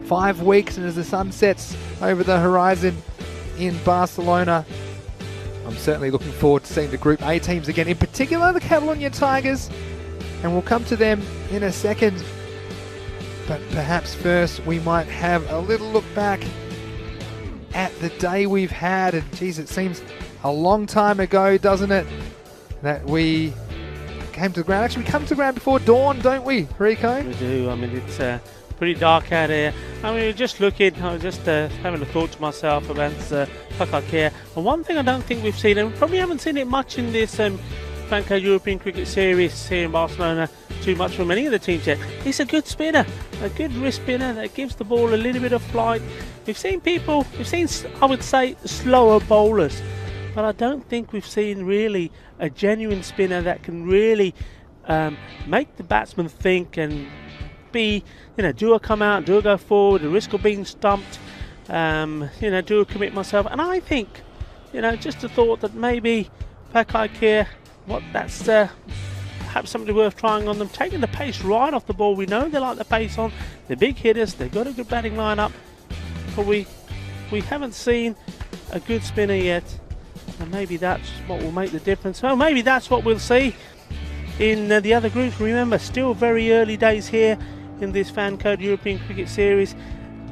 5 weeks, and as the sun sets over the horizon in Barcelona, I'm certainly looking forward to seeing the Group A teams again, in particular the Catalonia Tigers, and we'll come to them in a second. But perhaps first we might have a little look back at the day we've had, and geez, it seems a long time ago, doesn't it, that we came to the ground. Actually, we come to the ground before dawn, don't we, Rico? We do. I mean, it's pretty dark out here. I mean, just looking, I was just having a thought to myself about Pakcelona. And one thing I don't think we've seen, and we probably haven't seen it much in this Fancode European Cricket Series here in Barcelona too much for many of the teams yet. He's a good spinner, a good wrist spinner that gives the ball a little bit of flight. We've seen, I would say, slower bowlers, but I don't think we've seen really a genuine spinner that can really make the batsman think and be, do I come out, do I go forward, the risk of being stumped, do I commit myself? And I think, just a thought that maybe Pakcelona, that's perhaps something worth trying on them, taking the pace right off the ball. We know they like the pace on, they're big hitters, they've got a good batting lineup, but we haven't seen a good spinner yet, and maybe that's what will make the difference. Well, maybe that's what we'll see in the other groups. Remember, still very early days here in this Fancode European Cricket Series.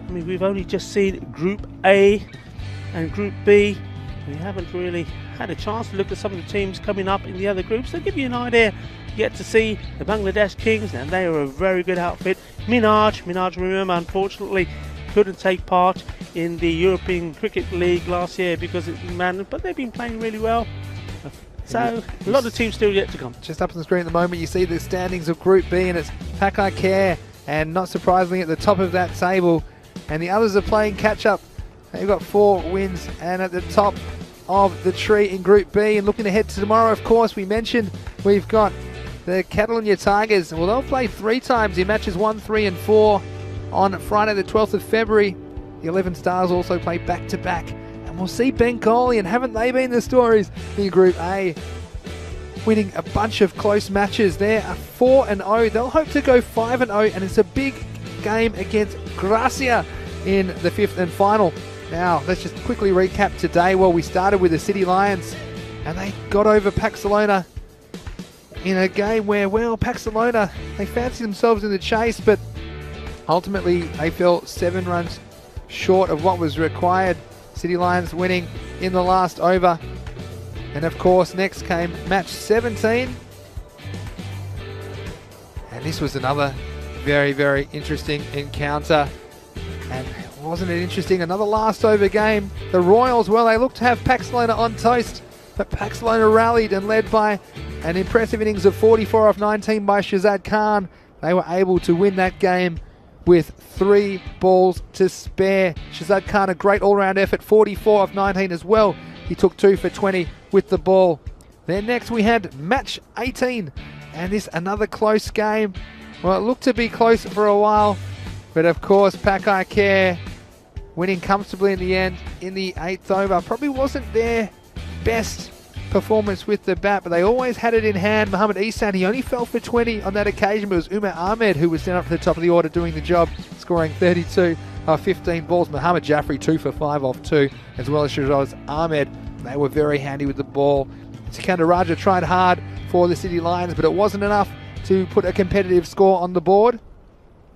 I mean, we've only just seen Group A and Group B. We haven't really had a chance to look at some of the teams coming up in the other groups. To give you an idea, you get to see the Bangladesh Kings, and they are a very good outfit. Minaj, remember, unfortunately couldn't take part in the European Cricket League last year because it's been, but they've been playing really well. So, a lot of teams still yet to come. Just up on the screen at the moment, you see the standings of Group B, and it's Pakcelona, and not surprisingly at the top of that table, and the others are playing catch-up. They've got 4 wins, and at the top of the tree in Group B, and looking ahead to tomorrow, of course, we mentioned we've got the Catalonia Tigers. Well, they'll play 3 times in matches 1, 3 and 4 on Friday the 12th of February. The 11 Stars also play back-to-back. We'll see Bengali, and haven't they been the stories in Group A, winning a bunch of close matches. They are 4-0. They'll hope to go 5-0, and it's a big game against Gracia in the 5th and final. Now, let's just quickly recap today. Well, we started with the City Lions, and they got over Pakcelona in a game where, well, Pakcelona, they fancied themselves in the chase, but ultimately they fell 7 runs short of what was required. City Lions winning in the last over. And of course, next came match 17. And this was another very, very interesting encounter. And wasn't it interesting? Another last over game. The Royals, well, they looked to have Pakcelona on toast, but Pakcelona rallied and led by an impressive innings of 44 off 19 by Shahzad Khan. They were able to win that game with 3 balls to spare. Shahzad Khan, a great all-round effort, 44 off 19 as well. He took 2 for 20 with the ball. Then next we had match 18, and this another close game. Well, it looked to be close for a while, but of course Pakcelona winning comfortably in the end in the 8th over. Probably wasn't their best performance with the bat, but they always had it in hand. Mohammad Ihsan, he only fell for 20 on that occasion, but it was Umar Ahmed who was down up to the top of the order doing the job, scoring 32 off 15 balls. Muhammad Jaffrey 2 for 5 off 2, as well as Shahzad Ahmed. They were very handy with the ball. Sikandar Raja tried hard for the City Lions, but it wasn't enough to put a competitive score on the board.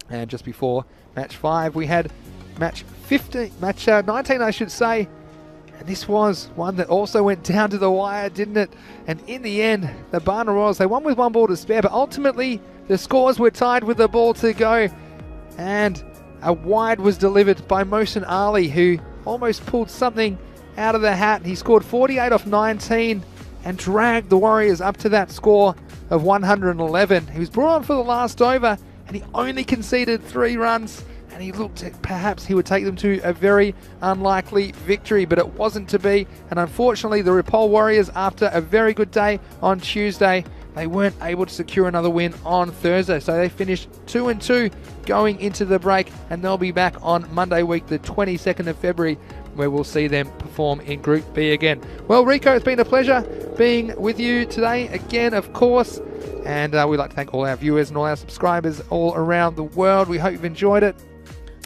And just before match 5, we had match 19, I should say. And this was one that also went down to the wire, didn't it? And in the end, the Barna Royals, they won with 1 ball to spare, but ultimately the scores were tied with a ball to go. And a wide was delivered by Mohsin Ali, who almost pulled something out of the hat. He scored 48 off 19 and dragged the Warriors up to that score of 111. He was brought on for the last over, and he only conceded 3 runs. And he looked at perhaps he would take them to a very unlikely victory, but it wasn't to be. And unfortunately, the Ripoll Warriors, after a very good day on Tuesday, they weren't able to secure another win on Thursday. So they finished 2-2 going into the break, and they'll be back on Monday week, the 22nd of February, where we'll see them perform in Group B again. Well, Rico, it's been a pleasure being with you today again, of course. And we'd like to thank all our viewers and all our subscribers all around the world. We hope you've enjoyed it.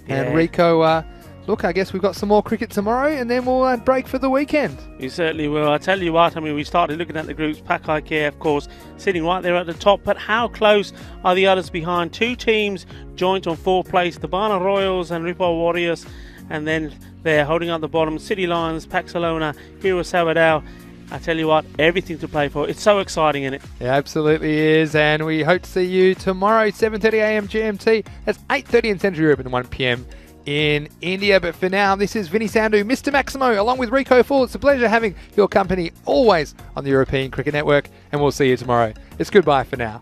Yeah. And Rico, look, I guess we've got some more cricket tomorrow, and then we'll break for the weekend. You certainly will. I tell you what, I mean, we started looking at the groups. Pakcelona, of course, sitting right there at the top, but how close are the others behind? 2 teams joint on 4th place, the Barna Royals and Ripoll Warriors, and then they're holding up the bottom, City Lions, Pakcelona, Hero Sabadell. I tell you what, everything to play for. It's so exciting, isn't it? It absolutely is, and we hope to see you tomorrow, 7:30 a.m. GMT. That's 8:30 in Central Europe and 1 p.m. in India. But for now, this is Vinny Sandhu, Mr. Maximo, along with Rico Full. It's a pleasure having your company always on the European Cricket Network, and we'll see you tomorrow. It's goodbye for now.